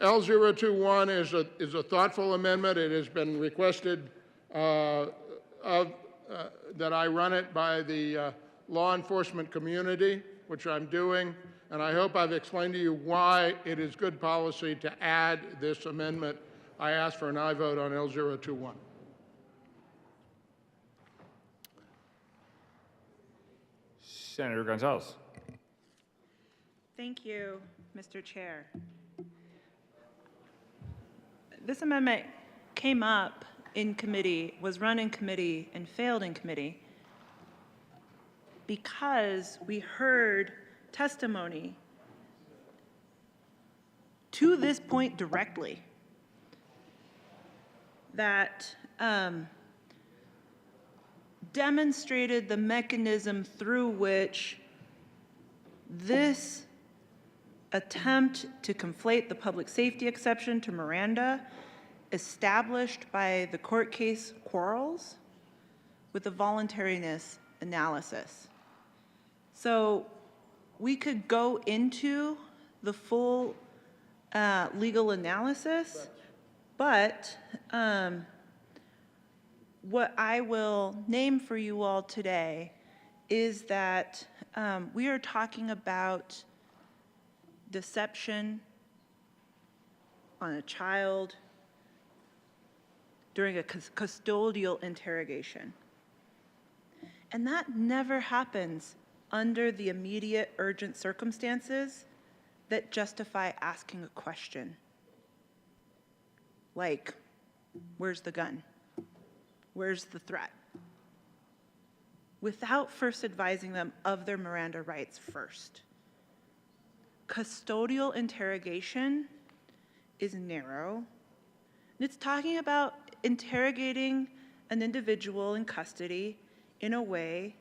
L021 is a thoughtful amendment. It has been requested that I run it by the law enforcement community, which I'm doing, and I hope I've explained to you why it is good policy to add this amendment. I ask for an aye vote on L021. Senator Gonzalez. Thank you, Mr. Chair. This amendment came up in committee, was run in committee, and failed in committee because we heard testimony to this point directly that demonstrated the mechanism through which this attempt to conflate the public safety exception to Miranda established by the court case Quarles with the voluntariness analysis. So we could go into the full legal analysis, but what I will name for you all today is that we are talking about deception on a child during a custodial interrogation. And that never happens under the immediate urgent circumstances that justify asking a question. Like, where's the gun? Where's the threat? Without first advising them of their Miranda rights first. Custodial interrogation is narrow. And it's talking about interrogating an individual in custody in a way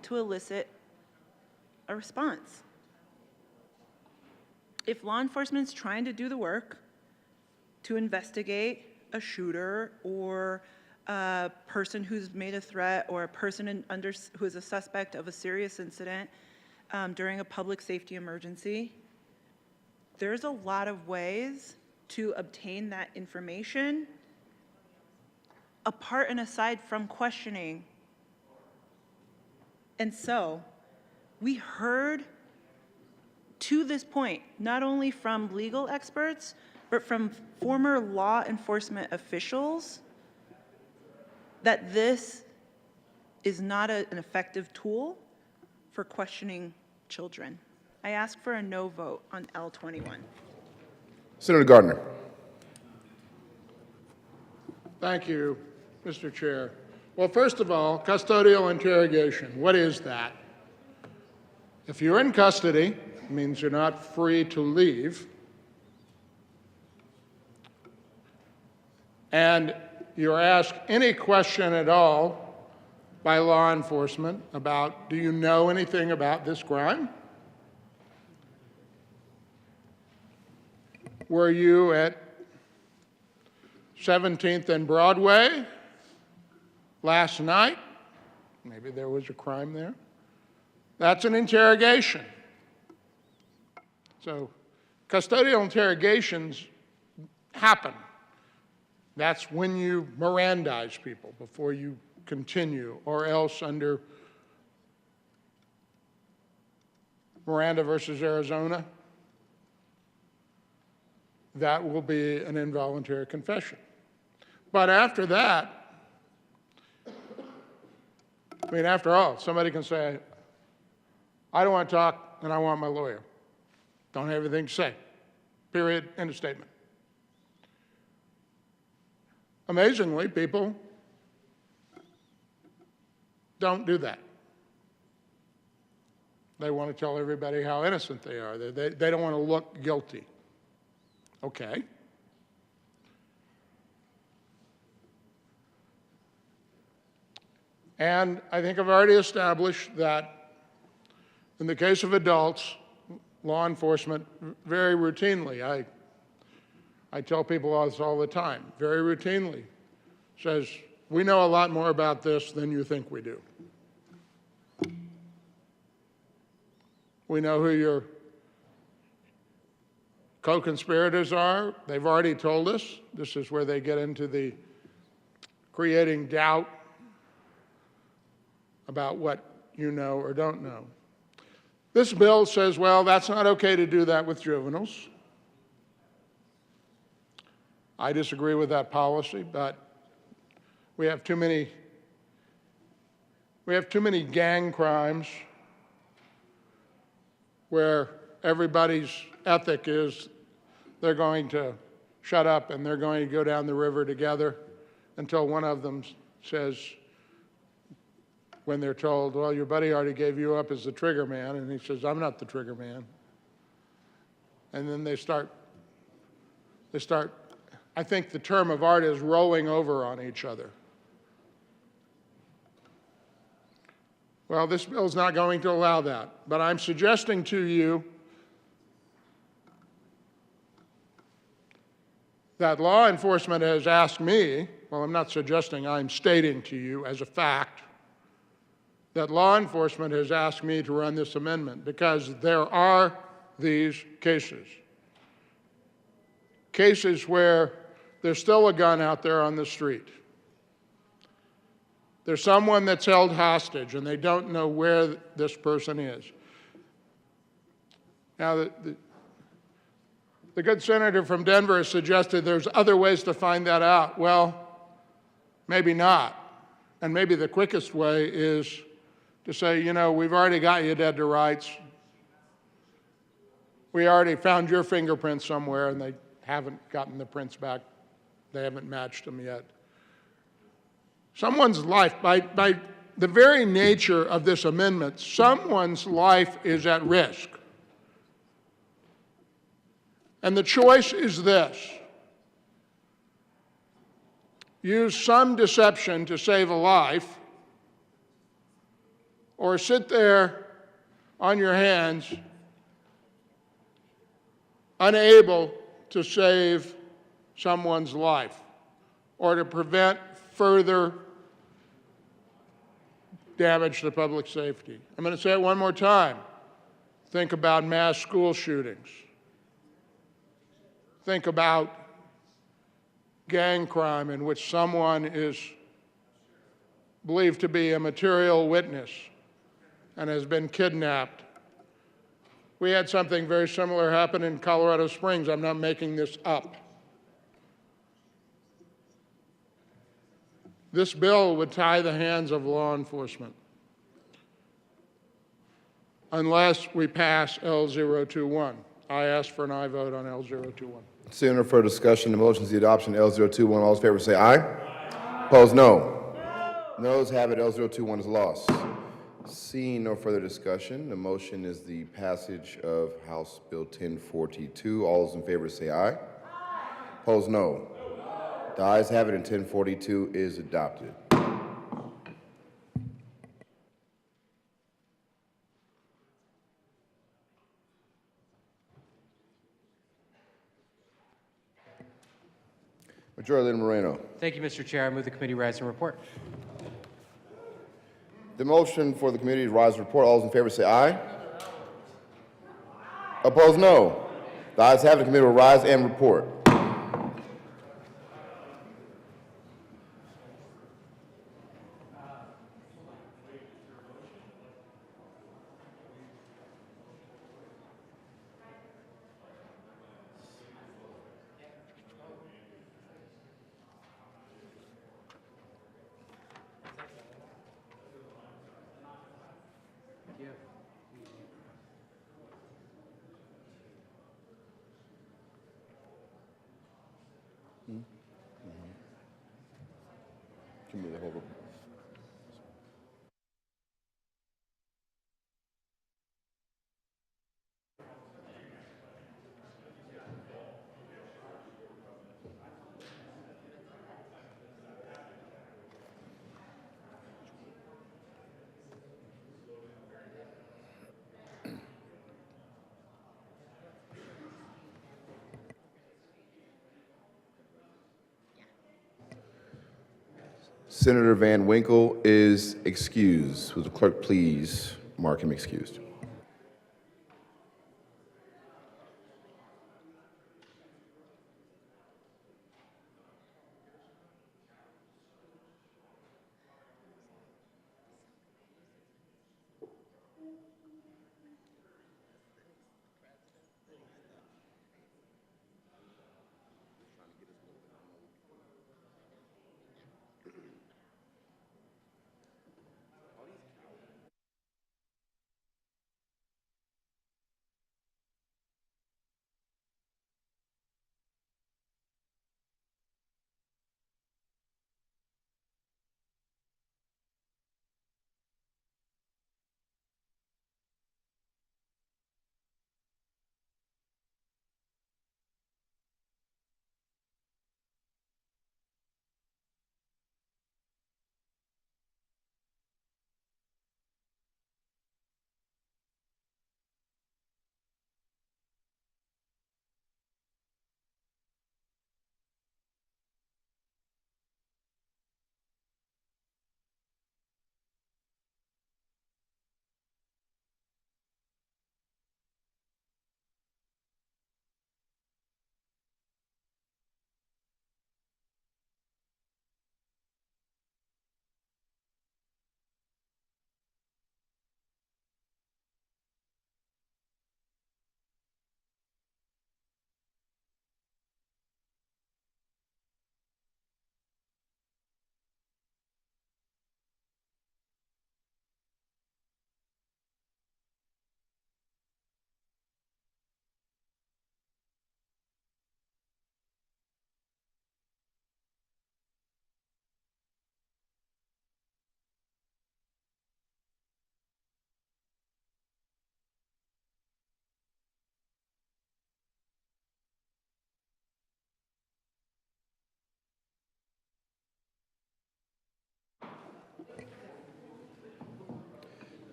to elicit a response. If law enforcement's trying to do the work to investigate a shooter or a person who's made a threat or a person who is a suspect of a serious incident during a public safety emergency, there's a lot of ways to obtain that information apart and aside from questioning. And so we heard to this point, not only from legal experts, but from former law enforcement officials, that this is not an effective tool for questioning children. I ask for a no vote on L21. Senator Gardner. Thank you, Mr. Chair. Well, first of all, custodial interrogation. What is that? If you're in custody, it means you're not free to leave. And you're asked any question at all by law enforcement about, do you know anything about this crime? Were you at 17th and Broadway last night? Maybe there was a crime there. That's an interrogation. So custodial interrogations happen. That's when you Mirandize people before you continue, or else under Miranda versus Arizona, that will be an involuntary confession. But after that, I mean, after all, somebody can say, I don't want to talk and I want my lawyer. Don't have anything to say. Period. End of statement. Amazingly, people don't do that. They want to tell everybody how innocent they are. They don't want to look guilty. Okay. And I think I've already established that in the case of adults, law enforcement very routinely, I tell people this all the time, very routinely says, we know a lot more about this than you think we do. We know who your co-conspirators are. They've already told us. This is where they get into the creating doubt about what you know or don't know. This bill says, well, that's not okay to do that with juveniles. I disagree with that policy, but we have too many gang crimes where everybody's ethic is they're going to shut up and they're going to go down the river together until one of them says, when they're told, well, your buddy already gave you up as the trigger man, and he says, I'm not the trigger man. And then they start, I think the term of art is rolling over on each other. Well, this bill is not going to allow that, but I'm suggesting to you that law enforcement has asked me, well, I'm not suggesting, I'm stating to you as a fact, that law enforcement has asked me to run this amendment because there are these cases. Cases where there's still a gun out there on the street. There's someone that's held hostage and they don't know where this person is. Now, the good senator from Denver has suggested there's other ways to find that out. Well, maybe not. And maybe the quickest way is to say, you know, we've already got you dead to rights. We already found your fingerprints somewhere and they haven't gotten the prints back. They haven't matched them yet. Someone's life, by the very nature of this amendment, someone's life is at risk. And the choice is this: use some deception to save a life, or sit there on your hands, unable to save someone's life or to prevent further damage to public safety. I'm going to say it one more time. Think about mass school shootings. Think about gang crime in which someone is believed to be a material witness and has been kidnapped. We had something very similar happen in Colorado Springs. I'm not making this up. This bill would tie the hands of law enforcement unless we pass L021. I ask for an aye vote on L021. Seeing no further discussion, the motion is the adoption of L021. All those in favor say aye. Aye. Opposed, no. Noes have it. L021 is lost. Seeing no further discussion, the motion is the passage of House Bill 1042. All those in favor say aye. Aye. Opposed, no. The ayes have it, and 1042 is adopted. Majority Leader Moreno. Thank you, Mr. Chair. I move the committee rise and report. The motion for the committee to rise and report. All those in favor say aye. Opposed, no. The ayes have it. The committee will rise and report. Give me the whole. Senator Van Winkle is excused. Will the clerk please mark him excused?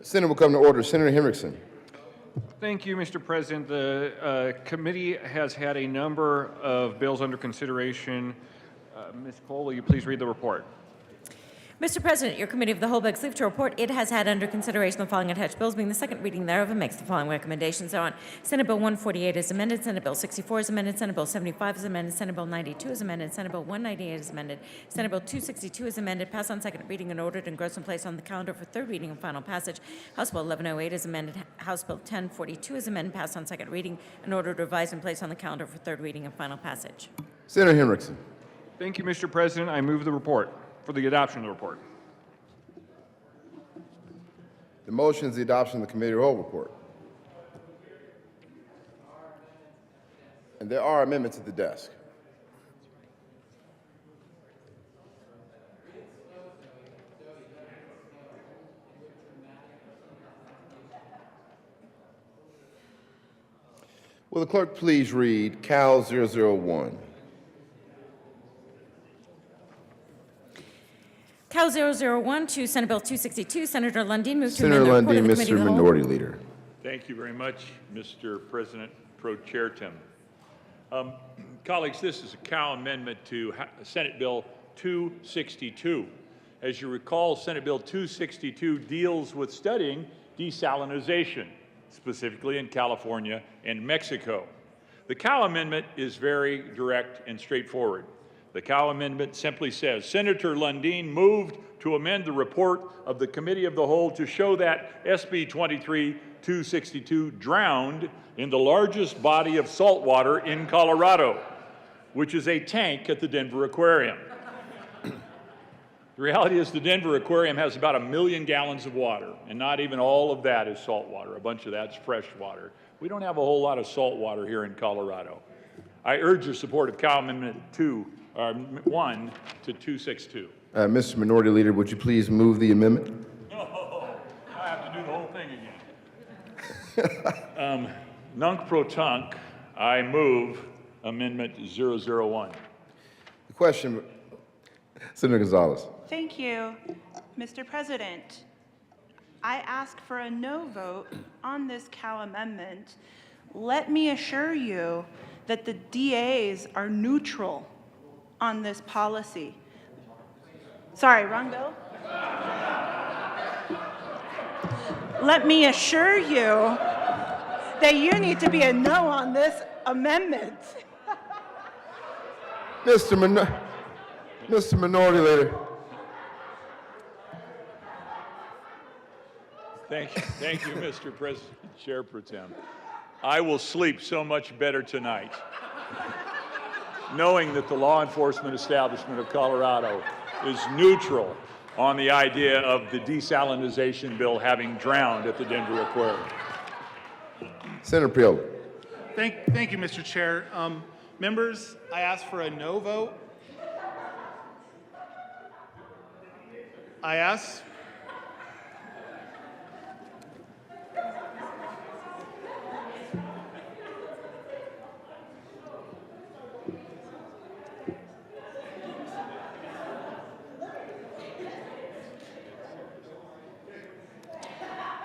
Senate will come to order. Senator Henriksen. Thank you, Mr. President. The committee has had a number of bills under consideration. Ms. Cole, will you please read the report? Mr. President, your committee of the whole begs leave to report it has had under consideration the following attached bills, being the second reading thereof, and makes the following recommendations on Senate Bill 148 is amended, Senate Bill 64 is amended, Senate Bill 75 is amended, Senate Bill 92 is amended, Senate Bill 198 is amended, Senate Bill 262 is amended, passed on second reading and ordered, engrossed and placed on the calendar for third reading and final passage. House Bill 1108 is amended, House Bill 1042 is amended, passed on second reading and ordered, revised and placed on the calendar for third reading and final passage. Senator Henriksen. Thank you, Mr. President. I move the report for the adoption of the report. The motion is the adoption of the committee of the whole report. And there are amendments at the desk. Will the clerk please read Cal 001? Cal 001 to Senate Bill 262, Senator Lundin moves to Senator amend the report of Lundin, the Committee Mr. of the Whole. Minority Leader. Thank you very much, Mr. President Pro Chair Tim. Colleagues, this is a Cal amendment to Senate Bill 262. As you recall, Senate Bill 262 deals with studying desalinization, specifically in California and Mexico. The Cal amendment is very direct and straightforward. The Cal amendment simply says, Senator Lundin moved to amend the report of the Committee of the Whole to show that SB 23-262 drowned in the largest body of salt water in Colorado, which is a tank at the Denver Aquarium. The reality is the Denver Aquarium has about 1 million gallons of water, and not even all of that is salt water. A bunch of that's fresh water. We don't have a whole lot of salt water here in Colorado. I urge your support of Cal Amendment 1 to 262. Mr. Minority Leader, would you please move the amendment? No, I have to do the whole thing again. Nunc pro tunc, I move Amendment 001. The question, Senator Gonzalez. Thank you, Mr. President. I ask for a no vote on this Cal amendment. Let me assure you that the DAs are neutral on this policy. Sorry, wrong bill? Let me assure you that you need to be a no on this amendment. Mr. Minority Leader. Thank you, Mr. President, Chair Pro Tem. I will sleep so much better tonight, knowing that the law enforcement establishment of Colorado is neutral on the idea of the desalinization bill having drowned at the Denver Aquarium. Senator Priolo. Thank you, Mr. Chair. Members, I ask for a no vote. I ask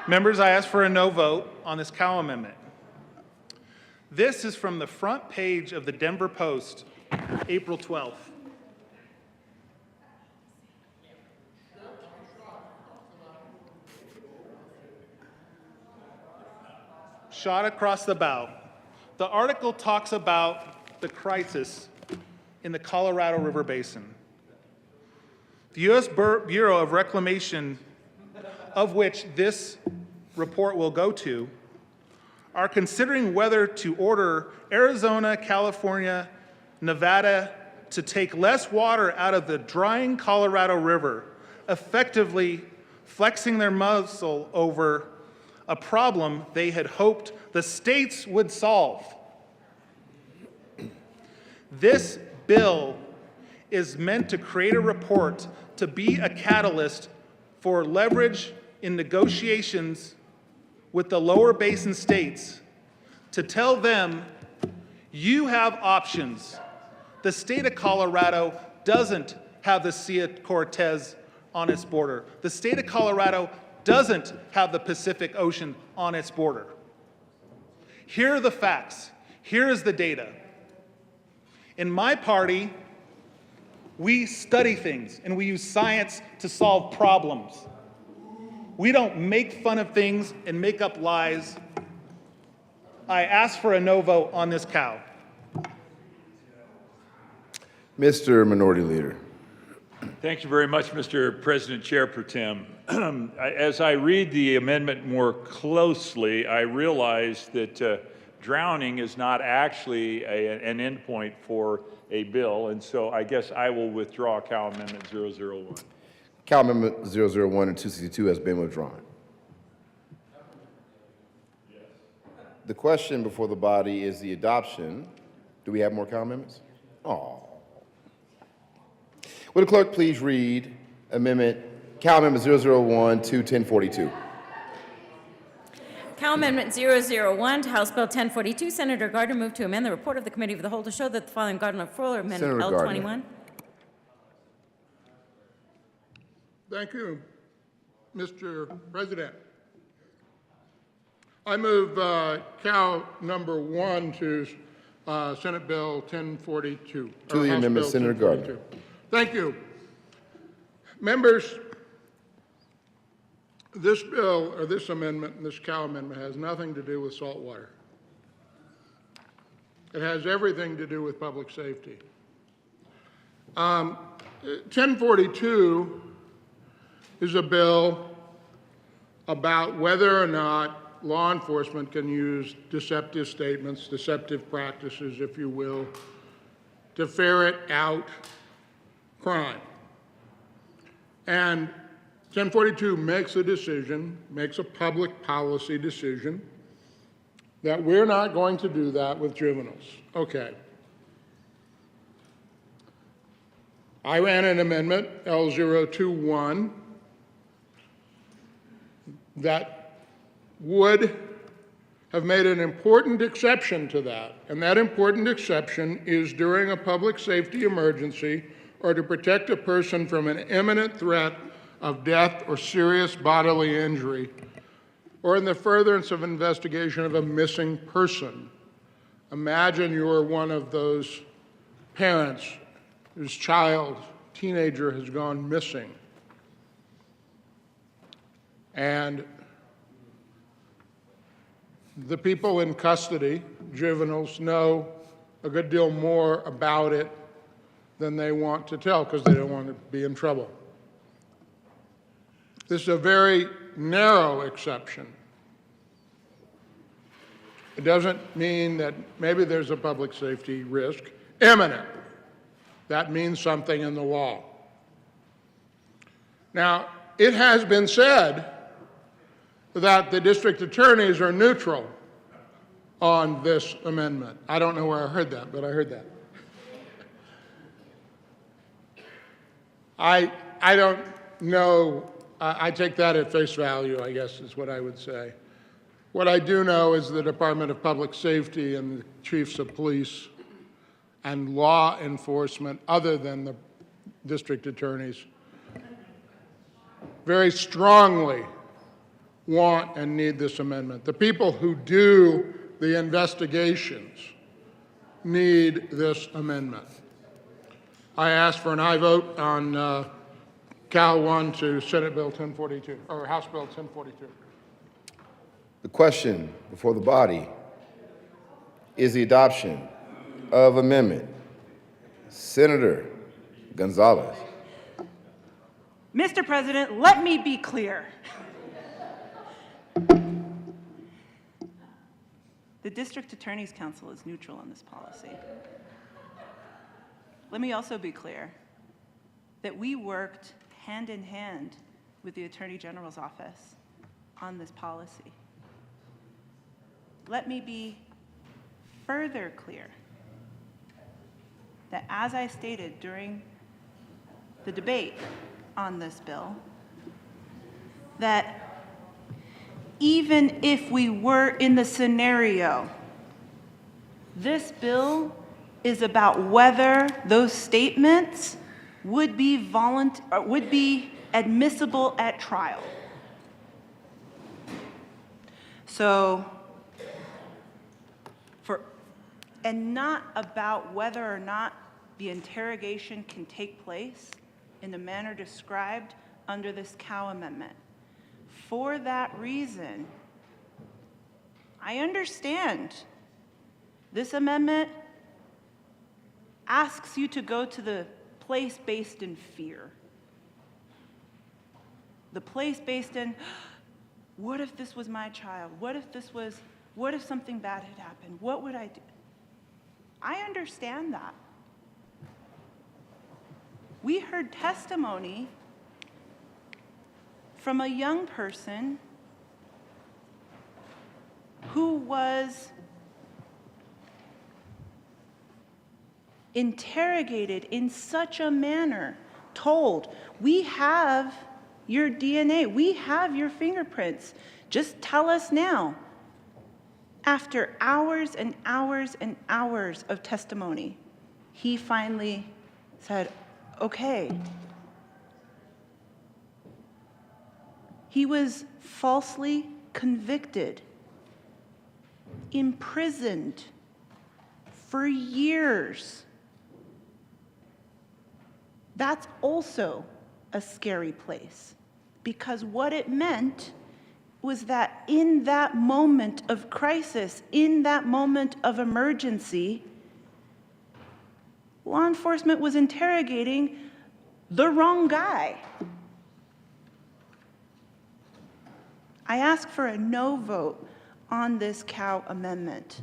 Members, I ask for a no vote on this Cow amendment. This is from the front page of the Denver Post, April 12th. Shot across the bow. The article talks about the crisis in the Colorado River Basin. The U.S. Bureau of Reclamation, of which this report will go to, are considering whether to order Arizona, California, Nevada to take less water out of the drying Colorado River, effectively flexing their muscle over a problem they had hoped the states would solve. This bill is meant to create a report to be a catalyst for leverage in negotiations with the lower basin states to tell them, you have options. The state of Colorado doesn't have the Sea of Cortez on its border. The state of Colorado doesn't have the Pacific Ocean on its border. Here are the facts. Here is the data. In my party, we study things and we use science to solve problems. We don't make fun of things and make up lies. I ask for a no vote on this cow. Mr. Minority Leader. Thank you very much, Mr. President Chair Pro Tem. As I read the amendment more closely, I realize that drowning is not actually an endpoint for a bill, and so I guess I will withdraw Cal Amendment 001. Cal Amendment 001 and 262 has been withdrawn. The question before the body is the adoption. Do we have more Cal amendments? Oh. Would the clerk please read Cal Amendment 001 to 1042? Cal Amendment 001 to House Bill 1042. Senator Gardner moved to amend the report of the Committee of the Whole to show that the following Gardner Fuller Amendment Senator L21. Gardner. Thank you, Mr. President. I move Cal number 1 to Senate Bill 1042. To the amendment, Senator Gardner. Thank you. Members, this bill, or this amendment, this Cal amendment, has nothing to do with salt water. It has everything to do with public safety. 1042 is a bill about whether or not law enforcement can use deceptive statements, deceptive practices, if you will, to ferret out crime. And 1042 makes a decision, makes a public policy decision, that we're not going to do that with juveniles. Okay. I ran an amendment, L021, that would have made an important exception to that. And that important exception is during a public safety emergency or to protect a person from an imminent threat of death or serious bodily injury, or in the furtherance of investigation of a missing person. Imagine you're one of those parents whose child, teenager, has gone missing. And the people in custody, juveniles, know a good deal more about it than they want to tell because they don't want to be in trouble. This is a very narrow exception. It doesn't mean that maybe there's a public safety risk. Imminent. That means something in the law. Now, it has been said that the district attorneys are neutral on this amendment. I don't know where I heard that, but I heard that. I don't know. I take that at face value, I guess is what I would say. What I do know is the Department of Public Safety and the chiefs of police and law enforcement, other than the district attorneys, very strongly want and need this amendment. The people who do the investigations need this amendment. I ask for an aye vote on Cal 1 to Senate Bill 1042, or House Bill 1042. The question before the body is the adoption of amendment. Senator Gonzalez. Mr. President, let me be clear. The District Attorney's Council is neutral on this policy. Let me also be clear that we worked hand in hand with the Attorney General's office on this policy. Let me be further clear that, as I stated during the debate on this bill, that even if we were in the scenario, this bill is about whether those statements would be admissible at trial. So, and not about whether or not the interrogation can take place in the manner described under this Cow Amendment. For that reason, I understand this amendment asks you to go to the place based in fear. The place based in, what if this was my child? What if something bad had happened? What would I do? I understand that. We heard testimony from a young person who was interrogated in such a manner, told, we have your DNA, we have your fingerprints, just tell us now. After hours and hours and hours of testimony, he finally said, okay. He was falsely convicted, imprisoned for years. That's also a scary place, because what it meant was that in that moment of crisis, in that moment of emergency, law enforcement was interrogating the wrong guy. I ask for a no vote on this Cow Amendment.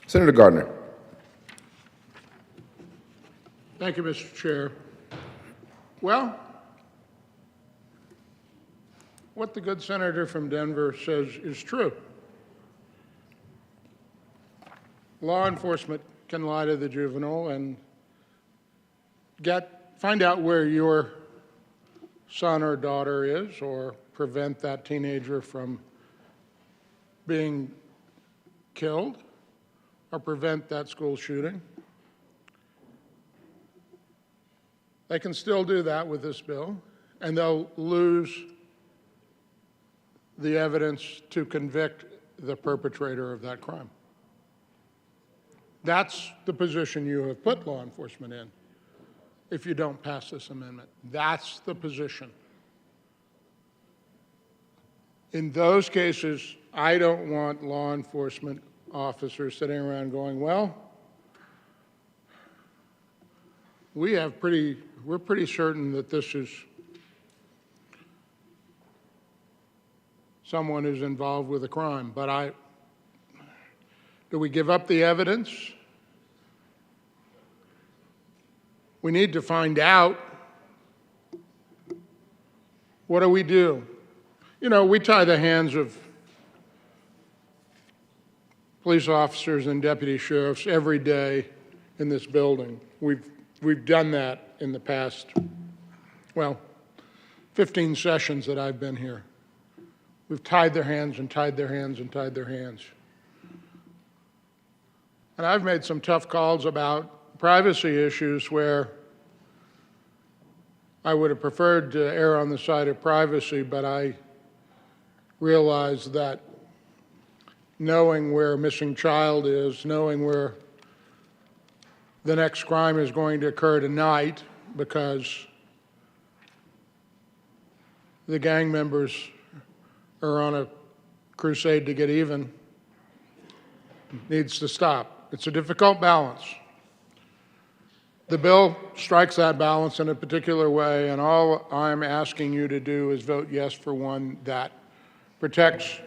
Senator Gardner. Thank you, Mr. Chair. Well, what the good senator from Denver says is true. Law enforcement can lie to the juvenile and find out where your son or daughter is, or prevent that teenager from being killed, or prevent that school shooting. They can still do that with this bill, and they'll lose the evidence to convict the perpetrator of that crime. That's the position you have put law enforcement in if you don't pass this amendment. That's the position. In those cases, I don't want law enforcement officers sitting around going, well, we're pretty certain that this is someone who's involved with a crime, but do we give up the evidence? We need to find out. What do we do? You know, we tie the hands of police officers and deputy sheriffs every day in this building. We've done that in the past, 15 sessions that I've been here. We've tied their hands and tied their hands and tied their hands. And I've made some tough calls about privacy issues where I would have preferred to err on the side of privacy, but I realized that knowing where a missing child is, knowing where the next crime is going to occur tonight because the gang members are on a crusade to get even, needs to stop. It's a difficult balance. The bill strikes that balance in a particular way, and all I'm asking you to do is vote yes for one that protects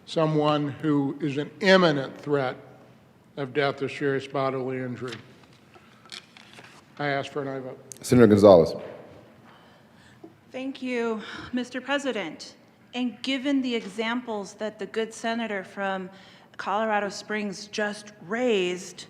someone who is an imminent threat of death or serious bodily injury. I ask for an aye vote. Senator Gonzalez. Thank you, Mr. President. And given the examples that the good senator from Colorado Springs just raised,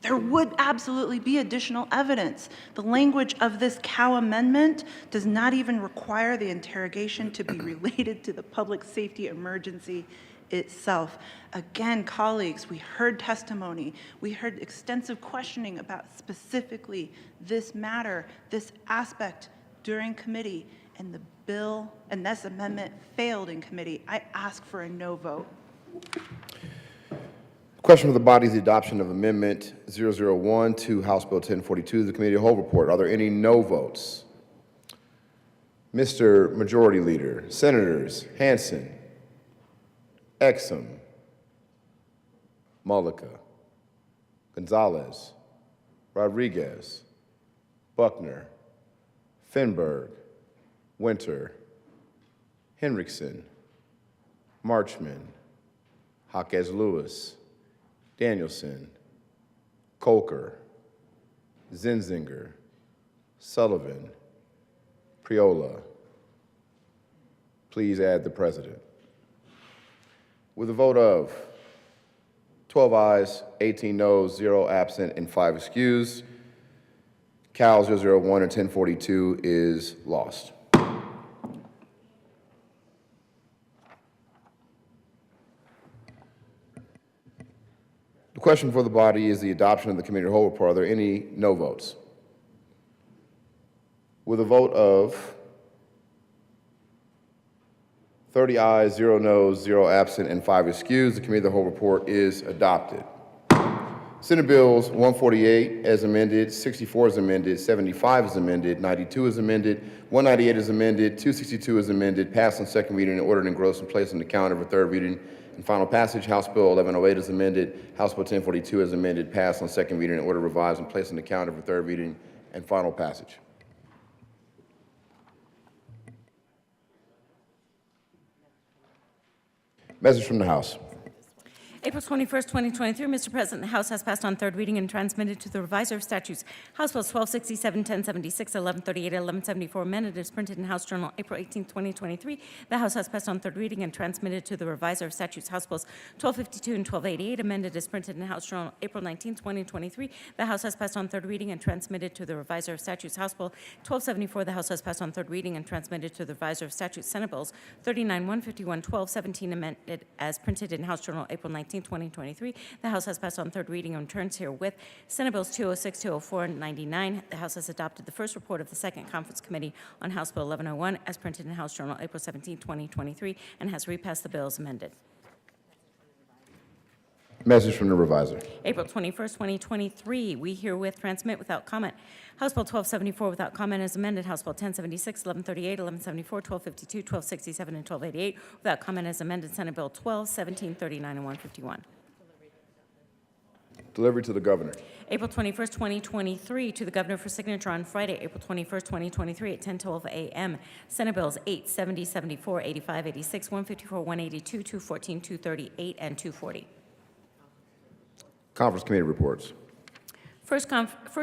there would absolutely be additional evidence. The language of this Cow Amendment does not even require the interrogation to be related to the public safety emergency itself. Again, colleagues, we heard testimony. We heard extensive questioning about specifically this matter, this aspect during committee, and the bill and this amendment failed in committee. I ask for a no vote. Question for the body is the adoption of Amendment 001 to House Bill 1042, the Committee of the Whole report. Are there any no votes? Mr. Majority Leader, Senators Hansen, Exum, Mullica, Gonzalez, Rodriguez, Buckner, Finberg, Winter, Henriksen, Marchman, Jaquez Lewis, Danielson, Colker, Zenzinger, Sullivan, Priola. Please add the president. With a vote of 12 ayes, 18 noes, 0 absent, and 5 excused, Cal 001 and 1042 is lost. The question for the body is the adoption of the Committee of the Whole report. Are there any no votes? With a vote of 30 ayes, 0 noes, 0 absent, and 5 excused, the Committee of the Whole report is adopted. Senate Bills 148 as amended, 64 as amended, 75 as amended, 92 as amended, 198 as amended, 262 as amended, passed on second reading and ordered and engrossed and placed on the calendar for third reading and final passage. House Bill 1108 as amended, House Bill 1042 as amended, passed on second reading and ordered revised and placed on the calendar for third reading and final passage. Message from the House. April 21st, 2023, Mr. President, the House has passed on third reading and transmitted to the Reviser of Statutes House Bills 1267, 1076, 1138, 1174, amended as printed in House Journal April 18, 2023. The House has passed on third reading and transmitted to the Reviser of Statutes House Bills 1252 and 1288, amended as printed in House Journal April 19, 2023. The House has passed on third reading and transmitted to the Reviser of Statutes House Bill 1274. The House has passed on third reading and transmitted to the Reviser of Statutes Senate Bills 39, 151, 1217, amended as printed in House Journal April 19, 2023. The House has passed on third reading and returns herewith Senate Bills 206, 204, and 99. The House has adopted the first report of the Second Conference Committee on House Bill 1101 as printed in House Journal April 17, 2023, and has repassed the bill as amended. Message from the Reviser. April 21st, 2023, we herewith transmit without comment House Bill 1274 without comment as amended, House Bill 1076, 1138, 1174, 1252, 1267, and 1288 without comment as amended, Senate Bill 12, 1739, and 151. Delivery to the Governor. April 21st, 2023, to the Governor for signature on Friday, April 21st, 2023, at 10:12 a.m. Senate Bills 8, 70, 74, 85, 86, 154, 182, 214, 238, and 240. Conference Committee reports. First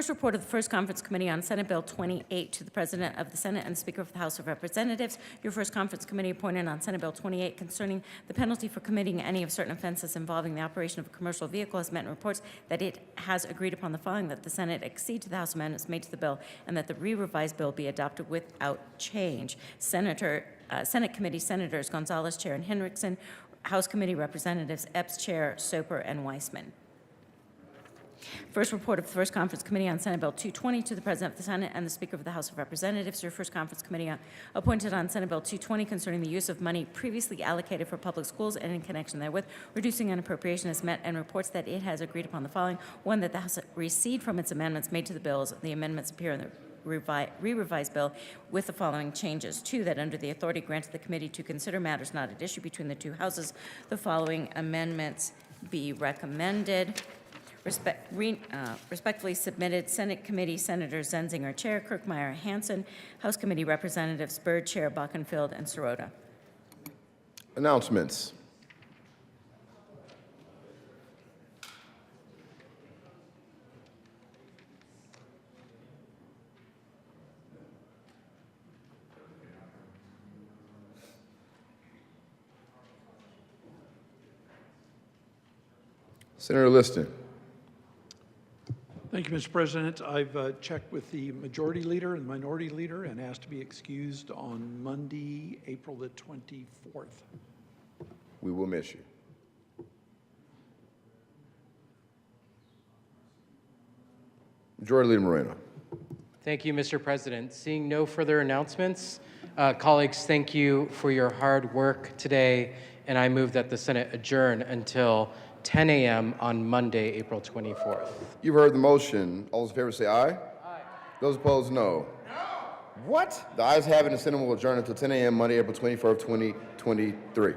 report of the First Conference Committee on Senate Bill 28 to the President of the Senate and Speaker of the House of Representatives. Your First Conference Committee appointed on Senate Bill 28 concerning the penalty for committing any of certain offenses involving the operation of a commercial vehicle has met and reports that it has agreed upon the following: that the Senate accede to the House amendments made to the bill and that the re-revised bill be adopted without change. Senate Committee Senators Gonzalez, Chair, and Henriksen. House Committee Representatives Epps, Chair, Soper, and Weissman. First report of the First Conference Committee on Senate Bill 220 to the President of the Senate and the Speaker of the House of Representatives. Your First Conference Committee appointed on Senate Bill 220 concerning the use of money previously allocated for public schools and in connection therewith reducing an appropriation has met and reports that it has agreed upon the following: one, that the House recede from its amendments made to the bills. The amendments appear in the re-revised bill with the following changes. 2, that under the authority granted the committee to consider matters not at issue between the two houses, the following amendments be recommended. Respectfully submitted, Senate Committee Senators Zenzinger, Chair, Kirkmeyer, Hansen, House Committee Representatives Byrd, Chair, Buckenfield, and Sirota. Announcements. Senator Liston. Thank you, Mr. President. I've checked with the Majority Leader and Minority Leader and asked to be excused on Monday, April the 24th. We will miss you. Majority Leader Moreno. Thank you, Mr. President. Seeing no further announcements, colleagues, thank you for your hard work today, and I move that the Senate adjourn until 10 a.m. on Monday, April 24th. You've heard the motion. All those in favor say aye. Aye. Those opposed, no. No. What? The ayes have it, and the Senate will adjourn until 10 a.m. Monday, April 24th, 2023.